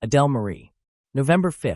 Adele Marie. November 5,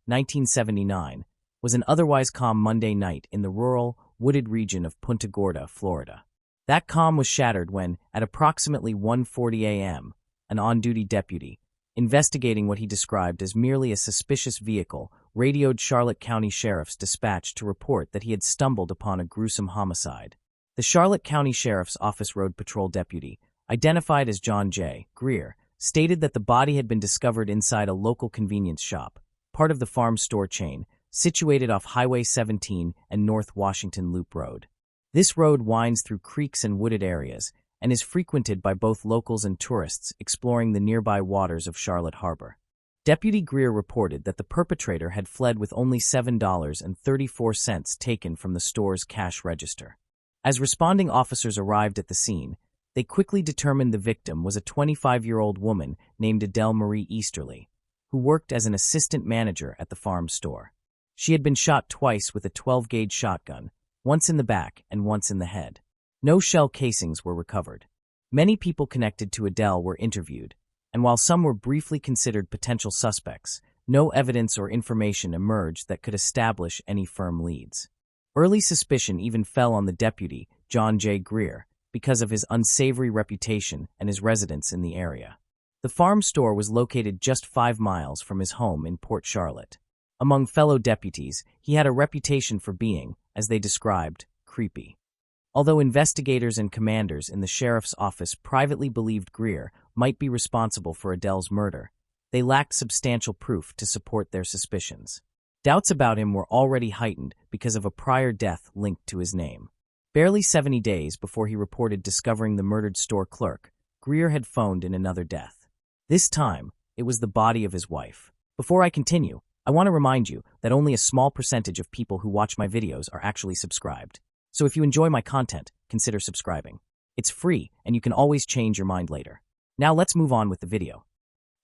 1979, was an otherwise calm Monday night in the rural, wooded region of Punta Gorda, Florida. That calm was shattered when, at approximately 1:40 a.m., an on-duty deputy, investigating what he described as merely a suspicious vehicle, radioed Charlotte County Sheriff's Dispatch to report that he had stumbled upon a gruesome homicide. The Charlotte County Sheriff's Office Road Patrol deputy, identified as John J. Greer, stated that the body had been discovered inside a local convenience shop, part of the farm store chain, situated off Highway 17 and North Washington Loop Road. This road winds through creeks and wooded areas, and is frequented by both locals and tourists exploring the nearby waters of Charlotte Harbor. Deputy Greer reported that the perpetrator had fled with only $7.34 taken from the store's cash register. As responding officers arrived at the scene, they quickly determined the victim was a 25-year-old woman named Adele Marie Easterly, who worked as an assistant manager at the farm store. She had been shot twice with a 12-gauge shotgun, once in the back and once in the head. No shell casings were recovered. Many people connected to Adele were interviewed, and while some were briefly considered potential suspects, no evidence or information emerged that could establish any firm leads. Early suspicion even fell on the deputy, John J. Greer, because of his unsavory reputation and his residence in the area. The farm store was located just 5 miles from his home in Port Charlotte. Among fellow deputies, he had a reputation for being, as they described, creepy. Although investigators and commanders in the sheriff's office privately believed Greer might be responsible for Adele's murder, they lacked substantial proof to support their suspicions. Doubts about him were already heightened because of a prior death linked to his name. Barely 70 days before he reported discovering the murdered store clerk, Greer had phoned in another death. This time, it was the body of his wife. Before I continue, I want to remind you that only a small percentage of people who watch my videos are actually subscribed. So if you enjoy my content, consider subscribing. It's free, and you can always change your mind later. Now let's move on with the video.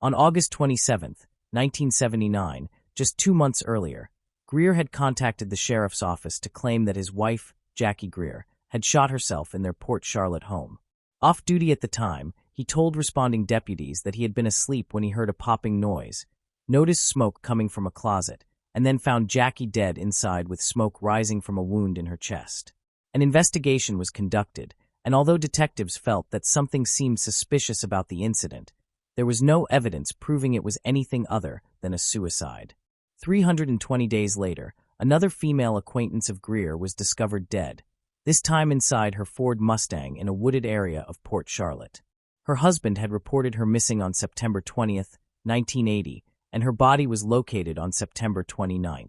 On August 27, 1979, just 2 months earlier, Greer had contacted the sheriff's office to claim that his wife, Jackie Greer, had shot herself in their Port Charlotte home. Off duty at the time, he told responding deputies that he had been asleep when he heard a popping noise, noticed smoke coming from a closet, and then found Jackie dead inside with smoke rising from a wound in her chest. An investigation was conducted, and although detectives felt that something seemed suspicious about the incident, there was no evidence proving it was anything other than a suicide. 320 days later, another female acquaintance of Greer was discovered dead, this time inside her Ford Mustang in a wooded area of Port Charlotte. Her husband had reported her missing on September 20, 1980, and her body was located on September 29.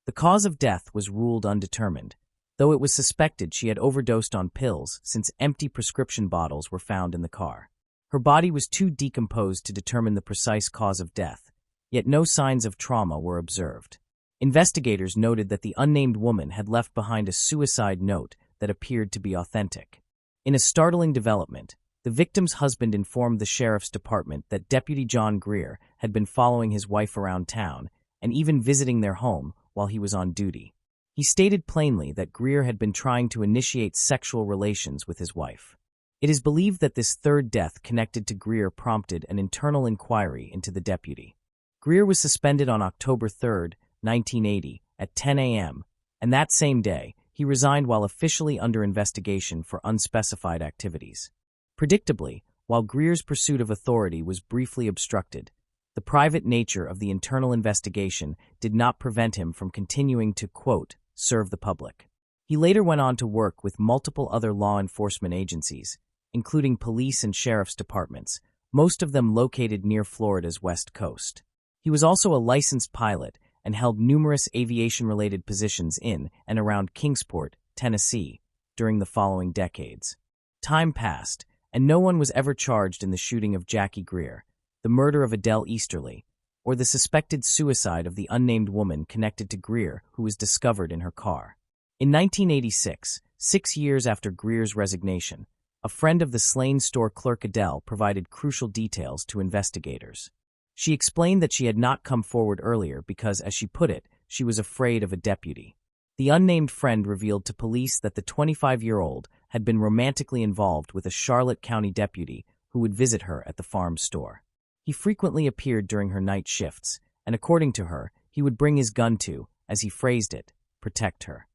The cause of death was ruled undetermined, though it was suspected she had overdosed on pills since empty prescription bottles were found in the car. Her body was too decomposed to determine the precise cause of death, yet no signs of trauma were observed. Investigators noted that the unnamed woman had left behind a suicide note that appeared to be authentic. In a startling development, the victim's husband informed the sheriff's department that Deputy John Greer had been following his wife around town and even visiting their home while he was on duty. He stated plainly that Greer had been trying to initiate sexual relations with his wife. It is believed that this third death connected to Greer prompted an internal inquiry into the deputy. Greer was suspended on October 3, 1980, at 10 a.m., and that same day, he resigned while officially under investigation for unspecified activities. Predictably, while Greer's pursuit of authority was briefly obstructed, the private nature of the internal investigation did not prevent him from continuing to, quote, serve the public. He later went on to work with multiple other law enforcement agencies, including police and sheriff's departments, most of them located near Florida's west coast. He was also a licensed pilot and held numerous aviation-related positions in and around Kingsport, Tennessee, during the following decades. Time passed, and no one was ever charged in the shooting of Jackie Greer, the murder of Adele Easterly, or the suspected suicide of the unnamed woman connected to Greer who was discovered in her car. In 1986, 6 years after Greer's resignation, a friend of the slain store clerk Adele provided crucial details to investigators. She explained that she had not come forward earlier because, as she put it, she was afraid of a deputy. The unnamed friend revealed to police that the 25-year-old had been romantically involved with a Charlotte County deputy who would visit her at the farm store. He frequently appeared during her night shifts, and according to her, he would bring his gun to, as he phrased it, protect her.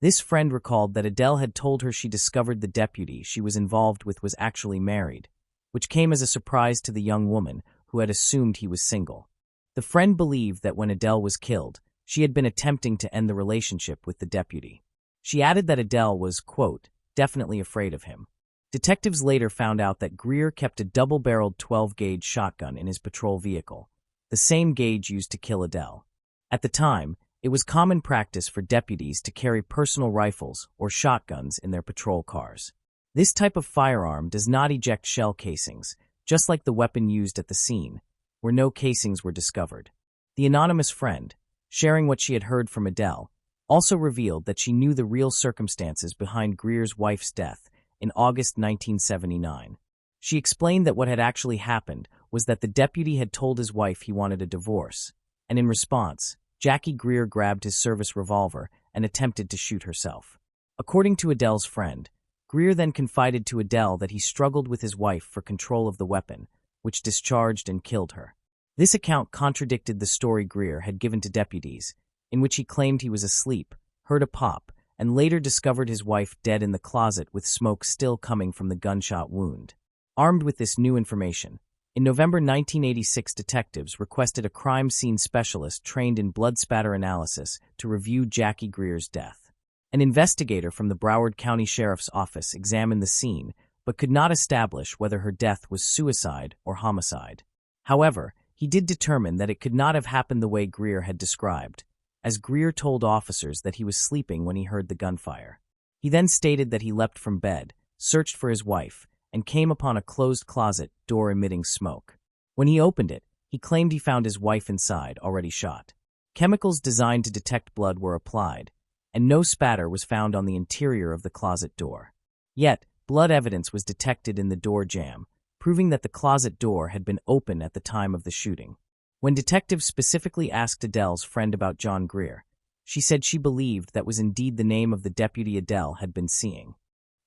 This friend recalled that Adele had told her she discovered the deputy she was involved with was actually married, which came as a surprise to the young woman who had assumed he was single. The friend believed that when Adele was killed, she had been attempting to end the relationship with the deputy. She added that Adele was, quote, definitely afraid of him. Detectives later found out that Greer kept a double-barreled 12-gauge shotgun in his patrol vehicle, the same gauge used to kill Adele. At the time, it was common practice for deputies to carry personal rifles or shotguns in their patrol cars. This type of firearm does not eject shell casings, just like the weapon used at the scene, where no casings were discovered. The anonymous friend, sharing what she had heard from Adele, also revealed that she knew the real circumstances behind Greer's wife's death in August 1979. She explained that what had actually happened was that the deputy had told his wife he wanted a divorce, and in response, Jackie Greer grabbed his service revolver and attempted to shoot herself. According to Adele's friend, Greer then confided to Adele that he struggled with his wife for control of the weapon, which discharged and killed her. This account contradicted the story Greer had given to deputies, in which he claimed he was asleep, heard a pop, and later discovered his wife dead in the closet with smoke still coming from the gunshot wound. Armed with this new information, in November 1986, detectives requested a crime scene specialist trained in blood spatter analysis to review Jackie Greer's death. An investigator from the Broward County Sheriff's Office examined the scene, but could not establish whether her death was suicide or homicide. However, he did determine that it could not have happened the way Greer had described, as Greer told officers that he was sleeping when he heard the gunfire. He then stated that he leapt from bed, searched for his wife, and came upon a closed closet door emitting smoke. When he opened it, he claimed he found his wife inside, already shot. Chemicals designed to detect blood were applied, and no spatter was found on the interior of the closet door. Yet, blood evidence was detected in the door jamb, proving that the closet door had been open at the time of the shooting. When detectives specifically asked Adele's friend about John Greer, she said she believed that was indeed the name of the deputy Adele had been seeing.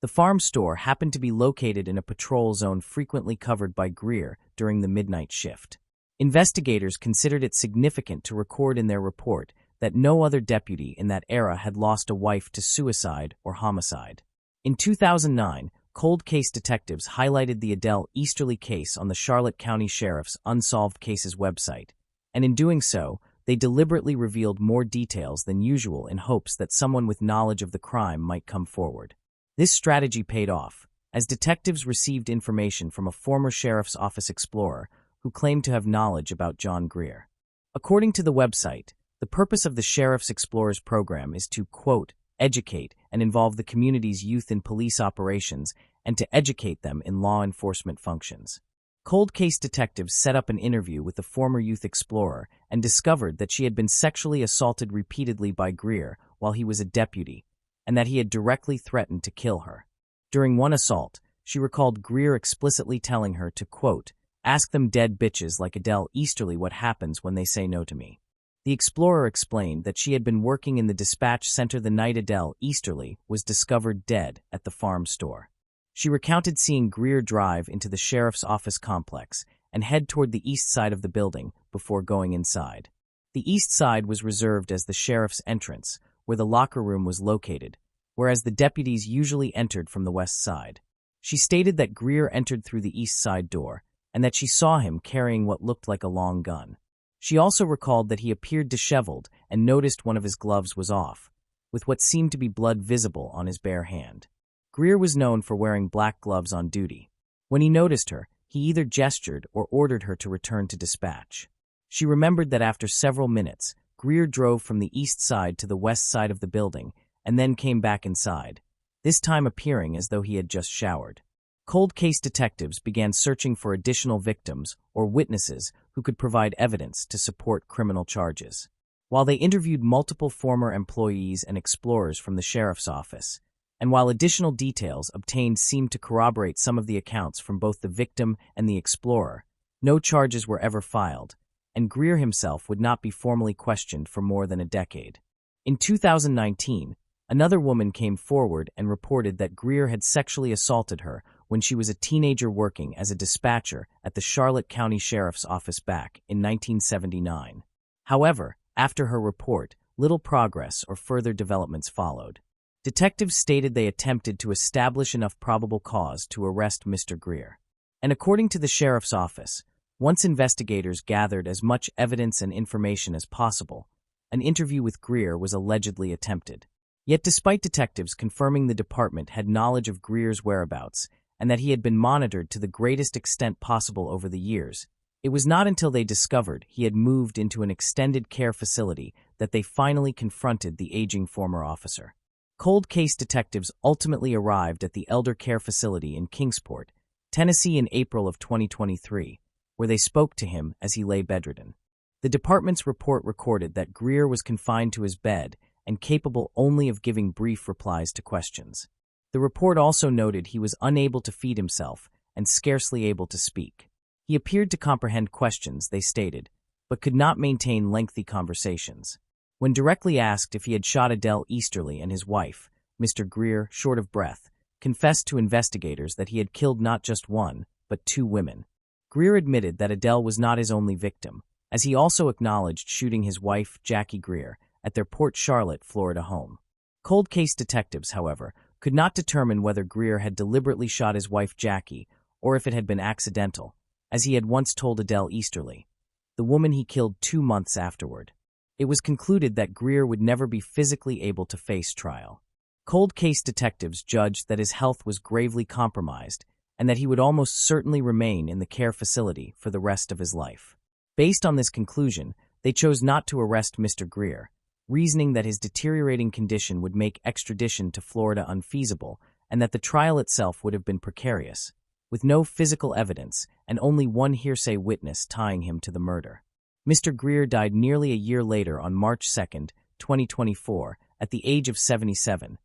The farm store happened to be located in a patrol zone frequently covered by Greer during the midnight shift. Investigators considered it significant to record in their report that no other deputy in that era had lost a wife to suicide or homicide. In 2009, cold case detectives highlighted the Adele Easterly case on the Charlotte County Sheriff's Unsolved Cases website, and in doing so, they deliberately revealed more details than usual in hopes that someone with knowledge of the crime might come forward. This strategy paid off, as detectives received information from a former sheriff's office explorer who claimed to have knowledge about John Greer. According to the website, the purpose of the Sheriff's Explorers program is to, quote, educate and involve the community's youth in police operations and to educate them in law enforcement functions. Cold case detectives set up an interview with the former youth explorer and discovered that she had been sexually assaulted repeatedly by Greer while he was a deputy, and that he had directly threatened to kill her. During one assault, she recalled Greer explicitly telling her to, quote, ask them dead bitches like Adele Easterly what happens when they say no to me. The explorer explained that she had been working in the dispatch center the night Adele Easterly was discovered dead at the farm store. She recounted seeing Greer drive into the sheriff's office complex and head toward the east side of the building before going inside. The east side was reserved as the sheriff's entrance, where the locker room was located, whereas the deputies usually entered from the west side. She stated that Greer entered through the east side door and that she saw him carrying what looked like a long gun. She also recalled that he appeared disheveled and noticed one of his gloves was off, with what seemed to be blood visible on his bare hand. Greer was known for wearing black gloves on duty. When he noticed her, he either gestured or ordered her to return to dispatch. She remembered that after several minutes, Greer drove from the east side to the west side of the building and then came back inside, this time appearing as though he had just showered. Cold case detectives began searching for additional victims or witnesses who could provide evidence to support criminal charges. While they interviewed multiple former employees and explorers from the sheriff's office, and while additional details obtained seemed to corroborate some of the accounts from both the victim and the explorer, no charges were ever filed, and Greer himself would not be formally questioned for more than a decade. In 2019, another woman came forward and reported that Greer had sexually assaulted her when she was a teenager working as a dispatcher at the Charlotte County Sheriff's Office back in 1979. However, after her report, little progress or further developments followed. Detectives stated they attempted to establish enough probable cause to arrest Mr. Greer. And according to the sheriff's office, once investigators gathered as much evidence and information as possible, an interview with Greer was allegedly attempted. Yet despite detectives confirming the department had knowledge of Greer's whereabouts and that he had been monitored to the greatest extent possible over the years, it was not until they discovered he had moved into an extended care facility that they finally confronted the aging former officer. Cold case detectives ultimately arrived at the elder care facility in Kingsport, Tennessee in April of 2023, where they spoke to him as he lay bedridden. The department's report recorded that Greer was confined to his bed and capable only of giving brief replies to questions. The report also noted he was unable to feed himself and scarcely able to speak. He appeared to comprehend questions, they stated, but could not maintain lengthy conversations. When directly asked if he had shot Adele Easterly and his wife, Mr. Greer, short of breath, confessed to investigators that he had killed not just one, but 2 women. Greer admitted that Adele was not his only victim, as he also acknowledged shooting his wife, Jackie Greer, at their Port Charlotte, Florida home. Cold case detectives, however, could not determine whether Greer had deliberately shot his wife Jackie or if it had been accidental, as he had once told Adele Easterly, the woman he killed 2 months afterward. It was concluded that Greer would never be physically able to face trial. Cold case detectives judged that his health was gravely compromised and that he would almost certainly remain in the care facility for the rest of his life. Based on this conclusion, they chose not to arrest Mr. Greer, reasoning that his deteriorating condition would make extradition to Florida unfeasible and that the trial itself would have been precarious, with no physical evidence and only one hearsay witness tying him to the murder. Mr. Greer died nearly a year later on March 2, 2024, at the age of 77,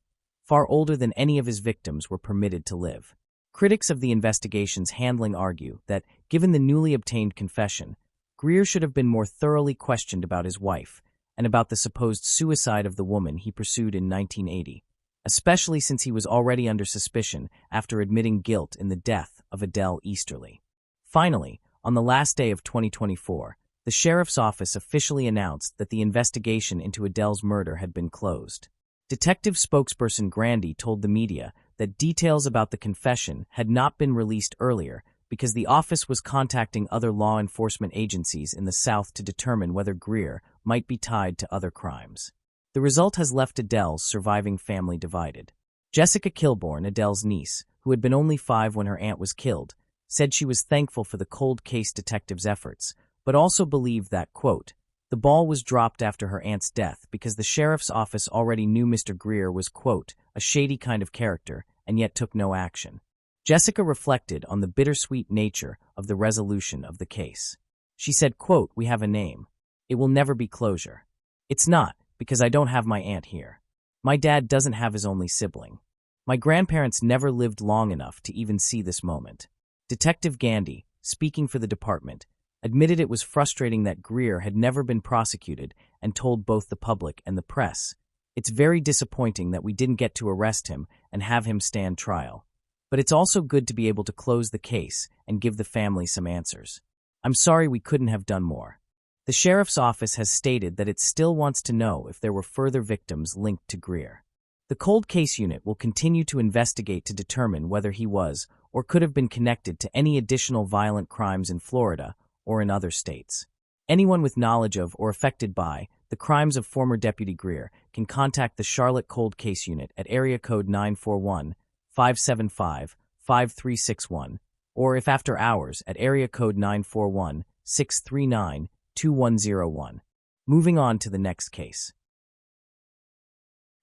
far older than any of his victims were permitted to live. Critics of the investigation's handling argue that, given the newly obtained confession, Greer should have been more thoroughly questioned about his wife and about the supposed suicide of the woman he pursued in 1980, especially since he was already under suspicion after admitting guilt in the death of Adele Easterly. Finally, on the last day of 2024, the sheriff's office officially announced that the investigation into Adele's murder had been closed. Detective spokesperson Grandy told the media that details about the confession had not been released earlier because the office was contacting other law enforcement agencies in the South to determine whether Greer might be tied to other crimes. The result has left Adele's surviving family divided. Jessica Kilbourne, Adele's niece, who had been only 5 when her aunt was killed, said she was thankful for the cold case detectives' efforts, but also believed that, quote, the ball was dropped after her aunt's death because the sheriff's office already knew Mr. Greer was, quote, a shady kind of character and yet took no action. Jessica reflected on the bittersweet nature of the resolution of the case. She said, quote, we have a name. It will never be closure. It's not, because I don't have my aunt here. My dad doesn't have his only sibling. My grandparents never lived long enough to even see this moment. Detective Gandy, speaking for the department, admitted it was frustrating that Greer had never been prosecuted and told both the public and the press, it's very disappointing that we didn't get to arrest him and have him stand trial. But it's also good to be able to close the case and give the family some answers. I'm sorry we couldn't have done more. The sheriff's office has stated that it still wants to know if there were further victims linked to Greer. The cold case unit will continue to investigate to determine whether he was or could have been connected to any additional violent crimes in Florida or in other states. Anyone with knowledge of or affected by the crimes of former Deputy Greer can contact the Charlotte Cold Case Unit at area code 941-575-5361, or if after hours at area code 941-639-2101. Moving on to the next case.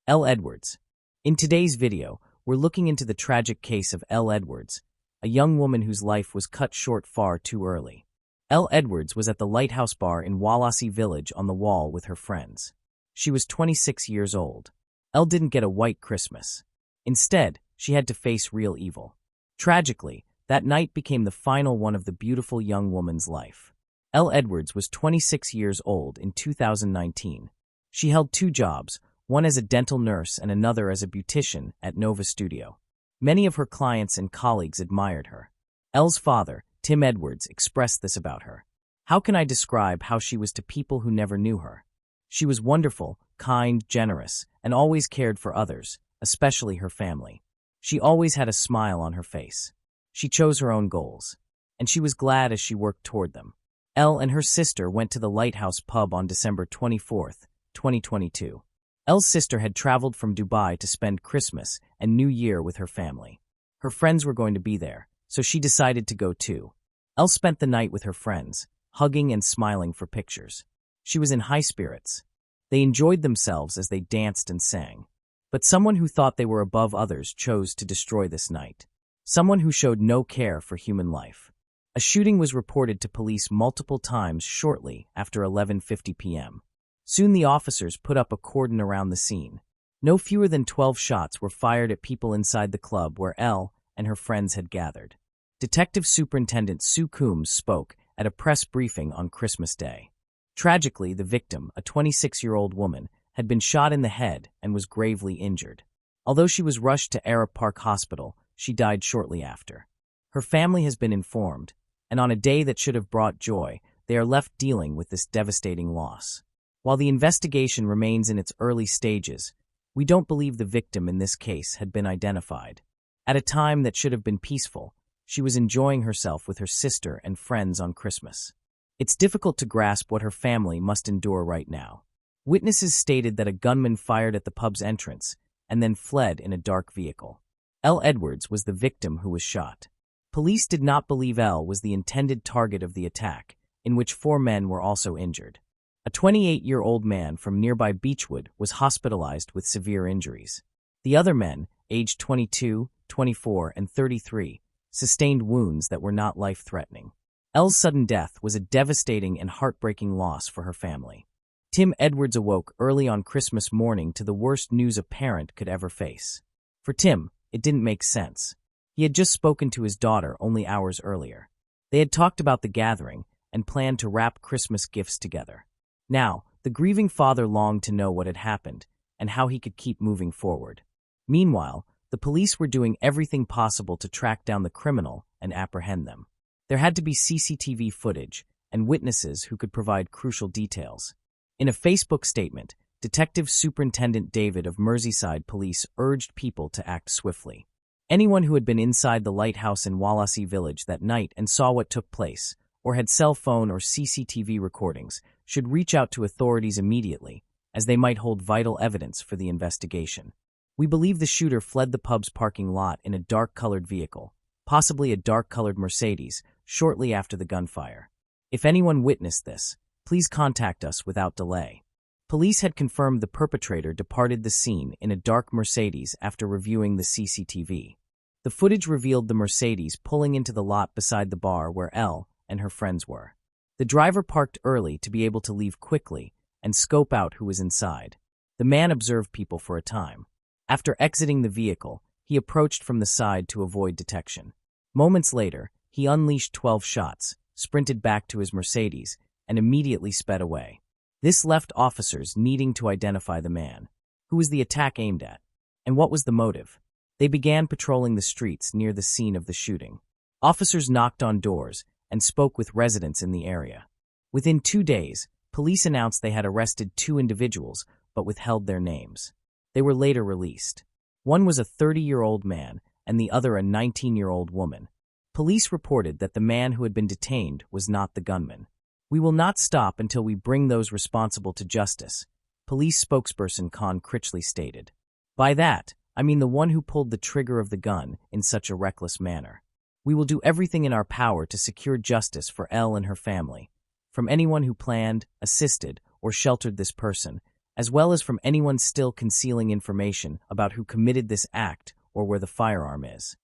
L. Edwards. In today's video, we're looking into the tragic case of L. Edwards, a young woman whose life was cut short far too early. L. Edwards was at the Lighthouse Bar in Wallasey Village on the Wall with her friends. She was 26 years old. Elle didn't get a white Christmas. Instead, she had to face real evil. Tragically, that night became the final one of the beautiful young woman's life. Elle Edwards was 26 years old in 2019. She held 2 jobs, one as a dental nurse and another as a beautician at Nova Studio. Many of her clients and colleagues admired her. Elle's father, Tim Edwards, expressed this about her. "How can I describe how she was to people who never knew her? She was wonderful, kind, generous, and always cared for others, especially her family. She always had a smile on her face. She chose her own goals, and she was glad as she worked toward them." Elle and her sister went to the Lighthouse pub on December 24, 2022. Elle's sister had traveled from Dubai to spend Christmas and New Year with her family. Her friends were going to be there, so she decided to go too. Elle spent the night with her friends, hugging and smiling for pictures. She was in high spirits. They enjoyed themselves as they danced and sang. But someone who thought they were above others chose to destroy this night. Someone who showed no care for human life. A shooting was reported to police multiple times shortly after 11:50 p.m. Soon the officers put up a cordon around the scene. No fewer than 12 shots were fired at people inside the club where Elle and her friends had gathered. Detective Superintendent Sue Coombs spoke at a press briefing on Christmas Day. Tragically, the victim, a 26-year-old woman, had been shot in the head and was gravely injured. Although she was rushed to Arab Park Hospital, she died shortly after. Her family has been informed, and on a day that should have brought joy, they are left dealing with this devastating loss. While the investigation remains in its early stages, we don't believe the victim in this case had been identified. At a time that should have been peaceful, she was enjoying herself with her sister and friends on Christmas. It's difficult to grasp what her family must endure right now. Witnesses stated that a gunman fired at the pub's entrance and then fled in a dark vehicle. Elle Edwards was the victim who was shot. Police did not believe Elle was the intended target of the attack, in which 4 men were also injured. A 28-year-old man from nearby Beechwood was hospitalized with severe injuries. The other men, aged 22, 24, and 33, sustained wounds that were not life-threatening. Elle's sudden death was a devastating and heartbreaking loss for her family. Tim Edwards awoke early on Christmas morning to the worst news a parent could ever face. For Tim, it didn't make sense. He had just spoken to his daughter only hours earlier. They had talked about the gathering and planned to wrap Christmas gifts together. Now, the grieving father longed to know what had happened and how he could keep moving forward. Meanwhile, the police were doing everything possible to track down the criminal and apprehend them. There had to be CCTV footage and witnesses who could provide crucial details. In a Facebook statement, Detective Superintendent David of Merseyside Police urged people to act swiftly. Anyone who had been inside the lighthouse in Wallasey Village that night and saw what took place, or had cell phone or CCTV recordings, should reach out to authorities immediately, as they might hold vital evidence for the investigation. We believe the shooter fled the pub's parking lot in a dark-colored vehicle, possibly a dark-colored Mercedes, shortly after the gunfire. If anyone witnessed this, please contact us without delay. Police had confirmed the perpetrator departed the scene in a dark Mercedes after reviewing the CCTV. The footage revealed the Mercedes pulling into the lot beside the bar where Elle and her friends were. The driver parked early to be able to leave quickly and scope out who was inside. The man observed people for a time. After exiting the vehicle, he approached from the side to avoid detection. Moments later, he unleashed 12 shots, sprinted back to his Mercedes, and immediately sped away. This left officers needing to identify the man. Who was the attack aimed at? And what was the motive? They began patrolling the streets near the scene of the shooting. Officers knocked on doors and spoke with residents in the area. Within 2 days, police announced they had arrested 2 individuals but withheld their names. They were later released. One was a 30-year-old man and the other a 19-year-old woman. Police reported that the man who had been detained was not the gunman. "We will not stop until we bring those responsible to justice," police spokesperson Con Critchley stated. "By that, I mean the one who pulled the trigger of the gun in such a reckless manner. We will do everything in our power to secure justice for Elle and her family, from anyone who planned, assisted, or sheltered this person, as well as from anyone still concealing information about who committed this act or where the firearm is."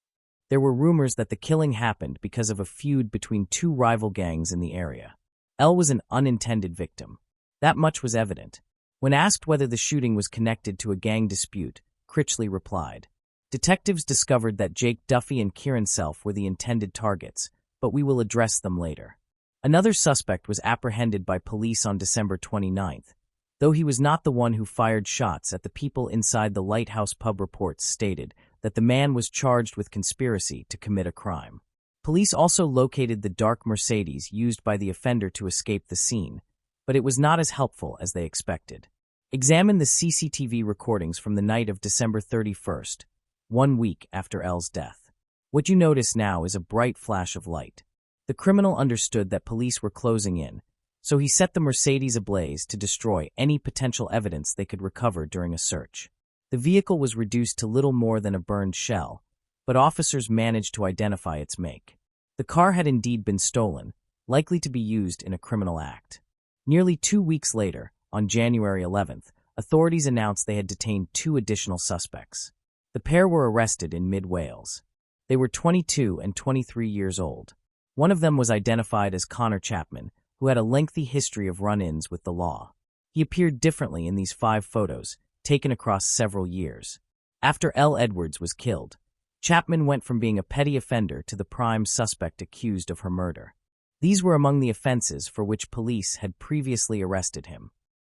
There were rumors that the killing happened because of a feud between 2 rival gangs in the area. Elle was an unintended victim. That much was evident. When asked whether the shooting was connected to a gang dispute, Critchley replied, "Detectives discovered that Jake Duffy and Kieran Self were the intended targets, but we will address them later." Another suspect was apprehended by police on December 29th, though he was not the one who fired shots at the people inside the Lighthouse pub. Reports stated that the man was charged with conspiracy to commit a crime. Police also located the dark Mercedes used by the offender to escape the scene, but it was not as helpful as they expected. Examine the CCTV recordings from the night of December 31st, 1 week after L's death. What you notice now is a bright flash of light. The criminal understood that police were closing in, so he set the Mercedes ablaze to destroy any potential evidence they could recover during a search. The vehicle was reduced to little more than a burned shell, but officers managed to identify its make. The car had indeed been stolen, likely to be used in a criminal act. Nearly 2 weeks later, on January 11th, authorities announced they had detained 2 additional suspects. The pair were arrested in mid-Wales. They were 22 and 23 years old. One of them was identified as Connor Chapman, who had a lengthy history of run-ins with the law. He appeared differently in these 5 photos, taken across several years. After L. Edwards was killed, Chapman went from being a petty offender to the prime suspect accused of her murder. These were among the offenses for which police had previously arrested him.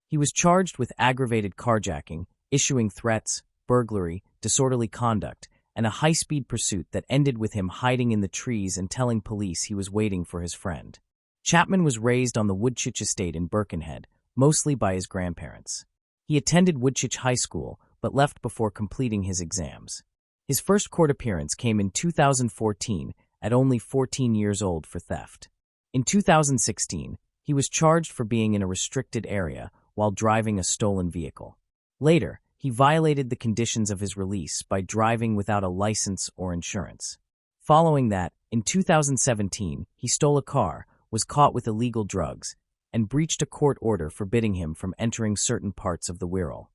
He was charged with aggravated carjacking, issuing threats, burglary, disorderly conduct, and a high-speed pursuit that ended with him hiding in the trees and telling police he was waiting for his friend. Chapman was raised on the Woodchich estate in Birkenhead, mostly by his grandparents. He attended Woodchich High School, but left before completing his exams. His first court appearance came in 2014 at only 14 years old for theft. In 2016, he was charged for being in a restricted area while driving a stolen vehicle. Later, he violated the conditions of his release by driving without a license or insurance. Following that, in 2017, he stole a car, was caught with illegal drugs, and breached a court order forbidding him from entering certain parts of the Wirral.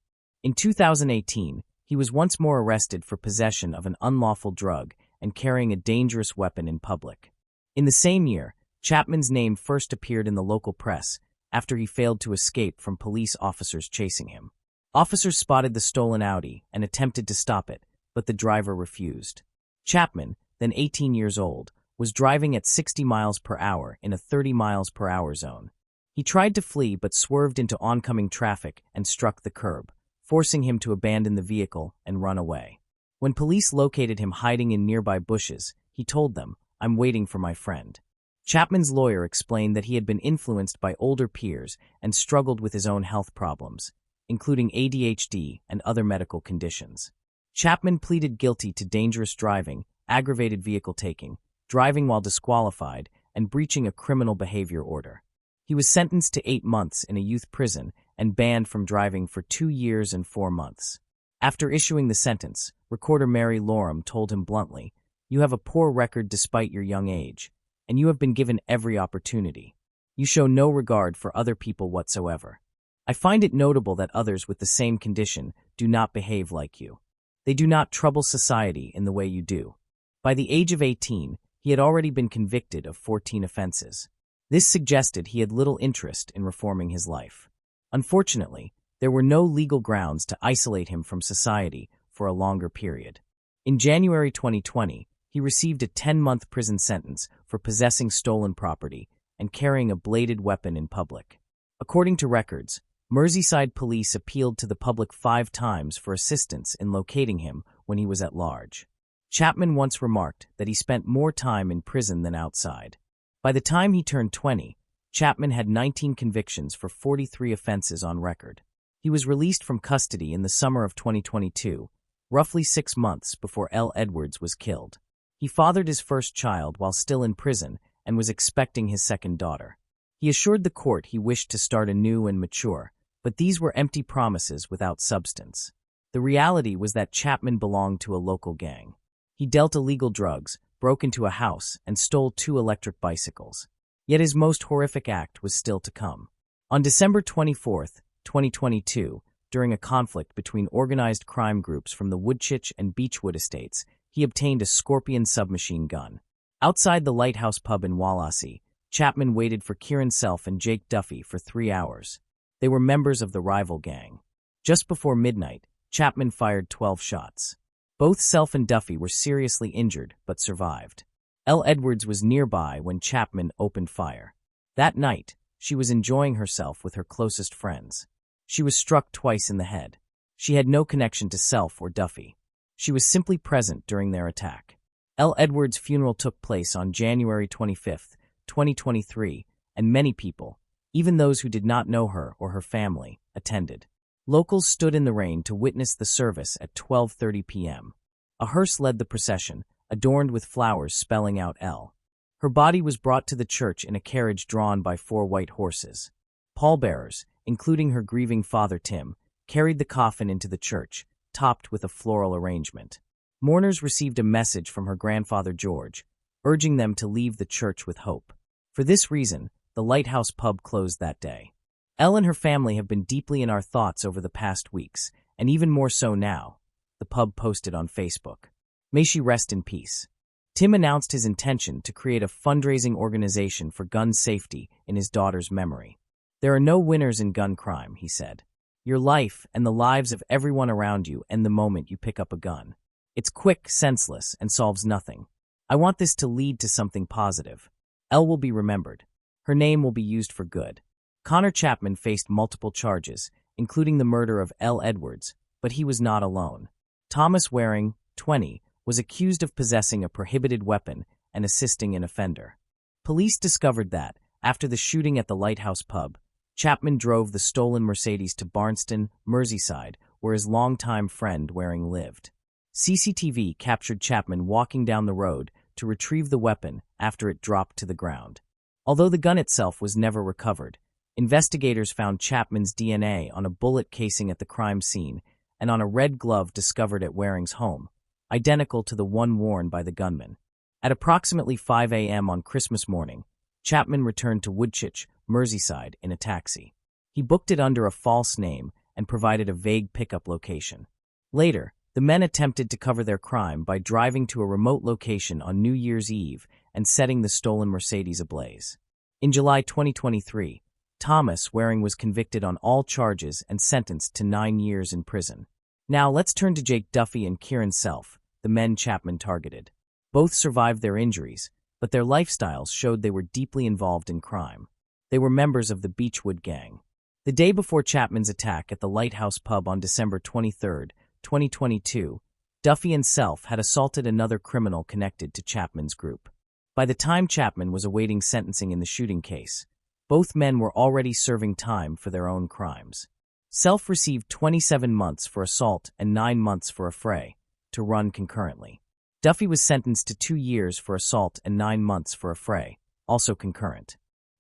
In 2018, he was once more arrested for possession of an unlawful drug and carrying a dangerous weapon in public. In the same year, Chapman's name first appeared in the local press after he failed to escape from police officers chasing him. Officers spotted the stolen Audi and attempted to stop it, but the driver refused. Chapman, then 18 years old, was driving at 60 miles per hour in a 30 miles per hour zone. He tried to flee but swerved into oncoming traffic and struck the curb, forcing him to abandon the vehicle and run away. When police located him hiding in nearby bushes, he told them, "I'm waiting for my friend." Chapman's lawyer explained that he had been influenced by older peers and struggled with his own health problems, including ADHD and other medical conditions. Chapman pleaded guilty to dangerous driving, aggravated vehicle taking, driving while disqualified, and breaching a criminal behavior order. He was sentenced to 8 months in a youth prison and banned from driving for 2 years and 4 months. After issuing the sentence, recorder Mary Loram told him bluntly, "You have a poor record despite your young age, and you have been given every opportunity. You show no regard for other people whatsoever. I find it notable that others with the same condition do not behave like you. They do not trouble society in the way you do." By the age of 18, he had already been convicted of 14 offenses. This suggested he had little interest in reforming his life. Unfortunately, there were no legal grounds to isolate him from society for a longer period. In January 2020, he received a 10-month prison sentence for possessing stolen property and carrying a bladed weapon in public. According to records, Merseyside police appealed to the public 5 times for assistance in locating him when he was at large. Chapman once remarked that he spent more time in prison than outside. By the time he turned 20, Chapman had 19 convictions for 43 offenses on record. He was released from custody in the summer of 2022, roughly 6 months before L. Edwards was killed. He fathered his first child while still in prison and was expecting his second daughter. He assured the court he wished to start anew and mature, but these were empty promises without substance. The reality was that Chapman belonged to a local gang. He dealt illegal drugs, broke into a house, and stole 2 electric bicycles. Yet his most horrific act was still to come. On December 24, 2022, during a conflict between organized crime groups from the Woodchich and Beechwood estates, he obtained a Scorpion submachine gun. Outside the Lighthouse pub in Wallasey, Chapman waited for Kieran Self and Jake Duffy for 3 hours. They were members of the rival gang. Just before midnight, Chapman fired 12 shots. Both Self and Duffy were seriously injured, but survived. L. Edwards was nearby when Chapman opened fire. That night, she was enjoying herself with her closest friends. She was struck twice in the head. She had no connection to Self or Duffy. She was simply present during their attack. L. Edwards' funeral took place on January 25, 2023, and many people, even those who did not know her or her family, attended. Locals stood in the rain to witness the service at 12:30 p.m. A hearse led the procession, adorned with flowers spelling out L. Her body was brought to the church in a carriage drawn by 4 white horses. Pallbearers, including her grieving father Tim, carried the coffin into the church, topped with a floral arrangement. Mourners received a message from her grandfather George, urging them to leave the church with hope. For this reason, the Lighthouse pub closed that day. Elle and her family have been deeply in our thoughts over the past weeks, and even more so now, the pub posted on Facebook. May she rest in peace. Tim announced his intention to create a fundraising organization for gun safety in his daughter's memory. There are no winners in gun crime, he said. Your life and the lives of everyone around you end the moment you pick up a gun. It's quick, senseless, and solves nothing. I want this to lead to something positive. Elle will be remembered. Her name will be used for good. Connor Chapman faced multiple charges, including the murder of L. Edwards, but he was not alone. Thomas Waring, 20, was accused of possessing a prohibited weapon and assisting an offender. Police discovered that, after the shooting at the Lighthouse pub, Chapman drove the stolen Mercedes to Barnston, Merseyside, where his longtime friend Waring lived. CCTV captured Chapman walking down the road to retrieve the weapon after it dropped to the ground. Although the gun itself was never recovered, investigators found Chapman's DNA on a bullet casing at the crime scene and on a red glove discovered at Waring's home, identical to the one worn by the gunman. At approximately 5 a.m. on Christmas morning, Chapman returned to Woodchurch, Merseyside, in a taxi. He booked it under a false name and provided a vague pickup location. Later, the men attempted to cover their crime by driving to a remote location on New Year's Eve and setting the stolen Mercedes ablaze. In July 2023, Thomas Waring was convicted on all charges and sentenced to 9 years in prison. Now let's turn to Jake Duffy and Kieran Self, the men Chapman targeted. Both survived their injuries, but their lifestyles showed they were deeply involved in crime. They were members of the Beechwood Gang. The day before Chapman's attack at the Lighthouse pub on December 23, 2022, Duffy and Self had assaulted another criminal connected to Chapman's group. By the time Chapman was awaiting sentencing in the shooting case, both men were already serving time for their own crimes. Self received 27 months for assault and 9 months for affray, to run concurrently. Duffy was sentenced to 2 years for assault and 9 months for affray, also concurrent.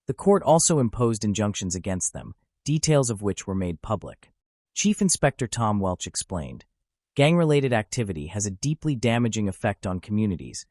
The court also imposed injunctions against them, details of which were made public. Chief Inspector Tom Welch explained, gang-related activity has a deeply damaging effect on communities,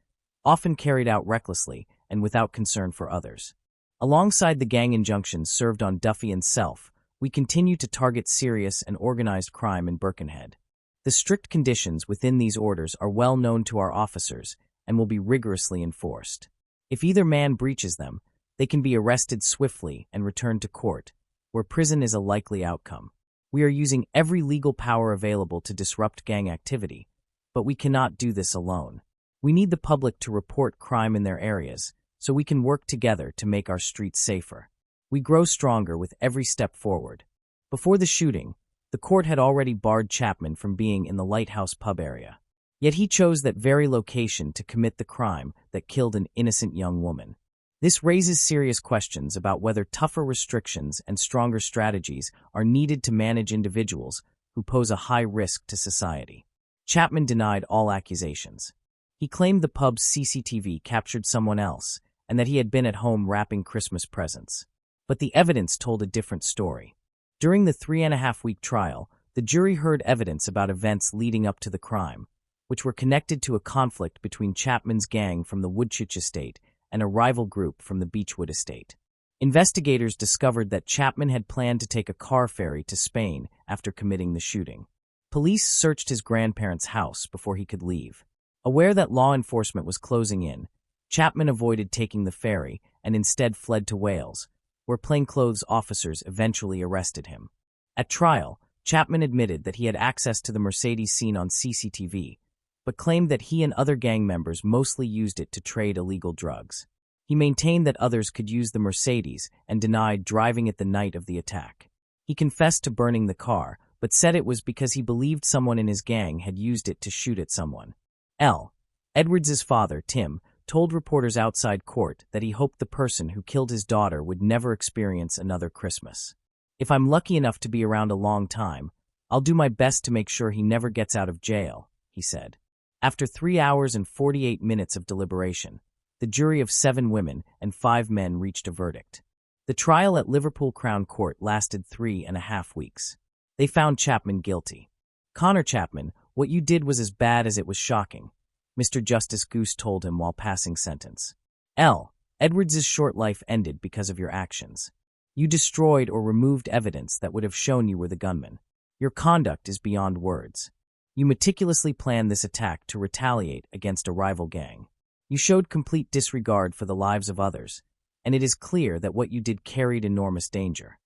often carried out recklessly and without concern for others. Alongside the gang injunctions served on Duffy and Self, we continue to target serious and organized crime in Birkenhead. The strict conditions within these orders are well known to our officers and will be rigorously enforced. If either man breaches them, they can be arrested swiftly and returned to court, where prison is a likely outcome. We are using every legal power available to disrupt gang activity, but we cannot do this alone. We need the public to report crime in their areas, so we can work together to make our streets safer. We grow stronger with every step forward. Before the shooting, the court had already barred Chapman from being in the Lighthouse pub area. Yet he chose that very location to commit the crime that killed an innocent young woman. This raises serious questions about whether tougher restrictions and stronger strategies are needed to manage individuals who pose a high risk to society. Chapman denied all accusations. He claimed the pub's CCTV captured someone else and that he had been at home wrapping Christmas presents. But the evidence told a different story. During the 3.5-week trial, the jury heard evidence about events leading up to the crime, which were connected to a conflict between Chapman's gang from the Woodchurch estate and a rival group from the Beechwood estate. Investigators discovered that Chapman had planned to take a car ferry to Spain after committing the shooting. Police searched his grandparents' house before he could leave. Aware that law enforcement was closing in, Chapman avoided taking the ferry and instead fled to Wales, where plainclothes officers eventually arrested him. At trial, Chapman admitted that he had access to the Mercedes seen on CCTV, but claimed that he and other gang members mostly used it to trade illegal drugs. He maintained that others could use the Mercedes and denied driving it the night of the attack. He confessed to burning the car, but said it was because he believed someone in his gang had used it to shoot at someone. L. Edwards's father, Tim, told reporters outside court that he hoped the person who killed his daughter would never experience another Christmas. "If I'm lucky enough to be around a long time, I'll do my best to make sure he never gets out of jail," he said. After 3 hours and 48 minutes of deliberation, the jury of 7 women and 5 men reached a verdict. The trial at Liverpool Crown Court lasted 3.5 weeks. They found Chapman guilty. "Connor Chapman, what you did was as bad as it was shocking," Mr. Justice Goose told him while passing sentence. L. Edwards's short life ended because of your actions. You destroyed or removed evidence that would have shown you were the gunman. Your conduct is beyond words. You meticulously planned this attack to retaliate against a rival gang. You showed complete disregard for the lives of others, and it is clear that what you did carried enormous danger.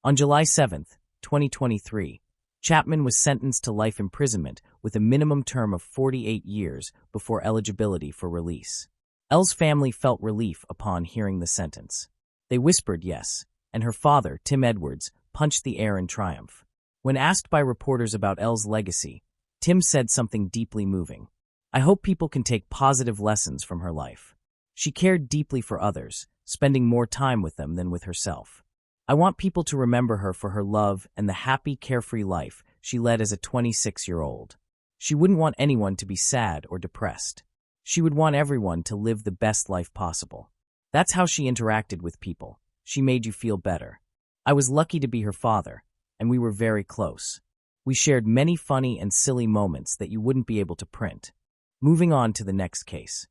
On July 7, 2023, Chapman was sentenced to life imprisonment with a minimum term of 48 years before eligibility for release. Elle's family felt relief upon hearing the sentence. They whispered yes, and her father, Tim Edwards, punched the air in triumph. When asked by reporters about Elle's legacy, Tim said something deeply moving. "I hope people can take positive lessons from her life. She cared deeply for others, spending more time with them than with herself. I want people to remember her for her love and the happy, carefree life she led as a 26-year-old. She wouldn't want anyone to be sad or depressed. She would want everyone to live the best life possible. That's how she interacted with people. She made you feel better. I was lucky to be her father, and we were very close. We shared many funny and silly moments that you wouldn't be able to print." Moving on to the next case.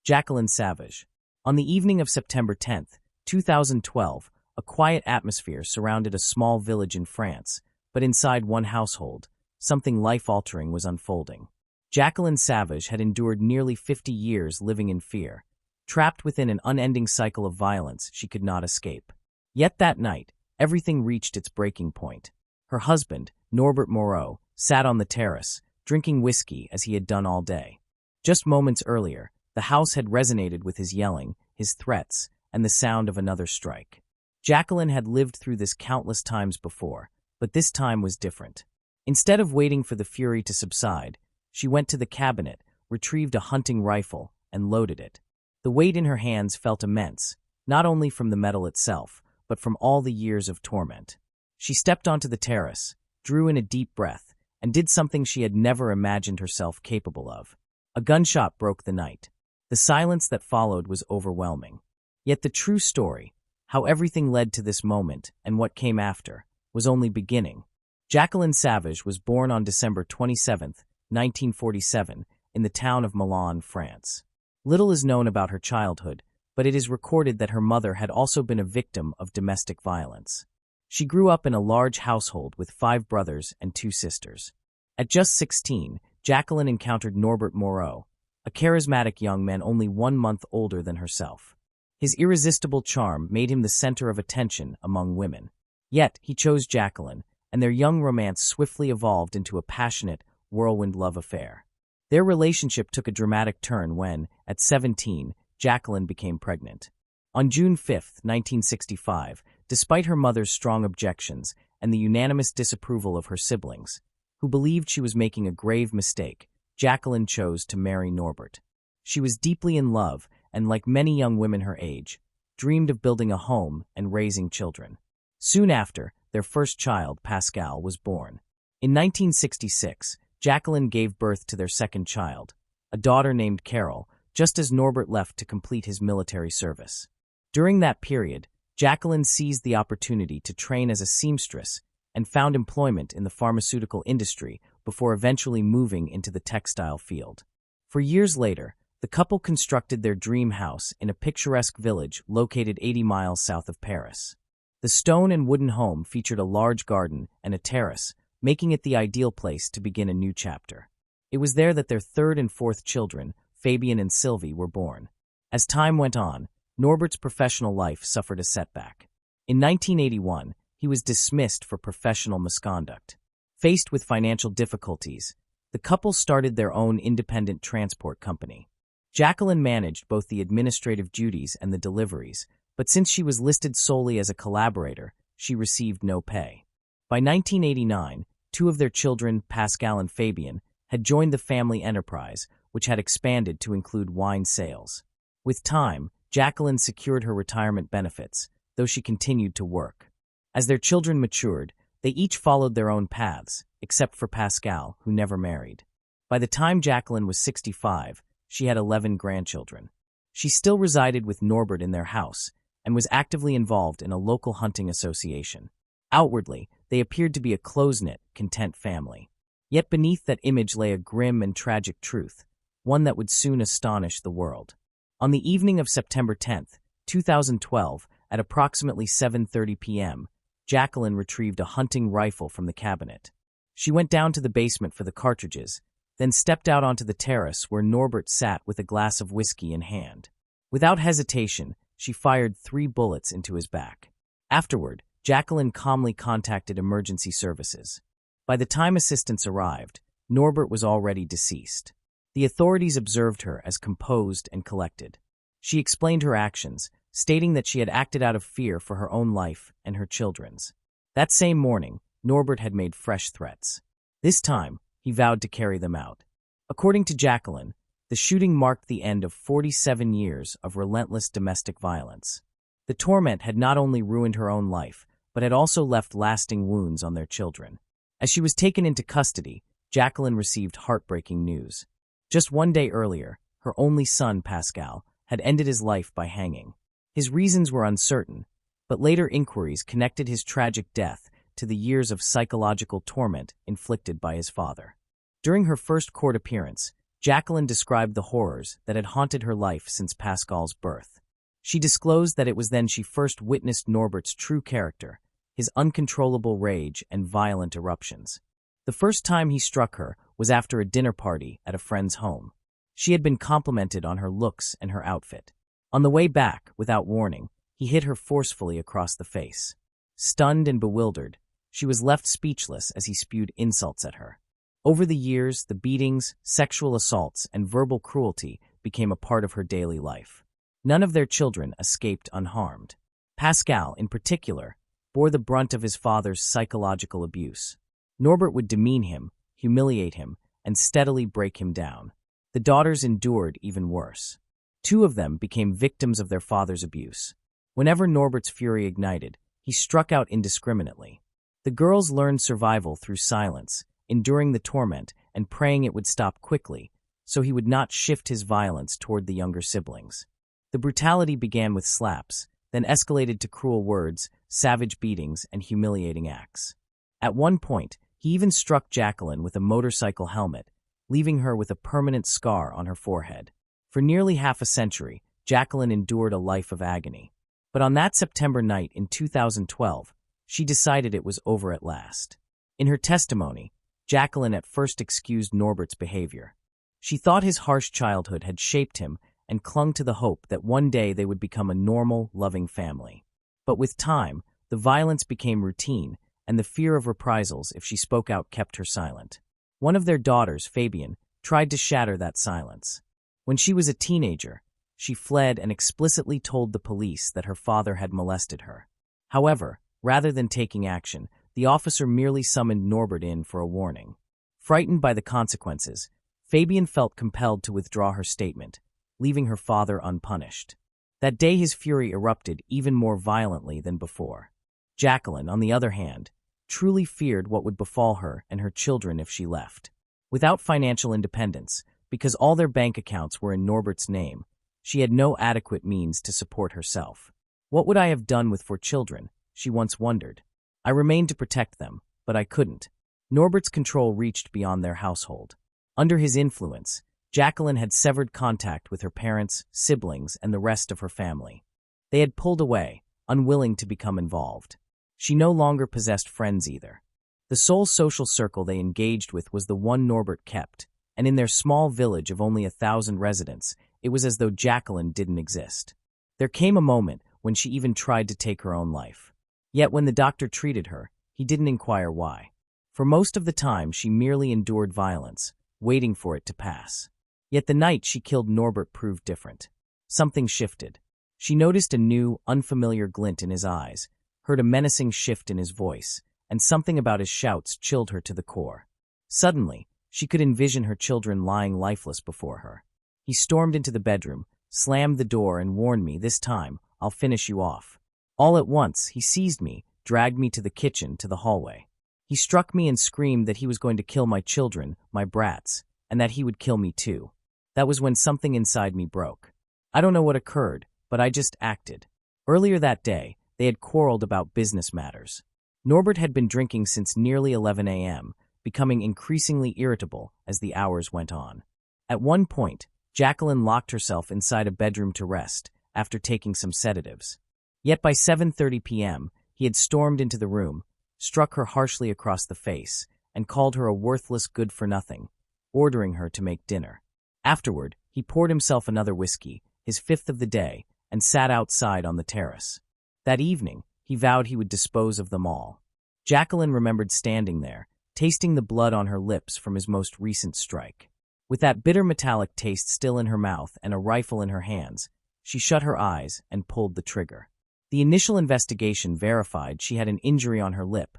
Jacqueline Savage. On the evening of September 10, 2012, a quiet atmosphere surrounded a small village in France, but inside one household, something life-altering was unfolding. Jacqueline Savage had endured nearly 50 years living in fear, trapped within an unending cycle of violence she could not escape. Yet that night, everything reached its breaking point. Her husband, Norbert Moreau, sat on the terrace, drinking whiskey as he had done all day. Just moments earlier, the house had resonated with his yelling, his threats, and the sound of another strike. Jacqueline had lived through this countless times before, but this time was different. Instead of waiting for the fury to subside, she went to the cabinet, retrieved a hunting rifle, and loaded it. The weight in her hands felt immense, not only from the metal itself, but from all the years of torment. She stepped onto the terrace, drew in a deep breath, and did something she had never imagined herself capable of. A gunshot broke the night. The silence that followed was overwhelming. Yet the true story, how everything led to this moment and what came after, was only beginning. Jacqueline Savage was born on December 27, 1947, in the town of Milan, France. Little is known about her childhood, but it is recorded that her mother had also been a victim of domestic violence. She grew up in a large household with 5 brothers and 2 sisters. At just 16, Jacqueline encountered Norbert Moreau, a charismatic young man only 1 month older than herself. His irresistible charm made him the center of attention among women. Yet, he chose Jacqueline, and their young romance swiftly evolved into a passionate, whirlwind love affair. Their relationship took a dramatic turn when, at 17, Jacqueline became pregnant. On June 5, 1965, despite her mother's strong objections and the unanimous disapproval of her siblings, who believed she was making a grave mistake, Jacqueline chose to marry Norbert. She was deeply in love and, like many young women her age, dreamed of building a home and raising children. Soon after, their first child, Pascal, was born. In 1966, Jacqueline gave birth to their second child, a daughter named Carol, just as Norbert left to complete his military service. During that period, Jacqueline seized the opportunity to train as a seamstress and found employment in the pharmaceutical industry before eventually moving into the textile field. For years later, the couple constructed their dream house in a picturesque village located 80 miles south of Paris. The stone and wooden home featured a large garden and a terrace, making it the ideal place to begin a new chapter. It was there that their third and fourth children, Fabian and Sylvie, were born. As time went on, Norbert's professional life suffered a setback. In 1981, he was dismissed for professional misconduct. Faced with financial difficulties, the couple started their own independent transport company. Jacqueline managed both the administrative duties and the deliveries, but since she was listed solely as a collaborator, she received no pay. By 1989, two of their children, Pascal and Fabian, had joined the family enterprise, which had expanded to include wine sales. With time, Jacqueline secured her retirement benefits, though she continued to work. As their children matured, they each followed their own paths, except for Pascal, who never married. By the time Jacqueline was 65, she had 11 grandchildren. She still resided with Norbert in their house and was actively involved in a local hunting association. Outwardly, they appeared to be a close-knit, content family. Yet beneath that image lay a grim and tragic truth, one that would soon astonish the world. On the evening of September 10, 2012, at approximately 7:30 p.m., Jacqueline retrieved a hunting rifle from the cabinet. She went down to the basement for the cartridges, then stepped out onto the terrace where Norbert sat with a glass of whiskey in hand. Without hesitation, she fired 3 bullets into his back. Afterward, Jacqueline calmly contacted emergency services. By the time assistance arrived, Norbert was already deceased. The authorities observed her as composed and collected. She explained her actions, stating that she had acted out of fear for her own life and her children's. That same morning, Norbert had made fresh threats. This time, he vowed to carry them out. According to Jacqueline, the shooting marked the end of 47 years of relentless domestic violence. The torment had not only ruined her own life, but had also left lasting wounds on their children. As she was taken into custody, Jacqueline received heartbreaking news. Just one day earlier, her only son, Pascal, had ended his life by hanging. His reasons were uncertain, but later inquiries connected his tragic death to the years of psychological torment inflicted by his father. During her first court appearance, Jacqueline described the horrors that had haunted her life since Pascal's birth. She disclosed that it was then she first witnessed Norbert's true character, his uncontrollable rage and violent eruptions. The first time he struck her was after a dinner party at a friend's home. She had been complimented on her looks and her outfit. On the way back, without warning, he hit her forcefully across the face. Stunned and bewildered, she was left speechless as he spewed insults at her. Over the years, the beatings, sexual assaults, and verbal cruelty became a part of her daily life. None of their children escaped unharmed. Pascal, in particular, bore the brunt of his father's psychological abuse. Norbert would demean him, humiliate him, and steadily break him down. The daughters endured even worse. 2 of them became victims of their father's abuse. Whenever Norbert's fury ignited, he struck out indiscriminately. The girls learned survival through silence, enduring the torment and praying it would stop quickly, so he would not shift his violence toward the younger siblings. The brutality began with slaps, then escalated to cruel words, savage beatings, and humiliating acts. At one point, he even struck Jacqueline with a motorcycle helmet, leaving her with a permanent scar on her forehead. For nearly half a century, Jacqueline endured a life of agony. But on that September night in 2012, she decided it was over at last. In her testimony, Jacqueline at first excused Norbert's behavior. She thought his harsh childhood had shaped him and clung to the hope that one day they would become a normal, loving family. But with time, the violence became routine, and the fear of reprisals if she spoke out kept her silent. One of their daughters, Fabian, tried to shatter that silence. When she was a teenager, she fled and explicitly told the police that her father had molested her. However, rather than taking action, the officer merely summoned Norbert in for a warning. Frightened by the consequences, Fabian felt compelled to withdraw her statement, leaving her father unpunished. That day his fury erupted even more violently than before. Jacqueline, on the other hand, truly feared what would befall her and her children if she left. Without financial independence, because all their bank accounts were in Norbert's name, she had no adequate means to support herself. What would I have done with 4 children? She once wondered. I remained to protect them, but I couldn't. Norbert's control reached beyond their household. Under his influence, Jacqueline had severed contact with her parents, siblings, and the rest of her family. They had pulled away, unwilling to become involved. She no longer possessed friends either. The sole social circle they engaged with was the one Norbert kept, and in their small village of only 1,000 residents, it was as though Jacqueline didn't exist. There came a moment when she even tried to take her own life. Yet when the doctor treated her, he didn't inquire why. For most of the time, she merely endured violence, waiting for it to pass. Yet the night she killed Norbert proved different. Something shifted. She noticed a new, unfamiliar glint in his eyes, heard a menacing shift in his voice, and something about his shouts chilled her to the core. Suddenly, she could envision her children lying lifeless before her. He stormed into the bedroom, slammed the door, and warned me, "This time, I'll finish you off." All at once, he seized me, dragged me to the kitchen, to the hallway. He struck me and screamed that he was going to kill my children, my brats, and that he would kill me too. That was when something inside me broke. I don't know what occurred, but I just acted. Earlier that day, they had quarreled about business matters. Norbert had been drinking since nearly 11 a.m., becoming increasingly irritable as the hours went on. At one point, Jacqueline locked herself inside a bedroom to rest, after taking some sedatives. Yet by 7:30 p.m., he had stormed into the room, struck her harshly across the face, and called her a worthless good-for-nothing, ordering her to make dinner. Afterward, he poured himself another whiskey, his fifth of the day, and sat outside on the terrace. That evening, he vowed he would dispose of them all. Jacqueline remembered standing there, tasting the blood on her lips from his most recent strike. With that bitter metallic taste still in her mouth and a rifle in her hands, she shut her eyes and pulled the trigger. The initial investigation verified she had an injury on her lip,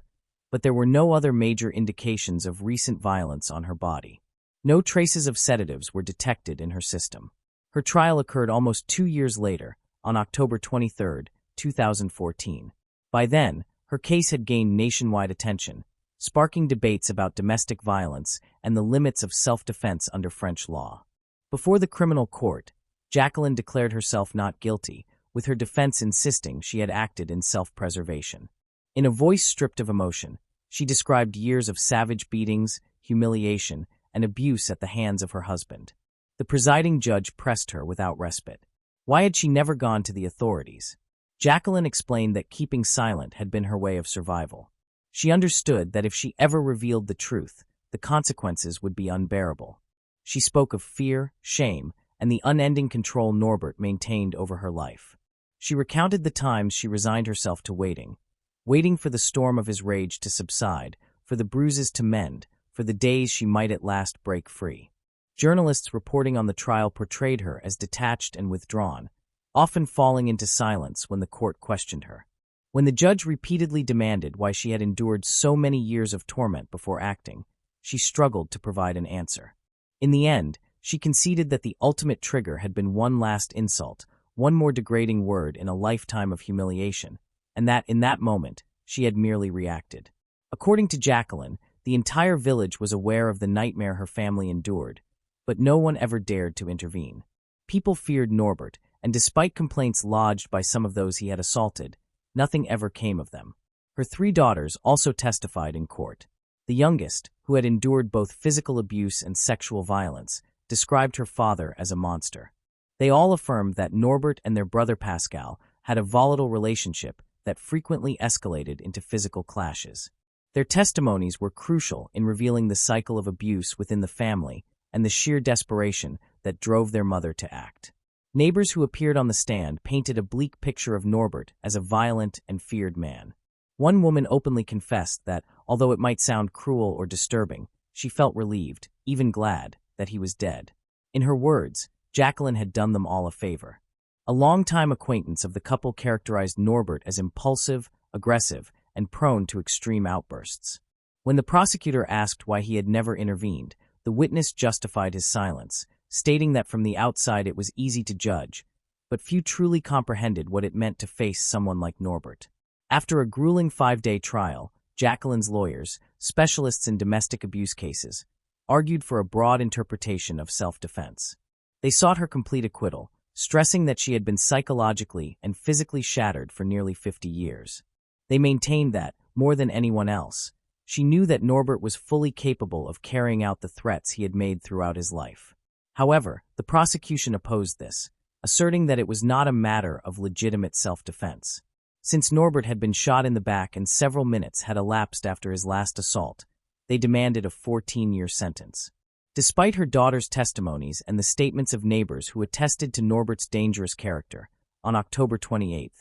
but there were no other major indications of recent violence on her body. No traces of sedatives were detected in her system. Her trial occurred almost 2 years later, on October 23, 2014. By then, her case had gained nationwide attention, sparking debates about domestic violence and the limits of self-defense under French law. Before the criminal court, Jacqueline declared herself not guilty, with her defense insisting she had acted in self-preservation. In a voice stripped of emotion, she described years of savage beatings, humiliation, and abuse at the hands of her husband. The presiding judge pressed her without respite. Why had she never gone to the authorities? Jacqueline explained that keeping silent had been her way of survival. She understood that if she ever revealed the truth, the consequences would be unbearable. She spoke of fear, shame, and the unending control Norbert maintained over her life. She recounted the times she resigned herself to waiting for the storm of his rage to subside, for the bruises to mend, for the days she might at last break free. Journalists reporting on the trial portrayed her as detached and withdrawn, often falling into silence when the court questioned her. When the judge repeatedly demanded why she had endured so many years of torment before acting, she struggled to provide an answer. In the end, she conceded that the ultimate trigger had been one last insult, one more degrading word in a lifetime of humiliation, and that in that moment, she had merely reacted. According to Jacqueline, the entire village was aware of the nightmare her family endured, but no one ever dared to intervene. People feared Norbert, and despite complaints lodged by some of those he had assaulted, nothing ever came of them. Her 3 daughters also testified in court. The youngest, who had endured both physical abuse and sexual violence, described her father as a monster. They all affirmed that Norbert and their brother Pascal had a volatile relationship that frequently escalated into physical clashes. Their testimonies were crucial in revealing the cycle of abuse within the family and the sheer desperation that drove their mother to act. Neighbors who appeared on the stand painted a bleak picture of Norbert as a violent and feared man. One woman openly confessed that, although it might sound cruel or disturbing, she felt relieved, even glad, that he was dead. In her words, Jacqueline had done them all a favor. A longtime acquaintance of the couple characterized Norbert as impulsive, aggressive, and prone to extreme outbursts. When the prosecutor asked why he had never intervened, the witness justified his silence, stating that from the outside it was easy to judge, but few truly comprehended what it meant to face someone like Norbert. After a grueling 5-day trial, Jacqueline's lawyers, specialists in domestic abuse cases, argued for a broad interpretation of self-defense. They sought her complete acquittal, stressing that she had been psychologically and physically shattered for nearly 50 years. They maintained that, more than anyone else, she knew that Norbert was fully capable of carrying out the threats he had made throughout his life. However, the prosecution opposed this, asserting that it was not a matter of legitimate self-defense. Since Norbert had been shot in the back and several minutes had elapsed after his last assault, they demanded a 14-year sentence. Despite her daughter's testimonies and the statements of neighbors who attested to Norbert's dangerous character, on October 28,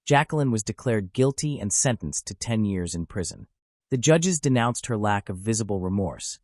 Jacqueline was declared guilty and sentenced to 10 years in prison. The judges denounced her lack of visible remorse,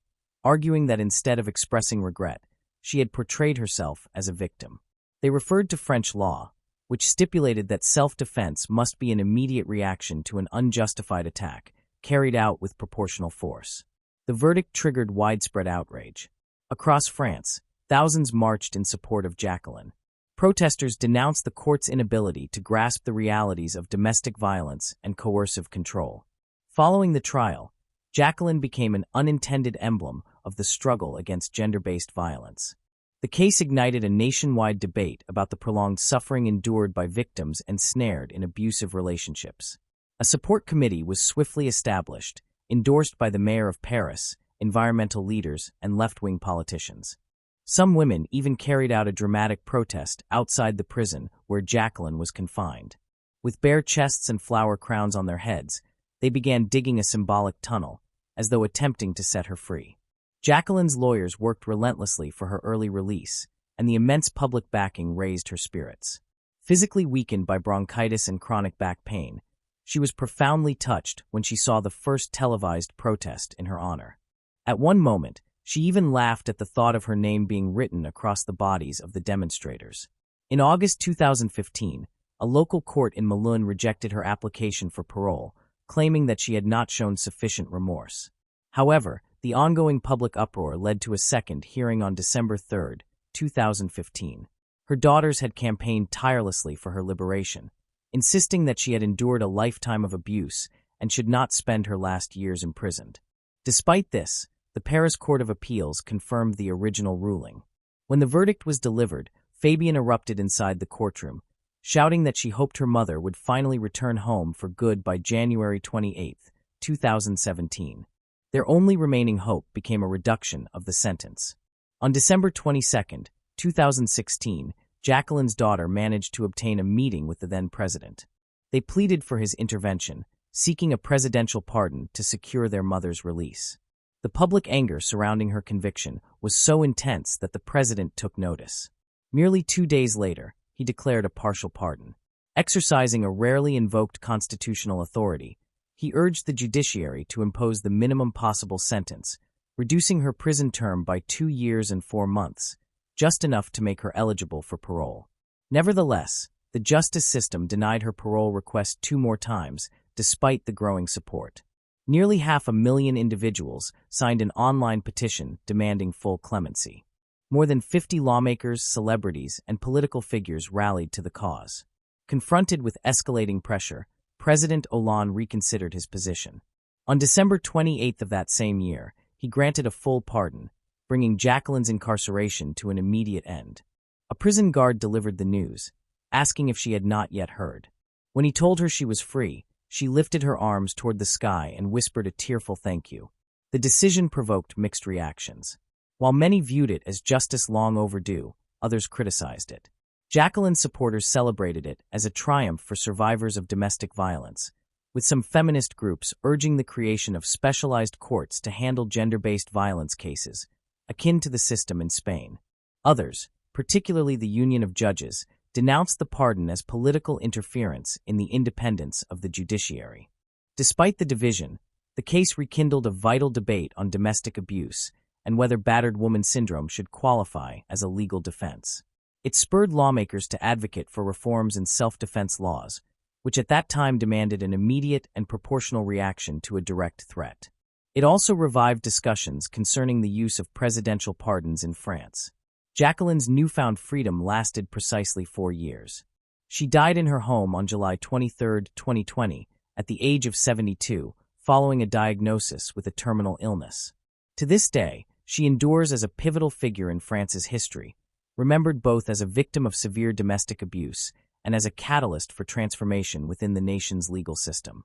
arguing that instead of expressing regret, she had portrayed herself as a victim. They referred to French law, which stipulated that self-defense must be an immediate reaction to an unjustified attack, carried out with proportional force. The verdict triggered widespread outrage. Across France, thousands marched in support of Jacqueline. Protesters denounced the court's inability to grasp the realities of domestic violence and coercive control. Following the trial, Jacqueline became an unintended emblem of the struggle against gender-based violence. The case ignited a nationwide debate about the prolonged suffering endured by victims ensnared in abusive relationships. A support committee was swiftly established, endorsed by the mayor of Paris, environmental leaders, and left-wing politicians. Some women even carried out a dramatic protest outside the prison where Jacqueline was confined. With bare chests and flower crowns on their heads, they began digging a symbolic tunnel, as though attempting to set her free. Jacqueline's lawyers worked relentlessly for her early release, and the immense public backing raised her spirits. Physically weakened by bronchitis and chronic back pain, she was profoundly touched when she saw the first televised protest in her honor. At one moment, she even laughed at the thought of her name being written across the bodies of the demonstrators. In August 2015, a local court in Melun rejected her application for parole, claiming that she had not shown sufficient remorse. However, the ongoing public uproar led to a second hearing on December 3, 2015. Her daughters had campaigned tirelessly for her liberation, insisting that she had endured a lifetime of abuse and should not spend her last years imprisoned. Despite this, the Paris Court of Appeals confirmed the original ruling. When the verdict was delivered, Fabienne erupted inside the courtroom, shouting that she hoped her mother would finally return home for good by January 28, 2017. Their only remaining hope became a reduction of the sentence. On December 22, 2016, Jacqueline's daughter managed to obtain a meeting with the then-president. They pleaded for his intervention, seeking a presidential pardon to secure their mother's release. The public anger surrounding her conviction was so intense that the president took notice. Merely 2 days later, he declared a partial pardon. Exercising a rarely invoked constitutional authority, he urged the judiciary to impose the minimum possible sentence, reducing her prison term by 2 years and 4 months, just enough to make her eligible for parole. Nevertheless, the justice system denied her parole request 2 more times, despite the growing support. Nearly 500,000 individuals signed an online petition demanding full clemency. More than 50 lawmakers, celebrities, and political figures rallied to the cause. Confronted with escalating pressure, President Hollande reconsidered his position. On December 28 of that same year, he granted a full pardon, bringing Jacqueline's incarceration to an immediate end. A prison guard delivered the news, asking if she had not yet heard. When he told her she was free, she lifted her arms toward the sky and whispered a tearful thank you. The decision provoked mixed reactions. While many viewed it as justice long overdue, others criticized it. Jacqueline's supporters celebrated it as a triumph for survivors of domestic violence, with some feminist groups urging the creation of specialized courts to handle gender-based violence cases, akin to the system in Spain. Others, particularly the Union of Judges, denounced the pardon as political interference in the independence of the judiciary. Despite the division, the case rekindled a vital debate on domestic abuse and whether battered woman syndrome should qualify as a legal defense. It spurred lawmakers to advocate for reforms in self-defense laws, which at that time demanded an immediate and proportional reaction to a direct threat. It also revived discussions concerning the use of presidential pardons in France. Jacqueline's newfound freedom lasted precisely 4 years. She died in her home on July 23, 2020, at the age of 72, following a diagnosis with a terminal illness. To this day, she endures as a pivotal figure in France's history, remembered both as a victim of severe domestic abuse and as a catalyst for transformation within the nation's legal system.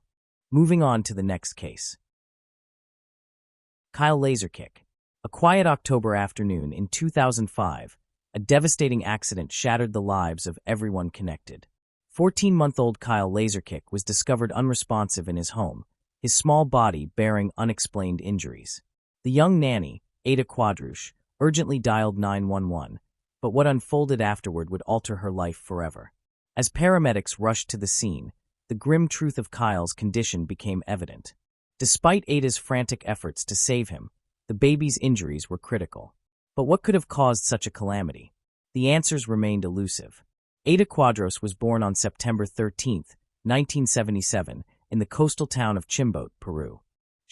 Moving on to the next case. Kyle Laserkick. A quiet October afternoon in 2005, a devastating accident shattered the lives of everyone connected. 14-month-old Kyle Laserkick was discovered unresponsive in his home, his small body bearing unexplained injuries. The young nanny, Ada Quadrouche, urgently dialed 911, but what unfolded afterward would alter her life forever. As paramedics rushed to the scene, the grim truth of Kyle's condition became evident. Despite Ada's frantic efforts to save him, the baby's injuries were critical. But what could have caused such a calamity? The answers remained elusive. Ada Quadros was born on September 13, 1977, in the coastal town of Chimbote, Peru.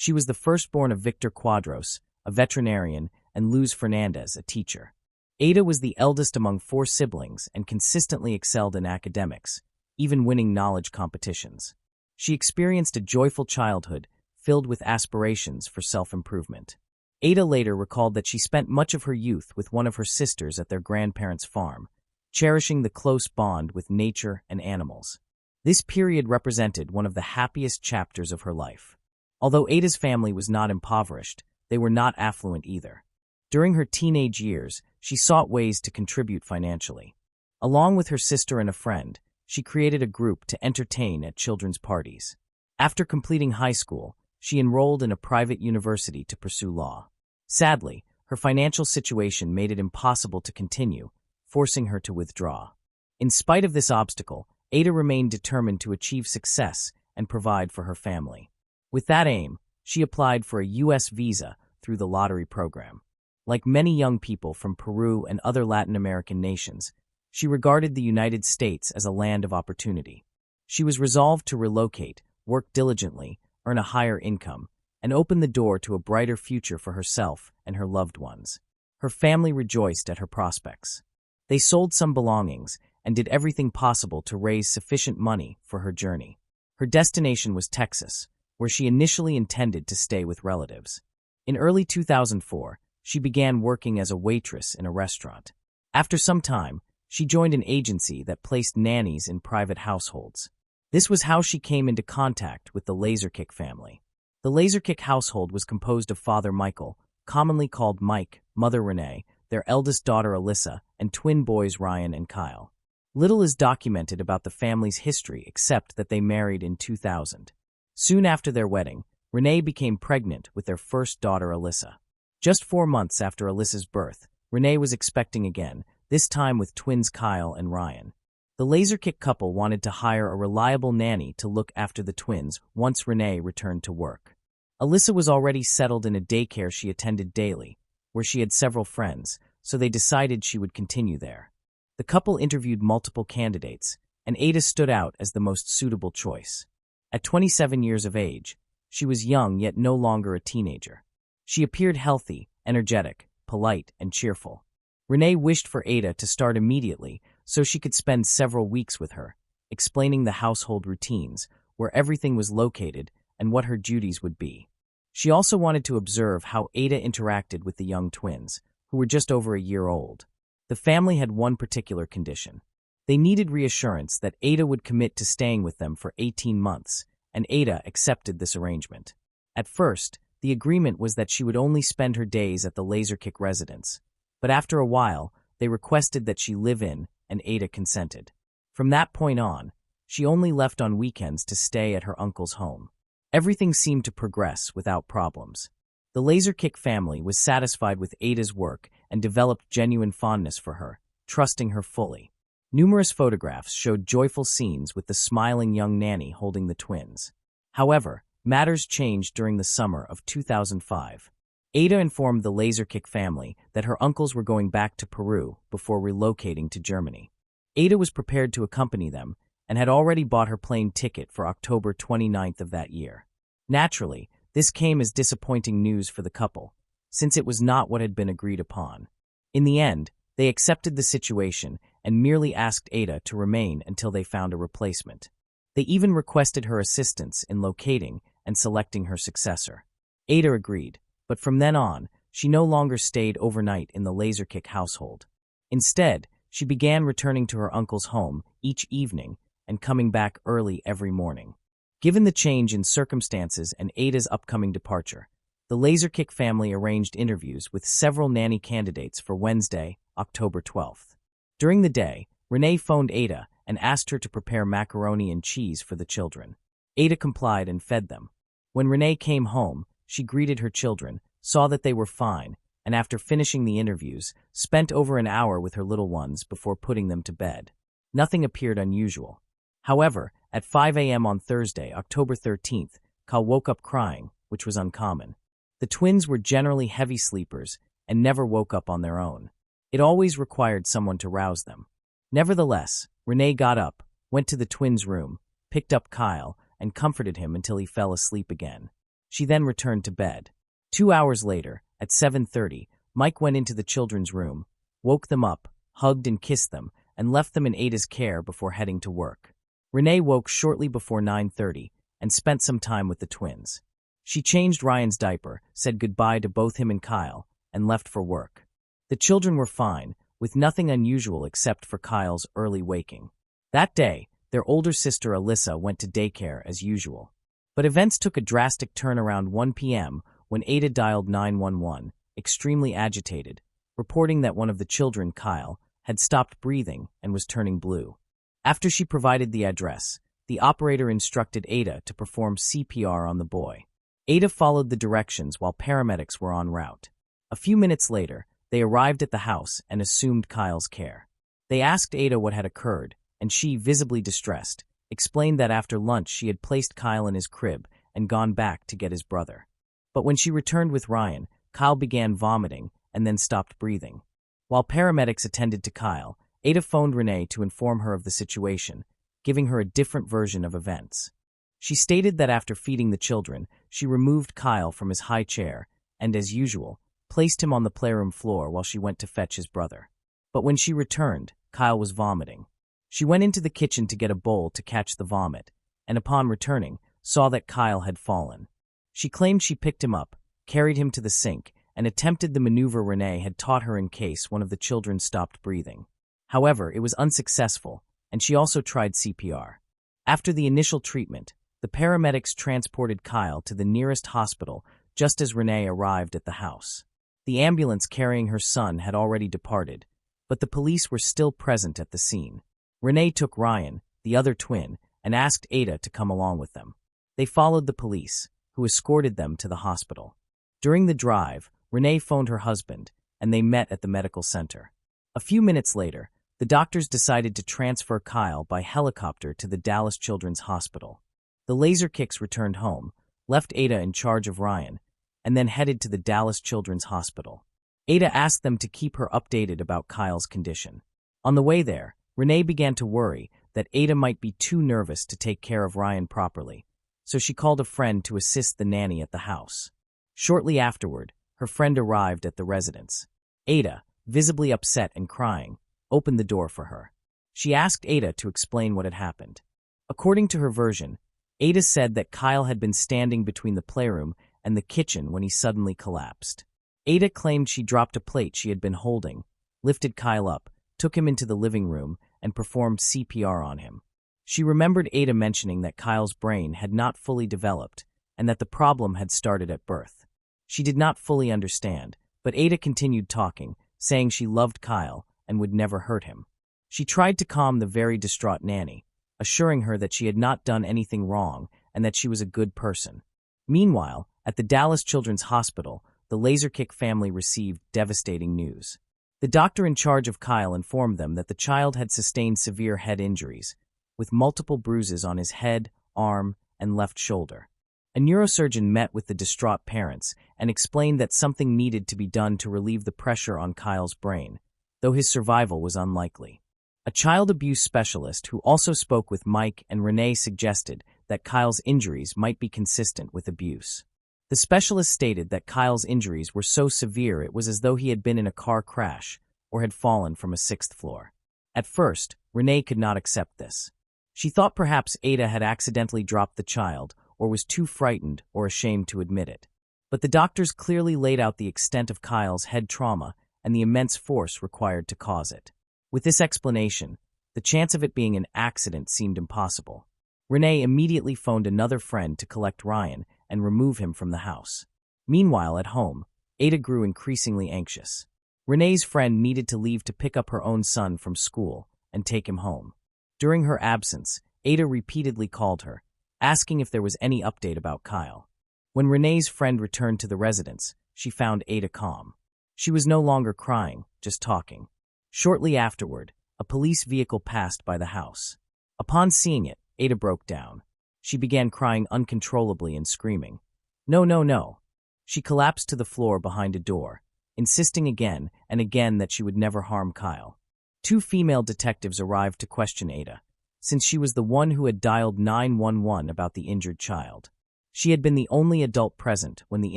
She was the firstborn of Victor Quadros, a veterinarian, and Luz Fernandez, a teacher. Ada was the eldest among 4 siblings and consistently excelled in academics, even winning knowledge competitions. She experienced a joyful childhood filled with aspirations for self-improvement. Ada later recalled that she spent much of her youth with one of her sisters at their grandparents' farm, cherishing the close bond with nature and animals. This period represented one of the happiest chapters of her life. Although Ada's family was not impoverished, they were not affluent either. During her teenage years, she sought ways to contribute financially. Along with her sister and a friend, she created a group to entertain at children's parties. After completing high school, she enrolled in a private university to pursue law. Sadly, her financial situation made it impossible to continue, forcing her to withdraw. In spite of this obstacle, Ada remained determined to achieve success and provide for her family. With that aim, she applied for a U.S. visa through the lottery program. Like many young people from Peru and other Latin American nations, she regarded the United States as a land of opportunity. She was resolved to relocate, work diligently, earn a higher income, and open the door to a brighter future for herself and her loved ones. Her family rejoiced at her prospects. They sold some belongings and did everything possible to raise sufficient money for her journey. Her destination was Texas, where she initially intended to stay with relatives. In early 2004, she began working as a waitress in a restaurant. After some time, she joined an agency that placed nannies in private households. This was how she came into contact with the Laserkick family. The Laserkick household was composed of Father Michael, commonly called Mike, Mother Renee, their eldest daughter Alyssa, and twin boys Ryan and Kyle. Little is documented about the family's history except that they married in 2000. Soon after their wedding, Renee became pregnant with their first daughter Alyssa. Just 4 months after Alyssa's birth, Renee was expecting again, this time with twins Kyle and Ryan. The Laserkick couple wanted to hire a reliable nanny to look after the twins once Renee returned to work. Alyssa was already settled in a daycare she attended daily, where she had several friends, so they decided she would continue there. The couple interviewed multiple candidates, and Ada stood out as the most suitable choice. At 27 years of age, she was young yet no longer a teenager. She appeared healthy, energetic, polite, and cheerful. Renee wished for Ada to start immediately so she could spend several weeks with her, explaining the household routines, where everything was located, and what her duties would be. She also wanted to observe how Ada interacted with the young twins, who were just over a year old. The family had one particular condition. They needed reassurance that Ada would commit to staying with them for 18 months, and Ada accepted this arrangement. At first, the agreement was that she would only spend her days at the Laserkick residence, but after a while, they requested that she live in, and Ada consented. From that point on, she only left on weekends to stay at her uncle's home. Everything seemed to progress without problems. The Laserkick family was satisfied with Ada's work and developed genuine fondness for her, trusting her fully. Numerous photographs showed joyful scenes with the smiling young nanny holding the twins. However, matters changed during the summer of 2005. Ada informed the Laserkick family that her uncles were going back to Peru before relocating to Germany. Ada was prepared to accompany them and had already bought her plane ticket for October 29th of that year. Naturally, this came as disappointing news for the couple, since it was not what had been agreed upon. In the end, they accepted the situation and merely asked Ada to remain until they found a replacement. They even requested her assistance in locating and selecting her successor. Ada agreed, but from then on, she no longer stayed overnight in the Laserkick household. Instead, she began returning to her uncle's home each evening and coming back early every morning. Given the change in circumstances and Ada's upcoming departure, the Laserkick family arranged interviews with several nanny candidates for Wednesday, October 12th. During the day, Renee phoned Ada and asked her to prepare macaroni and cheese for the children. Ada complied and fed them. When Renee came home, she greeted her children, saw that they were fine, and after finishing the interviews, spent over an hour with her little ones before putting them to bed. Nothing appeared unusual. However, at 5 a.m. on Thursday, October 13th, Kyle woke up crying, which was uncommon. The twins were generally heavy sleepers and never woke up on their own. It always required someone to rouse them. Nevertheless, Renee got up, went to the twins' room, picked up Kyle, and comforted him until he fell asleep again. She then returned to bed. 2 hours later, at 7:30, Mike went into the children's room, woke them up, hugged and kissed them, and left them in Ada's care before heading to work. Renee woke shortly before 9:30 and spent some time with the twins. She changed Ryan's diaper, said goodbye to both him and Kyle, and left for work. The children were fine, with nothing unusual except for Kyle's early waking. That day, their older sister Alyssa went to daycare as usual. But events took a drastic turn around 1 p.m. when Ada dialed 911, extremely agitated, reporting that one of the children, Kyle, had stopped breathing and was turning blue. After she provided the address, the operator instructed Ada to perform CPR on the boy. Ada followed the directions while paramedics were en route. A few minutes later, they arrived at the house and assumed Kyle's care. They asked Ada what had occurred, and she, visibly distressed, explained that after lunch she had placed Kyle in his crib and gone back to get his brother. But when she returned with Ryan, Kyle began vomiting and then stopped breathing. While paramedics attended to Kyle, Ada phoned Renee to inform her of the situation, giving her a different version of events. She stated that after feeding the children, she removed Kyle from his high chair and, as usual, placed him on the playroom floor while she went to fetch his brother. But when she returned, Kyle was vomiting. She went into the kitchen to get a bowl to catch the vomit, and upon returning, saw that Kyle had fallen. She claimed she picked him up, carried him to the sink, and attempted the maneuver Renee had taught her in case one of the children stopped breathing. However, it was unsuccessful, and she also tried CPR. After the initial treatment, the paramedics transported Kyle to the nearest hospital just as Renee arrived at the house. The ambulance carrying her son had already departed, but the police were still present at the scene. Renee took Ryan, the other twin, and asked Ada to come along with them. They followed the police, who escorted them to the hospital. During the drive, Renee phoned her husband, and they met at the medical center. A few minutes later, the doctors decided to transfer Kyle by helicopter to the Dallas Children's Hospital. The laser kicks returned home, left Ada in charge of Ryan, and then headed to the Dallas Children's Hospital. Ada asked them to keep her updated about Kyle's condition. On the way there, Renee began to worry that Ada might be too nervous to take care of Ryan properly, so she called a friend to assist the nanny at the house. Shortly afterward, her friend arrived at the residence. Ada, visibly upset and crying, opened the door for her. She asked Ada to explain what had happened. According to her version, Ada said that Kyle had been standing between the playroom and the kitchen when he suddenly collapsed. Ada claimed she dropped a plate she had been holding, lifted Kyle up, took him into the living room, and performed CPR on him. She remembered Ada mentioning that Kyle's brain had not fully developed and that the problem had started at birth. She did not fully understand, but Ada continued talking, saying she loved Kyle and would never hurt him. She tried to calm the very distraught nanny, assuring her that she had not done anything wrong and that she was a good person. Meanwhile, at the Dallas Children's Hospital, the Laserkick family received devastating news. The doctor in charge of Kyle informed them that the child had sustained severe head injuries, with multiple bruises on his head, arm, and left shoulder. A neurosurgeon met with the distraught parents and explained that something needed to be done to relieve the pressure on Kyle's brain, though his survival was unlikely. A child abuse specialist who also spoke with Mike and Renee suggested that Kyle's injuries might be consistent with abuse. The specialist stated that Kyle's injuries were so severe it was as though he had been in a car crash or had fallen from a 6th floor. At first, Renee could not accept this. She thought perhaps Ada had accidentally dropped the child or was too frightened or ashamed to admit it. But the doctors clearly laid out the extent of Kyle's head trauma and the immense force required to cause it. With this explanation, the chance of it being an accident seemed impossible. Renee immediately phoned another friend to collect Ryan and remove him from the house. Meanwhile, at home, Ada grew increasingly anxious. Renee's friend needed to leave to pick up her own son from school and take him home. During her absence, Ada repeatedly called her, asking if there was any update about Kyle. When Renee's friend returned to the residence, she found Ada calm. She was no longer crying, just talking. Shortly afterward, a police vehicle passed by the house. Upon seeing it, Ada broke down. She began crying uncontrollably and screaming, "No, no, no." She collapsed to the floor behind a door, insisting again and again that she would never harm Kyle. 2 female detectives arrived to question Ada, since she was the one who had dialed 911 about the injured child. She had been the only adult present when the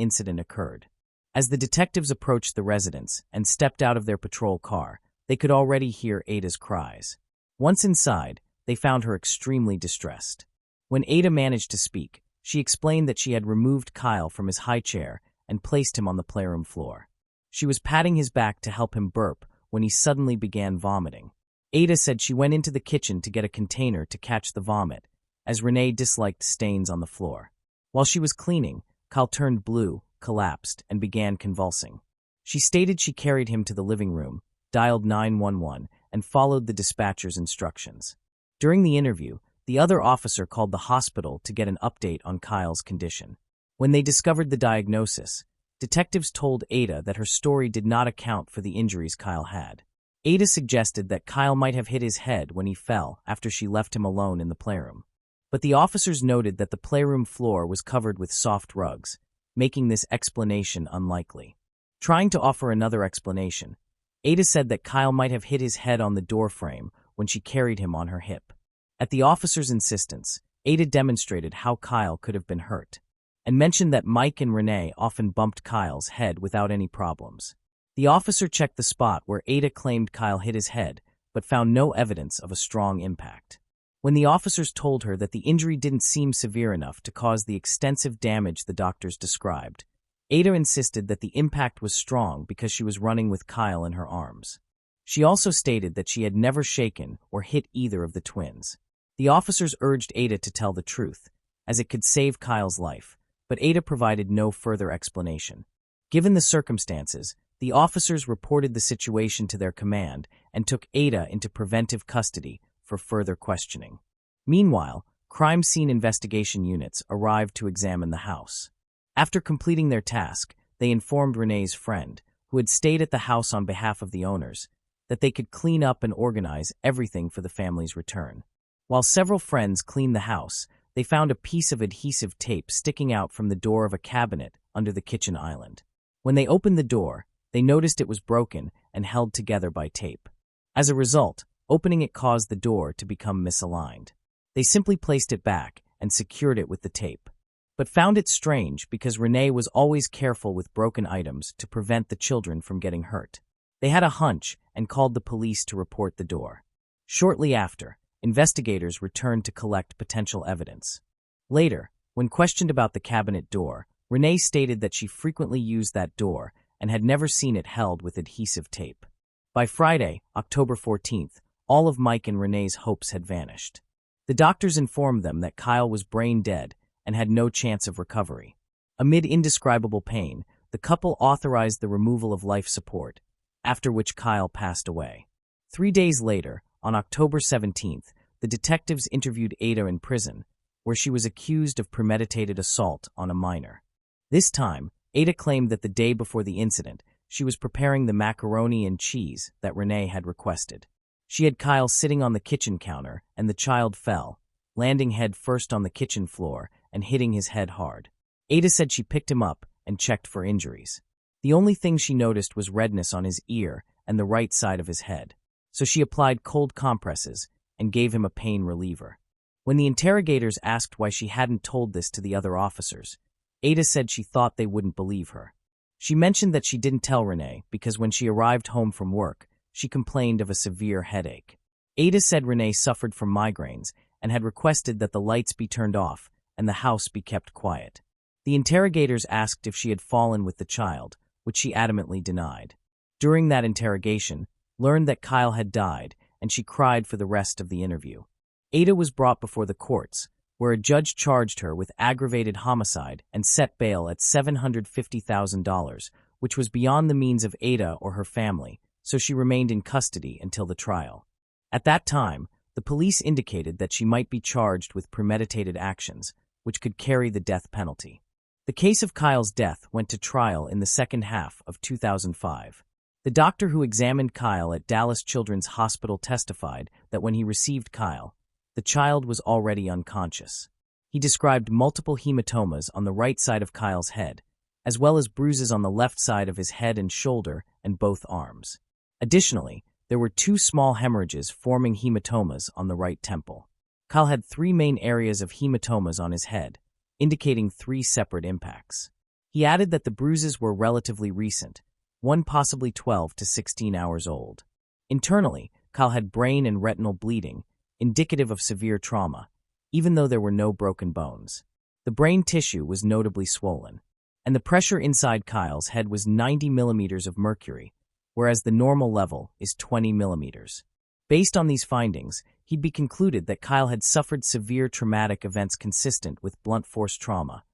incident occurred. As the detectives approached the residence and stepped out of their patrol car, they could already hear Ada's cries. Once inside, they found her extremely distressed. When Ada managed to speak, she explained that she had removed Kyle from his high chair and placed him on the playroom floor. She was patting his back to help him burp when he suddenly began vomiting. Ada said she went into the kitchen to get a container to catch the vomit, as Renee disliked stains on the floor. While she was cleaning, Kyle turned blue, collapsed, and began convulsing. She stated she carried him to the living room, dialed 911, and followed the dispatcher's instructions. During the interview, the other officer called the hospital to get an update on Kyle's condition. When they discovered the diagnosis, detectives told Ada that her story did not account for the injuries Kyle had. Ada suggested that Kyle might have hit his head when he fell after she left him alone in the playroom. But the officers noted that the playroom floor was covered with soft rugs, making this explanation unlikely. Trying to offer another explanation, Ada said that Kyle might have hit his head on the door frame when she carried him on her hip. At the officer's insistence, Ada demonstrated how Kyle could have been hurt, and mentioned that Mike and Renee often bumped Kyle's head without any problems. The officer checked the spot where Ada claimed Kyle hit his head, but found no evidence of a strong impact. When the officers told her that the injury didn't seem severe enough to cause the extensive damage the doctors described, Ada insisted that the impact was strong because she was running with Kyle in her arms. She also stated that she had never shaken or hit either of the twins. The officers urged Ada to tell the truth, as it could save Kyle's life, but Ada provided no further explanation. Given the circumstances, the officers reported the situation to their command and took Ada into preventive custody for further questioning. Meanwhile, crime scene investigation units arrived to examine the house. After completing their task, they informed Renee's friend, who had stayed at the house on behalf of the owners, that they could clean up and organize everything for the family's return. While several friends cleaned the house, they found a piece of adhesive tape sticking out from the door of a cabinet under the kitchen island. When they opened the door, they noticed it was broken and held together by tape. As a result, opening it caused the door to become misaligned. They simply placed it back and secured it with the tape, but found it strange because Renee was always careful with broken items to prevent the children from getting hurt. They had a hunch and called the police to report the door. Shortly after, investigators returned to collect potential evidence. Later, when questioned about the cabinet door, Renee stated that she frequently used that door and had never seen it held with adhesive tape. By Friday, October 14th, all of Mike and Renee's hopes had vanished. The doctors informed them that Kyle was brain dead and had no chance of recovery. Amid indescribable pain, the couple authorized the removal of life support, after which Kyle passed away. 3 days later, on October 17th, the detectives interviewed Ada in prison, where she was accused of premeditated assault on a minor. This time, Ada claimed that the day before the incident, she was preparing the macaroni and cheese that Renee had requested. She had Kyle sitting on the kitchen counter, and the child fell, landing head first on the kitchen floor and hitting his head hard. Ada said she picked him up and checked for injuries. The only thing she noticed was redness on his ear and the right side of his head, so she applied cold compresses and gave him a pain reliever. When the interrogators asked why she hadn't told this to the other officers, Ada said she thought they wouldn't believe her. She mentioned that she didn't tell Renee because when she arrived home from work, she complained of a severe headache. Ada said Renee suffered from migraines and had requested that the lights be turned off and the house be kept quiet. The interrogators asked if she had fallen with the child, which she adamantly denied. During that interrogation, learned that Kyle had died, and she cried for the rest of the interview. Ada was brought before the courts, where a judge charged her with aggravated homicide and set bail at $750,000, which was beyond the means of Ada or her family, so she remained in custody until the trial. At that time, the police indicated that she might be charged with premeditated actions, which could carry the death penalty. The case of Kyle's death went to trial in the second half of 2005. The doctor who examined Kyle at Dallas Children's Hospital testified that when he received Kyle, the child was already unconscious. He described multiple hematomas on the right side of Kyle's head, as well as bruises on the left side of his head and shoulder and both arms. Additionally, there were 2 small hemorrhages forming hematomas on the right temple. Kyle had 3 main areas of hematomas on his head, indicating 3 separate impacts. He added that the bruises were relatively recent, one possibly 12 to 16 hours old. Internally, Kyle had brain and retinal bleeding, indicative of severe trauma, even though there were no broken bones. The brain tissue was notably swollen, and the pressure inside Kyle's head was 90 millimeters of mercury, whereas the normal level is 20 millimeters. Based on these findings, he'd be concluded that Kyle had suffered severe traumatic events consistent with blunt force trauma,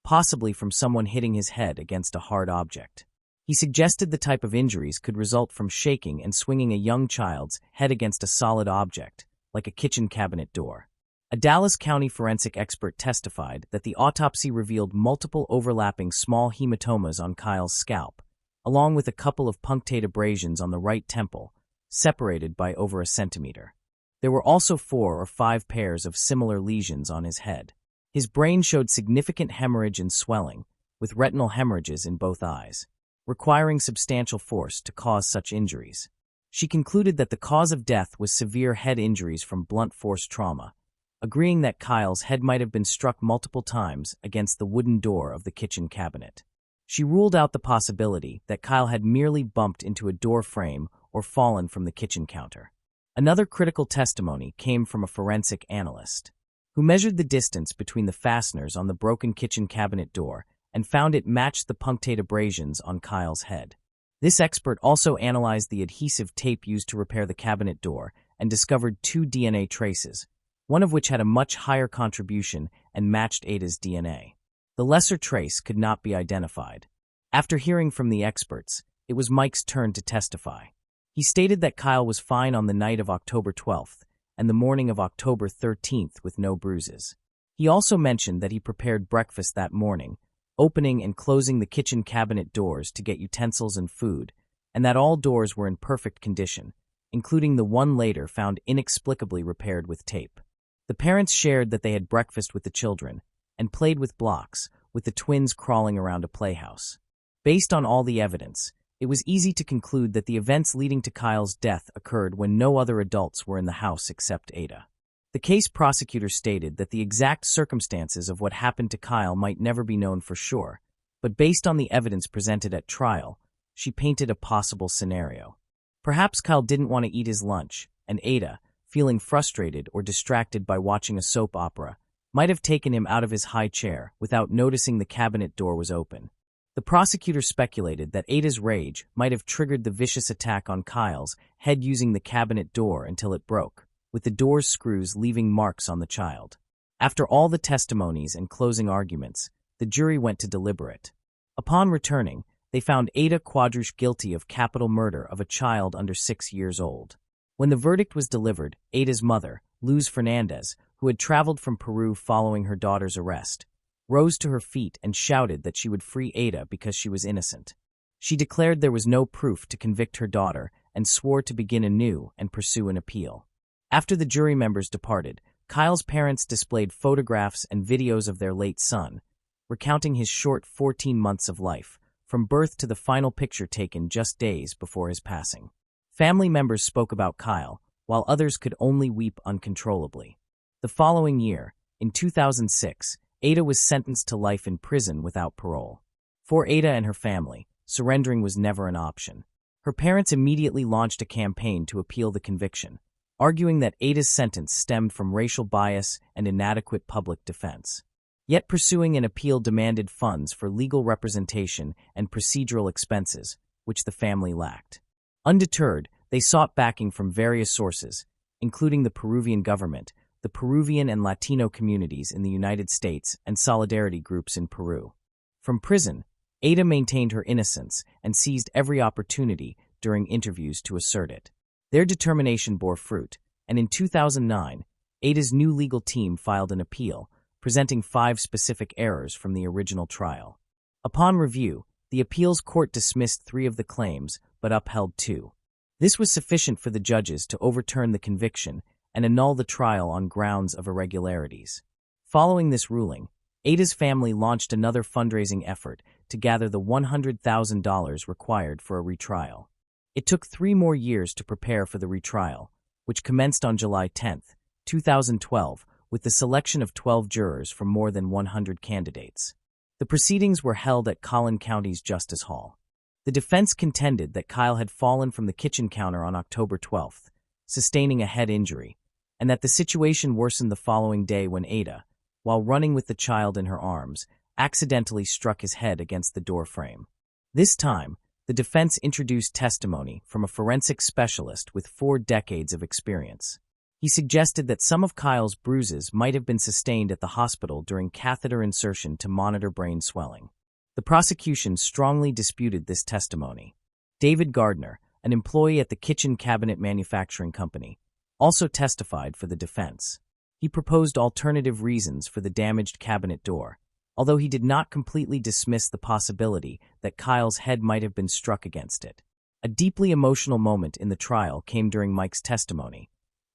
possibly from someone hitting his head against a hard object. He suggested the type of injuries could result from shaking and swinging a young child's head against a solid object, like a kitchen cabinet door. A Dallas County forensic expert testified that the autopsy revealed multiple overlapping small hematomas on Kyle's scalp, along with a couple of punctate abrasions on the right temple, separated by over a centimeter. There were also 4 or 5 pairs of similar lesions on his head. His brain showed significant hemorrhage and swelling, with retinal hemorrhages in both eyes, requiring substantial force to cause such injuries. She concluded that the cause of death was severe head injuries from blunt force trauma, agreeing that Kyle's head might have been struck multiple times against the wooden door of the kitchen cabinet. She ruled out the possibility that Kyle had merely bumped into a door frame or fallen from the kitchen counter. Another critical testimony came from a forensic analyst, who measured the distance between the fasteners on the broken kitchen cabinet door and found it matched the punctate abrasions on Kyle's head. This expert also analyzed the adhesive tape used to repair the cabinet door and discovered 2 DNA traces, one of which had a much higher contribution and matched Ada's DNA. The lesser trace could not be identified. After hearing from the experts, it was Mike's turn to testify. He stated that Kyle was fine on the night of October 12th and the morning of October 13th with no bruises. He also mentioned that he prepared breakfast that morning, opening and closing the kitchen cabinet doors to get utensils and food, and that all doors were in perfect condition, including the one later found inexplicably repaired with tape. The parents shared that they had breakfast with the children and played with blocks, with the twins crawling around a playhouse. Based on all the evidence, it was easy to conclude that the events leading to Kyle's death occurred when no other adults were in the house except Ada. The case prosecutor stated that the exact circumstances of what happened to Kyle might never be known for sure, but based on the evidence presented at trial, she painted a possible scenario. Perhaps Kyle didn't want to eat his lunch, and Ada, feeling frustrated or distracted by watching a soap opera, might have taken him out of his high chair without noticing the cabinet door was open. The prosecutor speculated that Ada's rage might have triggered the vicious attack on Kyle's head using the cabinet door until it broke, with the door's screws leaving marks on the child. After all the testimonies and closing arguments, the jury went to deliberate. Upon returning, they found Ada Quadrush guilty of capital murder of a child under 6 years old. When the verdict was delivered, Ada's mother, Luz Fernandez, who had traveled from Peru following her daughter's arrest, rose to her feet and shouted that she would free Ada because she was innocent. She declared there was no proof to convict her daughter and swore to begin anew and pursue an appeal. After the jury members departed, Kyle's parents displayed photographs and videos of their late son, recounting his short 14 months of life, from birth to the final picture taken just days before his passing. Family members spoke about Kyle, while others could only weep uncontrollably. The following year, in 2006, Ada was sentenced to life in prison without parole. For Ada and her family, surrendering was never an option. Her parents immediately launched a campaign to appeal the conviction, arguing that Ada's sentence stemmed from racial bias and inadequate public defense. Yet pursuing an appeal demanded funds for legal representation and procedural expenses, which the family lacked. Undeterred, they sought backing from various sources, including the Peruvian government, the Peruvian and Latino communities in the United States, and solidarity groups in Peru. From prison, Ada maintained her innocence and seized every opportunity during interviews to assert it. Their determination bore fruit, and in 2009, Ada's new legal team filed an appeal, presenting 5 specific errors from the original trial. Upon review, the appeals court dismissed 3 of the claims, but upheld 2. This was sufficient for the judges to overturn the conviction and annul the trial on grounds of irregularities. Following this ruling, Ada's family launched another fundraising effort to gather the $100,000 required for a retrial. It took 3 more years to prepare for the retrial, which commenced on July 10, 2012, with the selection of 12 jurors from more than 100 candidates. The proceedings were held at Collin County's Justice Hall. The defense contended that Kyle had fallen from the kitchen counter on October 12th, sustaining a head injury, and that the situation worsened the following day when Ada, while running with the child in her arms, accidentally struck his head against the door frame. This time, the defense introduced testimony from a forensic specialist with 4 decades of experience. He suggested that some of Kyle's bruises might have been sustained at the hospital during catheter insertion to monitor brain swelling. The prosecution strongly disputed this testimony. David Gardner, an employee at the kitchen cabinet manufacturing company, also testified for the defense. He proposed alternative reasons for the damaged cabinet door, although he did not completely dismiss the possibility that Kyle's head might have been struck against it. A deeply emotional moment in the trial came during Mike's testimony,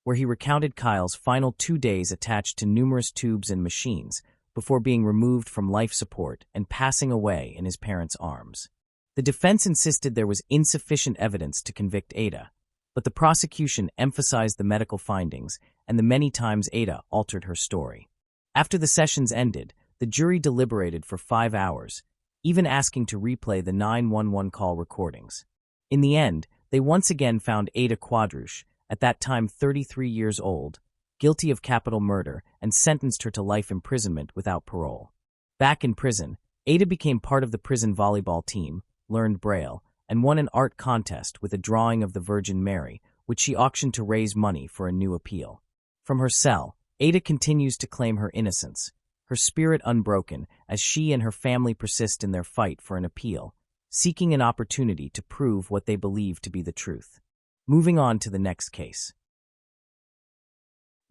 where he recounted Kyle's final 2 days attached to numerous tubes and machines before being removed from life support and passing away in his parents' arms. The defense insisted there was insufficient evidence to convict Ada, but the prosecution emphasized the medical findings and the many times Ada altered her story. After the sessions ended, the jury deliberated for 5 hours, even asking to replay the 911 call recordings. In the end, they once again found Ada Quadrush, at that time 33 years old, guilty of capital murder and sentenced her to life imprisonment without parole. Back in prison, Ada became part of the prison volleyball team, learned Braille, and won an art contest with a drawing of the Virgin Mary, which she auctioned to raise money for a new appeal. From her cell, Ada continues to claim her innocence, her spirit unbroken as she and her family persist in their fight for an appeal, seeking an opportunity to prove what they believe to be the truth. Moving on to the next case.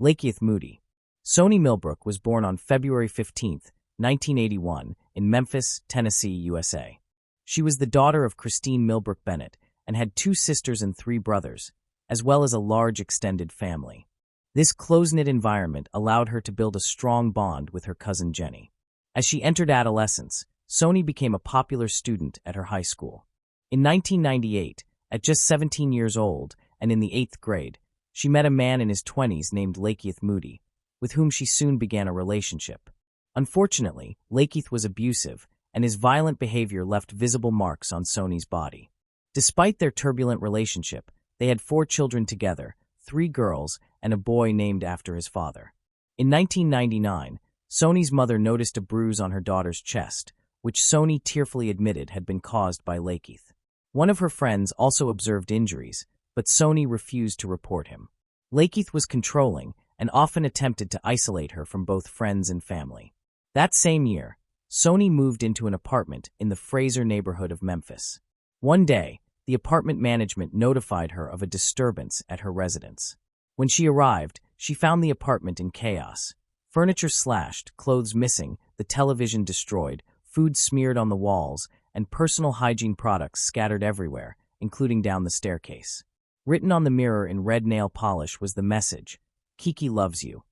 Lakeith Moody. Soni Millbrook was born on February 15, 1981, in Memphis, Tennessee, USA. She was the daughter of Christine Millbrook Bennett and had 2 sisters and 3 brothers, as well as a large extended family. This close-knit environment allowed her to build a strong bond with her cousin Jenny. As she entered adolescence, Soni became a popular student at her high school. In 1998, at just 17 years old and in the 8th grade, she met a man in his 20s named Lakeith Moody, with whom she soon began a relationship. Unfortunately, Lakeith was abusive, and his violent behavior left visible marks on Soni's body. Despite their turbulent relationship, they had 4 children together, 3 girls, and a boy named after his father. In 1999, Soni's mother noticed a bruise on her daughter's chest, which Soni tearfully admitted had been caused by Lakeith. One of her friends also observed injuries, but Soni refused to report him. Lakeith was controlling and often attempted to isolate her from both friends and family. That same year, Soni moved into an apartment in the Fraser neighborhood of Memphis. One day, the apartment management notified her of a disturbance at her residence. When she arrived, she found the apartment in chaos. Furniture slashed, clothes missing, the television destroyed, food smeared on the walls, and personal hygiene products scattered everywhere, including down the staircase. Written on the mirror in red nail polish was the message, "Kiki loves you,"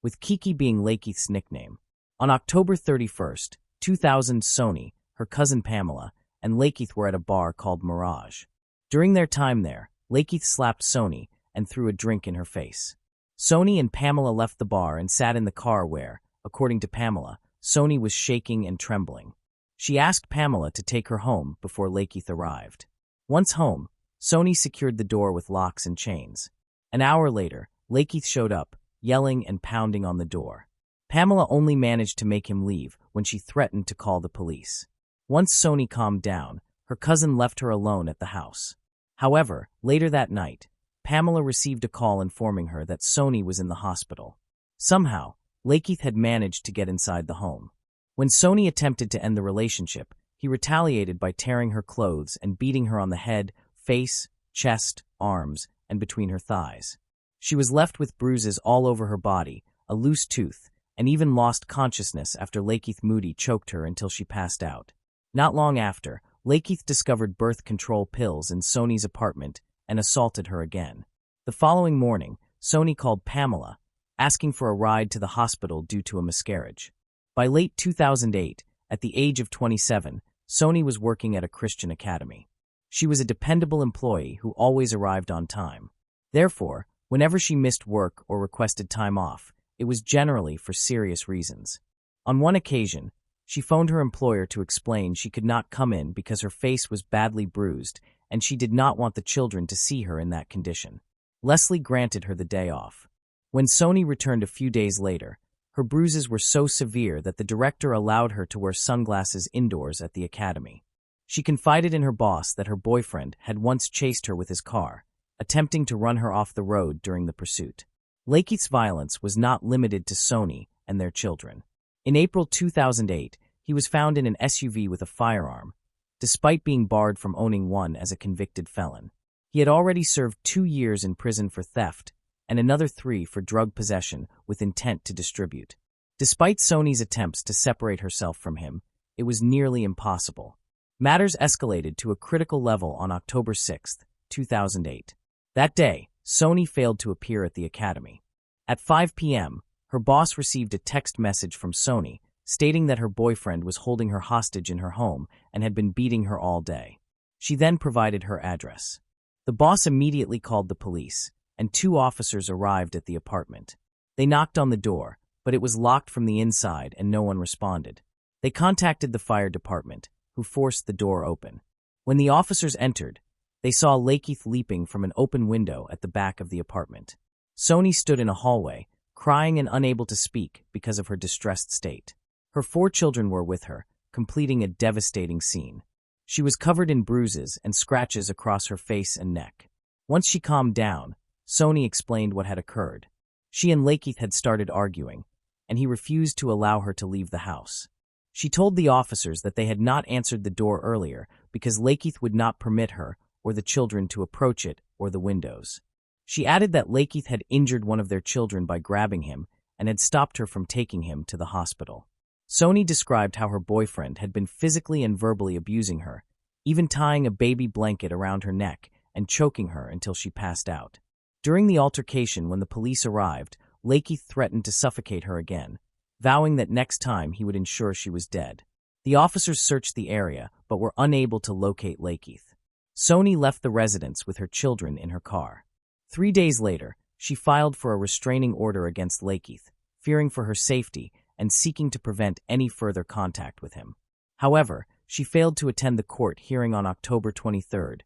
with Kiki being Lakeith's nickname. On October 31st, 2000, Soni, her cousin Pamela, and Lakeith were at a bar called Mirage. During their time there, Lakeith slapped Soni and threw a drink in her face. Soni and Pamela left the bar and sat in the car where, according to Pamela, Soni was shaking and trembling. She asked Pamela to take her home before Lakeith arrived. Once home, Soni secured the door with locks and chains. An hour later, Lakeith showed up, yelling and pounding on the door. Pamela only managed to make him leave when she threatened to call the police. Once Soni calmed down, her cousin left her alone at the house. However, later that night, Pamela received a call informing her that Soni was in the hospital. Somehow, Lakeith had managed to get inside the home. When Soni attempted to end the relationship, he retaliated by tearing her clothes and beating her on the head, face, chest, arms, and between her thighs. She was left with bruises all over her body, a loose tooth, and even lost consciousness after Lakeith Moody choked her until she passed out. Not long after, Lakeith discovered birth control pills in Soni's apartment and assaulted her again. The following morning, Soni called Pamela, asking for a ride to the hospital due to a miscarriage. By late 2008, at the age of 27, Soni was working at a Christian academy. She was a dependable employee who always arrived on time. Therefore, whenever she missed work or requested time off, it was generally for serious reasons. On one occasion, she phoned her employer to explain she could not come in because her face was badly bruised and she did not want the children to see her in that condition. Leslie granted her the day off. When Sony returned a few days later, her bruises were so severe that the director allowed her to wear sunglasses indoors at the academy. She confided in her boss that her boyfriend had once chased her with his car, attempting to run her off the road during the pursuit. Lakeith's violence was not limited to Sony and their children. In April 2008, he was found in an SUV with a firearm, despite being barred from owning one as a convicted felon. He had already served 2 years in prison for theft and another 3 for drug possession with intent to distribute. Despite Sony's attempts to separate herself from him, it was nearly impossible. Matters escalated to a critical level on October 6, 2008. That day, Sony failed to appear at the academy. At 5 p.m., her boss received a text message from Sony stating that her boyfriend was holding her hostage in her home and had been beating her all day. She then provided her address. The boss immediately called the police, and 2 officers arrived at the apartment. They knocked on the door, but it was locked from the inside and no one responded. They contacted the fire department, who forced the door open. When the officers entered, they saw Lakeith leaping from an open window at the back of the apartment. Sony stood in a hallway, crying and unable to speak because of her distressed state. Her 4 children were with her, completing a devastating scene. She was covered in bruises and scratches across her face and neck. Once she calmed down, Sony explained what had occurred. She and Lakeith had started arguing, and he refused to allow her to leave the house. She told the officers that they had not answered the door earlier because Lakeith would not permit her or the children to approach it or the windows. She added that Lakeith had injured one of their children by grabbing him and had stopped her from taking him to the hospital. Sony described how her boyfriend had been physically and verbally abusing her, even tying a baby blanket around her neck and choking her until she passed out. During the altercation, when the police arrived, Lakeith threatened to suffocate her again, vowing that next time he would ensure she was dead. The officers searched the area, but were unable to locate Lakeith. Sony left the residence with her children in her car. 3 days later, she filed for a restraining order against Lakeith, fearing for her safety and seeking to prevent any further contact with him. However, she failed to attend the court hearing on October 23,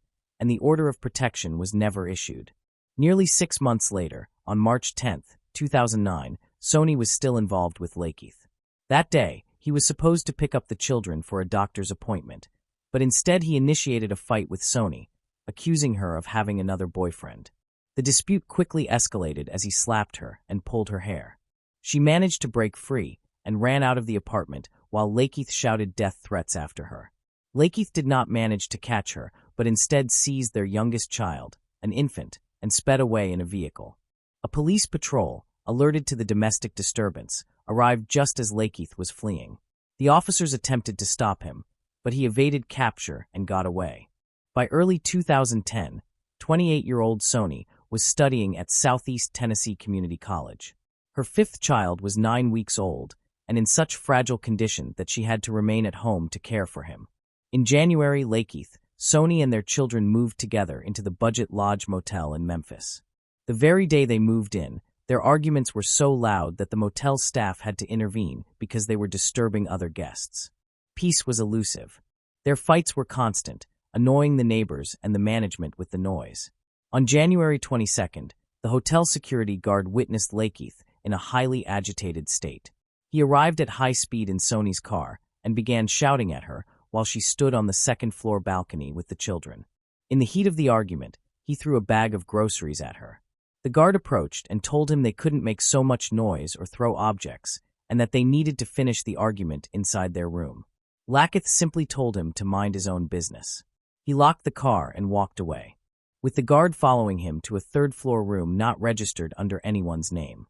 and the order of protection was never issued. Nearly 6 months later, on March 10, 2009, Sony was still involved with Lakeith. That day, he was supposed to pick up the children for a doctor's appointment, but instead he initiated a fight with Sony, accusing her of having another boyfriend. The dispute quickly escalated as he slapped her and pulled her hair. She managed to break free and ran out of the apartment while Lakeith shouted death threats after her. Lakeith did not manage to catch her, but instead seized their youngest child, an infant, and sped away in a vehicle. A police patrol, alerted to the domestic disturbance, arrived just as Lakeith was fleeing. The officers attempted to stop him, but he evaded capture and got away. By early 2010, 28-year-old Sony was studying at Southeast Tennessee Community College. Her 5th child was 9 weeks old and in such fragile condition that she had to remain at home to care for him. In January, Lakeith, Sony and their children moved together into the Budget Lodge Motel in Memphis. The very day they moved in, their arguments were so loud that the motel staff had to intervene because they were disturbing other guests. Peace was elusive. Their fights were constant, annoying the neighbors and the management with the noise. On January 22nd, the hotel security guard witnessed Lakeith in a highly agitated state. He arrived at high speed in Sony's car and began shouting at her while she stood on the second-floor balcony with the children. In the heat of the argument, he threw a bag of groceries at her. The guard approached and told him they couldn't make so much noise or throw objects, and that they needed to finish the argument inside their room. Lakeith simply told him to mind his own business. He locked the car and walked away, with the guard following him to a third-floor room not registered under anyone's name.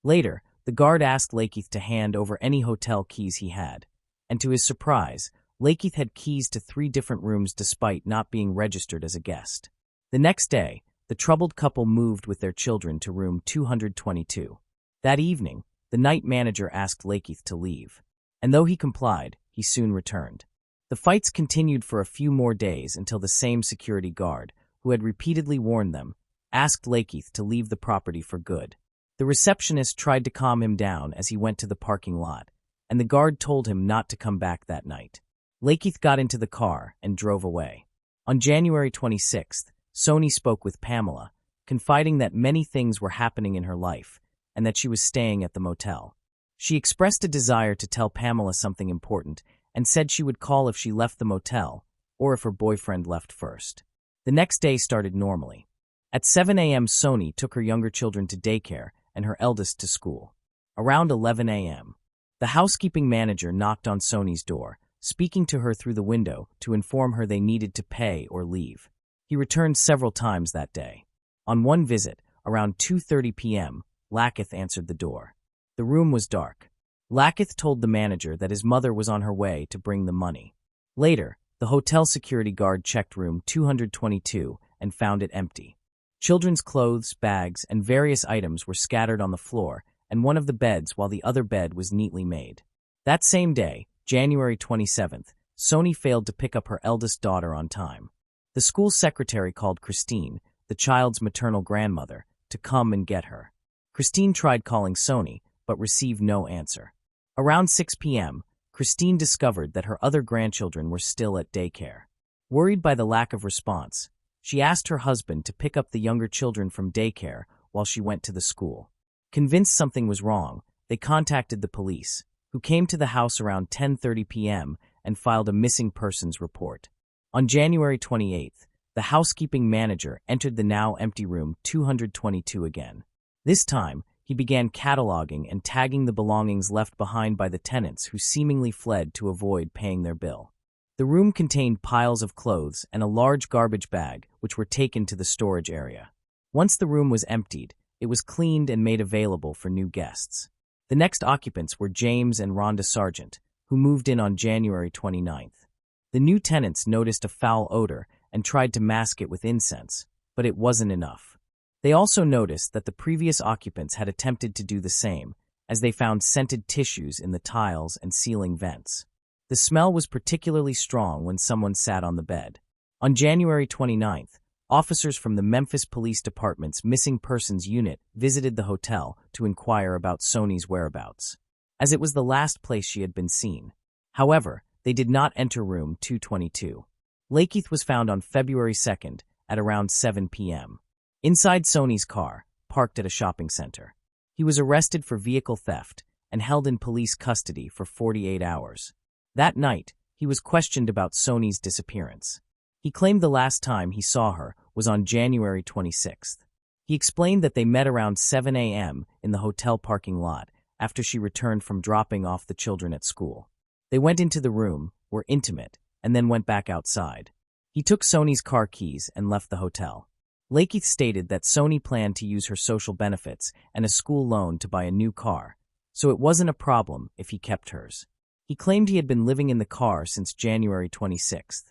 Later, the guard asked Lakeith to hand over any hotel keys he had, and to his surprise, Lakeith had keys to 3 different rooms despite not being registered as a guest. The next day, the troubled couple moved with their children to room 222. That evening, the night manager asked Lakeith to leave, and though he complied, he soon returned. The fights continued for a few more days until the same security guard, who had repeatedly warned them, asked Lakeith to leave the property for good. The receptionist tried to calm him down as he went to the parking lot, and the guard told him not to come back that night. Lakeith got into the car and drove away. On January 26th, Sony spoke with Pamela, confiding that many things were happening in her life and that she was staying at the motel. She expressed a desire to tell Pamela something important and said she would call if she left the motel or if her boyfriend left first. The next day started normally. At 7 a.m., Sony took her younger children to daycare and her eldest to school. Around 11 a.m., the housekeeping manager knocked on Sony's door, speaking to her through the window to inform her they needed to pay or leave. He returned several times that day. On one visit, around 2:30 p.m., Lakeith answered the door. The room was dark. Lakeith told the manager that his mother was on her way to bring the money. Later, the hotel security guard checked room 222 and found it empty. Children's clothes, bags, and various items were scattered on the floor and one of the beds while the other bed was neatly made. That same day, January 27th, Sony failed to pick up her eldest daughter on time. The school secretary called Christine, the child's maternal grandmother, to come and get her. Christine tried calling Sony, but received no answer. Around 6 p.m., Christine discovered that her other grandchildren were still at daycare. Worried by the lack of response, she asked her husband to pick up the younger children from daycare while she went to the school. Convinced something was wrong, they contacted the police, who came to the house around 10:30 p.m. and filed a missing persons report. On January 28th, the housekeeping manager entered the now empty room 222 again. This time, he began cataloging and tagging the belongings left behind by the tenants who seemingly fled to avoid paying their bill. The room contained piles of clothes and a large garbage bag, which were taken to the storage area. Once the room was emptied, it was cleaned and made available for new guests. The next occupants were James and Rhonda Sargent, who moved in on January 29th. The new tenants noticed a foul odor and tried to mask it with incense, but it wasn't enough. They also noticed that the previous occupants had attempted to do the same, as they found scented tissues in the tiles and ceiling vents. The smell was particularly strong when someone sat on the bed. On January 29th, officers from the Memphis Police Department's Missing Persons Unit visited the hotel to inquire about Sony's whereabouts, as it was the last place she had been seen. However, they did not enter room 222. Lakeith was found on February 2nd at around 7 p.m. inside Sony's car, parked at a shopping center. He was arrested for vehicle theft and held in police custody for 48 hours. That night, he was questioned about Sony's disappearance. He claimed the last time he saw her was on January 26th. He explained that they met around 7 a.m. in the hotel parking lot after she returned from dropping off the children at school. They went into the room, were intimate, and then went back outside. He took Sony's car keys and left the hotel. Lakeith stated that Sony planned to use her social benefits and a school loan to buy a new car, so it wasn't a problem if he kept hers. He claimed he had been living in the car since January 26th.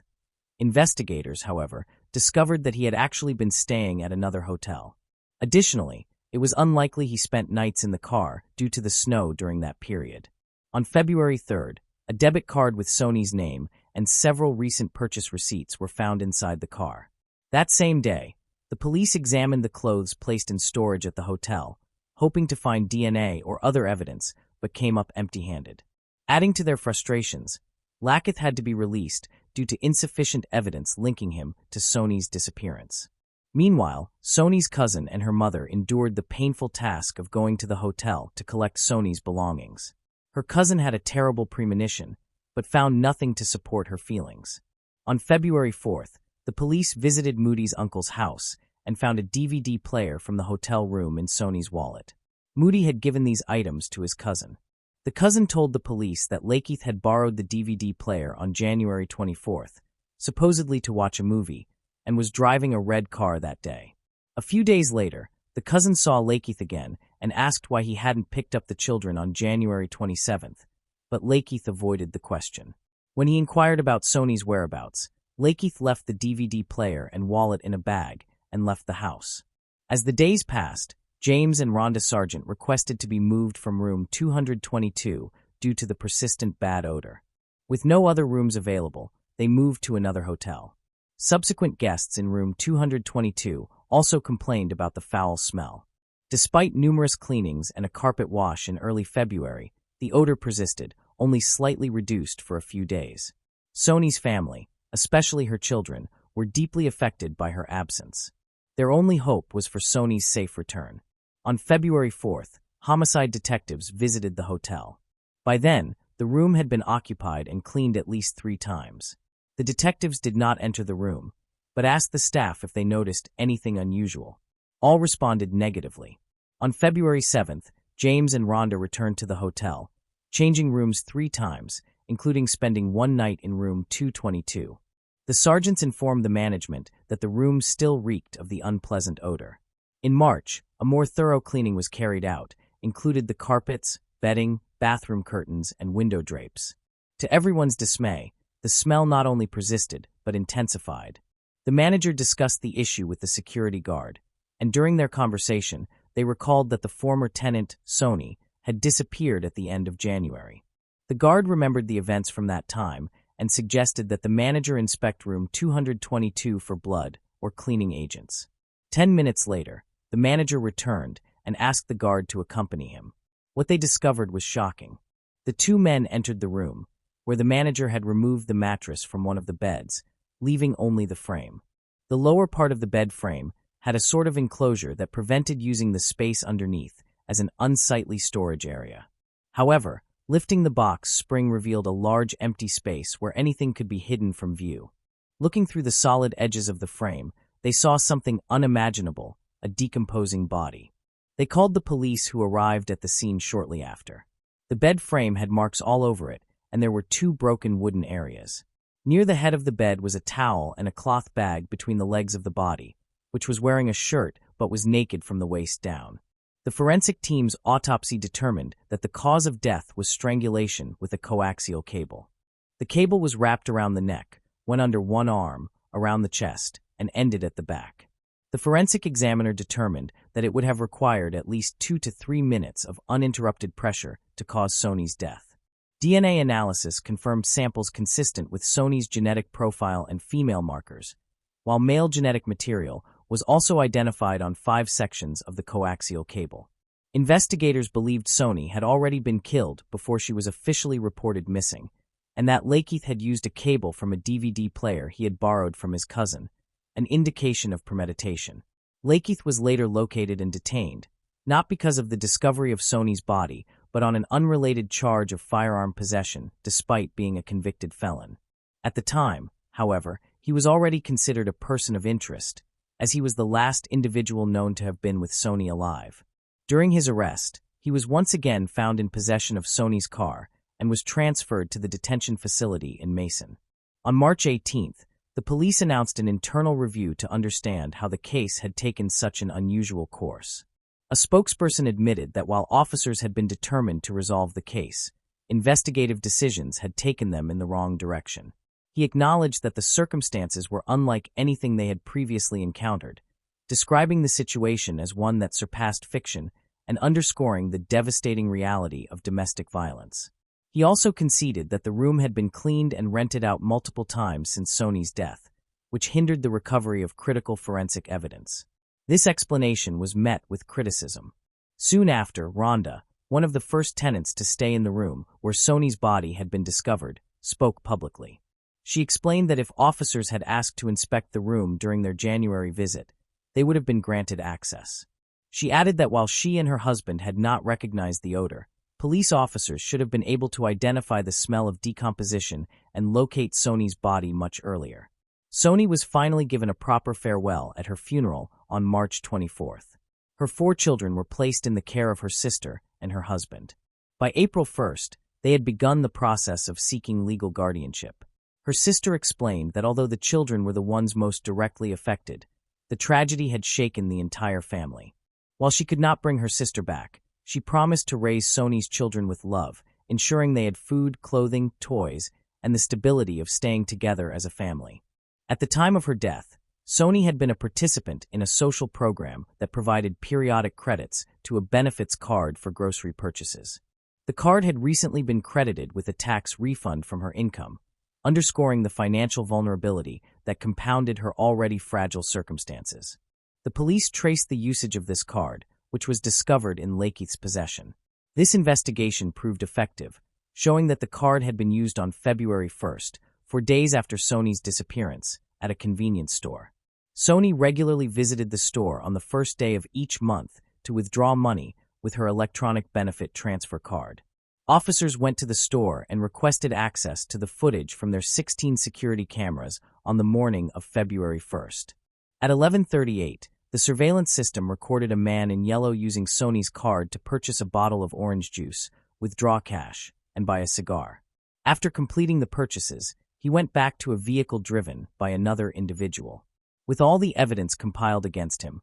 Investigators, however, discovered that he had actually been staying at another hotel. Additionally, it was unlikely he spent nights in the car due to the snow during that period. On February 3rd, a debit card with Sony's name and several recent purchase receipts were found inside the car. That same day, the police examined the clothes placed in storage at the hotel, hoping to find DNA or other evidence, but came up empty-handed. Adding to their frustrations, Lakeith had to be released due to insufficient evidence linking him to Sony's disappearance. Meanwhile, Sony's cousin and her mother endured the painful task of going to the hotel to collect Sony's belongings. Her cousin had a terrible premonition, but found nothing to support her feelings. On February 4th, the police visited Moody's uncle's house and found a DVD player from the hotel room in Sony's wallet. Moody had given these items to his cousin. The cousin told the police that Lakeith had borrowed the DVD player on January 24th, supposedly to watch a movie, and was driving a red car that day. A few days later, the cousin saw Lakeith again and asked why he hadn't picked up the children on January 27th, but Lakeith avoided the question. When he inquired about Sony's whereabouts, Lakeith left the DVD player and wallet in a bag and left the house. As the days passed, James and Rhonda Sargent requested to be moved from room 222 due to the persistent bad odor. With no other rooms available, they moved to another hotel. Subsequent guests in room 222 also complained about the foul smell. Despite numerous cleanings and a carpet wash in early February, the odor persisted, only slightly reduced for a few days. Soni's family, especially her children, were deeply affected by her absence. Their only hope was for Soni's safe return. On February 4th, homicide detectives visited the hotel. By then, the room had been occupied and cleaned at least 3 times. The detectives did not enter the room, but asked the staff if they noticed anything unusual. All responded negatively. On February 7th, James and Rhonda returned to the hotel, changing rooms 3 times, including spending one night in room 222. The sergeants informed the management that the room still reeked of the unpleasant odor. In March, a more thorough cleaning was carried out, included the carpets, bedding, bathroom curtains, and window drapes. To everyone's dismay, the smell not only persisted, but intensified. The manager discussed the issue with the security guard, and during their conversation, they recalled that the former tenant, Soni, had disappeared at the end of January. The guard remembered the events from that time and suggested that the manager inspect room 222 for blood or cleaning agents. 10 minutes later, the manager returned and asked the guard to accompany him. What they discovered was shocking. The 2 men entered the room, where the manager had removed the mattress from one of the beds, leaving only the frame. The lower part of the bed frame had a sort of enclosure that prevented using the space underneath as an unsightly storage area. However, lifting the box spring revealed a large empty space where anything could be hidden from view. Looking through the solid edges of the frame, they saw something unimaginable, a decomposing body. They called the police, who arrived at the scene shortly after. The bed frame had marks all over it, and there were 2 broken wooden areas. Near the head of the bed was a towel and a cloth bag between the legs of the body, which was wearing a shirt but was naked from the waist down. The forensic team's autopsy determined that the cause of death was strangulation with a coaxial cable. The cable was wrapped around the neck, went under one arm, around the chest, and ended at the back. The forensic examiner determined that it would have required at least 2 to 3 minutes of uninterrupted pressure to cause Soni's death. DNA analysis confirmed samples consistent with Soni's genetic profile and female markers, while male genetic material was also identified on 5 sections of the coaxial cable. Investigators believed Soni had already been killed before she was officially reported missing, and that Lakeith had used a cable from a DVD player he had borrowed from his cousin, an indication of premeditation. Lakeith was later located and detained, not because of the discovery of Soni's body, but on an unrelated charge of firearm possession, despite being a convicted felon. At the time, however, he was already considered a person of interest, as he was the last individual known to have been with Soni alive. During his arrest, he was once again found in possession of Soni's car and was transferred to the detention facility in Mason. On March 18th, the police announced an internal review to understand how the case had taken such an unusual course. A spokesperson admitted that while officers had been determined to resolve the case, investigative decisions had taken them in the wrong direction. He acknowledged that the circumstances were unlike anything they had previously encountered, describing the situation as one that surpassed fiction and underscoring the devastating reality of domestic violence. He also conceded that the room had been cleaned and rented out multiple times since Soni's death, which hindered the recovery of critical forensic evidence. This explanation was met with criticism. Soon after, Rhonda, one of the first tenants to stay in the room where Soni's body had been discovered, spoke publicly. She explained that if officers had asked to inspect the room during their January visit, they would have been granted access. She added that while she and her husband had not recognized the odor, police officers should have been able to identify the smell of decomposition and locate Soni's body much earlier. Soni was finally given a proper farewell at her funeral on March 24th. Her 4 children were placed in the care of her sister and her husband. By April 1st, they had begun the process of seeking legal guardianship. Her sister explained that although the children were the ones most directly affected, the tragedy had shaken the entire family. While she could not bring her sister back, she promised to raise Soni's children with love, ensuring they had food, clothing, toys, and the stability of staying together as a family. At the time of her death, Soni had been a participant in a social program that provided periodic credits to a benefits card for grocery purchases. The card had recently been credited with a tax refund from her income, underscoring the financial vulnerability that compounded her already fragile circumstances. The police traced the usage of this card, which was discovered in Lakeith's possession. This investigation proved effective, showing that the card had been used on February 1st, 4 days after Sony's disappearance, at a convenience store. Sony regularly visited the store on the first day of each month to withdraw money with her electronic benefit transfer card. Officers went to the store and requested access to the footage from their 16 security cameras on the morning of February 1st. At 11:38, the surveillance system recorded a man in yellow using Sony's card to purchase a bottle of orange juice, withdraw cash, and buy a cigar. After completing the purchases, he went back to a vehicle driven by another individual. With all the evidence compiled against him,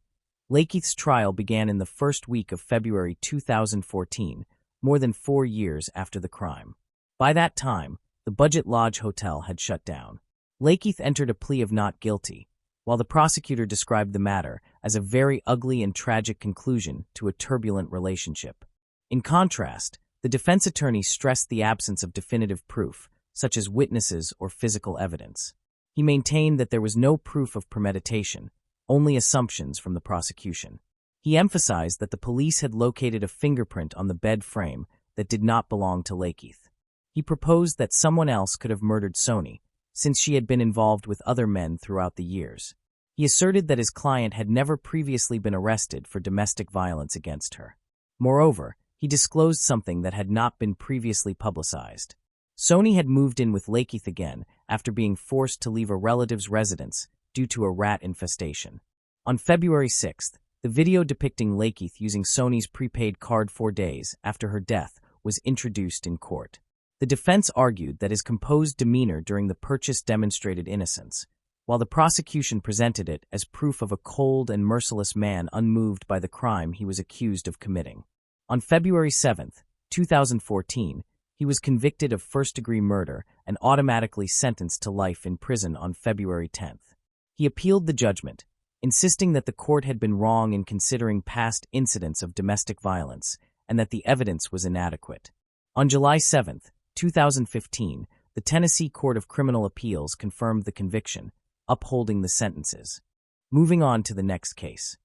Lakeith's trial began in the first week of February 2014, more than 4 years after the crime. By that time, the Budget Lodge Hotel had shut down. Lakeith entered a plea of not guilty, while the prosecutor described the matter as a very ugly and tragic conclusion to a turbulent relationship. In contrast, the defense attorney stressed the absence of definitive proof, such as witnesses or physical evidence. He maintained that there was no proof of premeditation, only assumptions from the prosecution. He emphasized that the police had located a fingerprint on the bed frame that did not belong to Lakeith. He proposed that someone else could have murdered Sony, since she had been involved with other men throughout the years. He asserted that his client had never previously been arrested for domestic violence against her. Moreover, he disclosed something that had not been previously publicized. Sony had moved in with Lakeith again after being forced to leave a relative's residence due to a rat infestation. On February 6th, the video depicting Lakeith using Sony's prepaid card 4 days after her death was introduced in court. The defense argued that his composed demeanor during the purchase demonstrated innocence, while the prosecution presented it as proof of a cold and merciless man unmoved by the crime he was accused of committing. On February 7, 2014, he was convicted of first-degree murder and automatically sentenced to life in prison on February 10. He appealed the judgment, insisting that the court had been wrong in considering past incidents of domestic violence and that the evidence was inadequate. On July 7, 2015, the Tennessee Court of Criminal Appeals confirmed the conviction, upholding the sentences. Moving on to the next case.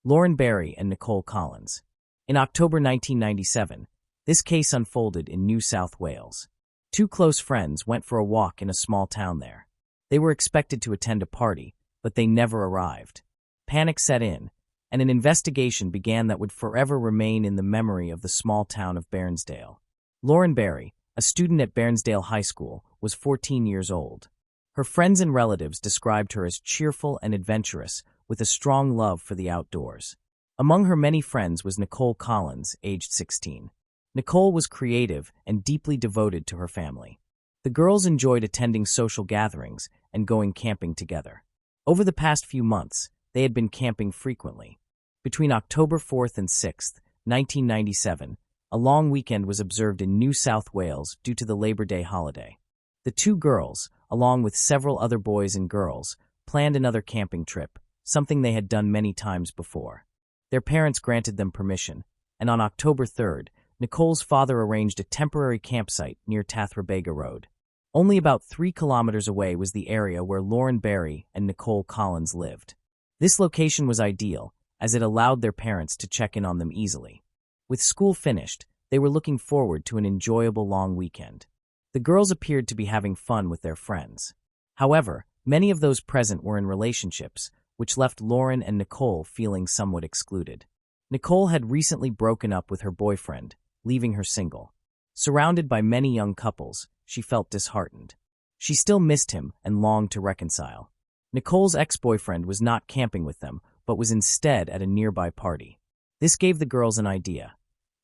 Lauren Barry and Nicole Collins. In October 1997, this case unfolded in New South Wales. 2 close friends went for a walk in a small town there. They were expected to attend a party, but they never arrived. Panic set in, and an investigation began that would forever remain in the memory of the small town of Bairnsdale. Lauren Barry, a student at Bairnsdale High School, was 14 years old. Her friends and relatives described her as cheerful and adventurous, with a strong love for the outdoors. Among her many friends was Nicole Collins, aged 16. Nicole was creative and deeply devoted to her family. The girls enjoyed attending social gatherings and going camping together. Over the past few months, they had been camping frequently. Between October 4th and 6th, 1997, a long weekend was observed in New South Wales due to the Labor Day holiday. The 2 girls, along with several other boys and girls, planned another camping trip, something they had done many times before. Their parents granted them permission, and on October 3rd, Nicole's father arranged a temporary campsite near Tathrabega Road. Only about 3 kilometers away was the area where Lauren Barry and Nicole Collins lived. This location was ideal, as it allowed their parents to check in on them easily. With school finished, they were looking forward to an enjoyable long weekend. The girls appeared to be having fun with their friends. However, many of those present were in relationships, which left Lauren and Nicole feeling somewhat excluded. Nicole had recently broken up with her boyfriend, leaving her single. Surrounded by many young couples, she felt disheartened. She still missed him and longed to reconcile. Nicole's ex-boyfriend was not camping with them, but was instead at a nearby party. This gave the girls an idea.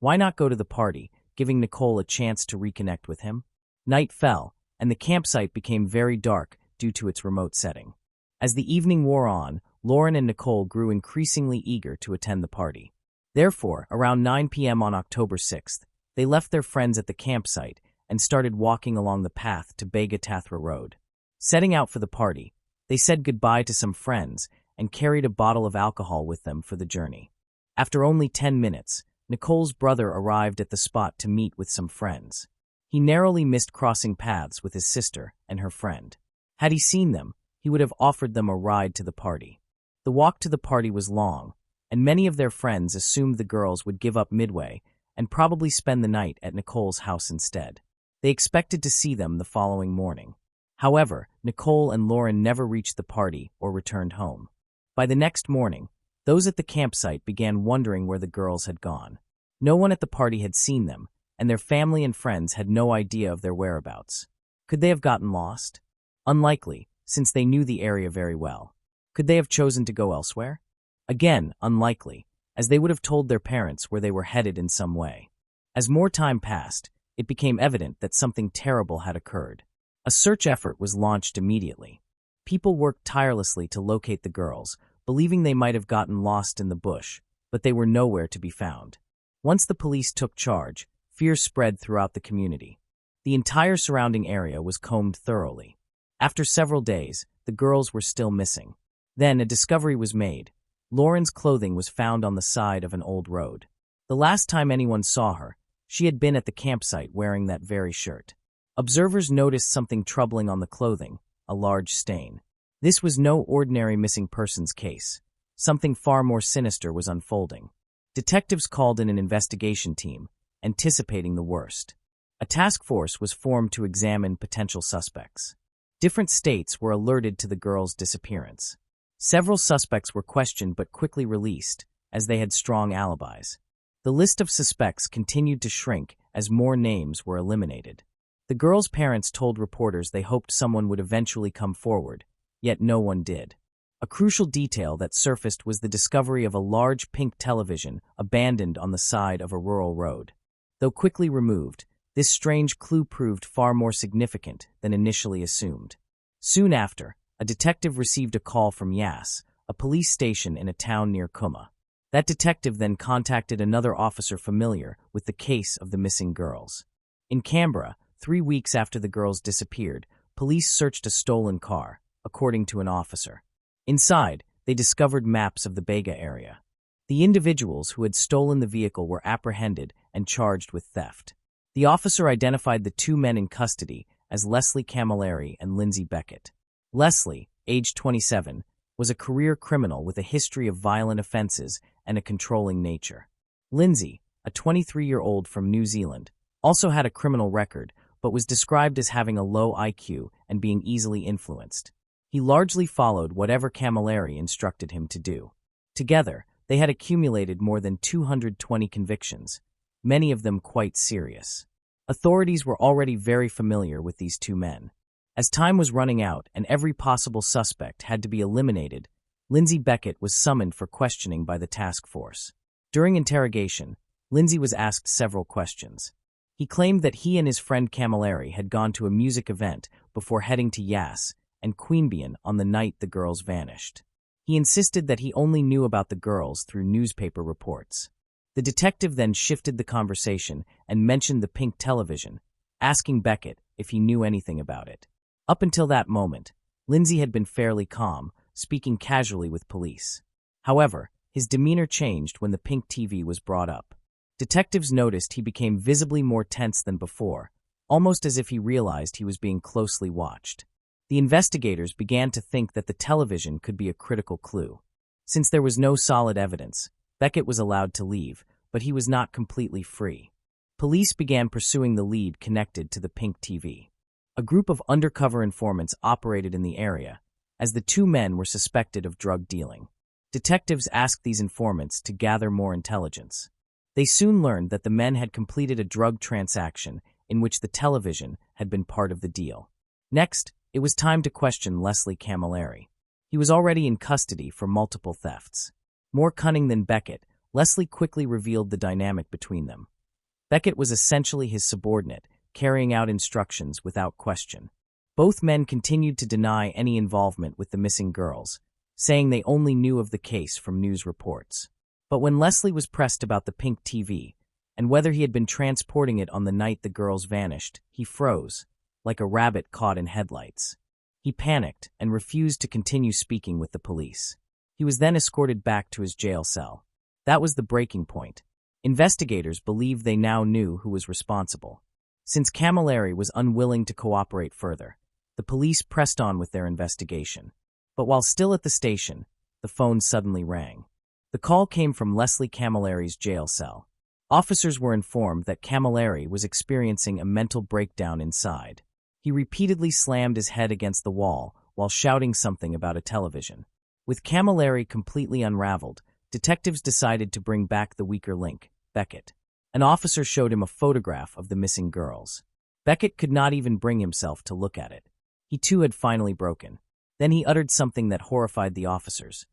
Why not go to the party, giving Nicole a chance to reconnect with him? Night fell, and the campsite became very dark due to its remote setting. As the evening wore on, Lauren and Nicole grew increasingly eager to attend the party. Therefore, around 9 p.m. on October 6th, they left their friends at the campsite and started walking along the path to Bega Tathra Road. Setting out for the party, they said goodbye to some friends and carried a bottle of alcohol with them for the journey. After only 10 minutes, Nicole's brother arrived at the spot to meet with some friends. He narrowly missed crossing paths with his sister and her friend. Had he seen them, he would have offered them a ride to the party. The walk to the party was long, and many of their friends assumed the girls would give up midway and probably spend the night at Nicole's house instead. They expected to see them the following morning. However, Nicole and Lauren never reached the party or returned home. By the next morning, those at the campsite began wondering where the girls had gone. No one at the party had seen them, and their family and friends had no idea of their whereabouts. Could they have gotten lost? Unlikely, since they knew the area very well. Could they have chosen to go elsewhere? Again, unlikely, as they would have told their parents where they were headed in some way. As more time passed, it became evident that something terrible had occurred. A search effort was launched immediately. People worked tirelessly to locate the girls, believing they might have gotten lost in the bush, but they were nowhere to be found. Once the police took charge, fear spread throughout the community. The entire surrounding area was combed thoroughly. After several days, the girls were still missing. Then a discovery was made. Lauren's clothing was found on the side of an old road. The last time anyone saw her, she had been at the campsite wearing that very shirt. Observers noticed something troubling on the clothing, a large stain. This was no ordinary missing persons case. Something far more sinister was unfolding. Detectives called in an investigation team, anticipating the worst. A task force was formed to examine potential suspects. Different states were alerted to the girls' disappearance. Several suspects were questioned but quickly released, as they had strong alibis. The list of suspects continued to shrink as more names were eliminated. The girls' parents told reporters they hoped someone would eventually come forward, yet no one did. A crucial detail that surfaced was the discovery of a large pink television abandoned on the side of a rural road. Though quickly removed, this strange clue proved far more significant than initially assumed. Soon after, a detective received a call from Yass, a police station in a town near Kuma. That detective then contacted another officer familiar with the case of the missing girls. In Canberra, 3 weeks after the girls disappeared, police searched a stolen car, according to an officer. Inside, they discovered maps of the Bega area. The individuals who had stolen the vehicle were apprehended and charged with theft. The officer identified the 2 men in custody as Leslie Camilleri and Lindsay Beckett. Leslie, aged 27, was a career criminal with a history of violent offenses and a controlling nature. Lindsay, a 23-year-old from New Zealand, also had a criminal record, but was described as having a low IQ and being easily influenced. He largely followed whatever Camilleri instructed him to do. Together, they had accumulated more than 220 convictions, many of them quite serious. Authorities were already very familiar with these 2 men. As time was running out and every possible suspect had to be eliminated, Lindsay Beckett was summoned for questioning by the task force. During interrogation, Lindsay was asked several questions. He claimed that he and his friend Camilleri had gone to a music event before heading to Yass and Queanbeyan on the night the girls vanished. He insisted that he only knew about the girls through newspaper reports. The detective then shifted the conversation and mentioned the pink television, asking Beckett if he knew anything about it. Up until that moment, Lindsay had been fairly calm, speaking casually with police. However, his demeanor changed when the pink TV was brought up. Detectives noticed he became visibly more tense than before, almost as if he realized he was being closely watched. The investigators began to think that the television could be a critical clue. Since there was no solid evidence, Beckett was allowed to leave, but he was not completely free. Police began pursuing the lead connected to the pink TV. A group of undercover informants operated in the area, as the 2 men were suspected of drug dealing. Detectives asked these informants to gather more intelligence. They soon learned that the men had completed a drug transaction in which the television had been part of the deal. Next, it was time to question Leslie Camilleri. He was already in custody for multiple thefts. More cunning than Beckett, Leslie quickly revealed the dynamic between them. Beckett was essentially his subordinate, carrying out instructions without question. Both men continued to deny any involvement with the missing girls, saying they only knew of the case from news reports. But when Leslie was pressed about the pink TV and whether he had been transporting it on the night the girls vanished, he froze, like a rabbit caught in headlights. He panicked and refused to continue speaking with the police. He was then escorted back to his jail cell. That was the breaking point. Investigators believed they now knew who was responsible. Since Camilleri was unwilling to cooperate further, the police pressed on with their investigation. But while still at the station, the phone suddenly rang. The call came from Leslie Camilleri's jail cell. Officers were informed that Camilleri was experiencing a mental breakdown inside. He repeatedly slammed his head against the wall while shouting something about a television. With Camilleri completely unraveled, detectives decided to bring back the weaker link, Beckett. An officer showed him a photograph of the missing girls. Beckett could not even bring himself to look at it. He too had finally broken. Then he uttered something that horrified the officers.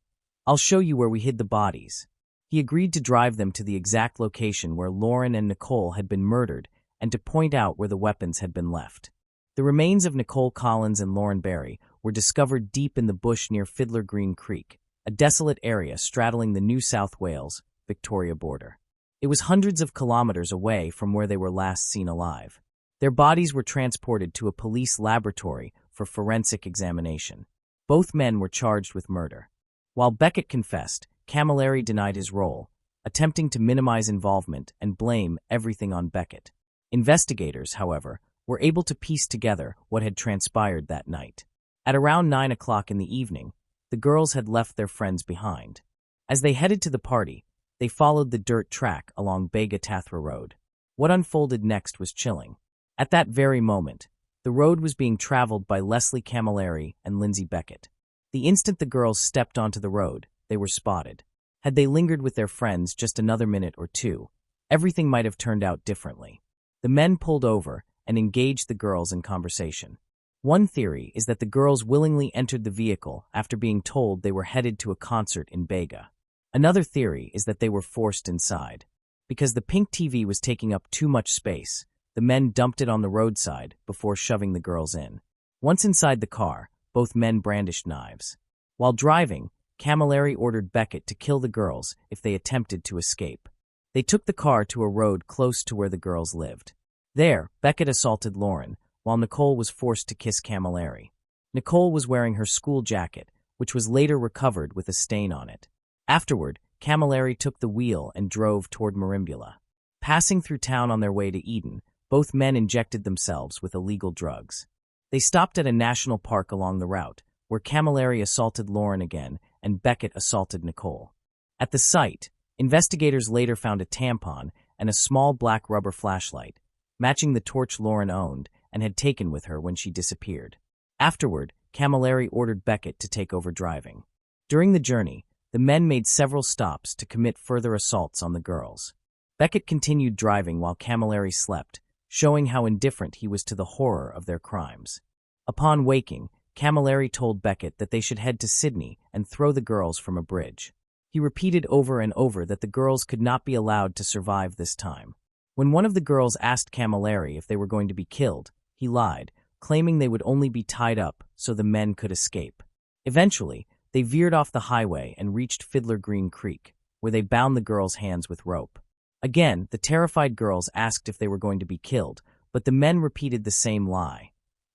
"I'll show you where we hid the bodies." He agreed to drive them to the exact location where Lauren and Nicole had been murdered and to point out where the weapons had been left. The remains of Nicole Collins and Lauren Barry were discovered deep in the bush near Fiddler Green Creek, a desolate area straddling the New South Wales-Victoria border. It was hundreds of kilometers away from where they were last seen alive. Their bodies were transported to a police laboratory for forensic examination. Both men were charged with murder. While Beckett confessed, Camilleri denied his role, attempting to minimize involvement and blame everything on Beckett. Investigators, however, were able to piece together what had transpired that night. At around 9 o'clock in the evening, the girls had left their friends behind. As they headed to the party, they followed the dirt track along Bega-Tathra Road. What unfolded next was chilling. At that very moment, the road was being traveled by Leslie Camilleri and Lindsay Beckett. The instant the girls stepped onto the road, they were spotted. Had they lingered with their friends just another minute or two, everything might have turned out differently. The men pulled over and engaged the girls in conversation. One theory is that the girls willingly entered the vehicle after being told they were headed to a concert in Bega. Another theory is that they were forced inside. Because the pink TV was taking up too much space, the men dumped it on the roadside before shoving the girls in. Once inside the car, both men brandished knives. While driving, Camilleri ordered Beckett to kill the girls if they attempted to escape. They took the car to a road close to where the girls lived. There, Beckett assaulted Lauren, while Nicole was forced to kiss Camilleri. Nicole was wearing her school jacket, which was later recovered with a stain on it. Afterward, Camilleri took the wheel and drove toward Merimbula. Passing through town on their way to Eden, both men injected themselves with illegal drugs. They stopped at a national park along the route, where Camilleri assaulted Lauren again and Beckett assaulted Nicole. At the site, investigators later found a tampon and a small black rubber flashlight, matching the torch Lauren owned and had taken with her when she disappeared. Afterward, Camilleri ordered Beckett to take over driving. During the journey, the men made several stops to commit further assaults on the girls. Beckett continued driving while Camilleri slept, showing how indifferent he was to the horror of their crimes. Upon waking, Camilleri told Beckett that they should head to Sydney and throw the girls from a bridge. He repeated over and over that the girls could not be allowed to survive this time. When one of the girls asked Camilleri if they were going to be killed, he lied, claiming they would only be tied up so the men could escape. Eventually, they veered off the highway and reached Fiddler Green Creek, where they bound the girls' hands with rope. Again, the terrified girls asked if they were going to be killed, but the men repeated the same lie,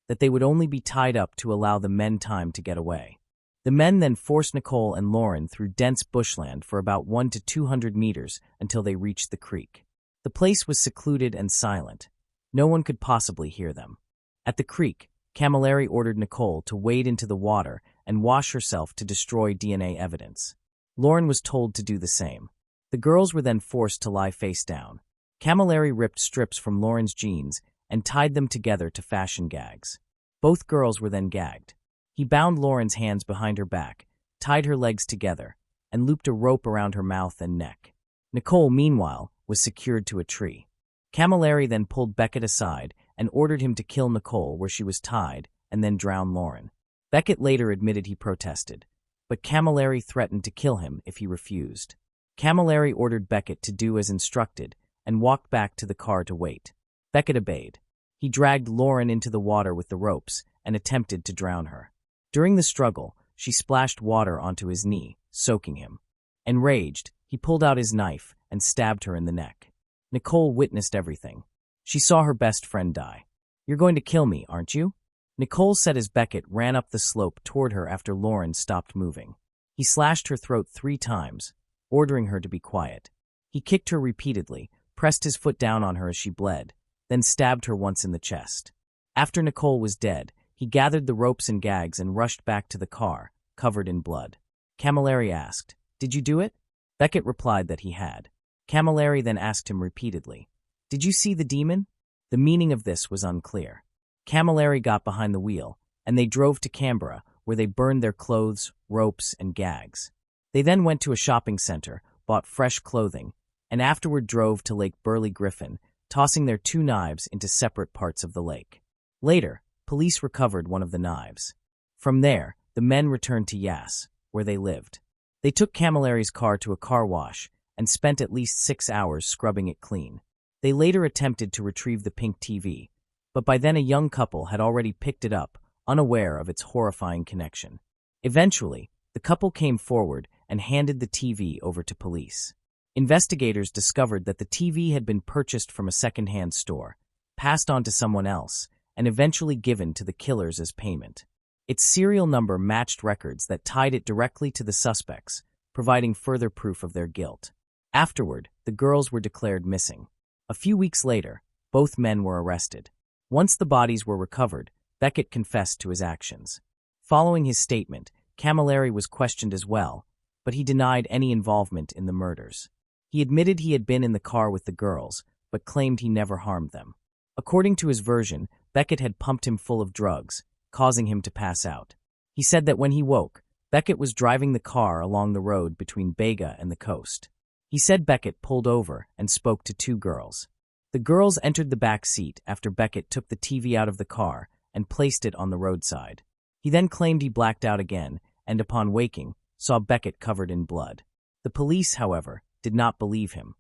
that they would only be tied up to allow the men time to get away. The men then forced Nicole and Lauren through dense bushland for about 100 to 200 meters until they reached the creek. The place was secluded and silent. No one could possibly hear them. At the creek, Camilleri ordered Nicole to wade into the water and wash herself to destroy DNA evidence. Lauren was told to do the same. The girls were then forced to lie face down. Camilleri ripped strips from Lauren's jeans and tied them together to fashion gags. Both girls were then gagged. He bound Lauren's hands behind her back, tied her legs together, and looped a rope around her mouth and neck. Nicole, meanwhile, was secured to a tree. Camilleri then pulled Beckett aside and ordered him to kill Nicole where she was tied and then drown Lauren. Beckett later admitted he protested, but Camilleri threatened to kill him if he refused. Camilleri ordered Beckett to do as instructed and walked back to the car to wait. Beckett obeyed. He dragged Lauren into the water with the ropes and attempted to drown her. During the struggle, she splashed water onto his knee, soaking him. Enraged, he pulled out his knife and stabbed her in the neck. Nicole witnessed everything. She saw her best friend die. "You're going to kill me, aren't you?" Nicole said as Beckett ran up the slope toward her after Lauren stopped moving. He slashed her throat 3 times, ordering her to be quiet. He kicked her repeatedly, pressed his foot down on her as she bled, then stabbed her once in the chest. After Nicole was dead, he gathered the ropes and gags and rushed back to the car, covered in blood. Camilleri asked, "Did you do it?" Beckett replied that he had. Camilleri then asked him repeatedly, "Did you see the demon?" The meaning of this was unclear. Camilleri got behind the wheel, and they drove to Canberra, where they burned their clothes, ropes, and gags. They then went to a shopping center, bought fresh clothing, and afterward drove to Lake Burley Griffin, tossing their 2 knives into separate parts of the lake. Later, police recovered one of the knives. From there, the men returned to Yass, where they lived. They took Camilleri's car to a car wash and spent at least 6 hours scrubbing it clean. They later attempted to retrieve the pink TV, but by then a young couple had already picked it up, unaware of its horrifying connection. Eventually, the couple came forward and handed the TV over to police. Investigators discovered that the TV had been purchased from a second-hand store, passed on to someone else, and eventually given to the killers as payment. Its serial number matched records that tied it directly to the suspects, providing further proof of their guilt. Afterward, the girls were declared missing. A few weeks later, both men were arrested. Once the bodies were recovered, Beckett confessed to his actions. Following his statement, Camilleri was questioned as well, but he denied any involvement in the murders. He admitted he had been in the car with the girls, but claimed he never harmed them. According to his version, Beckett had pumped him full of drugs, causing him to pass out. He said that when he woke, Beckett was driving the car along the road between Bega and the coast. He said Beckett pulled over and spoke to 2 girls. The girls entered the back seat after Beckett took the TV out of the car and placed it on the roadside. He then claimed he blacked out again and, upon waking, saw Beckett covered in blood. The police, however, did not believe him.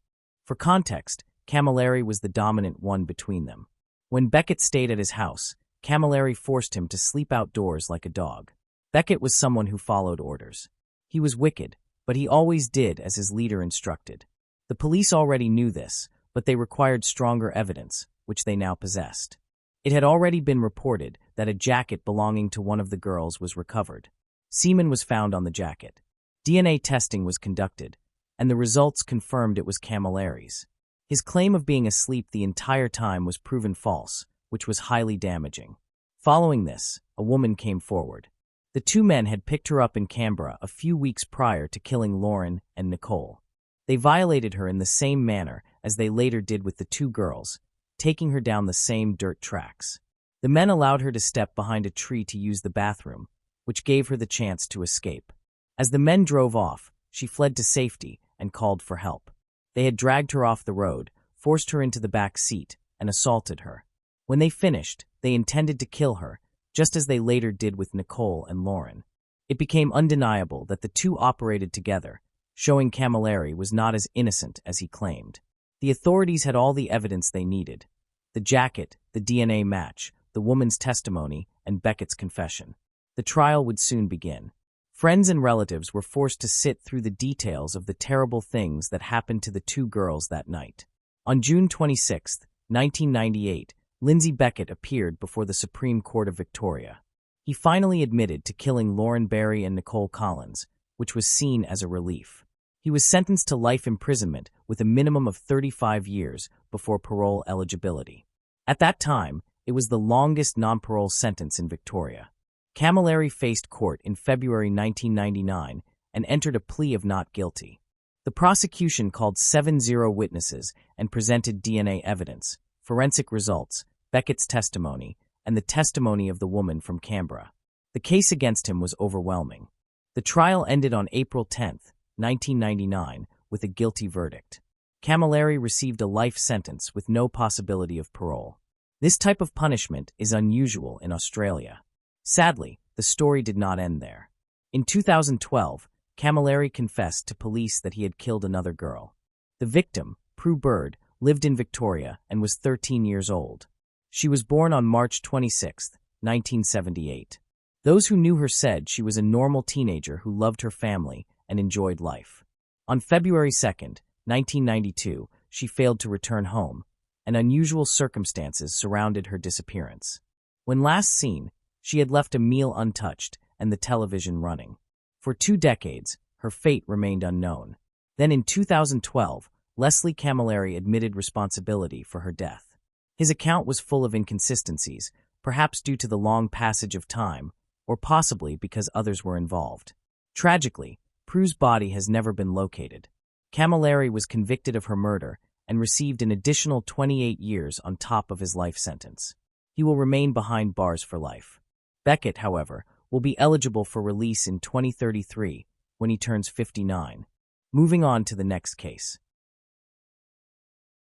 For context, Camilleri was the dominant one between them. When Beckett stayed at his house, Camilleri forced him to sleep outdoors like a dog. Beckett was someone who followed orders. He was wicked, but he always did as his leader instructed. The police already knew this, but they required stronger evidence, which they now possessed. It had already been reported that a jacket belonging to one of the girls was recovered. Semen was found on the jacket. DNA testing was conducted, and the results confirmed it was Camilleri's. His claim of being asleep the entire time was proven false, which was highly damaging. Following this, a woman came forward. The 2 men had picked her up in Canberra a few weeks prior to killing Lauren and Nicole. They violated her in the same manner as they later did with the 2 girls, taking her down the same dirt tracks. The men allowed her to step behind a tree to use the bathroom, which gave her the chance to escape. As the men drove off, she fled to safety and called for help. They had dragged her off the road, forced her into the back seat, and assaulted her. When they finished, they intended to kill her, just as they later did with Nicole and Lauren. It became undeniable that the 2 operated together, showing Camilleri was not as innocent as he claimed. The authorities had all the evidence they needed: the jacket, the DNA match, the woman's testimony, and Beckett's confession. The trial would soon begin. Friends and relatives were forced to sit through the details of the terrible things that happened to the 2 girls that night. On June 26, 1998, Lindsay Beckett appeared before the Supreme Court of Victoria. He finally admitted to killing Lauren Barry and Nicole Collins, which was seen as a relief. He was sentenced to life imprisonment with a minimum of 35 years before parole eligibility. At that time, it was the longest non-parole sentence in Victoria. Camilleri faced court in February 1999 and entered a plea of not guilty. The prosecution called 70 witnesses and presented DNA evidence, forensic results, Beckett's testimony, and the testimony of the woman from Canberra. The case against him was overwhelming. The trial ended on April 10, 1999, with a guilty verdict. Camilleri received a life sentence with no possibility of parole. This type of punishment is unusual in Australia. Sadly, the story did not end there. In 2012, Camilleri confessed to police that he had killed another girl. The victim, Prue Bird, lived in Victoria and was 13 years old. She was born on March 26, 1978. Those who knew her said she was a normal teenager who loved her family and enjoyed life. On February 2, 1992, she failed to return home, and unusual circumstances surrounded her disappearance. When last seen, she had left a meal untouched and the television running. For 2 decades, her fate remained unknown. Then in 2012, Leslie Camilleri admitted responsibility for her death. His account was full of inconsistencies, perhaps due to the long passage of time, or possibly because others were involved. Tragically, Prue's body has never been located. Camilleri was convicted of her murder and received an additional 28 years on top of his life sentence. He will remain behind bars for life. Beckett, however, will be eligible for release in 2033 when he turns 59. Moving on to the next case.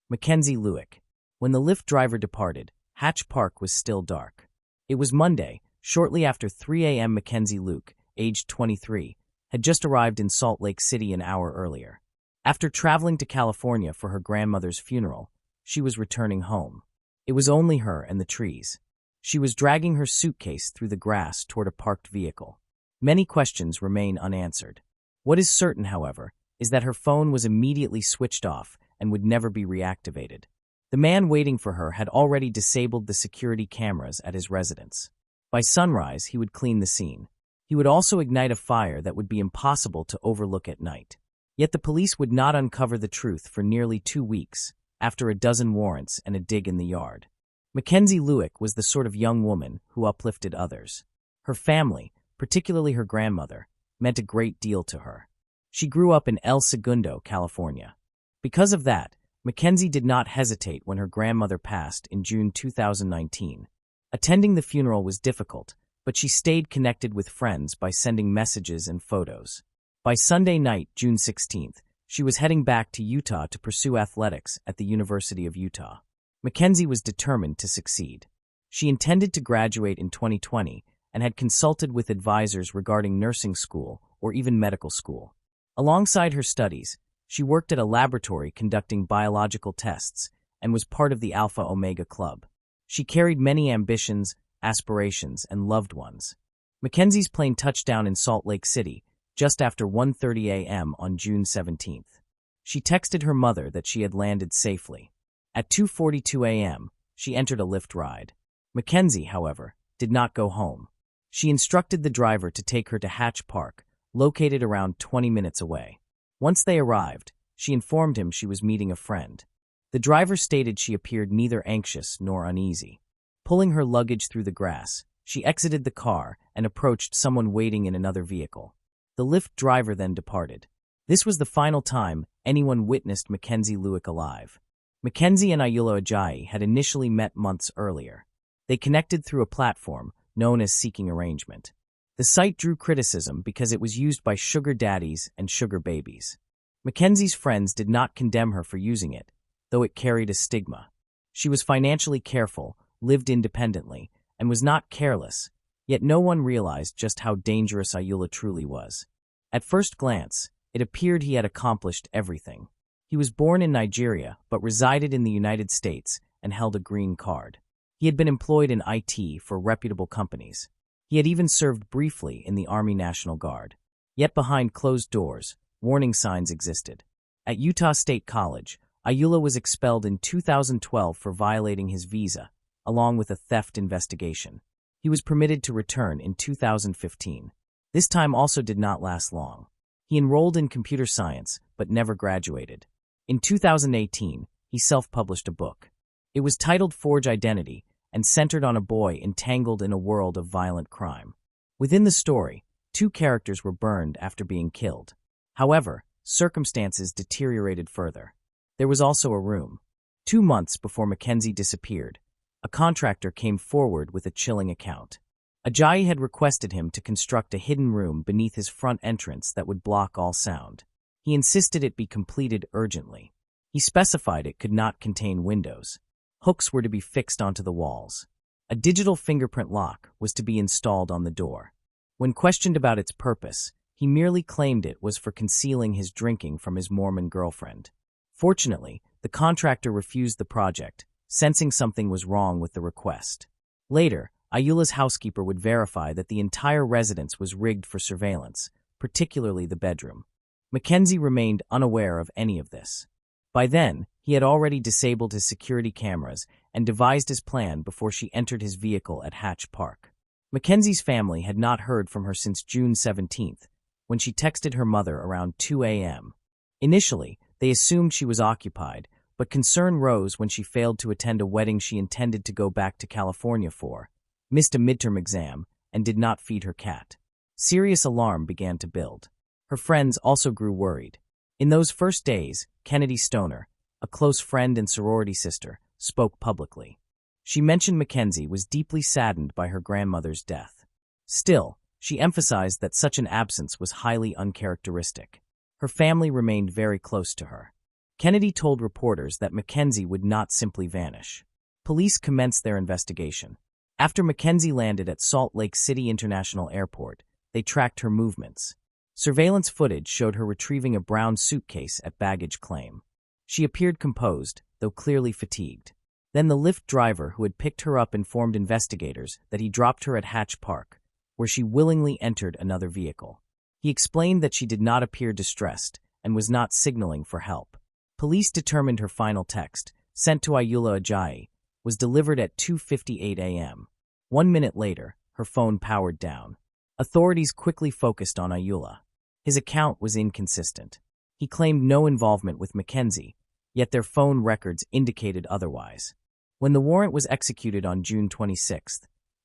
Mackenzie Lueck. When the Lyft driver departed, Hatch Park was still dark. It was Monday, shortly after 3 a.m. Mackenzie Lueck, aged 23, had just arrived in Salt Lake City an hour earlier. After traveling to California for her grandmother's funeral, she was returning home. It was only her and the trees. She was dragging her suitcase through the grass toward a parked vehicle. Many questions remain unanswered. What is certain, however, is that her phone was immediately switched off and would never be reactivated. The man waiting for her had already disabled the security cameras at his residence. By sunrise, he would clean the scene. He would also ignite a fire that would be impossible to overlook at night. Yet the police would not uncover the truth for nearly 2 weeks, after a dozen warrants and a dig in the yard. Mackenzie Lueck was the sort of young woman who uplifted others. Her family, particularly her grandmother, meant a great deal to her. She grew up in El Segundo, California. Because of that, Mackenzie did not hesitate when her grandmother passed in June 2019. Attending the funeral was difficult, but she stayed connected with friends by sending messages and photos. By Sunday night, June 16th, she was heading back to Utah to pursue athletics at the University of Utah. Mackenzie was determined to succeed. She intended to graduate in 2020 and had consulted with advisors regarding nursing school or even medical school. Alongside her studies, she worked at a laboratory conducting biological tests and was part of the Alpha Omega Club. She carried many ambitions, aspirations, and loved ones. Mackenzie's plane touched down in Salt Lake City just after 1:30 a.m. on June 17th. She texted her mother that she had landed safely. At 2:42 a.m., she entered a Lyft ride. Mackenzie, however, did not go home. She instructed the driver to take her to Hatch Park, located around 20 minutes away. Once they arrived, she informed him she was meeting a friend. The driver stated she appeared neither anxious nor uneasy. Pulling her luggage through the grass, she exited the car and approached someone waiting in another vehicle. The Lyft driver then departed. This was the final time anyone witnessed Mackenzie Lueck alive. Mackenzie and Ayoola Ajayi had initially met months earlier. They connected through a platform known as Seeking Arrangement. The site drew criticism because it was used by sugar daddies and sugar babies. Mackenzie's friends did not condemn her for using it, though it carried a stigma. She was financially careful, lived independently, and was not careless, yet no one realized just how dangerous Ayoola truly was. At first glance, it appeared he had accomplished everything. He was born in Nigeria but resided in the United States and held a green card. He had been employed in IT for reputable companies. He had even served briefly in the Army National Guard. Yet behind closed doors, warning signs existed. At Utah State College, Ayoola was expelled in 2012 for violating his visa, along with a theft investigation. He was permitted to return in 2015. This time also did not last long. He enrolled in computer science, but never graduated. In 2018, he self-published a book. It was titled Forge Identity and centered on a boy entangled in a world of violent crime. Within the story, 2 characters were burned after being killed. However, circumstances deteriorated further. There was also a room. 2 months before Mackenzie disappeared, a contractor came forward with a chilling account. Ajayi had requested him to construct a hidden room beneath his front entrance that would block all sound. He insisted it be completed urgently. He specified it could not contain windows. Hooks were to be fixed onto the walls. A digital fingerprint lock was to be installed on the door. When questioned about its purpose, he merely claimed it was for concealing his drinking from his Mormon girlfriend. Fortunately, the contractor refused the project, sensing something was wrong with the request. Later, Ayoola's housekeeper would verify that the entire residence was rigged for surveillance, particularly the bedroom. Mackenzie remained unaware of any of this. By then, he had already disabled his security cameras and devised his plan before she entered his vehicle at Hatch Park. Mackenzie's family had not heard from her since June 17th, when she texted her mother around 2 a.m. Initially, they assumed she was occupied, but concern rose when she failed to attend a wedding she intended to go back to California for, missed a midterm exam, and did not feed her cat. Serious alarm began to build. Her friends also grew worried. In those first days, Kennedy Stoner, a close friend and sorority sister, spoke publicly. She mentioned Mackenzie was deeply saddened by her grandmother's death. Still, she emphasized that such an absence was highly uncharacteristic. Her family remained very close to her. Kennedy told reporters that Mackenzie would not simply vanish. Police commenced their investigation. After Mackenzie landed at Salt Lake City International Airport, they tracked her movements. Surveillance footage showed her retrieving a brown suitcase at baggage claim. She appeared composed, though clearly fatigued. Then the Lyft driver who had picked her up informed investigators that he dropped her at Hatch Park, where she willingly entered another vehicle. He explained that she did not appear distressed and was not signaling for help. Police determined her final text, sent to Ayoola Ajayi, was delivered at 2:58 a.m. 1 minute later, her phone powered down. Authorities quickly focused on Ayoola. His account was inconsistent. He claimed no involvement with Mackenzie, yet their phone records indicated otherwise. When the warrant was executed on June 26,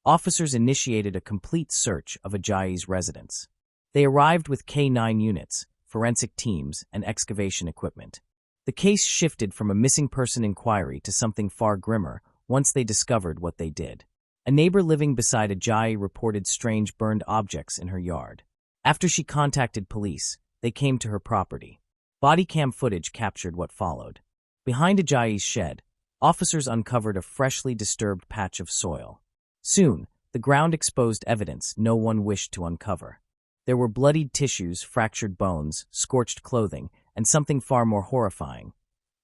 officers initiated a complete search of Ajayi's residence. They arrived with K-9 units, forensic teams, and excavation equipment. The case shifted from a missing person inquiry to something far grimmer once they discovered what they did. A neighbor living beside Ajayi reported strange burned objects in her yard. After she contacted police, they came to her property. Body cam footage captured what followed. Behind Ajayi's shed, officers uncovered a freshly disturbed patch of soil. Soon, the ground exposed evidence no one wished to uncover. There were bloodied tissues, fractured bones, scorched clothing, and something far more horrifying,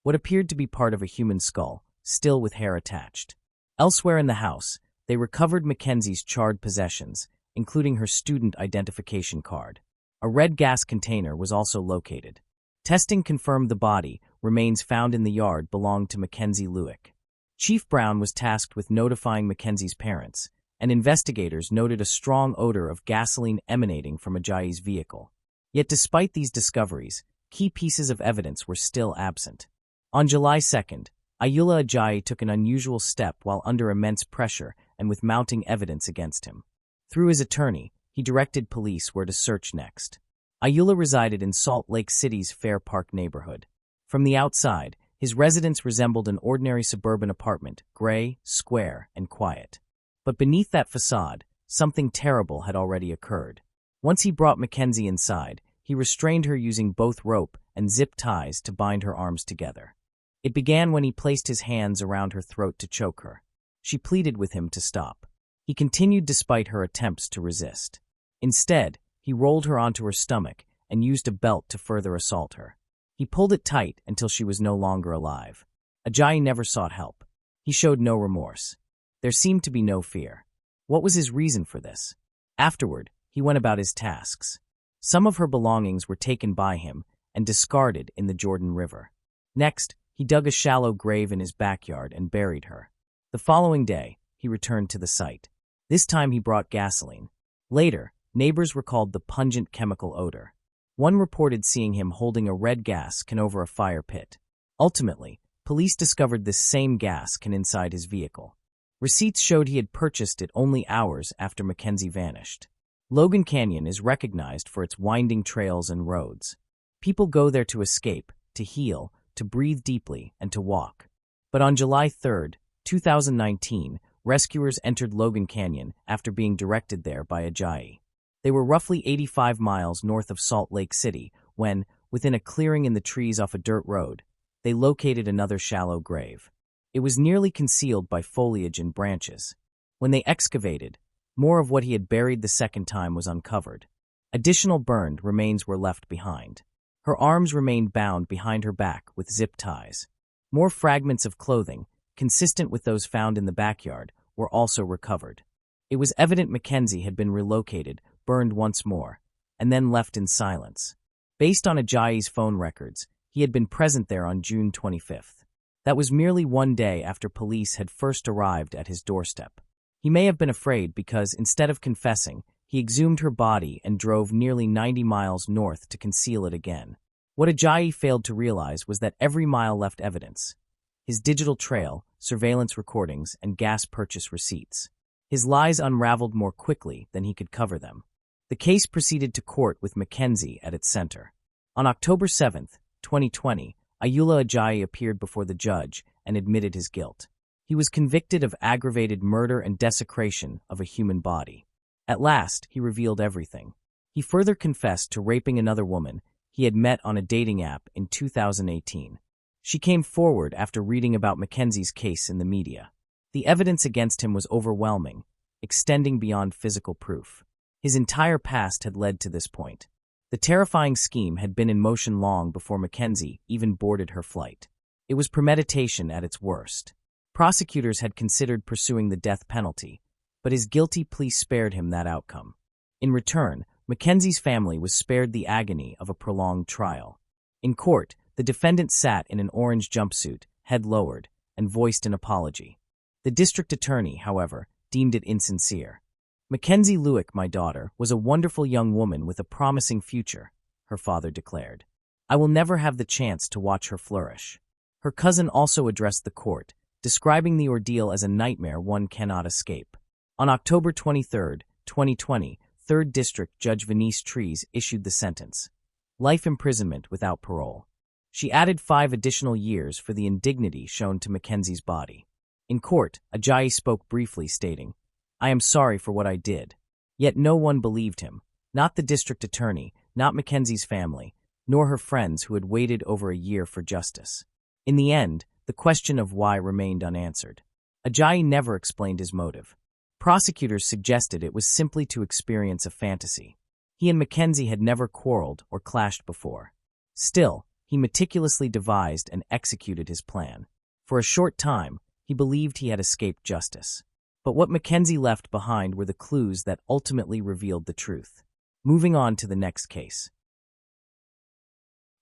what appeared to be part of a human skull, still with hair attached. Elsewhere in the house, they recovered Mackenzie's charred possessions, including her student identification card. A red gas container was also located. Testing confirmed the body, remains found in the yard, belonged to Mackenzie Lewick. Chief Brown was tasked with notifying Mackenzie's parents, and investigators noted a strong odor of gasoline emanating from Ajayi's vehicle. Yet despite these discoveries, key pieces of evidence were still absent. On July 2nd, Ayoola Ajayi took an unusual step while under immense pressure and with mounting evidence against him. Through his attorney, he directed police where to search next. Ayoola resided in Salt Lake City's Fair Park neighborhood. From the outside, his residence resembled an ordinary suburban apartment, gray, square, and quiet. But beneath that facade, something terrible had already occurred. Once he brought Mackenzie inside, he restrained her using both rope and zip ties to bind her arms together. It began when he placed his hands around her throat to choke her. She pleaded with him to stop. He continued despite her attempts to resist. Instead, he rolled her onto her stomach and used a belt to further assault her. He pulled it tight until she was no longer alive. Ajayi never sought help. He showed no remorse. There seemed to be no fear. What was his reason for this? Afterward, he went about his tasks. Some of her belongings were taken by him and discarded in the Jordan River. Next, he dug a shallow grave in his backyard and buried her. The following day, he returned to the site. This time he brought gasoline. Later, neighbors recalled the pungent chemical odor. One reported seeing him holding a red gas can over a fire pit. Ultimately, police discovered this same gas can inside his vehicle. Receipts showed he had purchased it only hours after Mackenzie vanished. Logan Canyon is recognized for its winding trails and roads. People go there to escape, to heal, to breathe deeply, and to walk. But on July 3, 2019, rescuers entered Logan Canyon after being directed there by Ajayi. They were roughly 85 miles north of Salt Lake City when, within a clearing in the trees off a dirt road, they located another shallow grave. It was nearly concealed by foliage and branches. When they excavated, more of what he had buried the second time was uncovered. Additional burned remains were left behind. Her arms remained bound behind her back with zip ties. More fragments of clothing, consistent with those found in the backyard, were also recovered. It was evident Mackenzie had been relocated, burned once more, and then left in silence. Based on Ajayi's phone records, he had been present there on June 25th. That was merely one day after police had first arrived at his doorstep. He may have been afraid because, instead of confessing, he exhumed her body and drove nearly 90 miles north to conceal it again. What Ajayi failed to realize was that every mile left evidence. His digital trail, surveillance recordings, and gas purchase receipts. His lies unraveled more quickly than he could cover them. The case proceeded to court with Mackenzie at its center. On October 7, 2020, Ayoola Ajayi appeared before the judge and admitted his guilt. He was convicted of aggravated murder and desecration of a human body. At last, he revealed everything. He further confessed to raping another woman he had met on a dating app in 2018. She came forward after reading about Mackenzie's case in the media. The evidence against him was overwhelming, extending beyond physical proof. His entire past had led to this point. The terrifying scheme had been in motion long before Mackenzie even boarded her flight. It was premeditation at its worst. Prosecutors had considered pursuing the death penalty, but his guilty plea spared him that outcome. In return, Mackenzie's family was spared the agony of a prolonged trial. In court, the defendant sat in an orange jumpsuit, head lowered, and voiced an apology. The district attorney, however, deemed it insincere. Mackenzie Lewick, my daughter, was a wonderful young woman with a promising future, her father declared. I will never have the chance to watch her flourish. Her cousin also addressed the court, describing the ordeal as a nightmare one cannot escape. On October 23, 2020, 3rd District Judge Venice Trees issued the sentence: life imprisonment without parole. She added 5 additional years for the indignity shown to Mackenzie's body. In court, Ajayi spoke briefly, stating, I am sorry for what I did. Yet no one believed him, not the district attorney, not Mackenzie's family, nor her friends who had waited over a year for justice. In the end, the question of why remained unanswered. Ajayi never explained his motive. Prosecutors suggested it was simply to experience a fantasy. He and Mackenzie had never quarreled or clashed before. Still, he meticulously devised and executed his plan. For a short time, he believed he had escaped justice. But what Mackenzie left behind were the clues that ultimately revealed the truth. Moving on to the next case.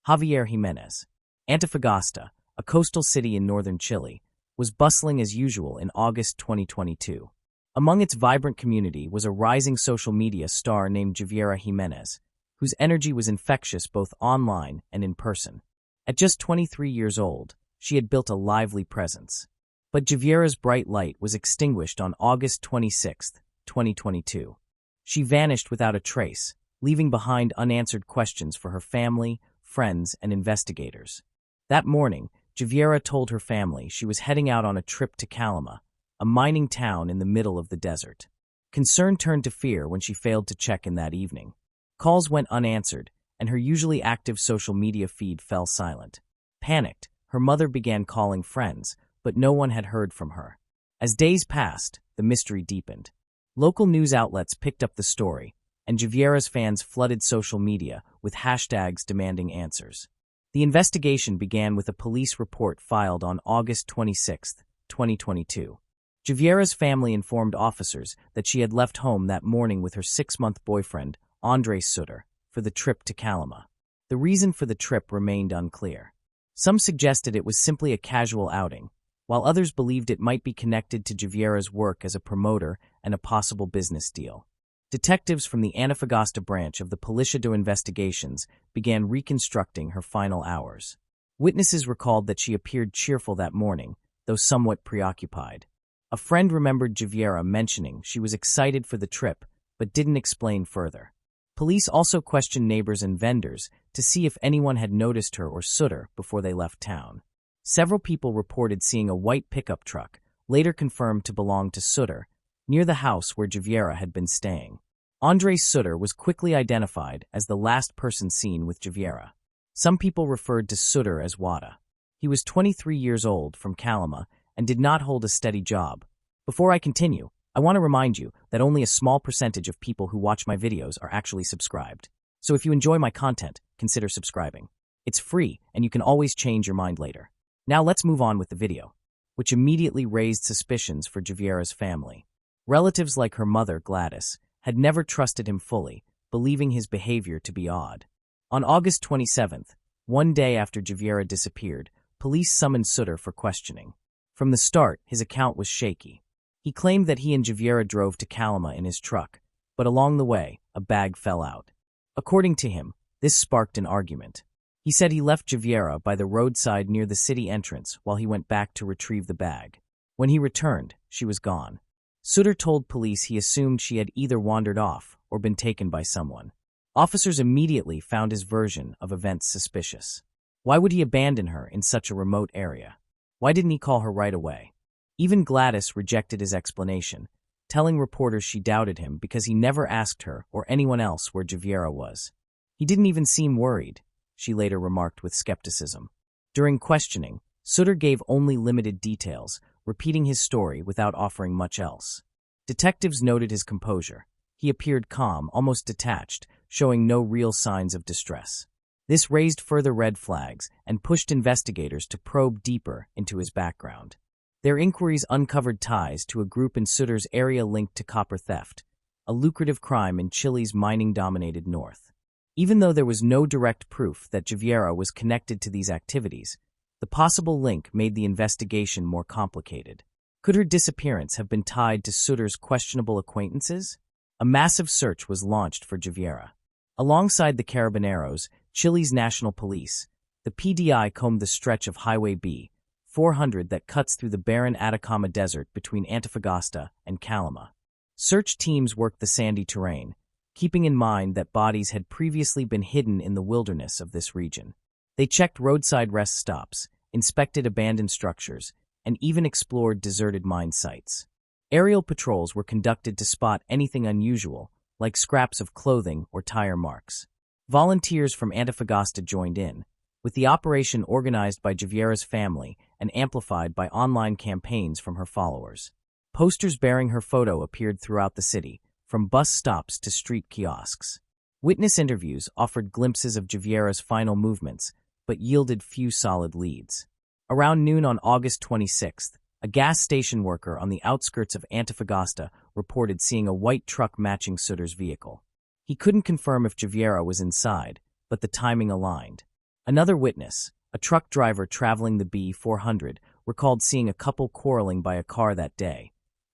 Javier Jimenez. Antofagasta, a coastal city in northern Chile, was bustling as usual in August 2022. Among its vibrant community was a rising social media star named Javiera Jimenez, whose energy was infectious both online and in person. At just 23 years old, she had built a lively presence. But Javiera's bright light was extinguished on August 26, 2022. She vanished without a trace, leaving behind unanswered questions for her family, friends, and investigators. That morning, Javiera told her family she was heading out on a trip to Calama, a mining town in the middle of the desert. Concern turned to fear when she failed to check in that evening. Calls went unanswered, and her usually active social media feed fell silent. Panicked, her mother began calling friends, but no one had heard from her. As days passed, the mystery deepened. Local news outlets picked up the story, and Javiera's fans flooded social media with hashtags demanding answers. The investigation began with a police report filed on August 26, 2022. Javiera's family informed officers that she had left home that morning with her 6-month boyfriend, Andres Sutter, for the trip to Calama. The reason for the trip remained unclear. Some suggested it was simply a casual outing, while others believed it might be connected to Javiera's work as a promoter and a possible business deal. Detectives from the Antofagasta branch of the Policia de Investigations began reconstructing her final hours. Witnesses recalled that she appeared cheerful that morning, though somewhat preoccupied. A friend remembered Javiera mentioning she was excited for the trip, but didn't explain further. Police also questioned neighbors and vendors to see if anyone had noticed her or Sutter before they left town. Several people reported seeing a white pickup truck, later confirmed to belong to Sutter, near the house where Javiera had been staying. Andres Sutter was quickly identified as the last person seen with Javiera. Some people referred to Sutter as Wada. He was 23 years old, from Calama, and did not hold a steady job. Before I continue, I want to remind you that only a small percentage of people who watch my videos are actually subscribed. So if you enjoy my content, consider subscribing. It's free, and you can always change your mind later. Now let's move on with the video, which immediately raised suspicions for Javiera's family. Relatives like her mother, Gladys, had never trusted him fully, believing his behavior to be odd. On August 27th, one day after Javiera disappeared, police summoned Sutter for questioning. From the start, his account was shaky. He claimed that he and Javiera drove to Calama in his truck, but along the way, a bag fell out. According to him, this sparked an argument. He said he left Javiera by the roadside near the city entrance while he went back to retrieve the bag. When he returned, she was gone. Sutter told police he assumed she had either wandered off or been taken by someone. Officers immediately found his version of events suspicious. Why would he abandon her in such a remote area? Why didn't he call her right away? Even Gladys rejected his explanation, telling reporters she doubted him because he never asked her or anyone else where Javiera was. He didn't even seem worried, she later remarked with skepticism. During questioning, Sutter gave only limited details, repeating his story without offering much else. Detectives noted his composure. He appeared calm, almost detached, showing no real signs of distress. This raised further red flags and pushed investigators to probe deeper into his background. Their inquiries uncovered ties to a group in Sutter's area linked to copper theft, a lucrative crime in Chile's mining-dominated north. Even though there was no direct proof that Javiera was connected to these activities, the possible link made the investigation more complicated. Could her disappearance have been tied to Sutter's questionable acquaintances? A massive search was launched for Javiera. Alongside the Carabineros, Chile's national police, the PDI combed the stretch of Highway B, 400 that cuts through the barren Atacama Desert between Antofagasta and Calama. Search teams worked the sandy terrain, keeping in mind that bodies had previously been hidden in the wilderness of this region. They checked roadside rest stops, inspected abandoned structures, and even explored deserted mine sites. Aerial patrols were conducted to spot anything unusual, like scraps of clothing or tire marks. Volunteers from Antofagasta joined in, with the operation organized by Javiera's family and amplified by online campaigns from her followers. Posters bearing her photo appeared throughout the city, from bus stops to street kiosks. Witness interviews offered glimpses of Javiera's final movements, but yielded few solid leads. Around noon on August 26th, a gas station worker on the outskirts of Antofagasta reported seeing a white truck matching Sutter's vehicle. He couldn't confirm if Javiera was inside, but the timing aligned. Another witness, a truck driver traveling the B400, recalled seeing a couple quarreling by a car that day,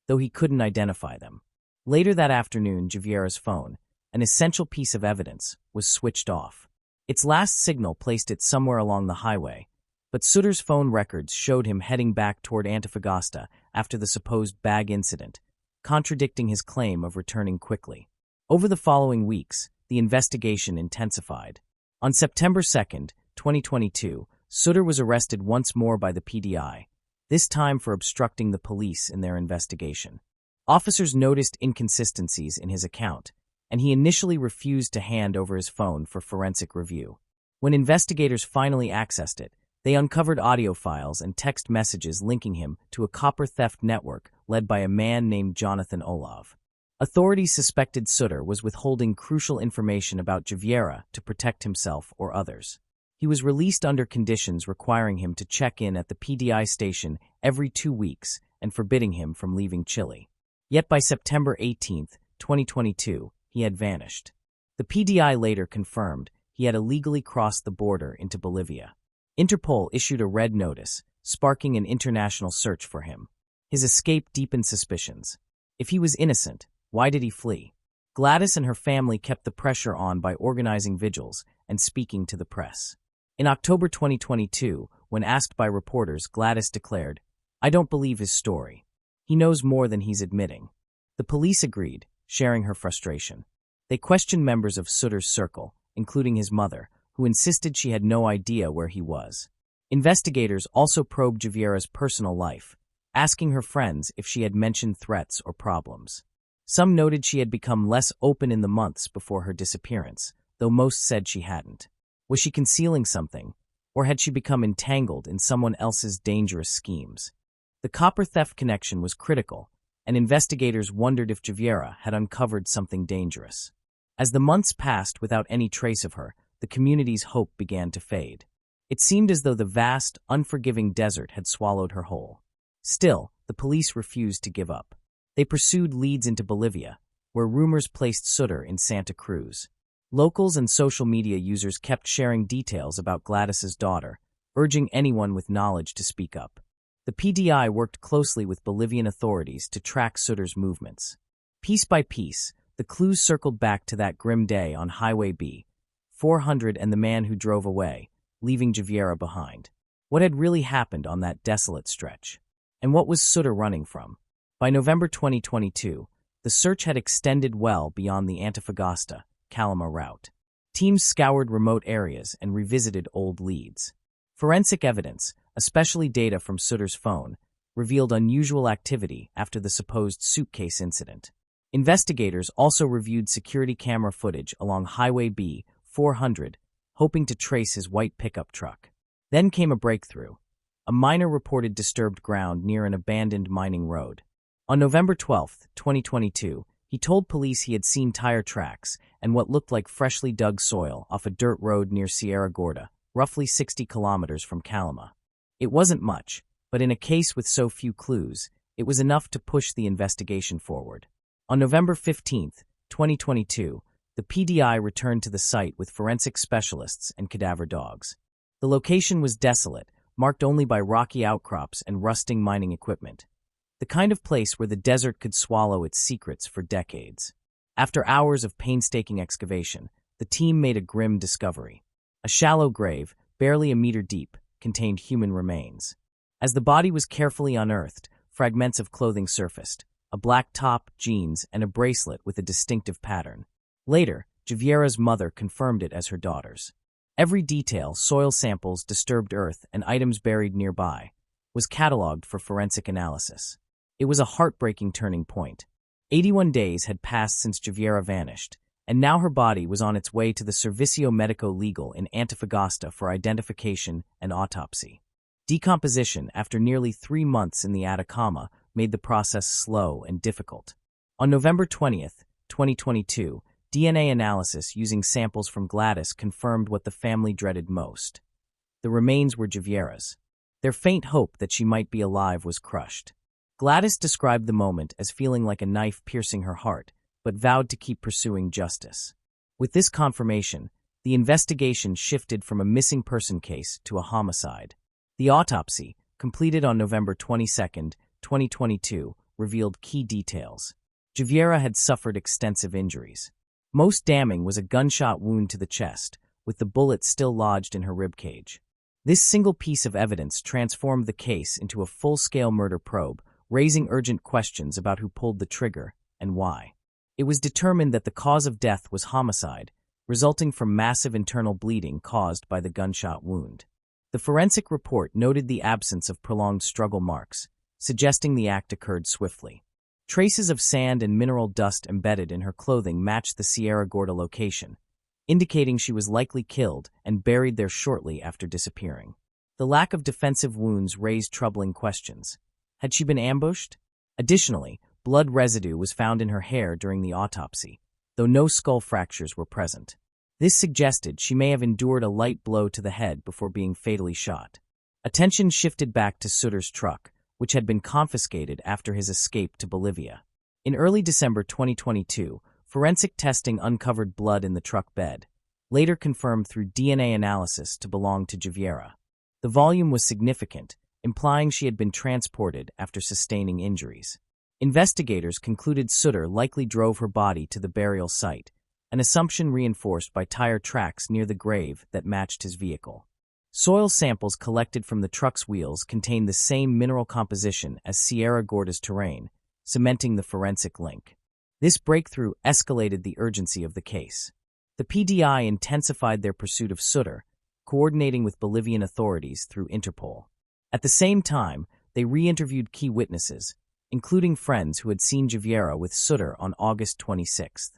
though he couldn't identify them. Later that afternoon, Javiera's phone, an essential piece of evidence, was switched off. Its last signal placed it somewhere along the highway, but Sutter's phone records showed him heading back toward Antofagasta after the supposed bag incident, contradicting his claim of returning quickly. Over the following weeks, the investigation intensified. On September 2, 2022, Sutter was arrested once more by the PDI, this time for obstructing the police in their investigation. Officers noticed inconsistencies in his account, and he initially refused to hand over his phone for forensic review. When investigators finally accessed it, they uncovered audio files and text messages linking him to a copper theft network led by a man named Jonathan Olav. Authorities suspected Sutter was withholding crucial information about Javiera to protect himself or others. He was released under conditions requiring him to check in at the PDI station every 2 weeks and forbidding him from leaving Chile. Yet by September 18, 2022, he had vanished. The PDI later confirmed he had illegally crossed the border into Bolivia. Interpol issued a red notice, sparking an international search for him. His escape deepened suspicions. If he was innocent, why did he flee? Gladys and her family kept the pressure on by organizing vigils and speaking to the press. In October 2022, when asked by reporters, Gladys declared, "I don't believe his story. He knows more than he's admitting." The police agreed, sharing her frustration. They questioned members of Sutter's circle, including his mother, who insisted she had no idea where he was. Investigators also probed Javiera's personal life, asking her friends if she had mentioned threats or problems. Some noted she had become less open in the months before her disappearance, though most said she hadn't. Was she concealing something, or had she become entangled in someone else's dangerous schemes? The copper theft connection was critical, and investigators wondered if Javiera had uncovered something dangerous. As the months passed without any trace of her, the community's hope began to fade. It seemed as though the vast, unforgiving desert had swallowed her whole. Still, the police refused to give up. They pursued leads into Bolivia, where rumors placed Sutter in Santa Cruz. Locals and social media users kept sharing details about Gladys's daughter, urging anyone with knowledge to speak up. The PDI worked closely with Bolivian authorities to track Sutter's movements. Piece by piece, the clues circled back to that grim day on Highway B, 400 and the man who drove away, leaving Javiera behind. What had really happened on that desolate stretch? And what was Sutter running from? By November 2022, the search had extended well beyond the Antofagasta, Kalama route. Teams scoured remote areas and revisited old leads. Forensic evidence, especially data from Sutter's phone, revealed unusual activity after the supposed suitcase incident. Investigators also reviewed security camera footage along Highway B-400, hoping to trace his white pickup truck. Then came a breakthrough. A miner reported disturbed ground near an abandoned mining road. On November 12, 2022, he told police he had seen tire tracks and what looked like freshly dug soil off a dirt road near Sierra Gorda, roughly 60 kilometers from Kalama. It wasn't much, but in a case with so few clues, it was enough to push the investigation forward. On November 15, 2022, the PDI returned to the site with forensic specialists and cadaver dogs. The location was desolate, marked only by rocky outcrops and rusting mining equipment. The kind of place where the desert could swallow its secrets for decades. After hours of painstaking excavation, the team made a grim discovery. A shallow grave, barely a meter deep, contained human remains. As the body was carefully unearthed, fragments of clothing surfaced, a black top, jeans, and a bracelet with a distinctive pattern. Later, Javiera's mother confirmed it as her daughter's. Every detail, soil samples, disturbed earth, and items buried nearby, was catalogued for forensic analysis. It was a heartbreaking turning point. 81 days had passed since Javiera vanished, and now her body was on its way to the Servicio Medico Legal in Antofagasta for identification and autopsy. Decomposition, after nearly 3 months in the Atacama, made the process slow and difficult. On November 20, 2022, DNA analysis using samples from Gladys confirmed what the family dreaded most. The remains were Javiera's. Their faint hope that she might be alive was crushed. Gladys described the moment as feeling like a knife piercing her heart, but vowed to keep pursuing justice. With this confirmation, the investigation shifted from a missing person case to a homicide. The autopsy, completed on November 22, 2022, revealed key details. Javiera had suffered extensive injuries. Most damning was a gunshot wound to the chest, with the bullet still lodged in her ribcage. This single piece of evidence transformed the case into a full-scale murder probe, raising urgent questions about who pulled the trigger and why. It was determined that the cause of death was homicide, resulting from massive internal bleeding caused by the gunshot wound. The forensic report noted the absence of prolonged struggle marks, suggesting the act occurred swiftly. Traces of sand and mineral dust embedded in her clothing matched the Sierra Gorda location, indicating she was likely killed and buried there shortly after disappearing. The lack of defensive wounds raised troubling questions. Had she been ambushed? Additionally, blood residue was found in her hair during the autopsy, though no skull fractures were present. This suggested she may have endured a light blow to the head before being fatally shot. Attention shifted back to Sutter's truck, which had been confiscated after his escape to Bolivia. In early December 2022, forensic testing uncovered blood in the truck bed, later confirmed through DNA analysis to belong to Javiera. The volume was significant, implying she had been transported after sustaining injuries. Investigators concluded Sutter likely drove her body to the burial site, an assumption reinforced by tire tracks near the grave that matched his vehicle. Soil samples collected from the truck's wheels contained the same mineral composition as Sierra Gorda's terrain, cementing the forensic link. This breakthrough escalated the urgency of the case. The PDI intensified their pursuit of Sutter, coordinating with Bolivian authorities through Interpol. At the same time, they re-interviewed key witnesses, including friends who had seen Javiera with Sutter on August 26.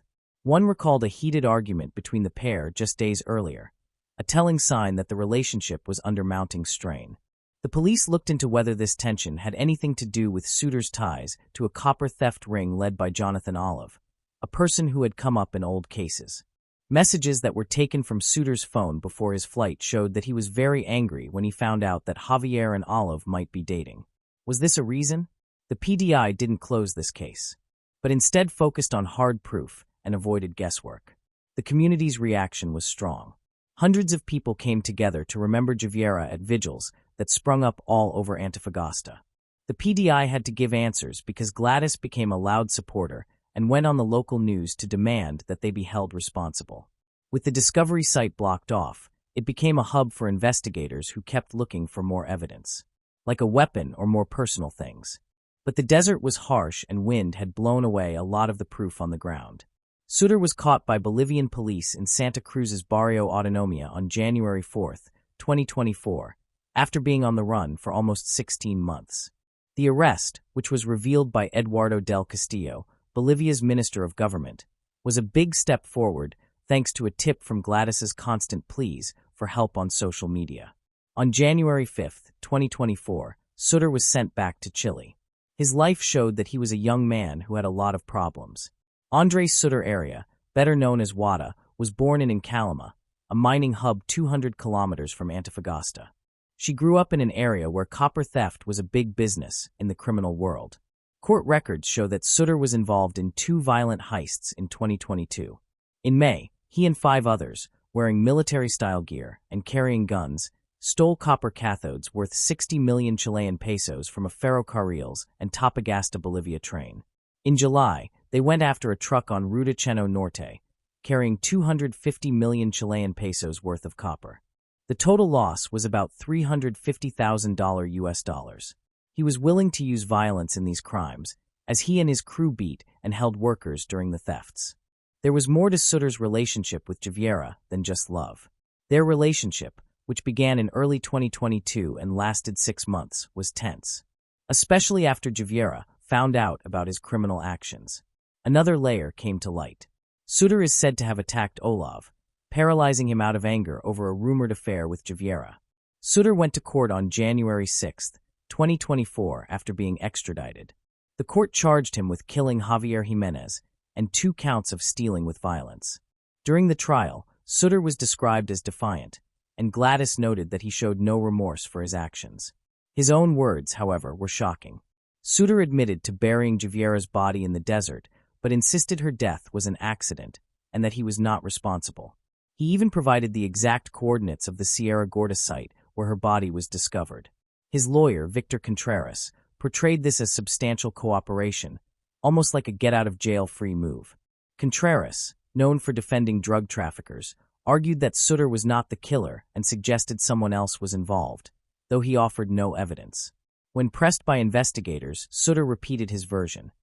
One recalled a heated argument between the pair just days earlier, a telling sign that the relationship was under mounting strain. The police looked into whether this tension had anything to do with Sutter's ties to a copper theft ring led by Jonathan Olive, a person who had come up in old cases. Messages that were taken from Sutter's phone before his flight showed that he was very angry when he found out that Javier and Olive might be dating. Was this a reason? The PDI didn't close this case, but instead focused on hard proof and avoided guesswork. The community's reaction was strong. Hundreds of people came together to remember Javiera at vigils that sprung up all over Antofagasta. The PDI had to give answers because Gladys became a loud supporter and went on the local news to demand that they be held responsible. With the discovery site blocked off, it became a hub for investigators who kept looking for more evidence, like a weapon or more personal things. But the desert was harsh and wind had blown away a lot of the proof on the ground. Sutter was caught by Bolivian police in Santa Cruz's Barrio Autonomia on January 4, 2024, after being on the run for almost 16 months. The arrest, which was revealed by Eduardo del Castillo, Bolivia's Minister of Government, was a big step forward thanks to a tip from Gladys's constant pleas for help on social media. On January 5, 2024, Sutter was sent back to Chile. His life showed that he was a young man who had a lot of problems. Andrés Sutter Area, better known as Wada, was born in Calama, a mining hub 200 kilometers from Antofagasta. She grew up in an area where copper theft was a big business in the criminal world. Court records show that Sutter was involved in 2 violent heists in 2022. In May, he and 5 others, wearing military-style gear and carrying guns, stole copper cathodes worth 60 million Chilean pesos from a Ferrocarriles and Antofagasta, Bolivia train. In July, they went after a truck on Ruta Cheno Norte, carrying 250 million Chilean pesos worth of copper. The total loss was about $350,000 US. He was willing to use violence in these crimes, as he and his crew beat and held workers during the thefts. There was more to Sutter's relationship with Javiera than just love. Their relationship, which began in early 2022 and lasted 6 months, was tense. Especially after Javiera found out about his criminal actions. Another layer came to light. Sutter is said to have attacked Olav, paralyzing him out of anger over a rumored affair with Javiera. Sutter went to court on January 6, 2024 after being extradited. The court charged him with killing Javier Jimenez and 2 counts of stealing with violence. During the trial, Sutter was described as defiant, and Gladys noted that he showed no remorse for his actions. His own words, however, were shocking. Sutter admitted to burying Javiera's body in the desert, but insisted her death was an accident and that he was not responsible. He even provided the exact coordinates of the Sierra Gorda site where her body was discovered. His lawyer, Victor Contreras, portrayed this as substantial cooperation, almost like a get-out-of-jail-free move. Contreras, known for defending drug traffickers, argued that Sutter was not the killer and suggested someone else was involved, though he offered no evidence. When pressed by investigators, Sutter repeated his version.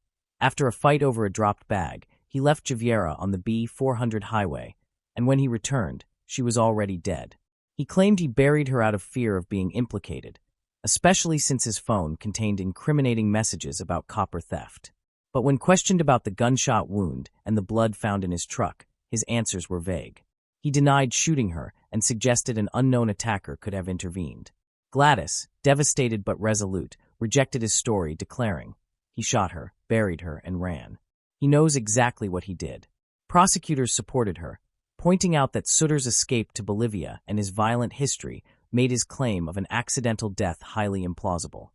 After a fight over a dropped bag, he left Javiera on the B400 highway, and when he returned, she was already dead. He claimed he buried her out of fear of being implicated, especially since his phone contained incriminating messages about copper theft. But when questioned about the gunshot wound and the blood found in his truck, his answers were vague. He denied shooting her and suggested an unknown attacker could have intervened. Gladys, devastated but resolute, rejected his story, declaring, "He shot her, buried her, and ran. He knows exactly what he did." Prosecutors supported her, pointing out that Sutter's escape to Bolivia and his violent history made his claim of an accidental death highly implausible.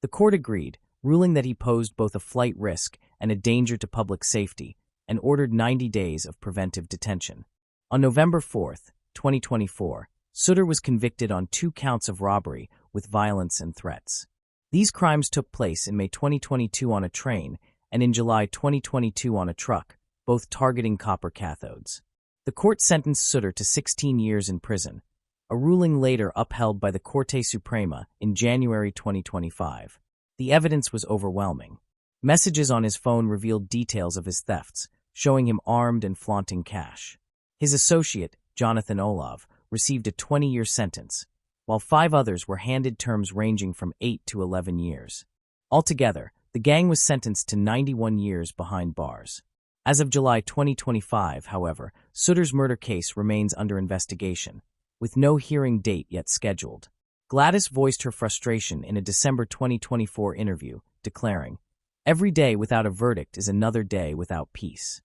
The court agreed, ruling that he posed both a flight risk and a danger to public safety, and ordered 90 days of preventive detention. On November 4, 2024, Sutter was convicted on 2 counts of robbery with violence and threats. These crimes took place in May 2022 on a train and in July 2022 on a truck, both targeting copper cathodes. The court sentenced Sutter to 16 years in prison, a ruling later upheld by the Corte Suprema in January 2025. The evidence was overwhelming. Messages on his phone revealed details of his thefts, showing him armed and flaunting cash. His associate, Jonathan Olav, received a 20-year sentence, while 5 others were handed terms ranging from 8 to 11 years. Altogether, the gang was sentenced to 91 years behind bars. As of July 2025, however, Sutter's murder case remains under investigation, with no hearing date yet scheduled. Gladys voiced her frustration in a December 2024 interview, declaring, "Every day without a verdict is another day without peace."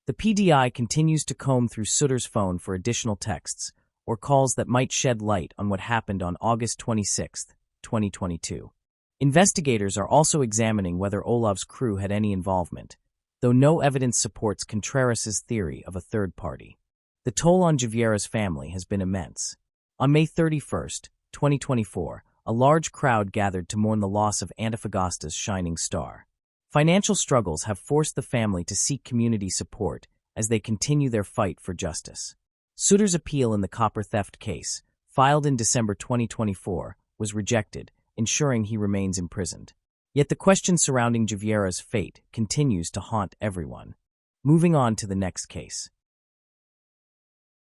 The PDI continues to comb through Sutter's phone for additional texts or calls that might shed light on what happened on August 26, 2022. Investigators are also examining whether Olav's crew had any involvement, though no evidence supports Contreras' theory of a third party. The toll on Javiera's family has been immense. On May 31, 2024, a large crowd gathered to mourn the loss of Antofagasta's shining star. Financial struggles have forced the family to seek community support as they continue their fight for justice. Sutter's appeal in the copper theft case, filed in December 2024, was rejected, ensuring he remains imprisoned. Yet the question surrounding Javiera's fate continues to haunt everyone. Moving on to the next case.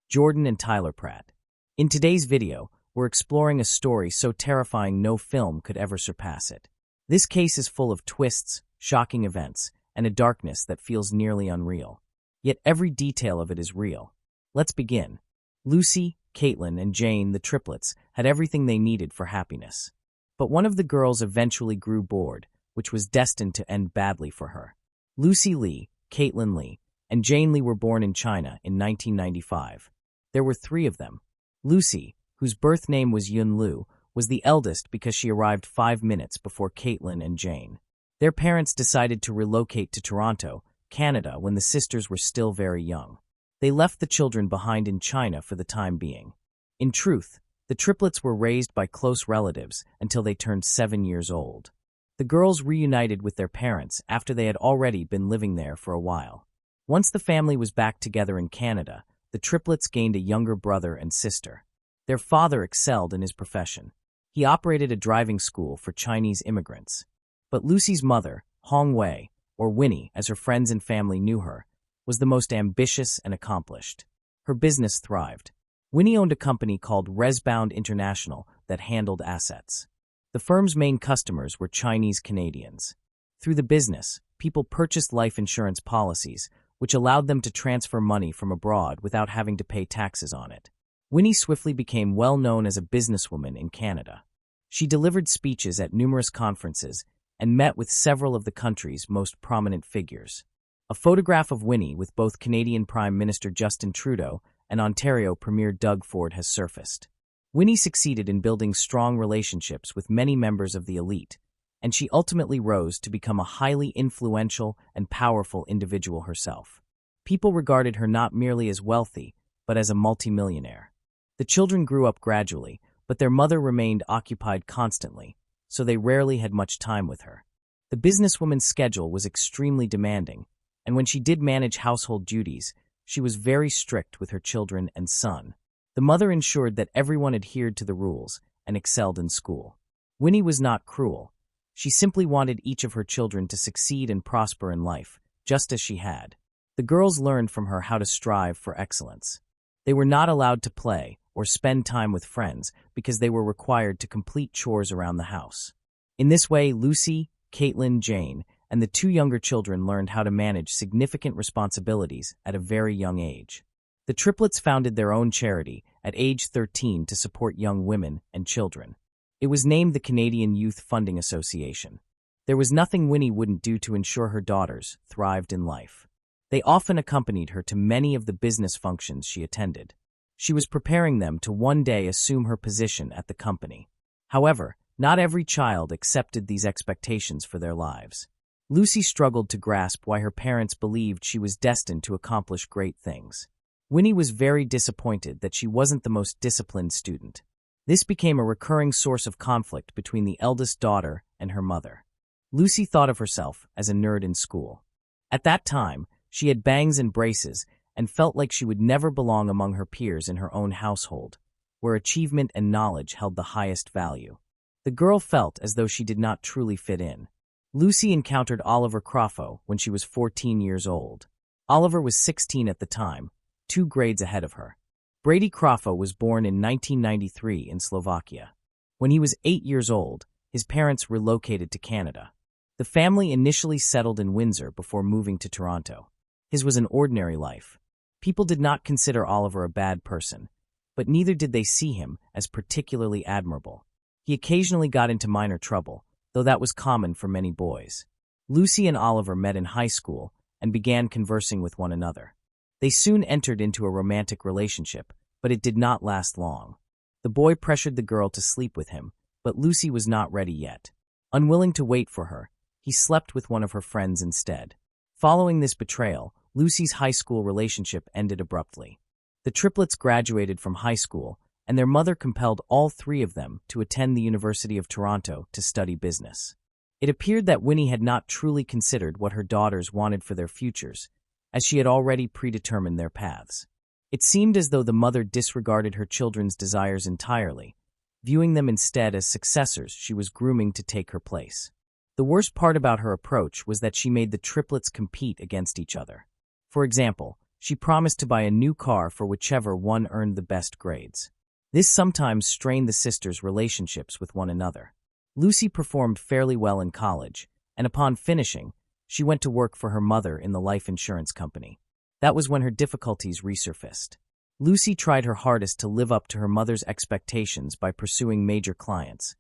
Jordan and Tyler Pratt. In today's video, we're exploring a story so terrifying no film could ever surpass it. This case is full of twists, shocking events, and a darkness that feels nearly unreal. Yet every detail of it is real. Let's begin. Lucy, Caitlin, and Jane, the triplets, had everything they needed for happiness. But one of the girls eventually grew bored, which was destined to end badly for her. Lucy Lee, Caitlin Lee, and Jane Lee were born in China in 1995. There were 3 of them. Lucy, whose birth name was Yun Lu, was the eldest because she arrived 5 minutes before Caitlin and Jane. Their parents decided to relocate to Toronto, Canada, when the sisters were still very young. They left the children behind in China for the time being. In truth, the triplets were raised by close relatives until they turned 7 years old. The girls reunited with their parents after they had already been living there for a while. Once the family was back together in Canada, the triplets gained a younger brother and sister. Their father excelled in his profession. He operated a driving school for Chinese immigrants. But Lucy's mother, Hong Wei, or Winnie as her friends and family knew her, was the most ambitious and accomplished. Her business thrived. Winnie owned a company called Resbound International that handled assets. The firm's main customers were Chinese Canadians. Through the business, people purchased life insurance policies, which allowed them to transfer money from abroad without having to pay taxes on it. Winnie swiftly became well known as a businesswoman in Canada. She delivered speeches at numerous conferences and met with several of the country's most prominent figures. A photograph of Winnie with both Canadian Prime Minister Justin Trudeau and Ontario Premier Doug Ford has surfaced. Winnie succeeded in building strong relationships with many members of the elite, and she ultimately rose to become a highly influential and powerful individual herself. People regarded her not merely as wealthy, but as a multimillionaire. The children grew up gradually, but their mother remained occupied constantly, so they rarely had much time with her. The businesswoman's schedule was extremely demanding, and when she did manage household duties, she was very strict with her children and son. The mother ensured that everyone adhered to the rules and excelled in school. Winnie was not cruel. She simply wanted each of her children to succeed and prosper in life, just as she had. The girls learned from her how to strive for excellence. They were not allowed to play or spend time with friends because they were required to complete chores around the house. In this way, Lucy, Caitlin, Jane, and the 2 younger children learned how to manage significant responsibilities at a very young age. The triplets founded their own charity at age 13 to support young women and children. It was named the Canadian Youth Funding Association. There was nothing Winnie wouldn't do to ensure her daughters thrived in life. They often accompanied her to many of the business functions she attended. She was preparing them to one day assume her position at the company. However, not every child accepted these expectations for their lives. Lucy struggled to grasp why her parents believed she was destined to accomplish great things. Winnie was very disappointed that she wasn't the most disciplined student. This became a recurring source of conflict between the eldest daughter and her mother. Lucy thought of herself as a nerd in school. At that time, she had bangs and braces and felt like she would never belong among her peers in her own household, where achievement and knowledge held the highest value. The girl felt as though she did not truly fit in. Lucy encountered Oliver Crawford when she was 14 years old. Oliver was 16 at the time, 2 grades ahead of her. Brady Crawford was born in 1993 in Slovakia. When he was 8 years old, his parents relocated to Canada. The family initially settled in Windsor before moving to Toronto. His was an ordinary life. People did not consider Oliver a bad person, but neither did they see him as particularly admirable. He occasionally got into minor trouble, though that was common for many boys. Lucy and Oliver met in high school and began conversing with one another. They soon entered into a romantic relationship, but it did not last long. The boy pressured the girl to sleep with him, but Lucy was not ready yet. Unwilling to wait for her, he slept with one of her friends instead. Following this betrayal, Lucy's high school relationship ended abruptly. The triplets graduated from high school, and their mother compelled all 3 of them to attend the University of Toronto to study business. It appeared that Winnie had not truly considered what her daughters wanted for their futures, as she had already predetermined their paths. It seemed as though the mother disregarded her children's desires entirely, viewing them instead as successors she was grooming to take her place. The worst part about her approach was that she made the triplets compete against each other. For example, she promised to buy a new car for whichever one earned the best grades. This sometimes strained the sisters' relationships with one another. Lucy performed fairly well in college, and upon finishing, she went to work for her mother in the life insurance company. That was when her difficulties resurfaced. Lucy tried her hardest to live up to her mother's expectations by pursuing major clients,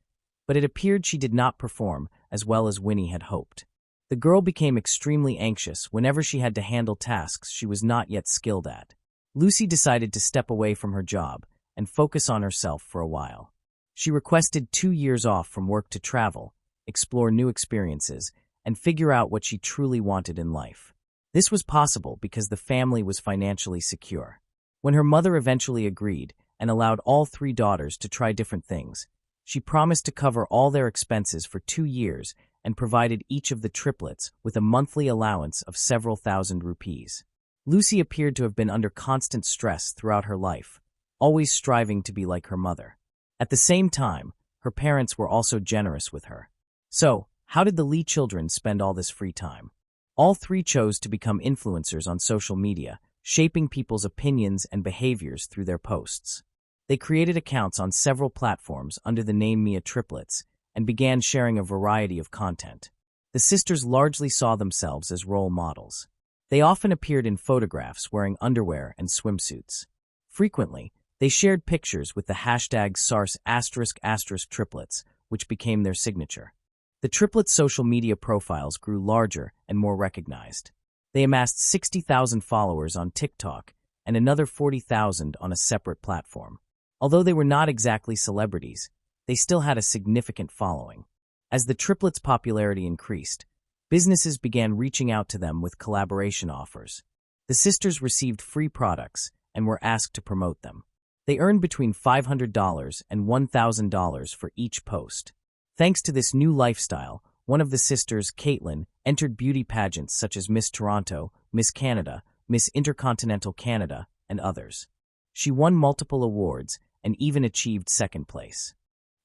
but it appeared she did not perform as well as Winnie had hoped. The girl became extremely anxious whenever she had to handle tasks she was not yet skilled at. Lucy decided to step away from her job and focus on herself for a while. She requested 2 years off from work to travel, explore new experiences, and figure out what she truly wanted in life. This was possible because the family was financially secure. When her mother eventually agreed and allowed all 3 daughters to try different things, she promised to cover all their expenses for 2 years and provided each of the triplets with a monthly allowance of several thousand rupees. Lucy appeared to have been under constant stress throughout her life, always striving to be like her mother. At the same time, her parents were also generous with her. So, how did the Lee children spend all this free time? All 3 chose to become influencers on social media, shaping people's opinions and behaviors through their posts. They created accounts on several platforms under the name Mia Triplets and began sharing a variety of content. The sisters largely saw themselves as role models. They often appeared in photographs wearing underwear and swimsuits. Frequently, they shared pictures with the hashtag ***triplets, which became their signature. The triplets' social media profiles grew larger and more recognized. They amassed 60,000 followers on TikTok and another 40,000 on a separate platform. Although they were not exactly celebrities, they still had a significant following. As the triplets' popularity increased, businesses began reaching out to them with collaboration offers. The sisters received free products and were asked to promote them. They earned between $500 and $1,000 for each post. Thanks to this new lifestyle, one of the sisters, Caitlin, entered beauty pageants such as Miss Toronto, Miss Canada, Miss Intercontinental Canada, and others. She won multiple awards and even achieved second place.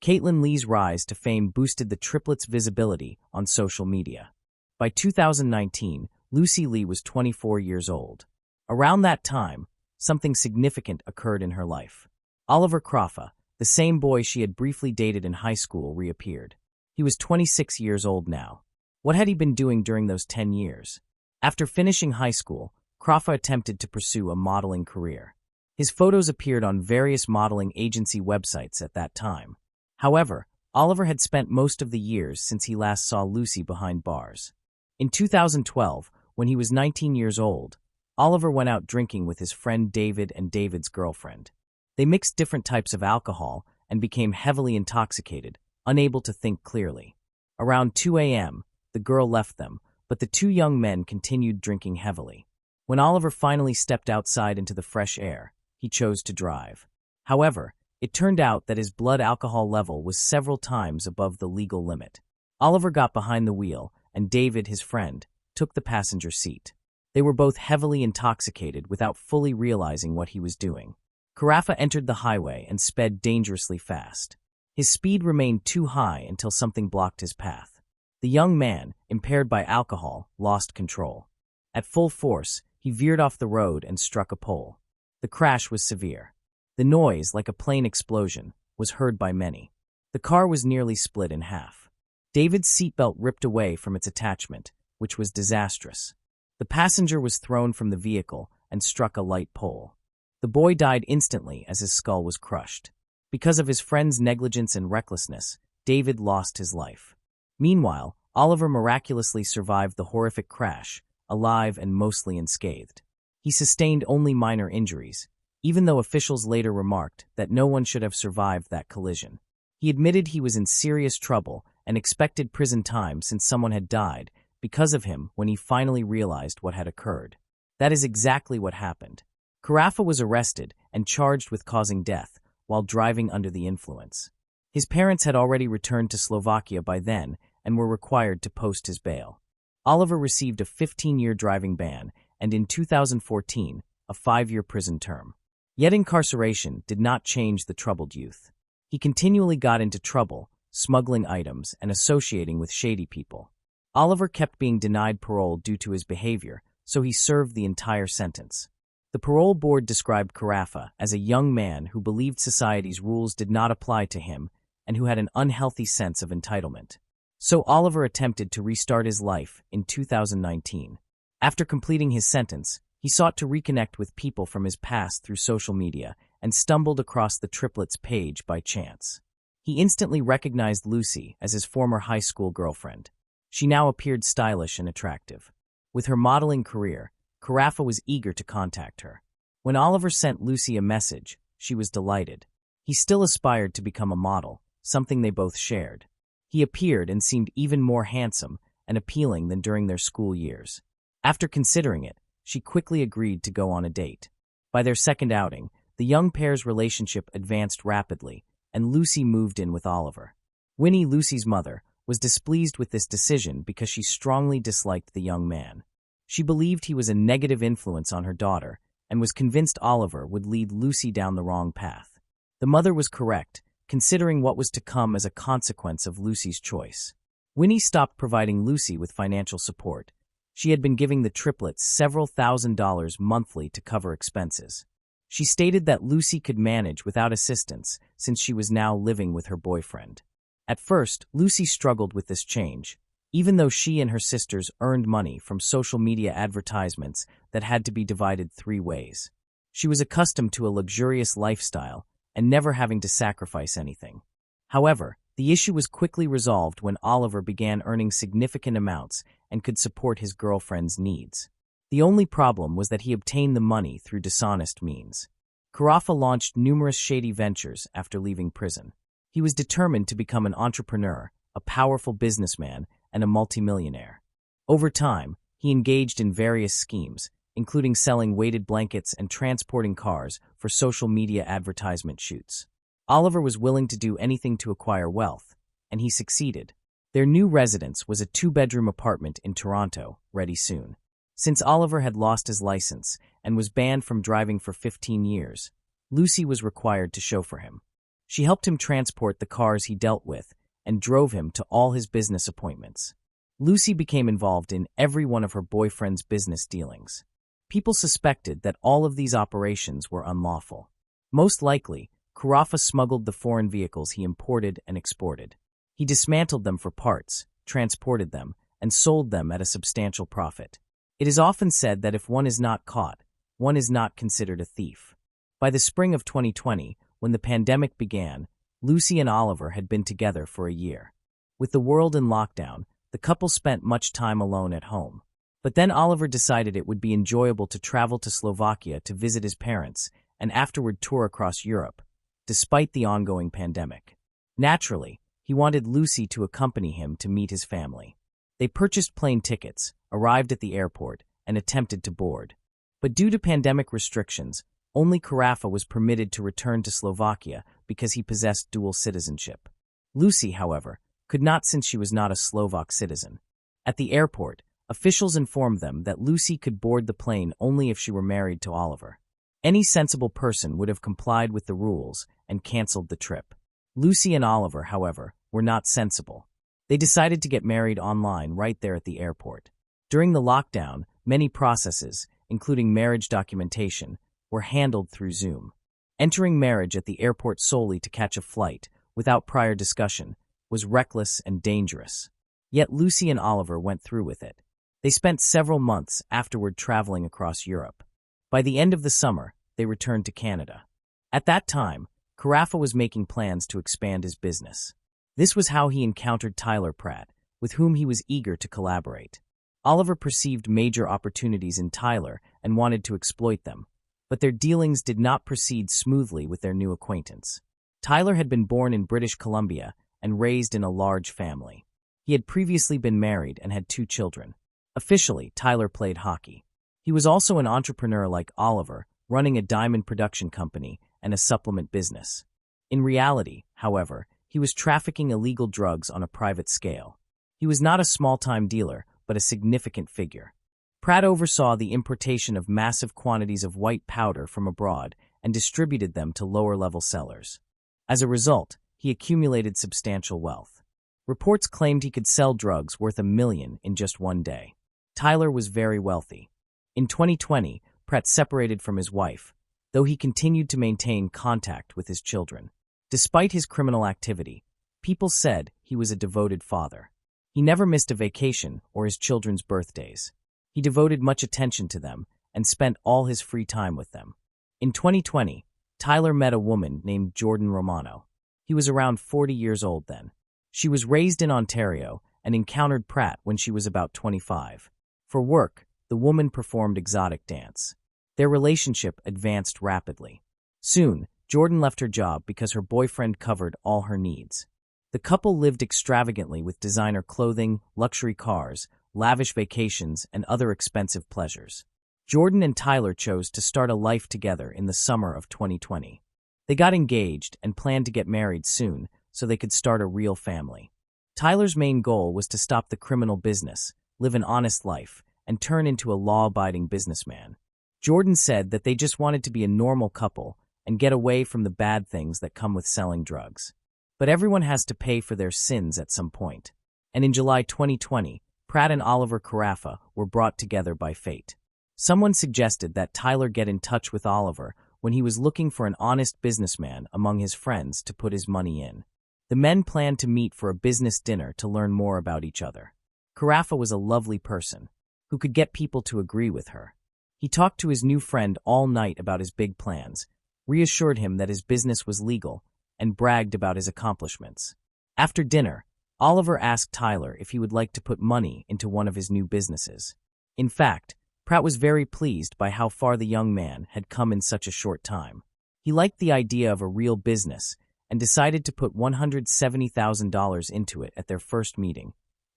Caitlin Lee's rise to fame boosted the triplets' visibility on social media. By 2019, Lucy Lee was 24 years old. Around that time, something significant occurred in her life. Oliver Crawford, the same boy she had briefly dated in high school, reappeared. He was 26 years old now. What had he been doing during those 10 years? After finishing high school, Crawford attempted to pursue a modeling career. His photos appeared on various modeling agency websites at that time. However, Oliver had spent most of the years since he last saw Lucy behind bars. In 2012, when he was 19 years old, Oliver went out drinking with his friend David and David's girlfriend. They mixed different types of alcohol and became heavily intoxicated, unable to think clearly. Around 2 a.m., the girl left them, but the 2 young men continued drinking heavily. When Oliver finally stepped outside into the fresh air, he chose to drive. However, it turned out that his blood alcohol level was several times above the legal limit. Oliver got behind the wheel, and David, his friend, took the passenger seat. They were both heavily intoxicated without fully realizing what he was doing. Carafa entered the highway and sped dangerously fast. His speed remained too high until something blocked his path. The young man, impaired by alcohol, lost control. At full force, he veered off the road and struck a pole. The crash was severe. The noise, like a plane explosion, was heard by many. The car was nearly split in half. David's seatbelt ripped away from its attachment, which was disastrous. The passenger was thrown from the vehicle and struck a light pole. The boy died instantly as his skull was crushed. Because of his friend's negligence and recklessness, David lost his life. Meanwhile, Oliver miraculously survived the horrific crash, alive and mostly unscathed. He sustained only minor injuries, even though officials later remarked that no one should have survived that collision. He admitted he was in serious trouble and expected prison time since someone had died because of him when he finally realized what had occurred. That is exactly what happened. Carafa was arrested and charged with causing death while driving under the influence. His parents had already returned to Slovakia by then and were required to post his bail. Oliver received a 15-year driving ban and in 2014, a 5-year prison term. Yet incarceration did not change the troubled youth. He continually got into trouble, smuggling items and associating with shady people. Oliver kept being denied parole due to his behavior, so he served the entire sentence. The parole board described Carafa as a young man who believed society's rules did not apply to him and who had an unhealthy sense of entitlement. So Oliver attempted to restart his life in 2019. After completing his sentence, he sought to reconnect with people from his past through social media and stumbled across the triplets' page by chance. He instantly recognized Lucy as his former high school girlfriend. She now appeared stylish and attractive. With her modeling career, Carafa was eager to contact her. When Oliver sent Lucy a message, she was delighted. He still aspired to become a model, something they both shared. He appeared and seemed even more handsome and appealing than during their school years. After considering it, she quickly agreed to go on a date. By their second outing, the young pair's relationship advanced rapidly, and Lucy moved in with Oliver. Winnie, Lucy's mother, was displeased with this decision because she strongly disliked the young man. She believed he was a negative influence on her daughter and was convinced Oliver would lead Lucy down the wrong path. The mother was correct, considering what was to come as a consequence of Lucy's choice. Winnie stopped providing Lucy with financial support. She had been giving the triplets several $1,000s monthly to cover expenses. She stated that Lucy could manage without assistance since she was now living with her boyfriend. At first, Lucy struggled with this change, even though she and her sisters earned money from social media advertisements that had to be divided 3 ways. She was accustomed to a luxurious lifestyle and never having to sacrifice anything. However, the issue was quickly resolved when Oliver began earning significant amounts and could support his girlfriend's needs. The only problem was that he obtained the money through dishonest means. Carafa launched numerous shady ventures after leaving prison. He was determined to become an entrepreneur, a powerful businessman, and a multimillionaire. Over time, he engaged in various schemes, including selling weighted blankets and transporting cars for social media advertisement shoots. Oliver was willing to do anything to acquire wealth, and he succeeded. Their new residence was a 2-bedroom apartment in Toronto, ready soon. Since Oliver had lost his license and was banned from driving for 15 years, Lucy was required to chauffeur him. She helped him transport the cars he dealt with and drove him to all his business appointments. Lucy became involved in every one of her boyfriend's business dealings. People suspected that all of these operations were unlawful. Most likely, Carafa smuggled the foreign vehicles he imported and exported. He dismantled them for parts, transported them, and sold them at a substantial profit. It is often said that if one is not caught, one is not considered a thief. By the spring of 2020, when the pandemic began, Lucy and Oliver had been together for a year. With the world in lockdown, the couple spent much time alone at home. But then Oliver decided it would be enjoyable to travel to Slovakia to visit his parents and afterward tour across Europe, despite the ongoing pandemic. Naturally, he wanted Lucy to accompany him to meet his family. They purchased plane tickets, arrived at the airport, and attempted to board. But due to pandemic restrictions, only Carafa was permitted to return to Slovakia because he possessed dual citizenship. Lucy, however, could not since she was not a Slovak citizen. At the airport, officials informed them that Lucy could board the plane only if she were married to Oliver. Any sensible person would have complied with the rules and canceled the trip. Lucy and Oliver, however, were not sensible. They decided to get married online right there at the airport. During the lockdown, many processes, including marriage documentation, were handled through Zoom. Entering marriage at the airport solely to catch a flight, without prior discussion, was reckless and dangerous. Yet Lucy and Oliver went through with it. They spent several months afterward traveling across Europe. By the end of the summer, they returned to Canada. At that time, Carafa was making plans to expand his business. This was how he encountered Tyler Pratt, with whom he was eager to collaborate. Oliver perceived major opportunities in Tyler and wanted to exploit them, but their dealings did not proceed smoothly with their new acquaintance. Tyler had been born in British Columbia and raised in a large family. He had previously been married and had 2 children. Officially, Tyler played hockey. He was also an entrepreneur like Oliver, running a diamond production company and a supplement business. In reality, however, he was trafficking illegal drugs on a private scale. He was not a small-time dealer, but a significant figure. Pratt oversaw the importation of massive quantities of white powder from abroad and distributed them to lower-level sellers. As a result, he accumulated substantial wealth. Reports claimed he could sell drugs worth $1 million in just one day. Tyler was very wealthy. In 2020, Pratt separated from his wife, though he continued to maintain contact with his children. Despite his criminal activity, people said he was a devoted father. He never missed a vacation or his children's birthdays. He devoted much attention to them and spent all his free time with them. In 2020, Tyler met a woman named Jordan Romano. He was around 40 years old then. She was raised in Ontario and encountered Pratt when she was about 25. For work, the woman performed exotic dance. Their relationship advanced rapidly. Soon, Jordan left her job because her boyfriend covered all her needs. The couple lived extravagantly with designer clothing, luxury cars, lavish vacations, and other expensive pleasures. Jordan and Tyler chose to start a life together in the summer of 2020. They got engaged and planned to get married soon so they could start a real family. Tyler's main goal was to stop the criminal business, live an honest life, and turn into a law-abiding businessman. Jordan said that they just wanted to be a normal couple and get away from the bad things that come with selling drugs. But everyone has to pay for their sins at some point. And in July 2020, Pratt and Oliver Carafa were brought together by fate. Someone suggested that Tyler get in touch with Oliver when he was looking for an honest businessman among his friends to put his money in. The men planned to meet for a business dinner to learn more about each other. Carafa was a lovely person who could get people to agree with her. He talked to his new friend all night about his big plans, reassured him that his business was legal, and bragged about his accomplishments. After dinner, Oliver asked Tyler if he would like to put money into one of his new businesses. In fact, Pratt was very pleased by how far the young man had come in such a short time. He liked the idea of a real business and decided to put $170,000 into it at their first meeting,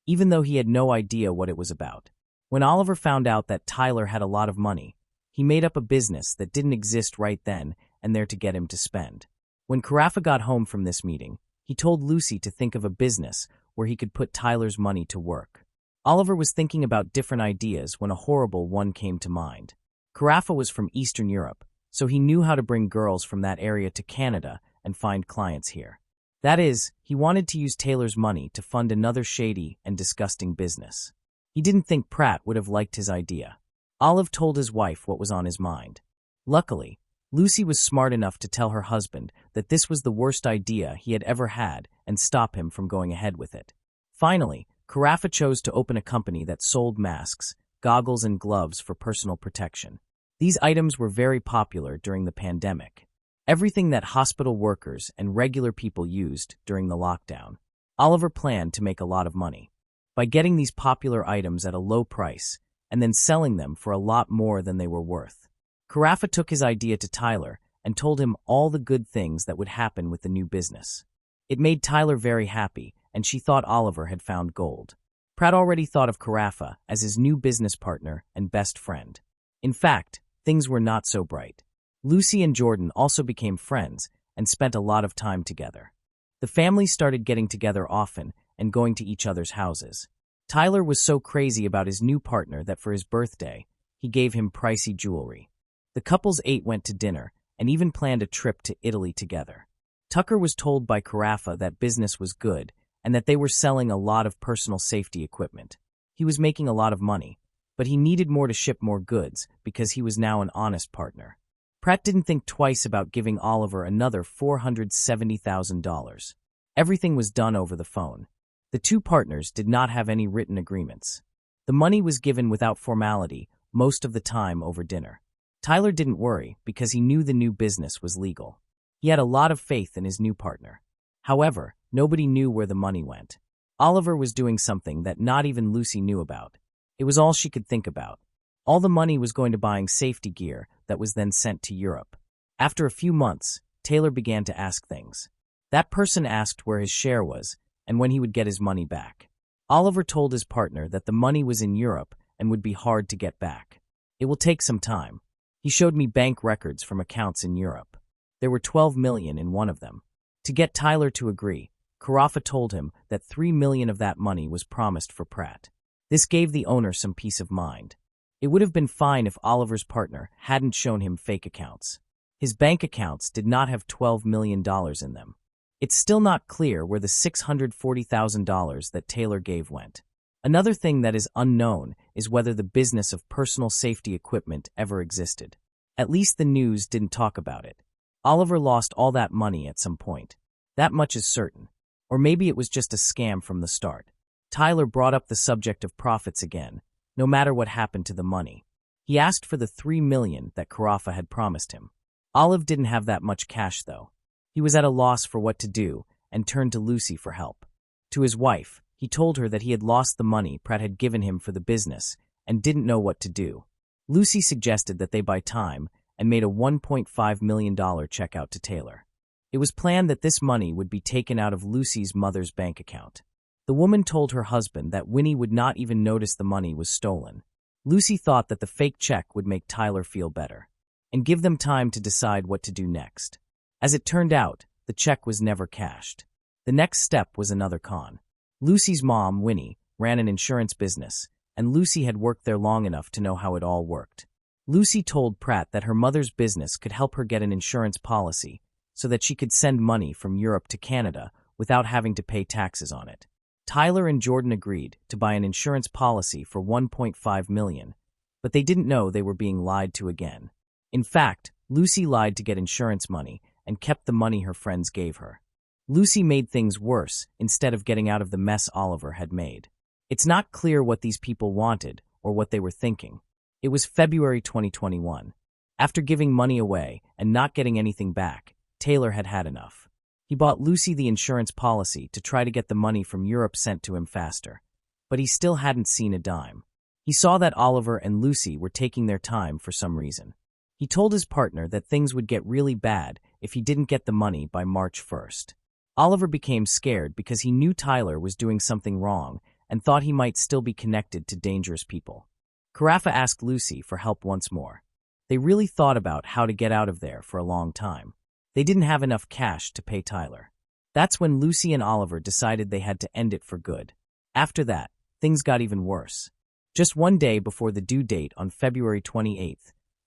even though he had no idea what it was about. When Oliver found out that Tyler had a lot of money, he made up a business that didn't exist right then and there to get him to spend. When Carafa got home from this meeting, he told Lucy to think of a business where he could put Tyler's money to work. Oliver was thinking about different ideas when a horrible one came to mind. Carafa was from Eastern Europe, so he knew how to bring girls from that area to Canada and find clients here. That is, he wanted to use Taylor's money to fund another shady and disgusting business. He didn't think Pratt would have liked his idea. Olive told his wife what was on his mind. Luckily, Lucy was smart enough to tell her husband that this was the worst idea he had ever had and stop him from going ahead with it. Finally, Carafa chose to open a company that sold masks, goggles, and gloves for personal protection. These items were very popular during the pandemic. Everything that hospital workers and regular people used during the lockdown. Oliver planned to make a lot of money by getting these popular items at a low price and then selling them for a lot more than they were worth. Carafa took his idea to Tyler and told him all the good things that would happen with the new business. It made Tyler very happy, and she thought Oliver had found gold. Pratt already thought of Carafa as his new business partner and best friend. In fact, things were not so bright. Lucy and Jordan also became friends and spent a lot of time together. The families started getting together often and going to each other's houses. Tyler was so crazy about his new partner that for his birthday, he gave him pricey jewelry. The couples went to dinner and even planned a trip to Italy together. Tucker was told by Carafa that business was good and that they were selling a lot of personal safety equipment. He was making a lot of money, but he needed more to ship more goods because he was now an honest partner. Pratt didn't think twice about giving Oliver another $470,000. Everything was done over the phone. The two partners did not have any written agreements. The money was given without formality, most of the time over dinner. Tyler didn't worry because he knew the new business was legal. He had a lot of faith in his new partner. However, nobody knew where the money went. Oliver was doing something that not even Lucy knew about. It was all she could think about. All the money was going to buying safety gear that was then sent to Europe. After a few months, Taylor began to ask things. That person asked where his share was and when he would get his money back. Oliver told his partner that the money was in Europe and would be hard to get back. It will take some time. He showed me bank records from accounts in Europe. There were 12 million in one of them. To get Tyler to agree, Carafa told him that 3 million of that money was promised for Pratt. This gave the owner some peace of mind. It would have been fine if Oliver's partner hadn't shown him fake accounts. His bank accounts did not have $12 million in them. It's still not clear where the $640,000 that Taylor gave went. Another thing that is unknown is whether the business of personal safety equipment ever existed. At least the news didn't talk about it. Oliver lost all that money at some point. That much is certain. Or maybe it was just a scam from the start. Tyler brought up the subject of profits again, no matter what happened to the money. He asked for the $3 million that Carafa had promised him. Olive didn't have that much cash, though. He was at a loss for what to do and turned to Lucy for help. To his wife, he told her that he had lost the money Pratt had given him for the business and didn't know what to do. Lucy suggested that they buy time and made a $1.5 million check out to Taylor. It was planned that this money would be taken out of Lucy's mother's bank account. The woman told her husband that Winnie would not even notice the money was stolen. Lucy thought that the fake check would make Tyler feel better and give them time to decide what to do next. As it turned out, the check was never cashed. The next step was another con. Lucy's mom, Winnie, ran an insurance business, and Lucy had worked there long enough to know how it all worked. Lucy told Pratt that her mother's business could help her get an insurance policy so that she could send money from Europe to Canada without having to pay taxes on it. Tyler and Jordan agreed to buy an insurance policy for $1.5 million, but they didn't know they were being lied to again. In fact, Lucy lied to get insurance money and kept the money her friends gave her. Lucy made things worse instead of getting out of the mess Oliver had made. It's not clear what these people wanted or what they were thinking. It was February 2021. After giving money away and not getting anything back, Taylor had had enough. He bought Lucy the insurance policy to try to get the money from Europe sent to him faster, but he still hadn't seen a dime. He saw that Oliver and Lucy were taking their time for some reason. He told his partner that things would get really bad if he didn't get the money by March 1st. Oliver became scared because he knew Tyler was doing something wrong and thought he might still be connected to dangerous people. Carafa asked Lucy for help once more. They really thought about how to get out of there for a long time. They didn't have enough cash to pay Tyler. That's when Lucy and Oliver decided they had to end it for good. After that, things got even worse. Just one day before the due date on February 28,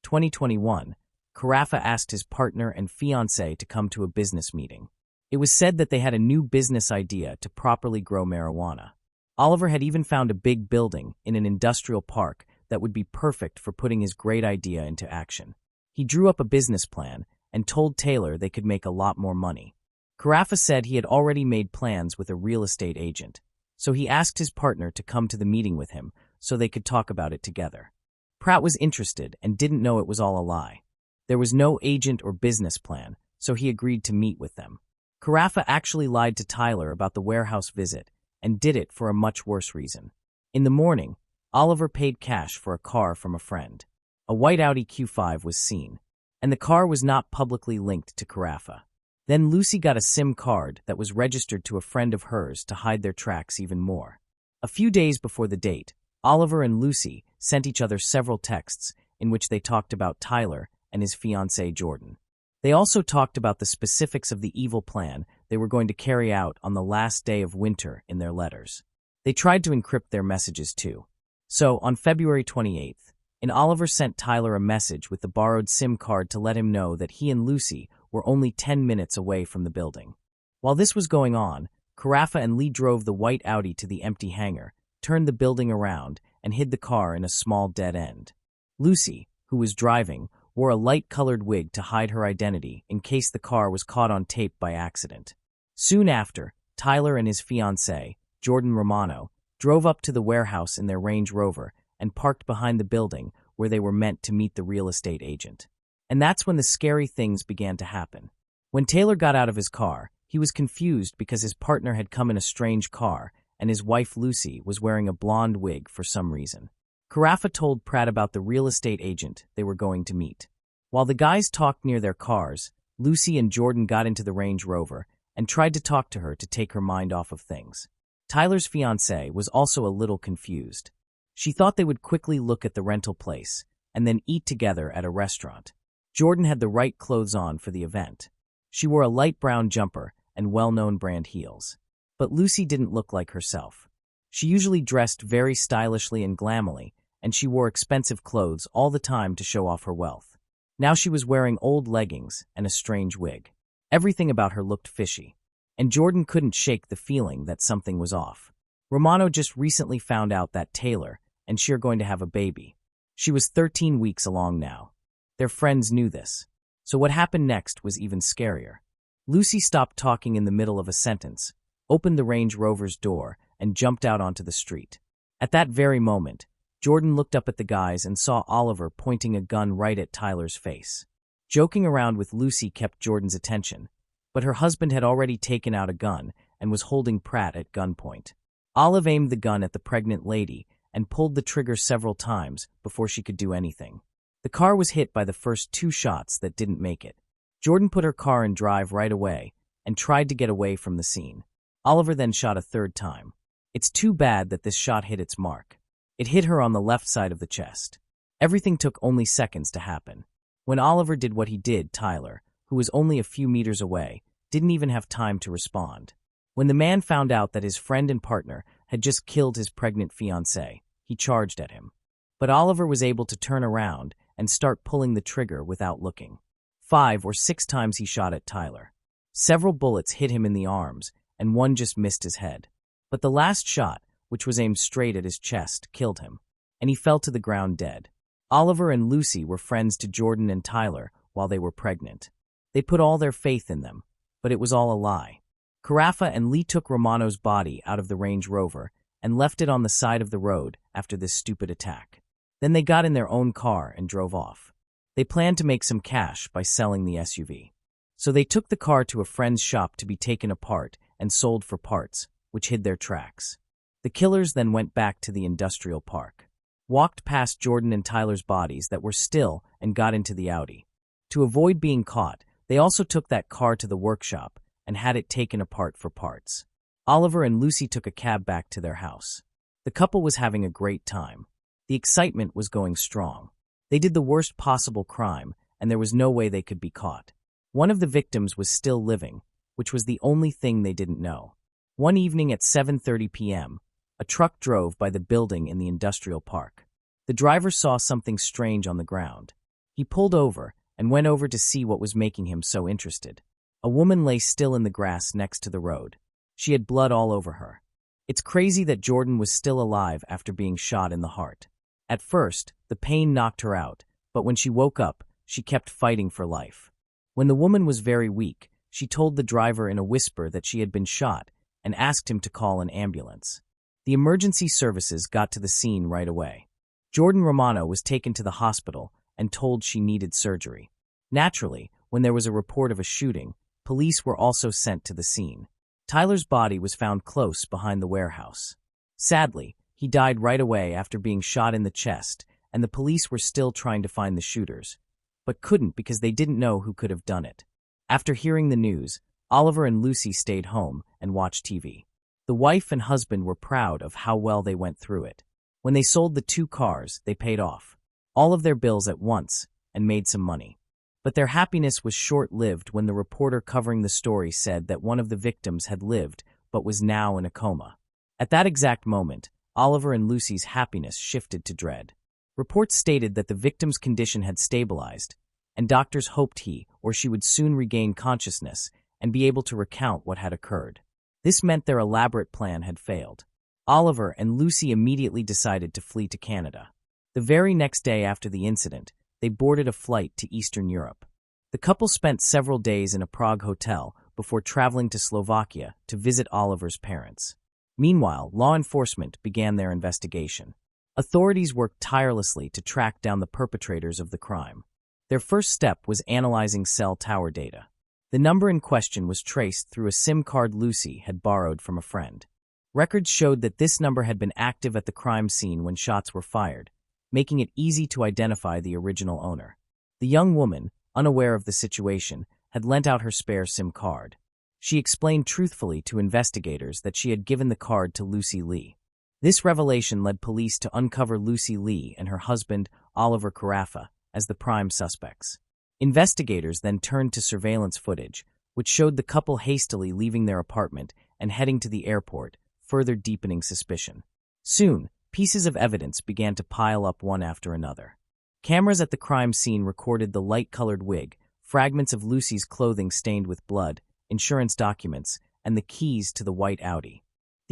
2021, Carafa asked his partner and fiancé to come to a business meeting. It was said that they had a new business idea to properly grow marijuana. Oliver had even found a big building in an industrial park that would be perfect for putting his great idea into action. He drew up a business plan and told Taylor they could make a lot more money. Carafa said he had already made plans with a real estate agent, so he asked his partner to come to the meeting with him so they could talk about it together. Pratt was interested and didn't know it was all a lie. There was no agent or business plan, so he agreed to meet with them. Carafa actually lied to Tyler about the warehouse visit and did it for a much worse reason. In the morning, Oliver paid cash for a car from a friend. A white Audi Q5 was seen, and the car was not publicly linked to Carafa. Then Lucy got a SIM card that was registered to a friend of hers to hide their tracks even more. A few days before the date, Oliver and Lucy sent each other several texts in which they talked about Tyler and his fiancée Jordan. They also talked about the specifics of the evil plan they were going to carry out on the last day of winter in their letters. They tried to encrypt their messages too. So, on February 28th, Oliver sent Tyler a message with the borrowed SIM card to let him know that he and Lucy were only 10 minutes away from the building. While this was going on, Carafa and Lee drove the white Audi to the empty hangar, turned the building around, and hid the car in a small dead end. Lucy, who was driving, wore a light-colored wig to hide her identity in case the car was caught on tape by accident. Soon after, Tyler and his fiancée, Jordan Romano, drove up to the warehouse in their Range Rover and parked behind the building where they were meant to meet the real estate agent. And that's when the scary things began to happen. When Taylor got out of his car, he was confused because his partner had come in a strange car and his wife Lucy was wearing a blonde wig for some reason. Carafa told Pratt about the real estate agent they were going to meet. While the guys talked near their cars, Lucy and Jordan got into the Range Rover and tried to talk to her to take her mind off of things. Tyler's fiancée was also a little confused. She thought they would quickly look at the rental place and then eat together at a restaurant. Jordan had the right clothes on for the event. She wore a light brown jumper and well-known brand heels. But Lucy didn't look like herself. She usually dressed very stylishly and glammily, and she wore expensive clothes all the time to show off her wealth. Now she was wearing old leggings and a strange wig. Everything about her looked fishy, and Jordan couldn't shake the feeling that something was off. Romano just recently found out that Taylor and she are going to have a baby. She was 13 weeks along now. Their friends knew this. So what happened next was even scarier. Lucy stopped talking in the middle of a sentence, opened the Range Rover's door, and jumped out onto the street. At that very moment, Jordan looked up at the guys and saw Oliver pointing a gun right at Tyler's face. Joking around with Lucy kept Jordan's attention, but her husband had already taken out a gun and was holding Pratt at gunpoint. Olive aimed the gun at the pregnant lady and pulled the trigger several times before she could do anything. The car was hit by the first 2 shots that didn't make it. Jordan put her car in drive right away and tried to get away from the scene. Oliver then shot a 3rd time. It's too bad that this shot hit its mark. It hit her on the left side of the chest. Everything took only seconds to happen. When Oliver did what he did, Tyler, who was only a few meters away, didn't even have time to respond. When the man found out that his friend and partner had just killed his pregnant fiancée, he charged at him. But Oliver was able to turn around and start pulling the trigger without looking. 5 or 6 times he shot at Tyler. Several bullets hit him in the arms, and one just missed his head. But the last shot, which was aimed straight at his chest, killed him, and he fell to the ground dead. Oliver and Lucy were friends to Jordan and Tyler while they were pregnant. They put all their faith in them, but it was all a lie. Carafa and Lee took Romano's body out of the Range Rover and left it on the side of the road after this stupid attack. Then they got in their own car and drove off. They planned to make some cash by selling the SUV. So they took the car to a friend's shop to be taken apart and sold for parts, which hid their tracks. The killers then went back to the industrial park, walked past Jordan and Tyler's bodies that were still, and got into the Audi. To avoid being caught, they also took that car to the workshop and had it taken apart for parts. Oliver and Lucy took a cab back to their house. The couple was having a great time. The excitement was going strong. They did the worst possible crime, and there was no way they could be caught. One of the victims was still living, which was the only thing they didn't know. One evening at 7:30 p.m., a truck drove by the building in the industrial park. The driver saw something strange on the ground. He pulled over and went over to see what was making him so interested. A woman lay still in the grass next to the road. She had blood all over her. It's crazy that Jordan was still alive after being shot in the heart. At first, the pain knocked her out, but when she woke up, she kept fighting for life. When the woman was very weak, she told the driver in a whisper that she had been shot and asked him to call an ambulance. The emergency services got to the scene right away. Jordan Romano was taken to the hospital and told she needed surgery. Naturally, when there was a report of a shooting, police were also sent to the scene. Tyler's body was found close behind the warehouse. Sadly, he died right away after being shot in the chest, and the police were still trying to find the shooters, but couldn't because they didn't know who could have done it. After hearing the news, Oliver and Lucy stayed home and watched TV. The wife and husband were proud of how well they went through it. When they sold the 2 cars, they paid off all of their bills at once and made some money. But their happiness was short-lived when the reporter covering the story said that one of the victims had lived but was now in a coma. At that exact moment, Oliver and Lucy's happiness shifted to dread. Reports stated that the victim's condition had stabilized, and doctors hoped he or she would soon regain consciousness and be able to recount what had occurred. This meant their elaborate plan had failed. Oliver and Lucy immediately decided to flee to Canada. The very next day after the incident, they boarded a flight to Eastern Europe. The couple spent several days in a Prague hotel before traveling to Slovakia to visit Oliver's parents. Meanwhile, law enforcement began their investigation. Authorities worked tirelessly to track down the perpetrators of the crime. Their first step was analyzing cell tower data. The number in question was traced through a SIM card Lucy had borrowed from a friend. Records showed that this number had been active at the crime scene when shots were fired, making it easy to identify the original owner. The young woman, unaware of the situation, had lent out her spare SIM card. She explained truthfully to investigators that she had given the card to Lucy Lee. This revelation led police to uncover Lucy Lee and her husband, Oliver Carafa, as the prime suspects. Investigators then turned to surveillance footage, which showed the couple hastily leaving their apartment and heading to the airport, further deepening suspicion. Soon, pieces of evidence began to pile up one after another. Cameras at the crime scene recorded the light-colored wig, fragments of Lucy's clothing stained with blood, insurance documents, and the keys to the white Audi.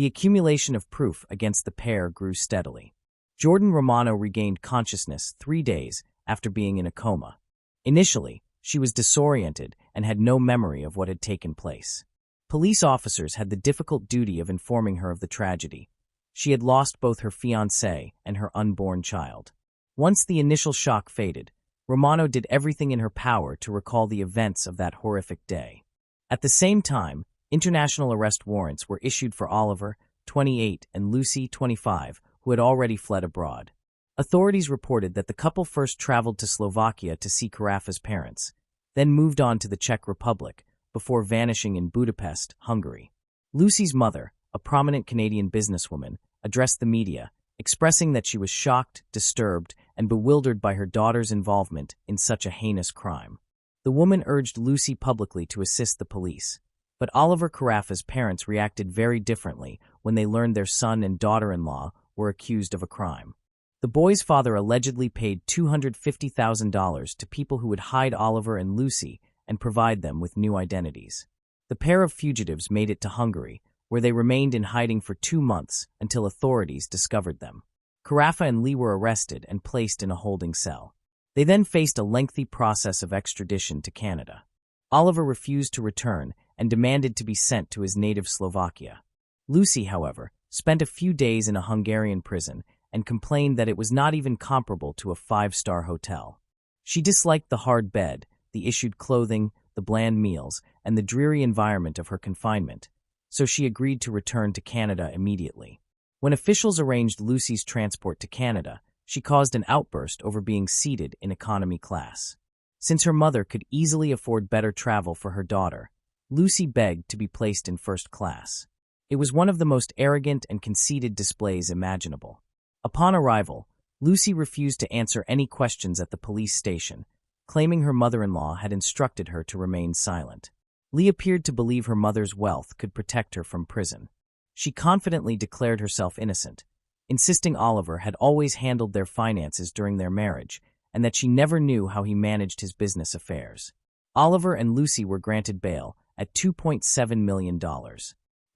The accumulation of proof against the pair grew steadily. Jordan Romano regained consciousness 3 days after being in a coma. Initially, she was disoriented and had no memory of what had taken place. Police officers had the difficult duty of informing her of the tragedy. She had lost both her fiancé and her unborn child. Once the initial shock faded, Romano did everything in her power to recall the events of that horrific day. At the same time, international arrest warrants were issued for Oliver, 28, and Lucy, 25, who had already fled abroad. Authorities reported that the couple first traveled to Slovakia to see Carafa's parents, then moved on to the Czech Republic, before vanishing in Budapest, Hungary. Lucy's mother, a prominent Canadian businesswoman, addressed the media, expressing that she was shocked, disturbed, and bewildered by her daughter's involvement in such a heinous crime. The woman urged Lucy publicly to assist the police, but Oliver Carafa's parents reacted very differently when they learned their son and daughter-in-law were accused of a crime. The boy's father allegedly paid $250,000 to people who would hide Oliver and Lucy and provide them with new identities. The pair of fugitives made it to Hungary, where they remained in hiding for 2 months until authorities discovered them. Carafa and Lee were arrested and placed in a holding cell. They then faced a lengthy process of extradition to Canada. Oliver refused to return and demanded to be sent to his native Slovakia. Lucy, however, spent a few days in a Hungarian prison and complained that it was not even comparable to a 5-star hotel. She disliked the hard bed, the issued clothing, the bland meals, and the dreary environment of her confinement, so she agreed to return to Canada immediately. When officials arranged Lucy's transport to Canada, she caused an outburst over being seated in economy class. Since her mother could easily afford better travel for her daughter, Lucy begged to be placed in first class. It was one of the most arrogant and conceited displays imaginable. Upon arrival, Lucy refused to answer any questions at the police station, claiming her mother-in-law had instructed her to remain silent. Lee appeared to believe her mother's wealth could protect her from prison. She confidently declared herself innocent, insisting Oliver had always handled their finances during their marriage and that she never knew how he managed his business affairs. Oliver and Lucy were granted bail at $2.7 million.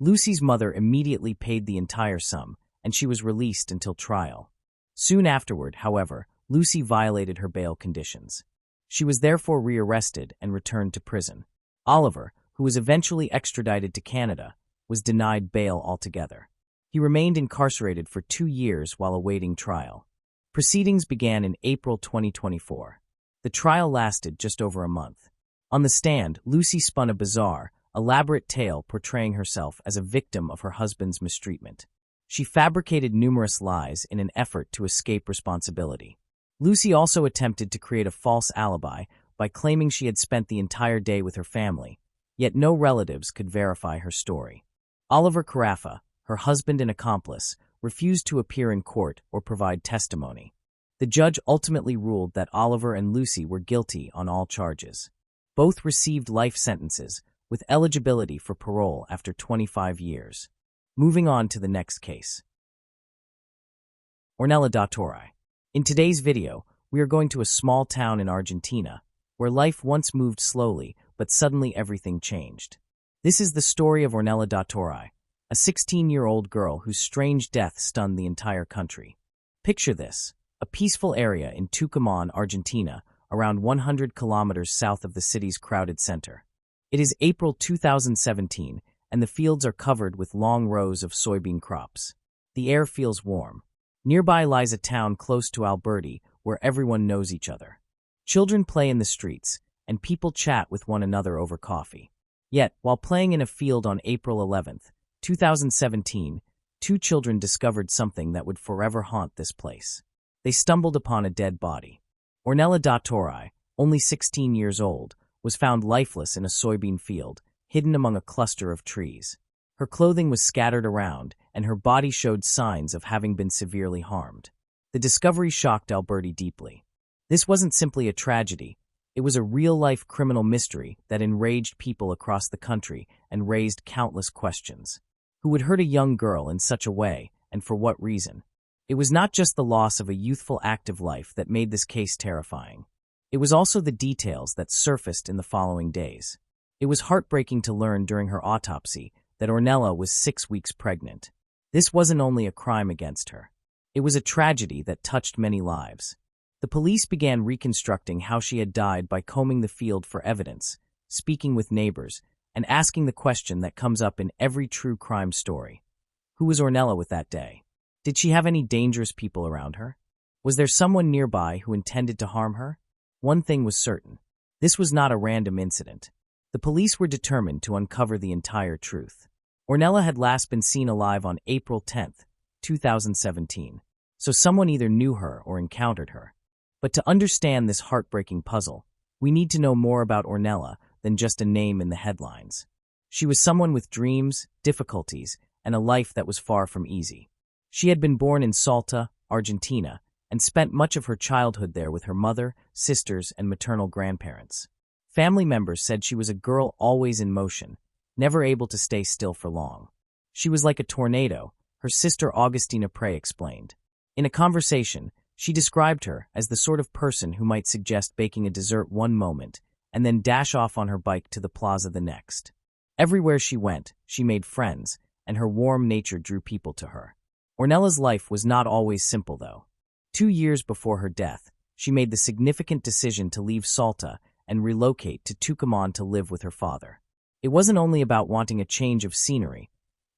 Lucy's mother immediately paid the entire sum, and she was released until trial. Soon afterward, however, Lucy violated her bail conditions. She was therefore rearrested and returned to prison. Oliver, who was eventually extradited to Canada, was denied bail altogether. He remained incarcerated for 2 years while awaiting trial. Proceedings began in April 2024. The trial lasted just over a month. On the stand, Lucy spun a bizarre, elaborate tale portraying herself as a victim of her husband's mistreatment. She fabricated numerous lies in an effort to escape responsibility. Lucy also attempted to create a false alibi by claiming she had spent the entire day with her family, yet no relatives could verify her story. Oliver Carafa, her husband and accomplice, refused to appear in court or provide testimony. The judge ultimately ruled that Oliver and Lucy were guilty on all charges. Both received life sentences, with eligibility for parole after 25 years. Moving on to the next case. Ornella Datori. In today's video, we are going to a small town in Argentina, where life once moved slowly, but suddenly everything changed. This is the story of Ornella Datori, a 16-year-old girl whose strange death stunned the entire country. Picture this, a peaceful area in Tucumán, Argentina, around 100 kilometers south of the city's crowded center. It is April 2017, and the fields are covered with long rows of soybean crops. The air feels warm. Nearby lies a town close to Alberti, where everyone knows each other. Children play in the streets, and people chat with one another over coffee. Yet, while playing in a field on April 11, 2017, 2 children discovered something that would forever haunt this place. They stumbled upon a dead body. Ornella Datori, only 16 years old, was found lifeless in a soybean field, hidden among a cluster of trees. Her clothing was scattered around, and her body showed signs of having been severely harmed. The discovery shocked Alberti deeply. This wasn't simply a tragedy. It was a real-life criminal mystery that enraged people across the country and raised countless questions. Who would hurt a young girl in such a way, and for what reason? It was not just the loss of a youthful active life that made this case terrifying. It was also the details that surfaced in the following days. It was heartbreaking to learn during her autopsy that Ornella was 6 weeks pregnant. This wasn't only a crime against her. It was a tragedy that touched many lives. The police began reconstructing how she had died by combing the field for evidence, speaking with neighbors, and asking the question that comes up in every true crime story. Who was Ornella with that day? Did she have any dangerous people around her? Was there someone nearby who intended to harm her? One thing was certain. This was not a random incident. The police were determined to uncover the entire truth. Ornella had last been seen alive on April 10, 2017, so someone either knew her or encountered her. But to understand this heartbreaking puzzle, we need to know more about Ornella than just a name in the headlines. She was someone with dreams, difficulties, and a life that was far from easy. She had been born in Salta, Argentina, and spent much of her childhood there with her mother, sisters, and maternal grandparents. Family members said she was a girl always in motion, never able to stay still for long. She was like a tornado, her sister Augustina Prey explained. In a conversation, she described her as the sort of person who might suggest baking a dessert one moment and then dash off on her bike to the plaza the next. Everywhere she went, she made friends, and her warm nature drew people to her. Ornella's life was not always simple, though. 2 years before her death, she made the significant decision to leave Salta and relocate to Tucumán to live with her father. It wasn't only about wanting a change of scenery,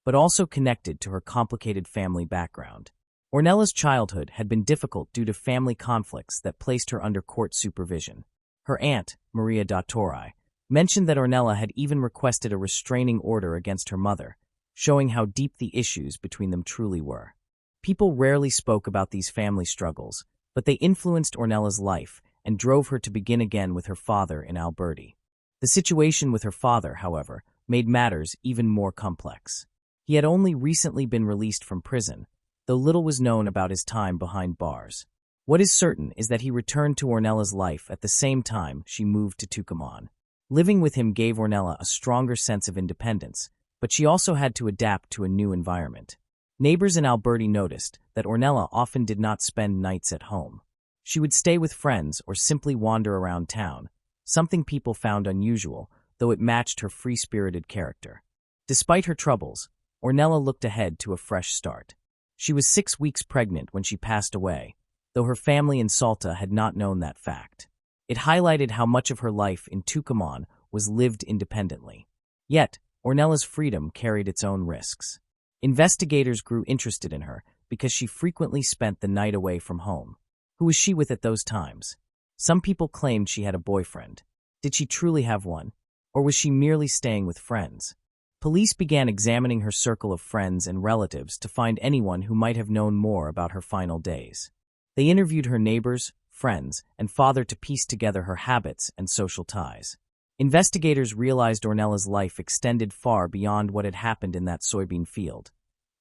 but also connected to her complicated family background. Ornella's childhood had been difficult due to family conflicts that placed her under court supervision. Her aunt, Maria da Torre, mentioned that Ornella had even requested a restraining order against her mother, showing how deep the issues between them truly were. People rarely spoke about these family struggles, but they influenced Ornella's life and drove her to begin again with her father in Alberti. The situation with her father, however, made matters even more complex. He had only recently been released from prison, though little was known about his time behind bars. What is certain is that he returned to Ornella's life at the same time she moved to Tucumán. Living with him gave Ornella a stronger sense of independence, but she also had to adapt to a new environment. Neighbors in Alberti noticed that Ornella often did not spend nights at home. She would stay with friends or simply wander around town, something people found unusual, though it matched her free-spirited character. Despite her troubles, Ornella looked ahead to a fresh start. She was 6 weeks pregnant when she passed away, though her family in Salta had not known that fact. It highlighted how much of her life in Tucumán was lived independently. Yet, Ornella's freedom carried its own risks. Investigators grew interested in her because she frequently spent the night away from home. Who was she with at those times? Some people claimed she had a boyfriend. Did she truly have one? Or was she merely staying with friends? Police began examining her circle of friends and relatives to find anyone who might have known more about her final days. They interviewed her neighbors, friends, and father to piece together her habits and social ties. Investigators realized Ornella's life extended far beyond what had happened in that soybean field.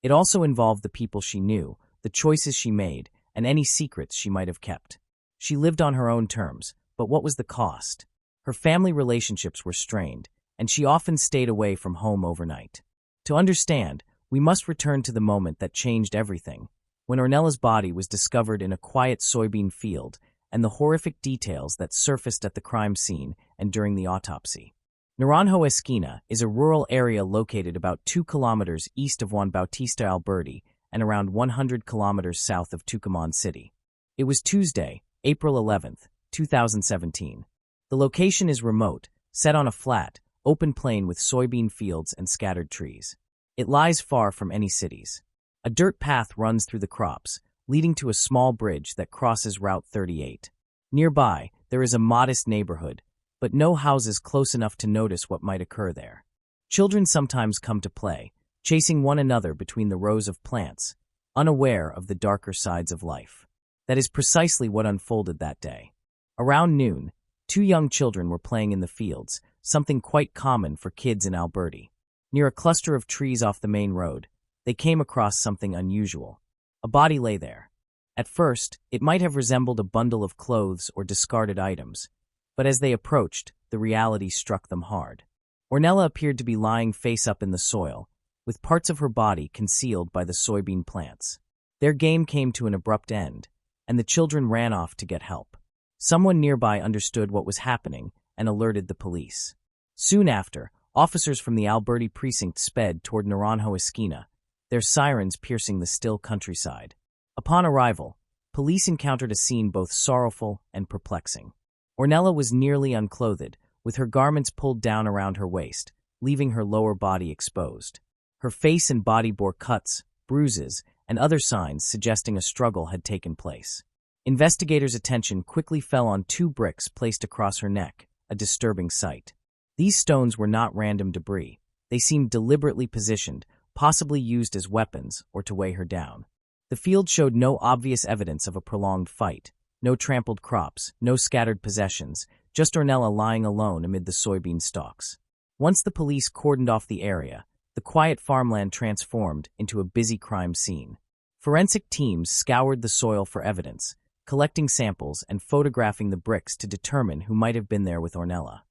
It also involved the people she knew, the choices she made, and any secrets she might have kept. She lived on her own terms, but what was the cost? Her family relationships were strained, and she often stayed away from home overnight. To understand, we must return to the moment that changed everything, when Ornella's body was discovered in a quiet soybean field, and the horrific details that surfaced at the crime scene and during the autopsy. Naranjo Esquina is a rural area located about 2 kilometers east of Juan Bautista Alberti and around 100 kilometers south of Tucumán City. It was Tuesday, April 11, 2017. The location is remote, set on a flat, open plain with soybean fields and scattered trees. It lies far from any cities. A dirt path runs through the crops, leading to a small bridge that crosses Route 38. Nearby, there is a modest neighborhood, but no houses close enough to notice what might occur there. Children sometimes come to play, chasing one another between the rows of plants, unaware of the darker sides of life. That is precisely what unfolded that day. Around noon, 2 young children were playing in the fields, something quite common for kids in Alberti. Near a cluster of trees off the main road, they came across something unusual. A body lay there. At first, it might have resembled a bundle of clothes or discarded items, but as they approached, the reality struck them hard. Ornella appeared to be lying face up in the soil, with parts of her body concealed by the soybean plants. Their game came to an abrupt end, and the children ran off to get help. Someone nearby understood what was happening and alerted the police. Soon after, officers from the Alberti precinct sped toward Naranjo Esquina, their sirens piercing the still countryside. Upon arrival, police encountered a scene both sorrowful and perplexing. Ornella was nearly unclothed, with her garments pulled down around her waist, leaving her lower body exposed. Her face and body bore cuts, bruises, and other signs suggesting a struggle had taken place. Investigators' attention quickly fell on 2 bricks placed across her neck, a disturbing sight. These stones were not random debris. They seemed deliberately positioned, possibly used as weapons or to weigh her down. The field showed no obvious evidence of a prolonged fight, no trampled crops, no scattered possessions, just Ornella lying alone amid the soybean stalks. Once the police cordoned off the area, the quiet farmland transformed into a busy crime scene. Forensic teams scoured the soil for evidence, collecting samples and photographing the bricks to determine who might have been there with Ornella.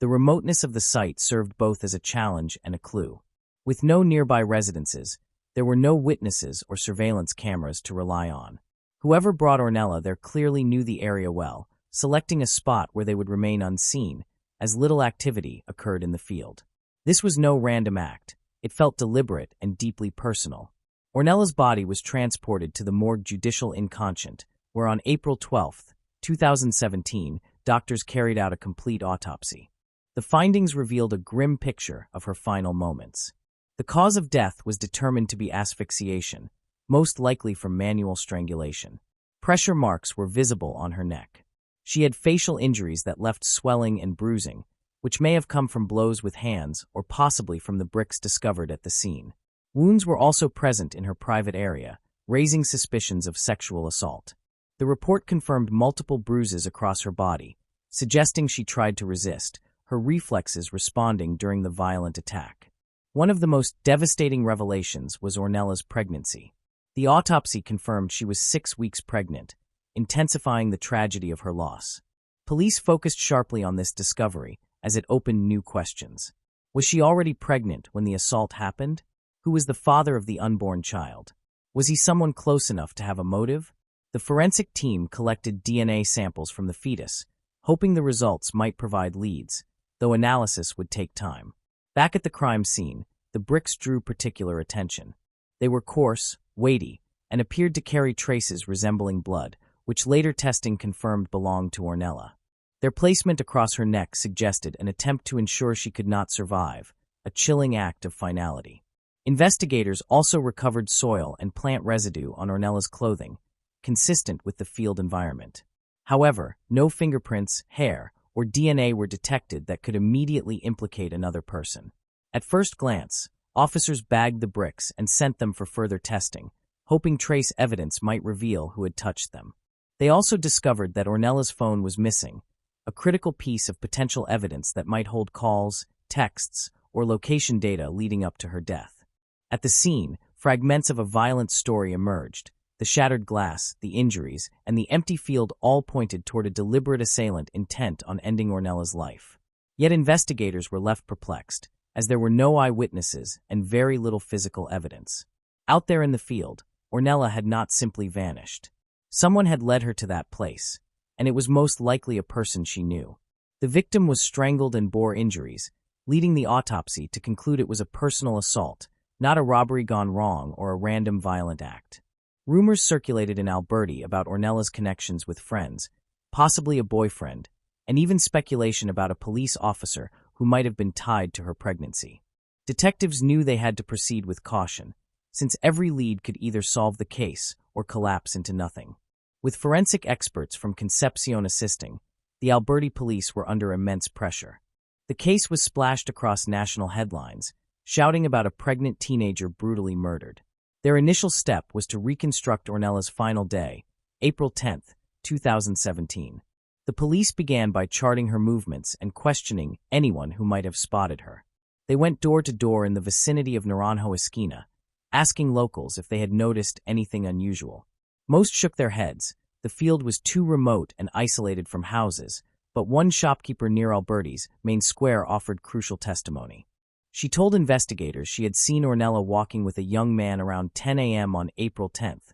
The remoteness of the site served both as a challenge and a clue. With no nearby residences, there were no witnesses or surveillance cameras to rely on. Whoever brought Ornella there clearly knew the area well, selecting a spot where they would remain unseen, as little activity occurred in the field. This was no random act. It felt deliberate and deeply personal. Ornella's body was transported to the morgue judicial inconscient, where on April 12, 2017, doctors carried out a complete autopsy. The findings revealed a grim picture of her final moments. The cause of death was determined to be asphyxiation, most likely from manual strangulation. Pressure marks were visible on her neck. She had facial injuries that left swelling and bruising, which may have come from blows with hands or possibly from the bricks discovered at the scene. Wounds were also present in her private area, raising suspicions of sexual assault. The report confirmed multiple bruises across her body, suggesting she tried to resist, her reflexes responding during the violent attack. One of the most devastating revelations was Ornella's pregnancy. The autopsy confirmed she was 6 weeks pregnant, intensifying the tragedy of her loss. Police focused sharply on this discovery as it opened new questions. Was she already pregnant when the assault happened? Who was the father of the unborn child? Was he someone close enough to have a motive? The forensic team collected DNA samples from the fetus, hoping the results might provide leads, though analysis would take time. Back at the crime scene, the bricks drew particular attention. They were coarse, weighty, and appeared to carry traces resembling blood, which later testing confirmed belonged to Ornella. Their placement across her neck suggested an attempt to ensure she could not survive, a chilling act of finality. Investigators also recovered soil and plant residue on Ornella's clothing, consistent with the field environment. However, no fingerprints, hair, or DNA were detected that could immediately implicate another person. At first glance, officers bagged the bricks and sent them for further testing, hoping trace evidence might reveal who had touched them. They also discovered that Ornella's phone was missing, a critical piece of potential evidence that might hold calls, texts, or location data leading up to her death. At the scene, fragments of a violent story emerged. The shattered glass, the injuries, and the empty field all pointed toward a deliberate assailant intent on ending Ornella's life. Yet investigators were left perplexed, as there were no eyewitnesses and very little physical evidence. Out there in the field, Ornella had not simply vanished. Someone had led her to that place, and it was most likely a person she knew. The victim was strangled and bore injuries, leading the autopsy to conclude it was a personal assault, not a robbery gone wrong or a random violent act. Rumors circulated in Alberti about Ornella's connections with friends, possibly a boyfriend, and even speculation about a police officer who might have been tied to her pregnancy. Detectives knew they had to proceed with caution, since every lead could either solve the case or collapse into nothing. With forensic experts from Concepcion assisting, the Alberti police were under immense pressure. The case was splashed across national headlines, shouting about a pregnant teenager brutally murdered. Their initial step was to reconstruct Ornella's final day, April 10, 2017. The police began by charting her movements and questioning anyone who might have spotted her. They went door to door in the vicinity of Naranjo Esquina, asking locals if they had noticed anything unusual. Most shook their heads. The field was too remote and isolated from houses, but one shopkeeper near Alberti's main square offered crucial testimony. She told investigators she had seen Ornella walking with a young man around 10 a.m. on April 10th,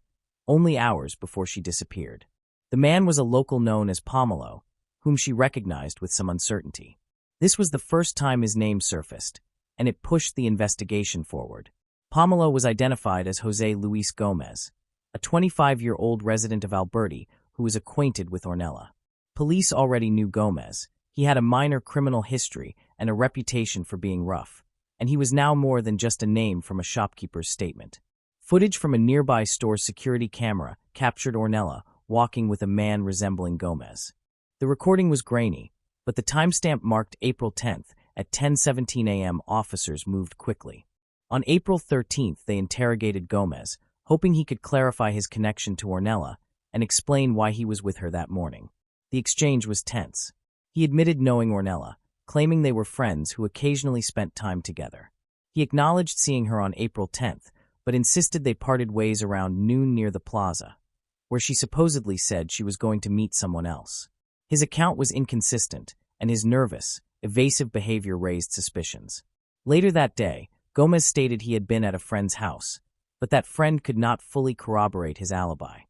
only hours before she disappeared. The man was a local known as Pomelo, whom she recognized with some uncertainty. This was the first time his name surfaced, and it pushed the investigation forward. Pomelo was identified as Jose Luis Gomez, a 25-year-old resident of Alberti who was acquainted with Ornella. Police already knew Gomez. He had a minor criminal history and a reputation for being rough, and he was now more than just a name from a shopkeeper's statement. Footage from a nearby store's security camera captured Ornella walking with a man resembling Gomez. The recording was grainy, but the timestamp marked April 10th at 10:17 a.m. Officers moved quickly. On April 13th, they interrogated Gomez, hoping he could clarify his connection to Ornella and explain why he was with her that morning. The exchange was tense. He admitted knowing Ornella, claiming they were friends who occasionally spent time together. He acknowledged seeing her on April 10th, but insisted they parted ways around noon near the plaza, where she supposedly said she was going to meet someone else. His account was inconsistent, and his nervous, evasive behavior raised suspicions. Later that day, Gomez stated he had been at a friend's house, but that friend could not fully corroborate his alibi.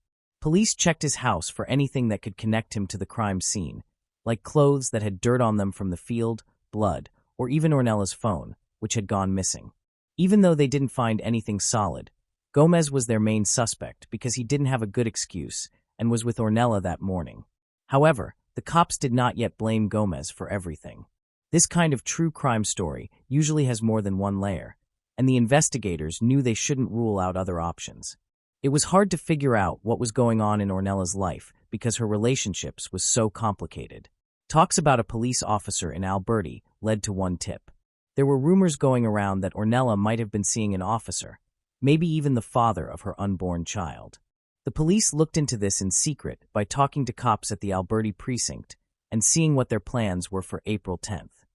Police checked his house for anything that could connect him to the crime scene, like clothes that had dirt on them from the field, blood, or even Ornella's phone, which had gone missing. Even though they didn't find anything solid, Gomez was their main suspect because he didn't have a good excuse and was with Ornella that morning. However, the cops did not yet blame Gomez for everything. This kind of true crime story usually has more than one layer, and the investigators knew they shouldn't rule out other options. It was hard to figure out what was going on in Ornella's life because her relationships was so complicated. Talks about a police officer in Alberti led to one tip. There were rumors going around that Ornella might have been seeing an officer, maybe even the father of her unborn child. The police looked into this in secret by talking to cops at the Alberti precinct and seeing what their plans were for April 10th.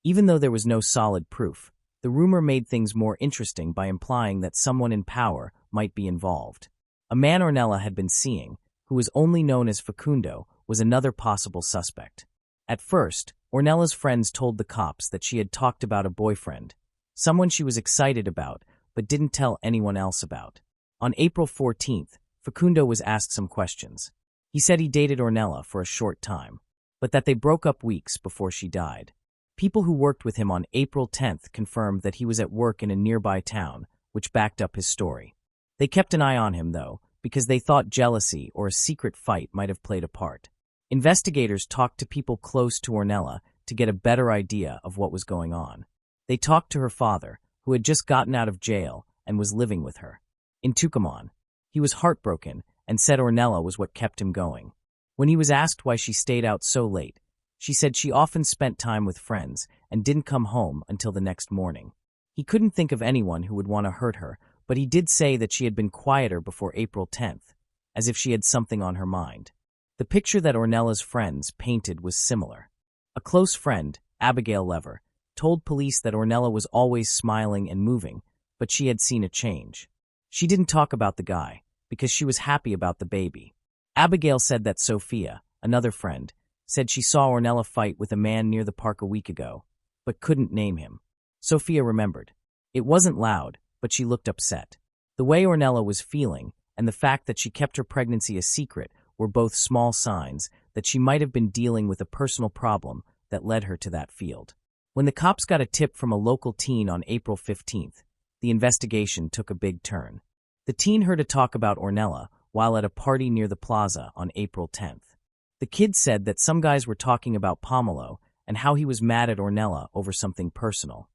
Even though there was no solid proof, the rumor made things more interesting by implying that someone in power might be involved. A man Ornella had been seeing, who was only known as Facundo, was another possible suspect. At first, Ornella's friends told the cops that she had talked about a boyfriend, someone she was excited about but didn't tell anyone else about. On April 14th, Facundo was asked some questions. He said he dated Ornella for a short time, but that they broke up weeks before she died. People who worked with him on April 10th confirmed that he was at work in a nearby town, which backed up his story. They kept an eye on him, though, because they thought jealousy or a secret fight might have played a part. Investigators talked to people close to Ornella to get a better idea of what was going on. They talked to her father, who had just gotten out of jail and was living with her. In Tucumán, he was heartbroken and said Ornella was what kept him going. When he was asked why she stayed out so late, she said she often spent time with friends and didn't come home until the next morning. He couldn't think of anyone who would want to hurt her, but he did say that she had been quieter before April 10th, as if she had something on her mind. The picture that Ornella's friends painted was similar. A close friend, Abigail Lever, told police that Ornella was always smiling and moving, but she had seen a change. She didn't talk about the guy, because she was happy about the baby. Abigail said that Sophia, another friend, said she saw Ornella fight with a man near the park a week ago, but couldn't name him. Sophia remembered. It wasn't loud, but she looked upset. The way Ornella was feeling and the fact that she kept her pregnancy a secret were both small signs that she might have been dealing with a personal problem that led her to that field. When the cops got a tip from a local teen on April 15th, the investigation took a big turn. The teen heard a talk about Ornella while at a party near the plaza on April 10th. The kid said that some guys were talking about Pomelo and how he was mad at Ornella over something personal.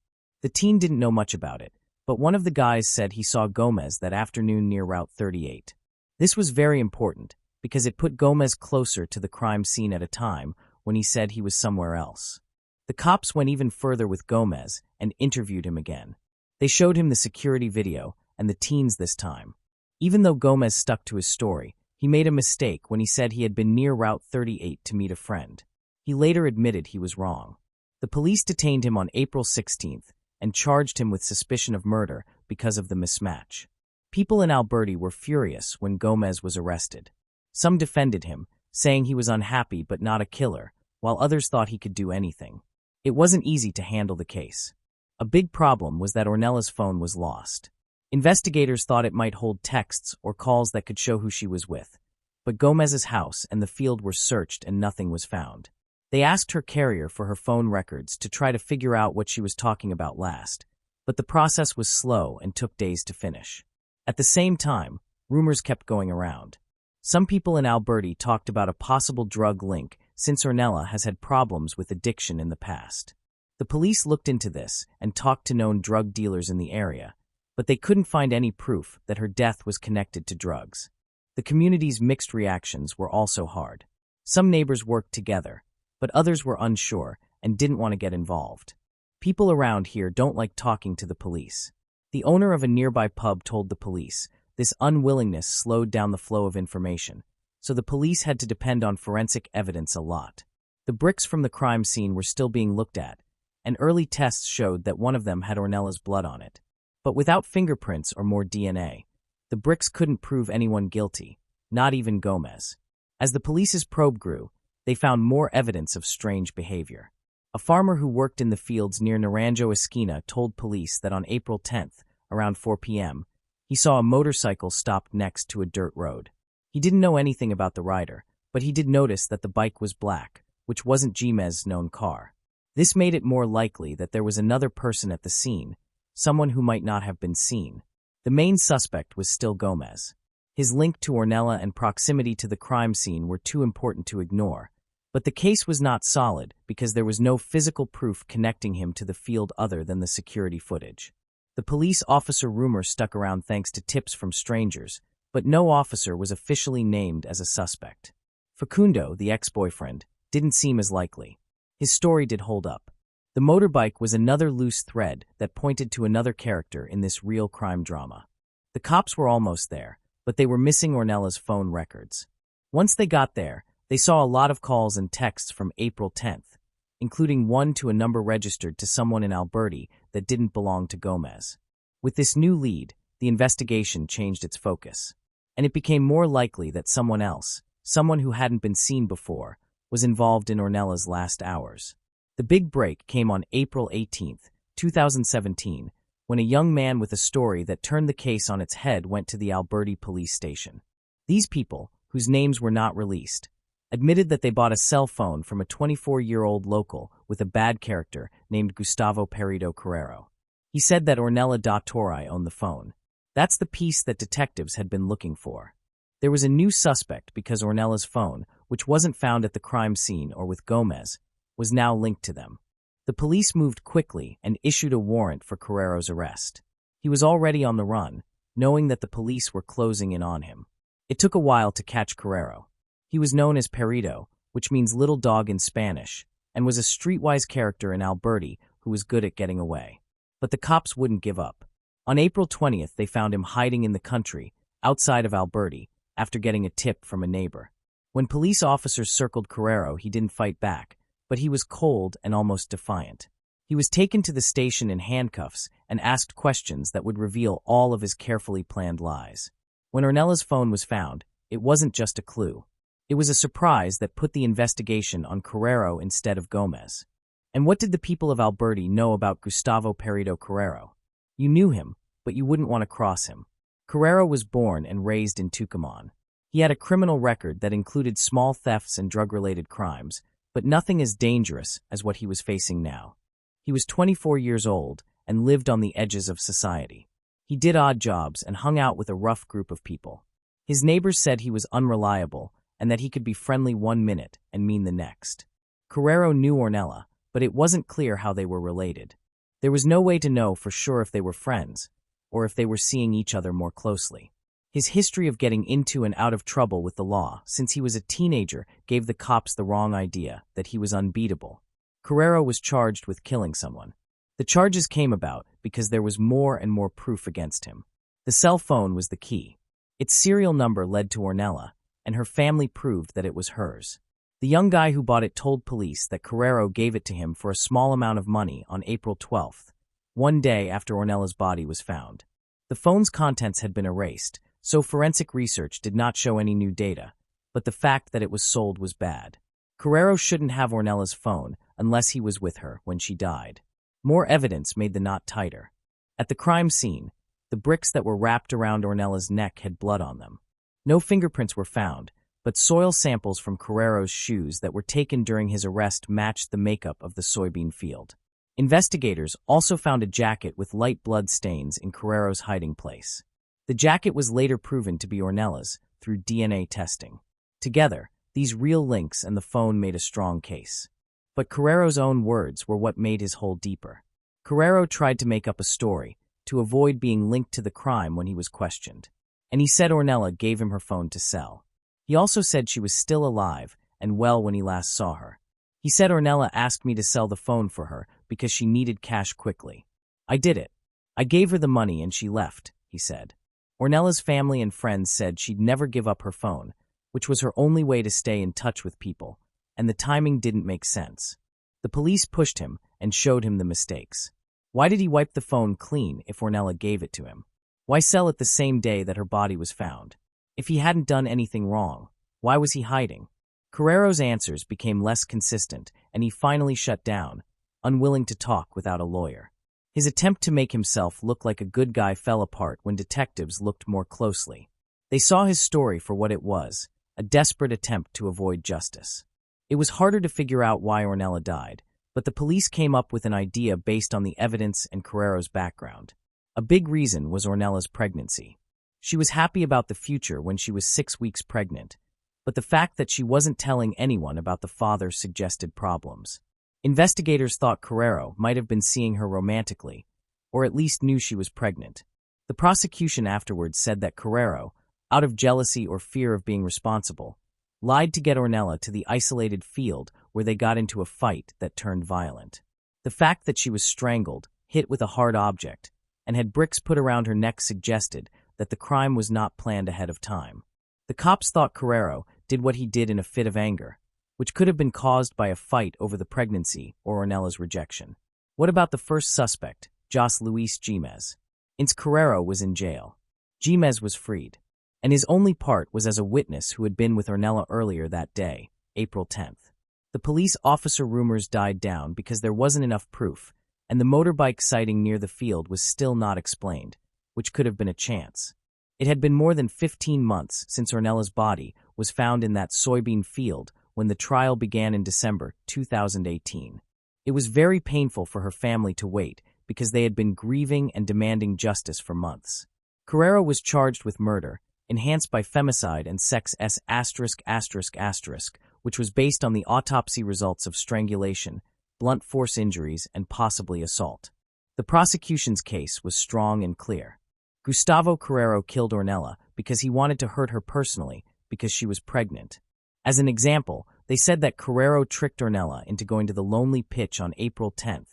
The teen didn't know much about it, but one of the guys said he saw Gomez that afternoon near Route 38. This was very important because it put Gomez closer to the crime scene at a time when he said he was somewhere else. The cops went even further with Gomez and interviewed him again. They showed him the security video and the teens this time. Even though Gomez stuck to his story, he made a mistake when he said he had been near Route 38 to meet a friend. He later admitted he was wrong. The police detained him on April 16th and charged him with suspicion of murder because of the mismatch. People in Alberti were furious when Gomez was arrested. Some defended him, saying he was unhappy but not a killer, while others thought he could do anything. It wasn't easy to handle the case. A big problem was that Ornella's phone was lost. Investigators thought it might hold texts or calls that could show who she was with, but Gomez's house and the field were searched and nothing was found. They asked her carrier for her phone records to try to figure out what she was talking about last, but the process was slow and took days to finish. At the same time, rumors kept going around. Some people in Alberta talked about a possible drug link since Ornella has had problems with addiction in the past. The police looked into this and talked to known drug dealers in the area, but they couldn't find any proof that her death was connected to drugs. The community's mixed reactions were also hard. Some neighbors worked together, but others were unsure and didn't want to get involved. People around here don't like talking to the police. The owner of a nearby pub told the police this unwillingness slowed down the flow of information, so the police had to depend on forensic evidence a lot. The bricks from the crime scene were still being looked at, and early tests showed that one of them had Ornella's blood on it. But without fingerprints or more DNA, the bricks couldn't prove anyone guilty, not even Gomez. As the police's probe grew, they found more evidence of strange behavior. A farmer who worked in the fields near Naranjo Esquina told police that on April 10th, around 4 p.m., he saw a motorcycle stopped next to a dirt road. He didn't know anything about the rider, but he did notice that the bike was black, which wasn't Gomez's known car. This made it more likely that there was another person at the scene, someone who might not have been seen. The main suspect was still Gomez. His link to Ornella and proximity to the crime scene were too important to ignore, but the case was not solid because there was no physical proof connecting him to the field other than the security footage. The police officer rumor stuck around thanks to tips from strangers, but no officer was officially named as a suspect. Facundo, the ex-boyfriend, didn't seem as likely. His story did hold up. The motorbike was another loose thread that pointed to another character in this real crime drama. The cops were almost there, but they were missing Ornella's phone records. Once they got there, they saw a lot of calls and texts from April 10th, including one to a number registered to someone in Alberta that didn't belong to Gomez. With this new lead, the investigation changed its focus, and it became more likely that someone else, someone who hadn't been seen before, was involved in Ornella's last hours. The big break came on April 18, 2017, when a young man with a story that turned the case on its head went to the Alberta police station. These people, whose names were not released, admitted that they bought a cell phone from a 24-year-old local with a bad character named Gustavo Perito Carrero. He said that Ornella da Torre owned the phone. That's the piece that detectives had been looking for. There was a new suspect because Ornella's phone, which wasn't found at the crime scene or with Gomez, was now linked to them. The police moved quickly and issued a warrant for Carrero's arrest. He was already on the run, knowing that the police were closing in on him. It took a while to catch Carrero. He was known as Perito, which means little dog in Spanish, and was a streetwise character in Alberta who was good at getting away. But the cops wouldn't give up. On April 20th, they found him hiding in the country, outside of Alberta, after getting a tip from a neighbor. When police officers circled Carrero, he didn't fight back, but he was cold and almost defiant. He was taken to the station in handcuffs and asked questions that would reveal all of his carefully planned lies. When Ornella's phone was found, it wasn't just a clue. It was a surprise that put the investigation on Carrero instead of Gomez. And what did the people of Alberta know about Gustavo Perito Carrero? You knew him, but you wouldn't want to cross him. Carrero was born and raised in Tucumán. He had a criminal record that included small thefts and drug-related crimes, but nothing as dangerous as what he was facing now. He was 24 years old and lived on the edges of society. He did odd jobs and hung out with a rough group of people. His neighbors said he was unreliable and that he could be friendly one minute and mean the next. Carrero knew Ornella, but it wasn't clear how they were related. There was no way to know for sure if they were friends, or if they were seeing each other more closely. His history of getting into and out of trouble with the law since he was a teenager gave the cops the wrong idea that he was unbeatable. Carrero was charged with killing someone. The charges came about because there was more and more proof against him. The cell phone was the key. Its serial number led to Ornella, and her family proved that it was hers. The young guy who bought it told police that Carrero gave it to him for a small amount of money on April 12th, one day after Ornella's body was found. The phone's contents had been erased, so forensic research did not show any new data, but the fact that it was sold was bad. Carrero shouldn't have Ornella's phone unless he was with her when she died. More evidence made the knot tighter. At the crime scene, the bricks that were wrapped around Ornella's neck had blood on them. No fingerprints were found, but soil samples from Carrero's shoes that were taken during his arrest matched the makeup of the soybean field. Investigators also found a jacket with light blood stains in Carrero's hiding place. The jacket was later proven to be Ornella's through DNA testing. Together, these real links and the phone made a strong case. But Carrero's own words were what made his hole deeper. Carrero tried to make up a story to avoid being linked to the crime when he was questioned. And he said Ornella gave him her phone to sell. He also said she was still alive and well when he last saw her. He said Ornella asked me to sell the phone for her because she needed cash quickly. I did it. I gave her the money and she left, he said. Ornella's family and friends said she'd never give up her phone, which was her only way to stay in touch with people, and the timing didn't make sense. The police pushed him and showed him the mistakes. Why did he wipe the phone clean if Ornella gave it to him? Why sell it the same day that her body was found? If he hadn't done anything wrong, why was he hiding? Carrero's answers became less consistent, and he finally shut down, unwilling to talk without a lawyer. His attempt to make himself look like a good guy fell apart when detectives looked more closely. They saw his story for what it was, a desperate attempt to avoid justice. It was harder to figure out why Ornella died, but the police came up with an idea based on the evidence and Carrero's background. A big reason was Ornella's pregnancy. She was happy about the future when she was 6 weeks pregnant, but the fact that she wasn't telling anyone about the father suggested problems. Investigators thought Carrero might have been seeing her romantically, or at least knew she was pregnant. The prosecution afterwards said that Carrero, out of jealousy or fear of being responsible, lied to get Ornella to the isolated field where they got into a fight that turned violent. The fact that she was strangled, hit with a hard object, and had bricks put around her neck suggested that the crime was not planned ahead of time. The cops thought Carrero did what he did in a fit of anger, which could have been caused by a fight over the pregnancy or Ornella's rejection. What about the first suspect, José Luis Gimez? Ince Carrero was in jail. Gimez was freed, and his only part was as a witness who had been with Ornella earlier that day, April 10th. The police officer rumors died down because there wasn't enough proof, and the motorbike sighting near the field was still not explained, which could have been a chance. It had been more than 15 months since Ornella's body was found in that soybean field when the trial began in December 2018. It was very painful for her family to wait because they had been grieving and demanding justice for months. Carrero was charged with murder, enhanced by femicide and sex s******, which was based on the autopsy results of strangulation, blunt force injuries, and possibly assault. The prosecution's case was strong and clear. Gustavo Carrero killed Ornella because he wanted to hurt her personally because she was pregnant. As an example, they said that Carrero tricked Ornella into going to the lonely pitch on April 10,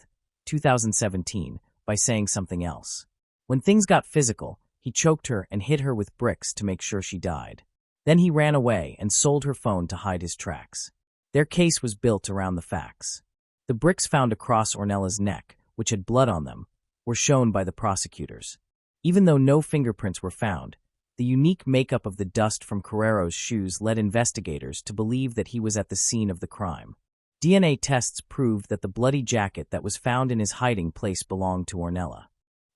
2017, by saying something else. When things got physical, he choked her and hit her with bricks to make sure she died. Then he ran away and sold her phone to hide his tracks. Their case was built around the facts. The bricks found across Ornella's neck, which had blood on them, were shown by the prosecutors. Even though no fingerprints were found, the unique makeup of the dust from Carrero's shoes led investigators to believe that he was at the scene of the crime. DNA tests proved that the bloody jacket that was found in his hiding place belonged to Ornella.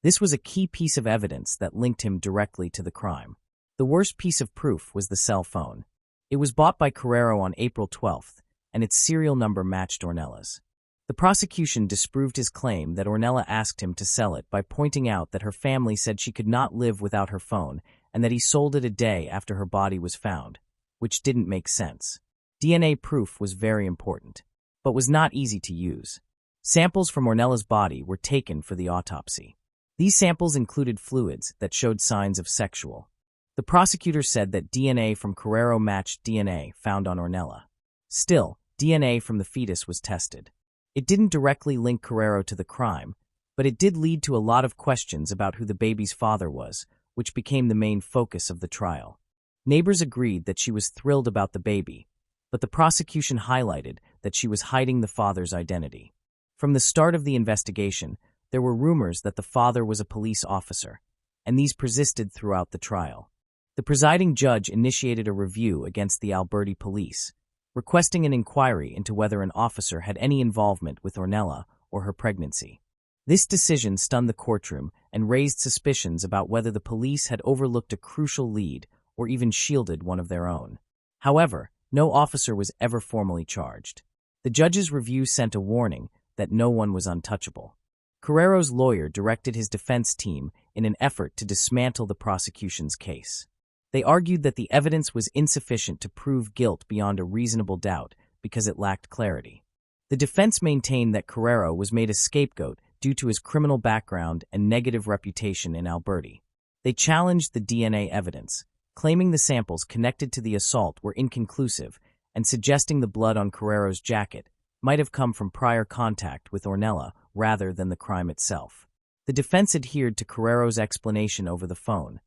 This was a key piece of evidence that linked him directly to the crime. The worst piece of proof was the cell phone. It was bought by Carrero on April 12th, and its serial number matched Ornella's. The prosecution disproved his claim that Ornella asked him to sell it by pointing out that her family said she could not live without her phone and that he sold it a day after her body was found, which didn't make sense. DNA proof was very important, but was not easy to use. Samples from Ornella's body were taken for the autopsy. These samples included fluids that showed signs of sexual. The prosecutor said that DNA from Carrero matched DNA found on Ornella. Still, DNA from the fetus was tested. It didn't directly link Carrero to the crime, but it did lead to a lot of questions about who the baby's father was, which became the main focus of the trial. Neighbors agreed that she was thrilled about the baby, but the prosecution highlighted that she was hiding the father's identity. From the start of the investigation, there were rumors that the father was a police officer, and these persisted throughout the trial. The presiding judge initiated a review against the Alberti police, requesting an inquiry into whether an officer had any involvement with Ornella or her pregnancy. This decision stunned the courtroom and raised suspicions about whether the police had overlooked a crucial lead or even shielded one of their own. However, no officer was ever formally charged. The judge's review sent a warning that no one was untouchable. Carrero's lawyer directed his defense team in an effort to dismantle the prosecution's case. They argued that the evidence was insufficient to prove guilt beyond a reasonable doubt because it lacked clarity. The defense maintained that Carrero was made a scapegoat due to his criminal background and negative reputation in Alberti. They challenged the DNA evidence, claiming the samples connected to the assault were inconclusive and suggesting the blood on Carrero's jacket might have come from prior contact with Ornella rather than the crime itself. The defense adhered to Carrero's explanation over the phone,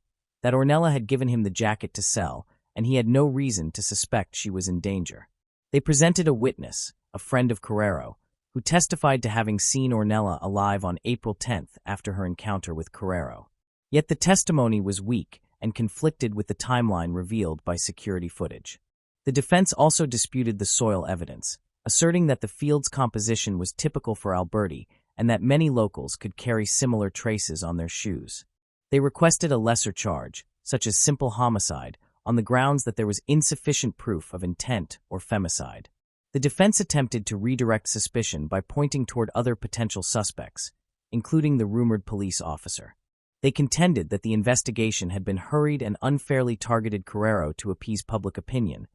that Ornella had given him the jacket to sell and he had no reason to suspect she was in danger. They presented a witness, a friend of Carrero, who testified to having seen Ornella alive on April 10th after her encounter with Carrero. Yet the testimony was weak and conflicted with the timeline revealed by security footage. The defense also disputed the soil evidence, asserting that the field's composition was typical for Alberti and that many locals could carry similar traces on their shoes. They requested a lesser charge, such as simple homicide, on the grounds that there was insufficient proof of intent or femicide. The defense attempted to redirect suspicion by pointing toward other potential suspects, including the rumored police officer. They contended that the investigation had been hurried and unfairly targeted Carrero to appease public opinion,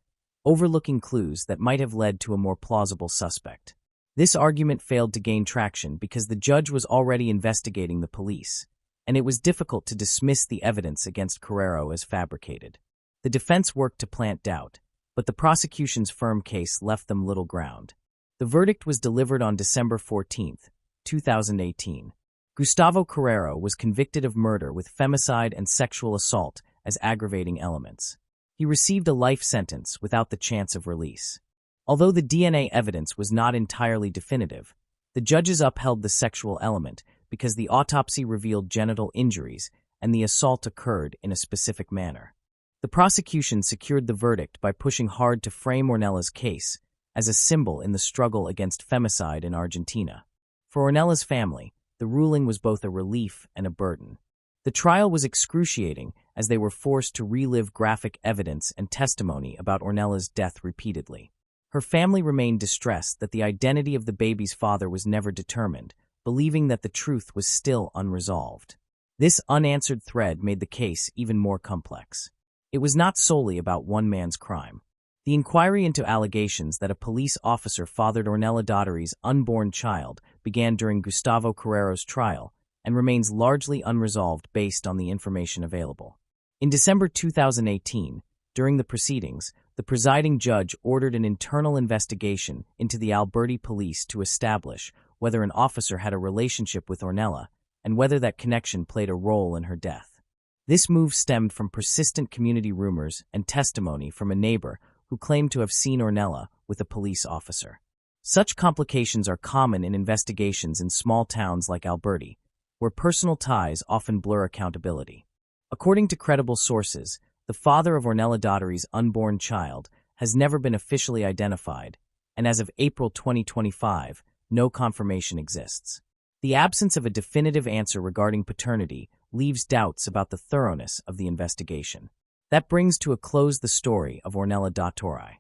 overlooking clues that might have led to a more plausible suspect. This argument failed to gain traction because the judge was already investigating the police, and it was difficult to dismiss the evidence against Carrero as fabricated. The defense worked to plant doubt, but the prosecution's firm case left them little ground. The verdict was delivered on December 14, 2018. Gustavo Carrero was convicted of murder with femicide and sexual assault as aggravating elements. He received a life sentence without the chance of release. Although the DNA evidence was not entirely definitive, the judges upheld the sexual element because the autopsy revealed genital injuries and the assault occurred in a specific manner. The prosecution secured the verdict by pushing hard to frame Ornella's case as a symbol in the struggle against femicide in Argentina. For Ornella's family, the ruling was both a relief and a burden. The trial was excruciating as they were forced to relive graphic evidence and testimony about Ornella's death repeatedly. Her family remained distressed that the identity of the baby's father was never determined, believing that the truth was still unresolved. This unanswered thread made the case even more complex. It was not solely about one man's crime. The inquiry into allegations that a police officer fathered Ornella Daughtery's unborn child began during Gustavo Carrero's trial and remains largely unresolved based on the information available. In December 2018, during the proceedings, the presiding judge ordered an internal investigation into the Alberti police to establish whether an officer had a relationship with Ornella and whether that connection played a role in her death. This move stemmed from persistent community rumors and testimony from a neighbor who claimed to have seen Ornella with a police officer. Such complications are common in investigations in small towns like Alberti, where personal ties often blur accountability. According to credible sources, the father of Ornella Daughtery's unborn child has never been officially identified, and as of April 2025, no confirmation exists. The absence of a definitive answer regarding paternity leaves doubts about the thoroughness of the investigation. That brings to a close the story of Ornella Daughtery.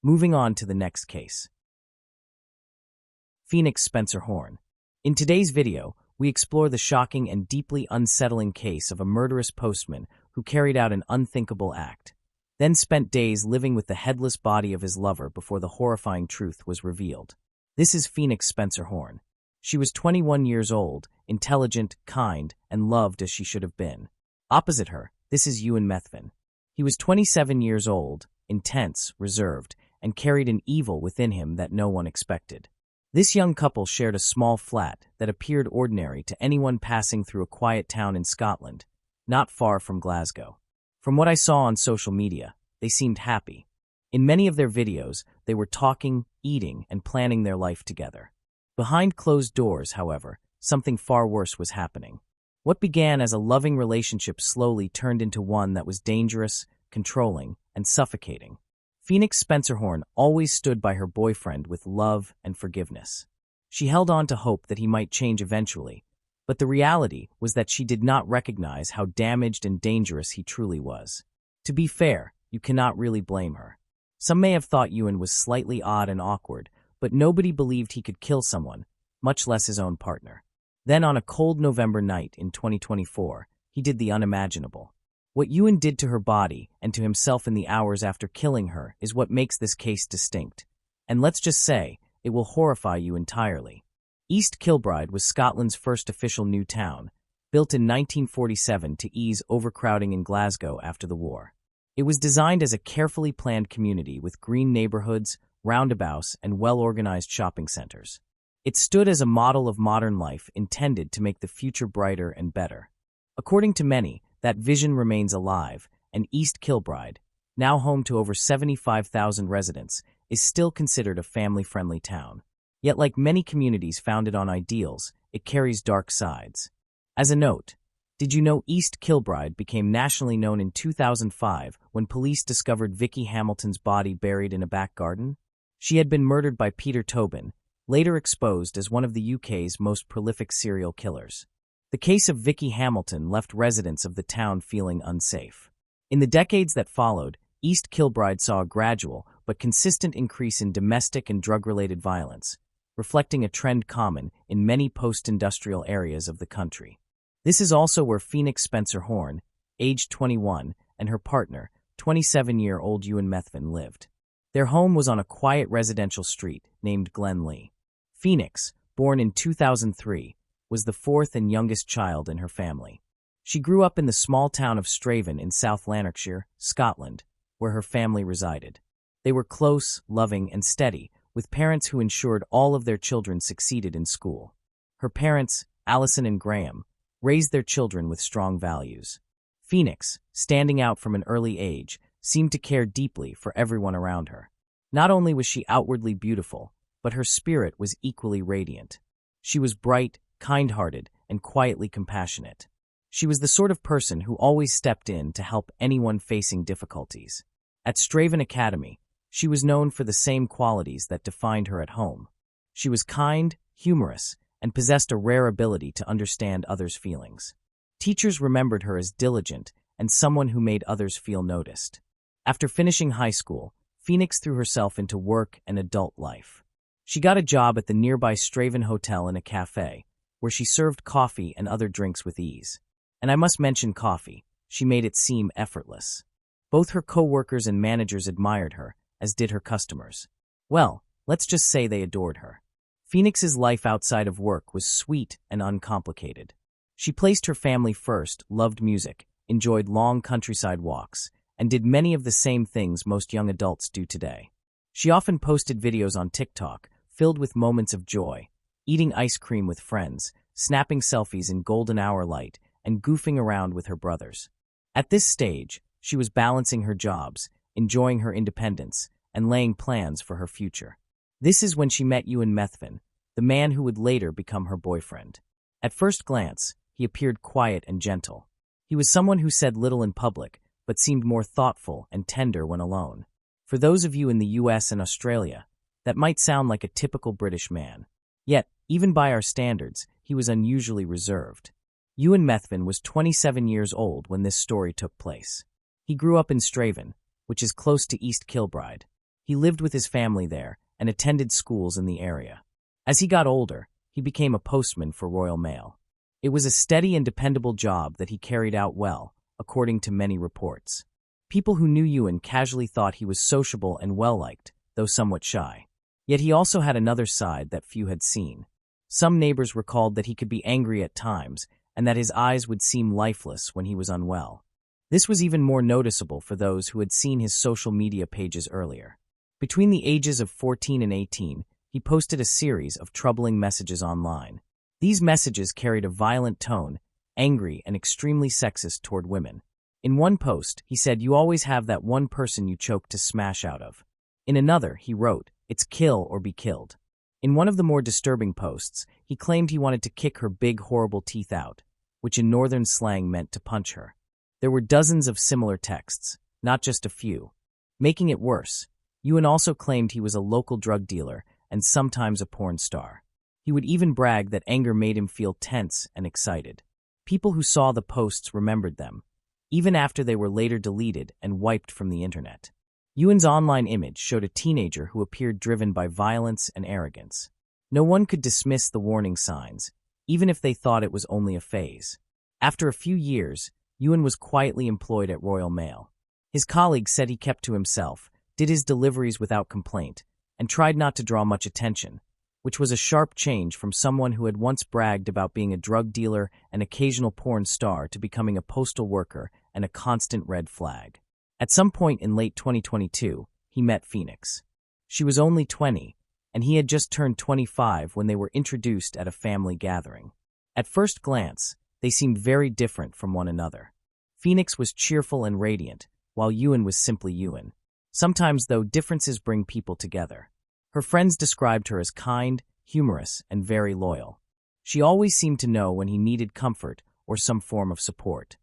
Moving on to the next case. Phoenix Spencer Horn. In today's video, we explore the shocking and deeply unsettling case of a murderous postman who carried out an unthinkable act, then spent days living with the headless body of his lover before the horrifying truth was revealed. This is Phoenix Spencer Horn. She was 21 years old, intelligent, kind, and loved as she should have been. Opposite her, this is Ewan Methvin. He was 27 years old, intense, reserved, and carried an evil within him that no one expected. This young couple shared a small flat that appeared ordinary to anyone passing through a quiet town in Scotland, not far from Glasgow. From what I saw on social media, they seemed happy. In many of their videos, they were talking, eating, and planning their life together. Behind closed doors, however, something far worse was happening. What began as a loving relationship slowly turned into one that was dangerous, controlling, and suffocating. Phoenix Spencer Horn always stood by her boyfriend with love and forgiveness. She held on to hope that he might change eventually, but the reality was that she did not recognize how damaged and dangerous he truly was. To be fair, you cannot really blame her. Some may have thought Ewan was slightly odd and awkward, but nobody believed he could kill someone, much less his own partner. Then on a cold November night in 2024, he did the unimaginable. What Ewan did to her body and to himself in the hours after killing her is what makes this case distinct. And let's just say, it will horrify you entirely. East Kilbride was Scotland's first official new town, built in 1947 to ease overcrowding in Glasgow after the war. It was designed as a carefully planned community with green neighborhoods, roundabouts, and well-organized shopping centers. It stood as a model of modern life intended to make the future brighter and better. According to many, that vision remains alive, and East Kilbride, now home to over 75,000 residents, is still considered a family-friendly town. Yet like many communities founded on ideals, it carries dark sides. As a note, did you know East Kilbride became nationally known in 2005 when police discovered Vicky Hamilton's body buried in a back garden? She had been murdered by Peter Tobin, later exposed as one of the UK's most prolific serial killers. The case of Vicky Hamilton left residents of the town feeling unsafe. In the decades that followed, East Kilbride saw a gradual but consistent increase in domestic and drug-related violence, reflecting a trend common in many post-industrial areas of the country. This is also where Phoenix Spencer Horn, aged 21, and her partner, 27-year-old Ewan Methven, lived. Their home was on a quiet residential street named Glen Lee. Phoenix, born in 2003, was the fourth and youngest child in her family. She grew up in the small town of Straven in South Lanarkshire, Scotland, where her family resided. They were close, loving, and steady, with parents who ensured all of their children succeeded in school. Her parents, Alison and Graham, raised their children with strong values. Phoenix, standing out from an early age, seemed to care deeply for everyone around her. Not only was she outwardly beautiful, but her spirit was equally radiant. She was bright, kind-hearted, and quietly compassionate. She was the sort of person who always stepped in to help anyone facing difficulties. At Straven Academy, she was known for the same qualities that defined her at home. She was kind, humorous, and possessed a rare ability to understand others' feelings. Teachers remembered her as diligent and someone who made others feel noticed. After finishing high school, Phoenix threw herself into work and adult life. She got a job at the nearby Straven Hotel in a cafe, where she served coffee and other drinks with ease. And I must mention coffee. She made it seem effortless. Both her co-workers and managers admired her, as did her customers. Well, let's just say they adored her. Phoenix's life outside of work was sweet and uncomplicated. She placed her family first, loved music, enjoyed long countryside walks, and did many of the same things most young adults do today. She often posted videos on TikTok, filled with moments of joy, eating ice cream with friends, snapping selfies in golden hour light, and goofing around with her brothers. At this stage, she was balancing her jobs, enjoying her independence, and laying plans for her future. This is when she met Ewan Methven, the man who would later become her boyfriend. At first glance, he appeared quiet and gentle. He was someone who said little in public, but seemed more thoughtful and tender when alone. For those of you in the US and Australia, that might sound like a typical British man. Yet, even by our standards, he was unusually reserved. Ewan Methven was 27 years old when this story took place. He grew up in Straven, which is close to East Kilbride. He lived with his family there and attended schools in the area. As he got older, he became a postman for Royal Mail. It was a steady and dependable job that he carried out well, according to many reports. People who knew Ewan casually thought he was sociable and well-liked, though somewhat shy. Yet he also had another side that few had seen. Some neighbors recalled that he could be angry at times and that his eyes would seem lifeless when he was unwell. This was even more noticeable for those who had seen his social media pages earlier. Between the ages of 14 and 18, he posted a series of troubling messages online. These messages carried a violent tone, angry and extremely sexist toward women. In one post, he said, "You always have that one person you choke to smash out of." In another, he wrote, "It's kill or be killed." In one of the more disturbing posts, he claimed he wanted to kick her big, horrible teeth out, which in northern slang meant to punch her. There were dozens of similar texts, not just a few. Making it worse, Ewan also claimed he was a local drug dealer and sometimes a porn star. He would even brag that anger made him feel tense and excited. People who saw the posts remembered them, even after they were later deleted and wiped from the internet. Ewan's online image showed a teenager who appeared driven by violence and arrogance. No one could dismiss the warning signs, even if they thought it was only a phase. After a few years, Ewan was quietly employed at Royal Mail. His colleagues said he kept to himself, did his deliveries without complaint, and tried not to draw much attention, which was a sharp change from someone who had once bragged about being a drug dealer and occasional porn star to becoming a postal worker and a constant red flag. At some point in late 2022, he met Phoenix. She was only 20, and he had just turned 25 when they were introduced at a family gathering. At first glance, they seemed very different from one another. Phoenix was cheerful and radiant, while Ewan was simply Ewan. Sometimes, though, differences bring people together. Her friends described her as kind, humorous, and very loyal. She always seemed to know when he needed comfort or some form of support.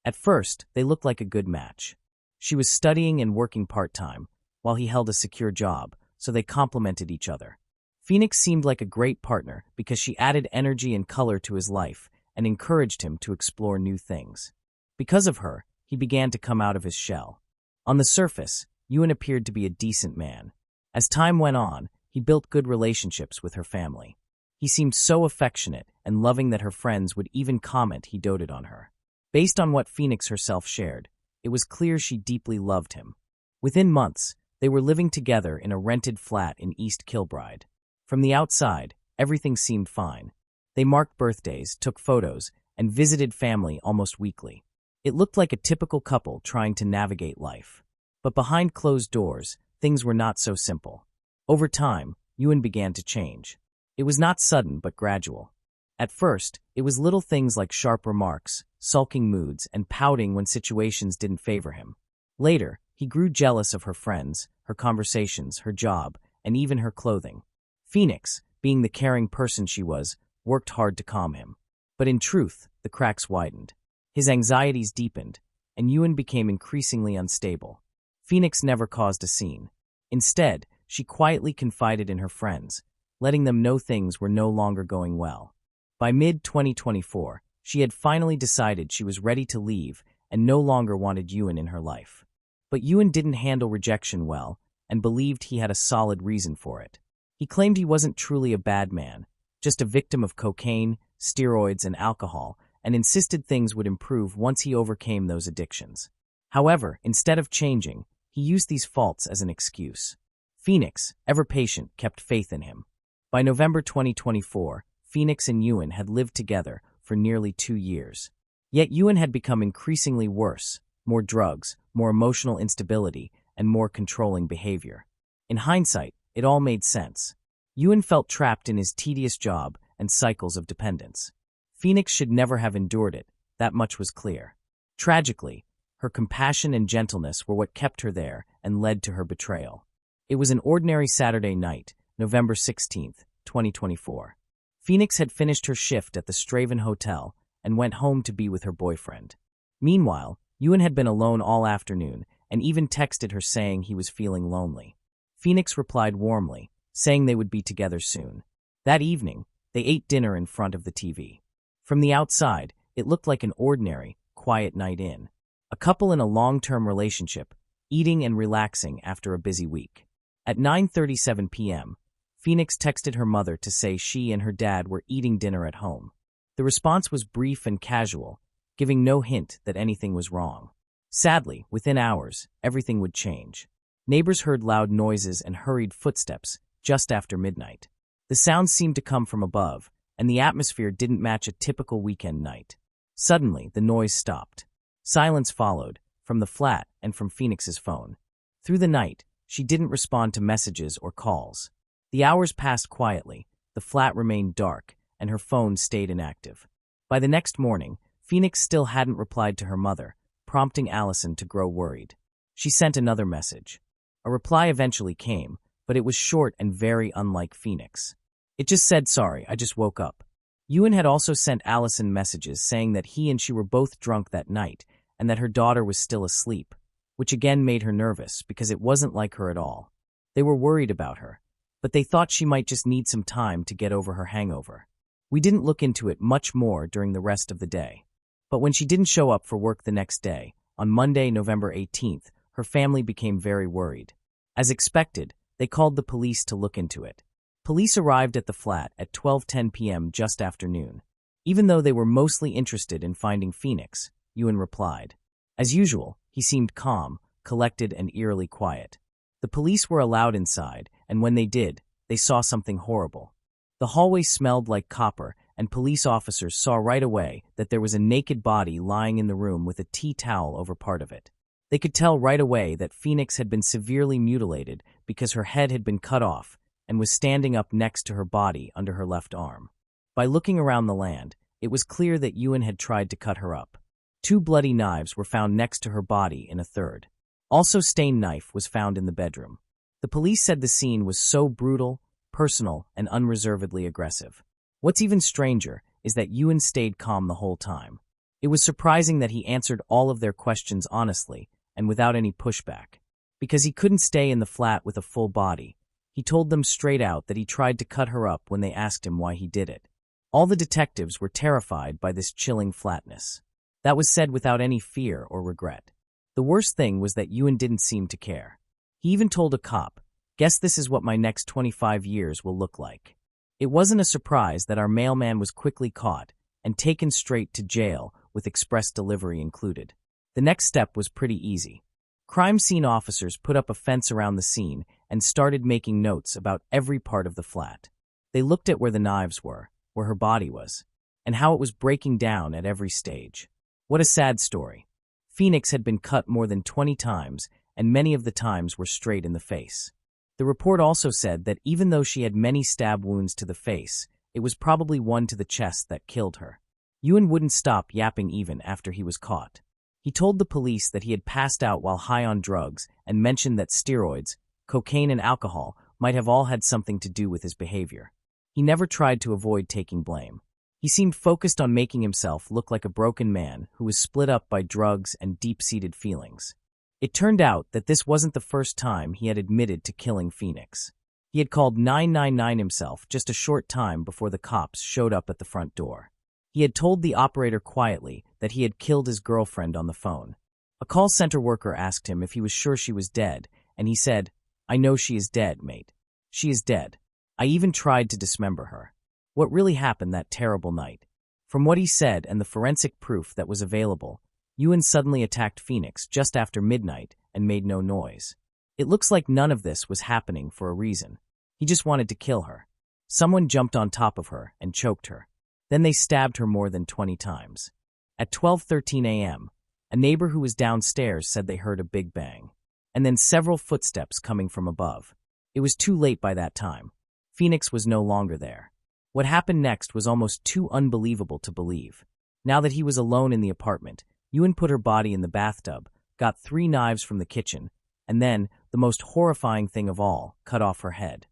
At first, they looked like a good match. She was studying and working part-time, while he held a secure job, so they complemented each other. Phoenix seemed like a great partner because she added energy and color to his life and encouraged him to explore new things. Because of her, he began to come out of his shell. On the surface, Ewan appeared to be a decent man. As time went on, he built good relationships with her family. He seemed so affectionate and loving that her friends would even comment he doted on her. Based on what Phoenix herself shared, it was clear she deeply loved him. Within months, they were living together in a rented flat in East Kilbride. From the outside, everything seemed fine. They marked birthdays, took photos, and visited family almost weekly. It looked like a typical couple trying to navigate life. But behind closed doors, things were not so simple. Over time, Ewan began to change. It was not sudden but gradual. At first, it was little things like sharp remarks, sulking moods, and pouting when situations didn't favor him. Later, he grew jealous of her friends, her conversations, her job, and even her clothing. Phoenix, being the caring person she was, worked hard to calm him. But in truth, the cracks widened. His anxieties deepened, and Ewan became increasingly unstable. Phoenix never caused a scene. Instead, she quietly confided in her friends, letting them know things were no longer going well. By mid-2024, she had finally decided she was ready to leave and no longer wanted Ewan in her life. But Ewan didn't handle rejection well and believed he had a solid reason for it. He claimed he wasn't truly a bad man, just a victim of cocaine, steroids, and alcohol, and insisted things would improve once he overcame those addictions. However, instead of changing, he used these faults as an excuse. Phoenix, ever patient, kept faith in him. By November 2024, Phoenix and Ewan had lived together for nearly 2 years. Yet Ewan had become increasingly worse, more drugs, more emotional instability, and more controlling behavior. In hindsight, it all made sense. Ewan felt trapped in his tedious job and cycles of dependence. Phoenix should never have endured it, that much was clear. Tragically, her compassion and gentleness were what kept her there and led to her betrayal. It was an ordinary Saturday night, November 16, 2024. Phoenix had finished her shift at the Straven Hotel and went home to be with her boyfriend. Meanwhile, Ewan had been alone all afternoon and even texted her saying he was feeling lonely. Phoenix replied warmly, saying they would be together soon. That evening, they ate dinner in front of the TV. From the outside, it looked like an ordinary, quiet night in. A couple in a long-term relationship, eating and relaxing after a busy week. At 9:37 p.m., Phoenix texted her mother to say she and her dad were eating dinner at home. The response was brief and casual, giving no hint that anything was wrong. Sadly, within hours, everything would change. Neighbors heard loud noises and hurried footsteps just after midnight. The sounds seemed to come from above, and the atmosphere didn't match a typical weekend night. Suddenly, the noise stopped. Silence followed, from the flat and from Phoenix's phone. Through the night, she didn't respond to messages or calls. The hours passed quietly, the flat remained dark, and her phone stayed inactive. By the next morning, Phoenix still hadn't replied to her mother, prompting Allison to grow worried. She sent another message. A reply eventually came, but it was short and very unlike Phoenix. It just said, "Sorry, I just woke up." Ewan had also sent Allison messages saying that he and she were both drunk that night and that her daughter was still asleep, which again made her nervous because it wasn't like her at all. They were worried about her, but they thought she might just need some time to get over her hangover. We didn't look into it much more during the rest of the day. But when she didn't show up for work the next day, on Monday, November 18th, her family became very worried. As expected, they called the police to look into it. Police arrived at the flat at 12:10 p.m. just after noon. Even though they were mostly interested in finding Phoenix, Ewan replied. As usual, he seemed calm, collected, and eerily quiet. The police were allowed inside, and when they did, they saw something horrible. The hallway smelled like copper, and police officers saw right away that there was a naked body lying in the room with a tea towel over part of it. They could tell right away that Phoenix had been severely mutilated because her head had been cut off and was standing up next to her body under her left arm. By looking around the land, it was clear that Ewan had tried to cut her up. 2 bloody knives were found next to her body in a third. Also, stained knife was found in the bedroom. The police said the scene was so brutal, personal, and unreservedly aggressive. What's even stranger is that Ewan stayed calm the whole time. It was surprising that he answered all of their questions honestly and without any pushback. Because he couldn't stay in the flat with a full body, he told them straight out that he tried to cut her up when they asked him why he did it. All the detectives were terrified by this chilling flatness. That was said without any fear or regret. The worst thing was that Ewan didn't seem to care. He even told a cop, "Guess this is what my next 25 years will look like." It wasn't a surprise that our mailman was quickly caught and taken straight to jail with express delivery included. The next step was pretty easy. Crime scene officers put up a fence around the scene and started making notes about every part of the flat. They looked at where the knives were, where her body was, and how it was breaking down at every stage. What a sad story. Phoenix had been cut more than 20 times, and many of the times were straight in the face. The report also said that even though she had many stab wounds to the face, it was probably one to the chest that killed her. Ewan wouldn't stop yapping even after he was caught. He told the police that he had passed out while high on drugs and mentioned that steroids, cocaine, and alcohol might have all had something to do with his behavior. He never tried to avoid taking blame. He seemed focused on making himself look like a broken man who was split up by drugs and deep-seated feelings. It turned out that this wasn't the first time he had admitted to killing Phoenix. He had called 999 himself just a short time before the cops showed up at the front door. He had told the operator quietly that he had killed his girlfriend on the phone. A call center worker asked him if he was sure she was dead, and he said, "I know she is dead, mate. She is dead. I even tried to dismember her." What really happened that terrible night? From what he said and the forensic proof that was available, Ewan suddenly attacked Phoenix just after midnight and made no noise. It looks like none of this was happening for a reason. He just wanted to kill her. Someone jumped on top of her and choked her. Then they stabbed her more than 20 times. At 12:13 a.m., a neighbor who was downstairs said they heard a big bang, and then several footsteps coming from above. It was too late by that time. Phoenix was no longer there. What happened next was almost too unbelievable to believe. Now that he was alone in the apartment, Ewan put her body in the bathtub, got 3 knives from the kitchen, and then, the most horrifying thing of all, cut off her head.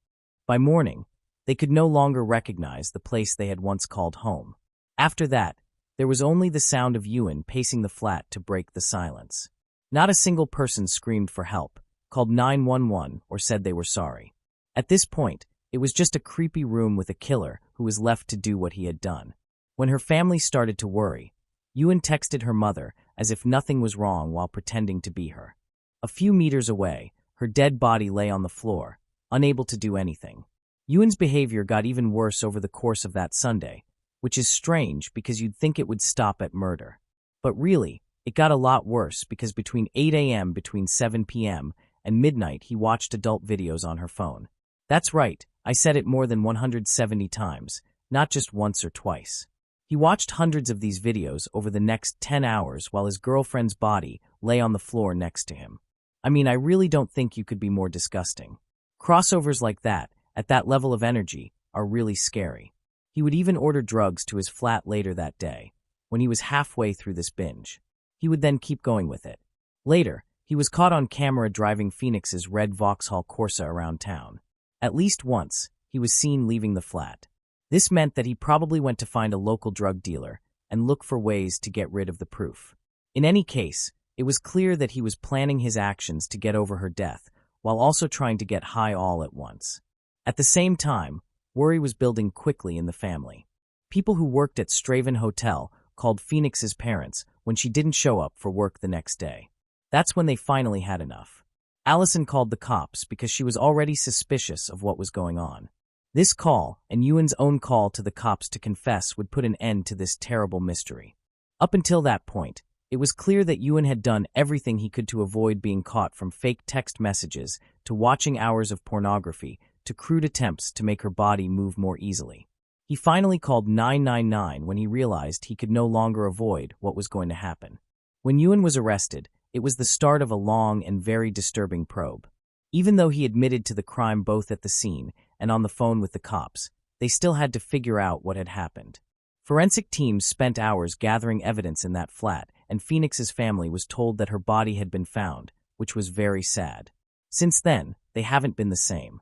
By morning, they could no longer recognize the place they had once called home. After that, there was only the sound of Ewan pacing the flat to break the silence. Not a single person screamed for help, called 911, or said they were sorry. At this point, it was just a creepy room with a killer who was left to do what he had done. When her family started to worry, Ewan texted her mother as if nothing was wrong while pretending to be her. A few meters away, her dead body lay on the floor, unable to do anything. Ewan's behavior got even worse over the course of that Sunday, which is strange because you'd think it would stop at murder. But really, it got a lot worse because between 8 a.m., between 7 p.m., and midnight he watched adult videos on her phone. That's right, I said it more than 170 times, not just once or twice. He watched hundreds of these videos over the next 10 hours while his girlfriend's body lay on the floor next to him. I mean, I really don't think you could be more disgusting. Crossovers like that, at that level of energy, are really scary. He would even order drugs to his flat later that day, when he was halfway through this binge. He would then keep going with it. Later, he was caught on camera driving Phoenix's red Vauxhall Corsa around town. At least once, he was seen leaving the flat. This meant that he probably went to find a local drug dealer and look for ways to get rid of the proof. In any case, it was clear that he was planning his actions to get over her death, while also trying to get high all at once. At the same time, worry was building quickly in the family. People who worked at Straven Hotel called Phoenix's parents when she didn't show up for work the next day. That's when they finally had enough. Allison called the cops because she was already suspicious of what was going on. This call, and Ewan's own call to the cops to confess, would put an end to this terrible mystery. Up until that point, it was clear that Ewan had done everything he could to avoid being caught, from fake text messages to watching hours of pornography to crude attempts to make her body move more easily. He finally called 999 when he realized he could no longer avoid what was going to happen. When Ewan was arrested, it was the start of a long and very disturbing probe. Even though he admitted to the crime both at the scene and on the phone with the cops, they still had to figure out what had happened. Forensic teams spent hours gathering evidence in that flat, and Phoenix's family was told that her body had been found, which was very sad. Since then, they haven't been the same.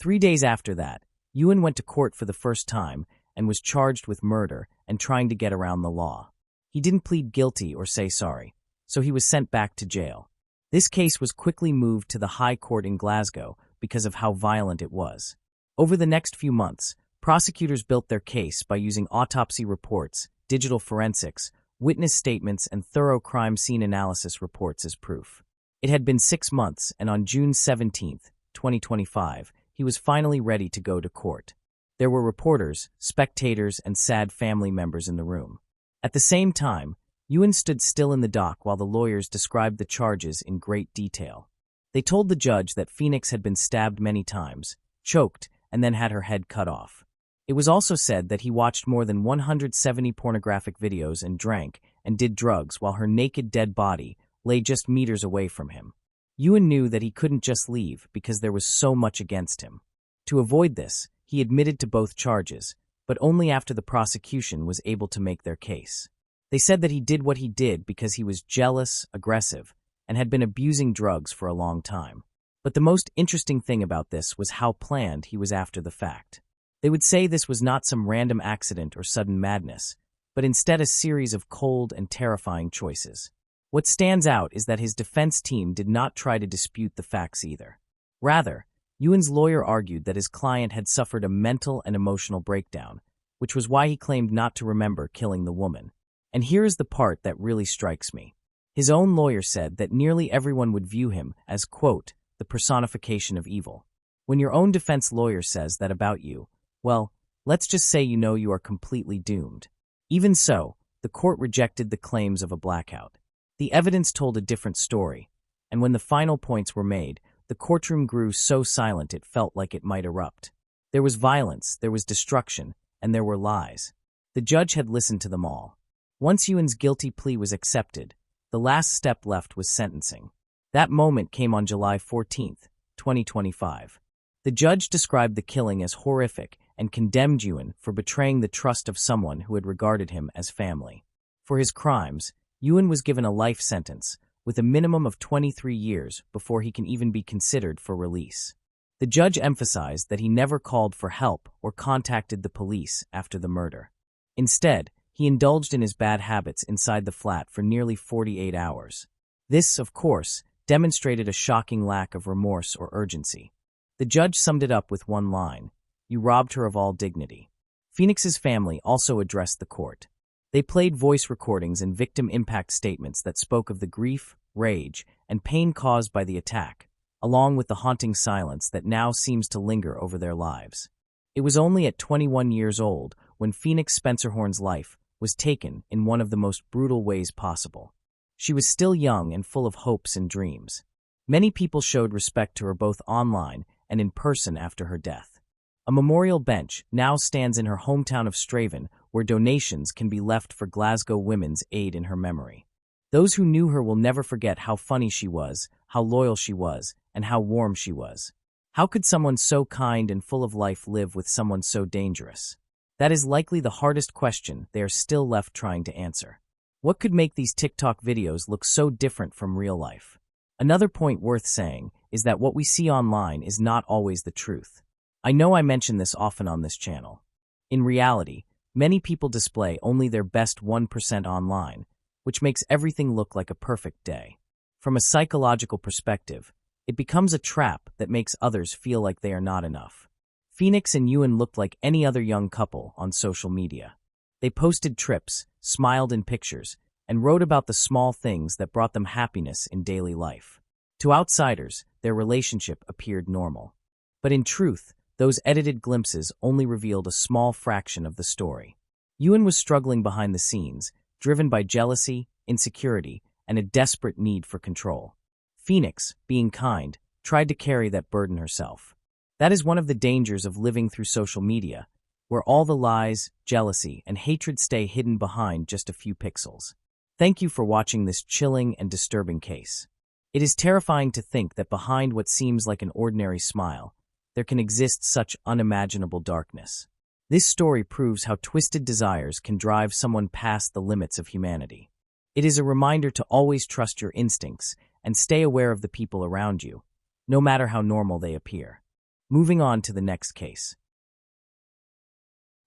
3 days after that, Ewan went to court for the first time and was charged with murder and trying to get around the law. He didn't plead guilty or say sorry, so he was sent back to jail. This case was quickly moved to the High Court in Glasgow because of how violent it was. Over the next few months, prosecutors built their case by using autopsy reports, digital forensics, witness statements, and thorough crime scene analysis reports as proof. It had been 6 months, and on June 17, 2025, he was finally ready to go to court. There were reporters, spectators, and sad family members in the room. At the same time, Ewan stood still in the dock while the lawyers described the charges in great detail. They told the judge that Phoenix had been stabbed many times, choked, and then had her head cut off. It was also said that he watched more than 170 pornographic videos and drank and did drugs while her naked dead body lay just meters away from him. Ewan knew that he couldn't just leave because there was so much against him. To avoid this, he admitted to both charges, but only after the prosecution was able to make their case. They said that he did what he did because he was jealous, aggressive, and had been abusing drugs for a long time. But the most interesting thing about this was how planned he was after the fact. They would say this was not some random accident or sudden madness, but instead a series of cold and terrifying choices. What stands out is that his defense team did not try to dispute the facts either. Rather, Ewan's lawyer argued that his client had suffered a mental and emotional breakdown, which was why he claimed not to remember killing the woman. And here is the part that really strikes me. His own lawyer said that nearly everyone would view him as, quote, the personification of evil. When your own defense lawyer says that about you, well, let's just say you know you are completely doomed. Even so, the court rejected the claims of a blackout. The evidence told a different story, and when the final points were made, the courtroom grew so silent it felt like it might erupt. There was violence, there was destruction, and there were lies. The judge had listened to them all. Once Ewan's guilty plea was accepted, the last step left was sentencing. That moment came on July 14, 2025. The judge described the killing as horrific and condemned Ewan for betraying the trust of someone who had regarded him as family. For his crimes, Ewan was given a life sentence, with a minimum of 23 years before he can even be considered for release. The judge emphasized that he never called for help or contacted the police after the murder. Instead, he indulged in his bad habits inside the flat for nearly 48 hours. This, of course, demonstrated a shocking lack of remorse or urgency. The judge summed it up with one line: "You robbed her of all dignity." Phoenix's family also addressed the court. They played voice recordings and victim impact statements that spoke of the grief, rage, and pain caused by the attack, along with the haunting silence that now seems to linger over their lives. It was only at 21 years old when Phoenix Spencerhorn's life was taken in one of the most brutal ways possible. She was still young and full of hopes and dreams. Many people showed respect to her both online and in person after her death. A memorial bench now stands in her hometown of Straven, where donations can be left for Glasgow Women's Aid in her memory. Those who knew her will never forget how funny she was, how loyal she was, and how warm she was. How could someone so kind and full of life live with someone so dangerous? That is likely the hardest question they are still left trying to answer. What could make these TikTok videos look so different from real life? Another point worth saying is that what we see online is not always the truth. I know I mention this often on this channel. In reality, many people display only their best 1% online, which makes everything look like a perfect day. From a psychological perspective, it becomes a trap that makes others feel like they are not enough. Phoenix and Ewan looked like any other young couple on social media. They posted trips, smiled in pictures, and wrote about the small things that brought them happiness in daily life. To outsiders, their relationship appeared normal. But in truth, those edited glimpses only revealed a small fraction of the story. Ewan was struggling behind the scenes, driven by jealousy, insecurity, and a desperate need for control. Phoenix, being kind, tried to carry that burden herself. That is one of the dangers of living through social media, where all the lies, jealousy, and hatred stay hidden behind just a few pixels. Thank you for watching this chilling and disturbing case. It is terrifying to think that behind what seems like an ordinary smile, there can exist such unimaginable darkness. This story proves how twisted desires can drive someone past the limits of humanity. It is a reminder to always trust your instincts and stay aware of the people around you, no matter how normal they appear. Moving on to the next case.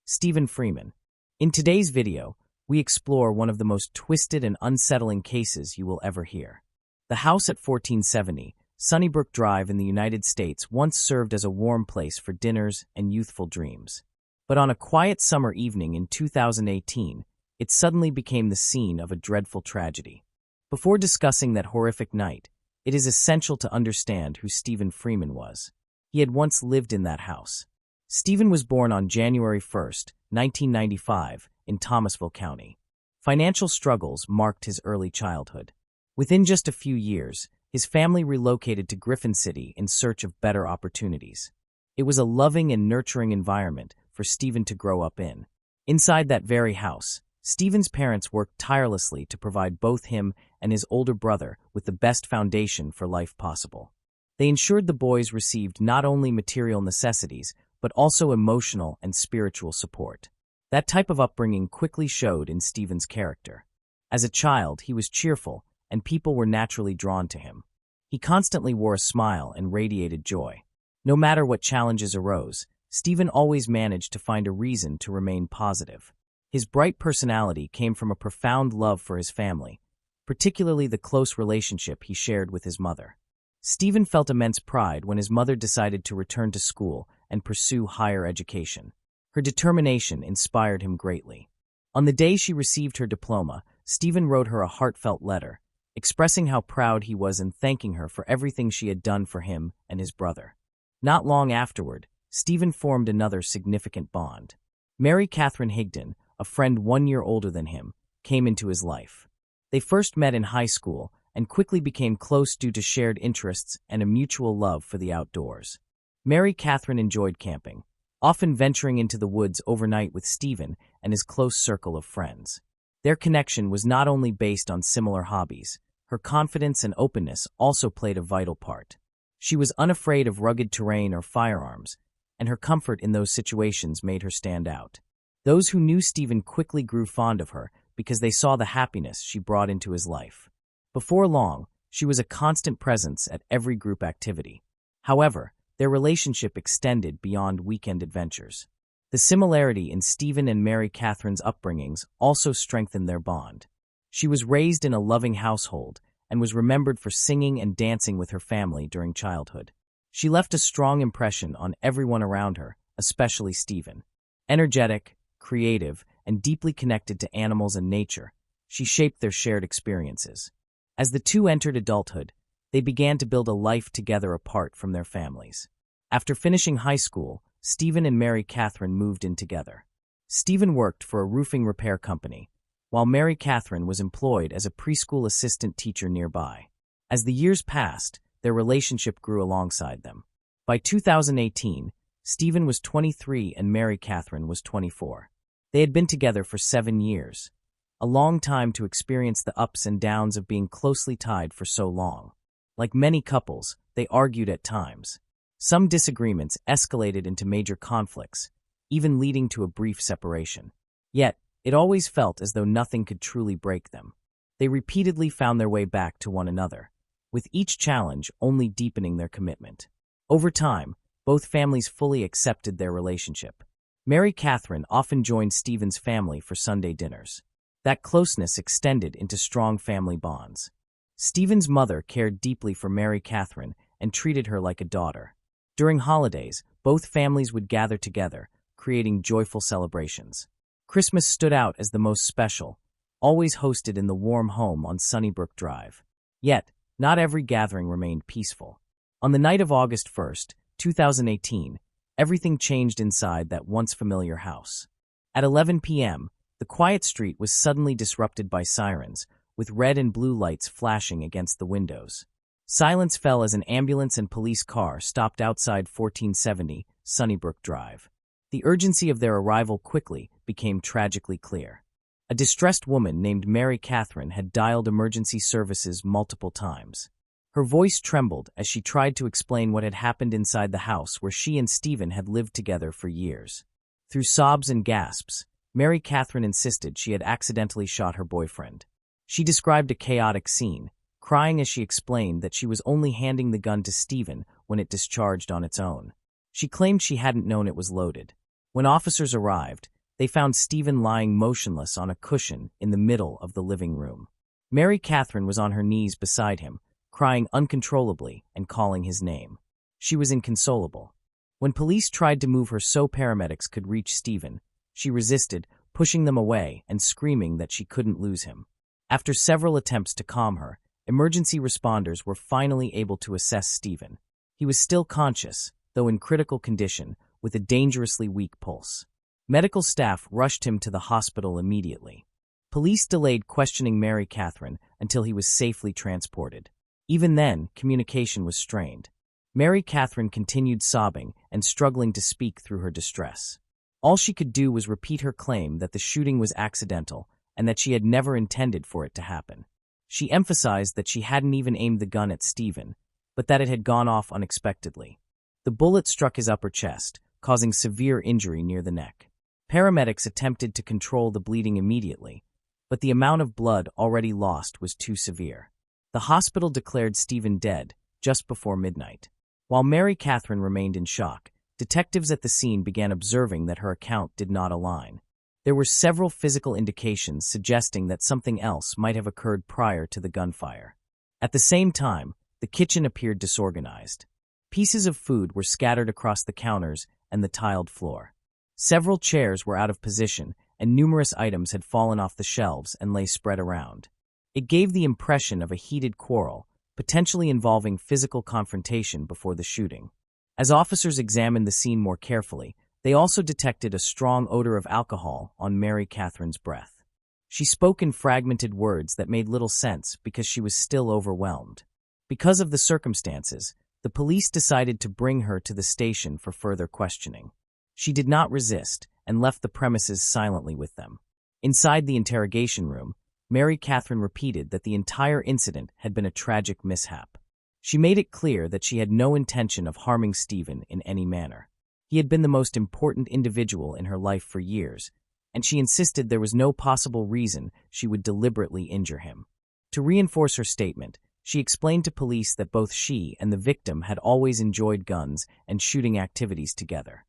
Stephen Freeman. In today's video, we explore one of the most twisted and unsettling cases you will ever hear. The house at 1470, Sunnybrook Drive in the United States once served as a warm place for dinners and youthful dreams. But on a quiet summer evening in 2018, it suddenly became the scene of a dreadful tragedy. Before discussing that horrific night, it is essential to understand who Stephen Freeman was. He had once lived in that house. Stephen was born on January 1, 1995, in Thomasville County. Financial struggles marked his early childhood. Within just a few years, his family relocated to Griffin City in search of better opportunities. It was a loving and nurturing environment for Stephen to grow up in. Inside that very house, Stephen's parents worked tirelessly to provide both him and his older brother with the best foundation for life possible. They ensured the boys received not only material necessities, but also emotional and spiritual support. That type of upbringing quickly showed in Stephen's character. As a child, he was cheerful, and people were naturally drawn to him. He constantly wore a smile and radiated joy. No matter what challenges arose, Stephen always managed to find a reason to remain positive. His bright personality came from a profound love for his family, particularly the close relationship he shared with his mother. Stephen felt immense pride when his mother decided to return to school and pursue higher education. Her determination inspired him greatly. On the day she received her diploma, Stephen wrote her a heartfelt letter, expressing how proud he was and thanking her for everything she had done for him and his brother. Not long afterward, Stephen formed another significant bond. Mary Catherine Higdon, a friend 1 year older than him, came into his life. They first met in high school and quickly became close due to shared interests and a mutual love for the outdoors. Mary Catherine enjoyed camping, often venturing into the woods overnight with Stephen and his close circle of friends. Their connection was not only based on similar hobbies, her confidence and openness also played a vital part. She was unafraid of rugged terrain or firearms, and her comfort in those situations made her stand out. Those who knew Stephen quickly grew fond of her because they saw the happiness she brought into his life. Before long, she was a constant presence at every group activity. However, their relationship extended beyond weekend adventures. The similarity in Stephen and Mary Catherine's upbringings also strengthened their bond. She was raised in a loving household and was remembered for singing and dancing with her family during childhood. She left a strong impression on everyone around her, especially Stephen. Energetic, creative, and deeply connected to animals and nature, she shaped their shared experiences. As the two entered adulthood, they began to build a life together apart from their families. After finishing high school, Stephen and Mary Catherine moved in together. Stephen worked for a roofing repair company, while Mary Catherine was employed as a preschool assistant teacher nearby. As the years passed, their relationship grew alongside them. By 2018, Stephen was 23 and Mary Catherine was 24. They had been together for 7 years, a long time to experience the ups and downs of being closely tied for so long. Like many couples, they argued at times. Some disagreements escalated into major conflicts, even leading to a brief separation. Yet, it always felt as though nothing could truly break them. They repeatedly found their way back to one another, with each challenge only deepening their commitment. Over time, both families fully accepted their relationship. Mary Catherine often joined Stephen's family for Sunday dinners. That closeness extended into strong family bonds. Stephen's mother cared deeply for Mary Catherine and treated her like a daughter. During holidays, both families would gather together, creating joyful celebrations. Christmas stood out as the most special, always hosted in the warm home on Sunnybrook Drive. Yet, not every gathering remained peaceful. On the night of August 1st, 2018, everything changed inside that once familiar house. At 11 p.m., the quiet street was suddenly disrupted by sirens, with red and blue lights flashing against the windows. Silence fell as an ambulance and police car stopped outside 1470 Sunnybrook Drive. The urgency of their arrival quickly became tragically clear. A distressed woman named Mary Catherine had dialed emergency services multiple times. Her voice trembled as she tried to explain what had happened inside the house where she and Stephen had lived together for years. Through sobs and gasps, Mary Catherine insisted she had accidentally shot her boyfriend. She described a chaotic scene, crying as she explained that she was only handing the gun to Stephen when it discharged on its own. She claimed she hadn't known it was loaded. When officers arrived, they found Stephen lying motionless on a cushion in the middle of the living room. Mary Catherine was on her knees beside him, crying uncontrollably and calling his name. She was inconsolable. When police tried to move her so paramedics could reach Stephen, she resisted, pushing them away and screaming that she couldn't lose him. After several attempts to calm her, emergency responders were finally able to assess Stephen. He was still conscious, though in critical condition, with a dangerously weak pulse. Medical staff rushed him to the hospital immediately. Police delayed questioning Mary Catherine until he was safely transported. Even then, communication was strained. Mary Catherine continued sobbing and struggling to speak through her distress. All she could do was repeat her claim that the shooting was accidental and that she had never intended for it to happen. She emphasized that she hadn't even aimed the gun at Stephen, but that it had gone off unexpectedly. The bullet struck his upper chest, causing severe injury near the neck. Paramedics attempted to control the bleeding immediately, but the amount of blood already lost was too severe. The hospital declared Stephen dead just before midnight. While Mary Catherine remained in shock, detectives at the scene began observing that her account did not align. There were several physical indications suggesting that something else might have occurred prior to the gunfire. At the same time, the kitchen appeared disorganized. Pieces of food were scattered across the counters and the tiled floor. Several chairs were out of position, and numerous items had fallen off the shelves and lay spread around. It gave the impression of a heated quarrel, potentially involving physical confrontation before the shooting. As officers examined the scene more carefully, they also detected a strong odor of alcohol on Mary Catherine's breath. She spoke in fragmented words that made little sense because she was still overwhelmed. Because of the circumstances, the police decided to bring her to the station for further questioning. She did not resist and left the premises silently with them. Inside the interrogation room, Mary Catherine repeated that the entire incident had been a tragic mishap. She made it clear that she had no intention of harming Stephen in any manner. He had been the most important individual in her life for years, and she insisted there was no possible reason she would deliberately injure him. To reinforce her statement, she explained to police that both she and the victim had always enjoyed guns and shooting activities together.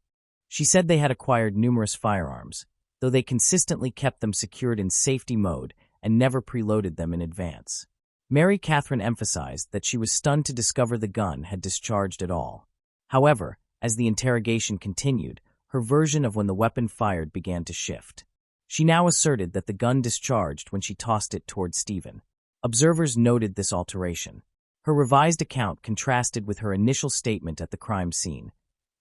She said they had acquired numerous firearms, though they consistently kept them secured in safety mode and never preloaded them in advance. Mary Catherine emphasized that she was stunned to discover the gun had discharged at all. However, as the interrogation continued, her version of when the weapon fired began to shift. She now asserted that the gun discharged when she tossed it toward Stephen. Observers noted this alteration. Her revised account contrasted with her initial statement at the crime scene,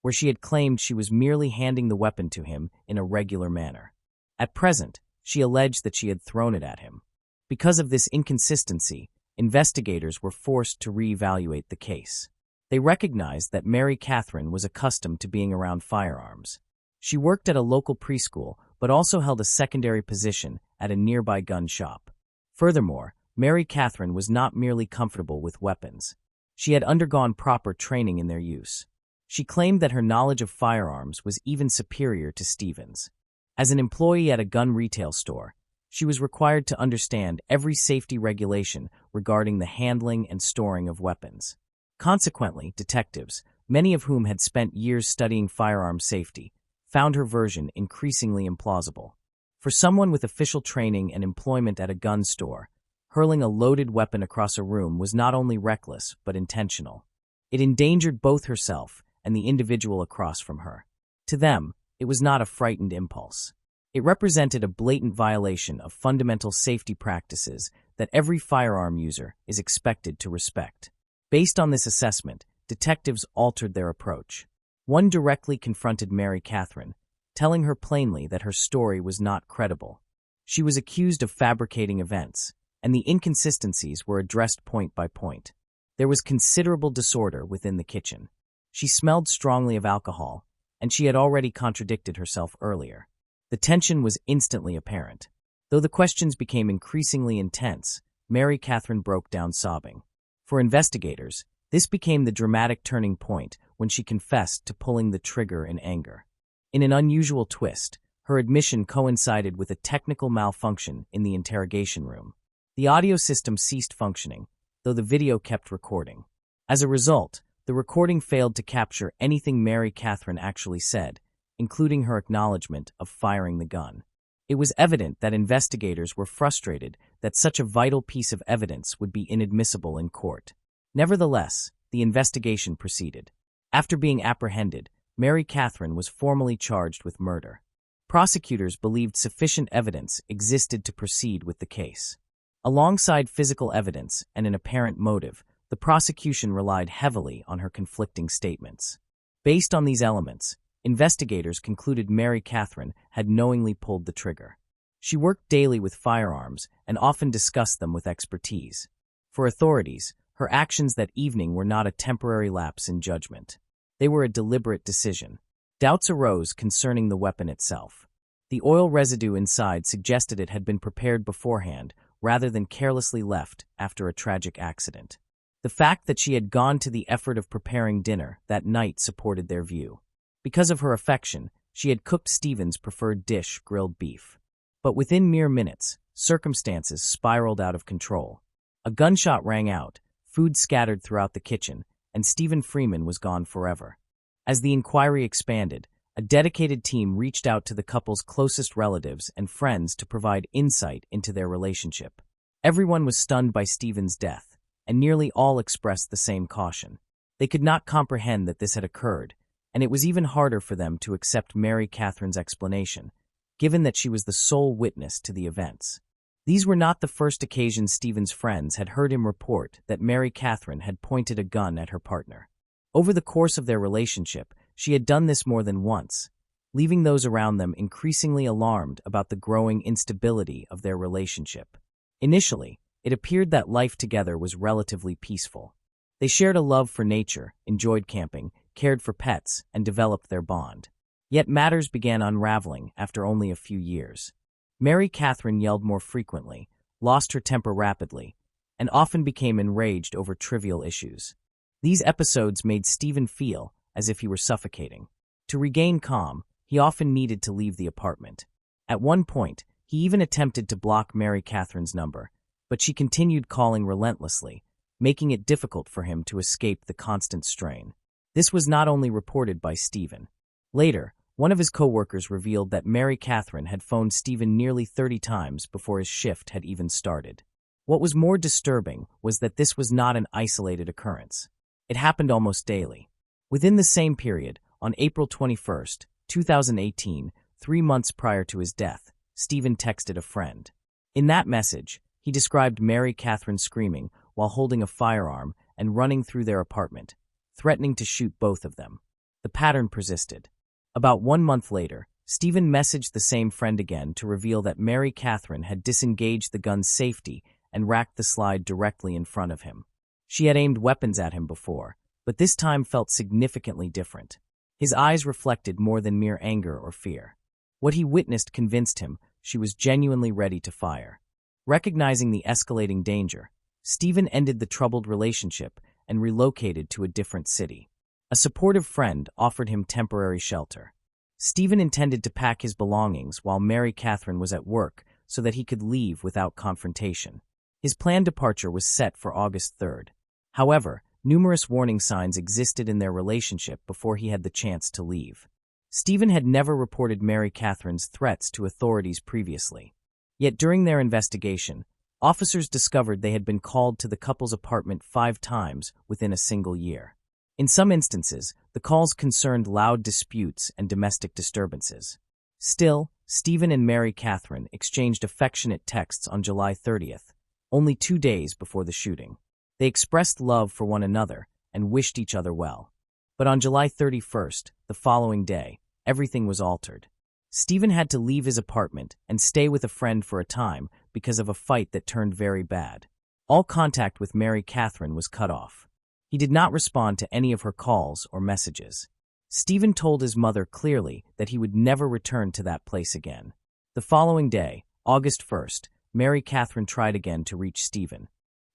where she had claimed she was merely handing the weapon to him in a regular manner. At present, she alleged that she had thrown it at him. Because of this inconsistency, investigators were forced to reevaluate the case. They recognized that Mary Catherine was accustomed to being around firearms. She worked at a local preschool, but also held a secondary position at a nearby gun shop. Furthermore, Mary Catherine was not merely comfortable with weapons. She had undergone proper training in their use. She claimed that her knowledge of firearms was even superior to Stephen's. As an employee at a gun retail store, she was required to understand every safety regulation regarding the handling and storing of weapons. Consequently, detectives, many of whom had spent years studying firearm safety, found her version increasingly implausible. For someone with official training and employment at a gun store, hurling a loaded weapon across a room was not only reckless but intentional. It endangered both herself and the individual across from her. To them, it was not a frightened impulse. It represented a blatant violation of fundamental safety practices that every firearm user is expected to respect. Based on this assessment, detectives altered their approach. One directly confronted Mary Catherine, telling her plainly that her story was not credible. She was accused of fabricating events, and the inconsistencies were addressed point by point. There was considerable disorder within the kitchen. She smelled strongly of alcohol, and she had already contradicted herself earlier. The tension was instantly apparent. Though the questions became increasingly intense, Mary Catherine broke down sobbing. For investigators, this became the dramatic turning point when she confessed to pulling the trigger in anger. In an unusual twist, her admission coincided with a technical malfunction in the interrogation room. The audio system ceased functioning, though the video kept recording. As a result, the recording failed to capture anything Mary Catherine actually said, including her acknowledgement of firing the gun. It was evident that investigators were frustrated that such a vital piece of evidence would be inadmissible in court. Nevertheless, the investigation proceeded. After being apprehended, Mary Catherine was formally charged with murder. Prosecutors believed sufficient evidence existed to proceed with the case. Alongside physical evidence and an apparent motive, the prosecution relied heavily on her conflicting statements. Based on these elements, investigators concluded Mary Catherine had knowingly pulled the trigger. She worked daily with firearms and often discussed them with expertise. For authorities, her actions that evening were not a temporary lapse in judgment. They were a deliberate decision. Doubts arose concerning the weapon itself. The oil residue inside suggested it had been prepared beforehand rather than carelessly left after a tragic accident. The fact that she had gone to the effort of preparing dinner that night supported their view. Because of her affection, she had cooked Stephen's preferred dish, grilled beef. But within mere minutes, circumstances spiraled out of control. A gunshot rang out, food scattered throughout the kitchen, and Stephen Freeman was gone forever. As the inquiry expanded, a dedicated team reached out to the couple's closest relatives and friends to provide insight into their relationship. Everyone was stunned by Stephen's death, and nearly all expressed the same caution. They could not comprehend that this had occurred, and it was even harder for them to accept Mary Catherine's explanation, given that she was the sole witness to the events. These were not the first occasions Stephen's friends had heard him report that Mary Catherine had pointed a gun at her partner. Over the course of their relationship, she had done this more than once, leaving those around them increasingly alarmed about the growing instability of their relationship. Initially, it appeared that life together was relatively peaceful. They shared a love for nature, enjoyed camping, cared for pets, and developed their bond. Yet matters began unraveling after only a few years. Mary Catherine yelled more frequently, lost her temper rapidly, and often became enraged over trivial issues. These episodes made Stephen feel as if he were suffocating. To regain calm, he often needed to leave the apartment. At one point, he even attempted to block Mary Catherine's number, but she continued calling relentlessly, making it difficult for him to escape the constant strain. This was not only reported by Stephen. Later, one of his co-workers revealed that Mary Catherine had phoned Stephen nearly 30 times before his shift had even started. What was more disturbing was that this was not an isolated occurrence. It happened almost daily. Within the same period, on April 21, 2018, 3 months prior to his death, Stephen texted a friend. In that message, he described Mary Catherine screaming while holding a firearm and running through their apartment, threatening to shoot both of them. The pattern persisted. About 1 month later, Stephen messaged the same friend again to reveal that Mary Catherine had disengaged the gun's safety and racked the slide directly in front of him. She had aimed weapons at him before, but this time felt significantly different. His eyes reflected more than mere anger or fear. What he witnessed convinced him she was genuinely ready to fire. Recognizing the escalating danger, Stephen ended the troubled relationship and relocated to a different city. A supportive friend offered him temporary shelter. Stephen intended to pack his belongings while Mary Catherine was at work so that he could leave without confrontation. His planned departure was set for August 3rd. However, numerous warning signs existed in their relationship before he had the chance to leave. Stephen had never reported Mary Catherine's threats to authorities previously. Yet during their investigation, officers discovered they had been called to the couple's apartment 5 times within a single year. In some instances, the calls concerned loud disputes and domestic disturbances. Still, Stephen and Mary Catherine exchanged affectionate texts on July 30th, only 2 days before the shooting. They expressed love for one another and wished each other well. But on July 31st, the following day, everything was altered. Stephen had to leave his apartment and stay with a friend for a time because of a fight that turned very bad. All contact with Mary Catherine was cut off. He did not respond to any of her calls or messages. Stephen told his mother clearly that he would never return to that place again. The following day, August 1st, Mary Catherine tried again to reach Stephen.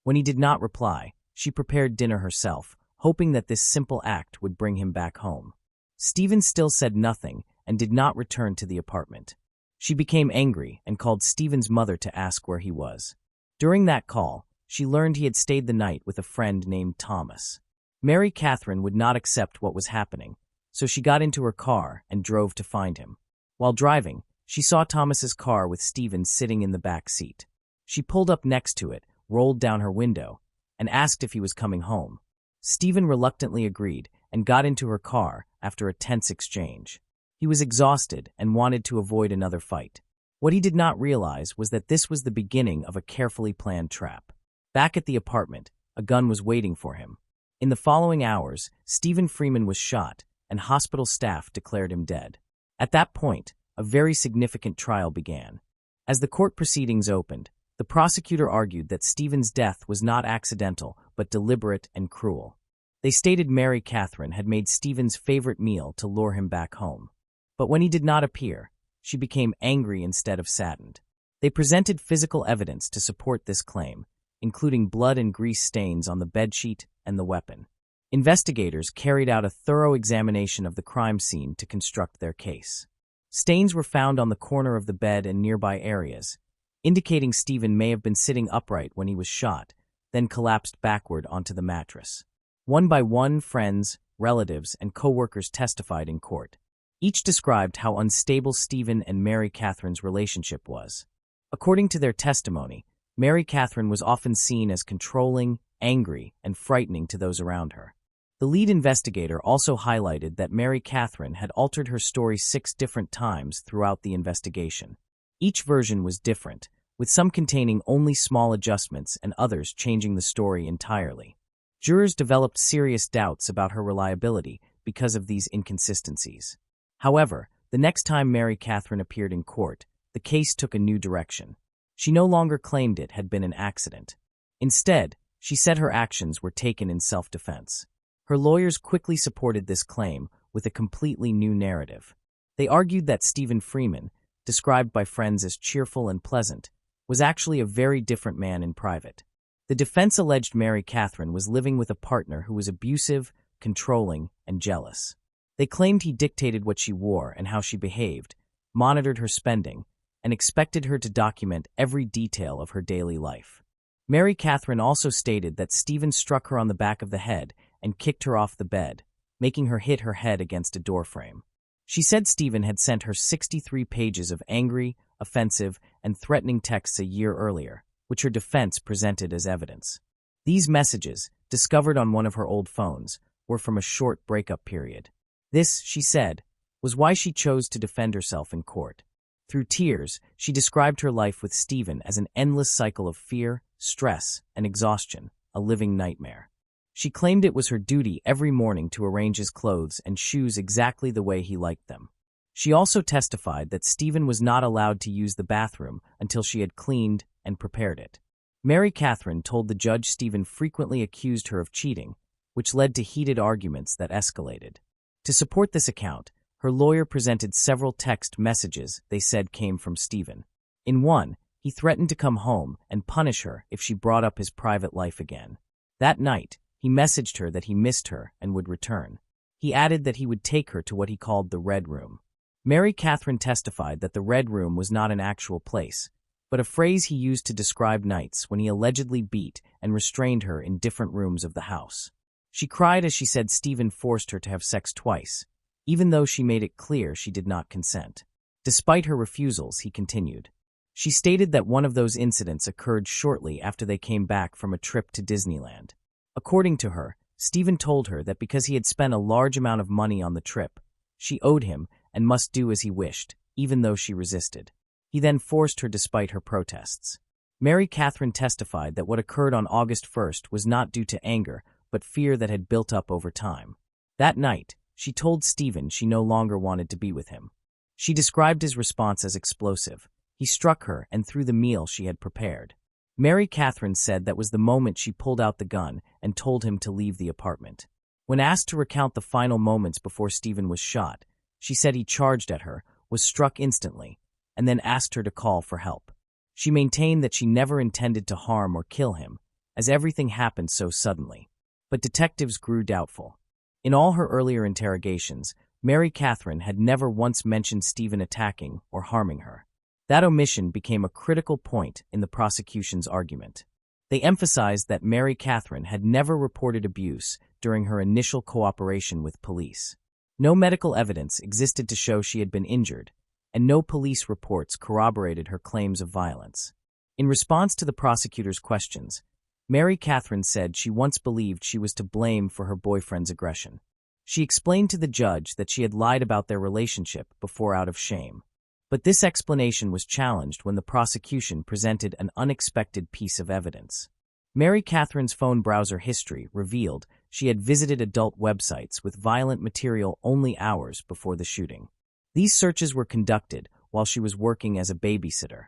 When he did not reply, she prepared dinner herself, hoping that this simple act would bring him back home. Stephen still said nothing and did not return to the apartment. She became angry and called Stephen's mother to ask where he was. During that call, she learned he had stayed the night with a friend named Thomas. Mary Catherine would not accept what was happening, so she got into her car and drove to find him. While driving, she saw Thomas's car with Stephen sitting in the back seat. She pulled up next to it, rolled down her window, and asked if he was coming home. Stephen reluctantly agreed and got into her car after a tense exchange. He was exhausted and wanted to avoid another fight. What he did not realize was that this was the beginning of a carefully planned trap. Back at the apartment, a gun was waiting for him. In the following hours, Stephen Freeman was shot, and hospital staff declared him dead. At that point, a very significant trial began. As the court proceedings opened, the prosecutor argued that Stephen's death was not accidental, but deliberate and cruel. They stated Mary Catherine had made Stephen's favorite meal to lure him back home. But when he did not appear, she became angry instead of saddened. They presented physical evidence to support this claim, including blood and grease stains on the bedsheet and the weapon. Investigators carried out a thorough examination of the crime scene to construct their case. Stains were found on the corner of the bed and nearby areas, indicating Stephen may have been sitting upright when he was shot, then collapsed backward onto the mattress. One by one, friends, relatives, and co-workers testified in court. Each described how unstable Stephen and Mary Catherine's relationship was. According to their testimony, Mary Catherine was often seen as controlling, angry, and frightening to those around her. The lead investigator also highlighted that Mary Catherine had altered her story 6 different times throughout the investigation. Each version was different, with some containing only small adjustments and others changing the story entirely. Jurors developed serious doubts about her reliability because of these inconsistencies. However, the next time Mary Catherine appeared in court, the case took a new direction. She no longer claimed it had been an accident. Instead, she said her actions were taken in self-defense. Her lawyers quickly supported this claim with a completely new narrative. They argued that Stephen Freeman, described by friends as cheerful and pleasant, was actually a very different man in private. The defense alleged Mary Catherine was living with a partner who was abusive, controlling, and jealous. They claimed he dictated what she wore and how she behaved, monitored her spending, and expected her to document every detail of her daily life. Mary Catherine also stated that Stephen struck her on the back of the head and kicked her off the bed, making her hit her head against a doorframe. She said Stephen had sent her 63 pages of angry, offensive, and threatening texts a year earlier, which her defense presented as evidence. These messages, discovered on one of her old phones, were from a short breakup period. This, she said, was why she chose to defend herself in court. Through tears, she described her life with Stephen as an endless cycle of fear, stress, and exhaustion, a living nightmare. She claimed it was her duty every morning to arrange his clothes and shoes exactly the way he liked them. She also testified that Stephen was not allowed to use the bathroom until she had cleaned and prepared it. Mary Catherine told the judge Stephen frequently accused her of cheating, which led to heated arguments that escalated. To support this account, her lawyer presented several text messages they said came from Stephen. In one, he threatened to come home and punish her if she brought up his private life again. That night, he messaged her that he missed her and would return. He added that he would take her to what he called the Red Room. Mary Catherine testified that the Red Room was not an actual place, but a phrase he used to describe nights when he allegedly beat and restrained her in different rooms of the house. She cried as she said Stephen forced her to have sex twice, even though she made it clear she did not consent. Despite her refusals, he continued. She stated that one of those incidents occurred shortly after they came back from a trip to Disneyland. According to her, Stephen told her that because he had spent a large amount of money on the trip, she owed him and must do as he wished, even though she resisted. He then forced her despite her protests. Mary Catherine testified that what occurred on August 1st was not due to anger, but fear that had built up over time. That night, she told Stephen she no longer wanted to be with him. She described his response as explosive. He struck her and threw the meal she had prepared. Mary Catherine said that was the moment she pulled out the gun and told him to leave the apartment. When asked to recount the final moments before Stephen was shot, she said he charged at her, was struck instantly, and then asked her to call for help. She maintained that she never intended to harm or kill him, as everything happened so suddenly. But detectives grew doubtful. In all her earlier interrogations, Mary Catherine had never once mentioned Stephen attacking or harming her. That omission became a critical point in the prosecution's argument. They emphasized that Mary Catherine had never reported abuse during her initial cooperation with police. No medical evidence existed to show she had been injured, and no police reports corroborated her claims of violence. In response to the prosecutor's questions, Mary Catherine said she once believed she was to blame for her boyfriend's aggression. She explained to the judge that she had lied about their relationship before out of shame. But this explanation was challenged when the prosecution presented an unexpected piece of evidence. Mary Catherine's phone browser history revealed she had visited adult websites with violent material only hours before the shooting. These searches were conducted while she was working as a babysitter.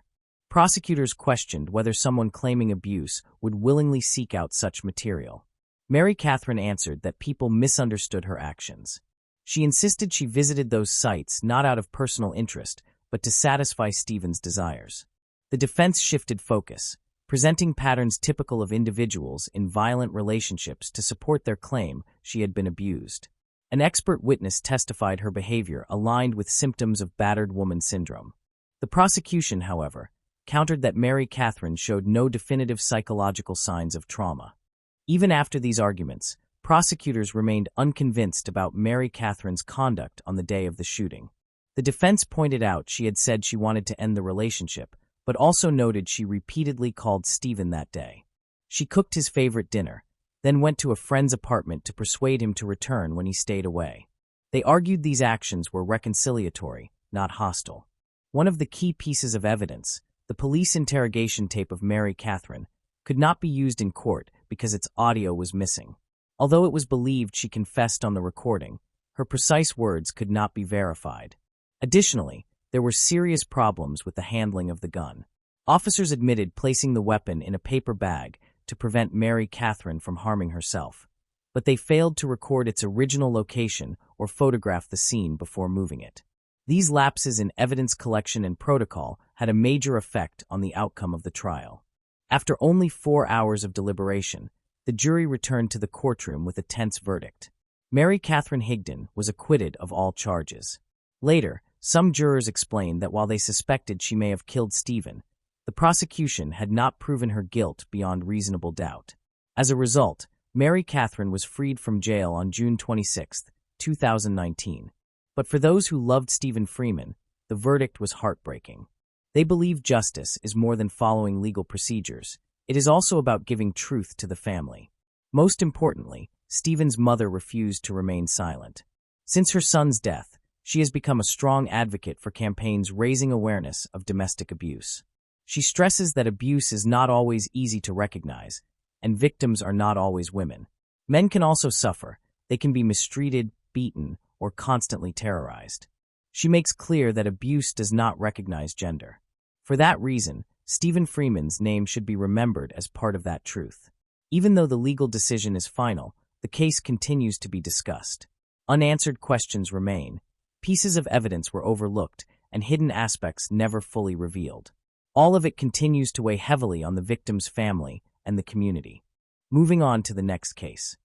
Prosecutors questioned whether someone claiming abuse would willingly seek out such material. Mary Catherine answered that people misunderstood her actions. She insisted she visited those sites not out of personal interest, but to satisfy Stephen's desires. The defense shifted focus, presenting patterns typical of individuals in violent relationships to support their claim she had been abused. An expert witness testified her behavior aligned with symptoms of battered woman syndrome. The prosecution, however, countered that Mary Catherine showed no definitive psychological signs of trauma. Even after these arguments, prosecutors remained unconvinced about Mary Catherine's conduct on the day of the shooting. The defense pointed out she had said she wanted to end the relationship, but also noted she repeatedly called Stephen that day. She cooked his favorite dinner, then went to a friend's apartment to persuade him to return when he stayed away. They argued these actions were reconciliatory, not hostile. One of the key pieces of evidence, the police interrogation tape of Mary Catherine, could not be used in court because its audio was missing. Although it was believed she confessed on the recording, her precise words could not be verified. Additionally, there were serious problems with the handling of the gun. Officers admitted placing the weapon in a paper bag to prevent Mary Catherine from harming herself, but they failed to record its original location or photograph the scene before moving it. These lapses in evidence collection and protocol had a major effect on the outcome of the trial. After only 4 hours of deliberation, the jury returned to the courtroom with a tense verdict. Mary Catherine Higdon was acquitted of all charges. Later, some jurors explained that while they suspected she may have killed Stephen, the prosecution had not proven her guilt beyond reasonable doubt. As a result, Mary Catherine was freed from jail on June 26, 2019. But for those who loved Stephen Freeman, the verdict was heartbreaking. They believe justice is more than following legal procedures. It is also about giving truth to the family. Most importantly, Stephen's mother refused to remain silent. Since her son's death, she has become a strong advocate for campaigns raising awareness of domestic abuse. She stresses that abuse is not always easy to recognize, and victims are not always women. Men can also suffer. They can be mistreated, beaten, or constantly terrorized. She makes clear that abuse does not recognize gender. For that reason, Stephen Freeman's name should be remembered as part of that truth. Even though the legal decision is final, the case continues to be discussed. Unanswered questions remain. Pieces of evidence were overlooked, and hidden aspects never fully revealed. All of it continues to weigh heavily on the victim's family and the community. Moving on to the next case.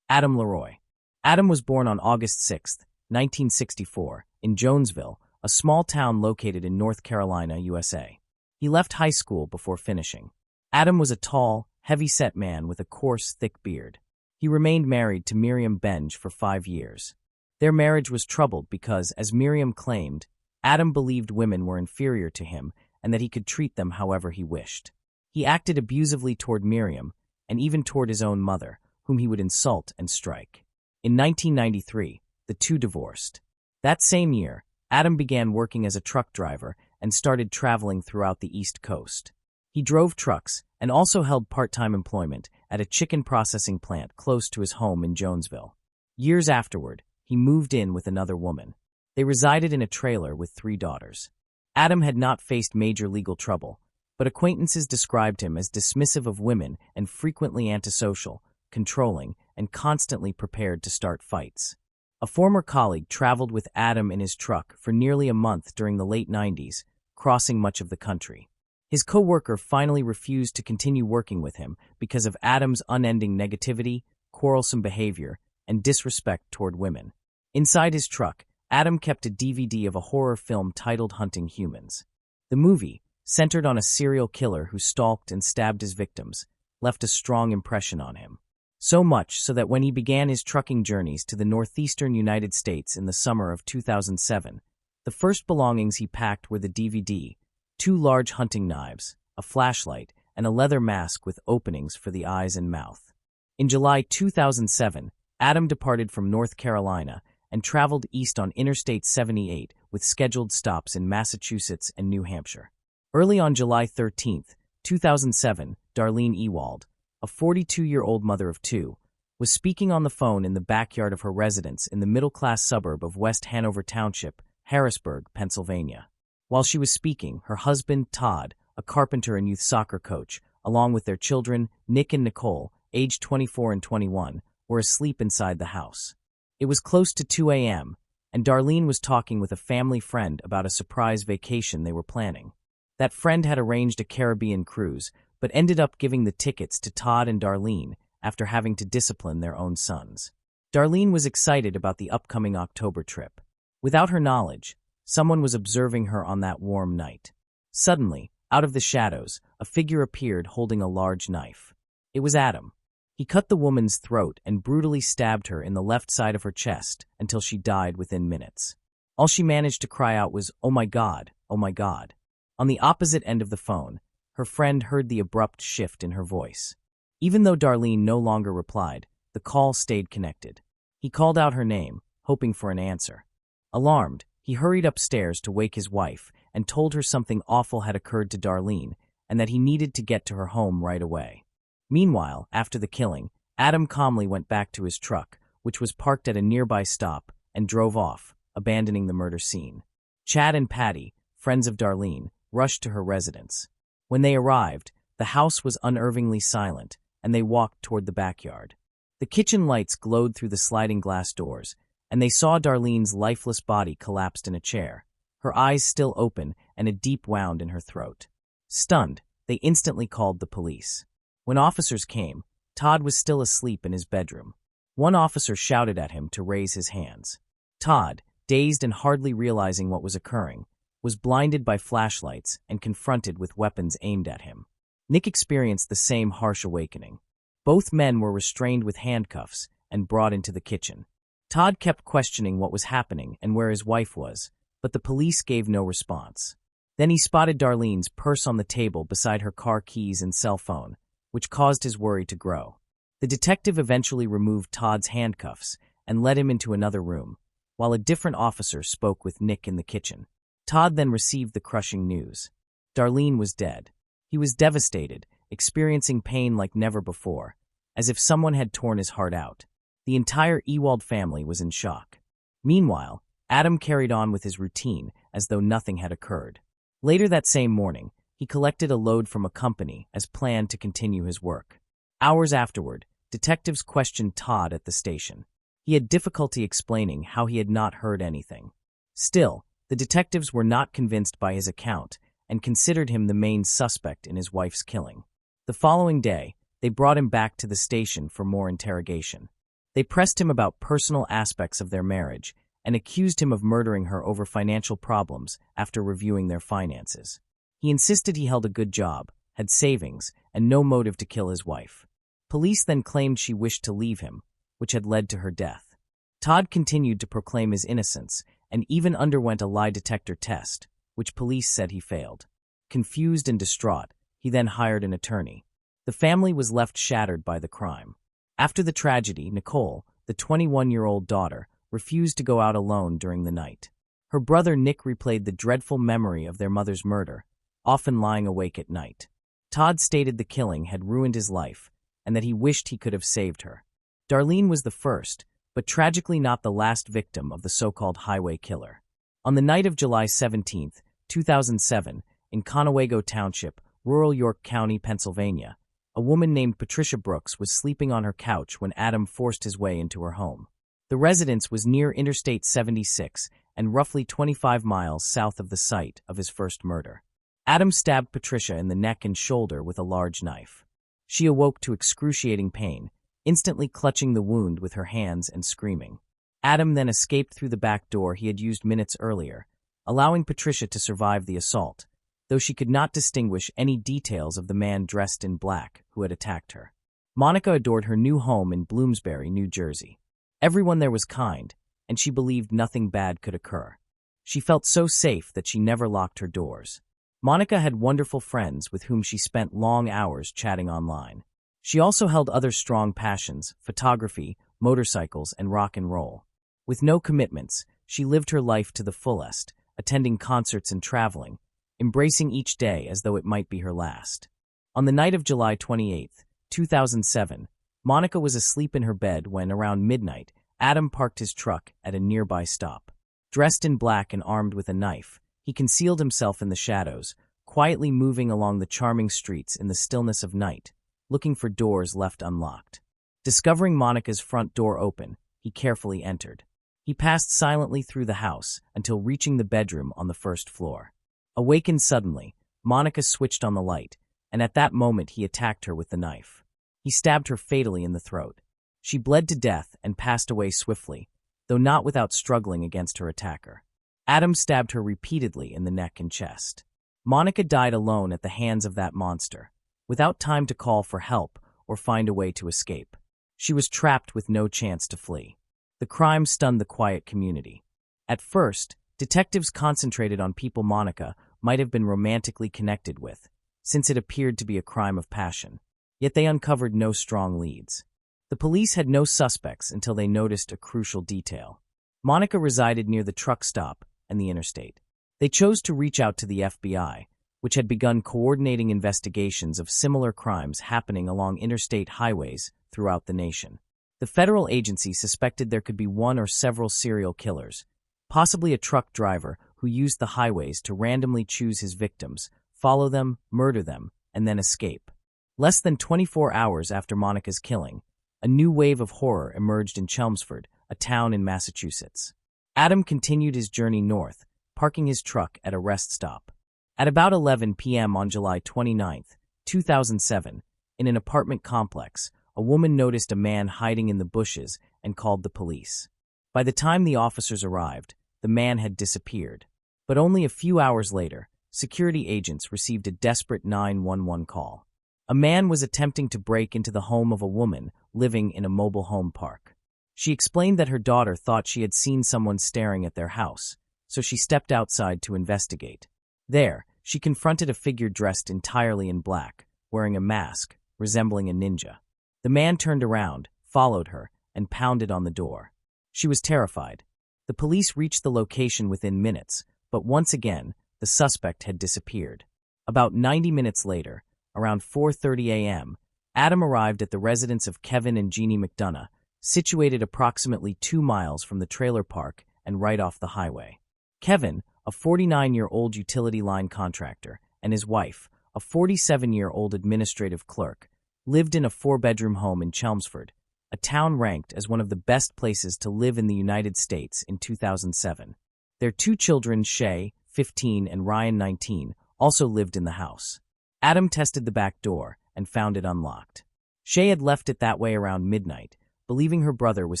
Adam Leroy. Adam was born on August 6, 1964, in Jonesville, a small town located in North Carolina, USA. He left high school before finishing. Adam was a tall, heavy-set man with a coarse, thick beard. He remained married to Miriam Benj for 5 years. Their marriage was troubled because, as Miriam claimed, Adam believed women were inferior to him and that he could treat them however he wished. He acted abusively toward Miriam and even toward his own mother, whom he would insult and strike. In 1993, the two divorced. That same year, Adam began working as a truck driver and started traveling throughout the East Coast. He drove trucks and also held part-time employment at a chicken processing plant close to his home in Jonesville. Years afterward, he moved in with another woman. They resided in a trailer with 3 daughters. Adam had not faced major legal trouble, but acquaintances described him as dismissive of women and frequently antisocial, controlling, and constantly prepared to start fights. A former colleague traveled with Adam in his truck for nearly a month during the late 90s, crossing much of the country. His co-worker finally refused to continue working with him because of Adam's unending negativity, quarrelsome behavior, and disrespect toward women. Inside his truck, Adam kept a DVD of a horror film titled Hunting Humans. The movie, centered on a serial killer who stalked and stabbed his victims, left a strong impression on him. So much so that when he began his trucking journeys to the northeastern United States in the summer of 2007, the first belongings he packed were the DVD, 2 large hunting knives, a flashlight, and a leather mask with openings for the eyes and mouth. In July 2007, Adam departed from North Carolina and traveled east on Interstate 78 with scheduled stops in Massachusetts and New Hampshire. Early on July 13, 2007, Darlene Ewald, a 42-year-old mother of 2, was speaking on the phone in the backyard of her residence in the middle-class suburb of West Hanover Township, Harrisburg, Pennsylvania. While she was speaking, her husband, Todd, a carpenter and youth soccer coach, along with their children, Nick and Nicole, aged 24 and 21, were asleep inside the house. It was close to 2 a.m., and Darlene was talking with a family friend about a surprise vacation they were planning. That friend had arranged a Caribbean cruise, but ended up giving the tickets to Todd and Darlene after having to discipline their own sons. Darlene was excited about the upcoming October trip. Without her knowledge, someone was observing her on that warm night. Suddenly, out of the shadows, a figure appeared holding a large knife. It was Adam. He cut the woman's throat and brutally stabbed her in the left side of her chest until she died within minutes. All she managed to cry out was, "Oh my God, oh my God." On the opposite end of the phone, her friend heard the abrupt shift in her voice. Even though Darlene no longer replied, the call stayed connected. He called out her name, hoping for an answer. Alarmed, he hurried upstairs to wake his wife and told her something awful had occurred to Darlene and that he needed to get to her home right away. Meanwhile, after the killing, Adam calmly went back to his truck, which was parked at a nearby stop, and drove off, abandoning the murder scene. Chad and Patty, friends of Darlene, rushed to her residence. When they arrived, the house was unnervingly silent, and they walked toward the backyard. The kitchen lights glowed through the sliding glass doors, and they saw Darlene's lifeless body collapsed in a chair, her eyes still open and a deep wound in her throat. Stunned, they instantly called the police. When officers came, Todd was still asleep in his bedroom. One officer shouted at him to raise his hands. Todd, dazed and hardly realizing what was occurring, was blinded by flashlights and confronted with weapons aimed at him. Nick experienced the same harsh awakening. Both men were restrained with handcuffs and brought into the kitchen. Todd kept questioning what was happening and where his wife was, but the police gave no response. Then he spotted Darlene's purse on the table beside her car keys and cell phone, which caused his worry to grow. The detective eventually removed Todd's handcuffs and led him into another room, while a different officer spoke with Nick in the kitchen. Todd then received the crushing news. Darlene was dead. He was devastated, experiencing pain like never before, as if someone had torn his heart out. The entire Ewald family was in shock. Meanwhile, Adam carried on with his routine as though nothing had occurred. Later that same morning, he collected a load from a company as planned to continue his work. Hours afterward, detectives questioned Todd at the station. He had difficulty explaining how he had not heard anything. Still, the detectives were not convinced by his account and considered him the main suspect in his wife's killing. The following day, they brought him back to the station for more interrogation. They pressed him about personal aspects of their marriage and accused him of murdering her over financial problems after reviewing their finances. He insisted he held a good job, had savings, and no motive to kill his wife. Police then claimed she wished to leave him, which had led to her death. Todd continued to proclaim his innocence and even underwent a lie detector test, which police said he failed. Confused and distraught, he then hired an attorney. The family was left shattered by the crime. After the tragedy, Nicole, the 21-year-old daughter, refused to go out alone during the night. Her brother Nick replayed the dreadful memory of their mother's murder, often lying awake at night. Todd stated the killing had ruined his life and that he wished he could have saved her. Darlene was the first, but tragically not the last victim of the so-called highway killer. On the night of July 17, 2007, in Conewago Township, rural York County, Pennsylvania, a woman named Patricia Brooks was sleeping on her couch when Adam forced his way into her home. The residence was near Interstate 76 and roughly 25 miles south of the site of his first murder. Adam stabbed Patricia in the neck and shoulder with a large knife. She awoke to excruciating pain, instantly clutching the wound with her hands and screaming. Adam then escaped through the back door he had used minutes earlier, allowing Patricia to survive the assault, though she could not distinguish any details of the man dressed in black who had attacked her. Monica adored her new home in Bloomsbury, New Jersey. Everyone there was kind, and she believed nothing bad could occur. She felt so safe that she never locked her doors. Monica had wonderful friends with whom she spent long hours chatting online. She also held other strong passions: photography, motorcycles, and rock and roll. With no commitments, she lived her life to the fullest, attending concerts and traveling, embracing each day as though it might be her last. On the night of July 28, 2007, Monica was asleep in her bed when, around midnight, Adam parked his truck at a nearby stop. Dressed in black and armed with a knife, he concealed himself in the shadows, quietly moving along the charming streets in the stillness of night, looking for doors left unlocked. Discovering Monica's front door open, he carefully entered. He passed silently through the house until reaching the bedroom on the first floor. Awakened suddenly, Monica switched on the light, and at that moment he attacked her with the knife. He stabbed her fatally in the throat. She bled to death and passed away swiftly, though not without struggling against her attacker. Adam stabbed her repeatedly in the neck and chest. Monica died alone at the hands of that monster, without time to call for help or find a way to escape. She was trapped with no chance to flee. The crime stunned the quiet community. At first, detectives concentrated on people Monica might have been romantically connected with, since it appeared to be a crime of passion. Yet they uncovered no strong leads. The police had no suspects until they noticed a crucial detail. Monica resided near the truck stop and the interstate. They chose to reach out to the FBI, which had begun coordinating investigations of similar crimes happening along interstate highways throughout the nation. The federal agency suspected there could be one or several serial killers, possibly a truck driver who used the highways to randomly choose his victims, follow them, murder them, and then escape. Less than 24 hours after Monica's killing, a new wave of horror emerged in Chelmsford, a town in Massachusetts. Adam continued his journey north, parking his truck at a rest stop. At about 11 p.m. on July 29, 2007, in an apartment complex, a woman noticed a man hiding in the bushes and called the police. By the time the officers arrived, the man had disappeared. But only a few hours later, security agents received a desperate 911 call. A man was attempting to break into the home of a woman living in a mobile home park. She explained that her daughter thought she had seen someone staring at their house, so she stepped outside to investigate. There, she confronted a figure dressed entirely in black, wearing a mask, resembling a ninja. The man turned around, followed her, and pounded on the door. She was terrified. The police reached the location within minutes, but once again, the suspect had disappeared. About 90 minutes later, around 4:30 a.m., Adam arrived at the residence of Kevin and Jeannie McDonough, situated approximately 2 miles from the trailer park and right off the highway. Kevin, a 49-year-old utility line contractor, and his wife, a 47-year-old administrative clerk, lived in a 4-bedroom home in Chelmsford, a town ranked as one of the best places to live in the United States in 2007. Their 2 children, Shay, 15, and Ryan, 19, also lived in the house. Adam tested the back door and found it unlocked. Shay had left it that way around midnight, believing her brother was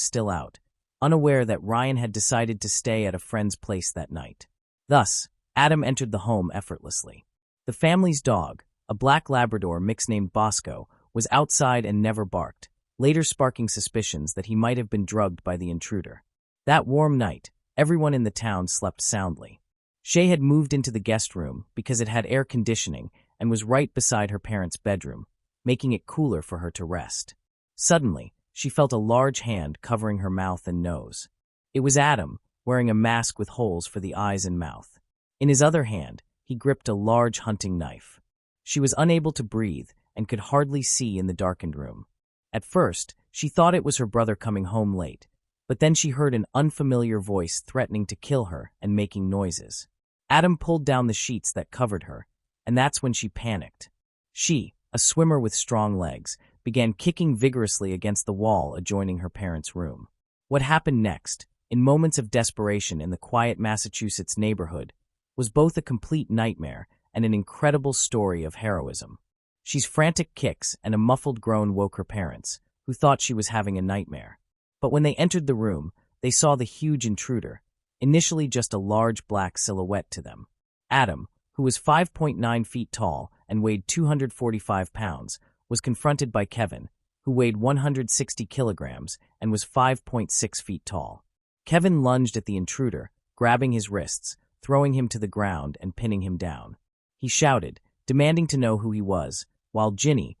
still out, unaware that Ryan had decided to stay at a friend's place that night. Thus, Adam entered the home effortlessly. The family's dog, a black Labrador mix named Bosco, was outside and never barked, later sparking suspicions that he might have been drugged by the intruder. That warm night, everyone in the town slept soundly. Shay had moved into the guest room because it had air conditioning and was right beside her parents' bedroom, making it cooler for her to rest. Suddenly, she felt a large hand covering her mouth and nose. It was Adam, wearing a mask with holes for the eyes and mouth. In his other hand, he gripped a large hunting knife. She was unable to breathe and could hardly see in the darkened room. At first, she thought it was her brother coming home late, but then she heard an unfamiliar voice threatening to kill her and making noises. Adam pulled down the sheets that covered her, and that's when she panicked. She, a swimmer with strong legs, began kicking vigorously against the wall adjoining her parents' room. What happened next, in moments of desperation in the quiet Massachusetts neighborhood, was both a complete nightmare and an incredible story of heroism. She's frantic kicks and a muffled groan woke her parents, who thought she was having a nightmare. But when they entered the room, they saw the huge intruder, initially just a large black silhouette to them. Adam, who was 5.9 feet tall and weighed 245 pounds, was confronted by Kevin, who weighed 160 kilograms and was 5.6 feet tall. Kevin lunged at the intruder, grabbing his wrists, throwing him to the ground and pinning him down. He shouted, demanding to know who he was, while Jeannie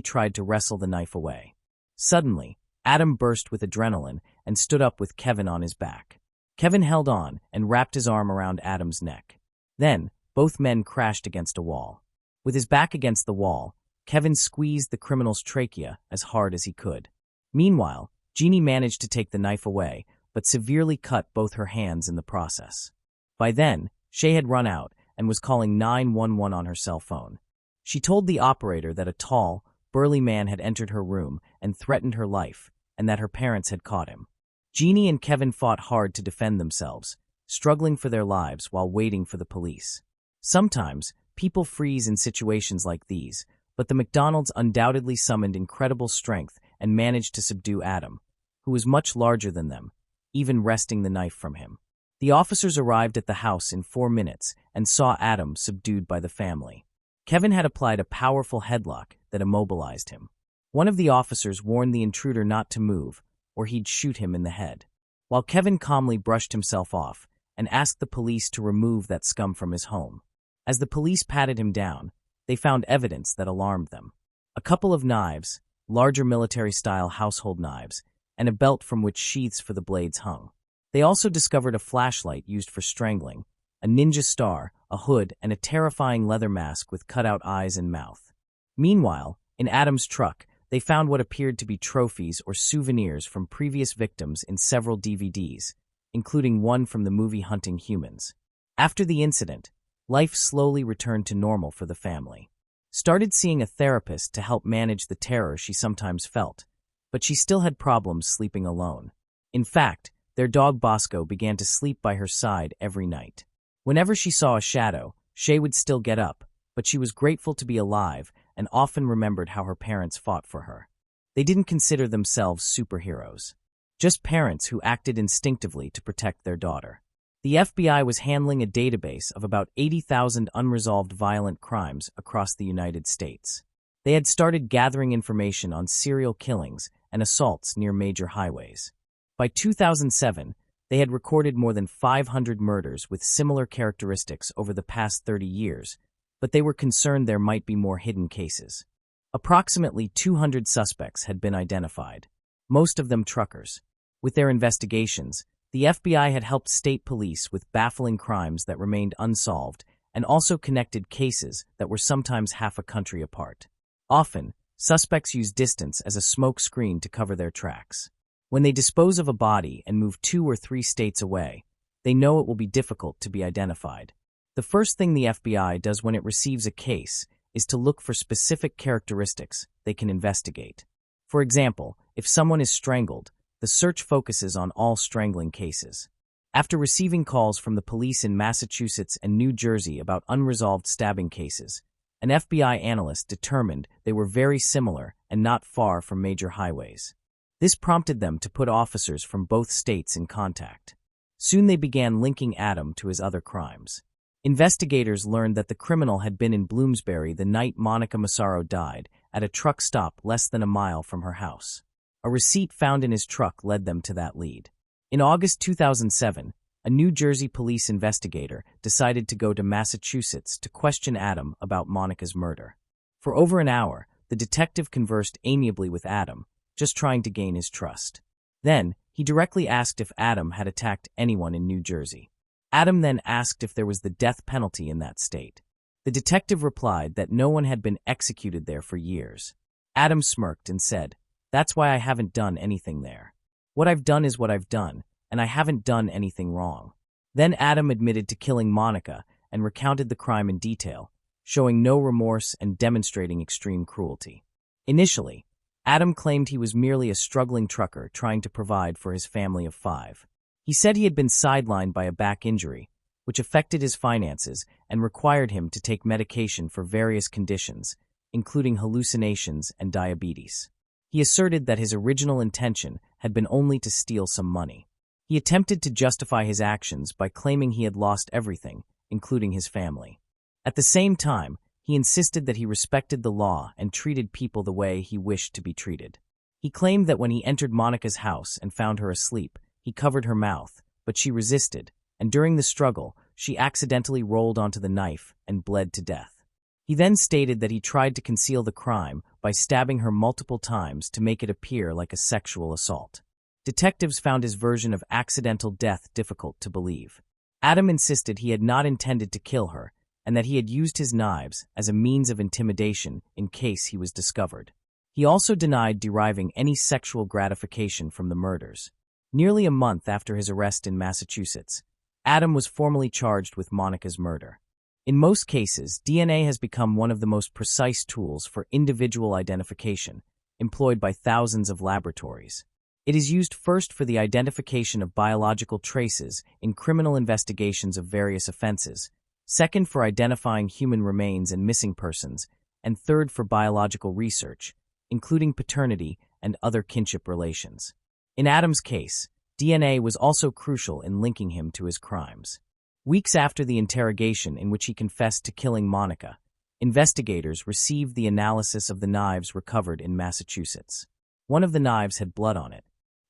tried to wrestle the knife away. Suddenly, Adam burst with adrenaline and stood up with Kevin on his back. Kevin held on and wrapped his arm around Adam's neck. Then, both men crashed against a wall. With his back against the wall, Kevin squeezed the criminal's trachea as hard as he could. Meanwhile, Jeannie managed to take the knife away, but severely cut both her hands in the process. By then, Shay had run out and was calling 911 on her cell phone. She told the operator that a tall, burly man had entered her room and threatened her life, and that her parents had caught him. Jeannie and Kevin fought hard to defend themselves, struggling for their lives while waiting for the police. Sometimes, people freeze in situations like these, but the McDonald's undoubtedly summoned incredible strength and managed to subdue Adam, who was much larger than them, even wresting the knife from him. The officers arrived at the house in 4 minutes and saw Adam subdued by the family. Kevin had applied a powerful headlock that immobilized him. One of the officers warned the intruder not to move, or he'd shoot him in the head, while Kevin calmly brushed himself off and asked the police to remove that scum from his home. As the police patted him down, they found evidence that alarmed them. A couple of knives, larger military-style household knives, and a belt from which sheaths for the blades hung. They also discovered a flashlight used for strangling, a ninja star, a hood, and a terrifying leather mask with cut-out eyes and mouth. Meanwhile, in Adam's truck, they found what appeared to be trophies or souvenirs from previous victims in several DVDs, including one from the movie Hunting Humans. After the incident, life slowly returned to normal for the family. Started seeing a therapist to help manage the terror she sometimes felt, but she still had problems sleeping alone. In fact, their dog Bosco began to sleep by her side every night. Whenever she saw a shadow, Shay would still get up, but she was grateful to be alive and often remembered how her parents fought for her. They didn't consider themselves superheroes, just parents who acted instinctively to protect their daughter. The FBI was handling a database of about 80,000 unresolved violent crimes across the United States. They had started gathering information on serial killings and assaults near major highways. By 2007, they had recorded more than 500 murders with similar characteristics over the past 30 years, but they were concerned there might be more hidden cases. Approximately 200 suspects had been identified, most of them truckers. With their investigations, the FBI had helped state police with baffling crimes that remained unsolved and also connected cases that were sometimes half a country apart. Often, suspects use distance as a smoke screen to cover their tracks. When they dispose of a body and move 2 or 3 states away, they know it will be difficult to be identified. The first thing the FBI does when it receives a case is to look for specific characteristics they can investigate. For example, if someone is strangled, the search focuses on all strangling cases. After receiving calls from the police in Massachusetts and New Jersey about unresolved stabbing cases, an FBI analyst determined they were very similar and not far from major highways. This prompted them to put officers from both states in contact. Soon they began linking Adam to his other crimes. Investigators learned that the criminal had been in Bloomsbury the night Monica Massaro died, at a truck stop less than a mile from her house. A receipt found in his truck led them to that lead. In August 2007, a New Jersey police investigator decided to go to Massachusetts to question Adam about Monica's murder. For over an hour, the detective conversed amiably with Adam, just trying to gain his trust. Then, He directly asked if Adam had attacked anyone in New Jersey. Adam then asked if there was the death penalty in that state. The detective replied that no one had been executed there for years. Adam smirked and said, "That's why I haven't done anything there. What I've done is what I've done, and I haven't done anything wrong." Then Adam admitted to killing Monica and recounted the crime in detail, showing no remorse and demonstrating extreme cruelty. Initially, Adam claimed he was merely a struggling trucker trying to provide for his family of 5. He said he had been sidelined by a back injury, which affected his finances and required him to take medication for various conditions, including hallucinations and diabetes. He asserted that his original intention had been only to steal some money. He attempted to justify his actions by claiming he had lost everything, including his family. At the same time, he insisted that he respected the law and treated people the way he wished to be treated. He claimed that when he entered Monica's house and found her asleep, he covered her mouth, but she resisted, and during the struggle, she accidentally rolled onto the knife and bled to death. He then stated that he tried to conceal the crime by stabbing her multiple times to make it appear like a sexual assault. Detectives found his version of accidental death difficult to believe. Adam insisted he had not intended to kill her and that he had used his knives as a means of intimidation in case he was discovered. He also denied deriving any sexual gratification from the murders. Nearly a month after his arrest in Massachusetts, Adam was formally charged with Monica's murder. In most cases, DNA has become one of the most precise tools for individual identification, employed by thousands of laboratories. It is used first for the identification of biological traces in criminal investigations of various offenses, second for identifying human remains and missing persons, and third for biological research, including paternity and other kinship relations. In Adam's case, DNA was also crucial in linking him to his crimes. Weeks after the interrogation in which he confessed to killing Monica, investigators received the analysis of the knives recovered in Massachusetts. One of the knives had blood on it.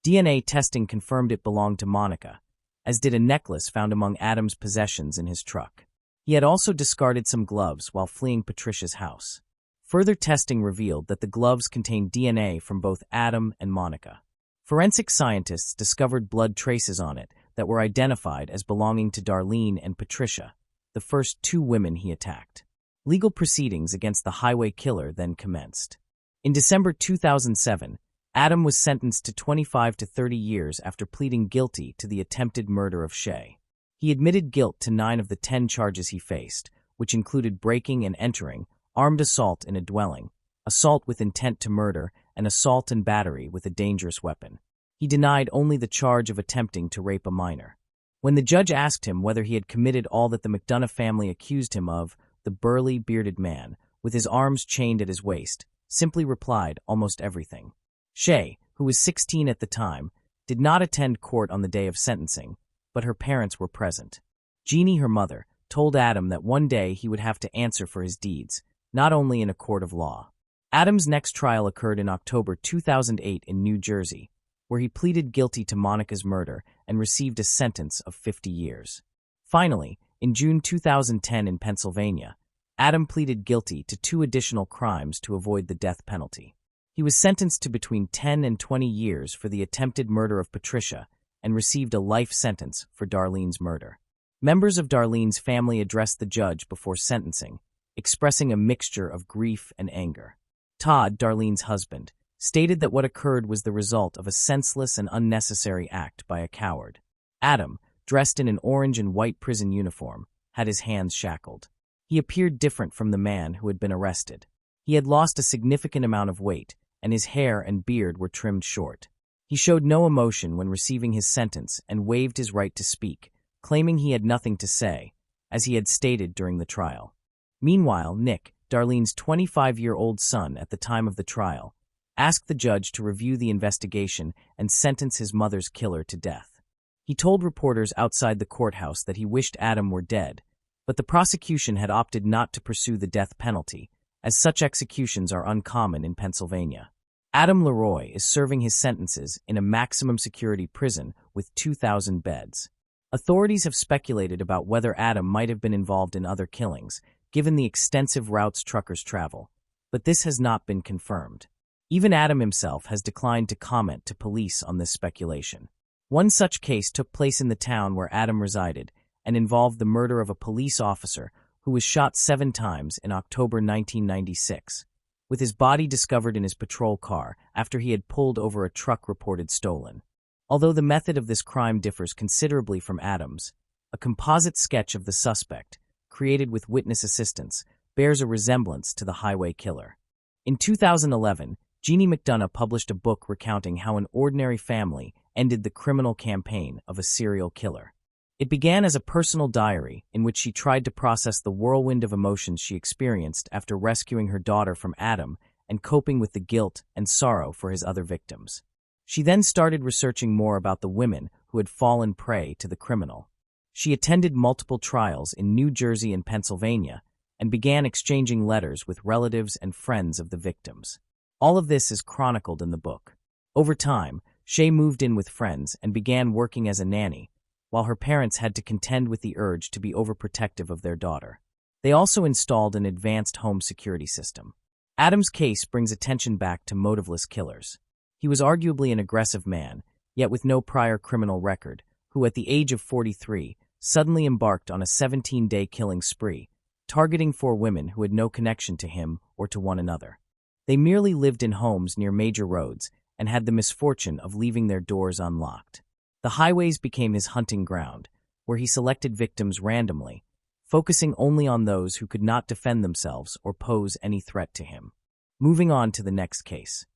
DNA testing confirmed it belonged to Monica, as did a necklace found among Adam's possessions in his truck. He had also discarded some gloves while fleeing Patricia's house. Further testing revealed that the gloves contained DNA from both Adam and Monica. Forensic scientists discovered blood traces on it that were identified as belonging to Darlene and Patricia, the first 2 women he attacked. Legal proceedings against the highway killer then commenced. In December 2007, Adam was sentenced to 25 to 30 years after pleading guilty to the attempted murder of Shay. He admitted guilt to 9 of the 10 charges he faced, which included breaking and entering, armed assault in a dwelling, assault with intent to murder, and assault and battery with a dangerous weapon. He denied only the charge of attempting to rape a minor. When the judge asked him whether he had committed all that the McDonough family accused him of, the burly, bearded man, with his arms chained at his waist, simply replied, "Almost everything." Shay, who was 16 at the time, did not attend court on the day of sentencing, but her parents were present. Jeannie, her mother, told Adam that one day he would have to answer for his deeds, not only in a court of law. Adam's next trial occurred in October 2008 in New Jersey, where he pleaded guilty to Monica's murder and received a sentence of 50 years. Finally, in June 2010 in Pennsylvania, Adam pleaded guilty to 2 additional crimes to avoid the death penalty. He was sentenced to between 10 and 20 years for the attempted murder of Patricia and received a life sentence for Darlene's murder. Members of Darlene's family addressed the judge before sentencing, expressing a mixture of grief and anger. Todd, Darlene's husband, stated that what occurred was the result of a senseless and unnecessary act by a coward. Adam, dressed in an orange and white prison uniform, had his hands shackled. He appeared different from the man who had been arrested. He had lost a significant amount of weight, and his hair and beard were trimmed short. He showed no emotion when receiving his sentence and waived his right to speak, claiming he had nothing to say, as he had stated during the trial. Meanwhile, Nick, Darlene's 25-year-old son at the time of the trial, asked the judge to review the investigation and sentence his mother's killer to death. He told reporters outside the courthouse that he wished Adam were dead, but the prosecution had opted not to pursue the death penalty, as such executions are uncommon in Pennsylvania. Adam Leroy is serving his sentences in a maximum security prison with 2,000 beds. Authorities have speculated about whether Adam might have been involved in other killings, given the extensive routes truckers travel, but this has not been confirmed. Even Adam himself has declined to comment to police on this speculation. One such case took place in the town where Adam resided and involved the murder of a police officer who was shot 7 times in October 1996, with his body discovered in his patrol car after he had pulled over a truck reported stolen. Although the method of this crime differs considerably from Adam's, a composite sketch of the suspect, created with witness assistance, bears a resemblance to the highway killer. In 2011, Jeannie McDonough published a book recounting how an ordinary family ended the criminal campaign of a serial killer. It began as a personal diary in which she tried to process the whirlwind of emotions she experienced after rescuing her daughter from Adam and coping with the guilt and sorrow for his other victims. She then started researching more about the women who had fallen prey to the criminal. She attended multiple trials in New Jersey and Pennsylvania and began exchanging letters with relatives and friends of the victims. All of this is chronicled in the book. Over time, Shay moved in with friends and began working as a nanny, while her parents had to contend with the urge to be overprotective of their daughter. They also installed an advanced home security system. Adam's case brings attention back to motiveless killers. He was arguably an aggressive man, yet with no prior criminal record, who at the age of 43 suddenly embarked on a 17-day killing spree, targeting 4 women who had no connection to him or to one another. They merely lived in homes near major roads and had the misfortune of leaving their doors unlocked. The highways became his hunting ground, where he selected victims randomly, focusing only on those who could not defend themselves or pose any threat to him. Moving on to the next case.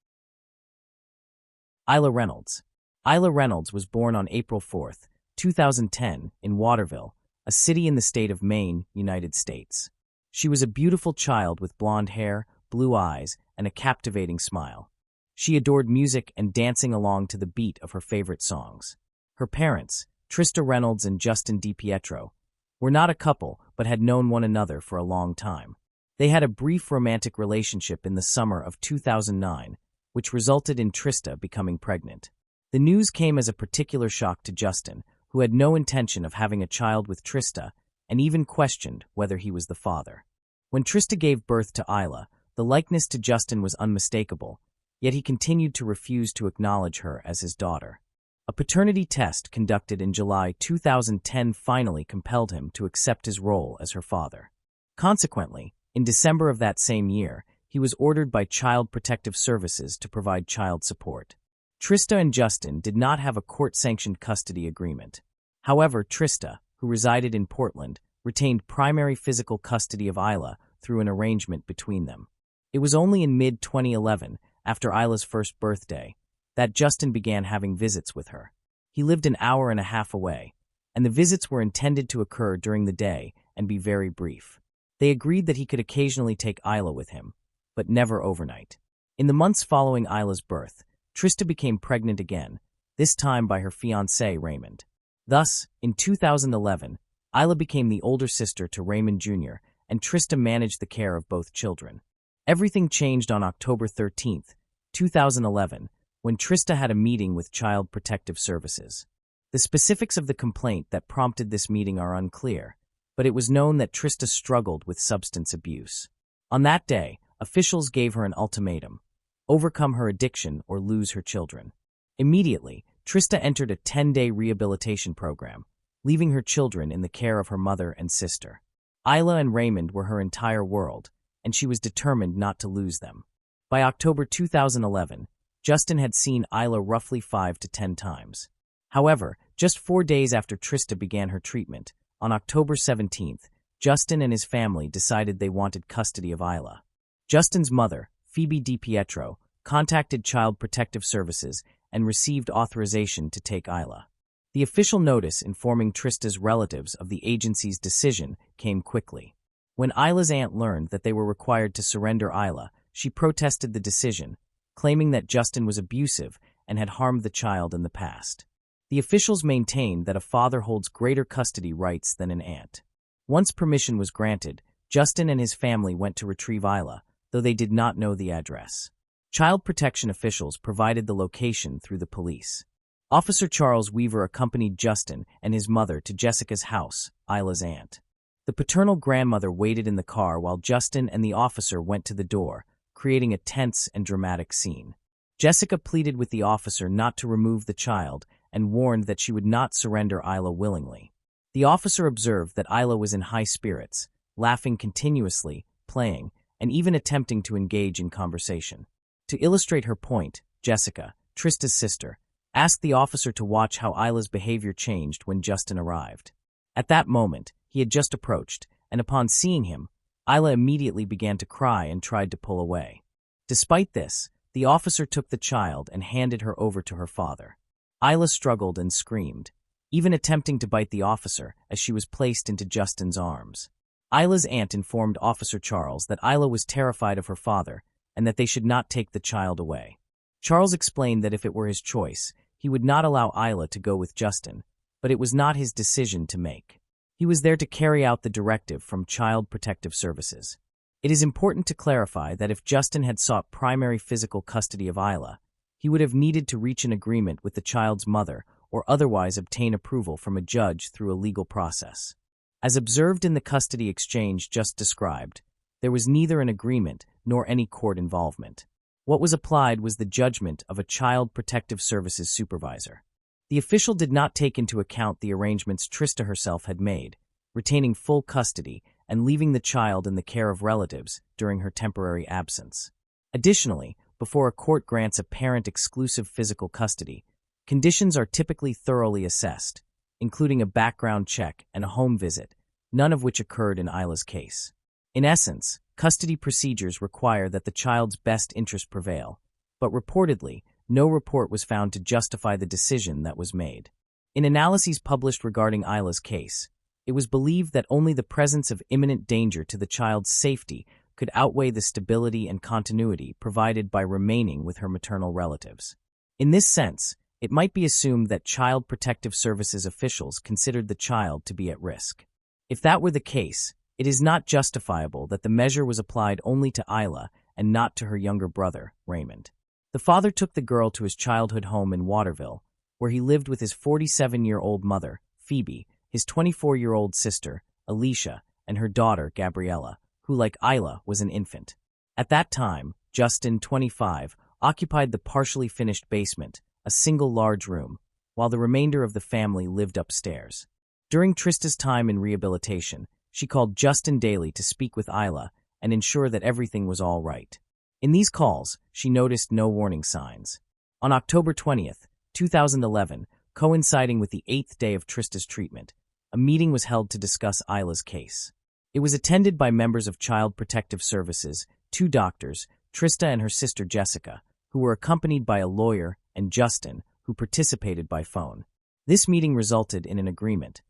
Isla Reynolds. Isla Reynolds was born on April 4, 2010, in Waterville, a city in the state of Maine, United States. She was a beautiful child with blonde hair, blue eyes, and a captivating smile. She adored music and dancing along to the beat of her favorite songs. Her parents, Trista Reynolds and Justin DiPietro, were not a couple but had known one another for a long time. They had a brief romantic relationship in the summer of 2009, which resulted in Trista becoming pregnant. The news came as a particular shock to Justin, who had no intention of having a child with Trista and even questioned whether he was the father. When Trista gave birth to Isla, the likeness to Justin was unmistakable, yet he continued to refuse to acknowledge her as his daughter. A paternity test conducted in July 2010 finally compelled him to accept his role as her father. Consequently, in December of that same year, he was ordered by Child Protective Services to provide child support. Trista and Justin did not have a court-sanctioned custody agreement. However, Trista, who resided in Portland, retained primary physical custody of Isla through an arrangement between them. It was only in mid-2011, after Isla's first birthday, that Justin began having visits with her. He lived an hour and a half away, and the visits were intended to occur during the day and be very brief. They agreed that he could occasionally take Isla with him, but never overnight. In the months following Isla's birth, Trista became pregnant again, this time by her fiancé, Raymond. Thus, in 2011, Isla became the older sister to Raymond Jr., and Trista managed the care of both children. Everything changed on October 13, 2011, when Trista had a meeting with Child Protective Services. The specifics of the complaint that prompted this meeting are unclear, but it was known that Trista struggled with substance abuse. On that day, officials gave her an ultimatum: overcome her addiction or lose her children. Immediately, Trista entered a 10-day rehabilitation program, leaving her children in the care of her mother and sister. Isla and Raymond were her entire world, and she was determined not to lose them. By October 2011, Justin had seen Isla roughly 5 to 10 times. However, just 4 days after Trista began her treatment, on October 17th, Justin and his family decided they wanted custody of Isla. Justin's mother, Phoebe DiPietro, contacted Child Protective Services and received authorization to take Isla. The official notice informing Trista's relatives of the agency's decision came quickly. When Isla's aunt learned that they were required to surrender Isla, she protested the decision, claiming that Justin was abusive and had harmed the child in the past. The officials maintained that a father holds greater custody rights than an aunt. Once permission was granted, Justin and his family went to retrieve Isla, though they did not know the address. Child protection officials provided the location through the police. Officer Charles Weaver accompanied Justin and his mother to Jessica's house, Isla's aunt. The paternal grandmother waited in the car while Justin and the officer went to the door, creating a tense and dramatic scene. Jessica pleaded with the officer not to remove the child and warned that she would not surrender Isla willingly. The officer observed that Isla was in high spirits, laughing continuously, playing, and even attempting to engage in conversation. To illustrate her point, Jessica, Trista's sister, asked the officer to watch how Isla's behavior changed when Justin arrived. At that moment, he had just approached, and upon seeing him, Isla immediately began to cry and tried to pull away. Despite this, the officer took the child and handed her over to her father. Isla struggled and screamed, even attempting to bite the officer as she was placed into Justin's arms. Isla's aunt informed Officer Charles that Isla was terrified of her father and that they should not take the child away. Charles explained that if it were his choice, he would not allow Isla to go with Justin, but it was not his decision to make. He was there to carry out the directive from Child Protective Services. It is important to clarify that if Justin had sought primary physical custody of Isla, he would have needed to reach an agreement with the child's mother or otherwise obtain approval from a judge through a legal process. As observed in the custody exchange just described, there was neither an agreement nor any court involvement. What was applied was the judgment of a Child Protective Services supervisor. The official did not take into account the arrangements Trista herself had made, retaining full custody and leaving the child in the care of relatives during her temporary absence. Additionally, before a court grants a parent exclusive physical custody, conditions are typically thoroughly assessed, including a background check and a home visit, none of which occurred in Isla's case. In essence, custody procedures require that the child's best interest prevail, but reportedly, no report was found to justify the decision that was made. In analyses published regarding Isla's case, it was believed that only the presence of imminent danger to the child's safety could outweigh the stability and continuity provided by remaining with her maternal relatives. In this sense, it might be assumed that Child Protective Services officials considered the child to be at risk. If that were the case, it is not justifiable that the measure was applied only to Isla and not to her younger brother, Raymond. The father took the girl to his childhood home in Waterville, where he lived with his 47-year-old mother, Phoebe, his 24-year-old sister, Alicia, and her daughter, Gabriella, who, like Isla, was an infant. At that time, Justin, 25, occupied the partially finished basement, a single large room, while the remainder of the family lived upstairs. During Trista's time in rehabilitation, she called Justin daily to speak with Isla and ensure that everything was all right. In these calls, she noticed no warning signs. On October 20th, 2011, coinciding with the 8th day of Trista's treatment, a meeting was held to discuss Isla's case. It was attended by members of Child Protective Services, 2 doctors, Trista and her sister Jessica, who were accompanied by a lawyer, and Justin, who participated by phone. This meeting resulted in an agreement.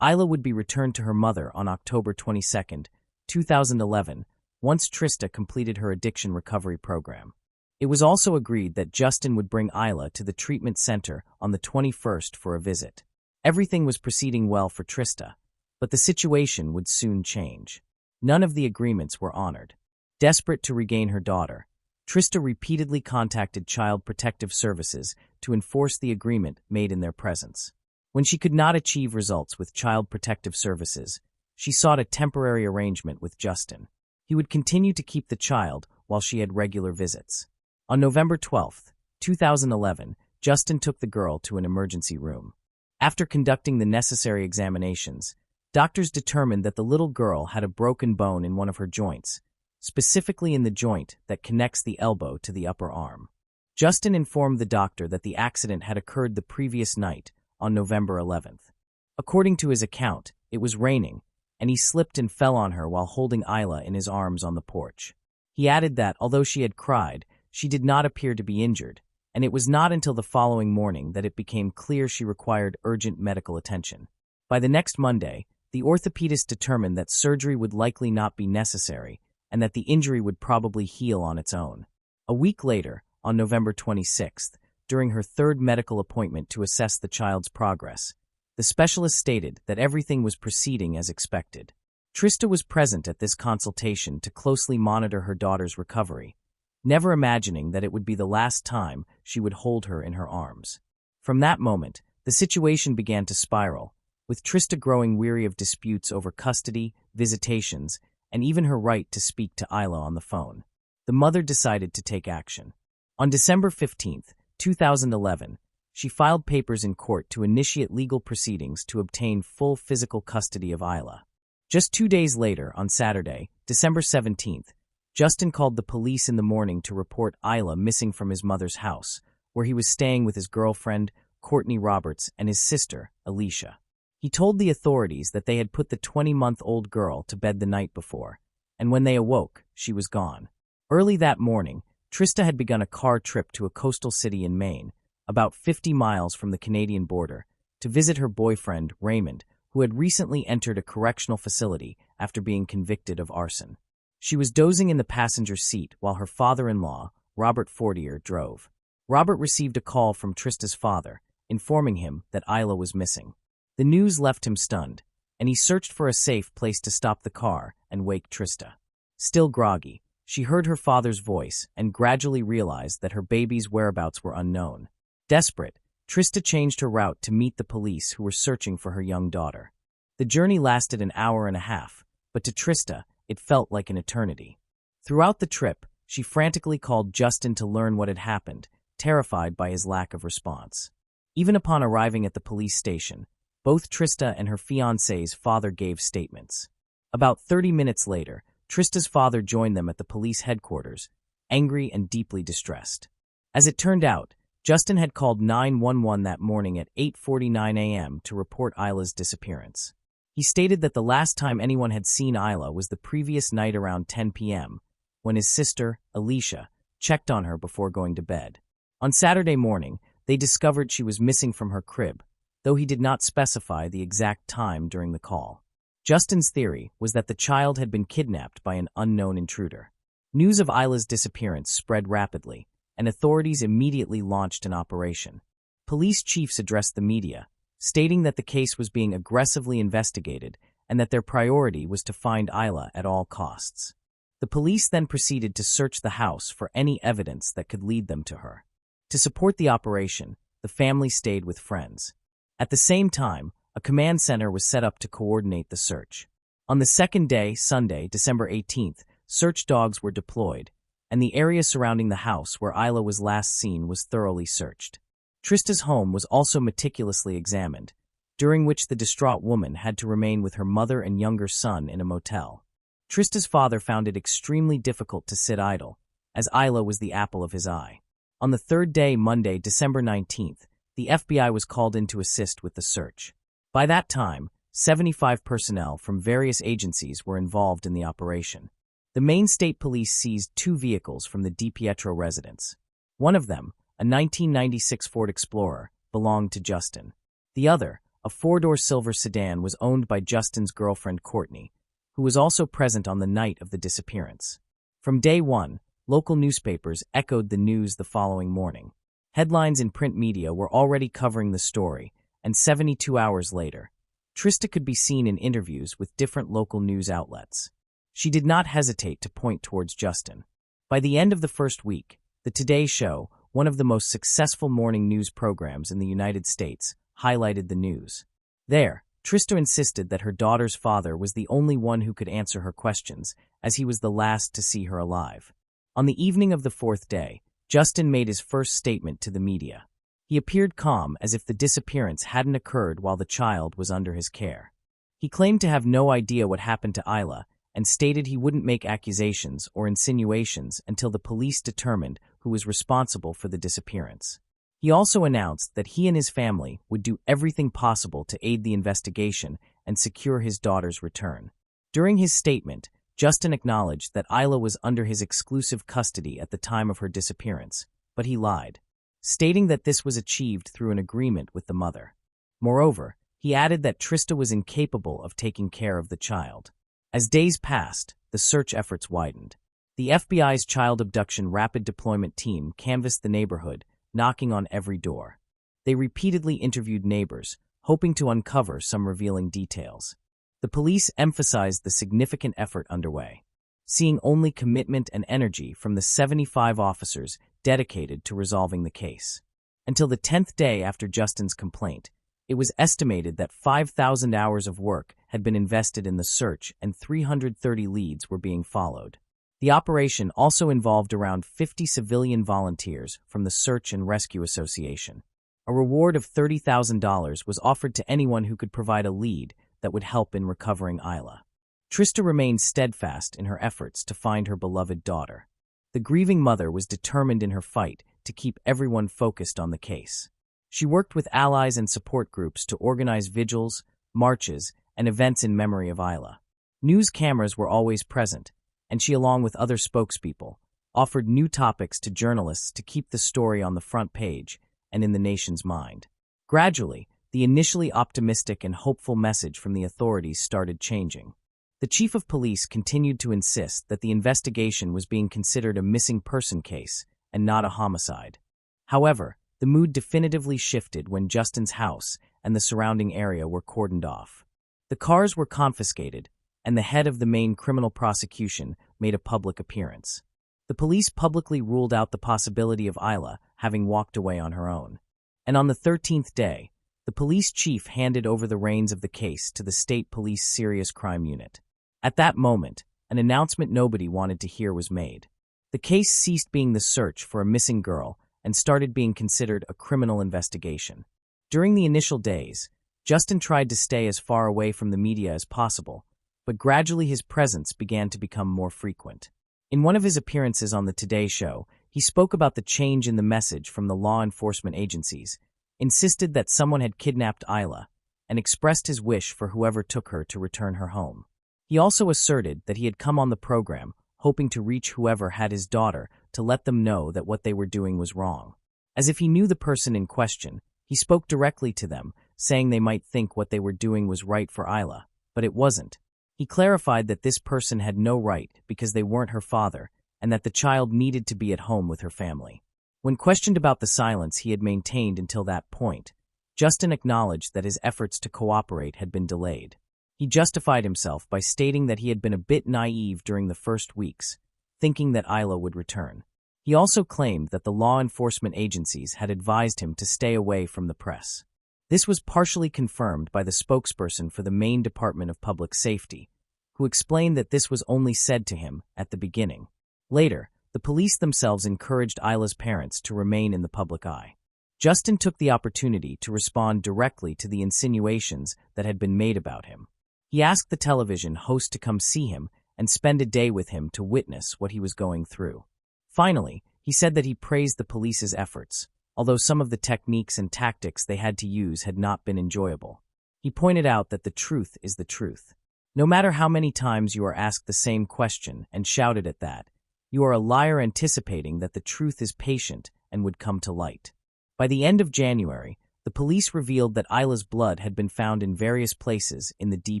Isla would be returned to her mother on October 22, 2011, once Trista completed her addiction recovery program. It was also agreed that Justin would bring Isla to the treatment center on the 21st for a visit. Everything was proceeding well for Trista, but the situation would soon change. None of the agreements were honored. Desperate to regain her daughter, Trista repeatedly contacted Child Protective Services to enforce the agreement made in their presence. When she could not achieve results with Child Protective Services, she sought a temporary arrangement with Justin. He would continue to keep the child while she had regular visits. On November 12, 2011, Justin took the girl to an emergency room. After conducting the necessary examinations, doctors determined that the little girl had a broken bone in one of her joints, specifically in the joint that connects the elbow to the upper arm. Justin informed the doctor that the accident had occurred the previous night, on November 11th. According to his account, it was raining, and he slipped and fell on her while holding Isla in his arms on the porch. He added that, although she had cried, she did not appear to be injured, and it was not until the following morning that it became clear she required urgent medical attention. By the next Monday, the orthopedist determined that surgery would likely not be necessary and that the injury would probably heal on its own. A week later, on November 26th, during her 3rd medical appointment to assess the child's progress, the specialist stated that everything was proceeding as expected. Trista was present at this consultation to closely monitor her daughter's recovery, never imagining that it would be the last time she would hold her in her arms. From that moment, the situation began to spiral, with Trista growing weary of disputes over custody, visitations, and even her right to speak to Isla on the phone. the mother decided to take action. On December 15, 2011, she filed papers in court to initiate legal proceedings to obtain full physical custody of Isla. Just 2 days later, on Saturday, December 17th, Justin called the police in the morning to report Isla missing from his mother's house, where he was staying with his girlfriend, Courtney Roberts, and his sister, Alicia. He told the authorities that they had put the 20-month-old girl to bed the night before, and when they awoke, she was gone. Early that morning, Trista had begun a car trip to a coastal city in Maine, about 50 miles from the Canadian border, to visit her boyfriend, Raymond, who had recently entered a correctional facility after being convicted of arson. She was dozing in the passenger seat while her father-in-law, Robert Fortier, drove. Robert received a call from Trista's father, informing him that Isla was missing. The news left him stunned, and he searched for a safe place to stop the car and wake Trista. Still groggy, she heard her father's voice and gradually realized that her baby's whereabouts were unknown. Desperate, Trista changed her route to meet the police who were searching for her young daughter. The journey lasted an hour and a half, but to Trista, it felt like an eternity. Throughout the trip, she frantically called Justin to learn what had happened, terrified by his lack of response. Even upon arriving at the police station, both Trista and her fiancé's father gave statements. About 30 minutes later, Trista's father joined them at the police headquarters, angry and deeply distressed. As it turned out, Justin had called 911 that morning at 8:49 a.m. to report Isla's disappearance. He stated that the last time anyone had seen Isla was the previous night around 10 p.m., when his sister, Alicia, checked on her before going to bed. On Saturday morning, they discovered she was missing from her crib, though he did not specify the exact time during the call. Justin's theory was that the child had been kidnapped by an unknown intruder. News of Isla's disappearance spread rapidly, and authorities immediately launched an operation. Police chiefs addressed the media, stating that the case was being aggressively investigated and that their priority was to find Isla at all costs. The police then proceeded to search the house for any evidence that could lead them to her. To support the operation, the family stayed with friends. At the same time, a command center was set up to coordinate the search. On the second day, Sunday, December 18th, search dogs were deployed, and the area surrounding the house where Isla was last seen was thoroughly searched. Trista's home was also meticulously examined, during which the distraught woman had to remain with her mother and younger son in a motel. Trista's father found it extremely difficult to sit idle, as Isla was the apple of his eye. On the third day, Monday, December 19th, the FBI was called in to assist with the search. By that time, 75 personnel from various agencies were involved in the operation. The Maine State Police seized 2 vehicles from the DiPietro residence. One of them, a 1996 Ford Explorer, belonged to Justin. The other, a 4-door silver sedan, was owned by Justin's girlfriend Courtney, who was also present on the night of the disappearance. From day one, local newspapers echoed the news the following morning. Headlines in print media were already covering the story, and 72 hours later, Trista could be seen in interviews with different local news outlets. She did not hesitate to point towards Justin. By the end of the first week, the Today Show, one of the most successful morning news programs in the United States, highlighted the news. There, Trista insisted that her daughter's father was the only one who could answer her questions, as he was the last to see her alive. On the evening of the 4th day, Justin made his first statement to the media. He appeared calm, as if the disappearance hadn't occurred while the child was under his care. He claimed to have no idea what happened to Isla, and stated he wouldn't make accusations or insinuations until the police determined who was responsible for the disappearance. He also announced that he and his family would do everything possible to aid the investigation and secure his daughter's return. During his statement, Justin acknowledged that Isla was under his exclusive custody at the time of her disappearance, but he lied, stating that this was achieved through an agreement with the mother. Moreover, he added that Trista was incapable of taking care of the child. As days passed, the search efforts widened. The FBI's Child Abduction Rapid Deployment Team canvassed the neighborhood, knocking on every door. They repeatedly interviewed neighbors, hoping to uncover some revealing details. The police emphasized the significant effort underway, seeing only commitment and energy from the 75 officers dedicated to resolving the case. Until the 10th day after Justin's complaint, it was estimated that 5,000 hours of work had been invested in the search and 330 leads were being followed. The operation also involved around 50 civilian volunteers from the Search and Rescue Association. A reward of $30,000 was offered to anyone who could provide a lead that would help in recovering Isla. Trista remained steadfast in her efforts to find her beloved daughter. The grieving mother was determined in her fight to keep everyone focused on the case. She worked with allies and support groups to organize vigils, marches, and events in memory of Isla. News cameras were always present, and she, along with other spokespeople, offered new topics to journalists to keep the story on the front page and in the nation's mind. Gradually, the initially optimistic and hopeful message from the authorities started changing. The chief of police continued to insist that the investigation was being considered a missing person case and not a homicide. However, the mood definitively shifted when Justin's house and the surrounding area were cordoned off. The cars were confiscated, and the head of the main criminal prosecution made a public appearance. The police publicly ruled out the possibility of Isla having walked away on her own. And on the 13th day, the police chief handed over the reins of the case to the State Police Serious Crime Unit. At that moment, an announcement nobody wanted to hear was made. The case ceased being the search for a missing girl and started being considered a criminal investigation. During the initial days, Justin tried to stay as far away from the media as possible, but gradually his presence began to become more frequent. In one of his appearances on the Today Show, he spoke about the change in the message from the law enforcement agencies, insisted that someone had kidnapped Isla, and expressed his wish for whoever took her to return her home. He also asserted that he had come on the program, hoping to reach whoever had his daughter to let them know that what they were doing was wrong. As if he knew the person in question, he spoke directly to them, saying they might think what they were doing was right for Isla, but it wasn't. He clarified that this person had no right because they weren't her father, and that the child needed to be at home with her family. When questioned about the silence he had maintained until that point, Justin acknowledged that his efforts to cooperate had been delayed. He justified himself by stating that he had been a bit naive during the first weeks, thinking that Isla would return. He also claimed that the law enforcement agencies had advised him to stay away from the press. This was partially confirmed by the spokesperson for the Maine Department of Public Safety, who explained that this was only said to him at the beginning. Later, the police themselves encouraged Isla's parents to remain in the public eye. Justin took the opportunity to respond directly to the insinuations that had been made about him. He asked the television host to come see him and spend a day with him to witness what he was going through. Finally, he said that he praised the police's efforts, although some of the techniques and tactics they had to use had not been enjoyable. He pointed out that the truth is the truth. No matter how many times you are asked the same question and shouted at that, you are a liar anticipating that the truth is patient and would come to light. By the end of January, the police revealed that Isla's blood had been found in various places in the Di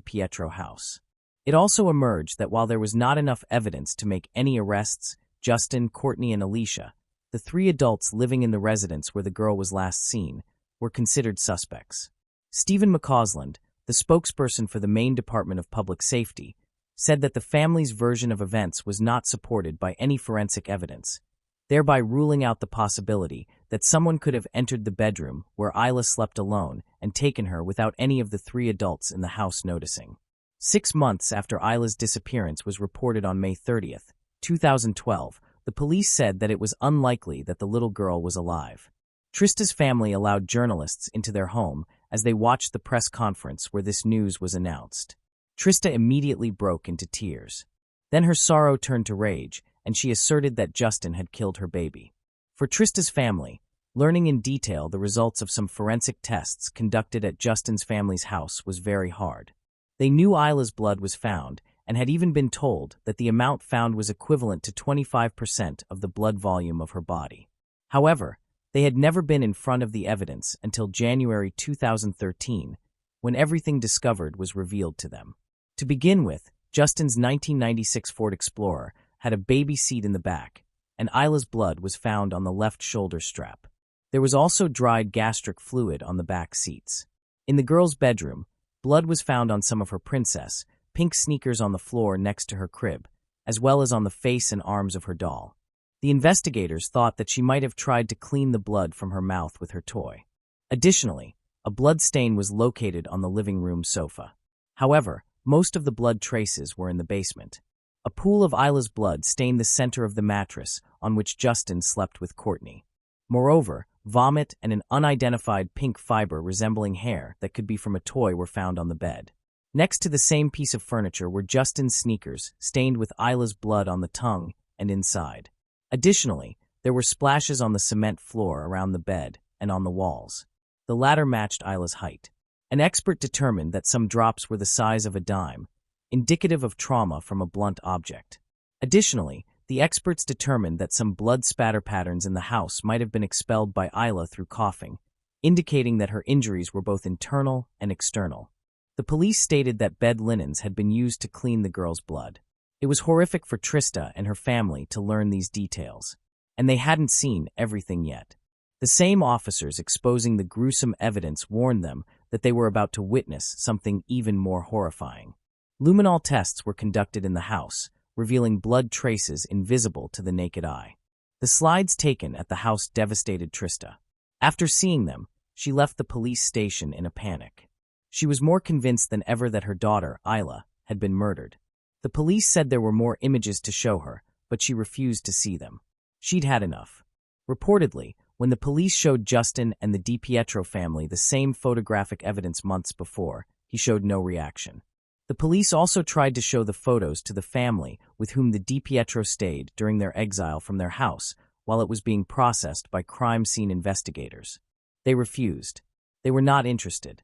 Pietro house. It also emerged that while there was not enough evidence to make any arrests, Justin, Courtney, and Alicia, the three adults living in the residence where the girl was last seen, were considered suspects. Stephen McCausland, the spokesperson for the Maine Department of Public Safety, said that the family's version of events was not supported by any forensic evidence, thereby ruling out the possibility that someone could have entered the bedroom where Isla slept alone and taken her without any of the three adults in the house noticing. 6 months after Isla's disappearance was reported on May 30th, 2012, the police said that it was unlikely that the little girl was alive. Trista's family allowed journalists into their home as they watched the press conference where this news was announced. Trista immediately broke into tears. Then her sorrow turned to rage, and she asserted that Justin had killed her baby. For Trista's family, learning in detail the results of some forensic tests conducted at Justin's family's house was very hard. They knew Isla's blood was found, and had even been told that the amount found was equivalent to 25% of the blood volume of her body. However, they had never been in front of the evidence until January 2013, when everything discovered was revealed to them. To begin with, Justin's 1996 Ford Explorer had a baby seat in the back, and Isla's blood was found on the left shoulder strap. There was also dried gastric fluid on the back seats. In the girl's bedroom, blood was found on some of her princess, pink sneakers on the floor next to her crib, as well as on the face and arms of her doll. The investigators thought that she might have tried to clean the blood from her mouth with her toy. Additionally, a blood stain was located on the living room sofa. However, most of the blood traces were in the basement. A pool of Isla's blood stained the center of the mattress on which Justin slept with Courtney. Moreover, vomit and an unidentified pink fiber resembling hair that could be from a toy were found on the bed. Next to the same piece of furniture were Justin's sneakers, stained with Isla's blood on the tongue and inside. Additionally, there were splashes on the cement floor around the bed and on the walls. The latter matched Isla's height. An expert determined that some drops were the size of a dime, indicative of trauma from a blunt object. Additionally, the experts determined that some blood spatter patterns in the house might have been expelled by Isla through coughing, indicating that her injuries were both internal and external. The police stated that bed linens had been used to clean the girl's blood. It was horrific for Trista and her family to learn these details, and they hadn't seen everything yet. The same officers exposing the gruesome evidence warned them that they were about to witness something even more horrifying. Luminol tests were conducted in the house, revealing blood traces invisible to the naked eye. The slides taken at the house devastated Trista. After seeing them, she left the police station in a panic. She was more convinced than ever that her daughter, Isla, had been murdered. The police said there were more images to show her, but she refused to see them. She'd had enough. Reportedly, when the police showed Justin and the DiPietro family the same photographic evidence months before, he showed no reaction. The police also tried to show the photos to the family with whom the DiPietro stayed during their exile from their house while it was being processed by crime scene investigators. They refused. They were not interested.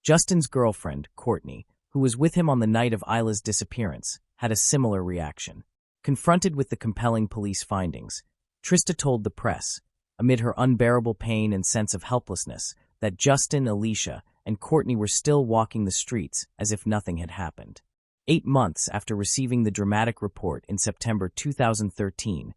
Justin's girlfriend, Courtney, who was with him on the night of Isla's disappearance, had a similar reaction. Confronted with the compelling police findings, Trista told the press, amid her unbearable pain and sense of helplessness, that Justin, Alicia, and Courtney were still walking the streets as if nothing had happened. 8 months after receiving the dramatic report in September 2013,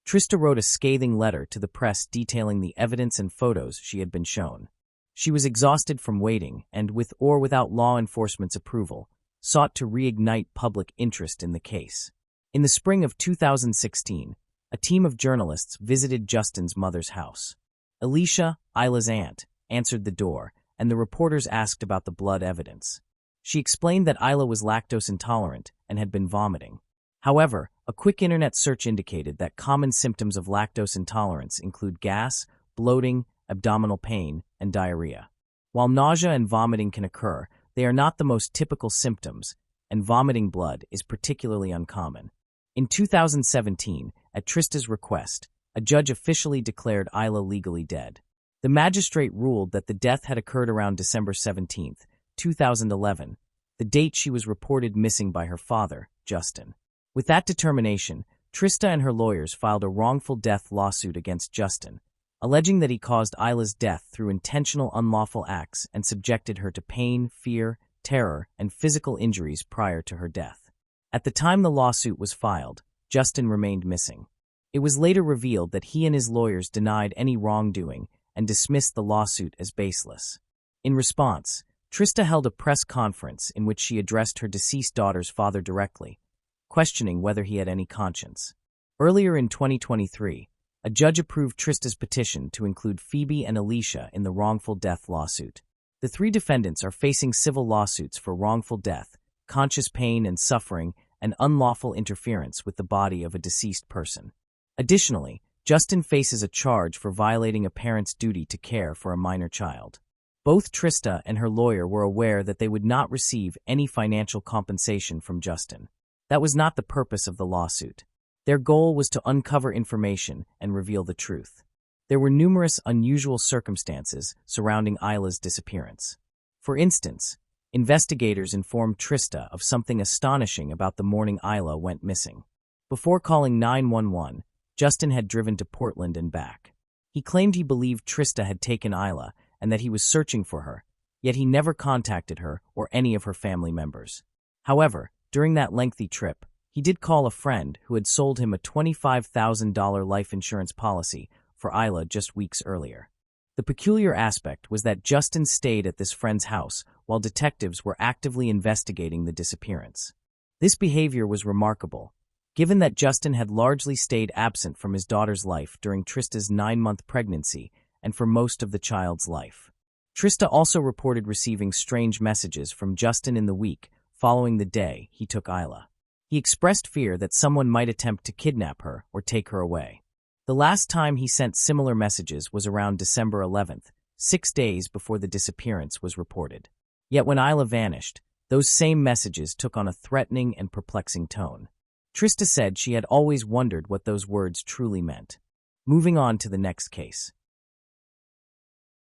Trista wrote a scathing letter to the press detailing the evidence and photos she had been shown. She was exhausted from waiting and, with or without law enforcement's approval, sought to reignite public interest in the case. In the spring of 2016, a team of journalists visited Justin's mother's house. Alicia, Isla's aunt, answered the door, and the reporters asked about the blood evidence. She explained that Isla was lactose intolerant and had been vomiting. However, a quick internet search indicated that common symptoms of lactose intolerance include gas, bloating, abdominal pain, and diarrhea. While nausea and vomiting can occur, they are not the most typical symptoms, and vomiting blood is particularly uncommon. In 2017, at Trista's request, a judge officially declared Isla legally dead. The magistrate ruled that the death had occurred around December 17, 2011, the date she was reported missing by her father, Justin. With that determination, Trista and her lawyers filed a wrongful death lawsuit against Justin, alleging that he caused Isla's death through intentional unlawful acts and subjected her to pain, fear, terror, and physical injuries prior to her death. At the time the lawsuit was filed, Justin remained missing. It was later revealed that he and his lawyers denied any wrongdoing and dismissed the lawsuit as baseless. In response, Trista held a press conference in which she addressed her deceased daughter's father directly, questioning whether he had any conscience. Earlier in 2023, a judge approved Trista's petition to include Phoebe and Alicia in the wrongful death lawsuit. The 3 defendants are facing civil lawsuits for wrongful death, conscious pain and suffering, and unlawful interference with the body of a deceased person. Additionally, Justin faces a charge for violating a parent's duty to care for a minor child. Both Trista and her lawyer were aware that they would not receive any financial compensation from Justin. That was not the purpose of the lawsuit. Their goal was to uncover information and reveal the truth. There were numerous unusual circumstances surrounding Isla's disappearance. For instance, investigators informed Trista of something astonishing about the morning Isla went missing. Before calling 911, Justin had driven to Portland and back. He claimed he believed Trista had taken Isla and that he was searching for her, yet he never contacted her or any of her family members. However, during that lengthy trip, he did call a friend who had sold him a $25,000 life insurance policy for Isla just weeks earlier. The peculiar aspect was that Justin stayed at this friend's house while detectives were actively investigating the disappearance. This behavior was remarkable, given that Justin had largely stayed absent from his daughter's life during Trista's 9-month pregnancy and for most of the child's life. Trista also reported receiving strange messages from Justin in the week following the day he took Isla. He expressed fear that someone might attempt to kidnap her or take her away. The last time he sent similar messages was around December 11th, 6 days before the disappearance was reported. Yet when Isla vanished, those same messages took on a threatening and perplexing tone. Trista said she had always wondered what those words truly meant. Moving on to the next case.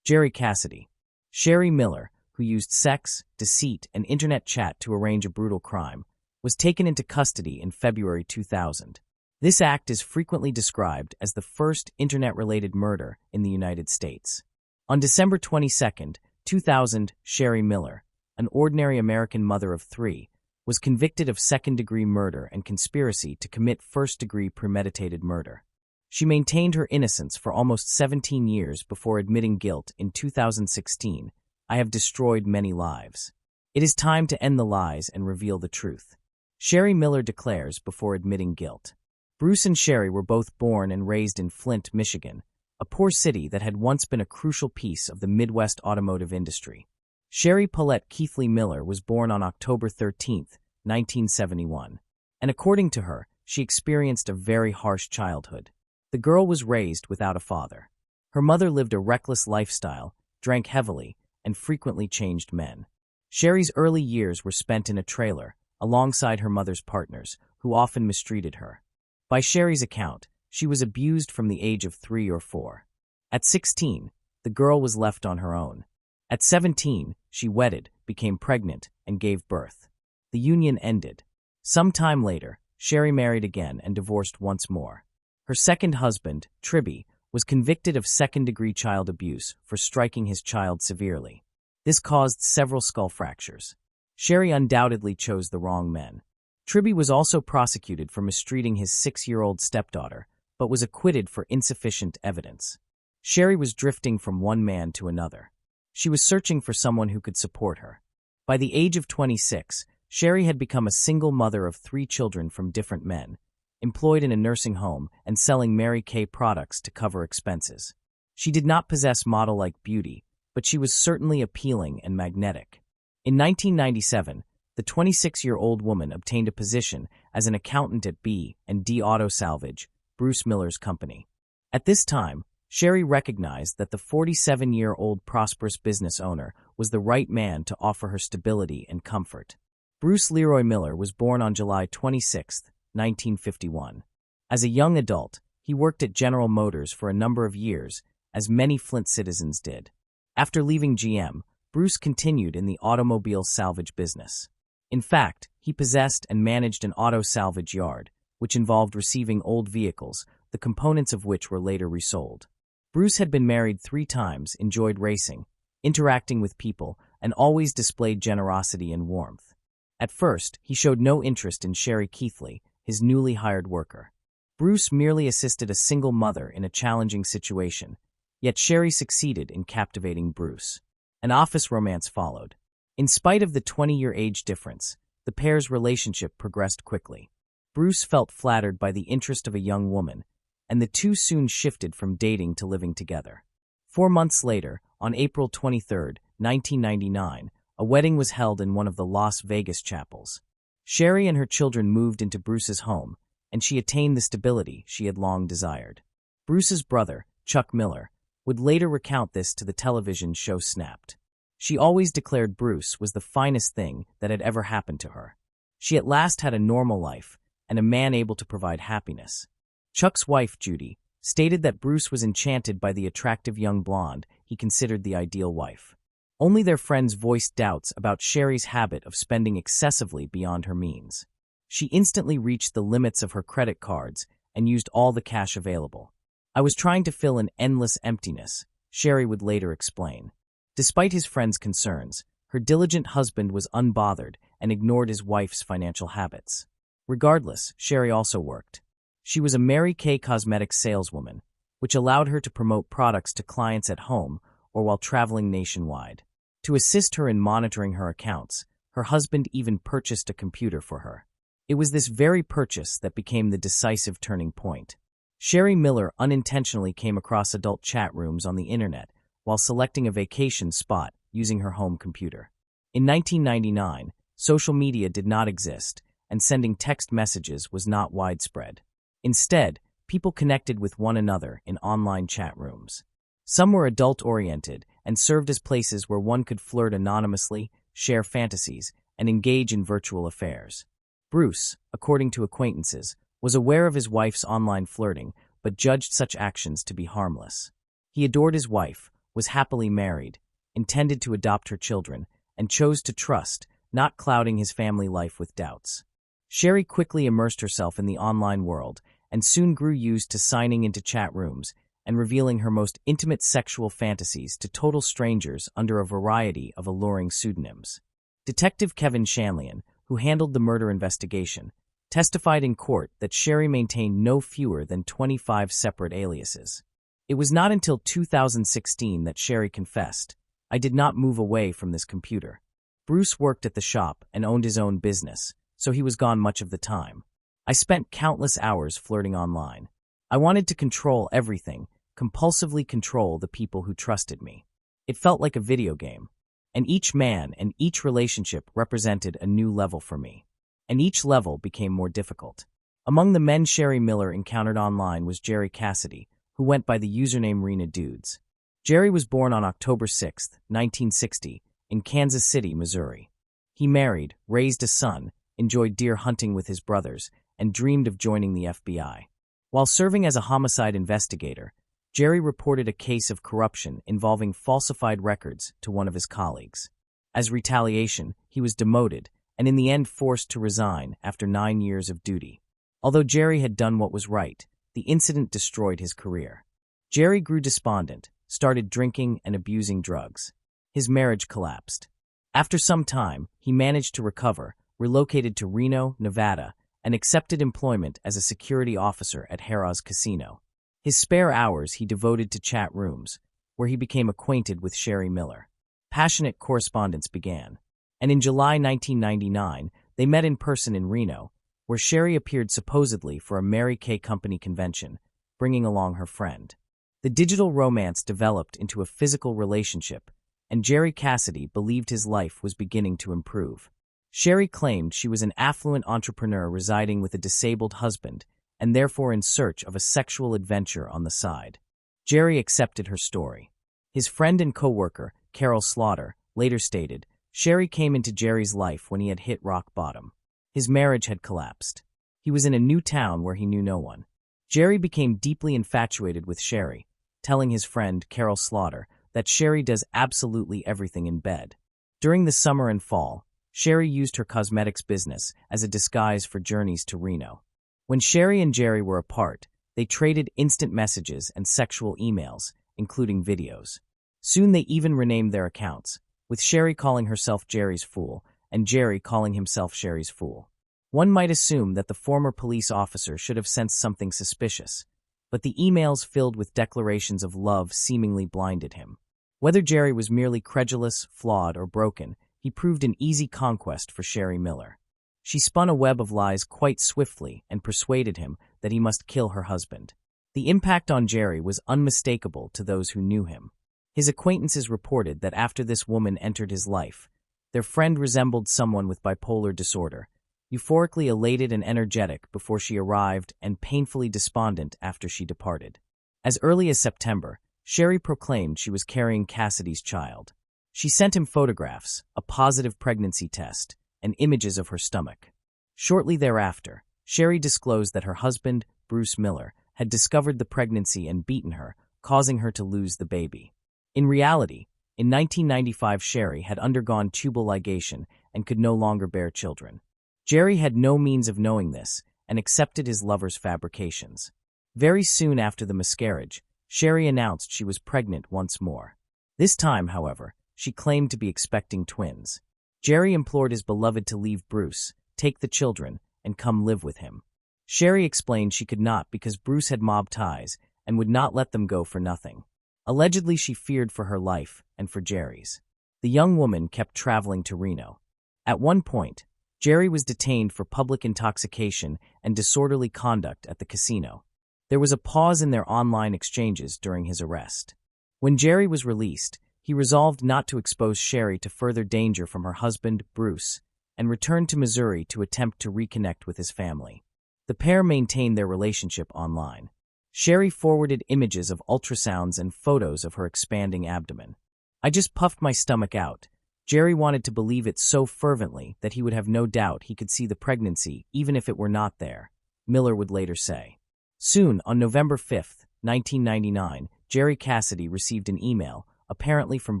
Jerry Cassidy. Sherry Miller, who used sex, deceit, and internet chat to arrange a brutal crime, was taken into custody in February 2000. This act is frequently described as the first internet-related murder in the United States. On December 22, 2000, Sherry Miller, an ordinary American mother of 3, was convicted of second-degree murder and conspiracy to commit first-degree premeditated murder. She maintained her innocence for almost 17 years before admitting guilt in 2016. "I have destroyed many lives. It is time to end the lies and reveal the truth," Sherry Miller declares before admitting guilt. Bruce and Sherry were both born and raised in Flint, Michigan, a poor city that had once been a crucial piece of the Midwest automotive industry. Sherry Paulette Keithley Miller was born on October 13, 1971, and according to her, she experienced a very harsh childhood. The girl was raised without a father. Her mother lived a reckless lifestyle, drank heavily, and frequently changed men. Sherry's early years were spent in a trailer, alongside her mother's partners, who often mistreated her. By Sherry's account, she was abused from the age of 3 or 4. At 16, the girl was left on her own. At 17, she wedded, became pregnant, and gave birth. The union ended. Some time later, Sherry married again and divorced once more. Her second husband, Tribby, was convicted of second-degree child abuse for striking his child severely. This caused several skull fractures. Sherry undoubtedly chose the wrong men. Tribby was also prosecuted for mistreating his 6-year-old stepdaughter, but was acquitted for insufficient evidence. Sherry was drifting from one man to another. She was searching for someone who could support her. By the age of 26, Sherry had become a single mother of 3 children from different men, employed in a nursing home and selling Mary Kay products to cover expenses. She did not possess model-like beauty, but she was certainly appealing and magnetic. In 1997, the 26-year-old woman obtained a position as an accountant at B&D Auto Salvage, Bruce Miller's company. At this time, Sherry recognized that the 47-year-old prosperous business owner was the right man to offer her stability and comfort. Bruce Leroy Miller was born on July 26, 1951. As a young adult, he worked at General Motors for a number of years, as many Flint citizens did. After leaving GM, Bruce continued in the automobile salvage business. In fact, he possessed and managed an auto salvage yard, which involved receiving old vehicles, the components of which were later resold. Bruce had been married 3 times, enjoyed racing, interacting with people, and always displayed generosity and warmth. At first, he showed no interest in Sherry Keithley, his newly hired worker. Bruce merely assisted a single mother in a challenging situation, yet Sherry succeeded in captivating Bruce. An office romance followed. In spite of the 20-year age difference, the pair's relationship progressed quickly. Bruce felt flattered by the interest of a young woman, and the two soon shifted from dating to living together. 4 months later, on April 23, 1999, a wedding was held in one of the Las Vegas chapels. Sherry and her children moved into Bruce's home, and she attained the stability she had long desired. Bruce's brother, Chuck Miller, would later recount this to the television show Snapped. She always declared Bruce was the finest thing that had ever happened to her. She at last had a normal life, and a man able to provide happiness. Chuck's wife, Judy, stated that Bruce was enchanted by the attractive young blonde he considered the ideal wife. Only their friends voiced doubts about Sherry's habit of spending excessively beyond her means. She instantly reached the limits of her credit cards and used all the cash available. "I was trying to fill an endless emptiness," Sherry would later explain. Despite his friends' concerns, her diligent husband was unbothered and ignored his wife's financial habits. Regardless, Sherry also worked. She was a Mary Kay cosmetics saleswoman, which allowed her to promote products to clients at home or while traveling nationwide. To assist her in monitoring her accounts, her husband even purchased a computer for her. It was this very purchase that became the decisive turning point. Sherry Miller unintentionally came across adult chat rooms on the internet while selecting a vacation spot using her home computer. In 1999, social media did not exist, and sending text messages was not widespread. Instead, people connected with one another in online chat rooms. Some were adult-oriented and served as places where one could flirt anonymously, share fantasies, and engage in virtual affairs. Bruce, according to acquaintances, was aware of his wife's online flirting but judged such actions to be harmless. He adored his wife, was happily married, intended to adopt her children, and chose to trust, not clouding his family life with doubts. Sherry quickly immersed herself in the online world and soon grew used to signing into chat rooms and revealing her most intimate sexual fantasies to total strangers under a variety of alluring pseudonyms. Detective Kevin Shanlian, who handled the murder investigation, testified in court that Sherry maintained no fewer than 25 separate aliases. It was not until 2016 that Sherry confessed, "I did not move away from this computer." Bruce worked at the shop and owned his own business, so he was gone much of the time. "I spent countless hours flirting online. I wanted to control everything, compulsively control the people who trusted me. It felt like a video game. And each man and each relationship represented a new level for me. And each level became more difficult." Among the men Sherry Miller encountered online was Jerry Cassidy, who went by the username Rena Dudes. Jerry was born on October 6, 1960, in Kansas City, Missouri. He married, raised a son, enjoyed deer hunting with his brothers, and dreamed of joining the FBI. While serving as a homicide investigator, Jerry reported a case of corruption involving falsified records to one of his colleagues. As retaliation, he was demoted and in the end forced to resign after 9 years of duty. Although Jerry had done what was right, the incident destroyed his career. Jerry grew despondent, started drinking and abusing drugs. His marriage collapsed. After some time, he managed to recover, relocated to Reno, Nevada, and accepted employment as a security officer at Harrah's Casino. His spare hours he devoted to chat rooms, where he became acquainted with Sherry Miller. Passionate correspondence began, and in July 1999, they met in person in Reno, where Sherry appeared supposedly for a Mary Kay Company convention, bringing along her friend. The digital romance developed into a physical relationship, and Jerry Cassidy believed his life was beginning to improve. Sherry claimed she was an affluent entrepreneur residing with a disabled husband, and therefore in search of a sexual adventure on the side. Jerry accepted her story. His friend and co-worker, Carol Slaughter, later stated, Sherry came into Jerry's life when he had hit rock bottom. His marriage had collapsed. He was in a new town where he knew no one. Jerry became deeply infatuated with Sherry, telling his friend, Carol Slaughter, that Sherry does absolutely everything in bed. During the summer and fall, Sherry used her cosmetics business as a disguise for journeys to Reno. When Sherry and Jerry were apart, they traded instant messages and sexual emails, including videos. Soon they even renamed their accounts, with Sherry calling herself Jerry's Fool and Jerry calling himself Sherry's Fool. One might assume that the former police officer should have sensed something suspicious, but the emails filled with declarations of love seemingly blinded him. Whether Jerry was merely credulous, flawed, or broken, he proved an easy conquest for Sherry Miller. She spun a web of lies quite swiftly and persuaded him that he must kill her husband. The impact on Jerry was unmistakable to those who knew him. His acquaintances reported that after this woman entered his life, their friend resembled someone with bipolar disorder, euphorically elated and energetic before she arrived and painfully despondent after she departed. As early as September, Sherry proclaimed she was carrying Cassidy's child. She sent him photographs, a positive pregnancy test, and images of her stomach. Shortly thereafter, Sherry disclosed that her husband, Bruce Miller, had discovered the pregnancy and beaten her, causing her to lose the baby. In reality, in 1995 Sherry had undergone tubal ligation and could no longer bear children. Jerry had no means of knowing this and accepted his lover's fabrications. Very soon after the miscarriage, Sherry announced she was pregnant once more. This time, however, she claimed to be expecting twins. Jerry implored his beloved to leave Bruce, take the children, and come live with him. Sherry explained she could not because Bruce had mob ties and would not let them go for nothing. Allegedly, she feared for her life and for Jerry's. The young woman kept traveling to Reno. At one point, Jerry was detained for public intoxication and disorderly conduct at the casino. There was a pause in their online exchanges during his arrest. When Jerry was released, he resolved not to expose Sherry to further danger from her husband, Bruce, and returned to Missouri to attempt to reconnect with his family. The pair maintained their relationship online. Sherry forwarded images of ultrasounds and photos of her expanding abdomen. "I just puffed my stomach out." Jerry wanted to believe it so fervently that he would have no doubt he could see the pregnancy even if it were not there, Miller would later say. Soon, on November 5, 1999, Jerry Cassidy received an email, apparently from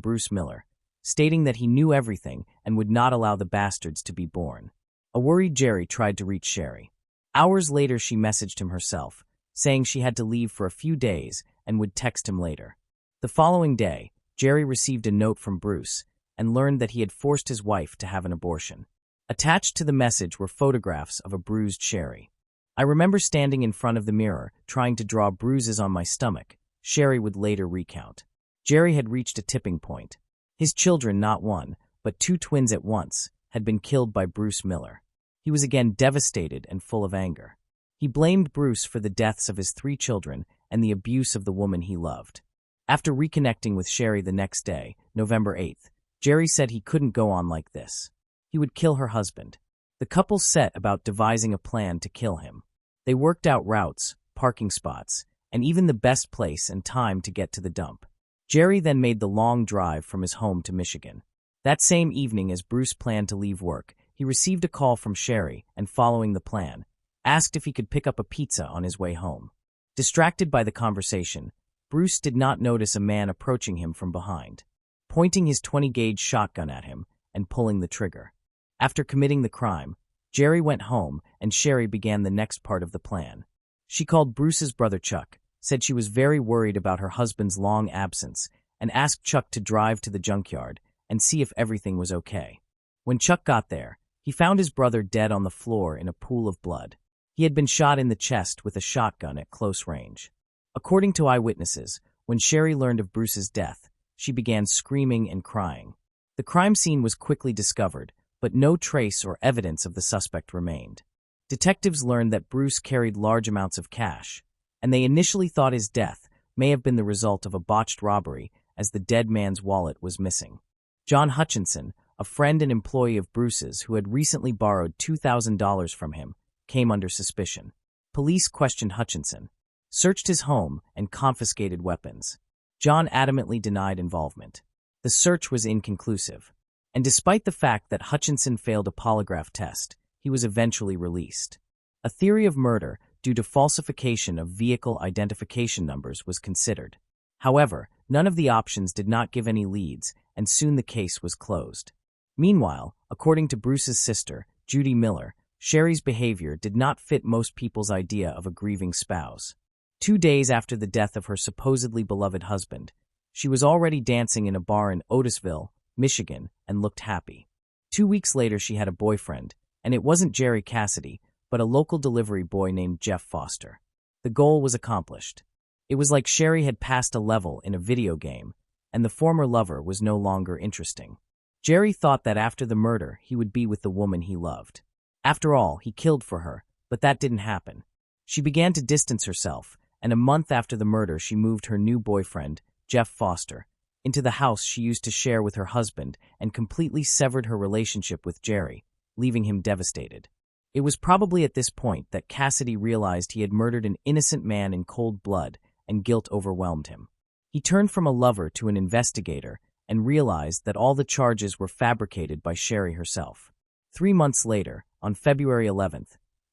Bruce Miller, stating that he knew everything and would not allow the bastards to be born. A worried Jerry tried to reach Sherry. Hours later, she messaged him herself, saying she had to leave for a few days and would text him later. The following day, Jerry received a note from Bruce and learned that he had forced his wife to have an abortion. Attached to the message were photographs of a bruised Sherry. "I remember standing in front of the mirror, trying to draw bruises on my stomach," Sherry would later recount. Jerry had reached a tipping point. His children, not one, but two twins at once, had been killed by Bruce Miller. He was again devastated and full of anger. He blamed Bruce for the deaths of his 3 children and the abuse of the woman he loved. After reconnecting with Sherry the next day, November 8th, Jerry said he couldn't go on like this. He would kill her husband. The couple set about devising a plan to kill him. They worked out routes, parking spots, and even the best place and time to get to the dump. Jerry then made the long drive from his home to Michigan. That same evening, as Bruce planned to leave work, he received a call from Sherry and, following the plan, asked if he could pick up a pizza on his way home. Distracted by the conversation, Bruce did not notice a man approaching him from behind, pointing his 20-gauge shotgun at him and pulling the trigger. After committing the crime, Jerry went home and Sherry began the next part of the plan. She called Bruce's brother Chuck, said she was very worried about her husband's long absence, and asked Chuck to drive to the junkyard and see if everything was okay. When Chuck got there, he found his brother dead on the floor in a pool of blood. He had been shot in the chest with a shotgun at close range. According to eyewitnesses, when Sherry learned of Bruce's death, she began screaming and crying. The crime scene was quickly discovered, but no trace or evidence of the suspect remained. Detectives learned that Bruce carried large amounts of cash, and they initially thought his death may have been the result of a botched robbery, as the dead man's wallet was missing. John Hutchinson, a friend and employee of Bruce's who had recently borrowed $2,000 from him, came under suspicion. Police questioned Hutchinson, searched his home, and confiscated weapons. John adamantly denied involvement. The search was inconclusive, and despite the fact that Hutchinson failed a polygraph test, he was eventually released. A theory of murder due to falsification of vehicle identification numbers was considered. However, none of the options did not give any leads, and soon the case was closed. Meanwhile, according to Bruce's sister, Judy Miller, Sherry's behavior did not fit most people's idea of a grieving spouse. 2 days after the death of her supposedly beloved husband, she was already dancing in a bar in Otisville, Michigan, and looked happy. 2 weeks later, she had a boyfriend, and it wasn't Jerry Cassidy, but a local delivery boy named Jeff Foster. The goal was accomplished. It was like Sherry had passed a level in a video game, and the former lover was no longer interesting. Jerry thought that after the murder, he would be with the woman he loved. After all, he killed for her, but that didn't happen. She began to distance herself, and a month after the murder, she moved her new boyfriend, Jeff Foster, into the house she used to share with her husband and completely severed her relationship with Jerry, leaving him devastated. It was probably at this point that Cassidy realized he had murdered an innocent man in cold blood, and guilt overwhelmed him. He turned from a lover to an investigator and realized that all the charges were fabricated by Sherry herself. 3 months later, on February 11,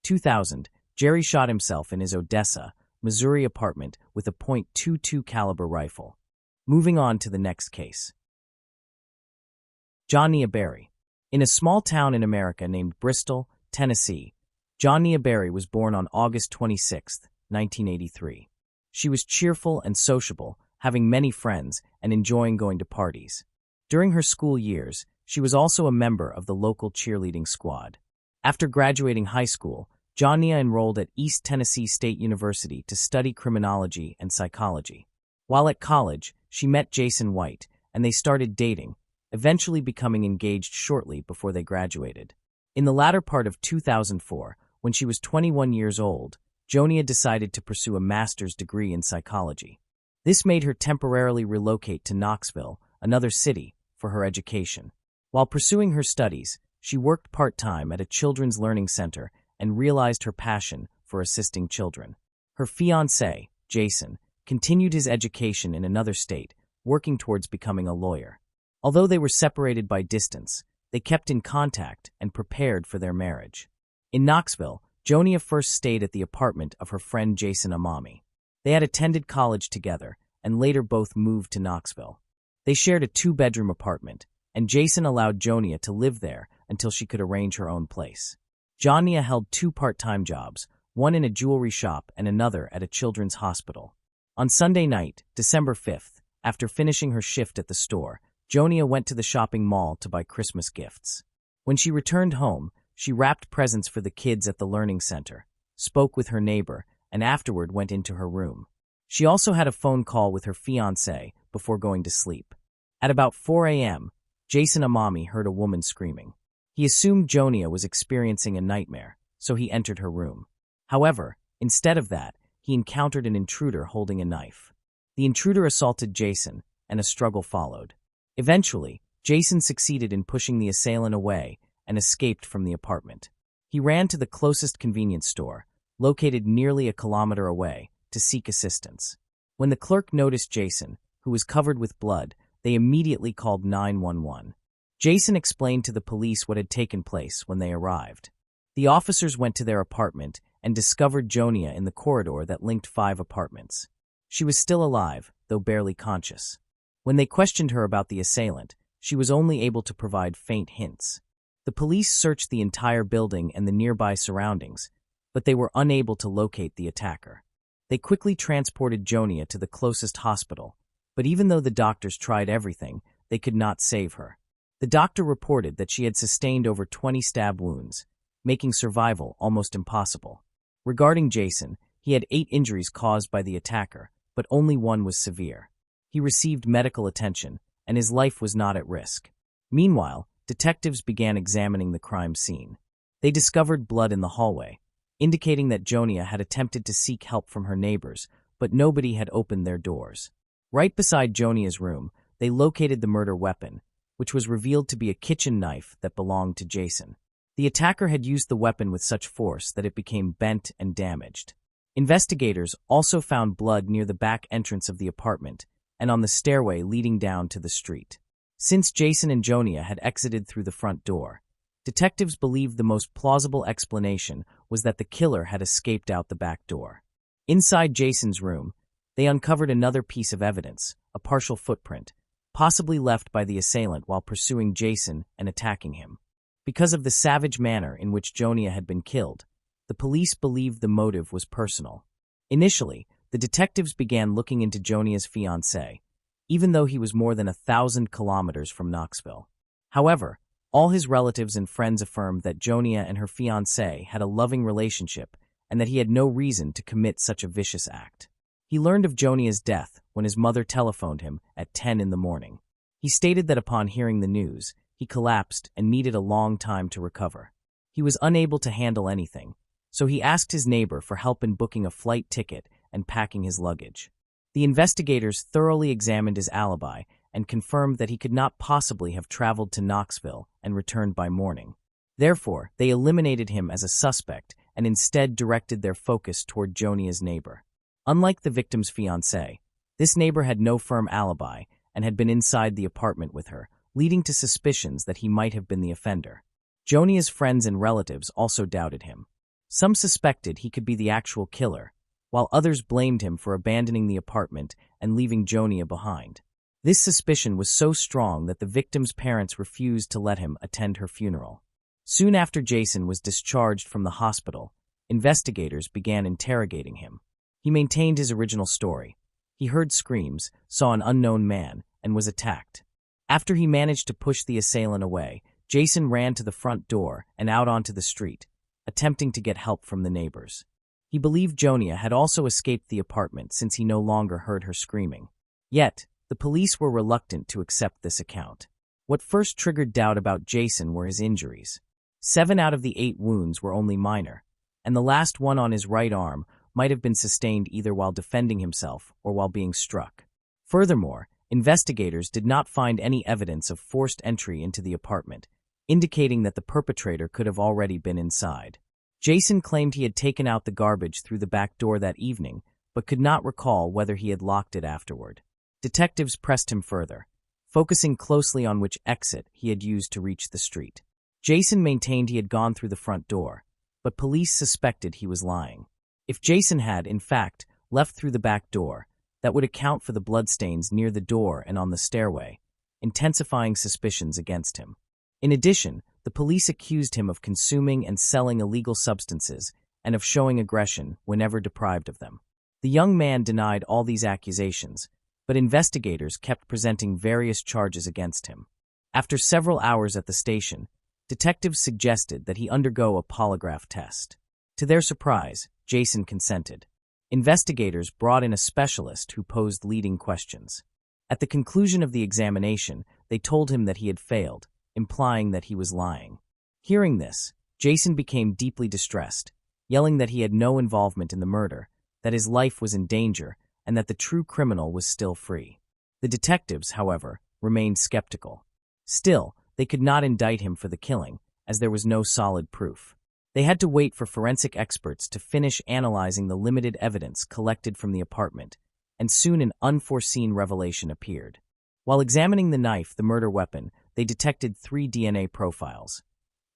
2000, Jerry shot himself in his Odessa, Missouri apartment with a .22 caliber rifle. Moving on to the next case. John Berry. In a small town in America named Bristol, Tennessee, John Berry was born on August 26, 1983. She was cheerful and sociable, having many friends and enjoying going to parties. During her school years, she was also a member of the local cheerleading squad. After graduating high school, Johnia enrolled at East Tennessee State University to study criminology and psychology. While at college, she met Jason White, and they started dating, eventually becoming engaged shortly before they graduated. In the latter part of 2004, when she was 21 years old, Jonia decided to pursue a master's degree in psychology. This made her temporarily relocate to Knoxville, another city, for her education. While pursuing her studies, she worked part-time at a children's learning center and realized her passion for assisting children. Her fiancé, Jason, continued his education in another state, working towards becoming a lawyer. Although they were separated by distance, they kept in contact and prepared for their marriage. In Knoxville, Jonia first stayed at the apartment of her friend Jason Amami. They had attended college together and later both moved to Knoxville. They shared a 2-bedroom apartment, and Jason allowed Jonia to live there until she could arrange her own place. Jonia held 2 part-time jobs, one in a jewelry shop and another at a children's hospital. On Sunday night, December 5th, after finishing her shift at the store, Jonia went to the shopping mall to buy Christmas gifts. When she returned home, she wrapped presents for the kids at the learning center, spoke with her neighbor, and afterward went into her room. She also had a phone call with her fiancé before going to sleep. At about 4 a.m., Jason Amami heard a woman screaming. He assumed Jonia was experiencing a nightmare, so he entered her room. However, instead of that, he encountered an intruder holding a knife. The intruder assaulted Jason, and a struggle followed. Eventually, Jason succeeded in pushing the assailant away and escaped from the apartment. He ran to the closest convenience store, located nearly a kilometer away, to seek assistance. When the clerk noticed Jason, who was covered with blood, they immediately called 911. Jason explained to the police what had taken place when they arrived. The officers went to their apartment and discovered Jonia in the corridor that linked 5 apartments. She was still alive, though barely conscious. When they questioned her about the assailant, she was only able to provide faint hints. The police searched the entire building and the nearby surroundings, but they were unable to locate the attacker. They quickly transported Jonia to the closest hospital, but even though the doctors tried everything, they could not save her. The doctor reported that she had sustained over 20 stab wounds, making survival almost impossible. Regarding Jason, he had 8 injuries caused by the attacker, but only one was severe. He received medical attention, and his life was not at risk. Meanwhile, detectives began examining the crime scene. They discovered blood in the hallway, indicating that Jonia had attempted to seek help from her neighbors, but nobody had opened their doors. Right beside Jonia's room, they located the murder weapon, which was revealed to be a kitchen knife that belonged to Jason. The attacker had used the weapon with such force that it became bent and damaged. Investigators also found blood near the back entrance of the apartment and on the stairway leading down to the street. Since Jason and Jonia had exited through the front door, detectives believed the most plausible explanation was that the killer had escaped out the back door. Inside Jason's room, they uncovered another piece of evidence, a partial footprint, possibly left by the assailant while pursuing Jason and attacking him. Because of the savage manner in which Jonia had been killed, the police believed the motive was personal. Initially, the detectives began looking into Jonia's fiancé, even though he was more than 1,000 kilometers from Knoxville. However, all his relatives and friends affirmed that Jonia and her fiancé had a loving relationship and that he had no reason to commit such a vicious act. He learned of Jonia's death when his mother telephoned him at 10 in the morning. He stated that upon hearing the news, he collapsed and needed a long time to recover. He was unable to handle anything, so he asked his neighbor for help in booking a flight ticket and packing his luggage. The investigators thoroughly examined his alibi and confirmed that he could not possibly have traveled to Knoxville and returned by morning. Therefore, they eliminated him as a suspect and instead directed their focus toward Jonia's neighbor. Unlike the victim's fiancé, this neighbor had no firm alibi and had been inside the apartment with her, leading to suspicions that he might have been the offender. Jonia's friends and relatives also doubted him. Some suspected he could be the actual killer, while others blamed him for abandoning the apartment and leaving Jonia behind. This suspicion was so strong that the victim's parents refused to let him attend her funeral. Soon after Jason was discharged from the hospital, investigators began interrogating him. He maintained his original story. He heard screams, saw an unknown man, and was attacked. After he managed to push the assailant away, Jason ran to the front door and out onto the street, attempting to get help from the neighbors. He believed Jonia had also escaped the apartment since he no longer heard her screaming. Yet, the police were reluctant to accept this account. What first triggered doubt about Jason were his injuries. 7 out of the 8 wounds were only minor, and the last one on his right arm might have been sustained either while defending himself or while being struck. Furthermore, investigators did not find any evidence of forced entry into the apartment, indicating that the perpetrator could have already been inside. Jason claimed he had taken out the garbage through the back door that evening, but could not recall whether he had locked it afterward. Detectives pressed him further, focusing closely on which exit he had used to reach the street. Jason maintained he had gone through the front door, but police suspected he was lying. If Jason had, in fact, left through the back door, that would account for the bloodstains near the door and on the stairway, intensifying suspicions against him. In addition, the police accused him of consuming and selling illegal substances and of showing aggression whenever deprived of them. The young man denied all these accusations, but investigators kept presenting various charges against him. After several hours at the station, detectives suggested that he undergo a polygraph test. To their surprise, Jason consented. Investigators brought in a specialist who posed leading questions. At the conclusion of the examination, they told him that he had failed, implying that he was lying. Hearing this, Jason became deeply distressed, yelling that he had no involvement in the murder, that his life was in danger, and that the true criminal was still free. The detectives, however, remained skeptical. Still, they could not indict him for the killing, as there was no solid proof. They had to wait for forensic experts to finish analyzing the limited evidence collected from the apartment, and soon an unforeseen revelation appeared. While examining the knife, the murder weapon, they detected 3 DNA profiles,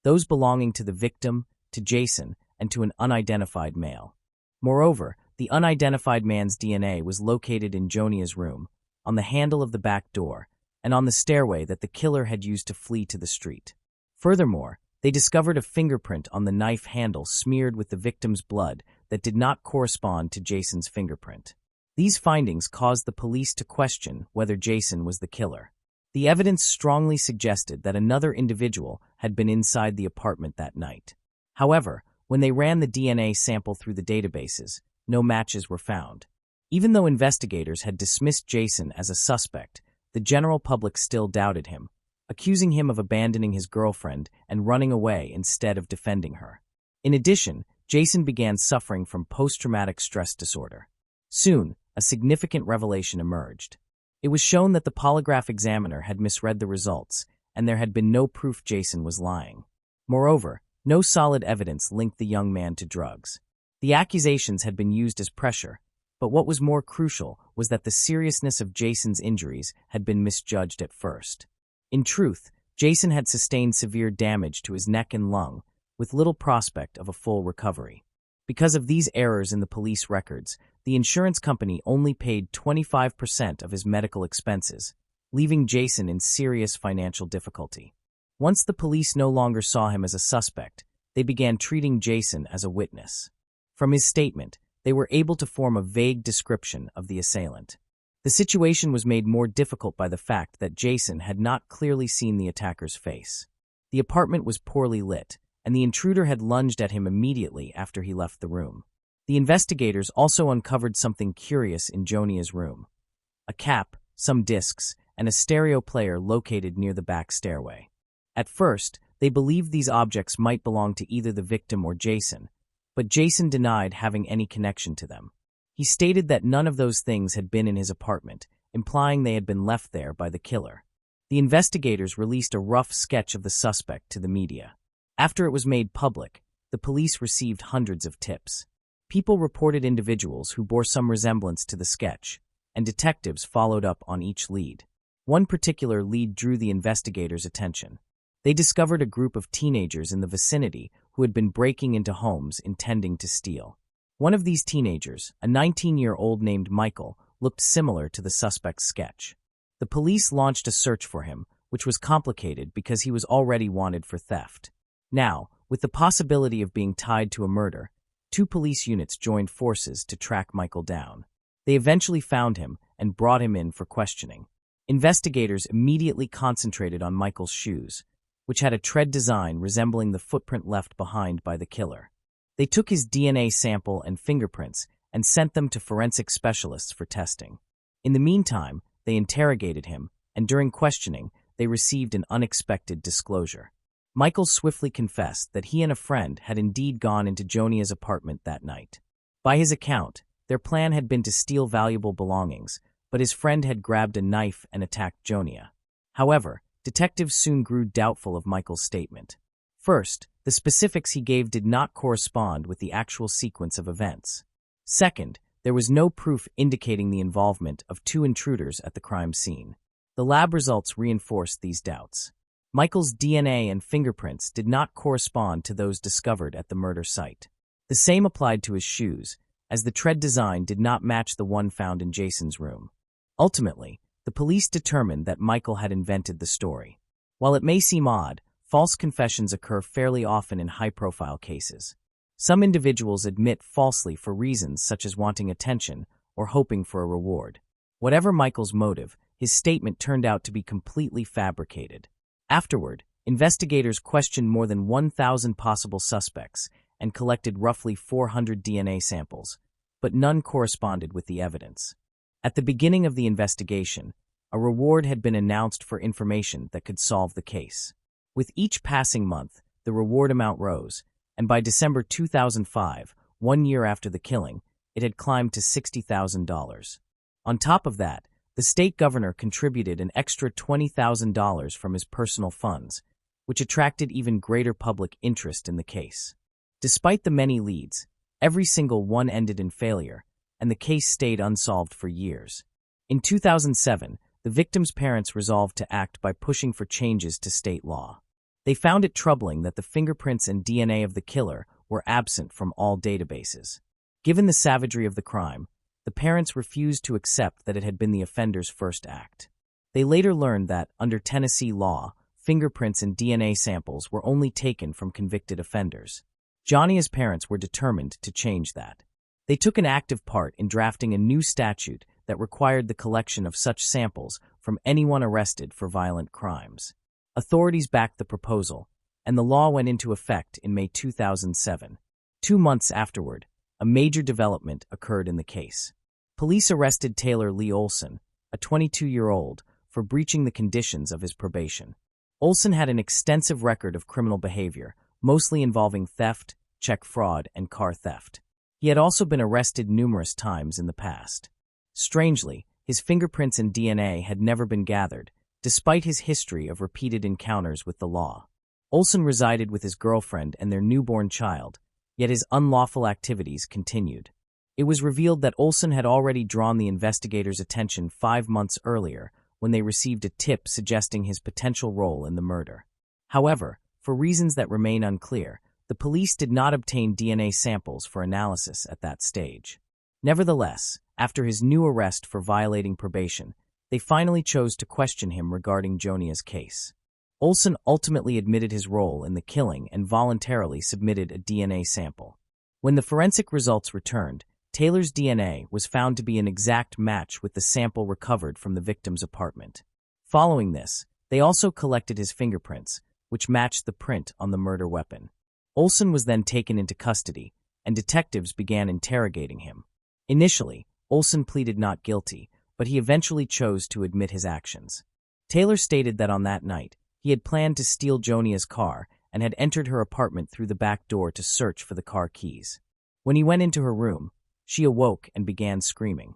those belonging to the victim, to Jason, and to an unidentified male. Moreover, the unidentified man's DNA was located in Jonia's room, on the handle of the back door, and on the stairway that the killer had used to flee to the street. Furthermore, they discovered a fingerprint on the knife handle smeared with the victim's blood that did not correspond to Jason's fingerprint. These findings caused the police to question whether Jason was the killer. The evidence strongly suggested that another individual had been inside the apartment that night. However, when they ran the DNA sample through the databases, no matches were found. Even though investigators had dismissed Jason as a suspect, the general public still doubted him, accusing him of abandoning his girlfriend and running away instead of defending her. In addition, Jason began suffering from post-traumatic stress disorder. Soon, a significant revelation emerged. It was shown that the polygraph examiner had misread the results, and there had been no proof Jason was lying. Moreover, no solid evidence linked the young man to drugs. The accusations had been used as pressure, but what was more crucial was that the seriousness of Jason's injuries had been misjudged at first. In truth, Jason had sustained severe damage to his neck and lung, with little prospect of a full recovery. Because of these errors in the police records, the insurance company only paid 25% of his medical expenses, leaving Jason in serious financial difficulty. Once the police no longer saw him as a suspect, they began treating Jason as a witness. From his statement, they were able to form a vague description of the assailant. The situation was made more difficult by the fact that Jason had not clearly seen the attacker's face. The apartment was poorly lit, and the intruder had lunged at him immediately after he left the room. The investigators also uncovered something curious in Jonia's room: a cap, some discs, and a stereo player located near the back stairway. At first, they believed these objects might belong to either the victim or Jason, but Jason denied having any connection to them. He stated that none of those things had been in his apartment, implying they had been left there by the killer. The investigators released a rough sketch of the suspect to the media. After it was made public, the police received hundreds of tips. People reported individuals who bore some resemblance to the sketch, and detectives followed up on each lead. One particular lead drew the investigators' attention. They discovered a group of teenagers in the vicinity who had been breaking into homes intending to steal. One of these teenagers, a 19-year-old named Michael, looked similar to the suspect's sketch. The police launched a search for him, which was complicated because he was already wanted for theft. Now, with the possibility of being tied to a murder, 2 police units joined forces to track Michael down. They eventually found him and brought him in for questioning. Investigators immediately concentrated on Michael's shoes, which had a tread design resembling the footprint left behind by the killer. They took his DNA sample and fingerprints and sent them to forensic specialists for testing. In the meantime, they interrogated him, and during questioning, they received an unexpected disclosure. Michael swiftly confessed that he and a friend had indeed gone into Jonia's apartment that night. By his account, their plan had been to steal valuable belongings, but his friend had grabbed a knife and attacked Jonia. However, detectives soon grew doubtful of Michael's statement. First, the specifics he gave did not correspond with the actual sequence of events. Second, there was no proof indicating the involvement of two intruders at the crime scene. The lab results reinforced these doubts. Michael's DNA and fingerprints did not correspond to those discovered at the murder site. The same applied to his shoes, as the tread design did not match the one found in Jason's room. Ultimately, the police determined that Michael had invented the story. While it may seem odd, false confessions occur fairly often in high-profile cases. Some individuals admit falsely for reasons such as wanting attention or hoping for a reward. Whatever Michael's motive, his statement turned out to be completely fabricated. Afterward, investigators questioned more than 1,000 possible suspects and collected roughly 400 DNA samples, but none corresponded with the evidence. At the beginning of the investigation, a reward had been announced for information that could solve the case. With each passing month, the reward amount rose, and by December 2005, 1 year after the killing, it had climbed to $60,000. On top of that, the state governor contributed an extra $20,000 from his personal funds, which attracted even greater public interest in the case. Despite the many leads, every single one ended in failure, and the case stayed unsolved for years. In 2007, the victims' parents resolved to act by pushing for changes to state law. They found it troubling that the fingerprints and DNA of the killer were absent from all databases. Given the savagery of the crime, the parents refused to accept that it had been the offender's first act. They later learned that, under Tennessee law, fingerprints and DNA samples were only taken from convicted offenders. Jonia's parents were determined to change that. They took an active part in drafting a new statute that required the collection of such samples from anyone arrested for violent crimes. Authorities backed the proposal, and the law went into effect in May 2007. 2 months afterward, a major development occurred in the case. Police arrested Taylor Lee Olson, a 22-year-old, for breaching the conditions of his probation. Olson had an extensive record of criminal behavior, mostly involving theft, check fraud, and car theft. He had also been arrested numerous times in the past. Strangely, his fingerprints and DNA had never been gathered, despite his history of repeated encounters with the law. Olson resided with his girlfriend and their newborn child, yet his unlawful activities continued. It was revealed that Olson had already drawn the investigators' attention 5 months earlier when they received a tip suggesting his potential role in the murder. However, for reasons that remain unclear, the police did not obtain DNA samples for analysis at that stage. Nevertheless, after his new arrest for violating probation, they finally chose to question him regarding Jonia's case. Olson ultimately admitted his role in the killing and voluntarily submitted a DNA sample. When the forensic results returned, Taylor's DNA was found to be an exact match with the sample recovered from the victim's apartment. Following this, they also collected his fingerprints, which matched the print on the murder weapon. Olson was then taken into custody, and detectives began interrogating him. Initially, Olson pleaded not guilty, but he eventually chose to admit his actions. Taylor stated that on that night, he had planned to steal Jonia's car and had entered her apartment through the back door to search for the car keys. When he went into her room, she awoke and began screaming.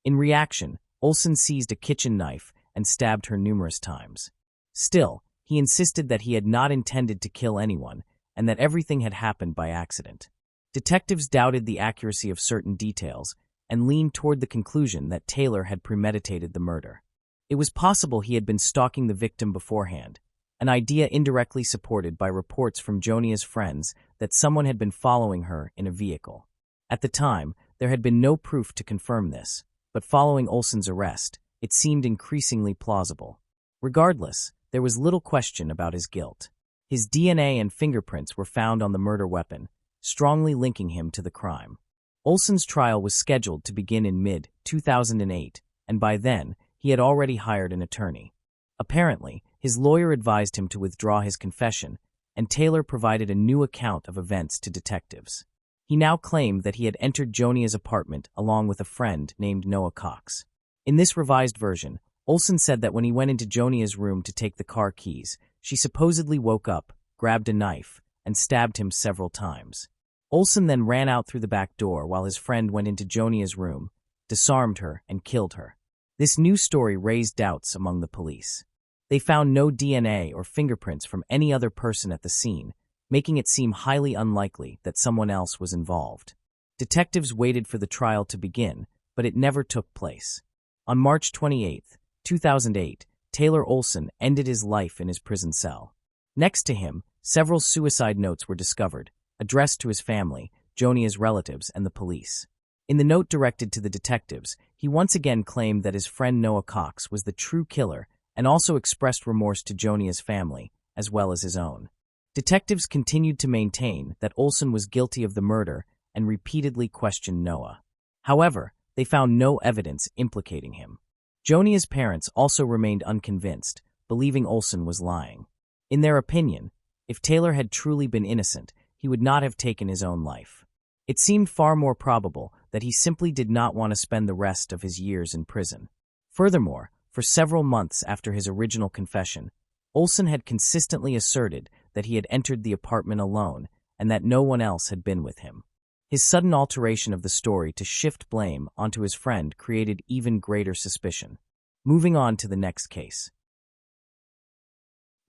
In reaction, Olson seized a kitchen knife and stabbed her numerous times. Still, he insisted that he had not intended to kill anyone and that everything had happened by accident. Detectives doubted the accuracy of certain details and leaned toward the conclusion that Taylor had premeditated the murder. It was possible he had been stalking the victim beforehand, an idea indirectly supported by reports from Jonia's friends that someone had been following her in a vehicle. At the time, there had been no proof to confirm this, but following Olson's arrest, it seemed increasingly plausible. Regardless, there was little question about his guilt. His DNA and fingerprints were found on the murder weapon, strongly linking him to the crime. Olson's trial was scheduled to begin in mid-2008, and by then, he had already hired an attorney. Apparently, his lawyer advised him to withdraw his confession, and Taylor provided a new account of events to detectives. He now claimed that he had entered Jonia's apartment along with a friend named Noah Cox. In this revised version, Olson said that when he went into Jonia's room to take the car keys, she supposedly woke up, grabbed a knife, and stabbed him several times. Olson then ran out through the back door while his friend went into Jonia's room, disarmed her, and killed her. This new story raised doubts among the police. They found no DNA or fingerprints from any other person at the scene, making it seem highly unlikely that someone else was involved. Detectives waited for the trial to begin, but it never took place. On March 28, 2008, Taylor Olson ended his life in his prison cell. Next to him, several suicide notes were discovered, addressed to his family, Jonia's relatives, and the police. In the note directed to the detectives, he once again claimed that his friend Noah Cox was the true killer and also expressed remorse to Jonia's family, as well as his own. Detectives continued to maintain that Olson was guilty of the murder and repeatedly questioned Noah. However, they found no evidence implicating him. Jonia's parents also remained unconvinced, believing Olson was lying. In their opinion, if Taylor had truly been innocent, he would not have taken his own life. It seemed far more probable that he simply did not want to spend the rest of his years in prison. Furthermore, for several months after his original confession, Olson had consistently asserted that he had entered the apartment alone and that no one else had been with him. His sudden alteration of the story to shift blame onto his friend created even greater suspicion. Moving on to the next case.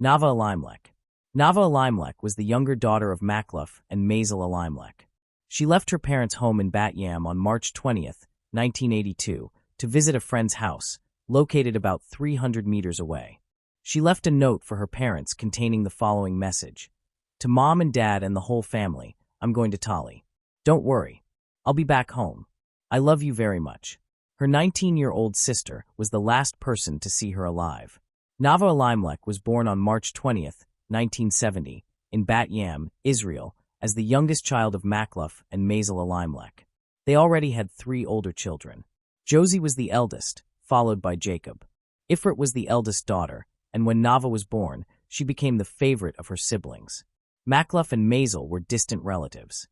Nava Alimlek. Nava Alimlek was the younger daughter of Makhlouf and Maisel Alimlek. She left her parents' home in Bat Yam on March 20, 1982, to visit a friend's house, located about 300 meters away. She left a note for her parents containing the following message. To Mom and Dad and the whole family, I'm going to Tali. Don't worry. I'll be back home. I love you very much. Her 19-year-old sister was the last person to see her alive. Nava Alimlek was born on March 20, 1970, in Bat Yam, Israel, as the youngest child of Makhlouf and Maisel Alimlek. They already had 3 older children. Josie was the eldest, followed by Jacob. Ifrit was the eldest daughter, and when Nava was born, she became the favorite of her siblings. Makhlouf and Maisel were distant relatives.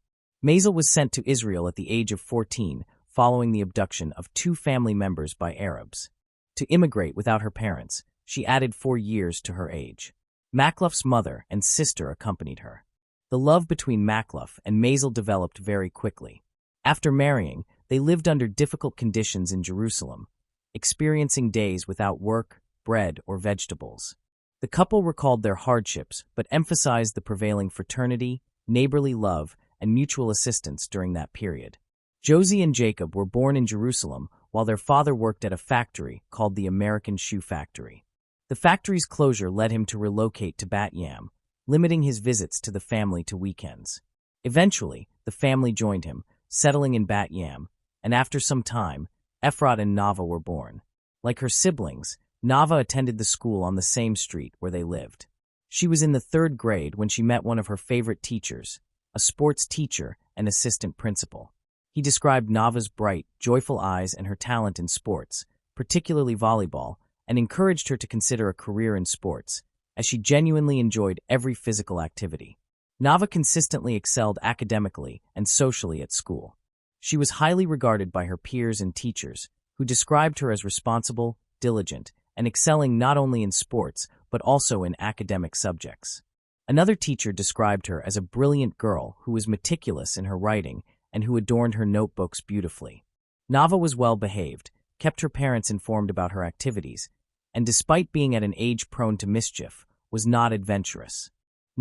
Maisel was sent to Israel at the age of 14 following the abduction of 2 family members by Arabs. To immigrate without her parents, she added 4 years to her age. Makhlouf's mother and sister accompanied her. The love between Makhlouf and Maisel developed very quickly. After marrying, they lived under difficult conditions in Jerusalem, experiencing days without work, bread, or vegetables. The couple recalled their hardships but emphasized the prevailing fraternity, neighborly love, and mutual assistance during that period. Josie and Jacob were born in Jerusalem while their father worked at a factory called the American Shoe Factory. The factory's closure led him to relocate to Bat Yam, limiting his visits to the family to weekends. Eventually, the family joined him, settling in Bat Yam, and after some time, Efrat and Nava were born. Like her siblings, Nava attended the school on the same street where they lived. She was in the 3rd grade when she met one of her favorite teachers, a sports teacher and assistant principal. He described Nava's bright, joyful eyes and her talent in sports, particularly volleyball, and encouraged her to consider a career in sports, as she genuinely enjoyed every physical activity. Nava consistently excelled academically and socially at school. She was highly regarded by her peers and teachers, who described her as responsible, diligent, and excelling not only in sports but also in academic subjects. Another teacher described her as a brilliant girl who was meticulous in her writing and who adorned her notebooks beautifully. Nava was well-behaved, kept her parents informed about her activities, and despite being at an age prone to mischief, was not adventurous.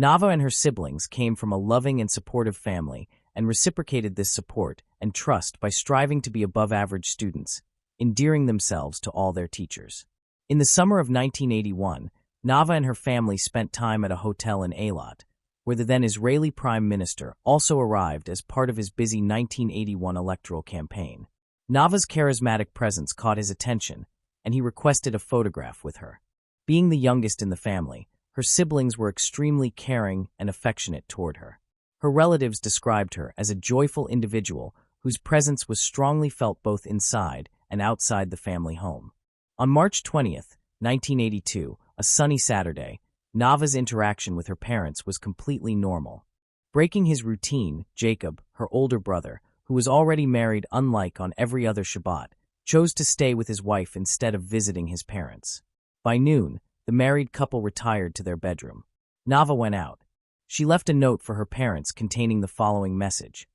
Nava and her siblings came from a loving and supportive family and reciprocated this support and trust by striving to be above-average students, endearing themselves to all their teachers. In the summer of 1981, Nava and her family spent time at a hotel in Eilat, where the then Israeli Prime Minister also arrived as part of his busy 1981 electoral campaign. Nava's charismatic presence caught his attention, and he requested a photograph with her. Being the youngest in the family, her siblings were extremely caring and affectionate toward her. Her relatives described her as a joyful individual whose presence was strongly felt both inside and outside the family home. On March 20, 1982, a sunny Saturday, Nava's interaction with her parents was completely normal. Breaking his routine, Jacob, her older brother, who was already married unlike on every other Shabbat, chose to stay with his wife instead of visiting his parents. By noon, the married couple retired to their bedroom. Nava went out. She left a note for her parents containing the following message.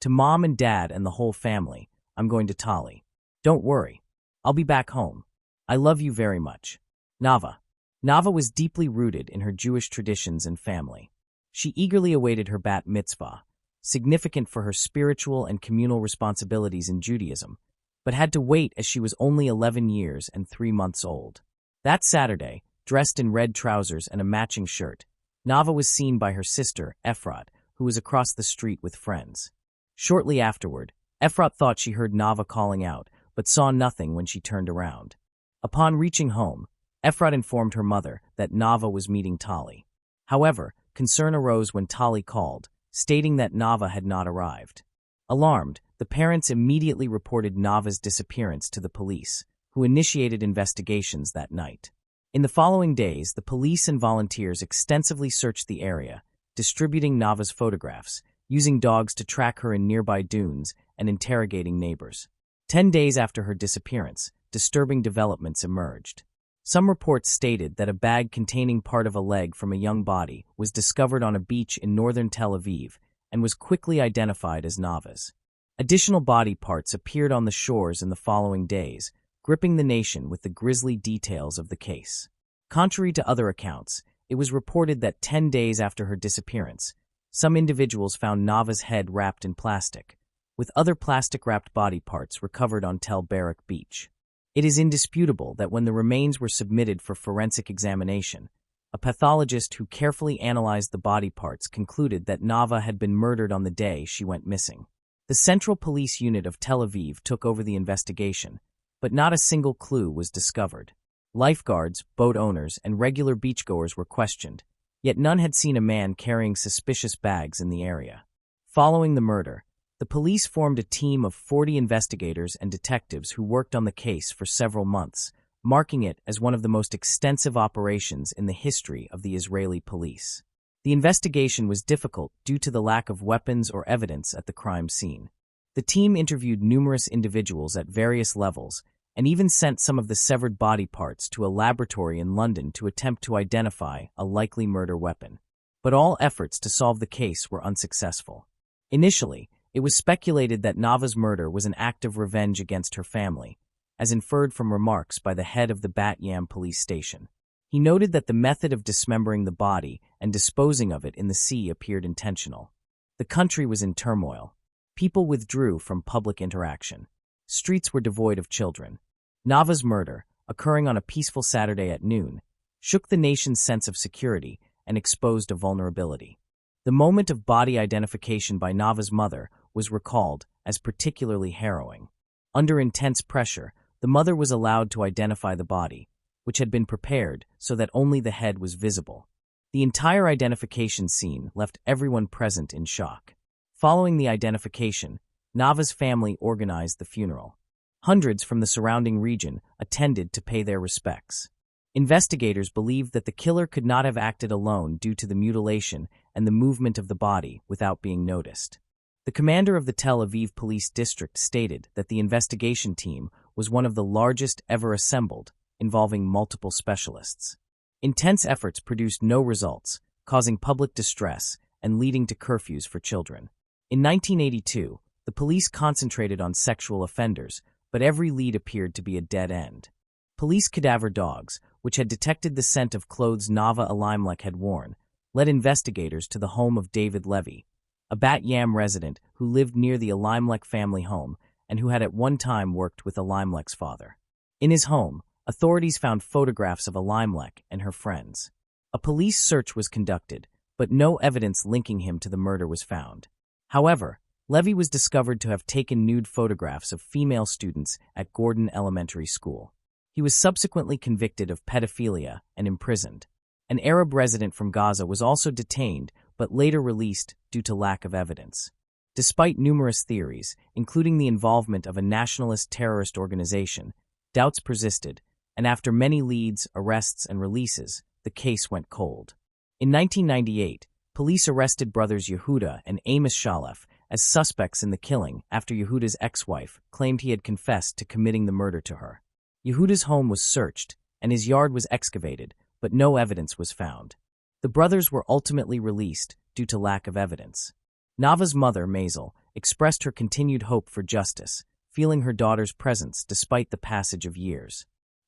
To Mom and Dad and the whole family, I'm going to Tali. Don't worry. I'll be back home. I love you very much. Nava. Nava was deeply rooted in her Jewish traditions and family. She eagerly awaited her bat mitzvah, significant for her spiritual and communal responsibilities in Judaism, but had to wait as she was only 11 years and 3 months old. That Saturday, dressed in red trousers and a matching shirt, Nava was seen by her sister, Efrat, who was across the street with friends. Shortly afterward, Efrat thought she heard Nava calling out, but saw nothing when she turned around. Upon reaching home, Efrat informed her mother that Nava was meeting Tali. However, concern arose when Tali called, stating that Nava had not arrived. Alarmed, the parents immediately reported Nava's disappearance to the police, who initiated investigations that night. In the following days, the police and volunteers extensively searched the area, distributing Nava's photographs, using dogs to track her in nearby dunes, and interrogating neighbors. 10 days after her disappearance, disturbing developments emerged. Some reports stated that a bag containing part of a leg from a young body was discovered on a beach in northern Tel Aviv and was quickly identified as Nava's. Additional body parts appeared on the shores in the following days, gripping the nation with the grisly details of the case. Contrary to other accounts, it was reported that 10 days after her disappearance, some individuals found Nava's head wrapped in plastic, with other plastic-wrapped body parts recovered on Tel Barak Beach. It is indisputable that when the remains were submitted for forensic examination, a pathologist who carefully analyzed the body parts concluded that Nava had been murdered on the day she went missing. The Central Police Unit of Tel Aviv took over the investigation, but not a single clue was discovered. Lifeguards, boat owners, and regular beachgoers were questioned, yet none had seen a man carrying suspicious bags in the area. Following the murder, the police formed a team of 40 investigators and detectives who worked on the case for several months, marking it as one of the most extensive operations in the history of the Israeli police. The investigation was difficult due to the lack of weapons or evidence at the crime scene. The team interviewed numerous individuals at various levels and even sent some of the severed body parts to a laboratory in London to attempt to identify a likely murder weapon. But all efforts to solve the case were unsuccessful. Initially, it was speculated that Nava's murder was an act of revenge against her family, as inferred from remarks by the head of the Bat Yam police station. He noted that the method of dismembering the body and disposing of it in the sea appeared intentional. The country was in turmoil. People withdrew from public interaction. Streets were devoid of children. Nava's murder, occurring on a peaceful Saturday at noon, shook the nation's sense of security and exposed a vulnerability. The moment of body identification by Nava's mother was recalled as particularly harrowing. Under intense pressure, the mother was allowed to identify the body, which had been prepared so that only the head was visible. The entire identification scene left everyone present in shock. Following the identification, Nava's family organized the funeral. Hundreds from the surrounding region attended to pay their respects. Investigators believed that the killer could not have acted alone due to the mutilation and the movement of the body without being noticed. The commander of the Tel Aviv Police District stated that the investigation team was one of the largest ever assembled, involving multiple specialists. Intense efforts produced no results, causing public distress and leading to curfews for children. In 1982, the police concentrated on sexual offenders, but every lead appeared to be a dead end. Police cadaver dogs, which had detected the scent of clothes Nava Elimelech had worn, led investigators to the home of David Levy, a Bat Yam resident who lived near the Elimelech family home and who had at one time worked with Elimelech's father. In his home, authorities found photographs of Elimelech and her friends. A police search was conducted, but no evidence linking him to the murder was found. However, Levy was discovered to have taken nude photographs of female students at Gordon Elementary School. He was subsequently convicted of pedophilia and imprisoned. An Arab resident from Gaza was also detained, but later released due to lack of evidence. Despite numerous theories, including the involvement of a nationalist terrorist organization, doubts persisted, and after many leads, arrests, and releases, the case went cold. In 1998, police arrested brothers Yehuda and Amos Shalef as suspects in the killing after Yehuda's ex-wife claimed he had confessed to committing the murder to her. Yehuda's home was searched, and his yard was excavated, but no evidence was found. The brothers were ultimately released due to lack of evidence. Nava's mother, Maisel, expressed her continued hope for justice, feeling her daughter's presence despite the passage of years.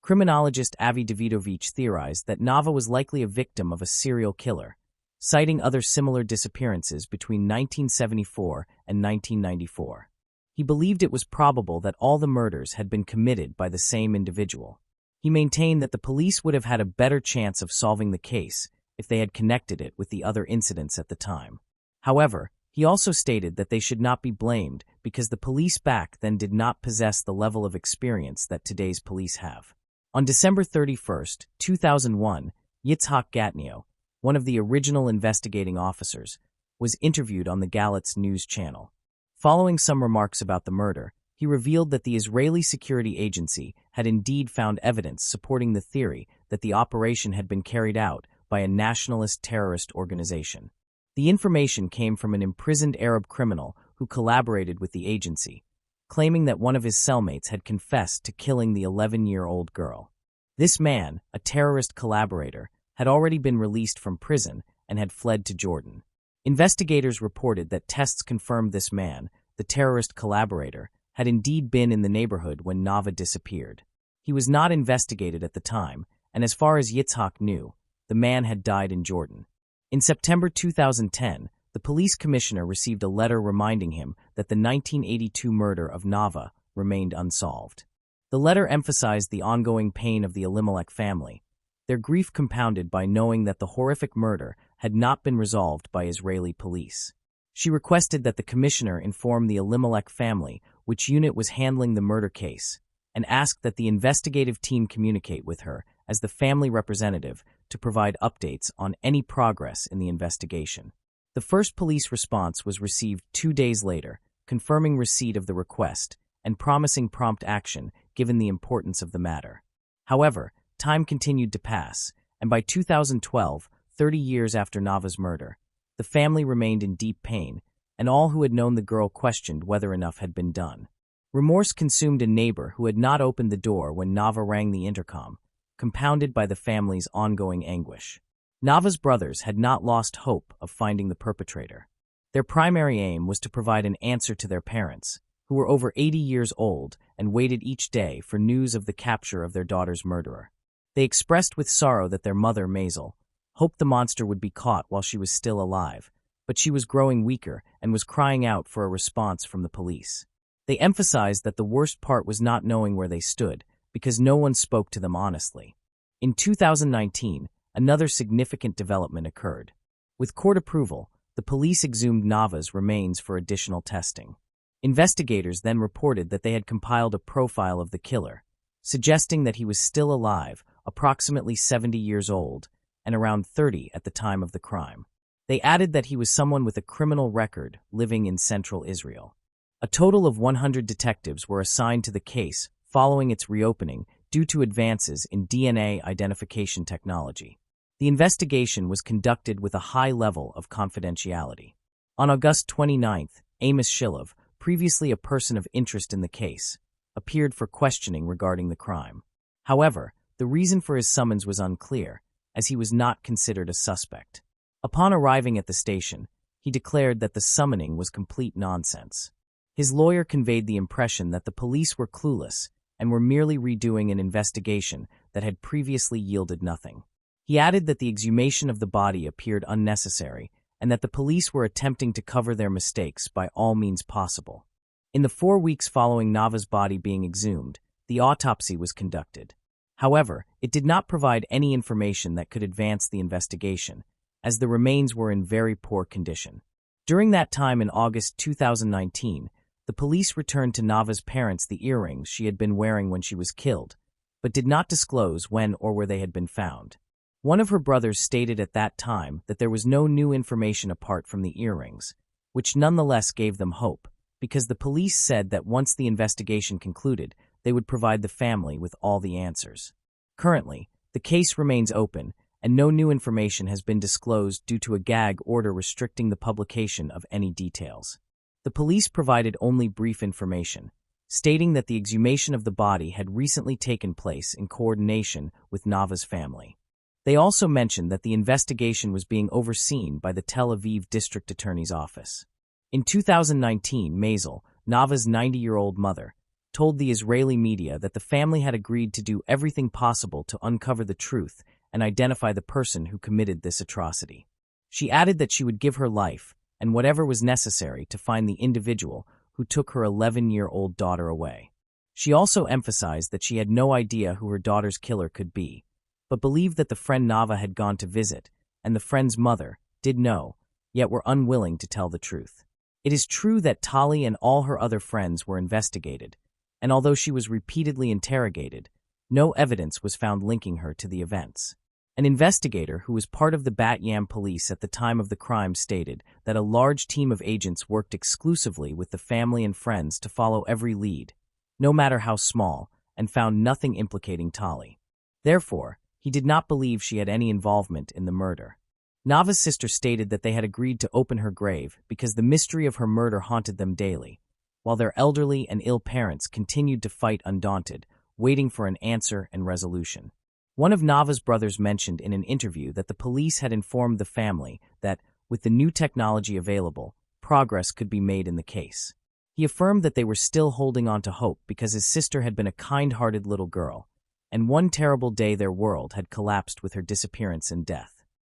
Criminologist Avi Davidovich theorized that Nava was likely a victim of a serial killer, citing other similar disappearances between 1974 and 1994. He believed it was probable that all the murders had been committed by the same individual. He maintained that the police would have had a better chance of solving the case if they had connected it with the other incidents at the time. However, he also stated that they should not be blamed because the police back then did not possess the level of experience that today's police have. On December 31, 2001, Yitzhak Gatnio, one of the original investigating officers, was interviewed on the Galitz News channel. Following some remarks about the murder, he revealed that the Israeli security agency had indeed found evidence supporting the theory that the operation had been carried out by a nationalist terrorist organization. The information came from an imprisoned Arab criminal who collaborated with the agency, claiming that one of his cellmates had confessed to killing the 11-year-old girl. This man, a terrorist collaborator, had already been released from prison and had fled to Jordan. Investigators reported that tests confirmed this man, the terrorist collaborator, had indeed been in the neighborhood when Nava disappeared. He was not investigated at the time, and as far as Yitzhak knew, the man had died in Jordan. In September 2010, the police commissioner received a letter reminding him that the 1982 murder of Nava remained unsolved. The letter emphasized the ongoing pain of the Elimelech family, their grief compounded by knowing that the horrific murder had not been resolved by Israeli police. She requested that the commissioner inform the Elimelech family which unit was handling the murder case, and asked that the investigative team communicate with her as the family representative to provide updates on any progress in the investigation. The first police response was received 2 days later, confirming receipt of the request and promising prompt action given the importance of the matter. However, time continued to pass, and by 2012, 30 years after Nava's murder, the family remained in deep pain, and all who had known the girl questioned whether enough had been done. Remorse consumed a neighbor who had not opened the door when Nava rang the intercom, compounded by the family's ongoing anguish. Nava's brothers had not lost hope of finding the perpetrator. Their primary aim was to provide an answer to their parents, who were over 80 years old and waited each day for news of the capture of their daughter's murderer. They expressed with sorrow that their mother, Maisel, hoped the monster would be caught while she was still alive, but she was growing weaker and was crying out for a response from the police. They emphasized that the worst part was not knowing where they stood, because no one spoke to them honestly. In 2019, another significant development occurred. With court approval, the police exhumed Nava's remains for additional testing. Investigators then reported that they had compiled a profile of the killer, suggesting that he was still alive, approximately 70 years old, and around 30 at the time of the crime. They added that he was someone with a criminal record living in central Israel. A total of 100 detectives were assigned to the case following its reopening due to advances in DNA identification technology. The investigation was conducted with a high level of confidentiality. On August 29, Amos Shilov, previously a person of interest in the case, appeared for questioning regarding the crime. However, the reason for his summons was unclear, as he was not considered a suspect. Upon arriving at the station, he declared that the summoning was complete nonsense. His lawyer conveyed the impression that the police were clueless and were merely redoing an investigation that had previously yielded nothing. He added that the exhumation of the body appeared unnecessary and that the police were attempting to cover their mistakes by all means possible. In the 4 weeks following Nava's body being exhumed, the autopsy was conducted. However, it did not provide any information that could advance the investigation, as the remains were in very poor condition. During that time in August 2019, the police returned to Nava's parents the earrings she had been wearing when she was killed, but did not disclose when or where they had been found. One of her brothers stated at that time that there was no new information apart from the earrings, which nonetheless gave them hope, because the police said that once the investigation concluded, they would provide the family with all the answers. Currently, the case remains open, and no new information has been disclosed due to a gag order restricting the publication of any details. The police provided only brief information, stating that the exhumation of the body had recently taken place in coordination with Nava's family. They also mentioned that the investigation was being overseen by the Tel Aviv District Attorney's Office. In 2019, Maisel, Nava's 90-year-old mother, told the Israeli media that the family had agreed to do everything possible to uncover the truth and identify the person who committed this atrocity. She added that she would give her life and whatever was necessary to find the individual who took her 11-year-old daughter away. She also emphasized that she had no idea who her daughter's killer could be, but believed that the friend Nava had gone to visit, and the friend's mother did know, yet were unwilling to tell the truth. It is true that Tali and all her other friends were investigated, and although she was repeatedly interrogated, no evidence was found linking her to the events. An investigator who was part of the Bat Yam police at the time of the crime stated that a large team of agents worked exclusively with the family and friends to follow every lead, no matter how small, and found nothing implicating Tali. Therefore, he did not believe she had any involvement in the murder. Nava's sister stated that they had agreed to open her grave because the mystery of her murder haunted them daily, while their elderly and ill parents continued to fight undaunted, waiting for an answer and resolution. One of Nava's brothers mentioned in an interview that the police had informed the family that, with the new technology available, progress could be made in the case. He affirmed that they were still holding on to hope because his sister had been a kind-hearted little girl, and one terrible day their world had collapsed with her disappearance and death.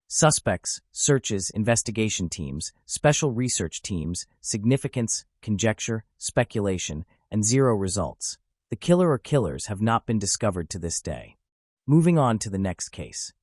Suspects, searches, investigation teams, special research teams, significance, conjecture, speculation, and zero results. The killer or killers have not been discovered to this day. Moving on to the next case.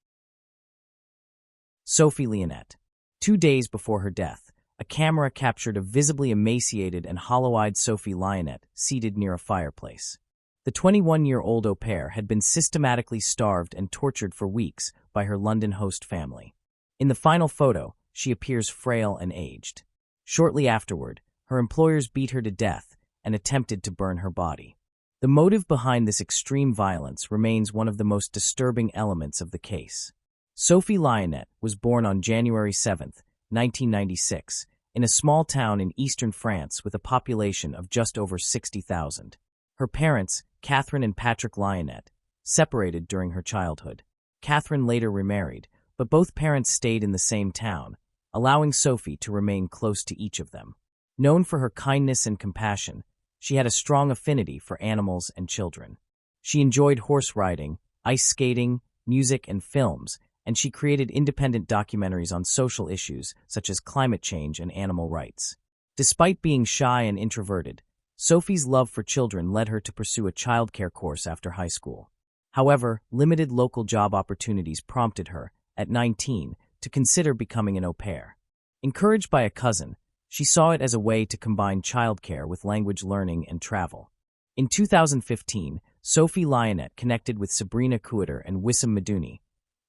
Sophie Lionnet. 2 days before her death, a camera captured a visibly emaciated and hollow-eyed Sophie Lionnet seated near a fireplace. The 21-year-old au pair had been systematically starved and tortured for weeks by her London host family. In the final photo, she appears frail and aged. Shortly afterward, her employers beat her to death and attempted to burn her body. The motive behind this extreme violence remains one of the most disturbing elements of the case. Sophie Lionnet was born on January 7, 1996, in a small town in eastern France with a population of just over 60,000. Her parents, Catherine and Patrick Lionnet, separated during her childhood. Catherine later remarried, but both parents stayed in the same town, allowing Sophie to remain close to each of them. Known for her kindness and compassion, she had a strong affinity for animals and children. She enjoyed horse riding, ice skating, music, and films, and she created independent documentaries on social issues such as climate change and animal rights. Despite being shy and introverted, Sophie's love for children led her to pursue a childcare course after high school. However, limited local job opportunities prompted her, at 19, to consider becoming an au pair. Encouraged by a cousin, she saw it as a way to combine childcare with language learning and travel. In 2015, Sophie Lionnet connected with Sabrina Couder and Wissam Medouni,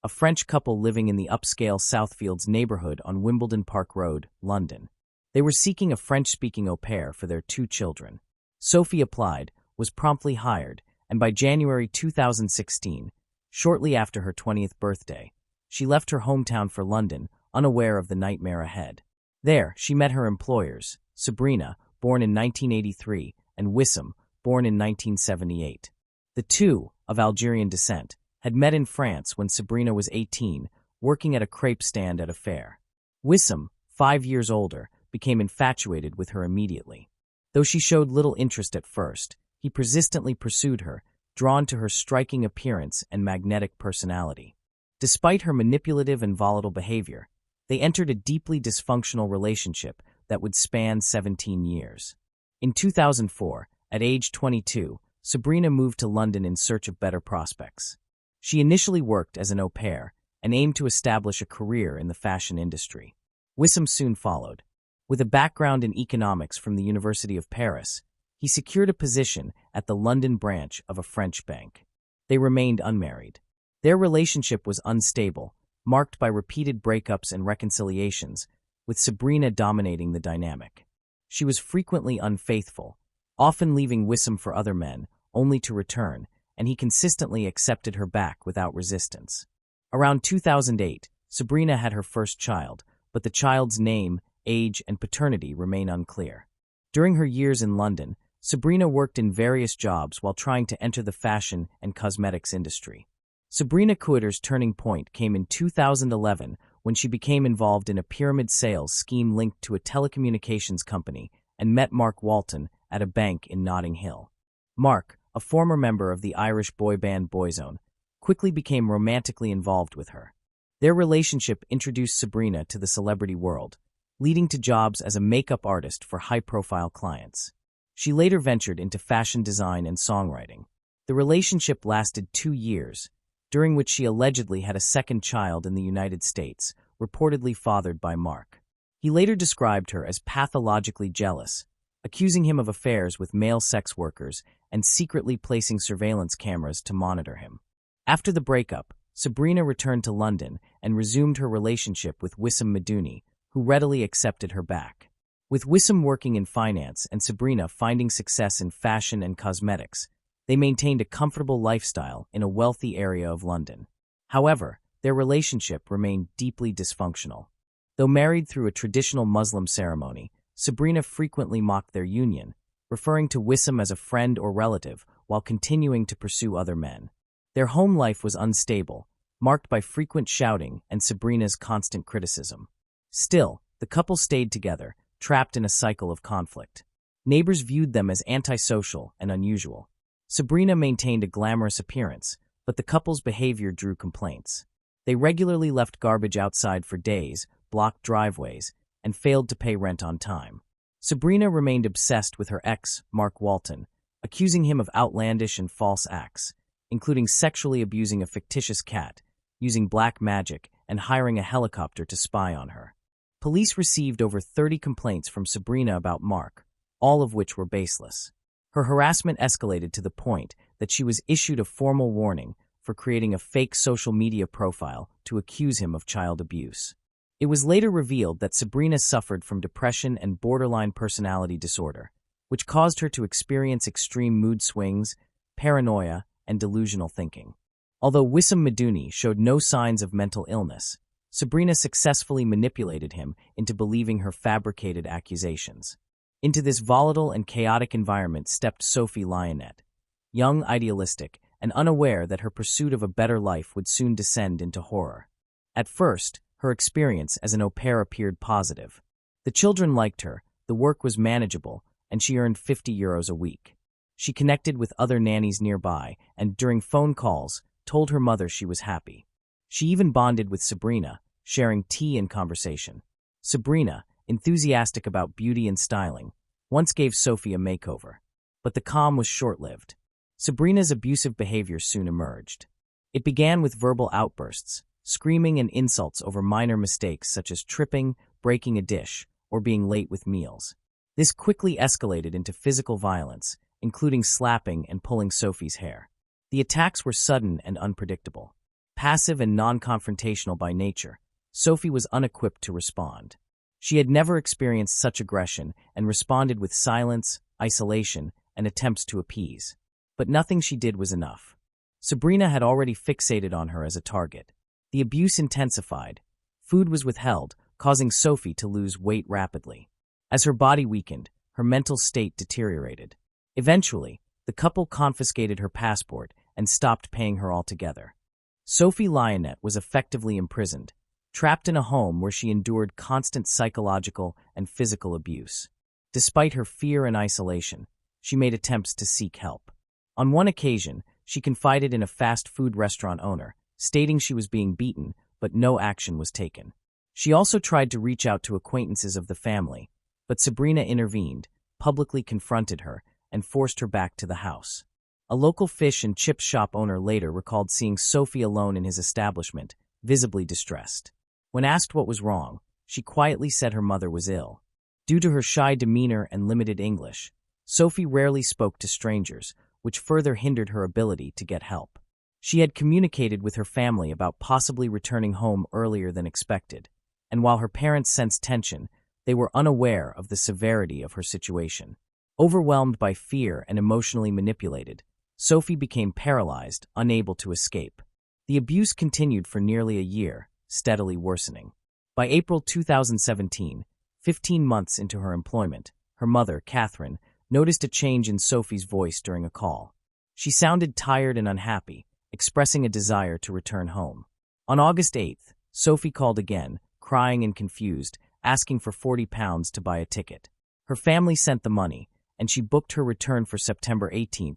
a French couple living in the upscale Southfields neighborhood on Wimbledon Park Road, London. They were seeking a French-speaking au pair for their 2 children. Sophie applied, was promptly hired, and by January 2016, shortly after her 20th birthday, she left her hometown for London, unaware of the nightmare ahead. There, she met her employers, Sabrina, born in 1983, and Wissam, born in 1978. The two, of Algerian descent, had met in France when Sabrina was 18, working at a crepe stand at a fair. Wissam, 5 years older, became infatuated with her immediately. Though she showed little interest at first, he persistently pursued her, drawn to her striking appearance and magnetic personality. Despite her manipulative and volatile behavior, they entered a deeply dysfunctional relationship that would span 17 years. In 2004, at age 22, Sabrina moved to London in search of better prospects. She initially worked as an au pair and aimed to establish a career in the fashion industry. Wissam soon followed. With a background in economics from the University of Paris, he secured a position at the London branch of a French bank. They remained unmarried. Their relationship was unstable, marked by repeated breakups and reconciliations, with Sabrina dominating the dynamic. She was frequently unfaithful, often leaving Wissam for other men, only to return, and he consistently accepted her back without resistance. Around 2008, Sabrina had her first child, but the child's name, age, and paternity remain unclear. During her years in London, Sabrina worked in various jobs while trying to enter the fashion and cosmetics industry. Sabrina Couder's turning point came in 2011 when she became involved in a pyramid sales scheme linked to a telecommunications company and met Mark Walton at a bank in Notting Hill. Mark, a former member of the Irish boy band Boyzone, quickly became romantically involved with her. Their relationship introduced Sabrina to the celebrity world, leading to jobs as a makeup artist for high-profile clients. She later ventured into fashion design and songwriting. The relationship lasted 2 years, during which she allegedly had a second child in the United States, reportedly fathered by Mark. He later described her as pathologically jealous, accusing him of affairs with male sex workers and secretly placing surveillance cameras to monitor him. After the breakup, Sabrina returned to London and resumed her relationship with Wissam Madouni, who readily accepted her back. With Wissam working in finance and Sabrina finding success in fashion and cosmetics, they maintained a comfortable lifestyle in a wealthy area of London. However, their relationship remained deeply dysfunctional. Though married through a traditional Muslim ceremony, Sabrina frequently mocked their union, referring to Wissam as a friend or relative while continuing to pursue other men. Their home life was unstable, marked by frequent shouting and Sabrina's constant criticism. Still, the couple stayed together, trapped in a cycle of conflict. Neighbors viewed them as antisocial and unusual. Sabrina maintained a glamorous appearance, but the couple's behavior drew complaints. They regularly left garbage outside for days, blocked driveways, and failed to pay rent on time. Sabrina remained obsessed with her ex, Mark Walton, accusing him of outlandish and false acts, including sexually abusing a fictitious cat, using black magic, and hiring a helicopter to spy on her. Police received over 30 complaints from Sabrina about Mark, all of which were baseless. Her harassment escalated to the point that she was issued a formal warning for creating a fake social media profile to accuse him of child abuse. It was later revealed that Sabrina suffered from depression and borderline personality disorder, which caused her to experience extreme mood swings, paranoia, and delusional thinking. Although Wissam Madouni showed no signs of mental illness, Sabrina successfully manipulated him into believing her fabricated accusations. Into this volatile and chaotic environment stepped Sophie Lionnet, young, idealistic, and unaware that her pursuit of a better life would soon descend into horror. At first, her experience as an au pair appeared positive. The children liked her, the work was manageable, and she earned €50 a week. She connected with other nannies nearby and, during phone calls, told her mother she was happy. She even bonded with Sabrina, sharing tea and conversation. Sabrina, enthusiastic about beauty and styling, once gave Sophie a makeover. But the calm was short-lived. Sabrina's abusive behavior soon emerged. It began with verbal outbursts, screaming and insults over minor mistakes such as tripping, breaking a dish, or being late with meals. This quickly escalated into physical violence, including slapping and pulling Sophie's hair. The attacks were sudden and unpredictable. Passive and non-confrontational by nature, Sophie was unequipped to respond. She had never experienced such aggression and responded with silence, isolation, and attempts to appease. But nothing she did was enough. Sabrina had already fixated on her as a target. The abuse intensified. Food was withheld, causing Sophie to lose weight rapidly. As her body weakened, her mental state deteriorated. Eventually, the couple confiscated her passport and stopped paying her altogether. Sophie Lionnet was effectively imprisoned, trapped in a home where she endured constant psychological and physical abuse. Despite her fear and isolation, she made attempts to seek help. On one occasion, she confided in a fast food restaurant owner, stating she was being beaten, but no action was taken. She also tried to reach out to acquaintances of the family, but Sabrina intervened, publicly confronted her, and forced her back to the house. A local fish and chip shop owner later recalled seeing Sophie alone in his establishment, visibly distressed. When asked what was wrong, she quietly said her mother was ill. Due to her shy demeanor and limited English, Sophie rarely spoke to strangers, which further hindered her ability to get help. She had communicated with her family about possibly returning home earlier than expected, and while her parents sensed tension, they were unaware of the severity of her situation. Overwhelmed by fear and emotionally manipulated, Sophie became paralyzed, unable to escape. The abuse continued for nearly a year, steadily worsening. By April 2017, 15 months into her employment, her mother, Catherine, noticed a change in Sophie's voice during a call. She sounded tired and unhappy, expressing a desire to return home. On August 8th, Sophie called again, crying and confused, asking for £40 to buy a ticket. Her family sent the money, and she booked her return for September 18,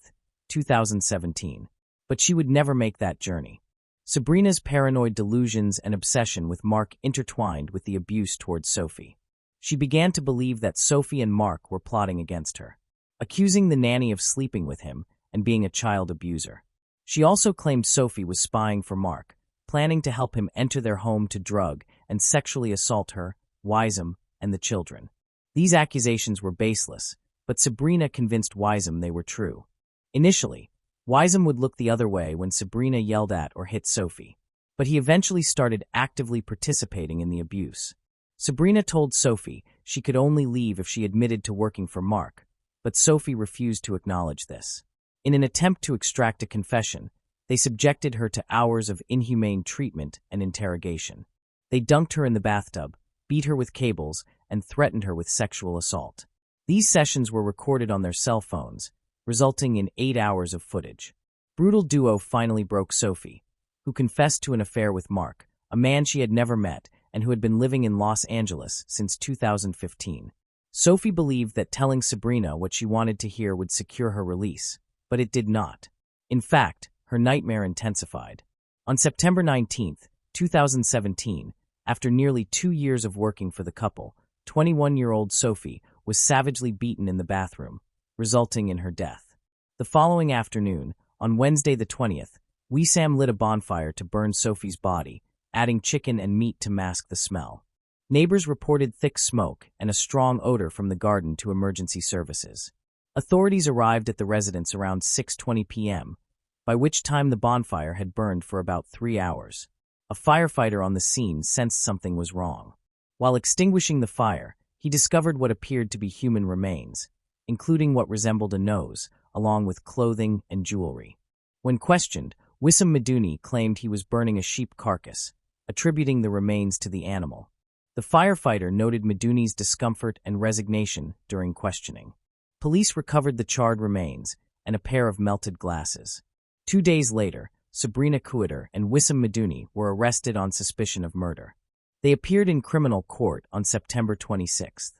2017. But she would never make that journey. Sabrina's paranoid delusions and obsession with Mark intertwined with the abuse towards Sophie. She began to believe that Sophie and Mark were plotting against her, accusing the nanny of sleeping with him and being a child abuser. She also claimed Sophie was spying for Mark, planning to help him enter their home to drug and sexually assault her, Wisam, and the children. These accusations were baseless, but Sabrina convinced Wisam they were true. Initially, Wisam would look the other way when Sabrina yelled at or hit Sophie, but he eventually started actively participating in the abuse. Sabrina told Sophie she could only leave if she admitted to working for Mark, but Sophie refused to acknowledge this. In an attempt to extract a confession, they subjected her to hours of inhumane treatment and interrogation. They dunked her in the bathtub, beat her with cables, and threatened her with sexual assault. These sessions were recorded on their cell phones, resulting in 8 hours of footage. Brutal duo finally broke Sophie, who confessed to an affair with Mark, a man she had never met and who had been living in Los Angeles since 2015. Sophie believed that telling Sabrina what she wanted to hear would secure her release, but it did not. In fact, her nightmare intensified. On September 19, 2017, after nearly 2 years of working for the couple, 21-year-old Sophie was savagely beaten in the bathroom, resulting in her death. The following afternoon, on Wednesday the 20th, Wisam lit a bonfire to burn Sophie's body, adding chicken and meat to mask the smell. Neighbors reported thick smoke and a strong odor from the garden to emergency services. Authorities arrived at the residence around 6:20 p.m., by which time the bonfire had burned for about 3 hours. A firefighter on the scene sensed something was wrong. While extinguishing the fire, he discovered what appeared to be human remains, including what resembled a nose, along with clothing and jewelry. When questioned, Wissam Maduni claimed he was burning a sheep carcass, attributing the remains to the animal. The firefighter noted Maduni's discomfort and resignation during questioning. Police recovered the charred remains and a pair of melted glasses. 2 days later, Sabrina Kuiter and Wissam Maduni were arrested on suspicion of murder. They appeared in criminal court on September 26.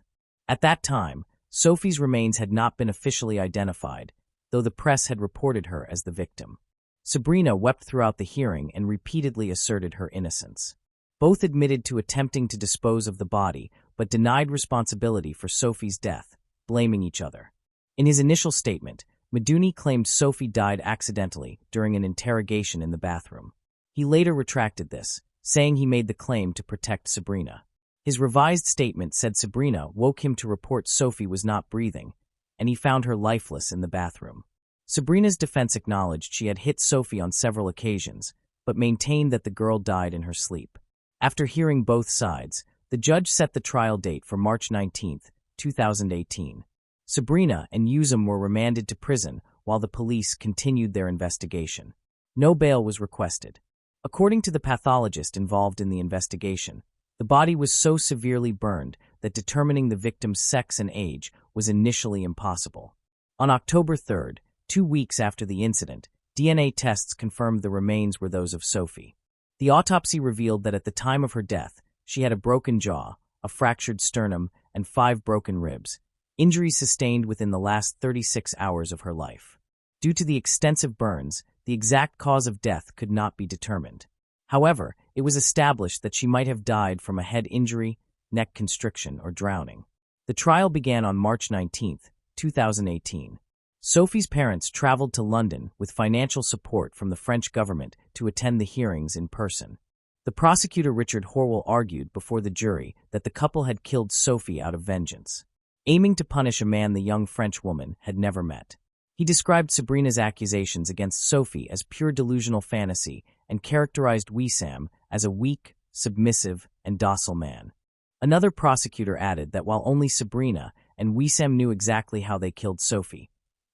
At that time, Sophie's remains had not been officially identified, though the press had reported her as the victim. Sabrina wept throughout the hearing and repeatedly asserted her innocence. Both admitted to attempting to dispose of the body, but denied responsibility for Sophie's death, blaming each other. In his initial statement, Maduni claimed Sophie died accidentally during an interrogation in the bathroom. He later retracted this, saying he made the claim to protect Sabrina. His revised statement said Sabrina woke him to report Sophie was not breathing, and he found her lifeless in the bathroom. Sabrina's defense acknowledged she had hit Sophie on several occasions, but maintained that the girl died in her sleep. After hearing both sides, the judge set the trial date for March 19, 2018. Sabrina and Wissam were remanded to prison while the police continued their investigation. No bail was requested. According to the pathologist involved in the investigation, the body was so severely burned that determining the victim's sex and age was initially impossible. On October 3, 2 weeks after the incident, DNA tests confirmed the remains were those of Sophie. The autopsy revealed that at the time of her death, she had a broken jaw, a fractured sternum, and 5 broken ribs, injuries sustained within the last 36 hours of her life. Due to the extensive burns, the exact cause of death could not be determined. However, it was established that she might have died from a head injury, neck constriction, or drowning. The trial began on March 19, 2018. Sophie's parents traveled to London with financial support from the French government to attend the hearings in person. The prosecutor Richard Horwell argued before the jury that the couple had killed Sophie out of vengeance, aiming to punish a man the young French woman had never met. He described Sabrina's accusations against Sophie as pure delusional fantasy and characterized Wissam as a weak, submissive, and docile man. Another prosecutor added that while only Sabrina and Wissam knew exactly how they killed Sophie,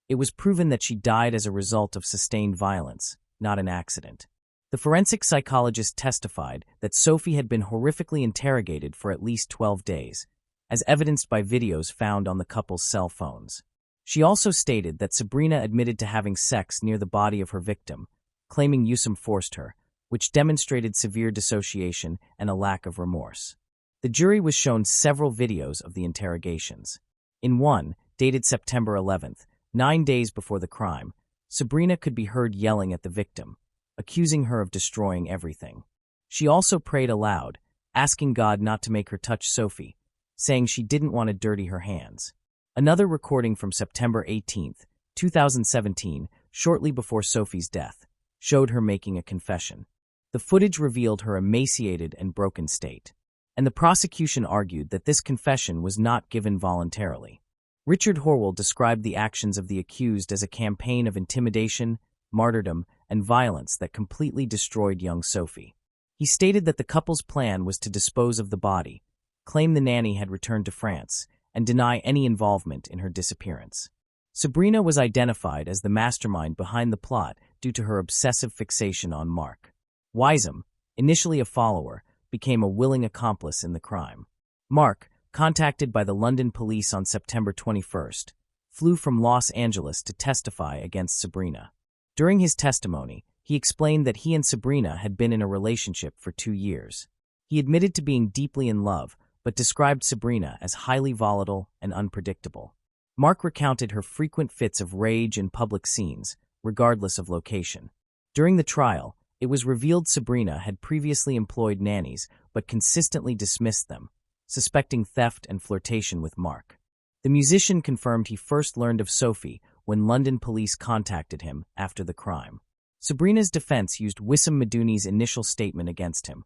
it was proven that she died as a result of sustained violence, not an accident. The forensic psychologist testified that Sophie had been horrifically interrogated for at least 12 days, as evidenced by videos found on the couple's cell phones. She also stated that Sabrina admitted to having sex near the body of her victim, claiming Wissam forced her, which demonstrated severe dissociation and a lack of remorse. The jury was shown several videos of the interrogations. In one, dated September 11th, 9 days before the crime, Sabrina could be heard yelling at the victim, accusing her of destroying everything. She also prayed aloud, asking God not to make her touch Sophie, saying she didn't want to dirty her hands. Another recording from September 18th, 2017, shortly before Sophie's death, showed her making a confession. The footage revealed her emaciated and broken state, and the prosecution argued that this confession was not given voluntarily. Richard Horwell described the actions of the accused as a campaign of intimidation, martyrdom, and violence that completely destroyed young Sophie. He stated that the couple's plan was to dispose of the body, claim the nanny had returned to France, and deny any involvement in her disappearance. Sabrina was identified as the mastermind behind the plot due to her obsessive fixation on Mark. Wiseman, initially a follower, became a willing accomplice in the crime. Mark, contacted by the London police on September 21st, flew from Los Angeles to testify against Sabrina. During his testimony, he explained that he and Sabrina had been in a relationship for 2 years. He admitted to being deeply in love, but described Sabrina as highly volatile and unpredictable. Mark recounted her frequent fits of rage in public scenes, regardless of location. During the trial, it was revealed Sabrina had previously employed nannies but consistently dismissed them, suspecting theft and flirtation with Mark. The musician confirmed he first learned of Sophie when London police contacted him after the crime. Sabrina's defense used Wissam Madouni's initial statement against him,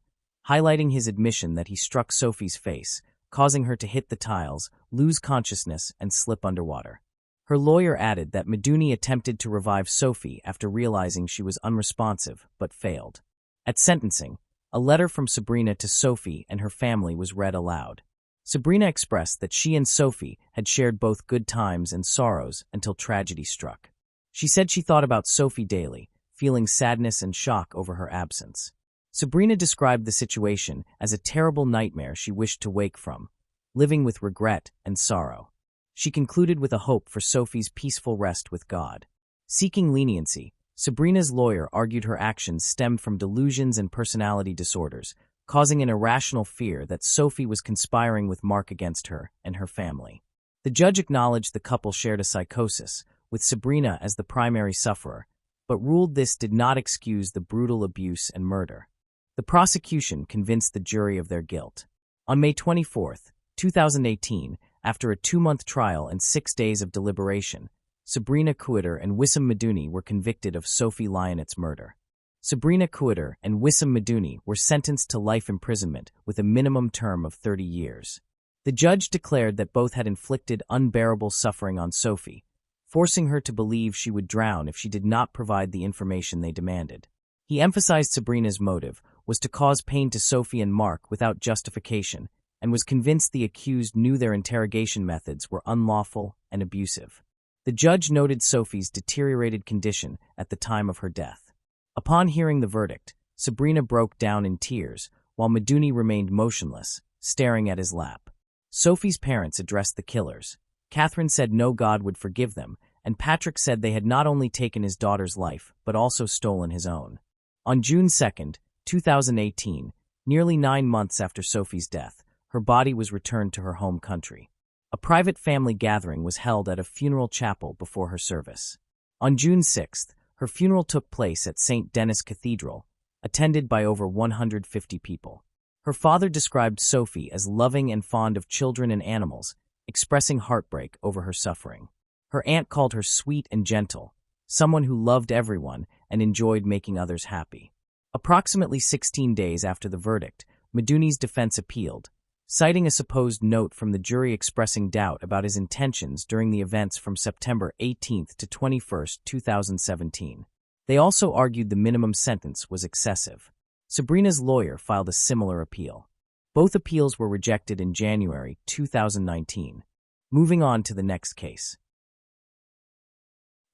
highlighting his admission that he struck Sophie's face, causing her to hit the tiles, lose consciousness, and slip underwater. Her lawyer added that Madouni attempted to revive Sophie after realizing she was unresponsive, but failed. At sentencing, a letter from Sabrina to Sophie and her family was read aloud. Sabrina expressed that she and Sophie had shared both good times and sorrows until tragedy struck. She said she thought about Sophie daily, feeling sadness and shock over her absence. Sabrina described the situation as a terrible nightmare she wished to wake from, living with regret and sorrow. She concluded with a hope for Sophie's peaceful rest with God. Seeking leniency, Sabrina's lawyer argued her actions stemmed from delusions and personality disorders, causing an irrational fear that Sophie was conspiring with Mark against her and her family. The judge acknowledged the couple shared a psychosis, with Sabrina as the primary sufferer, but ruled this did not excuse the brutal abuse and murder. The prosecution convinced the jury of their guilt. On May 24, 2018, after a 2-month trial and 6 days of deliberation, Sabrina Couder and Wissam Madouni were convicted of Sophie Lionet's murder. Sabrina Couder and Wissam Madouni were sentenced to life imprisonment with a minimum term of 30 years. The judge declared that both had inflicted unbearable suffering on Sophie, forcing her to believe she would drown if she did not provide the information they demanded. He emphasized Sabrina's motive was to cause pain to Sophie and Mark without justification, and was convinced the accused knew their interrogation methods were unlawful and abusive. The judge noted Sophie's deteriorated condition at the time of her death. Upon hearing the verdict, Sabrina broke down in tears, while Madouni remained motionless, staring at his lap. Sophie's parents addressed the killers. Catherine said no God would forgive them, and Patrick said they had not only taken his daughter's life, but also stolen his own. On June 2, 2018, nearly 9 months after Sophie's death, her body was returned to her home country. A private family gathering was held at a funeral chapel before her service. On June 6, her funeral took place at St. Denis Cathedral, attended by over 150 people. Her father described Sophie as loving and fond of children and animals, expressing heartbreak over her suffering. Her aunt called her sweet and gentle, someone who loved everyone and enjoyed making others happy. Approximately 16 days after the verdict, Madouni's defense appealed, citing a supposed note from the jury expressing doubt about his intentions during the events from September 18 to 21, 2017. They also argued the minimum sentence was excessive. Sabrina's lawyer filed a similar appeal. Both appeals were rejected in January 2019. Moving on to the next case.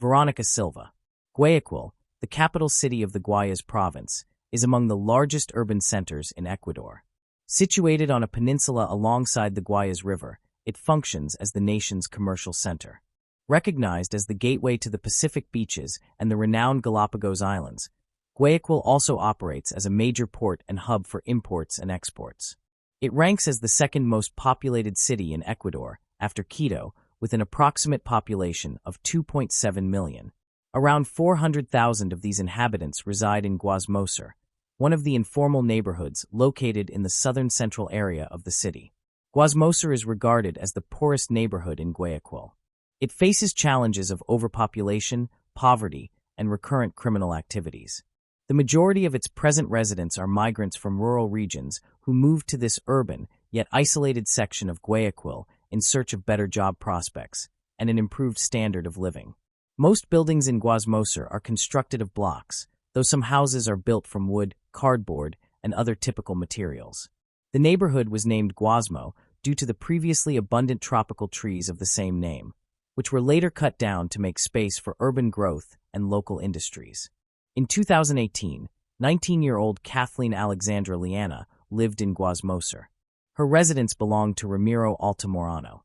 Veronica Silva. Guayaquil, the capital city of the Guayas province, is among the largest urban centers in Ecuador. Situated on a peninsula alongside the Guayas River, it functions as the nation's commercial center. Recognized as the gateway to the Pacific beaches and the renowned Galapagos Islands, Guayaquil also operates as a major port and hub for imports and exports. It ranks as the second most populated city in Ecuador, after Quito, with an approximate population of 2.7 million. Around 400,000 of these inhabitants reside in Guasmoser, one of the informal neighborhoods located in the southern-central area of the city. Guasmoser is regarded as the poorest neighborhood in Guayaquil. It faces challenges of overpopulation, poverty, and recurrent criminal activities. The majority of its present residents are migrants from rural regions who moved to this urban, yet isolated section of Guayaquil in search of better job prospects and an improved standard of living. Most buildings in Guasmoser are constructed of blocks, though some houses are built from wood, cardboard, and other typical materials. The neighborhood was named Guasmo due to the previously abundant tropical trees of the same name, which were later cut down to make space for urban growth and local industries. In 2018, 19-year-old Kathleen Alexandra Liana lived in Guasmoser. Her residence belonged to Ramiro Altamorano.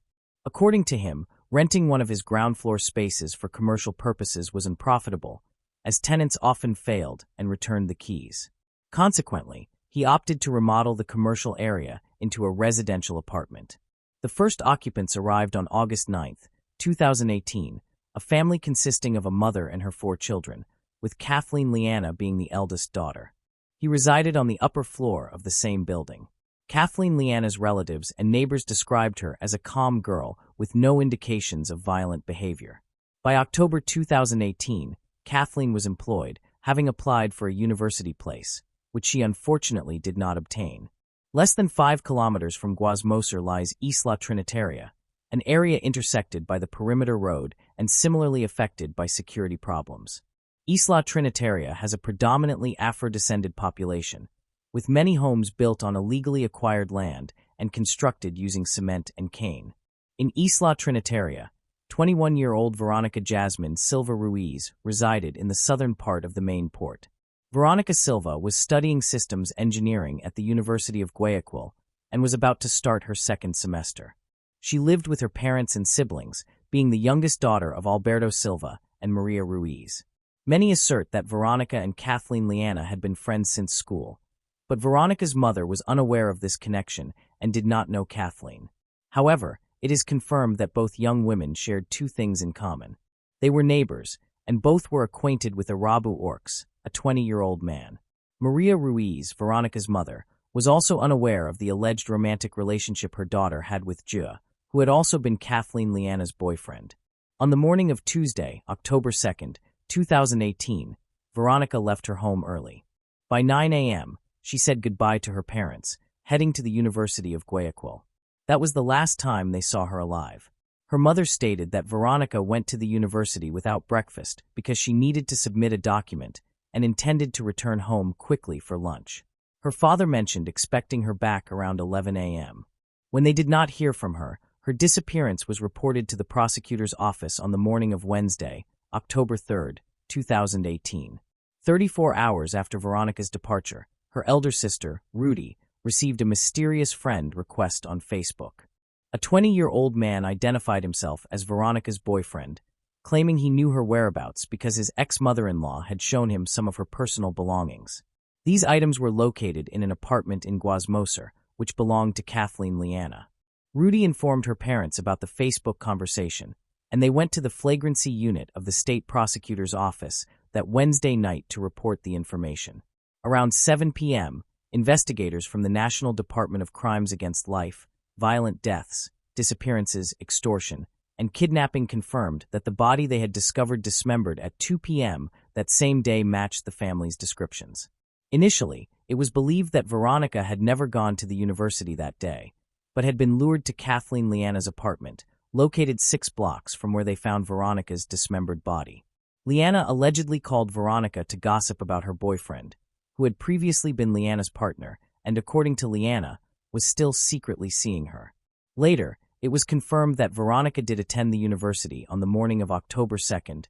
According to him, renting one of his ground-floor spaces for commercial purposes was unprofitable, as tenants often failed and returned the keys. Consequently, he opted to remodel the commercial area into a residential apartment. The first occupants arrived on August 9, 2018, a family consisting of a mother and her 4 children, with Kathleen Liana being the eldest daughter. He resided on the upper floor of the same building. Kathleen Liana's relatives and neighbors described her as a calm girl with no indications of violent behavior. By October 2018, Kathleen was employed, having applied for a university place, which she unfortunately did not obtain. Less than 5 kilometers from Guasmoser lies Isla Trinitaria, an area intersected by the perimeter road and similarly affected by security problems. Isla Trinitaria has a predominantly Afro-descended population, with many homes built on illegally acquired land and constructed using cement and cane. In Isla Trinitaria, 21-year-old Veronica Jasmine Silva Ruiz resided in the southern part of the main port. Veronica Silva was studying systems engineering at the University of Guayaquil and was about to start her second semester. She lived with her parents and siblings, being the youngest daughter of Alberto Silva and Maria Ruiz. Many assert that Veronica and Kathleen Liana had been friends since school, but Veronica's mother was unaware of this connection and did not know Kathleen. However, it is confirmed that both young women shared 2 things in common. They were neighbors, and both were acquainted with Arabu Orks, a 20-year-old man. Maria Ruiz, Veronica's mother, was also unaware of the alleged romantic relationship her daughter had with Jua, who had also been Kathleen Liana's boyfriend. On the morning of Tuesday, October 2, 2018, Veronica left her home early. By 9 a.m., she said goodbye to her parents, heading to the University of Guayaquil. That was the last time they saw her alive. Her mother stated that Veronica went to the university without breakfast because she needed to submit a document and intended to return home quickly for lunch. Her father mentioned expecting her back around 11 a.m. When they did not hear from her, her disappearance was reported to the prosecutor's office on the morning of Wednesday, October 3, 2018. 34 hours after Veronica's departure, her elder sister, Rudy, received a mysterious friend request on Facebook. A 20-year-old man identified himself as Veronica's boyfriend, claiming he knew her whereabouts because his ex-mother-in-law had shown him some of her personal belongings. These items were located in an apartment in Guasmoser, which belonged to Kathleen Liana. Rudy informed her parents about the Facebook conversation, and they went to the flagrancy unit of the state prosecutor's office that Wednesday night to report the information. Around 7 p.m., investigators from the National Department of Crimes Against Life, Violent Deaths, Disappearances, Extortion, and Kidnapping confirmed that the body they had discovered dismembered at 2 p.m. that same day matched the family's descriptions. Initially, it was believed that Veronica had never gone to the university that day, but had been lured to Kathleen Liana's apartment, located 6 blocks from where they found Veronica's dismembered body. Liana allegedly called Veronica to gossip about her boyfriend, who had previously been Liana's partner and, according to Liana, was still secretly seeing her. Later, it was confirmed that Veronica did attend the university on the morning of October 2,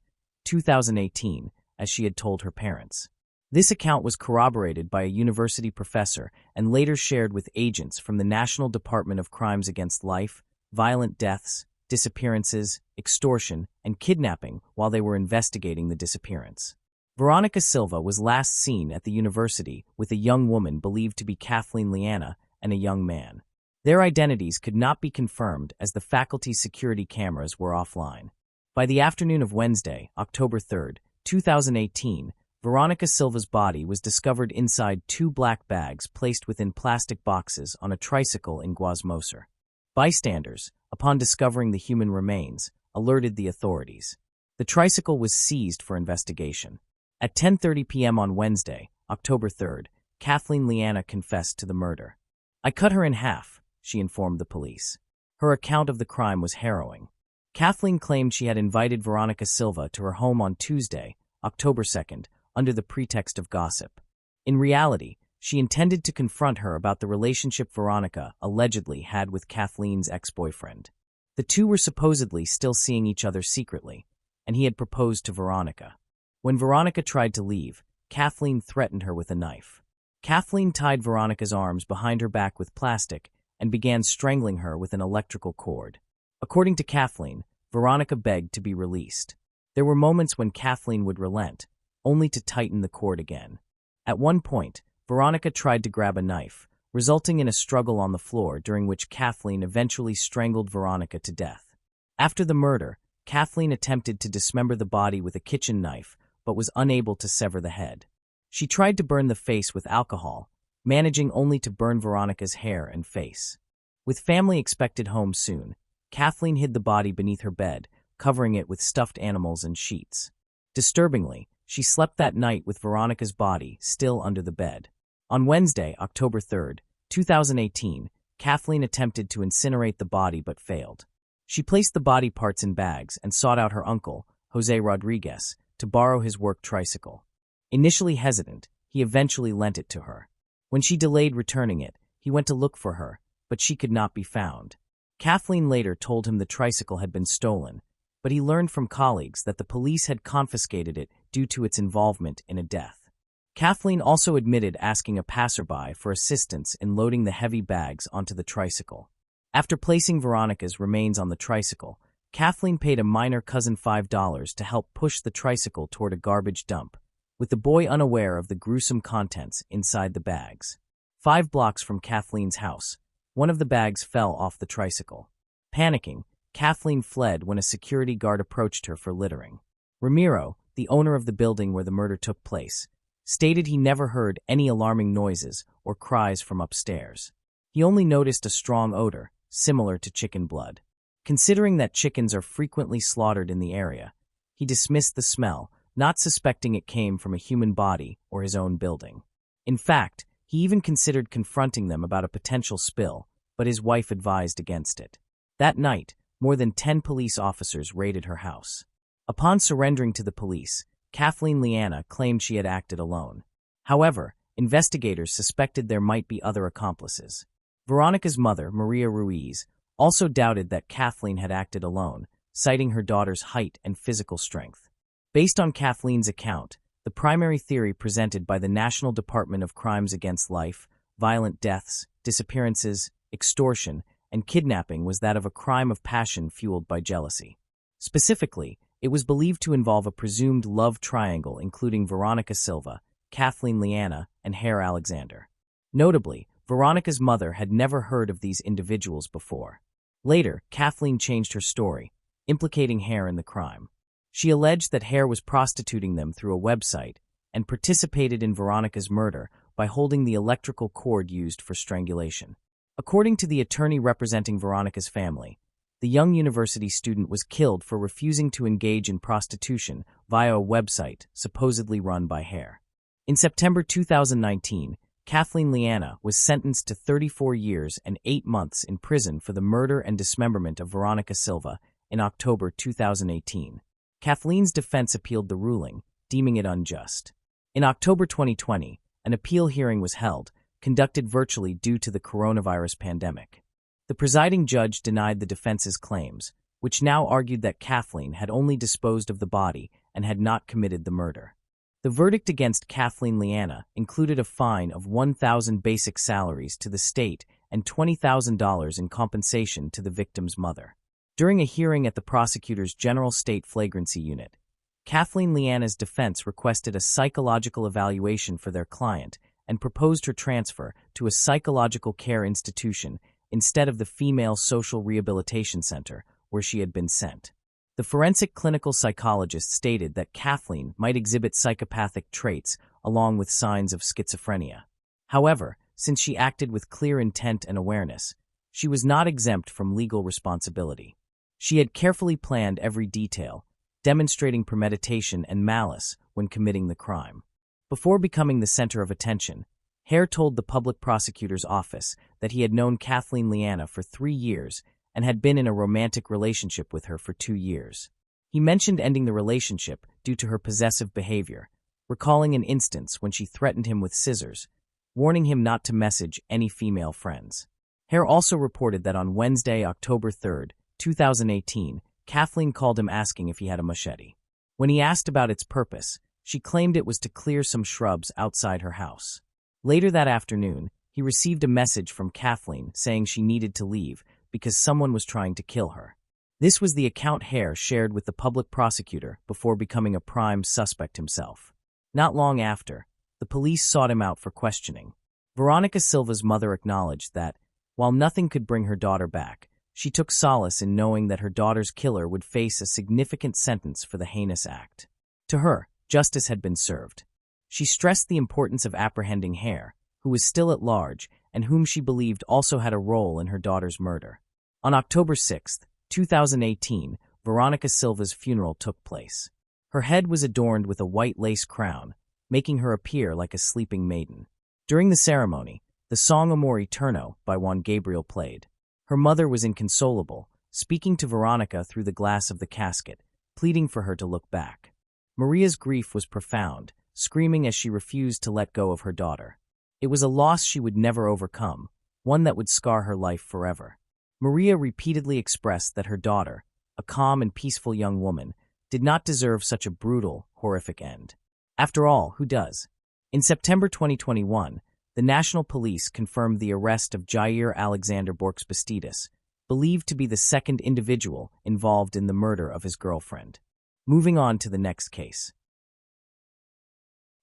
2018, as she had told her parents. This account was corroborated by a university professor and later shared with agents from the National Department of Crimes Against Life, Violent Deaths, Disappearances, Extortion, and Kidnapping while they were investigating the disappearance. Veronica Silva was last seen at the university with a young woman believed to be Kathleen Liana and a young man. Their identities could not be confirmed as the faculty's security cameras were offline. By the afternoon of Wednesday, October 3, 2018, Veronica Silva's body was discovered inside 2 black bags placed within plastic boxes on a tricycle in Guasmoser. Bystanders, upon discovering the human remains, alerted the authorities. The tricycle was seized for investigation. At 10:30 p.m. on Wednesday, October 3, Kathleen Leanna confessed to the murder. "I cut her in half," she informed the police. Her account of the crime was harrowing. Kathleen claimed she had invited Veronica Silva to her home on Tuesday, October 2, under the pretext of gossip. In reality, she intended to confront her about the relationship Veronica allegedly had with Kathleen's ex-boyfriend. The two were supposedly still seeing each other secretly, and he had proposed to Veronica. When Veronica tried to leave, Kathleen threatened her with a knife. Kathleen tied Veronica's arms behind her back with plastic and began strangling her with an electrical cord. According to Kathleen, Veronica begged to be released. There were moments when Kathleen would relent, only to tighten the cord again. At one point, Veronica tried to grab a knife, resulting in a struggle on the floor during which Kathleen eventually strangled Veronica to death. After the murder, Kathleen attempted to dismember the body with a kitchen knife, but was unable to sever the head. She tried to burn the face with alcohol, managing only to burn Veronica's hair and face. With family expected home soon, Kathleen hid the body beneath her bed, covering it with stuffed animals and sheets. Disturbingly, she slept that night with Veronica's body still under the bed. On Wednesday, October 3, 2018, Kathleen attempted to incinerate the body but failed. She placed the body parts in bags and sought out her uncle, Jose Rodriguez, to borrow his work tricycle. Initially hesitant, he eventually lent it to her. When she delayed returning it, he went to look for her, but she could not be found. Kathleen later told him the tricycle had been stolen, but he learned from colleagues that the police had confiscated it due to its involvement in a death. Kathleen also admitted asking a passerby for assistance in loading the heavy bags onto the tricycle. After placing Veronica's remains on the tricycle, Kathleen paid a minor cousin $5 to help push the tricycle toward a garbage dump, with the boy unaware of the gruesome contents inside the bags. 5 blocks from Kathleen's house, one of the bags fell off the tricycle. Panicking, Kathleen fled when a security guard approached her for littering. Ramiro, the owner of the building where the murder took place, stated he never heard any alarming noises or cries from upstairs. He only noticed a strong odor, similar to chicken blood. Considering that chickens are frequently slaughtered in the area, he dismissed the smell, not suspecting it came from a human body or his own building. In fact, he even considered confronting them about a potential spill, but his wife advised against it. That night, more than 10 police officers raided her house. Upon surrendering to the police, Kathleen Leanna claimed she had acted alone. However, investigators suspected there might be other accomplices. Veronica's mother, Maria Ruiz, also doubted that Kathleen had acted alone, citing her daughter's height and physical strength. Based on Kathleen's account, the primary theory presented by the National Department of Crimes Against Life, violent deaths, disappearances, extortion, and kidnapping was that of a crime of passion fueled by jealousy. Specifically, it was believed to involve a presumed love triangle including Veronica Silva, Kathleen Leanna, and Hare Alexander. Notably, Veronica's mother had never heard of these individuals before. Later, Kathleen changed her story, implicating Hare in the crime. She alleged that Hare was prostituting them through a website and participated in Veronica's murder by holding the electrical cord used for strangulation. According to the attorney representing Veronica's family, the young university student was killed for refusing to engage in prostitution via a website supposedly run by Hare. In September 2019, Kathleen Leanna was sentenced to 34 years and 8 months in prison for the murder and dismemberment of Veronica Silva in October 2018. Kathleen's defense appealed the ruling, deeming it unjust. In October 2020, an appeal hearing was held, conducted virtually due to the coronavirus pandemic. The presiding judge denied the defense's claims, which now argued that Kathleen had only disposed of the body and had not committed the murder. The verdict against Kathleen Leanna included a fine of 1,000 basic salaries to the state and $20,000 in compensation to the victim's mother. During a hearing at the prosecutor's General State Flagrancy Unit, Kathleen Leanna's defense requested a psychological evaluation for their client and proposed her transfer to a psychological care institution instead of the female social rehabilitation center where she had been sent. The forensic clinical psychologist stated that Kathleen might exhibit psychopathic traits along with signs of schizophrenia. However, since she acted with clear intent and awareness, she was not exempt from legal responsibility. She had carefully planned every detail, demonstrating premeditation and malice when committing the crime. Before becoming the center of attention, Hare told the public prosecutor's office that he had known Kathleen Leanna for 3 years and had been in a romantic relationship with her for 2 years. He mentioned ending the relationship due to her possessive behavior, recalling an instance when she threatened him with scissors, warning him not to message any female friends. Hare also reported that on Wednesday, October 3, 2018, Kathleen called him asking if he had a machete. When he asked about its purpose, she claimed it was to clear some shrubs outside her house. Later that afternoon, he received a message from Kathleen saying she needed to leave because someone was trying to kill her. This was the account Hare shared with the public prosecutor before becoming a prime suspect himself. Not long after, the police sought him out for questioning. Veronica Silva's mother acknowledged that, while nothing could bring her daughter back, she took solace in knowing that her daughter's killer would face a significant sentence for the heinous act. To her, justice had been served. She stressed the importance of apprehending Hare, who was still at large and whom she believed also had a role in her daughter's murder. On October 6, 2018, Veronica Silva's funeral took place. Her head was adorned with a white lace crown, making her appear like a sleeping maiden. During the ceremony, the song Amor Eterno by Juan Gabriel played. Her mother was inconsolable, speaking to Veronica through the glass of the casket, pleading for her to look back. Maria's grief was profound, screaming as she refused to let go of her daughter. It was a loss she would never overcome, one that would scar her life forever. Maria repeatedly expressed that her daughter, a calm and peaceful young woman, did not deserve such a brutal, horrific end. After all, who does? In September 2021, the National Police confirmed the arrest of Jair Alexander Borges-Bastidas, believed to be the second individual involved in the murder of his girlfriend. Moving on to the next case.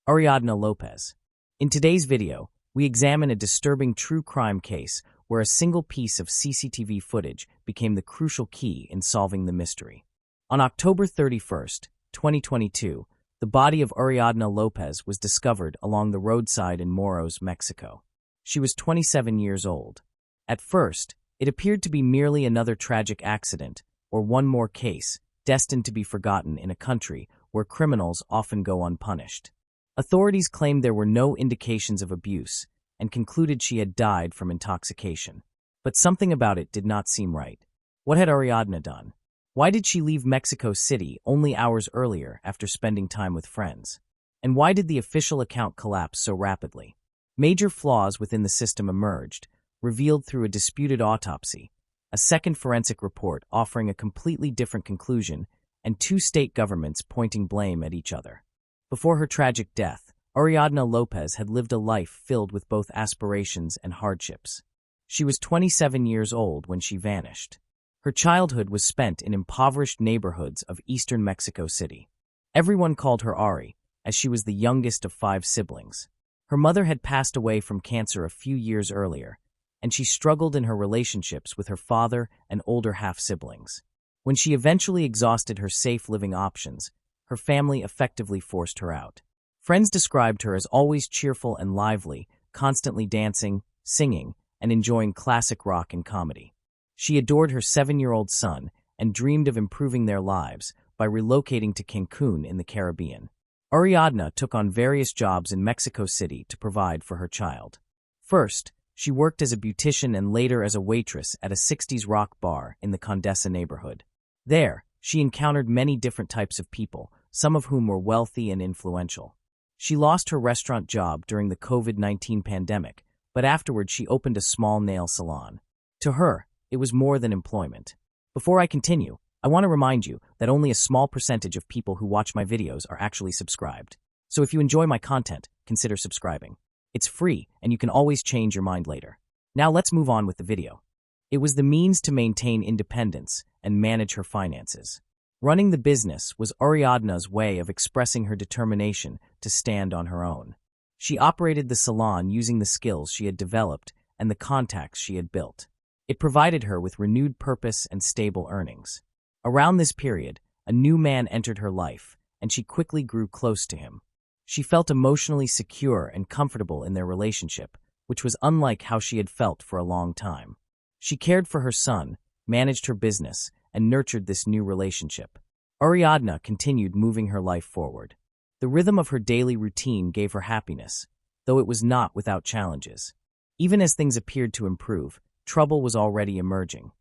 Ariadna Lopez. In today's video, we examine a disturbing true crime case where a single piece of CCTV footage became the crucial key in solving the mystery. On October 31, 2022, the body of Ariadna Lopez was discovered along the roadside in Moros, Mexico. She was 27 years old. At first, it appeared to be merely another tragic accident, or one more case, destined to be forgotten in a country where criminals often go unpunished. Authorities claimed there were no indications of abuse and concluded she had died from intoxication. But something about it did not seem right. What had Ariadna done? Why did she leave Mexico City only hours earlier after spending time with friends? And why did the official account collapse so rapidly? Major flaws within the system emerged, revealed through a disputed autopsy, a second forensic report offering a completely different conclusion, and 2 state governments pointing blame at each other. Before her tragic death, Ariadna Lopez had lived a life filled with both aspirations and hardships. She was 27 years old when she vanished. Her childhood was spent in impoverished neighborhoods of eastern Mexico City. Everyone called her Ari, as she was the youngest of 5 siblings. Her mother had passed away from cancer a few years earlier, and she struggled in her relationships with her father and older half-siblings. When she eventually exhausted her safe living options, her family effectively forced her out. Friends described her as always cheerful and lively, constantly dancing, singing, and enjoying classic rock and comedy. She adored her 7-year-old son and dreamed of improving their lives by relocating to Cancun in the Caribbean. Ariadna took on various jobs in Mexico City to provide for her child. First, she worked as a beautician and later as a waitress at a 60s rock bar in the Condesa neighborhood. There, she encountered many different types of people, some of whom were wealthy and influential. She lost her restaurant job during the COVID-19 pandemic, but afterward she opened a small nail salon. To her, it was more than employment. Before I continue, I want to remind you that only a small percentage of people who watch my videos are actually subscribed. So if you enjoy my content, consider subscribing. It's free, and you can always change your mind later. Now let's move on with the video. It was the means to maintain independence and manage her finances. Running the business was Ariadna's way of expressing her determination to stand on her own. She operated the salon using the skills she had developed and the contacts she had built. It provided her with renewed purpose and stable earnings. Around this period, a new man entered her life, and she quickly grew close to him. She felt emotionally secure and comfortable in their relationship, which was unlike how she had felt for a long time. She cared for her son, managed her business, and nurtured this new relationship. Ariadne continued moving her life forward. The rhythm of her daily routine gave her happiness, though it was not without challenges. Even as things appeared to improve, trouble was already emerging.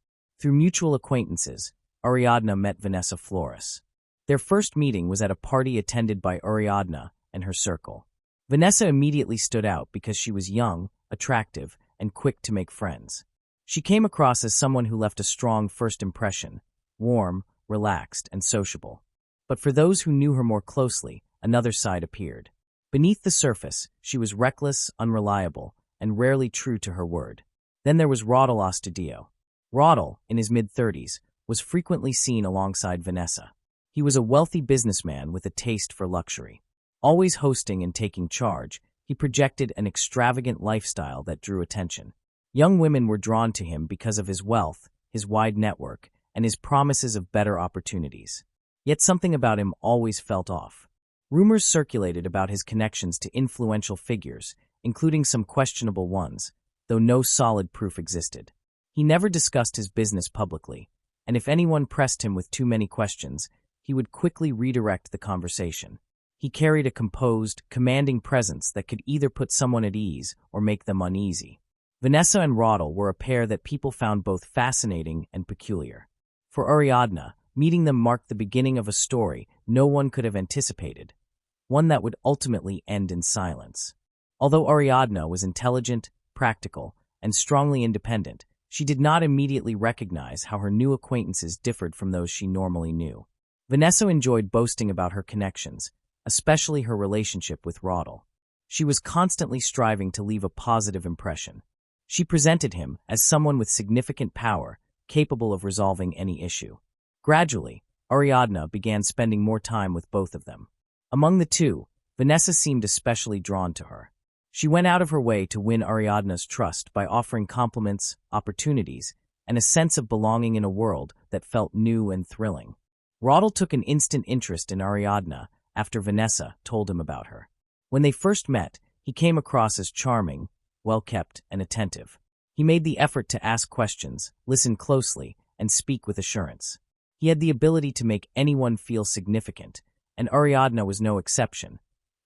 Through mutual acquaintances, Ariadne met Vanessa Flores. Their first meeting was at a party attended by Ariadne and her circle. Vanessa immediately stood out because she was young, attractive, and quick to make friends. She came across as someone who left a strong first impression, warm, relaxed, and sociable. But for those who knew her more closely, another side appeared. Beneath the surface, she was reckless, unreliable, and rarely true to her word. Then there was Rodel Astudillo. Rodel, in his mid-30s, was frequently seen alongside Vanessa. He was a wealthy businessman with a taste for luxury. Always hosting and taking charge, he projected an extravagant lifestyle that drew attention. Young women were drawn to him because of his wealth, his wide network, and his promises of better opportunities. Yet something about him always felt off. Rumors circulated about his connections to influential figures, including some questionable ones, though no solid proof existed. He never discussed his business publicly, and if anyone pressed him with too many questions, he would quickly redirect the conversation. He carried a composed, commanding presence that could either put someone at ease or make them uneasy. Vanessa and Rodel were a pair that people found both fascinating and peculiar. For Ariadne, meeting them marked the beginning of a story no one could have anticipated, one that would ultimately end in silence. Although Ariadne was intelligent, practical, and strongly independent, she did not immediately recognize how her new acquaintances differed from those she normally knew. Vanessa enjoyed boasting about her connections, especially her relationship with Rodel. She was constantly striving to leave a positive impression. She presented him as someone with significant power, capable of resolving any issue. Gradually, Ariadne began spending more time with both of them. Among the two, Vanessa seemed especially drawn to her. She went out of her way to win Ariadne's trust by offering compliments, opportunities, and a sense of belonging in a world that felt new and thrilling. Rodel took an instant interest in Ariadne after Vanessa told him about her. When they first met, he came across as charming, well-kept, and attentive. He made the effort to ask questions, listen closely, and speak with assurance. He had the ability to make anyone feel significant, and Ariadne was no exception,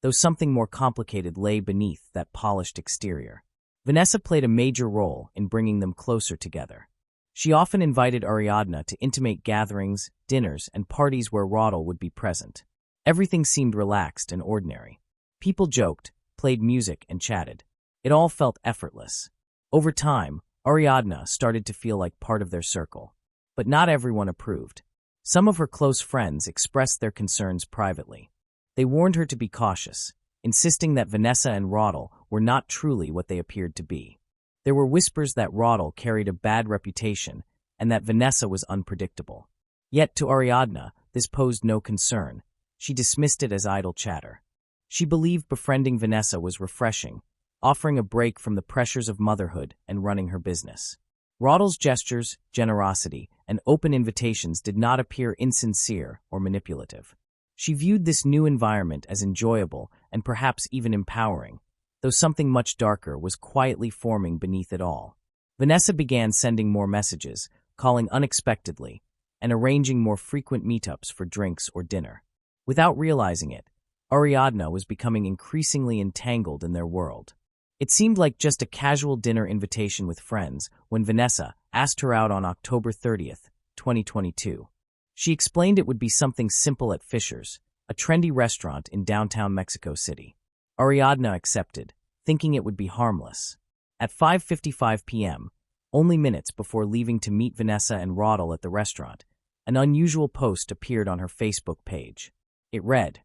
though something more complicated lay beneath that polished exterior. Vanessa played a major role in bringing them closer together. She often invited Ariadne to intimate gatherings, dinners, and parties where Rodel would be present. Everything seemed relaxed and ordinary. People joked, played music, and chatted. It all felt effortless. Over time, Ariadne started to feel like part of their circle. But not everyone approved. Some of her close friends expressed their concerns privately. They warned her to be cautious, insisting that Vanessa and Rodel were not truly what they appeared to be. There were whispers that Rodel carried a bad reputation and that Vanessa was unpredictable. Yet to Ariadne, this posed no concern. She dismissed it as idle chatter. She believed befriending Vanessa was refreshing, offering a break from the pressures of motherhood and running her business. Rodel's gestures, generosity, and open invitations did not appear insincere or manipulative. She viewed this new environment as enjoyable and perhaps even empowering, though something much darker was quietly forming beneath it all. Vanessa began sending more messages, calling unexpectedly, and arranging more frequent meetups for drinks or dinner. Without realizing it, Ariadne was becoming increasingly entangled in their world. It seemed like just a casual dinner invitation with friends when Vanessa asked her out on October 30th, 2022. She explained it would be something simple at Fisher's, a trendy restaurant in downtown Mexico City. Ariadne accepted, thinking it would be harmless. At 5:55 p.m., only minutes before leaving to meet Vanessa and Rodel at the restaurant, an unusual post appeared on her Facebook page. It read,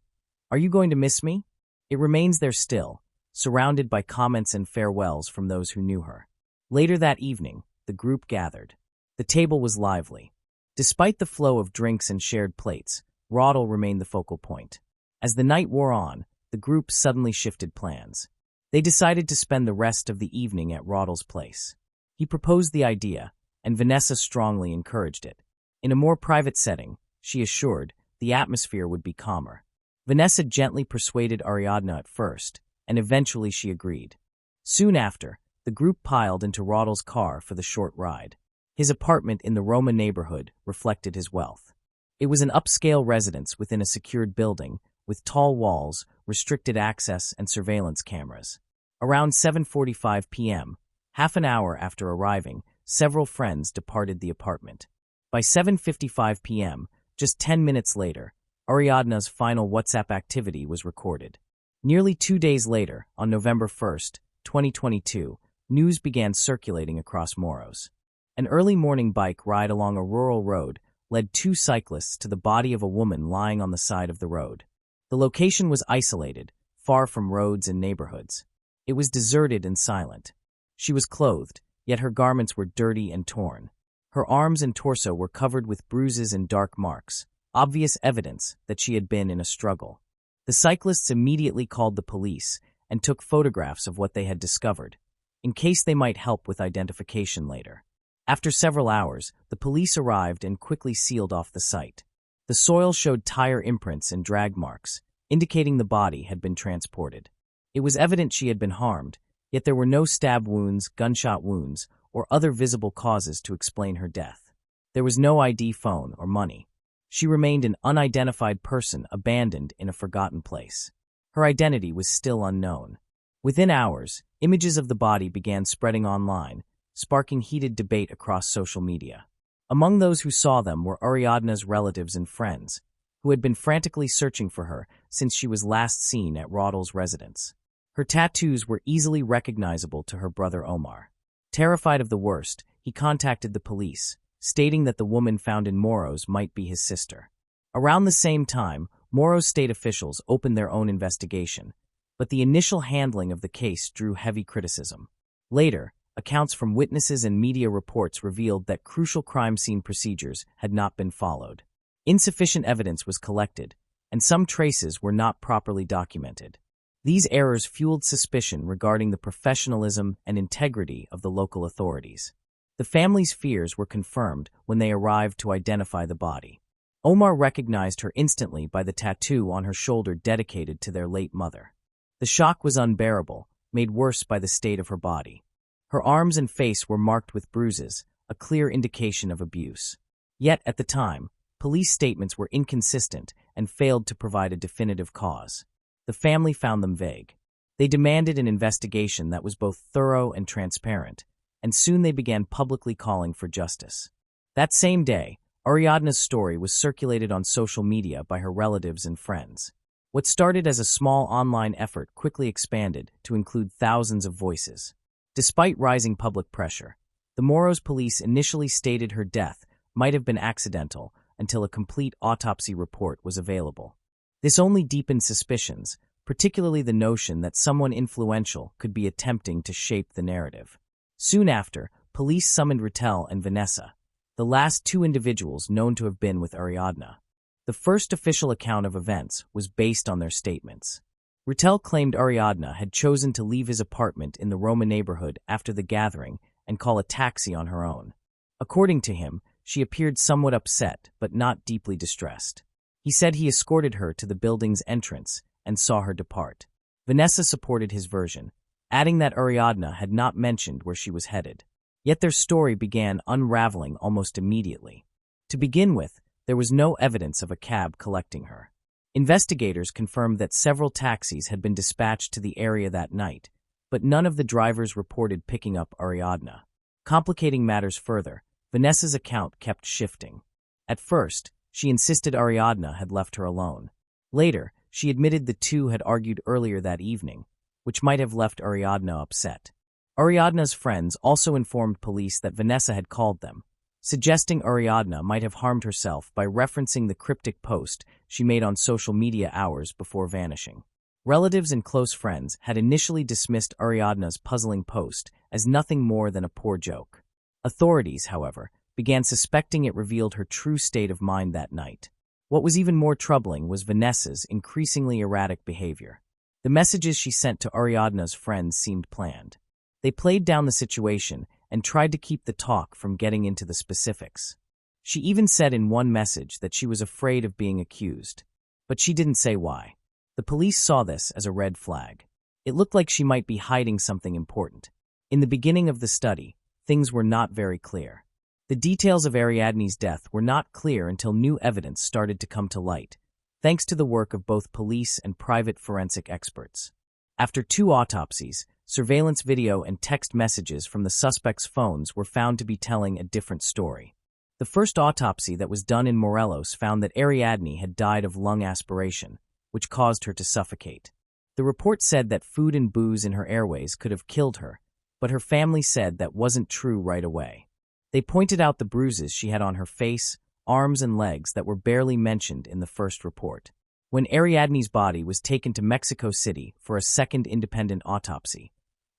"Are you going to miss me?" It remains there still, surrounded by comments and farewells from those who knew her. Later that evening, the group gathered. The table was lively. Despite the flow of drinks and shared plates, Rodel remained the focal point. As the night wore on, the group suddenly shifted plans. They decided to spend the rest of the evening at Rodel's place. He proposed the idea, and Vanessa strongly encouraged it. In a more private setting, she assured, the atmosphere would be calmer. Vanessa gently persuaded Ariadna at first, and eventually she agreed. Soon after, the group piled into Rodel's car for the short ride. His apartment in the Roma neighborhood reflected his wealth. It was an upscale residence within a secured building, with tall walls, restricted access, and surveillance cameras. Around 7:45 p.m., half an hour after arriving, several friends departed the apartment. By 7:55 p.m., just 10 minutes later, Ariadna's final WhatsApp activity was recorded. Nearly 2 days later, on November 1st, 2022, news began circulating across Moros. An early morning bike ride along a rural road led two cyclists to the body of a woman lying on the side of the road. The location was isolated, far from roads and neighborhoods. It was deserted and silent. She was clothed, yet her garments were dirty and torn. Her arms and torso were covered with bruises and dark marks, obvious evidence that she had been in a struggle. The cyclists immediately called the police and took photographs of what they had discovered, in case they might help with identification later. After several hours, the police arrived and quickly sealed off the site. The soil showed tire imprints and drag marks, indicating the body had been transported. It was evident she had been harmed, yet there were no stab wounds, gunshot wounds, or other visible causes to explain her death. There was no ID phone or money. She remained an unidentified person abandoned in a forgotten place. Her identity was still unknown. Within hours, images of the body began spreading online, sparking heated debate across social media. Among those who saw them were Ariadna's relatives and friends, who had been frantically searching for her since she was last seen at Rodel's residence. Her tattoos were easily recognizable to her brother Omar. Terrified of the worst, he contacted the police, stating that the woman found in Moros might be his sister. Around the same time, Moros state officials opened their own investigation, but the initial handling of the case drew heavy criticism. Later, accounts from witnesses and media reports revealed that crucial crime scene procedures had not been followed. Insufficient evidence was collected, and some traces were not properly documented. These errors fueled suspicion regarding the professionalism and integrity of the local authorities. The family's fears were confirmed when they arrived to identify the body. Omar recognized her instantly by the tattoo on her shoulder dedicated to their late mother. The shock was unbearable, made worse by the state of her body. Her arms and face were marked with bruises, a clear indication of abuse. Yet, at the time, police statements were inconsistent and failed to provide a definitive cause. The family found them vague. They demanded an investigation that was both thorough and transparent, and soon they began publicly calling for justice. That same day, Ariadna's story was circulated on social media by her relatives and friends. What started as a small online effort quickly expanded to include thousands of voices. Despite rising public pressure, the Moros police initially stated her death might have been accidental until a complete autopsy report was available. This only deepened suspicions, particularly the notion that someone influential could be attempting to shape the narrative. Soon after, police summoned Rotel and Vanessa, the last two individuals known to have been with Ariadna. The first official account of events was based on their statements. Rotel claimed Ariadna had chosen to leave his apartment in the Roma neighborhood after the gathering and call a taxi on her own. According to him, she appeared somewhat upset but not deeply distressed. He said he escorted her to the building's entrance and saw her depart. Vanessa supported his version, adding that Ariadna had not mentioned where she was headed. Yet their story began unraveling almost immediately. To begin with, there was no evidence of a cab collecting her. Investigators confirmed that several taxis had been dispatched to the area that night, but none of the drivers reported picking up Ariadna. Complicating matters further, Vanessa's account kept shifting. At first, she insisted Ariadna had left her alone. Later, she admitted the two had argued earlier that evening, which might have left Ariadna upset. Ariadna's friends also informed police that Vanessa had called them, suggesting Ariadna might have harmed herself by referencing the cryptic post she made on social media hours before vanishing. Relatives and close friends had initially dismissed Ariadna's puzzling post as nothing more than a poor joke. Authorities, however, began suspecting it revealed her true state of mind that night. What was even more troubling was Vanessa's increasingly erratic behavior. The messages she sent to Ariadna's friends seemed planned. They played down the situation and tried to keep the talk from getting into the specifics. She even said in one message that she was afraid of being accused, but she didn't say why. The police saw this as a red flag. It looked like she might be hiding something important. In the beginning of the study, things were not very clear. The details of Ariadne's death were not clear until new evidence started to come to light, thanks to the work of both police and private forensic experts. After 2 autopsies, surveillance video and text messages from the suspects' phones were found to be telling a different story. The first autopsy that was done in Morelos found that Ariadne had died of lung aspiration, which caused her to suffocate. The report said that food and booze in her airways could have killed her, but her family said that wasn't true right away. They pointed out the bruises she had on her face, arms, and legs that were barely mentioned in the first report. When Ariadne's body was taken to Mexico City for a second independent autopsy,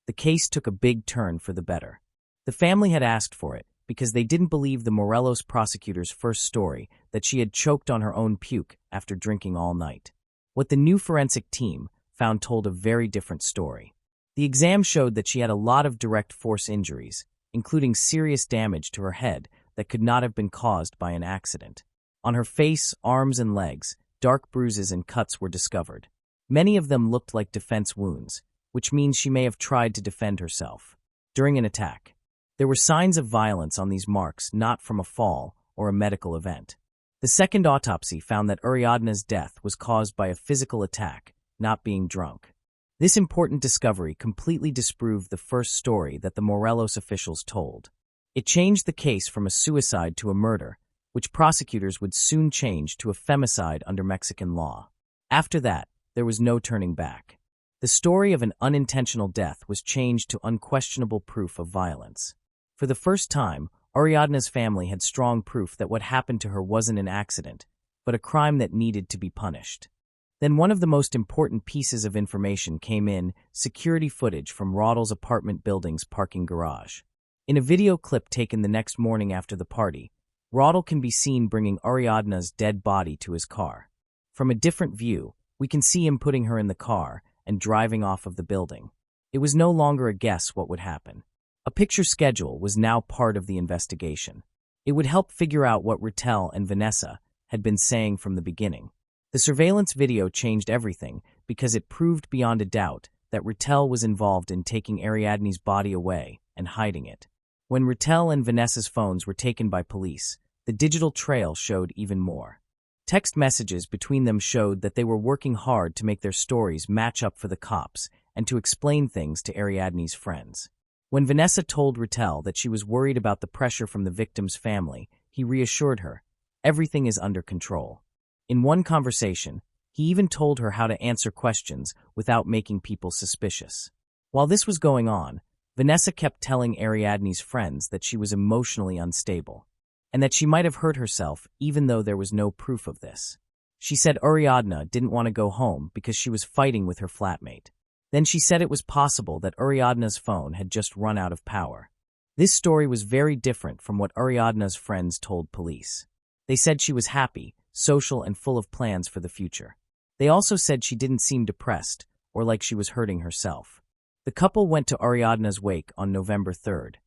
the case took a big turn for the better. The family had asked for it because they didn't believe the Morelos prosecutor's first story that she had choked on her own puke after drinking all night. What the new forensic team found told a very different story. The exam showed that she had a lot of direct force injuries, including serious damage to her head that could not have been caused by an accident. On her face, arms, and legs, dark bruises and cuts were discovered. Many of them looked like defense wounds, which means she may have tried to defend herself during an attack. There were signs of violence on these marks, not from a fall or a medical event. The second autopsy found that Ariadne's death was caused by a physical attack, not being drunk. This important discovery completely disproved the first story that the Morelos officials told. It changed the case from a suicide to a murder, which prosecutors would soon change to a femicide under Mexican law. After that, there was no turning back. The story of an unintentional death was changed to unquestionable proof of violence. For the first time, Ariadne's family had strong proof that what happened to her wasn't an accident, but a crime that needed to be punished. Then one of the most important pieces of information came in: security footage from Raudel's apartment building's parking garage. In a video clip taken the next morning after the party, Raudel can be seen bringing Ariadne's dead body to his car. From a different view, we can see him putting her in the car and driving off of the building. It was no longer a guess what would happen. A picture schedule was now part of the investigation. It would help figure out what Ratel and Vanessa had been saying from the beginning. The surveillance video changed everything because it proved beyond a doubt that Ratel was involved in taking Ariadne's body away and hiding it. When Ratel and Vanessa's phones were taken by police, the digital trail showed even more. Text messages between them showed that they were working hard to make their stories match up for the cops and to explain things to Ariadne's friends. When Vanessa told Ratel that she was worried about the pressure from the victim's family, he reassured her, "Everything is under control." In one conversation, he even told her how to answer questions without making people suspicious. While this was going on, Vanessa kept telling Ariadne's friends that she was emotionally unstable, and that she might have hurt herself even though there was no proof of this. She said Ariadne didn't want to go home because she was fighting with her flatmate. Then she said it was possible that Ariadne's phone had just run out of power. This story was very different from what Ariadne's friends told police. They said she was happy, social, and full of plans for the future. They also said she didn't seem depressed or like she was hurting herself. The couple went to Ariadne's wake on November 3rd.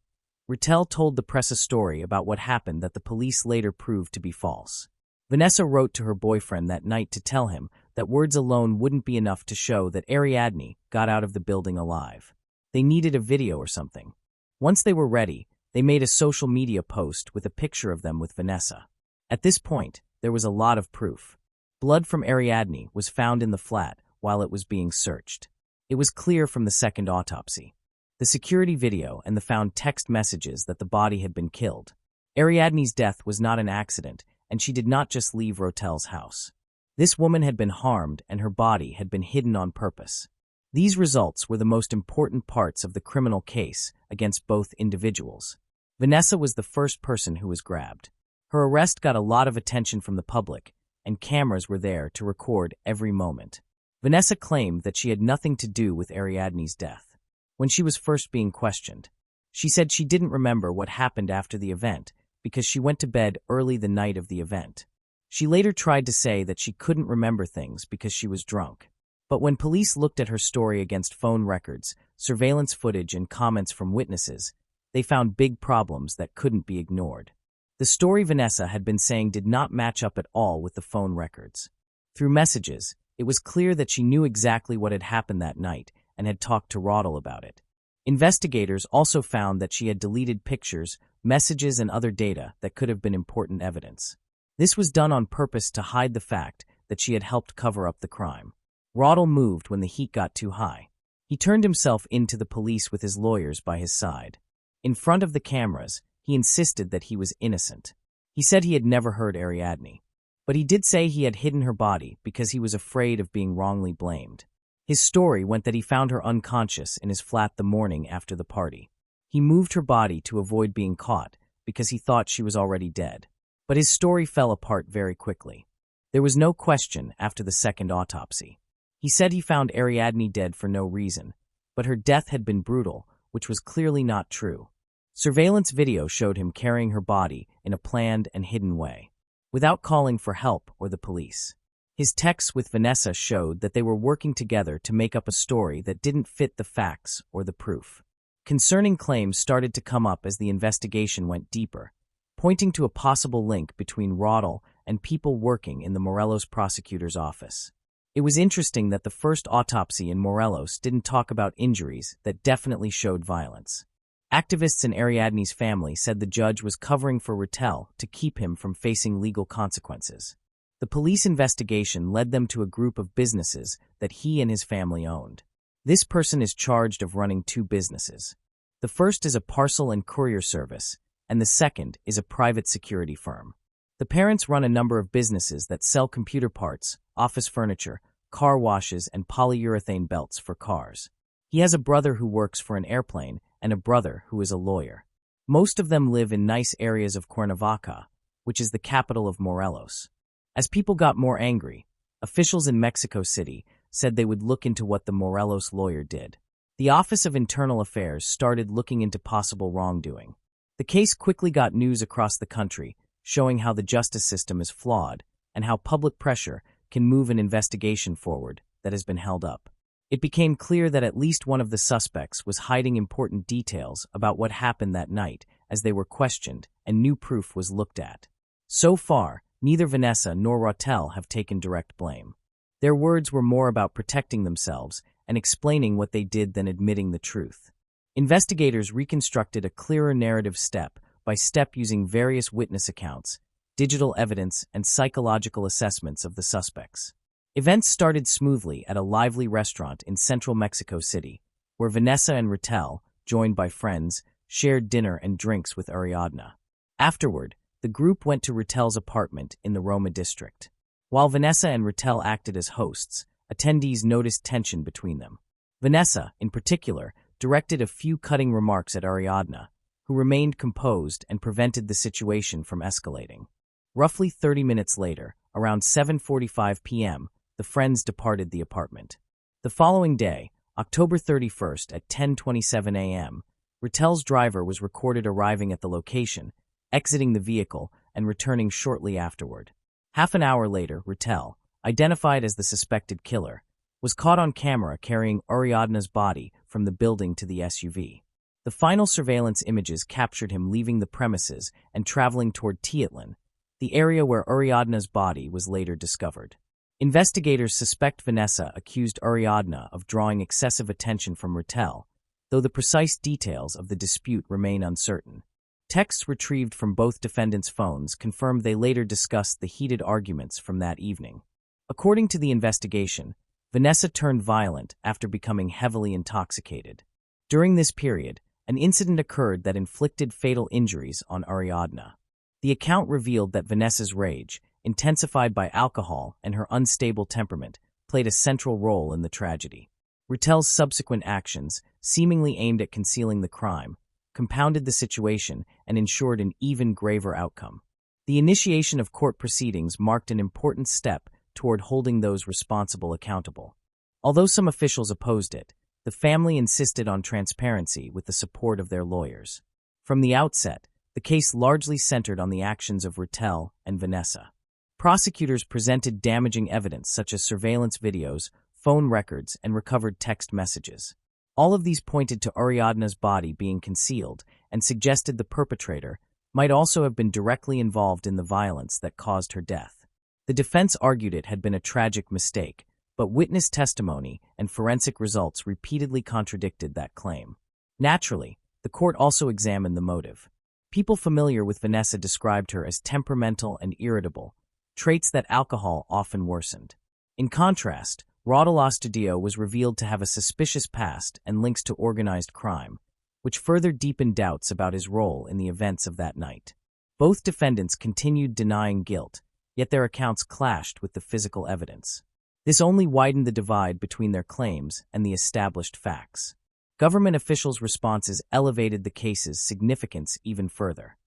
Ratel told the press a story about what happened that the police later proved to be false. Vanessa wrote to her boyfriend that night to tell him that words alone wouldn't be enough to show that Ariadne got out of the building alive. They needed a video or something. Once they were ready, they made a social media post with a picture of them with Vanessa. At this point, there was a lot of proof. Blood from Ariadne was found in the flat while it was being searched. It was clear from the second autopsy, the security video, and the found text messages that the body had been killed. Ariadne's death was not an accident, and she did not just leave Rotel's house. This woman had been harmed, and her body had been hidden on purpose. These results were the most important parts of the criminal case against both individuals. Vanessa was the first person who was grabbed. Her arrest got a lot of attention from the public, and cameras were there to record every moment. Vanessa claimed that she had nothing to do with Ariadne's death. When she was first being questioned, she said she didn't remember what happened after the event because she went to bed early the night of the event. She later tried to say that she couldn't remember things because she was drunk. But when police looked at her story against phone records, surveillance footage, and comments from witnesses, they found big problems that couldn't be ignored. The story Vanessa had been saying did not match up at all with the phone records. Through messages, it was clear that she knew exactly what had happened that night and had talked to Roddle about it. Investigators also found that she had deleted pictures, messages, and other data that could have been important evidence. This was done on purpose to hide the fact that she had helped cover up the crime. Roddle moved when the heat got too high. He turned himself in to the police with his lawyers by his side. In front of the cameras, he insisted that he was innocent. He said he had never hurt Ariadne. But he did say he had hidden her body because he was afraid of being wrongly blamed. His story went that he found her unconscious in his flat the morning after the party. He moved her body to avoid being caught because he thought she was already dead. But his story fell apart very quickly. There was no question after the second autopsy. He said he found Ariadne dead for no reason, but her death had been brutal, which was clearly not true. Surveillance video showed him carrying her body in a planned and hidden way, without calling for help or the police. His texts with Vanessa showed that they were working together to make up a story that didn't fit the facts or the proof. Concerning claims started to come up as the investigation went deeper, pointing to a possible link between Roddle and people working in the Morelos prosecutor's office. It was interesting that the first autopsy in Morelos didn't talk about injuries that definitely showed violence. Activists in Ariadne's family said the judge was covering for Rattel to keep him from facing legal consequences. The police investigation led them to a group of businesses that he and his family owned. This person is charged of running two businesses. The first is a parcel and courier service, and the second is a private security firm. The parents run a number of businesses that sell computer parts, office furniture, car washes, and polyurethane belts for cars. He has a brother who works for an airplane and a brother who is a lawyer. Most of them live in nice areas of Cuernavaca, which is the capital of Morelos. As people got more angry, officials in Mexico City said they would look into what the Morelos lawyer did. The Office of Internal Affairs started looking into possible wrongdoing. The case quickly got news across the country, showing how the justice system is flawed and how public pressure can move an investigation forward that has been held up. It became clear that at least one of the suspects was hiding important details about what happened that night as they were questioned and new proof was looked at. So far, neither Vanessa nor Rattel have taken direct blame. Their words were more about protecting themselves and explaining what they did than admitting the truth. Investigators reconstructed a clearer narrative step by step using various witness accounts, digital evidence, and psychological assessments of the suspects. Events started smoothly at a lively restaurant in central Mexico City, where Vanessa and Rattel, joined by friends, shared dinner and drinks with Ariadne. Afterward, the group went to Rattel's apartment in the Roma district. While Vanessa and Rattel acted as hosts, attendees noticed tension between them. Vanessa, in particular, directed a few cutting remarks at Ariadne, who remained composed and prevented the situation from escalating. Roughly 30 minutes later, around 7:45 p.m., the friends departed the apartment. The following day, October 31st at 10:27 a.m., Rattel's driver was recorded arriving at the location, exiting the vehicle, and returning shortly afterward. Half an hour later, Rattel, identified as the suspected killer, was caught on camera carrying Ariadne's body from the building to the SUV. The final surveillance images captured him leaving the premises and traveling toward Tiatlan, the area where Ariadne's body was later discovered. Investigators suspect Vanessa accused Ariadne of drawing excessive attention from Rattel, though the precise details of the dispute remain uncertain. Texts retrieved from both defendants' phones confirmed they later discussed the heated arguments from that evening. According to the investigation, Vanessa turned violent after becoming heavily intoxicated. During this period, an incident occurred that inflicted fatal injuries on Ariadne. The account revealed that Vanessa's rage, intensified by alcohol and her unstable temperament, played a central role in the tragedy. Rattel's subsequent actions, seemingly aimed at concealing the crime, compounded the situation and ensured an even graver outcome. The initiation of court proceedings marked an important step toward holding those responsible accountable. Although some officials opposed it, the family insisted on transparency with the support of their lawyers. From the outset, the case largely centered on the actions of Rattel and Vanessa. Prosecutors presented damaging evidence such as surveillance videos, phone records, and recovered text messages. All of these pointed to Ariadne's body being concealed and suggested the perpetrator might also have been directly involved in the violence that caused her death. The defense argued it had been a tragic mistake, but witness testimony and forensic results repeatedly contradicted that claim. Naturally, the court also examined the motive. People familiar with Vanessa described her as temperamental and irritable, traits that alcohol often worsened. In contrast, Rodel Astudillo was revealed to have a suspicious past and links to organized crime, which further deepened doubts about his role in the events of that night. Both defendants continued denying guilt, yet their accounts clashed with the physical evidence. This only widened the divide between their claims and the established facts. Government officials' responses elevated the case's significance even further.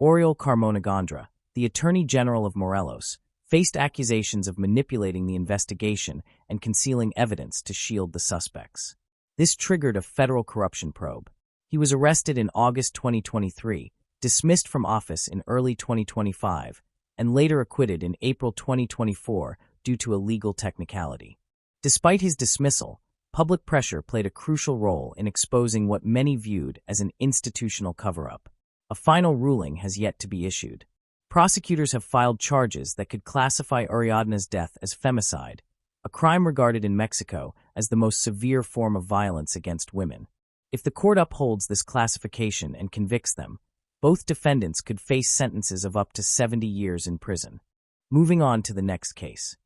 Oriol Carmona-Gondra, the Attorney General of Morelos, faced accusations of manipulating the investigation and concealing evidence to shield the suspects. This triggered a federal corruption probe. He was arrested in August 2023, dismissed from office in early 2025, and later acquitted in April 2024 due to a legal technicality. Despite his dismissal, public pressure played a crucial role in exposing what many viewed as an institutional cover-up. A final ruling has yet to be issued. Prosecutors have filed charges that could classify Ariadna's death as femicide, a crime regarded in Mexico as the most severe form of violence against women. If the court upholds this classification and convicts them, both defendants could face sentences of up to 70 years in prison. Moving on to the next case.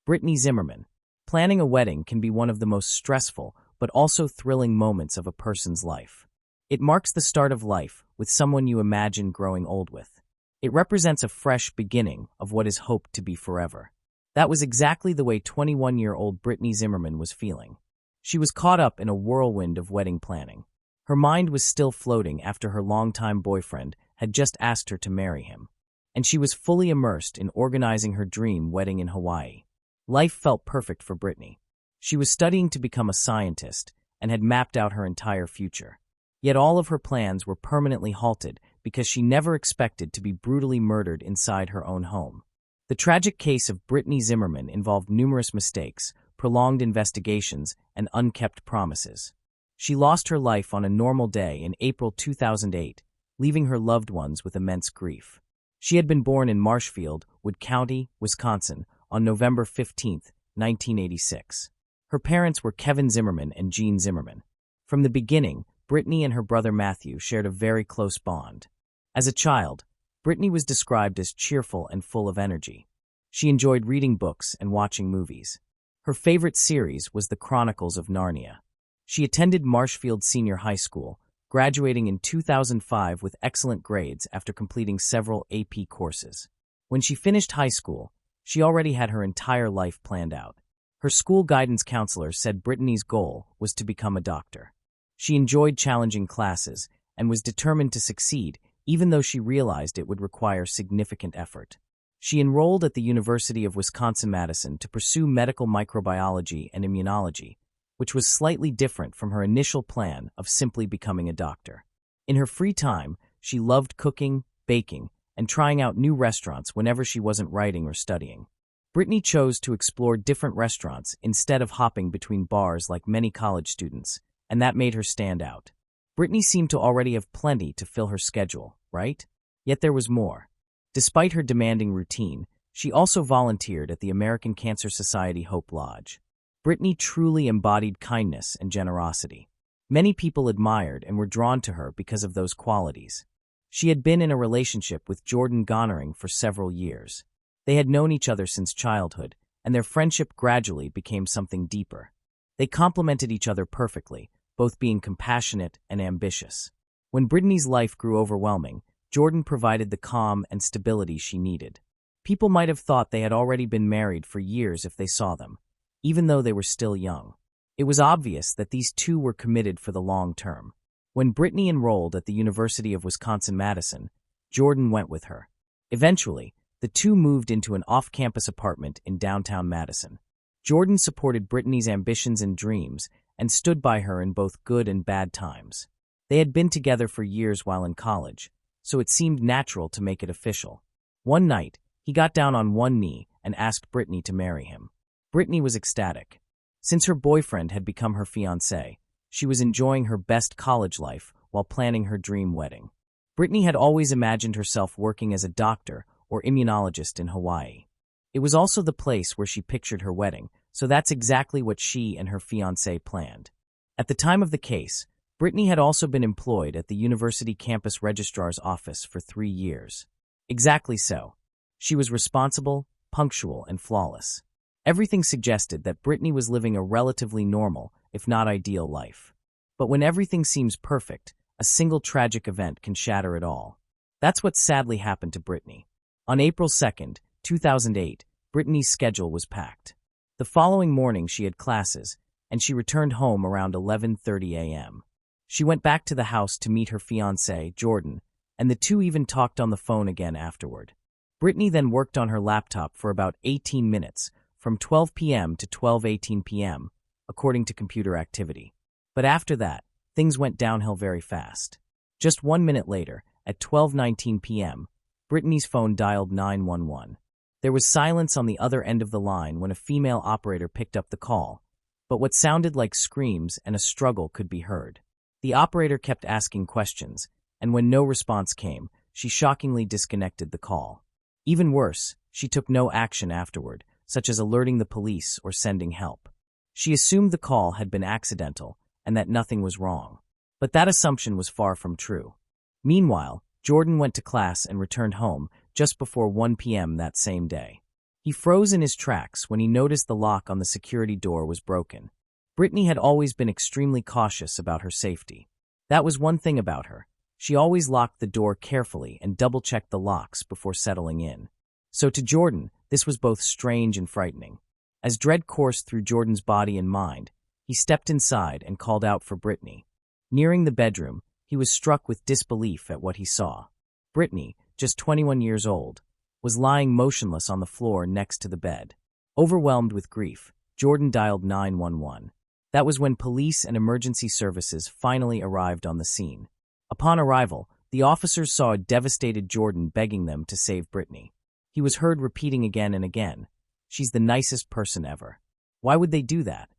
Brittany Zimmerman. Planning a wedding can be one of the most stressful but also thrilling moments of a person's life. It marks the start of life with someone you imagine growing old with. It represents a fresh beginning of what is hoped to be forever. That was exactly the way 21-year-old Brittany Zimmerman was feeling. She was caught up in a whirlwind of wedding planning. Her mind was still floating after her longtime boyfriend had just asked her to marry him, and she was fully immersed in organizing her dream wedding in Hawaii. Life felt perfect for Brittany. She was studying to become a scientist and had mapped out her entire future. Yet all of her plans were permanently halted because she never expected to be brutally murdered inside her own home. The tragic case of Brittany Zimmerman involved numerous mistakes, prolonged investigations, and unkept promises. She lost her life on a normal day in April 2008, leaving her loved ones with immense grief. She had been born in Marshfield, Wood County, Wisconsin, on November 15, 1986. Her parents were Kevin Zimmerman and Jean Zimmerman. From the beginning, Brittany and her brother Matthew shared a very close bond. As a child, Brittany was described as cheerful and full of energy. She enjoyed reading books and watching movies. Her favorite series was The Chronicles of Narnia. She attended Marshfield Senior High School, graduating in 2005 with excellent grades after completing several AP courses. When she finished high school, she already had her entire life planned out. Her school guidance counselor said Brittany's goal was to become a doctor. She enjoyed challenging classes and was determined to succeed, even though she realized it would require significant effort. She enrolled at the University of Wisconsin-Madison to pursue medical microbiology and immunology, which was slightly different from her initial plan of simply becoming a doctor. In her free time, she loved cooking, baking, and trying out new restaurants whenever she wasn't writing or studying. Brittany chose to explore different restaurants instead of hopping between bars like many college students, and that made her stand out. Brittany seemed to already have plenty to fill her schedule, right? Yet there was more. Despite her demanding routine, she also volunteered at the American Cancer Society Hope Lodge. Brittany truly embodied kindness and generosity. Many people admired and were drawn to her because of those qualities. She had been in a relationship with Jordan Gonering for several years. They had known each other since childhood, and their friendship gradually became something deeper. They complemented each other perfectly, both being compassionate and ambitious. When Brittany's life grew overwhelming, Jordan provided the calm and stability she needed. People might have thought they had already been married for years if they saw them, even though they were still young. It was obvious that these two were committed for the long term. When Brittany enrolled at the University of Wisconsin-Madison, Jordan went with her. Eventually, the two moved into an off-campus apartment in downtown Madison. Jordan supported Brittany's ambitions and dreams and stood by her in both good and bad times. They had been together for years while in college, so it seemed natural to make it official. One night, he got down on one knee and asked Brittany to marry him. Brittany was ecstatic. Since her boyfriend had become her fiancé, she was enjoying her best college life while planning her dream wedding. Brittany had always imagined herself working as a doctor or immunologist in Hawaii. It was also the place where she pictured her wedding, so that's exactly what she and her fiancé planned. At the time of the case, Brittany had also been employed at the university campus registrar's office for 3 years. Exactly so. She was responsible, punctual, and flawless. Everything suggested that Brittany was living a relatively normal, if not ideal, life. But when everything seems perfect, a single tragic event can shatter it all. That's what sadly happened to Brittany. On April 2nd, 2008, Brittany's schedule was packed. The following morning she had classes, and she returned home around 11:30 a.m. She went back to the house to meet her fiancé, Jordan, and the two even talked on the phone again afterward. Brittany then worked on her laptop for about 18 minutes, from 12 p.m. to 12:18 p.m., according to Computer Activity. But after that, things went downhill very fast. Just 1 minute later, at 12:19 p.m., Brittany's phone dialed 911. There was silence on the other end of the line when a female operator picked up the call, but what sounded like screams and a struggle could be heard. The operator kept asking questions, and when no response came, she shockingly disconnected the call. Even worse, she took no action afterward, such as alerting the police or sending help. She assumed the call had been accidental and that nothing was wrong. But that assumption was far from true. Meanwhile, Jordan went to class and returned home just before 1 p.m. that same day. He froze in his tracks when he noticed the lock on the security door was broken. Brittany had always been extremely cautious about her safety. That was one thing about her. She always locked the door carefully and double-checked the locks before settling in. So to Jordan, this was both strange and frightening. As dread coursed through Jordan's body and mind, he stepped inside and called out for Brittany. Nearing the bedroom, he was struck with disbelief at what he saw. Brittany, just 21 years old, was lying motionless on the floor next to the bed. Overwhelmed with grief, Jordan dialed 911. That was when police and emergency services finally arrived on the scene. Upon arrival, the officers saw a devastated Jordan begging them to save Brittany. He was heard repeating again and again, "She's the nicest person ever." Why would they do that?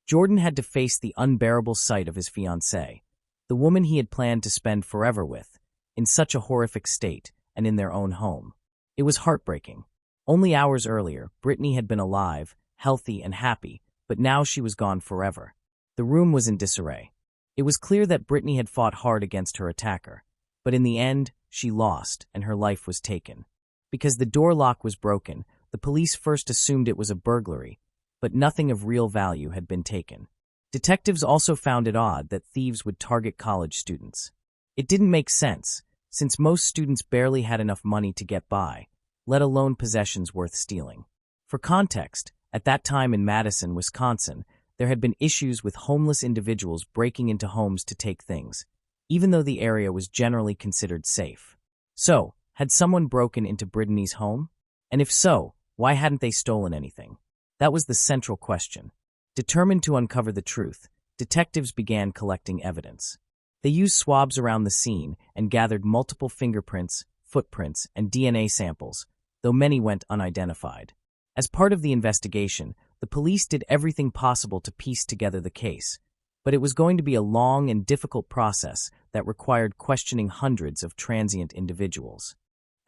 Jordan had to face the unbearable sight of his fiancée, the woman he had planned to spend forever with, in such a horrific state and in their own home. It was heartbreaking. Only hours earlier, Brittany had been alive, healthy, and happy, but now she was gone forever. The room was in disarray. It was clear that Brittany had fought hard against her attacker, but in the end, she lost and her life was taken. Because the door lock was broken, the police first assumed it was a burglary, but nothing of real value had been taken. Detectives also found it odd that thieves would target college students. It didn't make sense, since most students barely had enough money to get by, let alone possessions worth stealing. For context, at that time in Madison, Wisconsin, there had been issues with homeless individuals breaking into homes to take things, even though the area was generally considered safe. So, had someone broken into Brittany's home? And if so, why hadn't they stolen anything? That was the central question. Determined to uncover the truth, detectives began collecting evidence. They used swabs around the scene and gathered multiple fingerprints, footprints, and DNA samples, though many went unidentified. As part of the investigation, the police did everything possible to piece together the case, but it was going to be a long and difficult process that required questioning hundreds of transient individuals.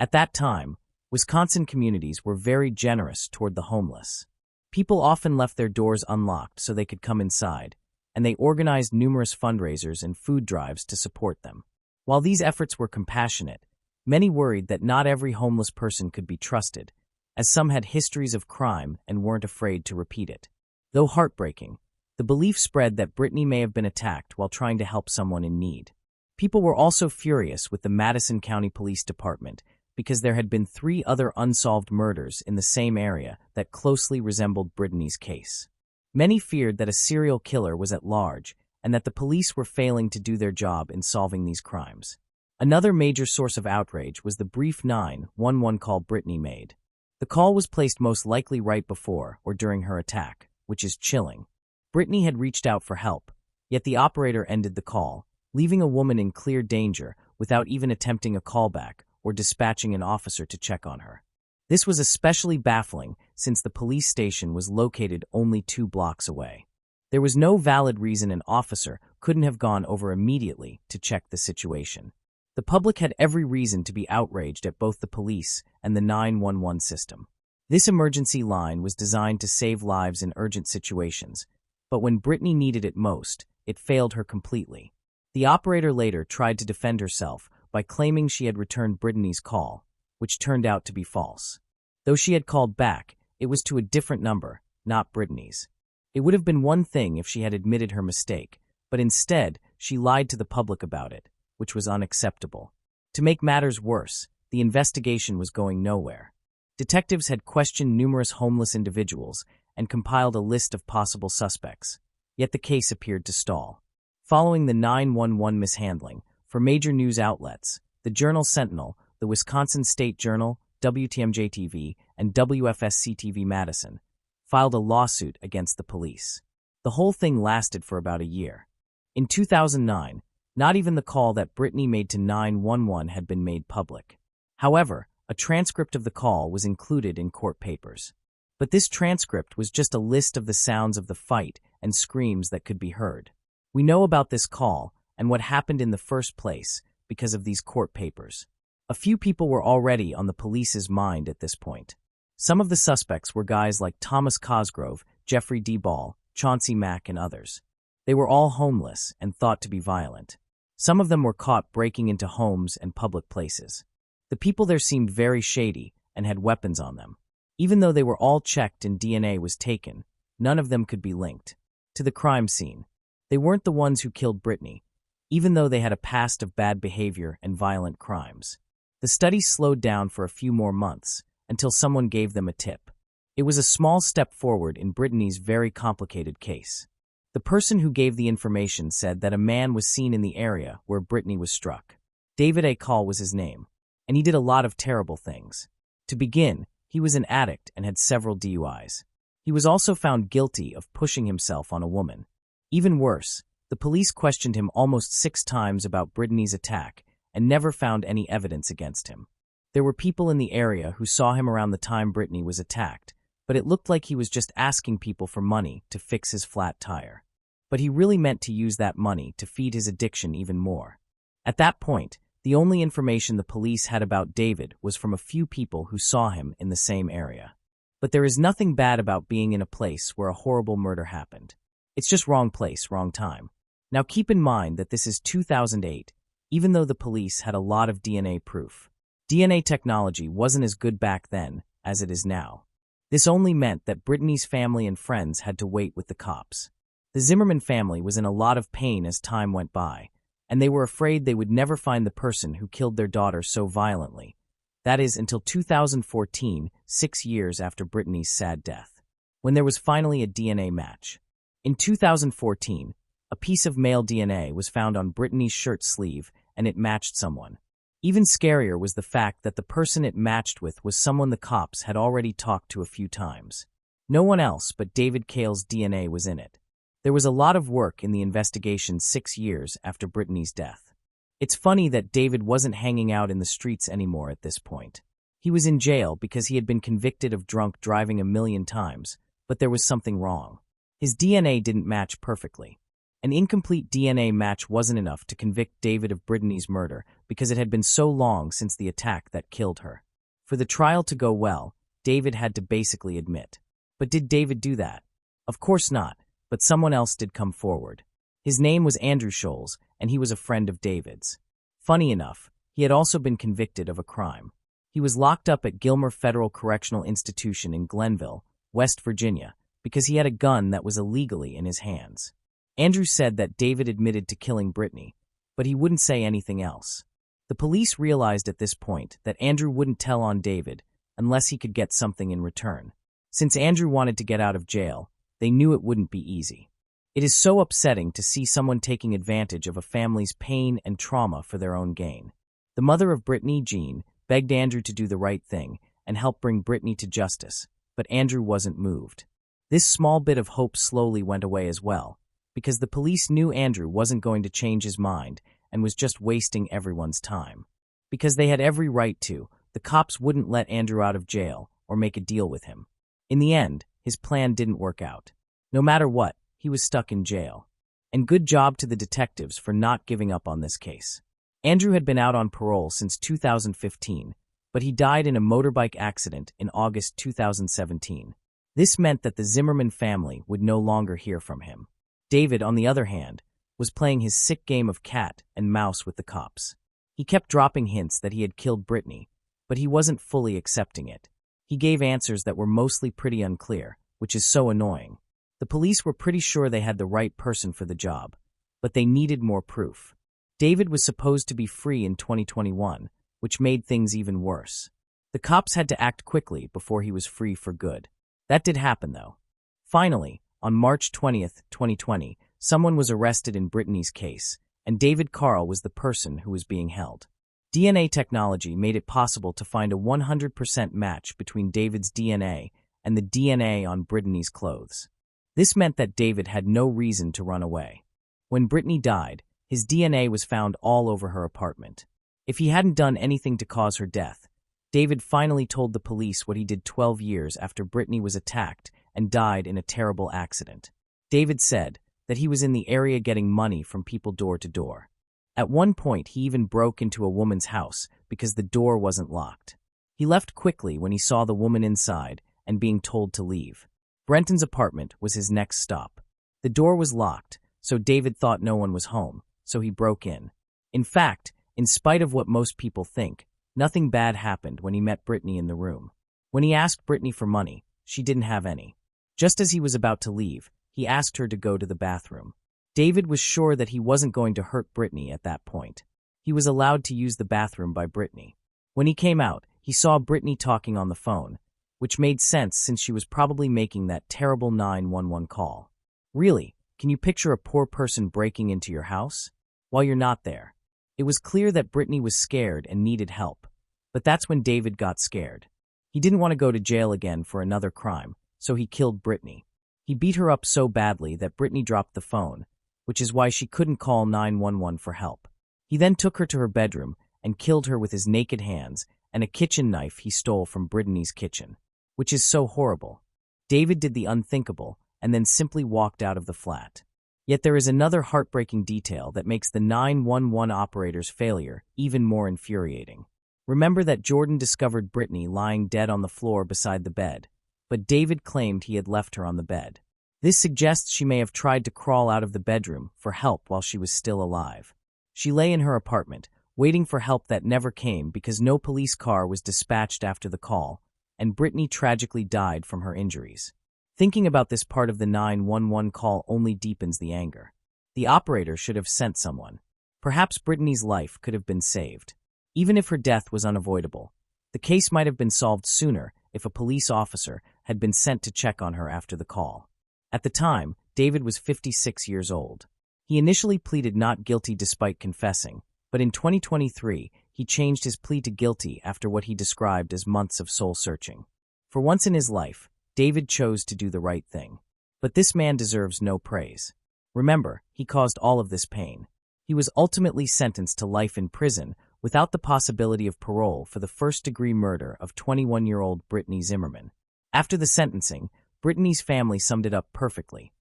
At that time, Wisconsin communities were very generous toward the homeless. People often left their doors unlocked so they could come inside, and they organized numerous fundraisers and food drives to support them. While these efforts were compassionate, many worried that not every homeless person could be trusted, as some had histories of crime and weren't afraid to repeat it. Though heartbreaking, the belief spread that Brittany may have been attacked while trying to help someone in need. People were also furious with the Madison County Police Department because there had been 3 other unsolved murders in the same area that closely resembled Brittany's case. Many feared that a serial killer was at large and that the police were failing to do their job in solving these crimes. Another major source of outrage was the brief 911 call Brittany made. The call was placed most likely right before or during her attack, which is chilling. Brittany had reached out for help, yet the operator ended the call, leaving a woman in clear danger without even attempting a callback or dispatching an officer to check on her. This was especially baffling since the police station was located only 2 blocks away. There was no valid reason an officer couldn't have gone over immediately to check the situation. The public had every reason to be outraged at both the police and the 911 system. This emergency line was designed to save lives in urgent situations, but when Brittany needed it most, it failed her completely. The operator later tried to defend herself by claiming she had returned Brittany's call, which turned out to be false. Though she had called back, it was to a different number, not Brittany's. It would have been one thing if she had admitted her mistake, but instead, she lied to the public about it, which was unacceptable. To make matters worse, the investigation was going nowhere. Detectives had questioned numerous homeless individuals and compiled a list of possible suspects, yet the case appeared to stall. Following the 911 mishandling, for major news outlets, the Journal Sentinel, the Wisconsin State Journal, WTMJ-TV, and WFSC-TV Madison, filed a lawsuit against the police. The whole thing lasted for about a year. In 2009, not even the call that Brittany made to 911 had been made public. However, a transcript of the call was included in court papers. But this transcript was just a list of the sounds of the fight and screams that could be heard. We know about this call and what happened in the first place because of these court papers. A few people were already on the police's mind at this point. Some of the suspects were guys like Thomas Cosgrove, Jeffrey D. Ball, Chauncey Mack, and others. They were all homeless and thought to be violent. Some of them were caught breaking into homes and public places. The people there seemed very shady and had weapons on them. Even though they were all checked and DNA was taken, none of them could be linked to the crime scene. They weren't the ones who killed Brittany, even though they had a past of bad behavior and violent crimes. The study slowed down for a few more months until someone gave them a tip. It was a small step forward in Brittany's very complicated case. The person who gave the information said that a man was seen in the area where Brittany was struck. David A. Call was his name, and he did a lot of terrible things. To begin, he was an addict and had several DUIs. He was also found guilty of pushing himself on a woman. Even worse, the police questioned him almost 6 times about Brittany's attack and never found any evidence against him. There were people in the area who saw him around the time Brittany was attacked, but it looked like he was just asking people for money to fix his flat tire. But he really meant to use that money to feed his addiction even more. At that point, the only information the police had about David was from a few people who saw him in the same area. But there is nothing bad about being in a place where a horrible murder happened. It's just wrong place, wrong time. Now keep in mind that this is 2008, even though the police had a lot of DNA proof. DNA technology wasn't as good back then as it is now. This only meant that Brittany's family and friends had to wait with the cops. The Zimmerman family was in a lot of pain as time went by, and they were afraid they would never find the person who killed their daughter so violently. That is, until 2014, 6 years after Brittany's sad death, when there was finally a DNA match. In 2014, a piece of male DNA was found on Brittany's shirt sleeve, and it matched someone. Even scarier was the fact that the person it matched with was someone the cops had already talked to a few times. No one else but David Cale's DNA was in it. There was a lot of work in the investigation 6 years after Brittany's death. It's funny that David wasn't hanging out in the streets anymore at this point. He was in jail because he had been convicted of drunk driving 1,000,000 times, but there was something wrong. His DNA didn't match perfectly. An incomplete DNA match wasn't enough to convict David of Brittany's murder because it had been so long since the attack that killed her. For the trial to go well, David had to basically admit. But did David do that? Of course not, but someone else did come forward. His name was Andrew Scholes, and he was a friend of David's. Funny enough, he had also been convicted of a crime. He was locked up at Gilmer Federal Correctional Institution in Glenville, West Virginia, because he had a gun that was illegally in his hands. Andrew said that David admitted to killing Brittany, but he wouldn't say anything else. The police realized at this point that Andrew wouldn't tell on David unless he could get something in return. Since Andrew wanted to get out of jail, they knew it wouldn't be easy. It is so upsetting to see someone taking advantage of a family's pain and trauma for their own gain. The mother of Brittany, Jean, begged Andrew to do the right thing and help bring Brittany to justice, but Andrew wasn't moved. This small bit of hope slowly went away as well, because the police knew Andrew wasn't going to change his mind and was just wasting everyone's time. Because they had every right to, the cops wouldn't let Andrew out of jail or make a deal with him. In the end, his plan didn't work out. No matter what, he was stuck in jail. And good job to the detectives for not giving up on this case. Andrew had been out on parole since 2015, but he died in a motorbike accident in August 2017. This meant that the Zimmerman family would no longer hear from him. David, on the other hand, was playing his sick game of cat and mouse with the cops. He kept dropping hints that he had killed Brittany, but he wasn't fully accepting it. He gave answers that were mostly pretty unclear, which is so annoying. The police were pretty sure they had the right person for the job, but they needed more proof. David was supposed to be free in 2021, which made things even worse. The cops had to act quickly before he was free for good. That did happen, though. Finally, on March 20th, 2020, someone was arrested in Brittany's case, and David Carl was the person who was being held. DNA technology made it possible to find a 100% match between David's DNA and the DNA on Brittany's clothes. This meant that David had no reason to run away. When Brittany died, his DNA was found all over her apartment. If he hadn't done anything to cause her death, David finally told the police what he did 12 years after Brittany was attacked and died in a terrible accident. David said that he was in the area getting money from people door to door. At one point, he even broke into a woman's house because the door wasn't locked. He left quickly when he saw the woman inside and being told to leave. Brenton's apartment was his next stop. The door was locked, so David thought no one was home, so he broke in. In fact, in spite of what most people think, nothing bad happened when he met Brittany in the room. When he asked Brittany for money, she didn't have any. Just as he was about to leave, he asked her to go to the bathroom. David was sure that he wasn't going to hurt Brittany at that point. He was allowed to use the bathroom by Brittany. When he came out, he saw Brittany talking on the phone, which made sense since she was probably making that terrible 911 call. Really, can you picture a poor person breaking into your house? While you're not there. It was clear that Brittany was scared and needed help, but that's when David got scared. He didn't want to go to jail again for another crime, so he killed Brittany. He beat her up so badly that Brittany dropped the phone, which is why she couldn't call 911 for help. He then took her to her bedroom and killed her with his naked hands and a kitchen knife he stole from Brittany's kitchen, which is so horrible. David did the unthinkable and then simply walked out of the flat. Yet there is another heartbreaking detail that makes the 911 operator's failure even more infuriating. Remember that Jordan discovered Brittany lying dead on the floor beside the bed, but David claimed he had left her on the bed. This suggests she may have tried to crawl out of the bedroom for help while she was still alive. She lay in her apartment, waiting for help that never came because no police car was dispatched after the call, and Brittany tragically died from her injuries. Thinking about this part of the 911 call only deepens the anger. The operator should have sent someone. Perhaps Brittany's life could have been saved. Even if her death was unavoidable, the case might have been solved sooner if a police officer had been sent to check on her after the call. At the time, David was 56 years old. He initially pleaded not guilty despite confessing, but in 2023, he changed his plea to guilty after what he described as months of soul-searching. For once in his life, David chose to do the right thing. But this man deserves no praise. Remember, he caused all of this pain. He was ultimately sentenced to life in prison without the possibility of parole for the first-degree murder of 21-year-old Brittany Zimmerman. After the sentencing, Brittany's family summed it up perfectly.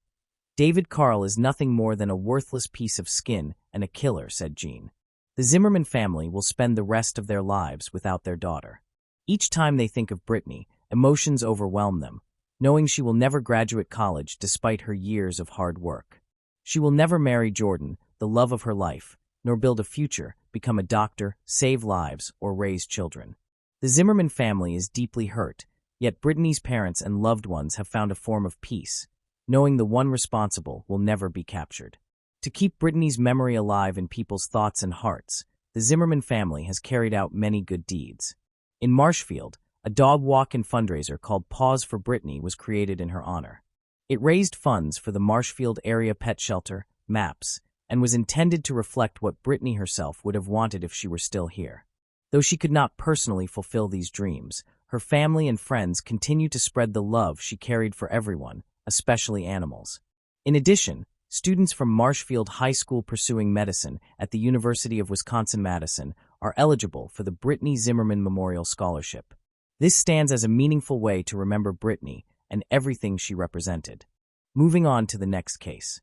David Carl is nothing more than a worthless piece of skin and a killer, said Jean. The Zimmerman family will spend the rest of their lives without their daughter. Each time they think of Brittany, emotions overwhelm them, knowing she will never graduate college despite her years of hard work. She will never marry Jordan, the love of her life, nor build a future, become a doctor, save lives, or raise children. The Zimmerman family is deeply hurt, yet Brittany's parents and loved ones have found a form of peace, knowing the one responsible will never be captured. To keep Brittany's memory alive in people's thoughts and hearts, the Zimmerman family has carried out many good deeds. In Marshfield, a dog walk-in fundraiser called Paws for Brittany was created in her honor. It raised funds for the Marshfield Area Pet Shelter, MAPS, and was intended to reflect what Brittany herself would have wanted if she were still here. Though she could not personally fulfill these dreams, her family and friends continue to spread the love she carried for everyone, especially animals. In addition, students from Marshfield High School pursuing medicine at the University of Wisconsin-Madison are eligible for the Brittany Zimmerman Memorial Scholarship. This stands as a meaningful way to remember Brittany and everything she represented. Moving on to the next case.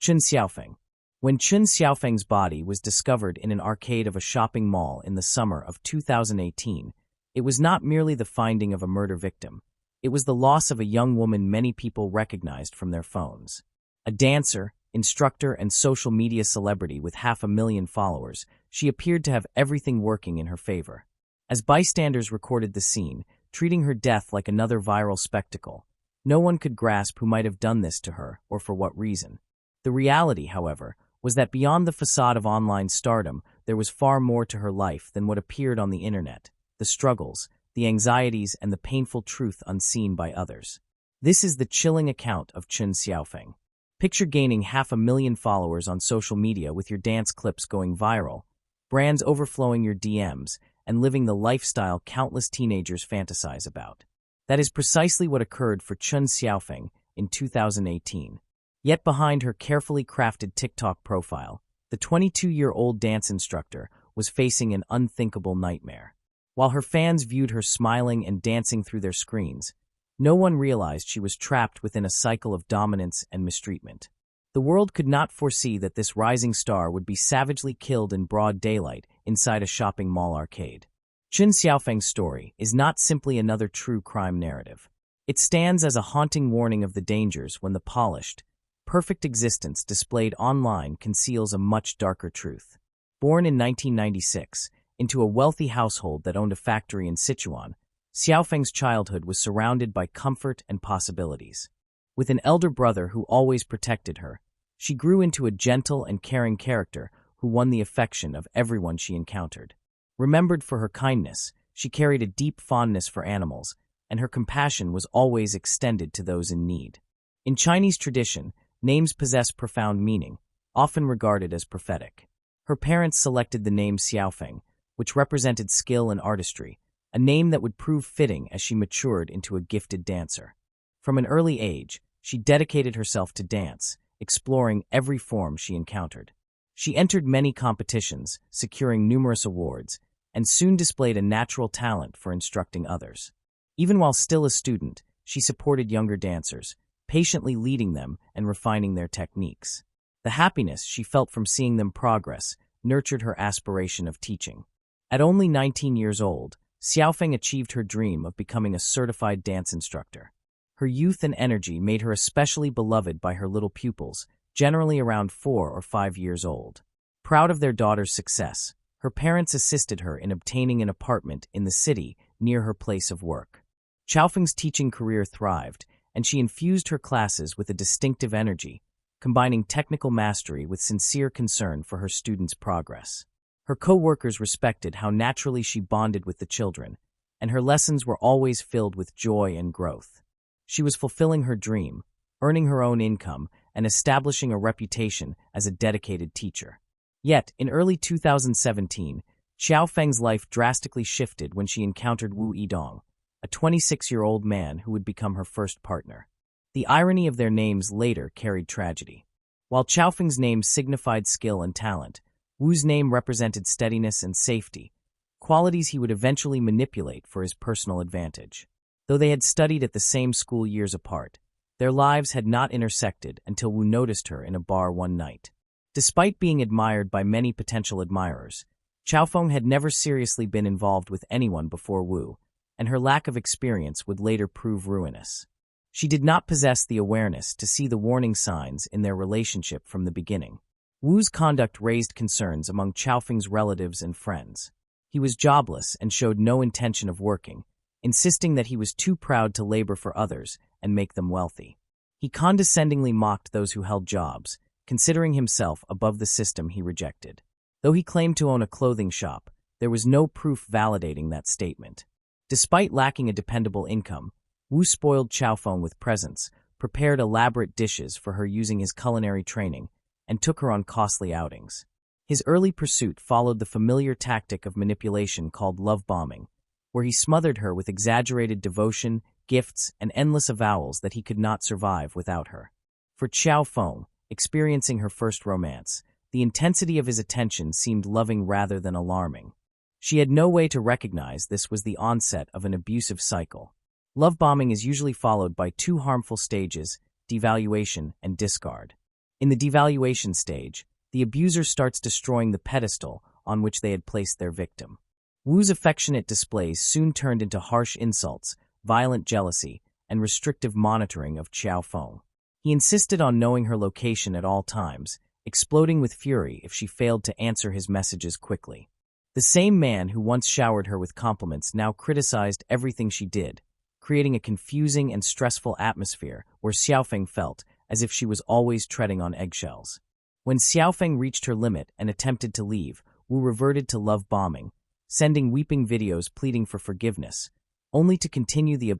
Chen Xiaofeng. When Chen Xiaofeng's body was discovered in an arcade of a shopping mall in the summer of 2018, it was not merely the finding of a murder victim. It was the loss of a young woman many people recognized from their phones. A dancer, instructor, and social media celebrity with 500,000 followers, she appeared to have everything working in her favor. As bystanders recorded the scene, treating her death like another viral spectacle, no one could grasp who might have done this to her or for what reason. The reality, however, was that beyond the facade of online stardom, there was far more to her life than what appeared on the internet: the struggles, the anxieties, and the painful truth unseen by others. This is the chilling account of Chen Xiaofeng. Picture gaining 500,000 followers on social media with your dance clips going viral, brands overflowing your DMs, and living the lifestyle countless teenagers fantasize about. That is precisely what occurred for Chen Xiaofeng in 2018. Yet behind her carefully crafted TikTok profile, the 22-year-old dance instructor was facing an unthinkable nightmare. While her fans viewed her smiling and dancing through their screens, no one realized she was trapped within a cycle of dominance and mistreatment. The world could not foresee that this rising star would be savagely killed in broad daylight inside a shopping mall arcade. Chen Xiaofeng's story is not simply another true crime narrative. It stands as a haunting warning of the dangers when the polished, perfect existence displayed online conceals a much darker truth. Born in 1996, into a wealthy household that owned a factory in Sichuan, Xiaofeng's childhood was surrounded by comfort and possibilities. With an elder brother who always protected her, she grew into a gentle and caring character who won the affection of everyone she encountered. Remembered for her kindness, she carried a deep fondness for animals, and her compassion was always extended to those in need. In Chinese tradition, names possess profound meaning, often regarded as prophetic. Her parents selected the name Xiaofeng, which represented skill and artistry, a name that would prove fitting as she matured into a gifted dancer. From an early age, she dedicated herself to dance, exploring every form she encountered. She entered many competitions, securing numerous awards, and soon displayed a natural talent for instructing others. Even while still a student, she supported younger dancers, patiently leading them and refining their techniques. The happiness she felt from seeing them progress nurtured her aspiration of teaching. At only 19 years old, Xiaofeng achieved her dream of becoming a certified dance instructor. Her youth and energy made her especially beloved by her little pupils, generally around 4 or 5 years old. Proud of their daughter's success, her parents assisted her in obtaining an apartment in the city near her place of work. Xiaofeng's teaching career thrived, and she infused her classes with a distinctive energy, combining technical mastery with sincere concern for her students' progress. Her co-workers respected how naturally she bonded with the children, and her lessons were always filled with joy and growth. She was fulfilling her dream, earning her own income, and establishing a reputation as a dedicated teacher. Yet, in early 2017, Xiaofeng's life drastically shifted when she encountered Wu Yidong, a 26-year-old man who would become her first partner. The irony of their names later carried tragedy. While Xiaofeng's name signified skill and talent, Wu's name represented steadiness and safety, qualities he would eventually manipulate for his personal advantage. Though they had studied at the same school years apart, their lives had not intersected until Wu noticed her in a bar one night. Despite being admired by many potential admirers, Xiaofeng had never seriously been involved with anyone before Wu, and her lack of experience would later prove ruinous. She did not possess the awareness to see the warning signs in their relationship from the beginning. Wu's conduct raised concerns among Xiaofeng's relatives and friends. He was jobless and showed no intention of working, insisting that he was too proud to labor for others and make them wealthy. He condescendingly mocked those who held jobs, considering himself above the system he rejected. Though he claimed to own a clothing shop, there was no proof validating that statement. Despite lacking a dependable income, Wu spoiled Xiaofeng with presents, prepared elaborate dishes for her using his culinary training, and took her on costly outings. His early pursuit followed the familiar tactic of manipulation called love bombing, where he smothered her with exaggerated devotion, gifts, and endless avowals that he could not survive without her. For Xiaofeng, experiencing her first romance, the intensity of his attention seemed loving rather than alarming. She had no way to recognize this was the onset of an abusive cycle. Love bombing is usually followed by two harmful stages: devaluation and discard. In the devaluation stage, the abuser starts destroying the pedestal on which they had placed their victim. Wu's affectionate displays soon turned into harsh insults, violent jealousy, and restrictive monitoring of Xiaofeng. He insisted on knowing her location at all times, exploding with fury if she failed to answer his messages quickly. The same man who once showered her with compliments now criticized everything she did, creating a confusing and stressful atmosphere where Xiaofeng felt as if she was always treading on eggshells. When Xiaofeng reached her limit and attempted to leave, Wu reverted to love bombing, sending weeping videos pleading for forgiveness, only to continue the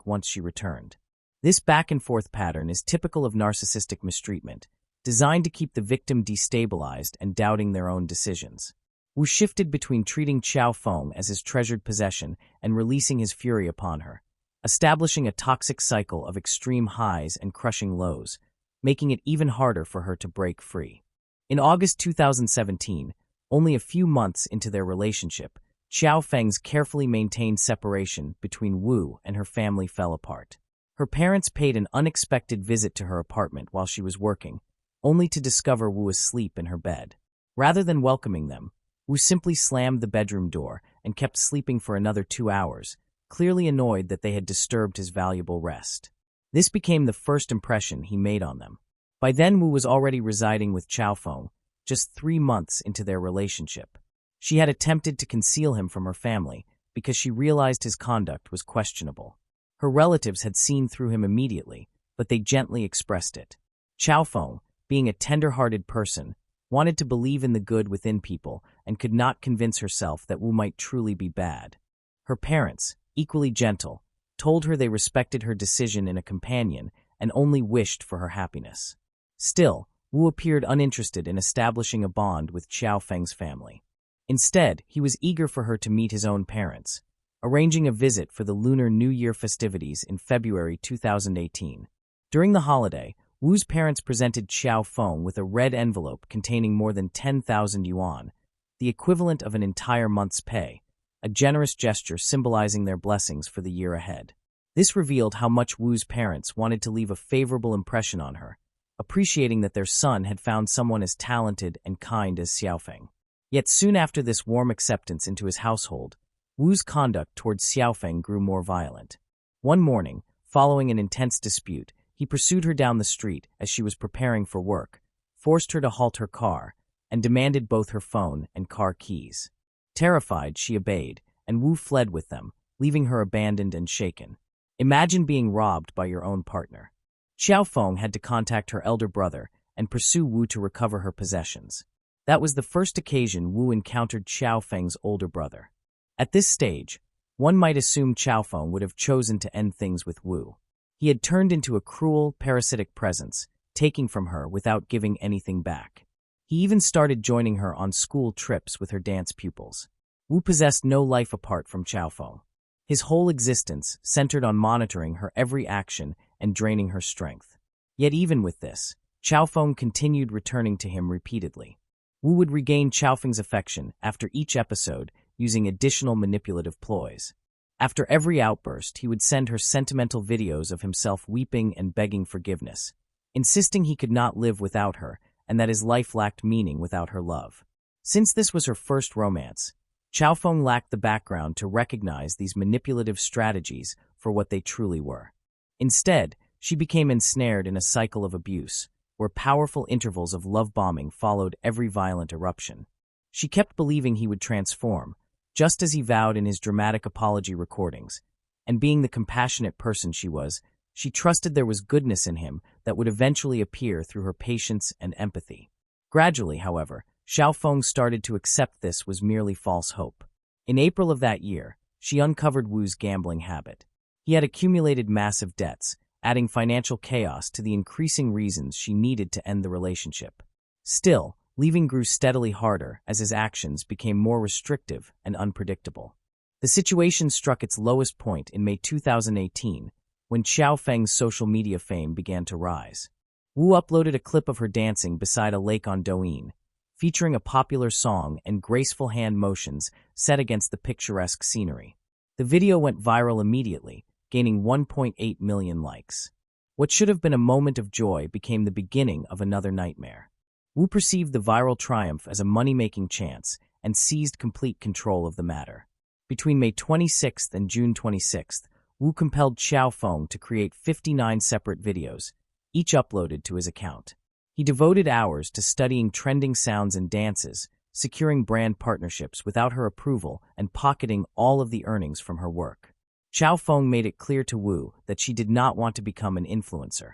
once she returned. This back-and-forth pattern is typical of narcissistic mistreatment, designed to keep the victim destabilized and doubting their own decisions. Wu shifted between treating Xiaofeng as his treasured possession and releasing his fury upon her, establishing a toxic cycle of extreme highs and crushing lows, making it even harder for her to break free. In August 2017, only a few months into their relationship, Xiaofeng's carefully maintained separation between Wu and her family fell apart. Her parents paid an unexpected visit to her apartment while she was working, only to discover Wu asleep in her bed. Rather than welcoming them, Wu simply slammed the bedroom door and kept sleeping for another 2 hours, clearly annoyed that they had disturbed his valuable rest. This became the first impression he made on them. By then, Wu was already residing with Xiaofeng, just 3 months into their relationship. She had attempted to conceal him from her family because she realized his conduct was questionable. Her relatives had seen through him immediately, but they gently expressed it. Xiaofeng, being a tender-hearted person, wanted to believe in the good within people and could not convince herself that Wu might truly be bad. Her parents, equally gentle, told her they respected her decision in a companion and only wished for her happiness. Still, Wu appeared uninterested in establishing a bond with Xiaofeng's family. Instead, he was eager for her to meet his own parents, arranging a visit for the Lunar New Year festivities in February 2018. During the holiday, Wu's parents presented Xiaofeng with a red envelope containing more than 10,000 yuan, the equivalent of an entire month's pay, a generous gesture symbolizing their blessings for the year ahead. This revealed how much Wu's parents wanted to leave a favorable impression on her, appreciating that their son had found someone as talented and kind as Xiaofeng. Yet soon after this warm acceptance into his household, Wu's conduct towards Xiaofeng grew more violent. One morning, following an intense dispute, he pursued her down the street as she was preparing for work, forced her to halt her car, and demanded both her phone and car keys. Terrified, she obeyed, and Wu fled with them, leaving her abandoned and shaken. Imagine being robbed by your own partner. Xiaofeng had to contact her elder brother and pursue Wu to recover her possessions. That was the first occasion Wu encountered Xiaofeng's older brother. At this stage, one might assume Xiaofeng would have chosen to end things with Wu. He had turned into a cruel, parasitic presence, taking from her without giving anything back. He even started joining her on school trips with her dance pupils. Wu possessed no life apart from Xiaofeng. His whole existence centered on monitoring her every action and draining her strength. Yet even with this, Xiaofeng continued returning to him repeatedly. Wu would regain Xiaofeng's affection after each episode using additional manipulative ploys. After every outburst, he would send her sentimental videos of himself weeping and begging forgiveness, insisting he could not live without her and that his life lacked meaning without her love. Since this was her first romance, Xiaofeng lacked the background to recognize these manipulative strategies for what they truly were. Instead, she became ensnared in a cycle of abuse, where powerful intervals of love bombing followed every violent eruption. She kept believing he would transform, just as he vowed in his dramatic apology recordings, and being the compassionate person she was, she trusted there was goodness in him that would eventually appear through her patience and empathy. Gradually, however, Xiaofeng started to accept this was merely false hope. In April of that year, she uncovered Wu's gambling habit. He had accumulated massive debts, adding financial chaos to the increasing reasons she needed to end the relationship. Still, leaving grew steadily harder as his actions became more restrictive and unpredictable. The situation struck its lowest point in May 2018, when Xiaofeng's social media fame began to rise. Wu uploaded a clip of her dancing beside a lake on Douyin, featuring a popular song and graceful hand motions set against the picturesque scenery. The video went viral immediately, gaining 1.8 million likes. What should have been a moment of joy became the beginning of another nightmare. Wu perceived the viral triumph as a money-making chance and seized complete control of the matter. Between May 26th and June 26th, Wu compelled Xiaofeng to create 59 separate videos, each uploaded to his account. He devoted hours to studying trending sounds and dances, securing brand partnerships without her approval, and pocketing all of the earnings from her work. Xiaofeng made it clear to Wu that she did not want to become an influencer.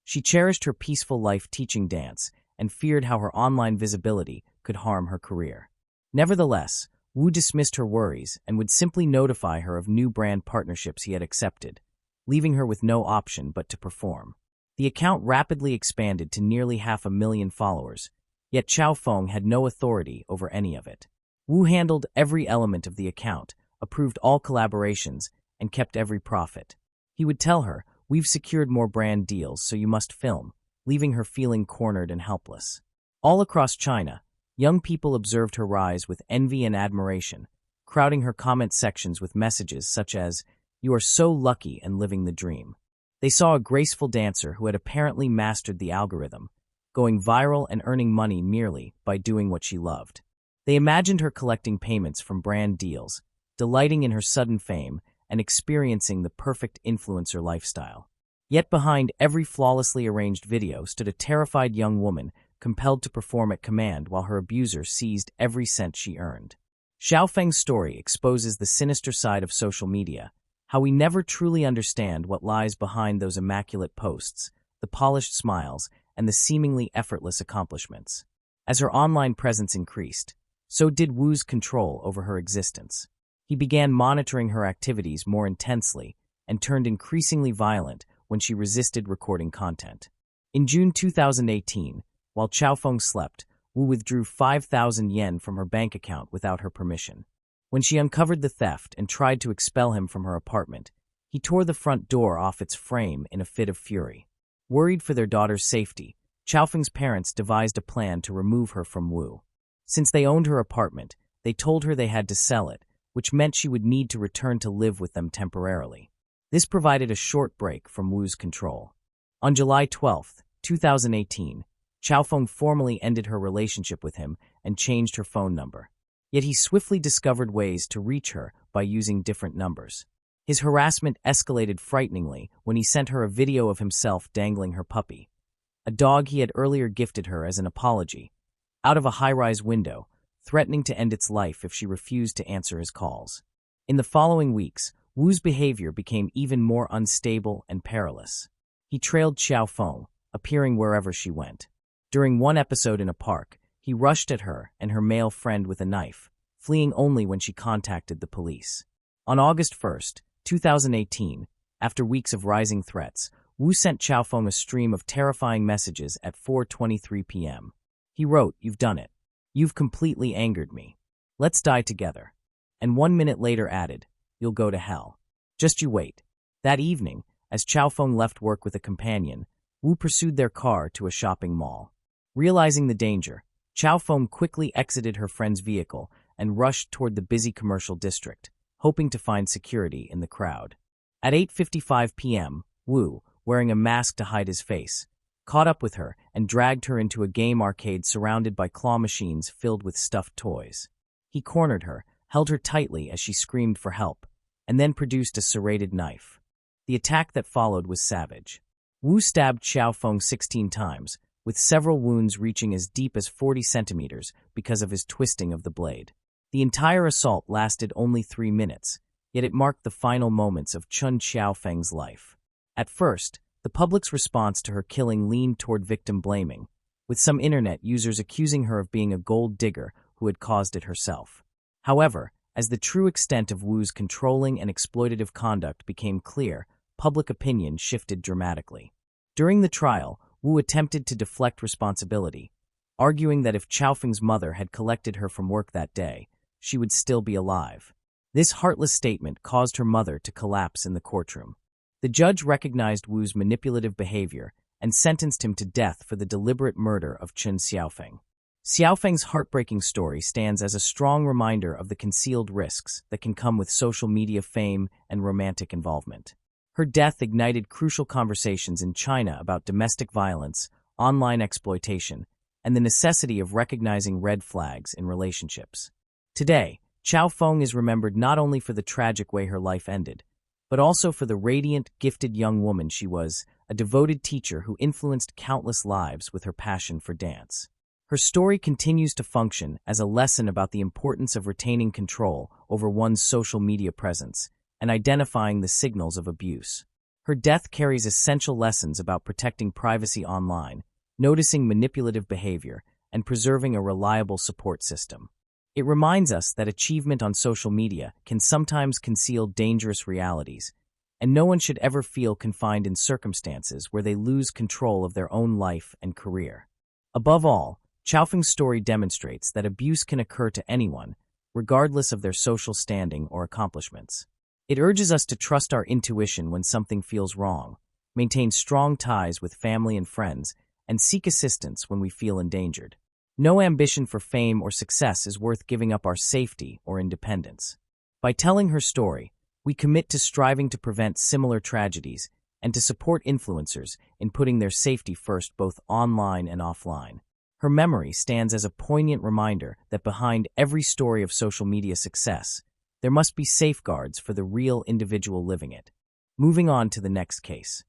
She cherished her peaceful life teaching dance and feared how her online visibility could harm her career. Nevertheless, Wu dismissed her worries and would simply notify her of new brand partnerships he had accepted, leaving her with no option but to perform. The account rapidly expanded to nearly 500,000 followers, yet Xiaofeng had no authority over any of it. Wu handled every element of the account, approved all collaborations, and kept every profit. He would tell her, "We've secured more brand deals, so you must film," leaving her feeling cornered and helpless. All across China, young people observed her rise with envy and admiration, crowding her comment sections with messages such as, "You are so lucky and living the dream." They saw a graceful dancer who had apparently mastered the algorithm, going viral and earning money merely by doing what she loved. They imagined her collecting payments from brand deals, delighting in her sudden fame, and experiencing the perfect influencer lifestyle. Yet behind every flawlessly arranged video stood a terrified young woman compelled to perform at command while her abuser seized every cent she earned. Xiaofeng's story exposes the sinister side of social media, how we never truly understand what lies behind those immaculate posts, the polished smiles, and the seemingly effortless accomplishments. As her online presence increased, so did Wu's control over her existence. He began monitoring her activities more intensely and turned increasingly violent when she resisted recording content. In June 2018, while Xiaofeng slept, Wu withdrew 5,000 yen from her bank account without her permission. When she uncovered the theft and tried to expel him from her apartment, he tore the front door off its frame in a fit of fury. Worried for their daughter's safety, Xiaofeng's parents devised a plan to remove her from Wu. Since they owned her apartment, they told her they had to sell it, which meant she would need to return to live with them temporarily. This provided a short break from Wu's control. On July 12, 2018, Xiaofeng formally ended her relationship with him and changed her phone number. Yet he swiftly discovered ways to reach her by using different numbers. His harassment escalated frighteningly when he sent her a video of himself dangling her puppy, a dog he had earlier gifted her as an apology, out of a high-rise window, threatening to end its life if she refused to answer his calls. In the following weeks, Wu's behavior became even more unstable and perilous. He trailed Xiaofeng, appearing wherever she went. During one episode in a park, he rushed at her and her male friend with a knife, fleeing only when she contacted the police. On August 1, 2018, after weeks of rising threats, Wu sent Xiaofeng a stream of terrifying messages at 4:23 p.m. He wrote, "You've done it. You've completely angered me. Let's die together." And 1 minute later added, "You'll go to hell. Just you wait." That evening, as Xiaofeng left work with a companion, Wu pursued their car to a shopping mall. Realizing the danger, Xiaofeng quickly exited her friend's vehicle and rushed toward the busy commercial district, hoping to find security in the crowd. At 8:55 p.m., Wu, wearing a mask to hide his face, caught up with her and dragged her into a game arcade surrounded by claw machines filled with stuffed toys. He cornered her, held her tightly as she screamed for help, and then produced a serrated knife. The attack that followed was savage. Wu stabbed Xiaofeng 16 times, with several wounds reaching as deep as 40 centimeters because of his twisting of the blade. The entire assault lasted only 3 minutes, yet it marked the final moments of Chun Xiaofeng's life. At first, the public's response to her killing leaned toward victim blaming, with some internet users accusing her of being a gold digger who had caused it herself. However, as the true extent of Wu's controlling and exploitative conduct became clear, public opinion shifted dramatically. During the trial, Wu attempted to deflect responsibility, arguing that if Xiaofeng's mother had collected her from work that day, she would still be alive. This heartless statement caused her mother to collapse in the courtroom. The judge recognized Wu's manipulative behavior and sentenced him to death for the deliberate murder of Chun Xiaofeng. Xiaofeng's heartbreaking story stands as a strong reminder of the concealed risks that can come with social media fame and romantic involvement. Her death ignited crucial conversations in China about domestic violence, online exploitation, and the necessity of recognizing red flags in relationships. Today, Chao Feng is remembered not only for the tragic way her life ended, but also for the radiant, gifted young woman she was, a devoted teacher who influenced countless lives with her passion for dance. Her story continues to function as a lesson about the importance of retaining control over one's social media presence and identifying the signals of abuse. Her death carries essential lessons about protecting privacy online, noticing manipulative behavior, and preserving a reliable support system. It reminds us that achievement on social media can sometimes conceal dangerous realities, and no one should ever feel confined in circumstances where they lose control of their own life and career. Above all, Chao Feng's story demonstrates that abuse can occur to anyone, regardless of their social standing or accomplishments. It urges us to trust our intuition when something feels wrong, maintain strong ties with family and friends, and seek assistance when we feel endangered. No ambition for fame or success is worth giving up our safety or independence. By telling her story, we commit to striving to prevent similar tragedies and to support influencers in putting their safety first both online and offline. Her memory stands as a poignant reminder that behind every story of social media success, there must be safeguards for the real individual living it. Moving on to the next case.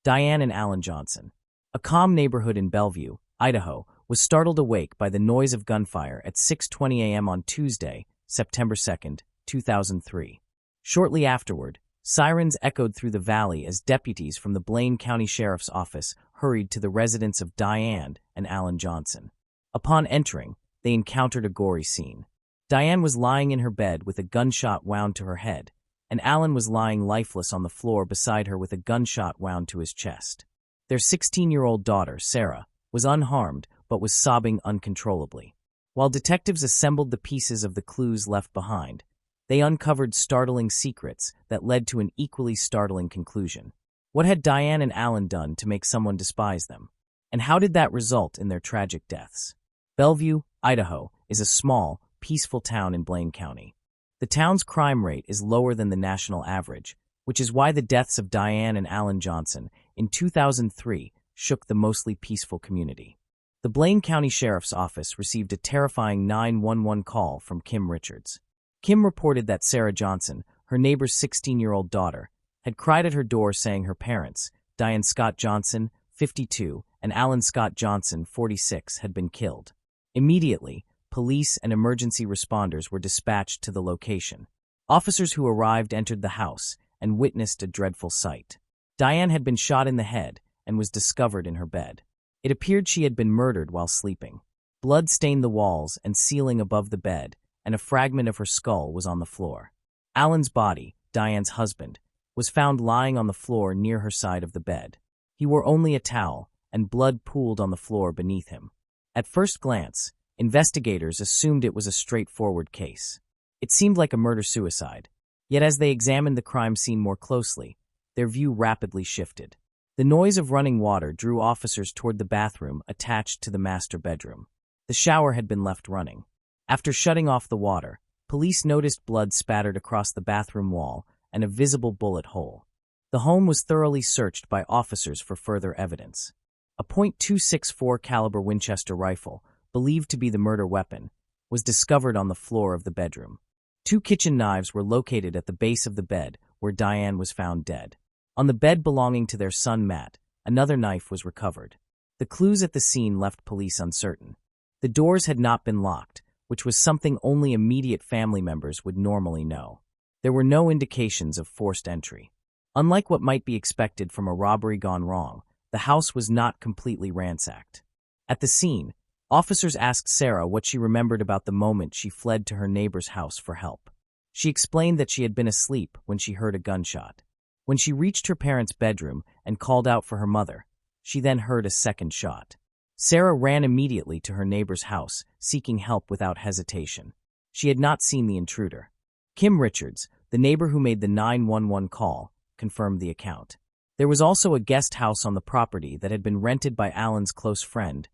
Diane and Alan Johnson. A calm neighborhood in Bellevue, Idaho, was startled awake by the noise of gunfire at 6:20 a.m. on Tuesday, September 2, 2003. Shortly afterward, sirens echoed through the valley as deputies from the Blaine County Sheriff's Office hurried to the residence of Diane and Alan Johnson. Upon entering, they encountered a gory scene. Diane was lying in her bed with a gunshot wound to her head, and Alan was lying lifeless on the floor beside her with a gunshot wound to his chest. Their 16-year-old daughter, Sarah, was unharmed but was sobbing uncontrollably. While detectives assembled the pieces of the clues left behind, they uncovered startling secrets that led to an equally startling conclusion. What had Diane and Alan done to make someone despise them? And how did that result in their tragic deaths? Bellevue, Idaho, is a small, peaceful town in Blaine County. The town's crime rate is lower than the national average, which is why the deaths of Diane and Alan Johnson in 2003 shook the mostly peaceful community. The Blaine County Sheriff's Office received a terrifying 911 call from Kim Richards. Kim reported that Sarah Johnson, her neighbor's 16-year-old daughter, had cried at her door saying her parents, Diane Scott Johnson, 52, and Alan Scott Johnson, 46, had been killed. Immediately, police and emergency responders were dispatched to the location. Officers who arrived entered the house and witnessed a dreadful sight. Diane had been shot in the head and was discovered in her bed. It appeared she had been murdered while sleeping. Blood stained the walls and ceiling above the bed, and a fragment of her skull was on the floor. Alan's body, Diane's husband, was found lying on the floor near her side of the bed. He wore only a towel, and blood pooled on the floor beneath him. At first glance, investigators assumed it was a straightforward case. It seemed like a murder-suicide. Yet as they examined the crime scene more closely, their view rapidly shifted. The noise of running water drew officers toward the bathroom attached to the master bedroom. The shower had been left running. After shutting off the water, police noticed blood spattered across the bathroom wall and a visible bullet hole. The home was thoroughly searched by officers for further evidence. A .264 caliber Winchester rifle, believed to be the murder weapon, was discovered on the floor of the bedroom. 2 kitchen knives were located at the base of the bed where Diane was found dead. On the bed belonging to their son Matt, another knife was recovered. The clues at the scene left police uncertain. The doors had not been locked, which was something only immediate family members would normally know. There were no indications of forced entry. Unlike what might be expected from a robbery gone wrong, the house was not completely ransacked. At the scene, officers asked Sarah what she remembered about the moment she fled to her neighbor's house for help. She explained that she had been asleep when she heard a gunshot. When she reached her parents' bedroom and called out for her mother, she then heard a second shot. Sarah ran immediately to her neighbor's house, seeking help without hesitation. She had not seen the intruder. Kim Richards, the neighbor who made the 911 call, confirmed the account. There was also a guest house on the property that had been rented by Alan's close friend,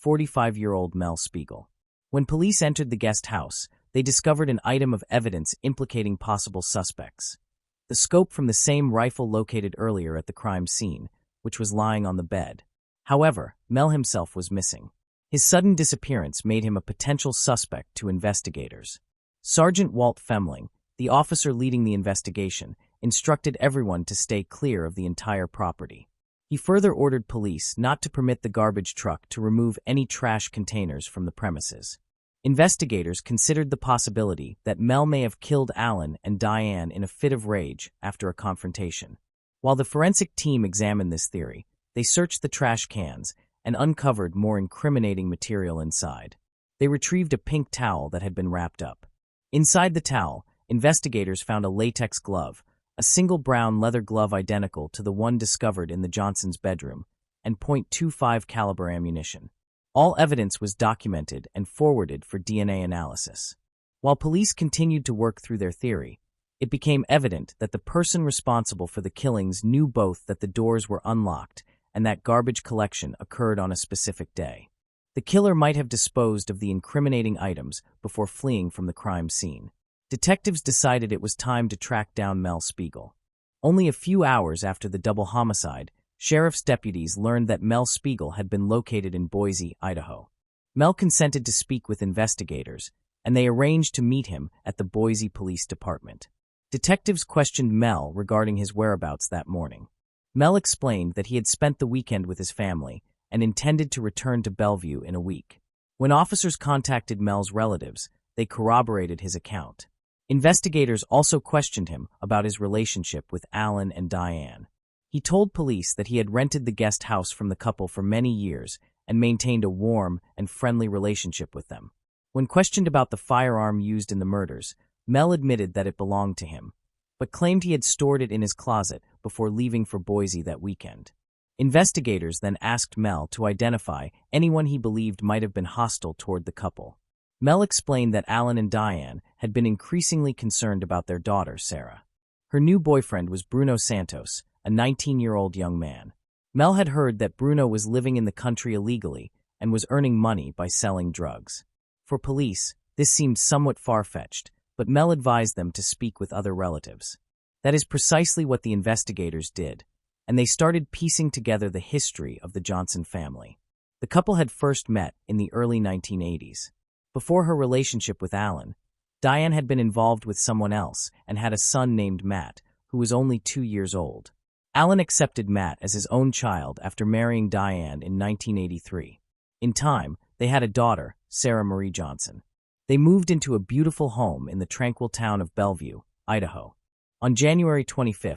45-year-old Mel Spiegel. When police entered the guest house, they discovered an item of evidence implicating possible suspects: the scope from the same rifle located earlier at the crime scene, which was lying on the bed. However, Mel himself was missing. His sudden disappearance made him a potential suspect to investigators. Sergeant Walt Femling, the officer leading the investigation, instructed everyone to stay clear of the entire property. He further ordered police not to permit the garbage truck to remove any trash containers from the premises. Investigators considered the possibility that Mel may have killed Alan and Diane in a fit of rage after a confrontation. While the forensic team examined this theory, they searched the trash cans and uncovered more incriminating material inside. They retrieved a pink towel that had been wrapped up. Inside the towel, investigators found a latex glove, a single brown leather glove identical to the one discovered in the Johnsons' bedroom, and .25 caliber ammunition. All evidence was documented and forwarded for DNA analysis. While police continued to work through their theory, it became evident that the person responsible for the killings knew both that the doors were unlocked and that garbage collection occurred on a specific day. The killer might have disposed of the incriminating items before fleeing from the crime scene. Detectives decided it was time to track down Mel Spiegel. Only a few hours after the double homicide, sheriff's deputies learned that Mel Spiegel had been located in Boise, Idaho. Mel consented to speak with investigators, and they arranged to meet him at the Boise Police Department. Detectives questioned Mel regarding his whereabouts that morning. Mel explained that he had spent the weekend with his family and intended to return to Bellevue in a week. When officers contacted Mel's relatives, they corroborated his account. Investigators also questioned him about his relationship with Alan and Diane. He told police that he had rented the guest house from the couple for many years and maintained a warm and friendly relationship with them. When questioned about the firearm used in the murders, Mel admitted that it belonged to him, but claimed he had stored it in his closet before leaving for Boise that weekend. Investigators then asked Mel to identify anyone he believed might have been hostile toward the couple. Mel explained that Alan and Diane had been increasingly concerned about their daughter, Sarah. Her new boyfriend was Bruno Santos, a 19-year-old young man. Mel had heard that Bruno was living in the country illegally and was earning money by selling drugs. For police, this seemed somewhat far-fetched, but Mel advised them to speak with other relatives. That is precisely what the investigators did, and they started piecing together the history of the Johnson family. The couple had first met in the early 1980s. Before her relationship with Alan, Diane had been involved with someone else and had a son named Matt, who was only 2 years old. Alan accepted Matt as his own child after marrying Diane in 1983. In time, they had a daughter, Sarah Marie Johnson. They moved into a beautiful home in the tranquil town of Bellevue, Idaho. On January 25,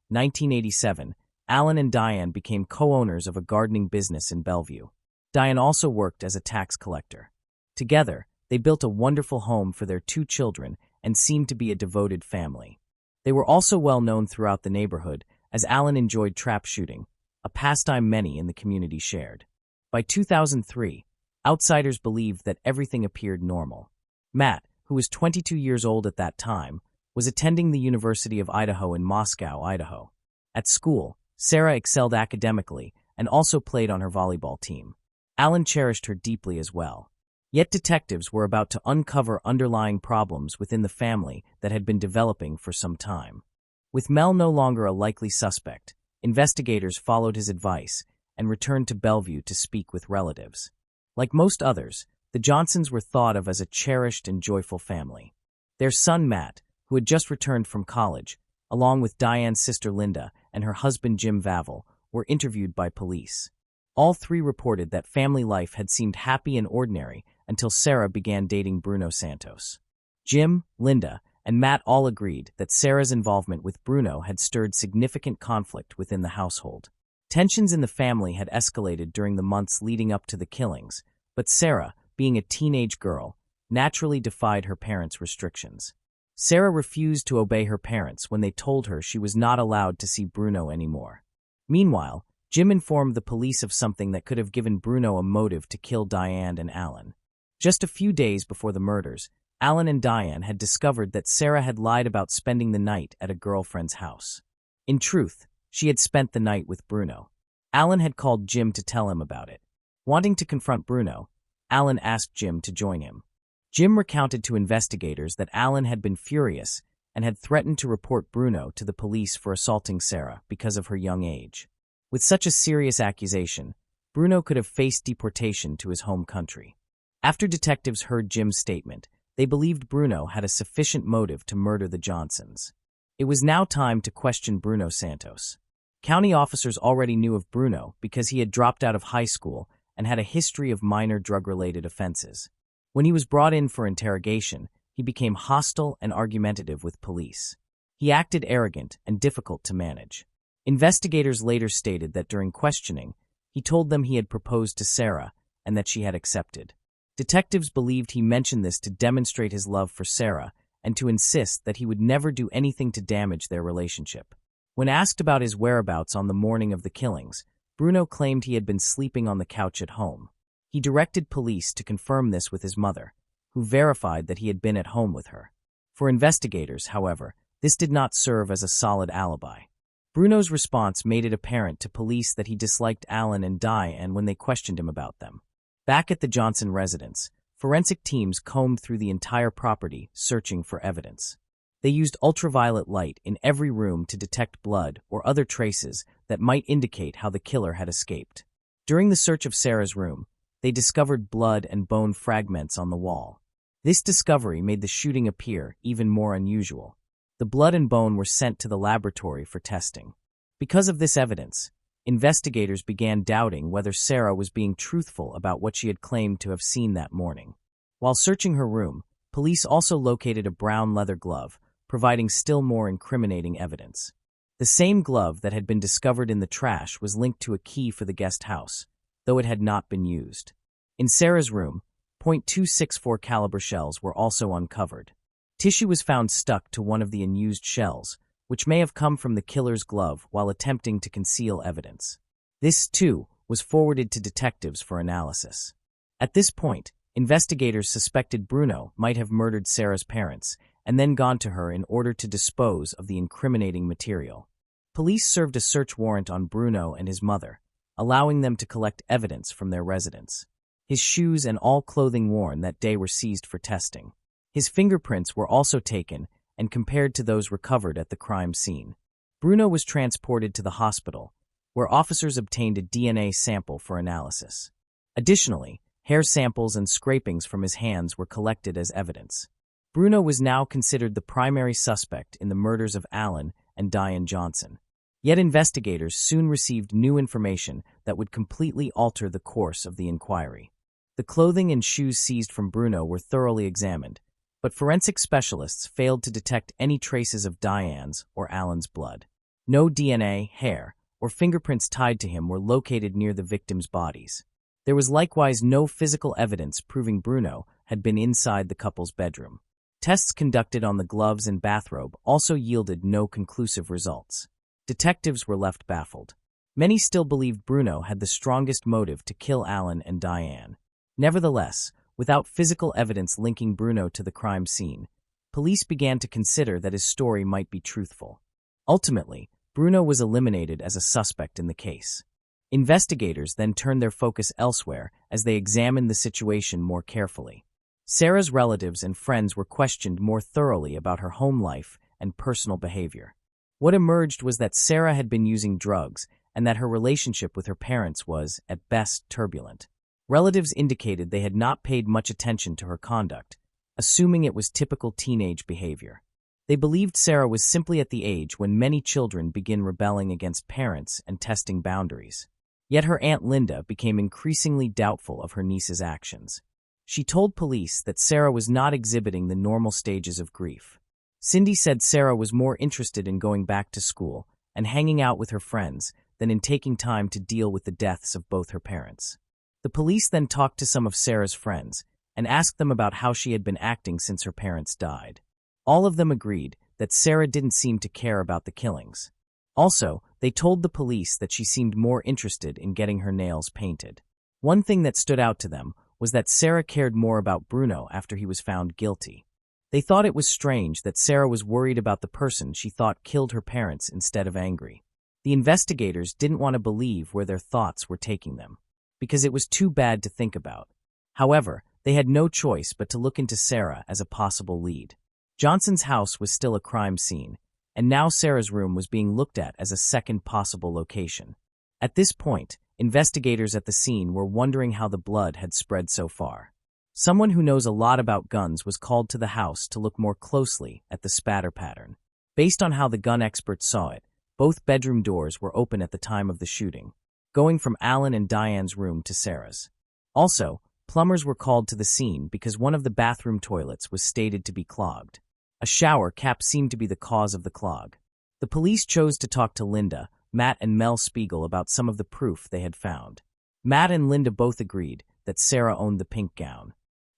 1987, Alan and Diane became co-owners of a gardening business in Bellevue. Diane also worked as a tax collector. Together, they built a wonderful home for their 2 children and seemed to be a devoted family. They were also well known throughout the neighborhood, as Alan enjoyed trap shooting, a pastime many in the community shared. By 2003, outsiders believed that everything appeared normal. Matt, who was 22 years old at that time, was attending the University of Idaho in Moscow, Idaho. At school, Sarah excelled academically and also played on her volleyball team. Alan cherished her deeply as well. Yet detectives were about to uncover underlying problems within the family that had been developing for some time. With Mel no longer a likely suspect, investigators followed his advice and returned to Bellevue to speak with relatives. Like most others, the Johnsons were thought of as a cherished and joyful family. Their son Matt, who had just returned from college, along with Diane's sister Linda and her husband Jim Vavel, were interviewed by police. All 3 reported that family life had seemed happy and ordinary until Sarah began dating Bruno Santos. Jim, Linda, and Matt all agreed that Sarah's involvement with Bruno had stirred significant conflict within the household. Tensions in the family had escalated during the months leading up to the killings, but Sarah, being a teenage girl, naturally defied her parents' restrictions. Sarah refused to obey her parents when they told her she was not allowed to see Bruno anymore. Meanwhile, Jim informed the police of something that could have given Bruno a motive to kill Diane and Alan. Just a few days before the murders, Alan and Diane had discovered that Sarah had lied about spending the night at a girlfriend's house. In truth, she had spent the night with Bruno. Alan had called Jim to tell him about it. Wanting to confront Bruno, Alan asked Jim to join him. Jim recounted to investigators that Alan had been furious and had threatened to report Bruno to the police for assaulting Sarah because of her young age. With such a serious accusation, Bruno could have faced deportation to his home country. After detectives heard Jim's statement, they believed Bruno had a sufficient motive to murder the Johnsons. It was now time to question Bruno Santos. County officers already knew of Bruno because he had dropped out of high school and had a history of minor drug-related offenses. When he was brought in for interrogation, he became hostile and argumentative with police. He acted arrogant and difficult to manage. Investigators later stated that during questioning, he told them he had proposed to Sarah and that she had accepted. Detectives believed he mentioned this to demonstrate his love for Sarah and to insist that he would never do anything to damage their relationship. When asked about his whereabouts on the morning of the killings, Bruno claimed he had been sleeping on the couch at home. He directed police to confirm this with his mother, who verified that he had been at home with her. For investigators, however, this did not serve as a solid alibi. Bruno's response made it apparent to police that he disliked Alan and Diane when they questioned him about them. Back at the Johnson residence, forensic teams combed through the entire property, searching for evidence. They used ultraviolet light in every room to detect blood or other traces that might indicate how the killer had escaped. During the search of Sarah's room, they discovered blood and bone fragments on the wall. This discovery made the shooting appear even more unusual. The blood and bone were sent to the laboratory for testing. Because of this evidence, investigators began doubting whether Sarah was being truthful about what she had claimed to have seen that morning. While searching her room, police also located a brown leather glove, providing still more incriminating evidence. The same glove that had been discovered in the trash was linked to a key for the guest house, though it had not been used. In Sarah's room, .264 caliber shells were also uncovered. Tissue was found stuck to one of the unused shells, which may have come from the killer's glove while attempting to conceal evidence. This, too, was forwarded to detectives for analysis. At this point, investigators suspected Bruno might have murdered Sarah's parents and then gone to her in order to dispose of the incriminating material. Police served a search warrant on Bruno and his mother, allowing them to collect evidence from their residence. His shoes and all clothing worn that day were seized for testing. His fingerprints were also taken and compared to those recovered at the crime scene. Bruno was transported to the hospital, where officers obtained a DNA sample for analysis. Additionally, hair samples and scrapings from his hands were collected as evidence. Bruno was now considered the primary suspect in the murders of Alan and Diane Johnson. Yet investigators soon received new information that would completely alter the course of the inquiry. The clothing and shoes seized from Bruno were thoroughly examined, but forensic specialists failed to detect any traces of Diane's or Alan's blood. No DNA, hair, or fingerprints tied to him were located near the victims' bodies. There was likewise no physical evidence proving Bruno had been inside the couple's bedroom. Tests conducted on the gloves and bathrobe also yielded no conclusive results. Detectives were left baffled. Many still believed Bruno had the strongest motive to kill Alan and Diane. Nevertheless, without physical evidence linking Bruno to the crime scene, police began to consider that his story might be truthful. Ultimately, Bruno was eliminated as a suspect in the case. Investigators then turned their focus elsewhere as they examined the situation more carefully. Sarah's relatives and friends were questioned more thoroughly about her home life and personal behavior. What emerged was that Sarah had been using drugs and that her relationship with her parents was, at best, turbulent. Relatives indicated they had not paid much attention to her conduct, assuming it was typical teenage behavior. They believed Sarah was simply at the age when many children begin rebelling against parents and testing boundaries. Yet her Aunt Linda became increasingly doubtful of her niece's actions. She told police that Sarah was not exhibiting the normal stages of grief. Cindy said Sarah was more interested in going back to school and hanging out with her friends than in taking time to deal with the deaths of both her parents. The police then talked to some of Sarah's friends and asked them about how she had been acting since her parents died. All of them agreed that Sarah didn't seem to care about the killings. Also, they told the police that she seemed more interested in getting her nails painted. One thing that stood out to them was that Sarah cared more about Bruno after he was found guilty. They thought it was strange that Sarah was worried about the person she thought killed her parents instead of angry. The investigators didn't want to believe where their thoughts were taking them, because it was too bad to think about. However, they had no choice but to look into Sarah as a possible lead. Johnson's house was still a crime scene, and now Sarah's room was being looked at as a second possible location. At this point, investigators at the scene were wondering how the blood had spread so far. Someone who knows a lot about guns was called to the house to look more closely at the spatter pattern. Based on how the gun experts saw it, both bedroom doors were open at the time of the shooting, going from Alan and Diane's room to Sarah's. Also, plumbers were called to the scene because one of the bathroom toilets was stated to be clogged. A shower cap seemed to be the cause of the clog. The police chose to talk to Linda, Matt, and Mel Spiegel about some of the proof they had found. Matt and Linda both agreed that Sarah owned the pink gown.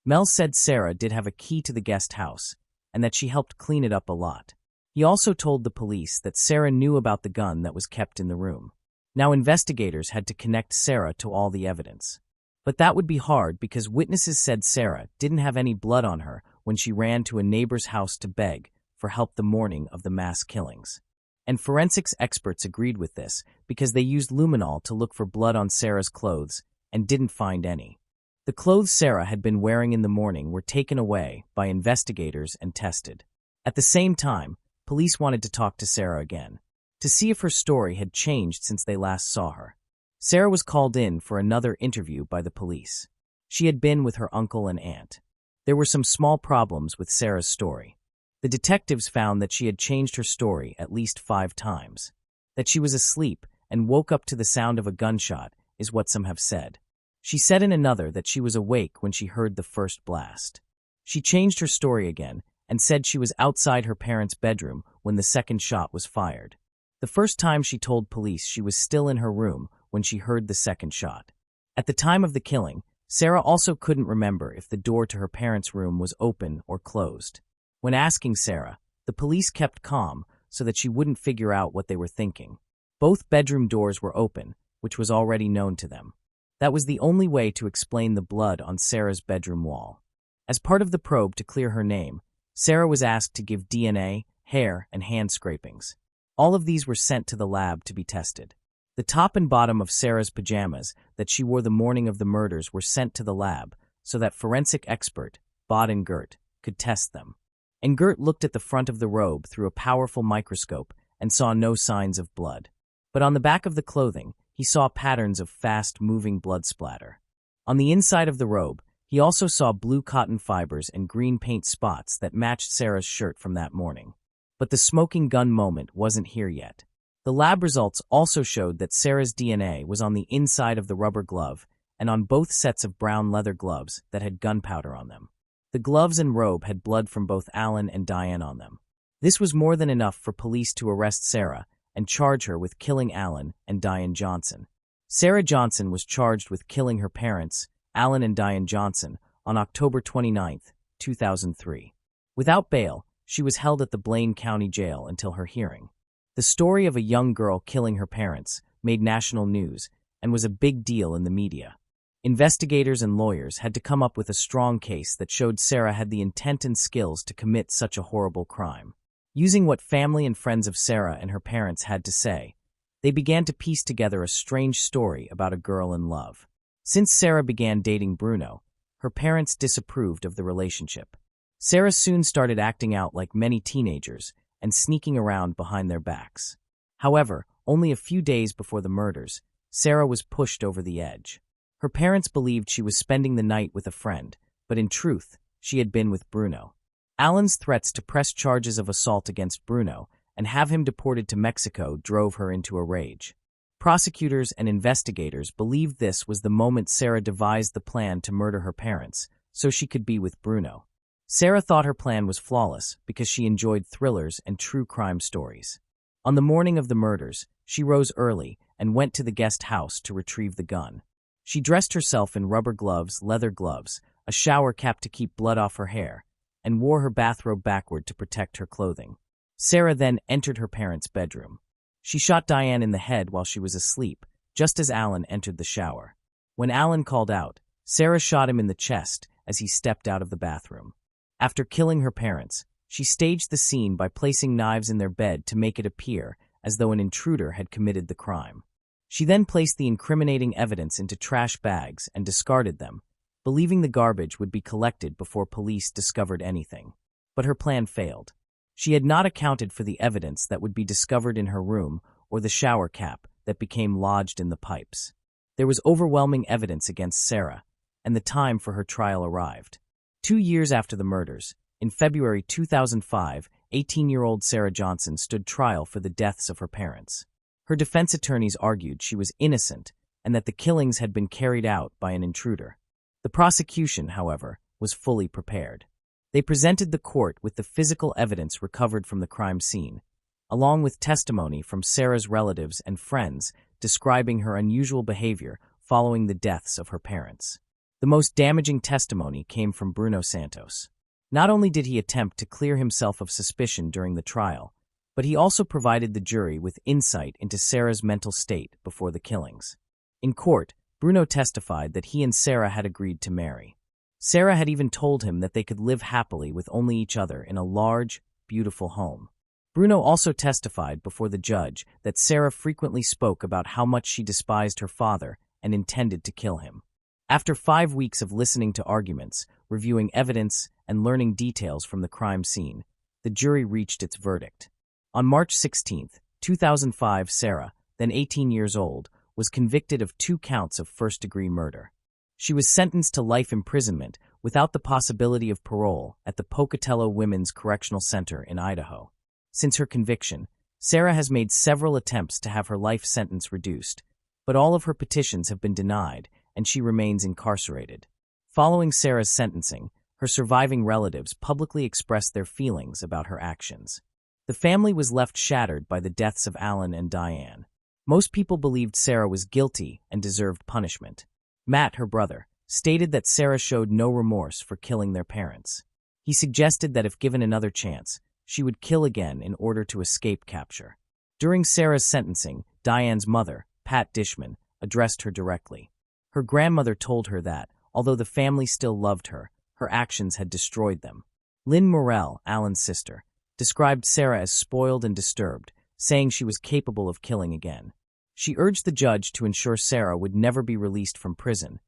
Mel said Sarah did have a key to the guest house, and that she helped clean it up a lot. He also told the police that Sarah knew about the gun that was kept in the room. Now investigators had to connect Sarah to all the evidence. But that would be hard because witnesses said Sarah didn't have any blood on her when she ran to a neighbor's house to beg for help the morning of the mass killings. And forensics experts agreed with this because they used luminol to look for blood on Sarah's clothes and didn't find any. The clothes Sarah had been wearing in the morning were taken away by investigators and tested. At the same time, police wanted to talk to Sarah again, to see if her story had changed since they last saw her. Sarah was called in for another interview by the police. She had been with her uncle and aunt. There were some small problems with Sarah's story. The detectives found that she had changed her story at least 5 times. That she was asleep and woke up to the sound of a gunshot is what some have said. She said in another that she was awake when she heard the first blast. She changed her story again and said she was outside her parents' bedroom when the second shot was fired. The first time she told police she was still in her room when she heard the second shot. At the time of the killing, Sarah also couldn't remember if the door to her parents' room was open or closed. When asking Sarah, the police kept calm so that she wouldn't figure out what they were thinking. Both bedroom doors were open, which was already known to them. That was the only way to explain the blood on Sarah's bedroom wall. As part of the probe to clear her name, Sarah was asked to give DNA, hair, and hand scrapings. All of these were sent to the lab to be tested. The top and bottom of Sarah's pajamas that she wore the morning of the murders were sent to the lab so that forensic expert, Bod and Gert, could test them. And Gert looked at the front of the robe through a powerful microscope and saw no signs of blood. But on the back of the clothing, he saw patterns of fast-moving blood splatter. On the inside of the robe, he also saw blue cotton fibers and green paint spots that matched Sarah's shirt from that morning. But the smoking gun moment wasn't here yet. The lab results also showed that Sarah's DNA was on the inside of the rubber glove and on both sets of brown leather gloves that had gunpowder on them. The gloves and robe had blood from both Alan and Diane on them. This was more than enough for police to arrest Sarah and charge her with killing Alan and Diane Johnson. Sarah Johnson was charged with killing her parents, Alan and Diane Johnson, on October 29, 2003. Without bail, she was held at the Blaine County Jail until her hearing. The story of a young girl killing her parents made national news and was a big deal in the media. Investigators and lawyers had to come up with a strong case that showed Sarah had the intent and skills to commit such a horrible crime. Using what family and friends of Sarah and her parents had to say, they began to piece together a strange story about a girl in love. Since Sarah began dating Bruno, her parents disapproved of the relationship. Sarah soon started acting out like many teenagers and sneaking around behind their backs. However, only a few days before the murders, Sarah was pushed over the edge. Her parents believed she was spending the night with a friend, but in truth, she had been with Bruno. Alan's threats to press charges of assault against Bruno and have him deported to Mexico drove her into a rage. Prosecutors and investigators believed this was the moment Sarah devised the plan to murder her parents, so she could be with Bruno. Sarah thought her plan was flawless because she enjoyed thrillers and true crime stories. On the morning of the murders, she rose early and went to the guest house to retrieve the gun. She dressed herself in rubber gloves, leather gloves, a shower cap to keep blood off her hair, and wore her bathrobe backward to protect her clothing. Sarah then entered her parents' bedroom. She shot Diane in the head while she was asleep, just as Alan entered the shower. When Alan called out, Sarah shot him in the chest as he stepped out of the bathroom. After killing her parents, she staged the scene by placing knives in their bed to make it appear as though an intruder had committed the crime. She then placed the incriminating evidence into trash bags and discarded them, believing the garbage would be collected before police discovered anything. But her plan failed. She had not accounted for the evidence that would be discovered in her room or the shower cap that became lodged in the pipes. There was overwhelming evidence against Sarah, and the time for her trial arrived. 2 years after the murders, in February 2005, 18-year-old Sarah Johnson stood trial for the deaths of her parents. Her defense attorneys argued she was innocent and that the killings had been carried out by an intruder. The prosecution, however, was fully prepared. They presented the court with the physical evidence recovered from the crime scene, along with testimony from Sarah's relatives and friends describing her unusual behavior following the deaths of her parents. The most damaging testimony came from Bruno Santos. Not only did he attempt to clear himself of suspicion during the trial, but he also provided the jury with insight into Sarah's mental state before the killings. In court, Bruno testified that he and Sarah had agreed to marry. Sarah had even told him that they could live happily with only each other in a large, beautiful home. Bruno also testified before the judge that Sarah frequently spoke about how much she despised her father and intended to kill him. After 5 weeks of listening to arguments, reviewing evidence, and learning details from the crime scene, the jury reached its verdict. On March 16, 2005, Sarah, then 18 years old, was convicted of 2 counts of first-degree murder. She was sentenced to life imprisonment without the possibility of parole at the Pocatello Women's Correctional Center in Idaho. Since her conviction, Sarah has made several attempts to have her life sentence reduced, but all of her petitions have been denied, and she remains incarcerated. Following Sarah's sentencing, her surviving relatives publicly expressed their feelings about her actions. The family was left shattered by the deaths of Alan and Diane. Most people believed Sarah was guilty and deserved punishment. Matt, her brother, stated that Sarah showed no remorse for killing their parents. He suggested that if given another chance, she would kill again in order to escape capture. During Sarah's sentencing, Diane's mother, Pat Dishman, addressed her directly. Her grandmother told her that, although the family still loved her, her actions had destroyed them. Lynn Morrell, Alan's sister, described Sarah as spoiled and disturbed, saying she was capable of killing again. She urged the judge to ensure Sarah would never be released from prison,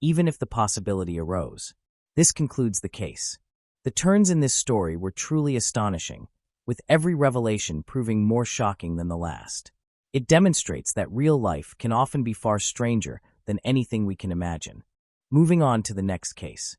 even if the possibility arose. This concludes the case. The turns in this story were truly astonishing, with every revelation proving more shocking than the last. It demonstrates that real life can often be far stranger than anything we can imagine. Moving on to the next case.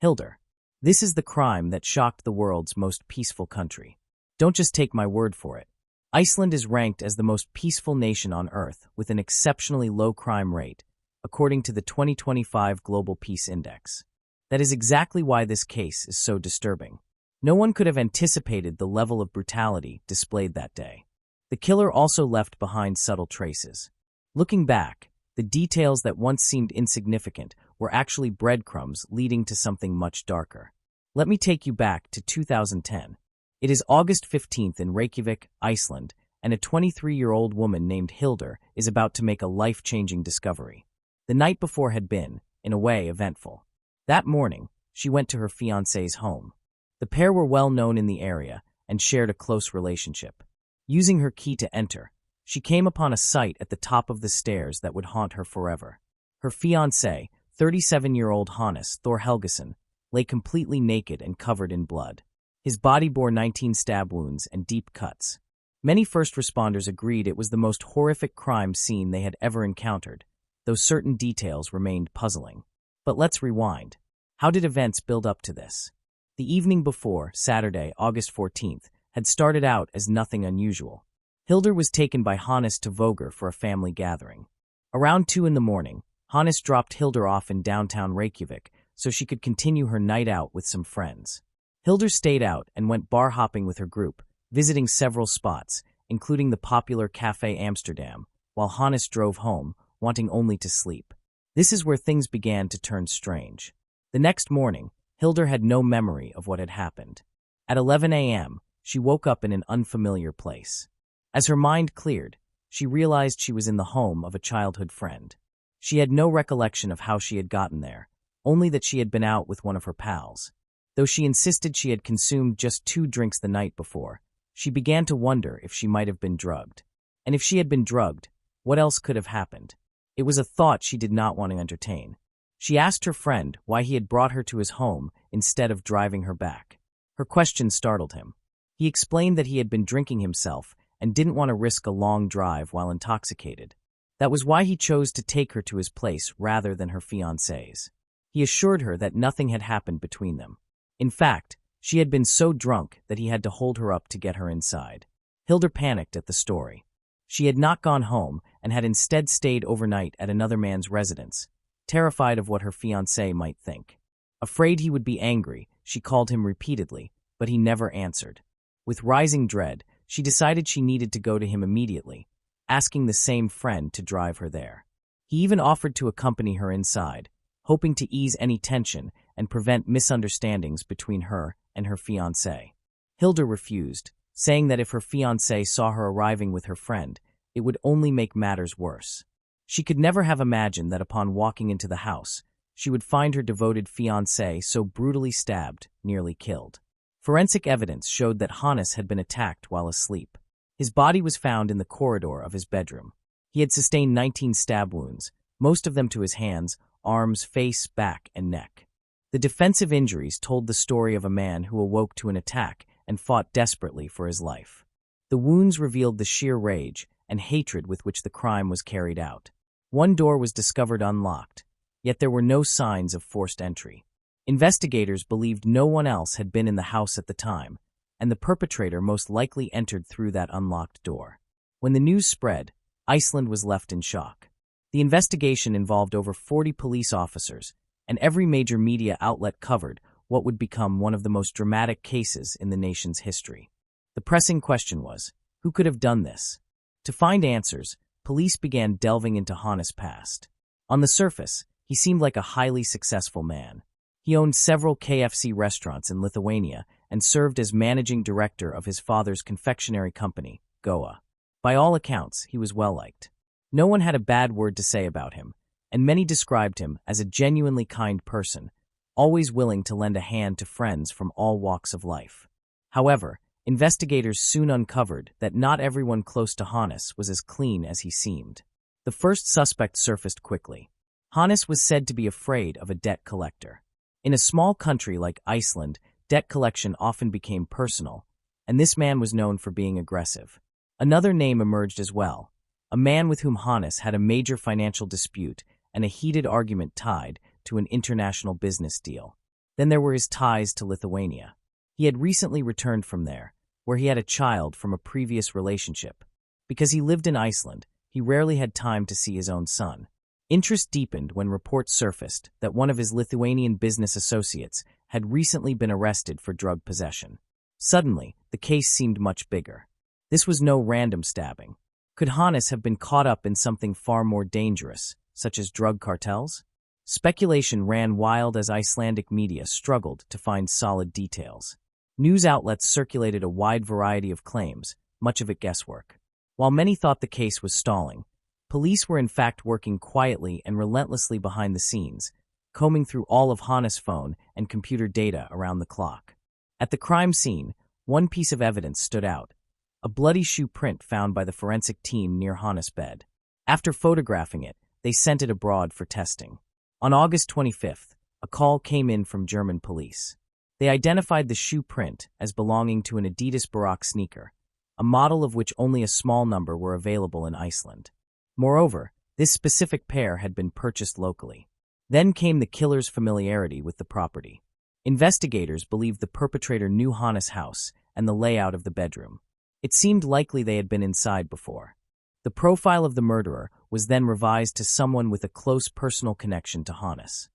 Hildur. This is the crime that shocked the world's most peaceful country. Don't just take my word for it. Iceland is ranked as the most peaceful nation on Earth with an exceptionally low crime rate, according to the 2025 Global Peace Index. That is exactly why this case is so disturbing. No one could have anticipated the level of brutality displayed that day. The killer also left behind subtle traces. Looking back, the details that once seemed insignificant were actually breadcrumbs leading to something much darker. Let me take you back to 2010. It is August 15th in Reykjavik, Iceland, and a 23-year-old woman named Hildur is about to make a life-changing discovery. The night before had been, in a way, eventful. That morning, she went to her fiancé's home. The pair were well known in the area and shared a close relationship. Using her key to enter, she came upon a sight at the top of the stairs that would haunt her forever. Her fiancé, 37-year-old Hannes Thor Helgason, lay completely naked and covered in blood. His body bore 19 stab wounds and deep cuts. Many first responders agreed it was the most horrific crime scene they had ever encountered, though certain details remained puzzling. But let's rewind. How did events build up to this? The evening before, Saturday, August 14th, had started out as nothing unusual. Hildur was taken by Hannes to Voger for a family gathering. Around 2 in the morning, Hannes dropped Hildur off in downtown Reykjavik so she could continue her night out with some friends. Hildur stayed out and went bar hopping with her group, visiting several spots, including the popular Café Amsterdam, while Hannes drove home, wanting only to sleep. This is where things began to turn strange. The next morning, Hildur had no memory of what had happened. At 11 a.m., she woke up in an unfamiliar place. As her mind cleared, she realized she was in the home of a childhood friend. She had no recollection of how she had gotten there, only that she had been out with one of her pals. Though she insisted she had consumed just 2 drinks the night before, she began to wonder if she might have been drugged. And if she had been drugged, what else could have happened? It was a thought she did not want to entertain. She asked her friend why he had brought her to his home instead of driving her back. Her question startled him. He explained that he had been drinking himself and didn't want to risk a long drive while intoxicated. That was why he chose to take her to his place rather than her fiancé's. He assured her that nothing had happened between them. In fact, she had been so drunk that he had to hold her up to get her inside. Hilda panicked at the story. She had not gone home and had instead stayed overnight at another man's residence, terrified of what her fiancé might think. Afraid he would be angry, she called him repeatedly, but he never answered. With rising dread, she decided she needed to go to him immediately, asking the same friend to drive her there. He even offered to accompany her inside, hoping to ease any tension and prevent misunderstandings between her and her fiancé. Hilda refused, saying that if her fiancé saw her arriving with her friend, it would only make matters worse. She could never have imagined that upon walking into the house, she would find her devoted fiancé so brutally stabbed, nearly killed. Forensic evidence showed that Hannes had been attacked while asleep. His body was found in the corridor of his bedroom. He had sustained 19 stab wounds, most of them to his hands, arms, face, back, and neck. The defensive injuries told the story of a man who awoke to an attack and fought desperately for his life. The wounds revealed the sheer rage and hatred with which the crime was carried out. One door was discovered unlocked, yet there were no signs of forced entry. Investigators believed no one else had been in the house at the time, and the perpetrator most likely entered through that unlocked door. When the news spread, Iceland was left in shock. The investigation involved over 40 police officers, and every major media outlet covered what would become one of the most dramatic cases in the nation's history. The pressing question was, who could have done this? To find answers, police began delving into Hannes' past. On the surface, he seemed like a highly successful man. He owned several KFC restaurants in Lithuania and served as managing director of his father's confectionery company, Goa. By all accounts, he was well-liked. No one had a bad word to say about him, and many described him as a genuinely kind person, always willing to lend a hand to friends from all walks of life. However, investigators soon uncovered that not everyone close to Hannes was as clean as he seemed. The first suspect surfaced quickly. Hannes was said to be afraid of a debt collector. In a small country like Iceland, debt collection often became personal, and this man was known for being aggressive. Another name emerged as well, a man with whom Hannes had a major financial dispute and a heated argument tied to an international business deal. Then there were his ties to Lithuania. He had recently returned from there, where he had a child from a previous relationship. Because he lived in Iceland, he rarely had time to see his own son. Interest deepened when reports surfaced that one of his Lithuanian business associates had recently been arrested for drug possession. Suddenly, the case seemed much bigger. This was no random stabbing. Could Hannes have been caught up in something far more dangerous, such as drug cartels? Speculation ran wild as Icelandic media struggled to find solid details. News outlets circulated a wide variety of claims, much of it guesswork. While many thought the case was stalling, police were in fact working quietly and relentlessly behind the scenes, combing through all of Hannes' phone and computer data around the clock. At the crime scene, one piece of evidence stood out: a bloody shoe print found by the forensic team near Hannes' bed. After photographing it, they sent it abroad for testing. On August 25th, a call came in from German police. They identified the shoe print as belonging to an Adidas Baroque sneaker, a model of which only a small number were available in Iceland. Moreover, this specific pair had been purchased locally. Then came the killer's familiarity with the property. Investigators believed the perpetrator knew Hannes' house and the layout of the bedroom. It seemed likely they had been inside before. The profile of the murderer was then revised to someone with a close personal connection to Hannes.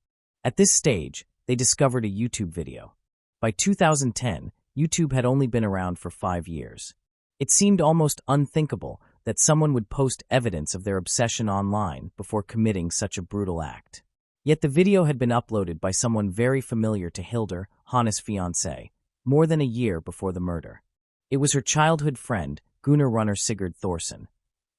At this stage, they discovered a YouTube video. By 2010, YouTube had only been around for 5 years. It seemed almost unthinkable that someone would post evidence of their obsession online before committing such a brutal act. Yet the video had been uploaded by someone very familiar to Hilda, Hannes' fiancé, more than a year before the murder. It was her childhood friend, Gunnar runner Sigurd Thorson,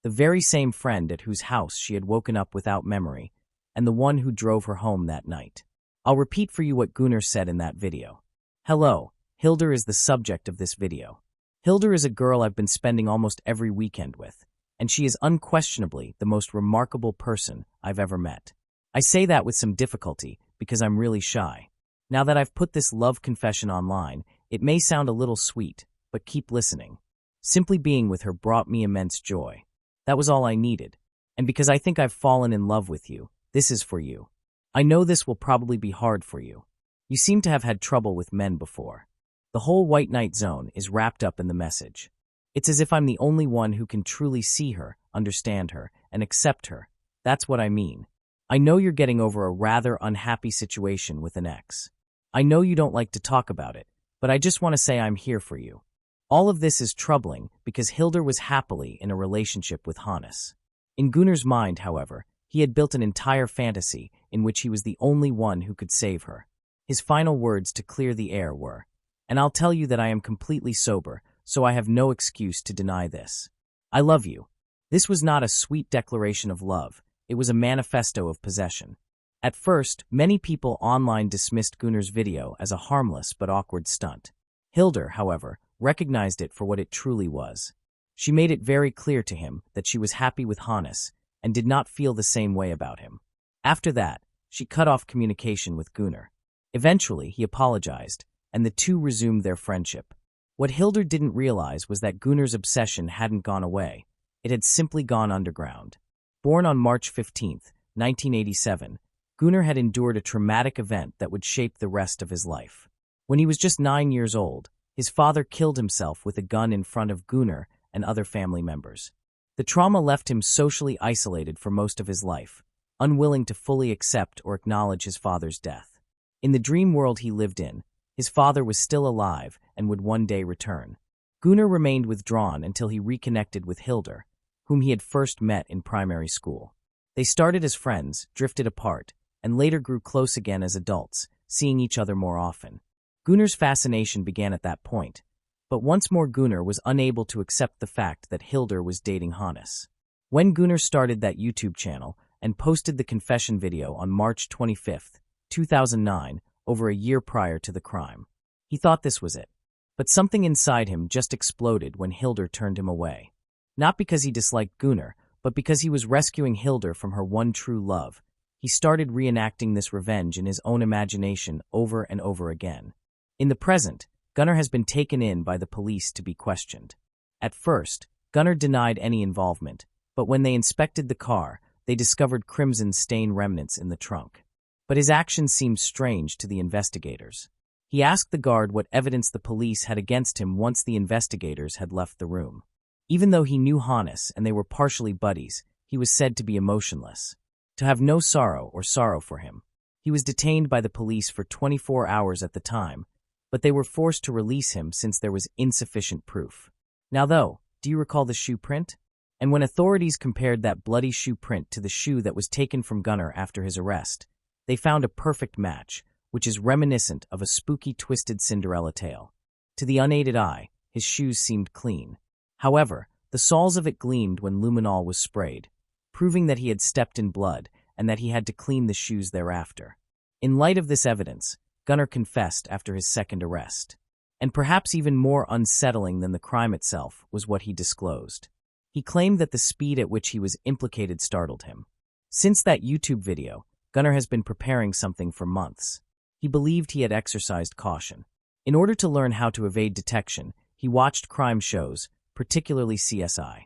the very same friend at whose house she had woken up without memory, and the one who drove her home that night. I'll repeat for you what Gunnar said in that video. "Hello, Hilda is the subject of this video. Hilda is a girl I've been spending almost every weekend with, and she is unquestionably the most remarkable person I've ever met. I say that with some difficulty because I'm really shy. Now that I've put this love confession online, it may sound a little sweet, but keep listening. Simply being with her brought me immense joy. That was all I needed. And because I think I've fallen in love with you, this is for you. I know this will probably be hard for you. You seem to have had trouble with men before. The whole White Knight zone is wrapped up in the message. It's as if I'm the only one who can truly see her, understand her, and accept her. That's what I mean. I know you're getting over a rather unhappy situation with an ex. I know you don't like to talk about it, but I just want to say I'm here for you. All of this is troubling because Hildur was happily in a relationship with Hannes. In Gunnar's mind, however, he had built an entire fantasy in which he was the only one who could save her. His final words to clear the air were, "And I'll tell you that I am completely sober, so I have no excuse to deny this. I love you." This was not a sweet declaration of love, it was a manifesto of possession. At first, many people online dismissed Gunnar's video as a harmless but awkward stunt. Hildur, however, recognized it for what it truly was. She made it very clear to him that she was happy with Hannes and did not feel the same way about him. After that, she cut off communication with Gunnar. Eventually, he apologized, and the two resumed their friendship. What Hildur didn't realize was that Gunnar's obsession hadn't gone away. It had simply gone underground. Born on March 15, 1987, Gunnar had endured a traumatic event that would shape the rest of his life. When he was just 9 years old, his father killed himself with a gun in front of Gunnar and other family members. The trauma left him socially isolated for most of his life, unwilling to fully accept or acknowledge his father's death. In the dream world he lived in, his father was still alive and would one day return. Gunnar remained withdrawn until he reconnected with Hildur, whom he had first met in primary school. They started as friends, drifted apart, and later grew close again as adults, seeing each other more often. Gunnar's fascination began at that point, but once more Gunnar was unable to accept the fact that Hildur was dating Hannes. When Gunnar started that YouTube channel and posted the confession video on March 25, 2009, over a year prior to the crime, he thought this was it. But something inside him just exploded when Hildur turned him away. Not because he disliked Gunnar, but because he was rescuing Hildur from her one true love. He started reenacting this revenge in his own imagination over and over again. In the present, Gunnar has been taken in by the police to be questioned. At first, Gunnar denied any involvement, but when they inspected the car, they discovered crimson stain remnants in the trunk. But his actions seemed strange to the investigators. He asked the guard what evidence the police had against him once the investigators had left the room. Even though he knew Hannes and they were partially buddies, he was said to be emotionless, to have no sorrow or sorrow for him. He was detained by the police for 24 hours at the time, but they were forced to release him since there was insufficient proof. Now though, do you recall the shoe print? And when authorities compared that bloody shoe print to the shoe that was taken from Gunnar after his arrest, they found a perfect match, which is reminiscent of a spooky, twisted Cinderella tale. To the unaided eye, his shoes seemed clean. However, the soles of it gleamed when luminol was sprayed, proving that he had stepped in blood and that he had to clean the shoes thereafter. In light of this evidence, Gunnar confessed after his second arrest. And perhaps even more unsettling than the crime itself was what he disclosed. He claimed that the speed at which he was implicated startled him. Since that YouTube video, Gunnar has been preparing something for months. He believed he had exercised caution. In order to learn how to evade detection, he watched crime shows, particularly CSI.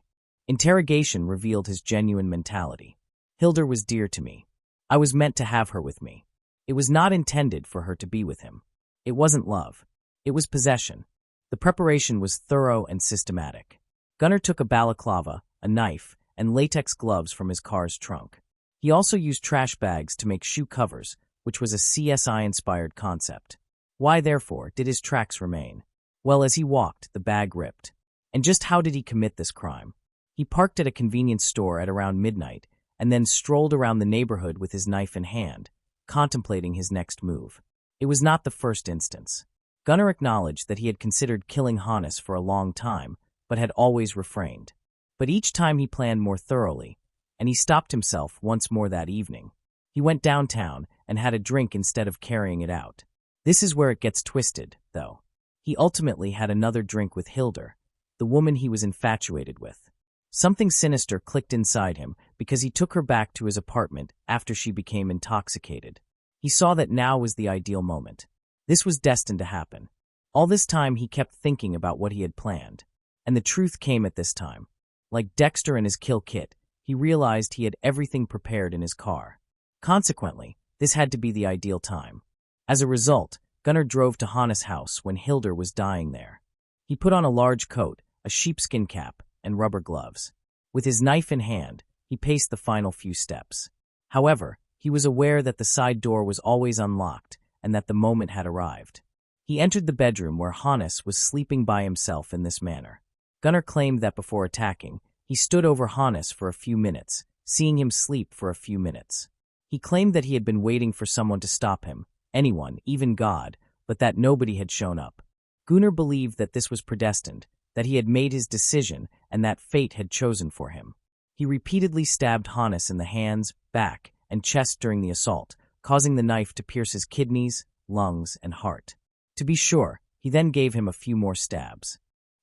Interrogation revealed his genuine mentality. Hildur was dear to me. I was meant to have her with me. It was not intended for her to be with him. It wasn't love. It was possession. The preparation was thorough and systematic. Gunnar took a balaclava, a knife, and latex gloves from his car's trunk. He also used trash bags to make shoe covers, which was a CSI-inspired concept. Why, therefore, did his tracks remain? Well, as he walked, the bag ripped. And just how did he commit this crime? He parked at a convenience store at around midnight, and then strolled around the neighborhood with his knife in hand, contemplating his next move. It was not the first instance. Gunnar acknowledged that he had considered killing Hannes for a long time, but had always refrained. But each time he planned more thoroughly, and he stopped himself once more that evening. He went downtown and had a drink instead of carrying it out. This is where it gets twisted, though. He ultimately had another drink with Hildur, the woman he was infatuated with. Something sinister clicked inside him because he took her back to his apartment after she became intoxicated. He saw that now was the ideal moment. This was destined to happen. All this time he kept thinking about what he had planned. And the truth came at this time. Like Dexter and his kill kit, he realized he had everything prepared in his car. Consequently, this had to be the ideal time. As a result, Gunnar drove to Hannes' house when Hildur was dying there. He put on a large coat, a sheepskin cap, and rubber gloves. With his knife in hand, he paced the final few steps. However, he was aware that the side door was always unlocked and that the moment had arrived. He entered the bedroom where Hannes was sleeping by himself in this manner. Gunnar claimed that before attacking, he stood over Hannes for a few minutes, seeing him sleep for a few minutes. He claimed that he had been waiting for someone to stop him, anyone, even God, but that nobody had shown up. Gunnar believed that this was predestined, that he had made his decision and that fate had chosen for him. He repeatedly stabbed Hannes in the hands, back, and chest during the assault, causing the knife to pierce his kidneys, lungs, and heart. To be sure, he then gave him a few more stabs.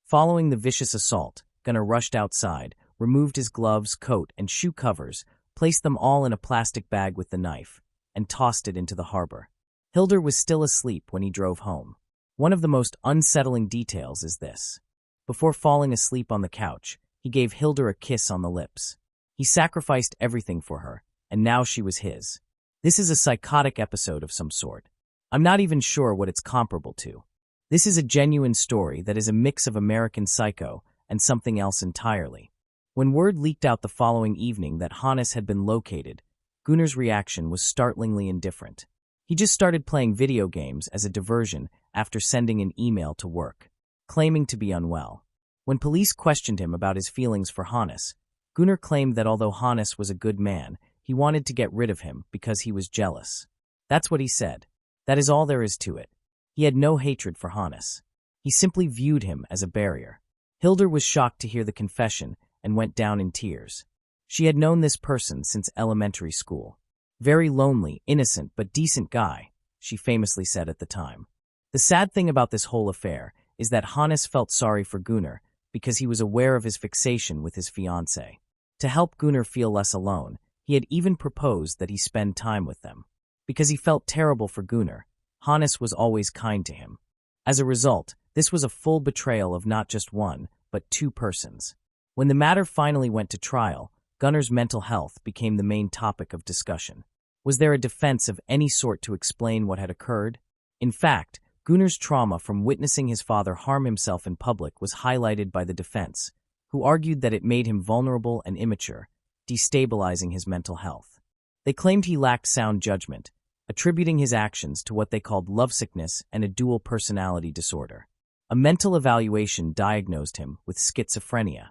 Following the vicious assault, Gunnar rushed outside, removed his gloves, coat, and shoe covers, placed them all in a plastic bag with the knife, and tossed it into the harbor. Hildur was still asleep when he drove home. One of the most unsettling details is this. Before falling asleep on the couch, he gave Hildur a kiss on the lips. He sacrificed everything for her, and now she was his. This is a psychotic episode of some sort. I'm not even sure what it's comparable to. This is a genuine story that is a mix of American Psycho and something else entirely. When word leaked out the following evening that Hannes had been located, Gunnar's reaction was startlingly indifferent. He just started playing video games as a diversion after sending an email to work, claiming to be unwell. When police questioned him about his feelings for Hannes, Gunnar claimed that although Hannes was a good man, he wanted to get rid of him because he was jealous. That's what he said. That is all there is to it. He had no hatred for Hannes. He simply viewed him as a barrier. Hildur was shocked to hear the confession and went down in tears. She had known this person since elementary school. Very lonely, innocent, but decent guy, she famously said at the time. The sad thing about this whole affair is that Hannes felt sorry for Gunnar because he was aware of his fixation with his fiancée. To help Gunnar feel less alone, he had even proposed that he spend time with them. Because he felt terrible for Gunnar, Hannes was always kind to him. As a result, this was a full betrayal of not just one, but two persons. When the matter finally went to trial, Gunnar's mental health became the main topic of discussion. Was there a defense of any sort to explain what had occurred? In fact, Gunnar's trauma from witnessing his father harm himself in public was highlighted by the defense, who argued that it made him vulnerable and immature, destabilizing his mental health. They claimed he lacked sound judgment, attributing his actions to what they called lovesickness and a dual personality disorder. A mental evaluation diagnosed him with schizophrenia.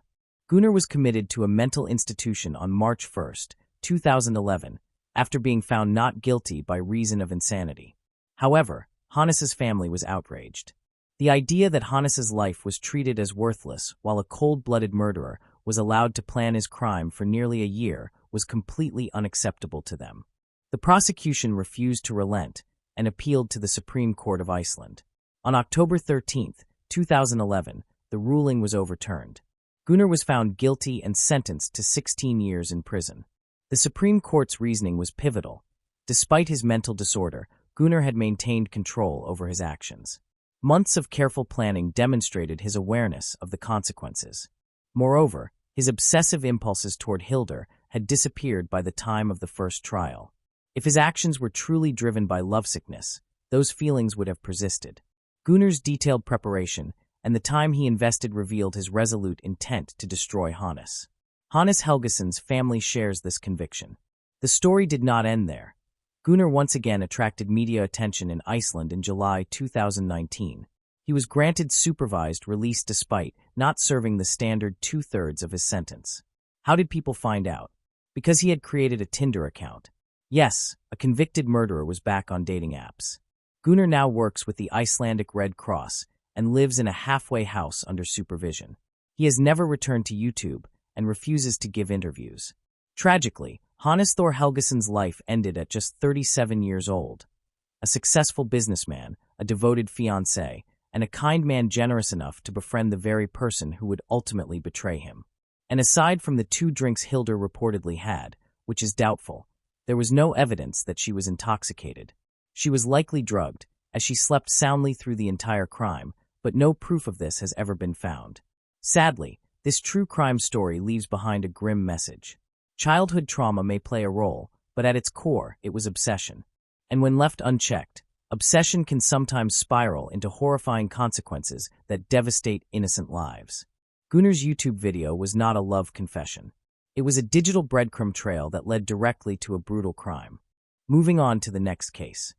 Gunnar was committed to a mental institution on March 1, 2011, after being found not guilty by reason of insanity. However, Hannes's family was outraged. The idea that Hannes's life was treated as worthless while a cold-blooded murderer was allowed to plan his crime for nearly a year was completely unacceptable to them. The prosecution refused to relent and appealed to the Supreme Court of Iceland. On October 13, 2011, the ruling was overturned. Gunnar was found guilty and sentenced to 16 years in prison. The Supreme Court's reasoning was pivotal. Despite his mental disorder, Gunnar had maintained control over his actions. Months of careful planning demonstrated his awareness of the consequences. Moreover, his obsessive impulses toward Hildur had disappeared by the time of the first trial. If his actions were truly driven by lovesickness, those feelings would have persisted. Gunnar's detailed preparation and the time he invested revealed his resolute intent to destroy Hannes. Hannes Helgeson's family shares this conviction. The story did not end there. Gunnar once again attracted media attention in Iceland in July 2019. He was granted supervised release despite not serving the standard 2/3 of his sentence. How did people find out? Because he had created a Tinder account. Yes, a convicted murderer was back on dating apps. Gunnar now works with the Icelandic Red Cross and lives in a halfway house under supervision. He has never returned to YouTube and refuses to give interviews. Tragically, Hannes Thor Helgeson's life ended at just 37 years old. A successful businessman, a devoted fiancé, and a kind man generous enough to befriend the very person who would ultimately betray him. And aside from the 2 drinks Hilder reportedly had, which is doubtful, there was no evidence that she was intoxicated. She was likely drugged, as she slept soundly through the entire crime, but no proof of this has ever been found. Sadly, this true crime story leaves behind a grim message. Childhood trauma may play a role, but at its core, it was obsession. And when left unchecked, obsession can sometimes spiral into horrifying consequences that devastate innocent lives. Gunnar's YouTube video was not a love confession. It was a digital breadcrumb trail that led directly to a brutal crime. Moving on to the next case.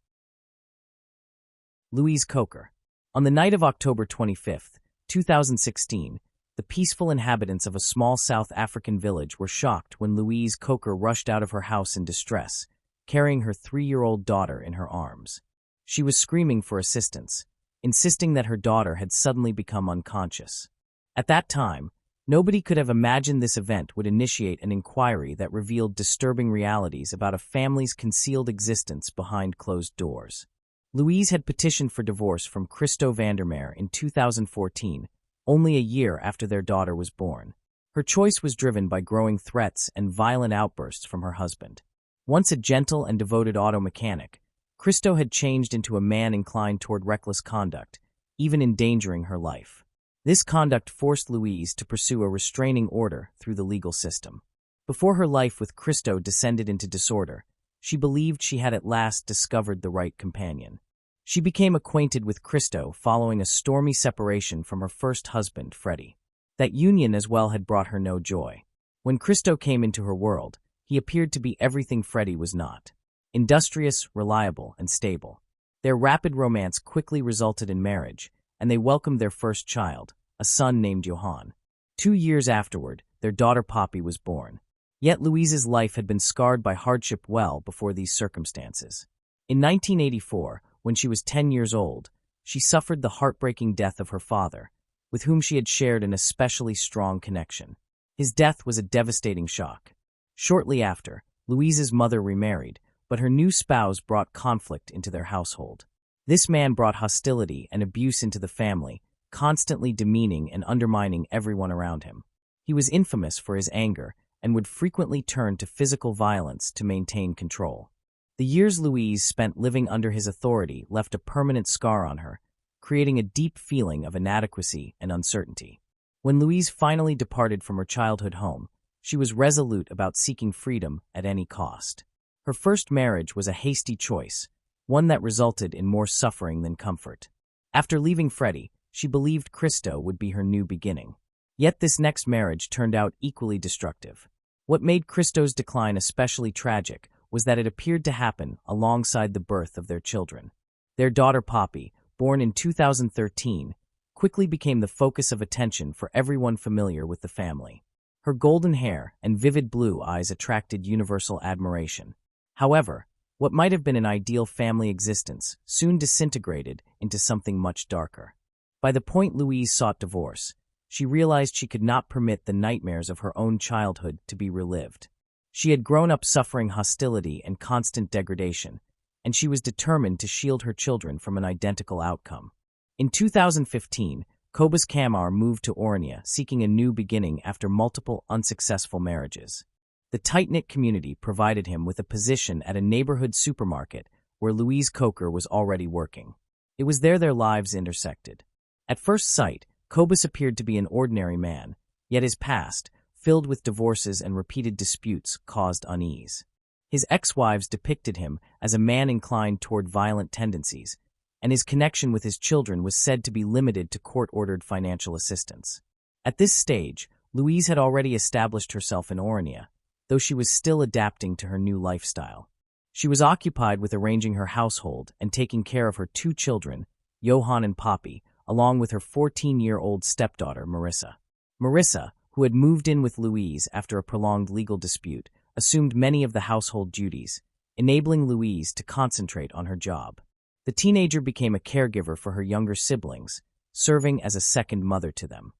Louise Coker. On the night of October 25, 2016, the peaceful inhabitants of a small South African village were shocked when Louise Coker rushed out of her house in distress, carrying her 3-year-old daughter in her arms. She was screaming for assistance, insisting that her daughter had suddenly become unconscious. At that time, nobody could have imagined this event would initiate an inquiry that revealed disturbing realities about a family's concealed existence behind closed doors. Louise had petitioned for divorce from Christo Vandermeer in 2014, only a year after their daughter was born. Her choice was driven by growing threats and violent outbursts from her husband. Once a gentle and devoted auto mechanic, Christo had changed into a man inclined toward reckless conduct, even endangering her life. This conduct forced Louise to pursue a restraining order through the legal system. Before her life with Christo descended into disorder, she believed she had at last discovered the right companion. She became acquainted with Christo following a stormy separation from her first husband, Freddie. That union as well had brought her no joy. When Christo came into her world, he appeared to be everything Freddie was not. Industrious, reliable, and stable. Their rapid romance quickly resulted in marriage, and they welcomed their first child, a son named Johan. 2 years afterward, their daughter Poppy was born. Yet Louise's life had been scarred by hardship well before these circumstances. In 1984, when she was 10 years old, she suffered the heartbreaking death of her father, with whom she had shared an especially strong connection. His death was a devastating shock. Shortly after, Louise's mother remarried, but her new spouse brought conflict into their household. This man brought hostility and abuse into the family, constantly demeaning and undermining everyone around him. He was infamous for his anger and would frequently turn to physical violence to maintain control. The years Louise spent living under his authority left a permanent scar on her, creating a deep feeling of inadequacy and uncertainty. When Louise finally departed from her childhood home, she was resolute about seeking freedom at any cost. Her first marriage was a hasty choice, one that resulted in more suffering than comfort. After leaving Freddie, she believed Christo would be her new beginning. Yet this next marriage turned out equally destructive. What made Christo's decline especially tragic was that it appeared to happen alongside the birth of their children. Their daughter Poppy, born in 2013, quickly became the focus of attention for everyone familiar with the family. Her golden hair and vivid blue eyes attracted universal admiration. However, what might have been an ideal family existence soon disintegrated into something much darker. By the point Louise sought divorce, she realized she could not permit the nightmares of her own childhood to be relived. She had grown up suffering hostility and constant degradation, and she was determined to shield her children from an identical outcome. In 2015, Cobus Kamar moved to Orania, seeking a new beginning after multiple unsuccessful marriages. The tight-knit community provided him with a position at a neighborhood supermarket where Louise Coker was already working. It was there their lives intersected. At first sight, Cobus appeared to be an ordinary man, yet his past, filled with divorces and repeated disputes, caused unease. His ex-wives depicted him as a man inclined toward violent tendencies, and his connection with his children was said to be limited to court-ordered financial assistance. At this stage, Louise had already established herself in Orania, though she was still adapting to her new lifestyle. She was occupied with arranging her household and taking care of her 2 children, Johan and Poppy, along with her 14-year-old stepdaughter, Marissa. Marissa, who had moved in with Louise after a prolonged legal dispute, assumed many of the household duties, enabling Louise to concentrate on her job. The teenager became a caregiver for her younger siblings, serving as a second mother to them.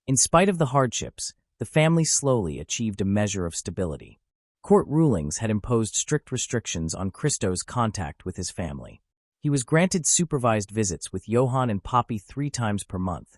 In spite of the hardships, the family slowly achieved a measure of stability. Court rulings had imposed strict restrictions on Christo's contact with his family. He was granted supervised visits with Johan and Poppy 3 times per month,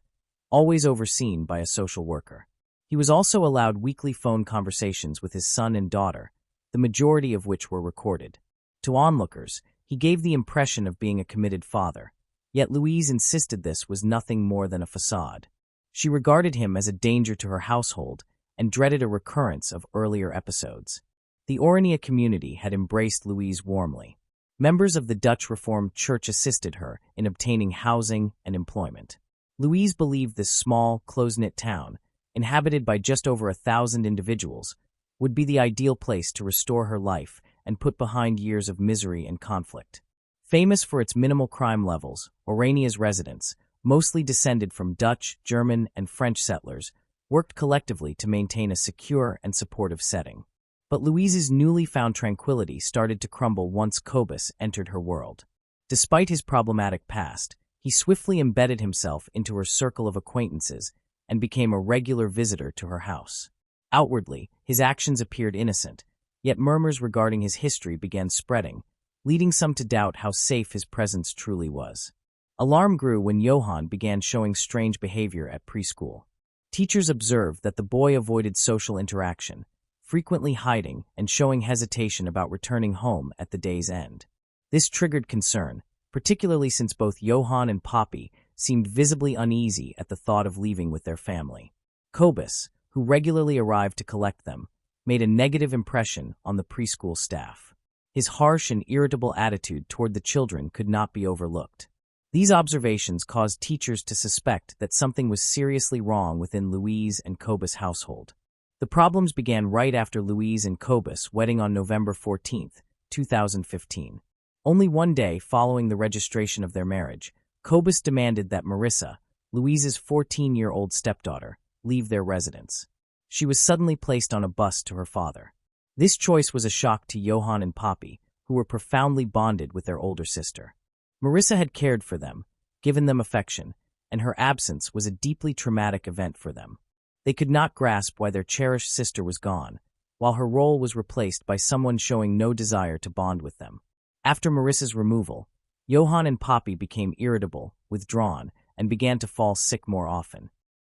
always overseen by a social worker. He was also allowed weekly phone conversations with his son and daughter, the majority of which were recorded. To onlookers, he gave the impression of being a committed father, yet Louise insisted this was nothing more than a facade. She regarded him as a danger to her household and dreaded a recurrence of earlier episodes. The Orania community had embraced Louise warmly. Members of the Dutch Reformed Church assisted her in obtaining housing and employment. Louise believed this small, close-knit town, inhabited by just over 1,000 individuals, would be the ideal place to restore her life and put behind years of misery and conflict. Famous for its minimal crime levels, Orania's residents, mostly descended from Dutch, German, and French settlers, worked collectively to maintain a secure and supportive setting. But Louise's newly found tranquility started to crumble once Cobus entered her world. Despite his problematic past, he swiftly embedded himself into her circle of acquaintances and became a regular visitor to her house. Outwardly, his actions appeared innocent, yet murmurs regarding his history began spreading, leading some to doubt how safe his presence truly was. Alarm grew when Johann began showing strange behavior at preschool. Teachers observed that the boy avoided social interaction, frequently hiding and showing hesitation about returning home at the day's end. This triggered concern, particularly since both Johann and Poppy seemed visibly uneasy at the thought of leaving with their family. Cobus, who regularly arrived to collect them, made a negative impression on the preschool staff. His harsh and irritable attitude toward the children could not be overlooked. These observations caused teachers to suspect that something was seriously wrong within Louise and Cobus' household. The problems began right after Louise and Cobus' wedding on November 14, 2015. Only one day following the registration of their marriage, Cobus demanded that Marissa, Louise's 14-year-old stepdaughter, leave their residence. She was suddenly placed on a bus to her father. This choice was a shock to Johann and Poppy, who were profoundly bonded with their older sister. Marissa had cared for them, given them affection, and her absence was a deeply traumatic event for them. They could not grasp why their cherished sister was gone, while her role was replaced by someone showing no desire to bond with them. After Marissa's removal, Johann and Poppy became irritable, withdrawn, and began to fall sick more often.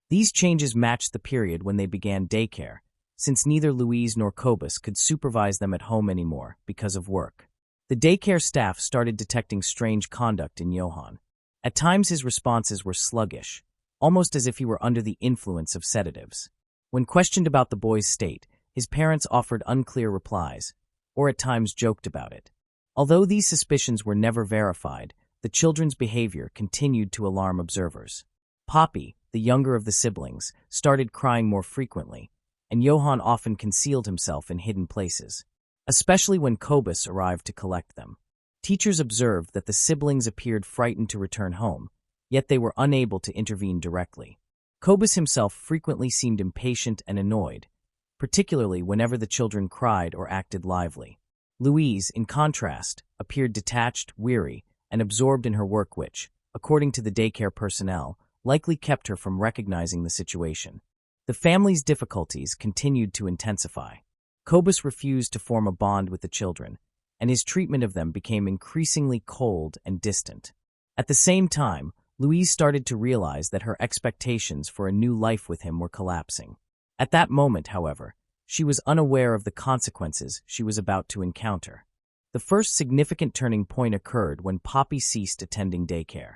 These changes matched the period when they began daycare, since neither Louise nor Cobus could supervise them at home anymore because of work. The daycare staff started detecting strange conduct in Johann. At times his responses were sluggish, almost as if he were under the influence of sedatives. When questioned about the boy's state, his parents offered unclear replies, or at times joked about it. Although these suspicions were never verified, the children's behavior continued to alarm observers. Poppy, the younger of the siblings, started crying more frequently, and Johann often concealed himself in hidden places, especially when Cobus arrived to collect them. Teachers observed that the siblings appeared frightened to return home, yet they were unable to intervene directly. Cobus himself frequently seemed impatient and annoyed, particularly whenever the children cried or acted lively. Louise, in contrast, appeared detached, weary, and absorbed in her work which, according to the daycare personnel, likely kept her from recognizing the situation. The family's difficulties continued to intensify. Cobus refused to form a bond with the children, and his treatment of them became increasingly cold and distant. At the same time, Louise started to realize that her expectations for a new life with him were collapsing. At that moment, however, she was unaware of the consequences she was about to encounter. The first significant turning point occurred when Poppy ceased attending daycare.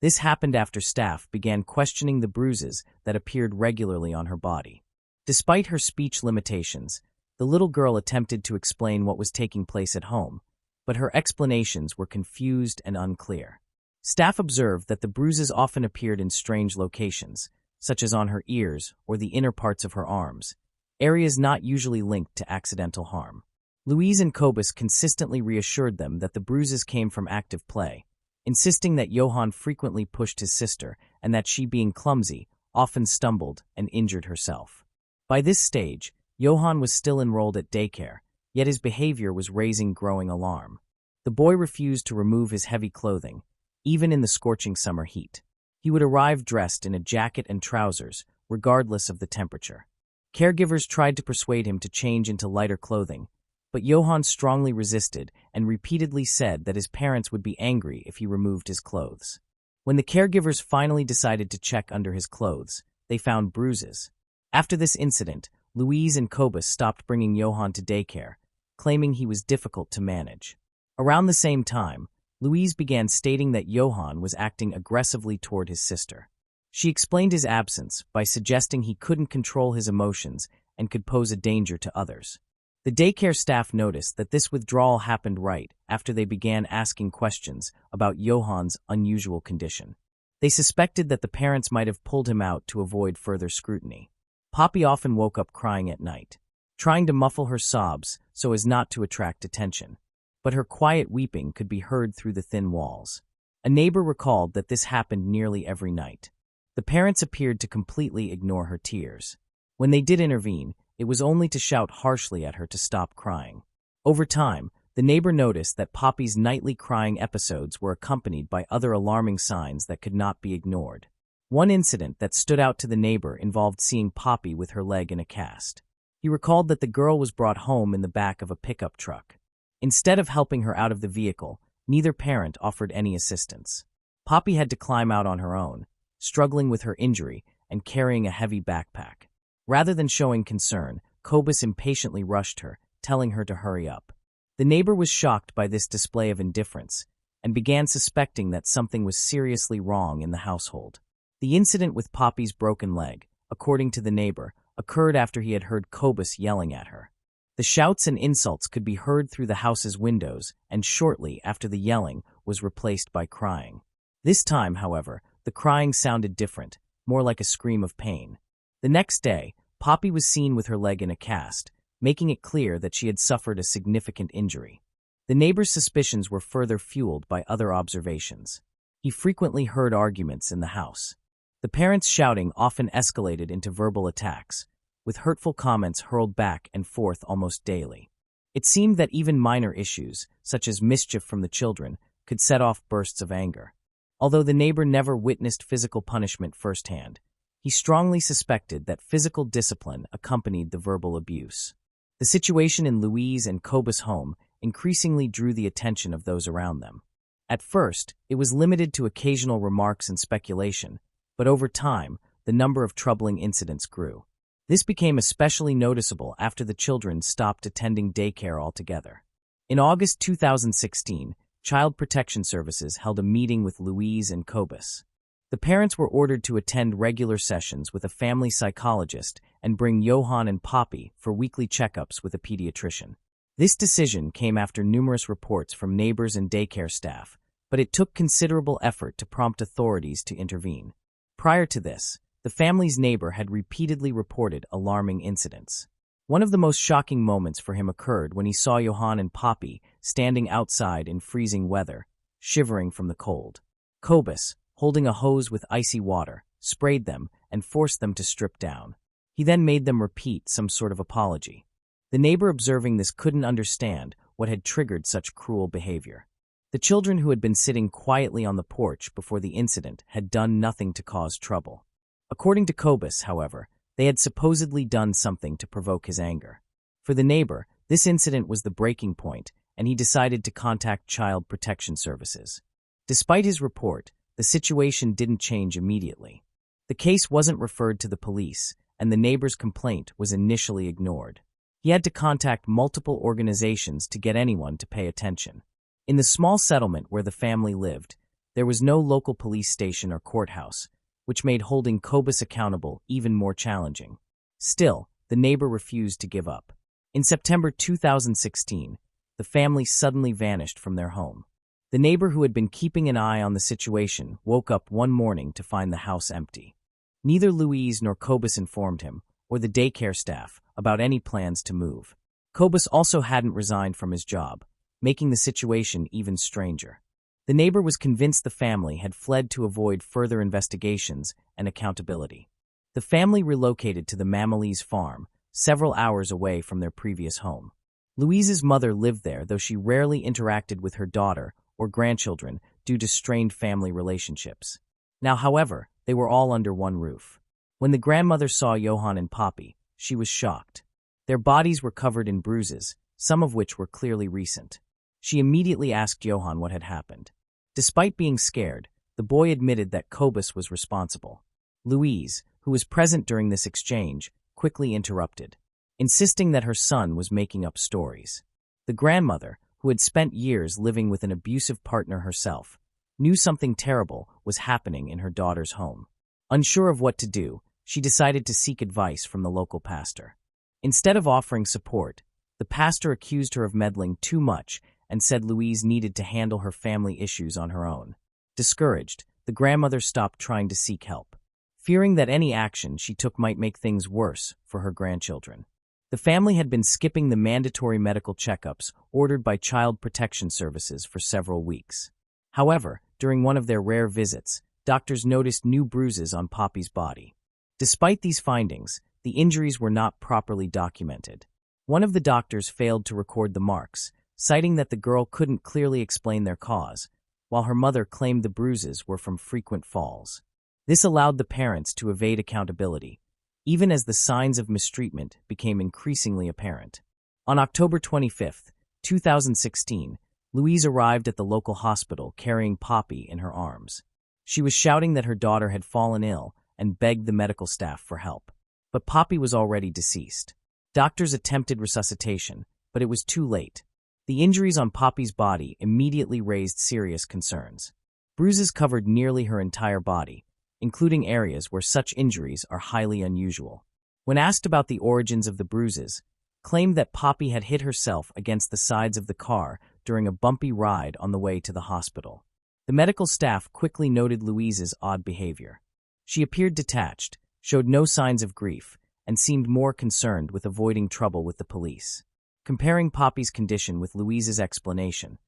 This happened after staff began questioning the bruises that appeared regularly on her body. Despite her speech limitations, the little girl attempted to explain what was taking place at home, but her explanations were confused and unclear. Staff observed that the bruises often appeared in strange locations, such as on her ears or the inner parts of her arms, areas not usually linked to accidental harm. Louise and Cobus consistently reassured them that the bruises came from active play, insisting that Johann frequently pushed his sister and that she, being clumsy, often stumbled and injured herself. By this stage, Johann was still enrolled at daycare, yet his behavior was raising growing alarm. The boy refused to remove his heavy clothing, even in the scorching summer heat. He would arrive dressed in a jacket and trousers, regardless of the temperature. Caregivers tried to persuade him to change into lighter clothing, but Johann strongly resisted and repeatedly said that his parents would be angry if he removed his clothes. When the caregivers finally decided to check under his clothes, they found bruises. After this incident, Louise and Kobus stopped bringing Johann to daycare, claiming he was difficult to manage. Around the same time, Louise began stating that Johann was acting aggressively toward his sister. She explained his absence by suggesting he couldn't control his emotions and could pose a danger to others. The daycare staff noticed that this withdrawal happened right after they began asking questions about Johann's unusual condition. They suspected that the parents might have pulled him out to avoid further scrutiny. Poppy often woke up crying at night, trying to muffle her sobs so as not to attract attention. But her quiet weeping could be heard through the thin walls. A neighbor recalled that this happened nearly every night. The parents appeared to completely ignore her tears. When they did intervene, it was only to shout harshly at her to stop crying. Over time, the neighbor noticed that Poppy's nightly crying episodes were accompanied by other alarming signs that could not be ignored. One incident that stood out to the neighbor involved seeing Poppy with her leg in a cast. He recalled that the girl was brought home in the back of a pickup truck. Instead of helping her out of the vehicle, neither parent offered any assistance. Poppy had to climb out on her own, struggling with her injury and carrying a heavy backpack. Rather than showing concern, Kobus impatiently rushed her, telling her to hurry up. The neighbor was shocked by this display of indifference and began suspecting that something was seriously wrong in the household. The incident with Poppy's broken leg, according to the neighbor, occurred after he had heard Kobus yelling at her. The shouts and insults could be heard through the house's windows, and shortly after the yelling was replaced by crying. This time, however, the crying sounded different, more like a scream of pain. The next day, Poppy was seen with her leg in a cast, making it clear that she had suffered a significant injury. The neighbor's suspicions were further fueled by other observations. He frequently heard arguments in the house. The parents' shouting often escalated into verbal attacks, with hurtful comments hurled back and forth almost daily. It seemed that even minor issues, such as mischief from the children, could set off bursts of anger. Although the neighbor never witnessed physical punishment firsthand, he strongly suspected that physical discipline accompanied the verbal abuse. The situation in Louise and Kobus' home increasingly drew the attention of those around them. At first, it was limited to occasional remarks and speculation, but over time, the number of troubling incidents grew. This became especially noticeable after the children stopped attending daycare altogether. In August 2016, Child Protection Services held a meeting with Louise and Kobus. The parents were ordered to attend regular sessions with a family psychologist and bring Johann and Poppy for weekly checkups with a pediatrician. This decision came after numerous reports from neighbors and daycare staff, but it took considerable effort to prompt authorities to intervene. Prior to this, the family's neighbor had repeatedly reported alarming incidents. One of the most shocking moments for him occurred when he saw Johann and Poppy standing outside in freezing weather, shivering from the cold. Kobus, holding a hose with icy water, sprayed them and forced them to strip down. He then made them repeat some sort of apology. The neighbor observing this couldn't understand what had triggered such cruel behavior. The children who had been sitting quietly on the porch before the incident had done nothing to cause trouble. According to Kobus, however, they had supposedly done something to provoke his anger. For the neighbor, this incident was the breaking point, and he decided to contact Child Protection Services. Despite his report, the situation didn't change immediately. The case wasn't referred to the police, and the neighbor's complaint was initially ignored. He had to contact multiple organizations to get anyone to pay attention. In the small settlement where the family lived, there was no local police station or courthouse, which made holding Kobus accountable even more challenging. Still, the neighbor refused to give up. In September 2016, the family suddenly vanished from their home. The neighbor who had been keeping an eye on the situation woke up one morning to find the house empty. Neither Louise nor Kobus informed him, or the daycare staff, about any plans to move. Kobus also hadn't resigned from his job, making the situation even stranger. The neighbor was convinced the family had fled to avoid further investigations and accountability. The family relocated to the Mammalese farm, several hours away from their previous home. Louise's mother lived there, though she rarely interacted with her daughter or grandchildren due to strained family relationships. Now, however, they were all under one roof. When the grandmother saw Johann and Poppy, she was shocked. Their bodies were covered in bruises, some of which were clearly recent. She immediately asked Johann what had happened. Despite being scared, the boy admitted that Kobus was responsible. Louise, who who was present during this exchange, quickly interrupted, insisting that her son was making up stories. The grandmother, who had spent years living with an abusive partner herself, knew something terrible was happening in her daughter's home. Unsure of what to do, she decided to seek advice from the local pastor. Instead of offering support, the pastor accused her of meddling too much and said Louise needed to handle her family issues on her own. Discouraged, the grandmother stopped trying to seek help, fearing that any action she took might make things worse for her grandchildren. The family had been skipping the mandatory medical checkups ordered by Child Protection Services for several weeks. However, during one of their rare visits, doctors noticed new bruises on Poppy's body. Despite these findings, the injuries were not properly documented. One of the doctors failed to record the marks, citing that the girl couldn't clearly explain their cause, while her mother claimed the bruises were from frequent falls. This allowed the parents to evade accountability, even as the signs of mistreatment became increasingly apparent. On October 25, 2016, Louise arrived at the local hospital carrying Poppy in her arms. She was shouting that her daughter had fallen ill and begged the medical staff for help. But Poppy was already deceased. Doctors attempted resuscitation, but it was too late. The injuries on Poppy's body immediately raised serious concerns. Bruises covered nearly her entire body, including areas where such injuries are highly unusual. When asked about the origins of the bruises, claimed that Poppy had hit herself against the sides of the car during a bumpy ride on the way to the hospital. The medical staff quickly noted Louise's odd behavior. She appeared detached, showed no signs of grief, and seemed more concerned with avoiding trouble with the police. Comparing Poppy's condition with Louise's explanation,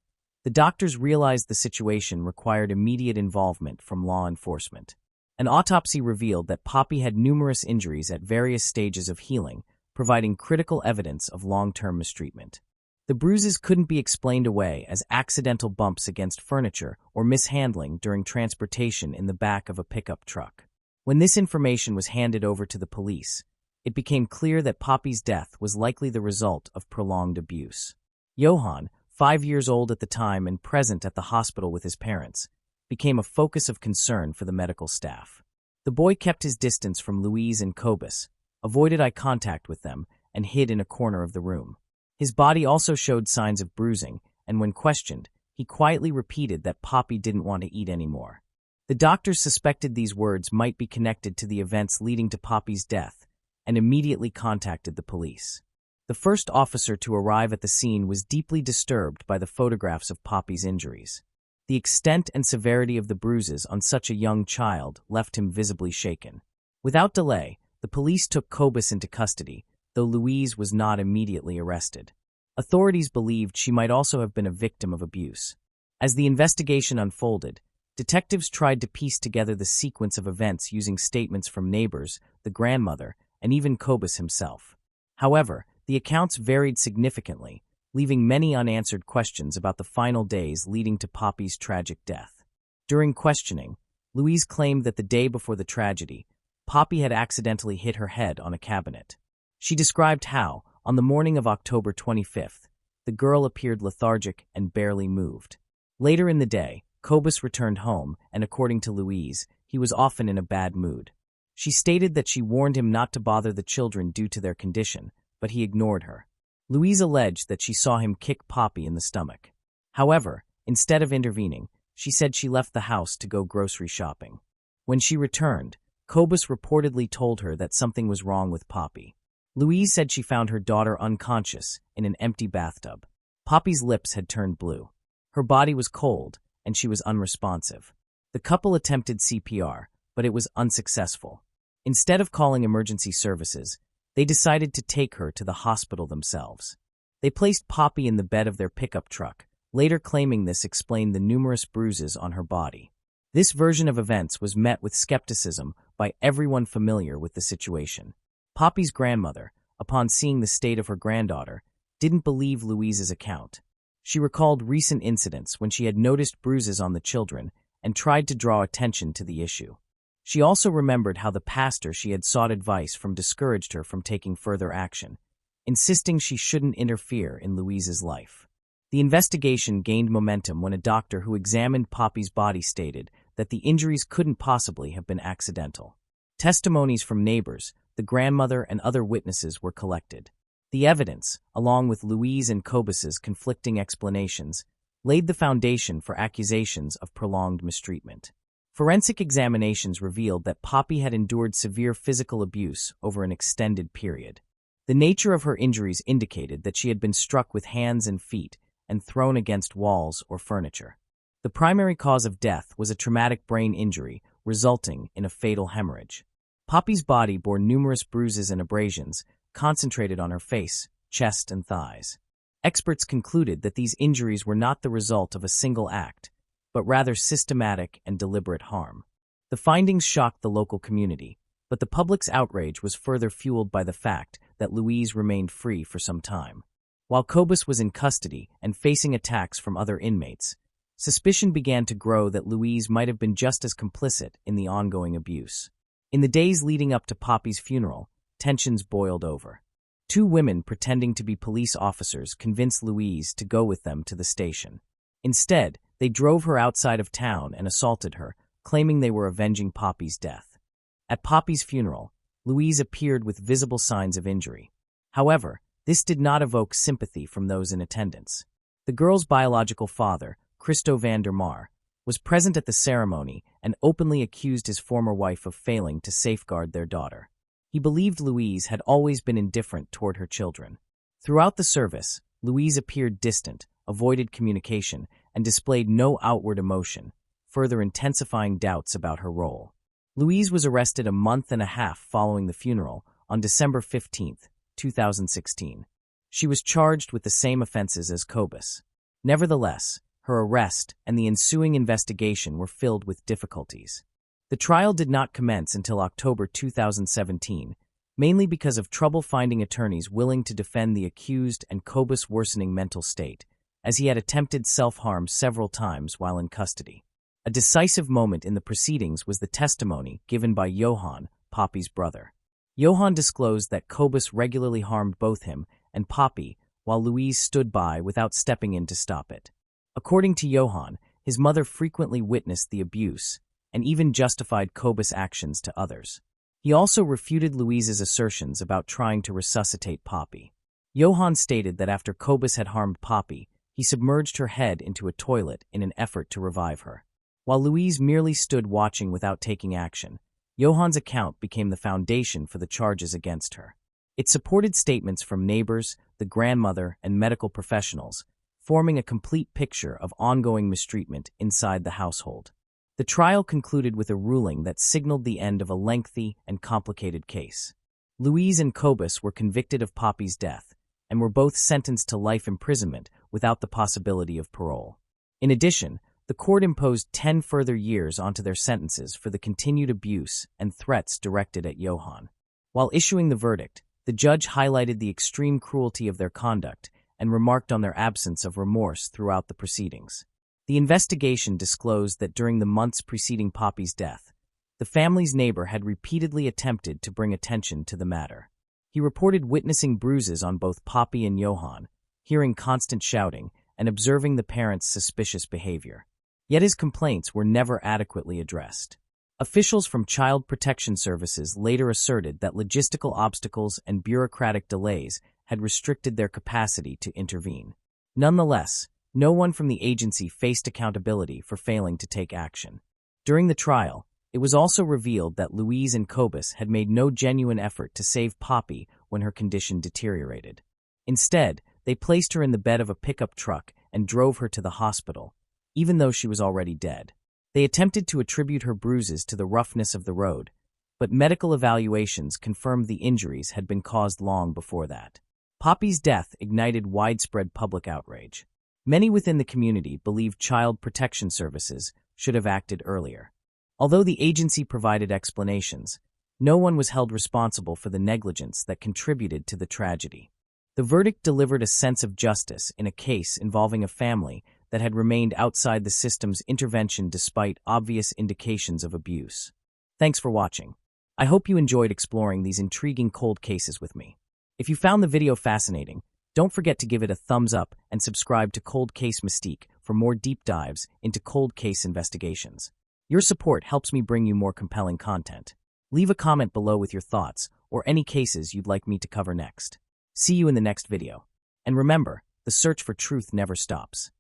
the doctors realized the situation required immediate involvement from law enforcement. An autopsy revealed that Poppy had numerous injuries at various stages of healing, providing critical evidence of long-term mistreatment. The bruises couldn't be explained away as accidental bumps against furniture or mishandling during transportation in the back of a pickup truck. When this information was handed over to the police, it became clear that Poppy's death was likely the result of prolonged abuse. Johann, 5 years old at the time and present at the hospital with his parents, became a focus of concern for the medical staff. The boy kept his distance from Louise and Kobus, avoided eye contact with them, and hid in a corner of the room. His body also showed signs of bruising, and when questioned, he quietly repeated that Poppy didn't want to eat anymore. The doctors suspected these words might be connected to the events leading to Poppy's death, and immediately contacted the police. The first officer to arrive at the scene was deeply disturbed by the photographs of Poppy's injuries. The extent and severity of the bruises on such a young child left him visibly shaken. Without delay, the police took Kobus into custody, though Louise was not immediately arrested. Authorities believed she might also have been a victim of abuse. As the investigation unfolded, detectives tried to piece together the sequence of events using statements from neighbors, the grandmother, and even Kobus himself. However, the accounts varied significantly, leaving many unanswered questions about the final days leading to Poppy's tragic death. During questioning, Louise claimed that the day before the tragedy, Poppy had accidentally hit her head on a cabinet. She described how, on the morning of October 25th, the girl appeared lethargic and barely moved. Later in the day, Kobus returned home, and according to Louise, he was often in a bad mood. She stated that she warned him not to bother the children due to their condition, but he ignored her. Louise alleged that she saw him kick Poppy in the stomach. However, instead of intervening, she said she left the house to go grocery shopping. When she returned, Kobus reportedly told her that something was wrong with Poppy. Louise said she found her daughter unconscious in an empty bathtub. Poppy's lips had turned blue. Her body was cold, and she was unresponsive. The couple attempted CPR, but it was unsuccessful. Instead of calling emergency services, they decided to take her to the hospital themselves. They placed Poppy in the bed of their pickup truck, later claiming this explained the numerous bruises on her body. This version of events was met with skepticism by everyone familiar with the situation. Poppy's grandmother, upon seeing the state of her granddaughter, didn't believe Louise's account. She recalled recent incidents when she had noticed bruises on the children and tried to draw attention to the issue. She also remembered how the pastor she had sought advice from discouraged her from taking further action, insisting she shouldn't interfere in Louise's life. The investigation gained momentum when a doctor who examined Poppy's body stated that the injuries couldn't possibly have been accidental. Testimonies from neighbors, the grandmother, and other witnesses were collected. The evidence, along with Louise and Kobus's conflicting explanations, laid the foundation for accusations of prolonged mistreatment. Forensic examinations revealed that Poppy had endured severe physical abuse over an extended period. The nature of her injuries indicated that she had been struck with hands and feet and thrown against walls or furniture. The primary cause of death was a traumatic brain injury resulting in a fatal hemorrhage. Poppy's body bore numerous bruises and abrasions, concentrated on her face, chest, and thighs. Experts concluded that these injuries were not the result of a single act, but rather systematic and deliberate harm. The findings shocked the local community, but the public's outrage was further fueled by the fact that Louise remained free for some time. While Kobus was in custody and facing attacks from other inmates, suspicion began to grow that Louise might have been just as complicit in the ongoing abuse. In the days leading up to Poppy's funeral, tensions boiled over. Two women pretending to be police officers convinced Louise to go with them to the station. Instead, they drove her outside of town and assaulted her, claiming they were avenging Poppy's death. At Poppy's funeral, Louise appeared with visible signs of injury. However, this did not evoke sympathy from those in attendance. The girl's biological father, Christo van der Maar, was present at the ceremony and openly accused his former wife of failing to safeguard their daughter. He believed Louise had always been indifferent toward her children. Throughout the service, Louise appeared distant, avoided communication, and displayed no outward emotion, further intensifying doubts about her role. Louise was arrested a month and a half following the funeral on December 15, 2016. She was charged with the same offenses as Kobus. Nevertheless, her arrest and the ensuing investigation were filled with difficulties. The trial did not commence until October 2017, mainly because of trouble finding attorneys willing to defend the accused and Kobus' worsening mental state, as he had attempted self-harm several times while in custody. A decisive moment in the proceedings was the testimony given by Johan, Poppy's brother. Johan disclosed that Kobus regularly harmed both him and Poppy, while Louise stood by without stepping in to stop it. According to Johan, his mother frequently witnessed the abuse and even justified Kobus' actions to others. He also refuted Louise's assertions about trying to resuscitate Poppy. Johan stated that after Kobus had harmed Poppy, he submerged her head into a toilet in an effort to revive her. While Louise merely stood watching without taking action, Johan's account became the foundation for the charges against her. It supported statements from neighbors, the grandmother, and medical professionals, forming a complete picture of ongoing mistreatment inside the household. The trial concluded with a ruling that signaled the end of a lengthy and complicated case. Louise and Kobus were convicted of Poppy's death and were both sentenced to life imprisonment without the possibility of parole. In addition, the court imposed 10 further years onto their sentences for the continued abuse and threats directed at Johan. While issuing the verdict, the judge highlighted the extreme cruelty of their conduct and remarked on their absence of remorse throughout the proceedings. The investigation disclosed that during the months preceding Poppy's death, the family's neighbor had repeatedly attempted to bring attention to the matter. He reported witnessing bruises on both Poppy and Johan, hearing constant shouting, and observing the parents' suspicious behavior. Yet his complaints were never adequately addressed. Officials from Child Protection Services later asserted that logistical obstacles and bureaucratic delays had restricted their capacity to intervene. Nonetheless, no one from the agency faced accountability for failing to take action. During the trial, it was also revealed that Louise and Kobus had made no genuine effort to save Poppy when her condition deteriorated. Instead, they placed her in the bed of a pickup truck and drove her to the hospital, even though she was already dead. They attempted to attribute her bruises to the roughness of the road, but medical evaluations confirmed the injuries had been caused long before that. Poppy's death ignited widespread public outrage. Many within the community believed Child Protection Services should have acted earlier. Although the agency provided explanations, no one was held responsible for the negligence that contributed to the tragedy. The verdict delivered a sense of justice in a case involving a family that had remained outside the system's intervention despite obvious indications of abuse. Thanks for watching. I hope you enjoyed exploring these intriguing cold cases with me. If you found the video fascinating, don't forget to give it a thumbs up and subscribe to Cold Case Mystique for more deep dives into cold case investigations. Your support helps me bring you more compelling content. Leave a comment below with your thoughts or any cases you'd like me to cover next. See you in the next video. And remember, the search for truth never stops.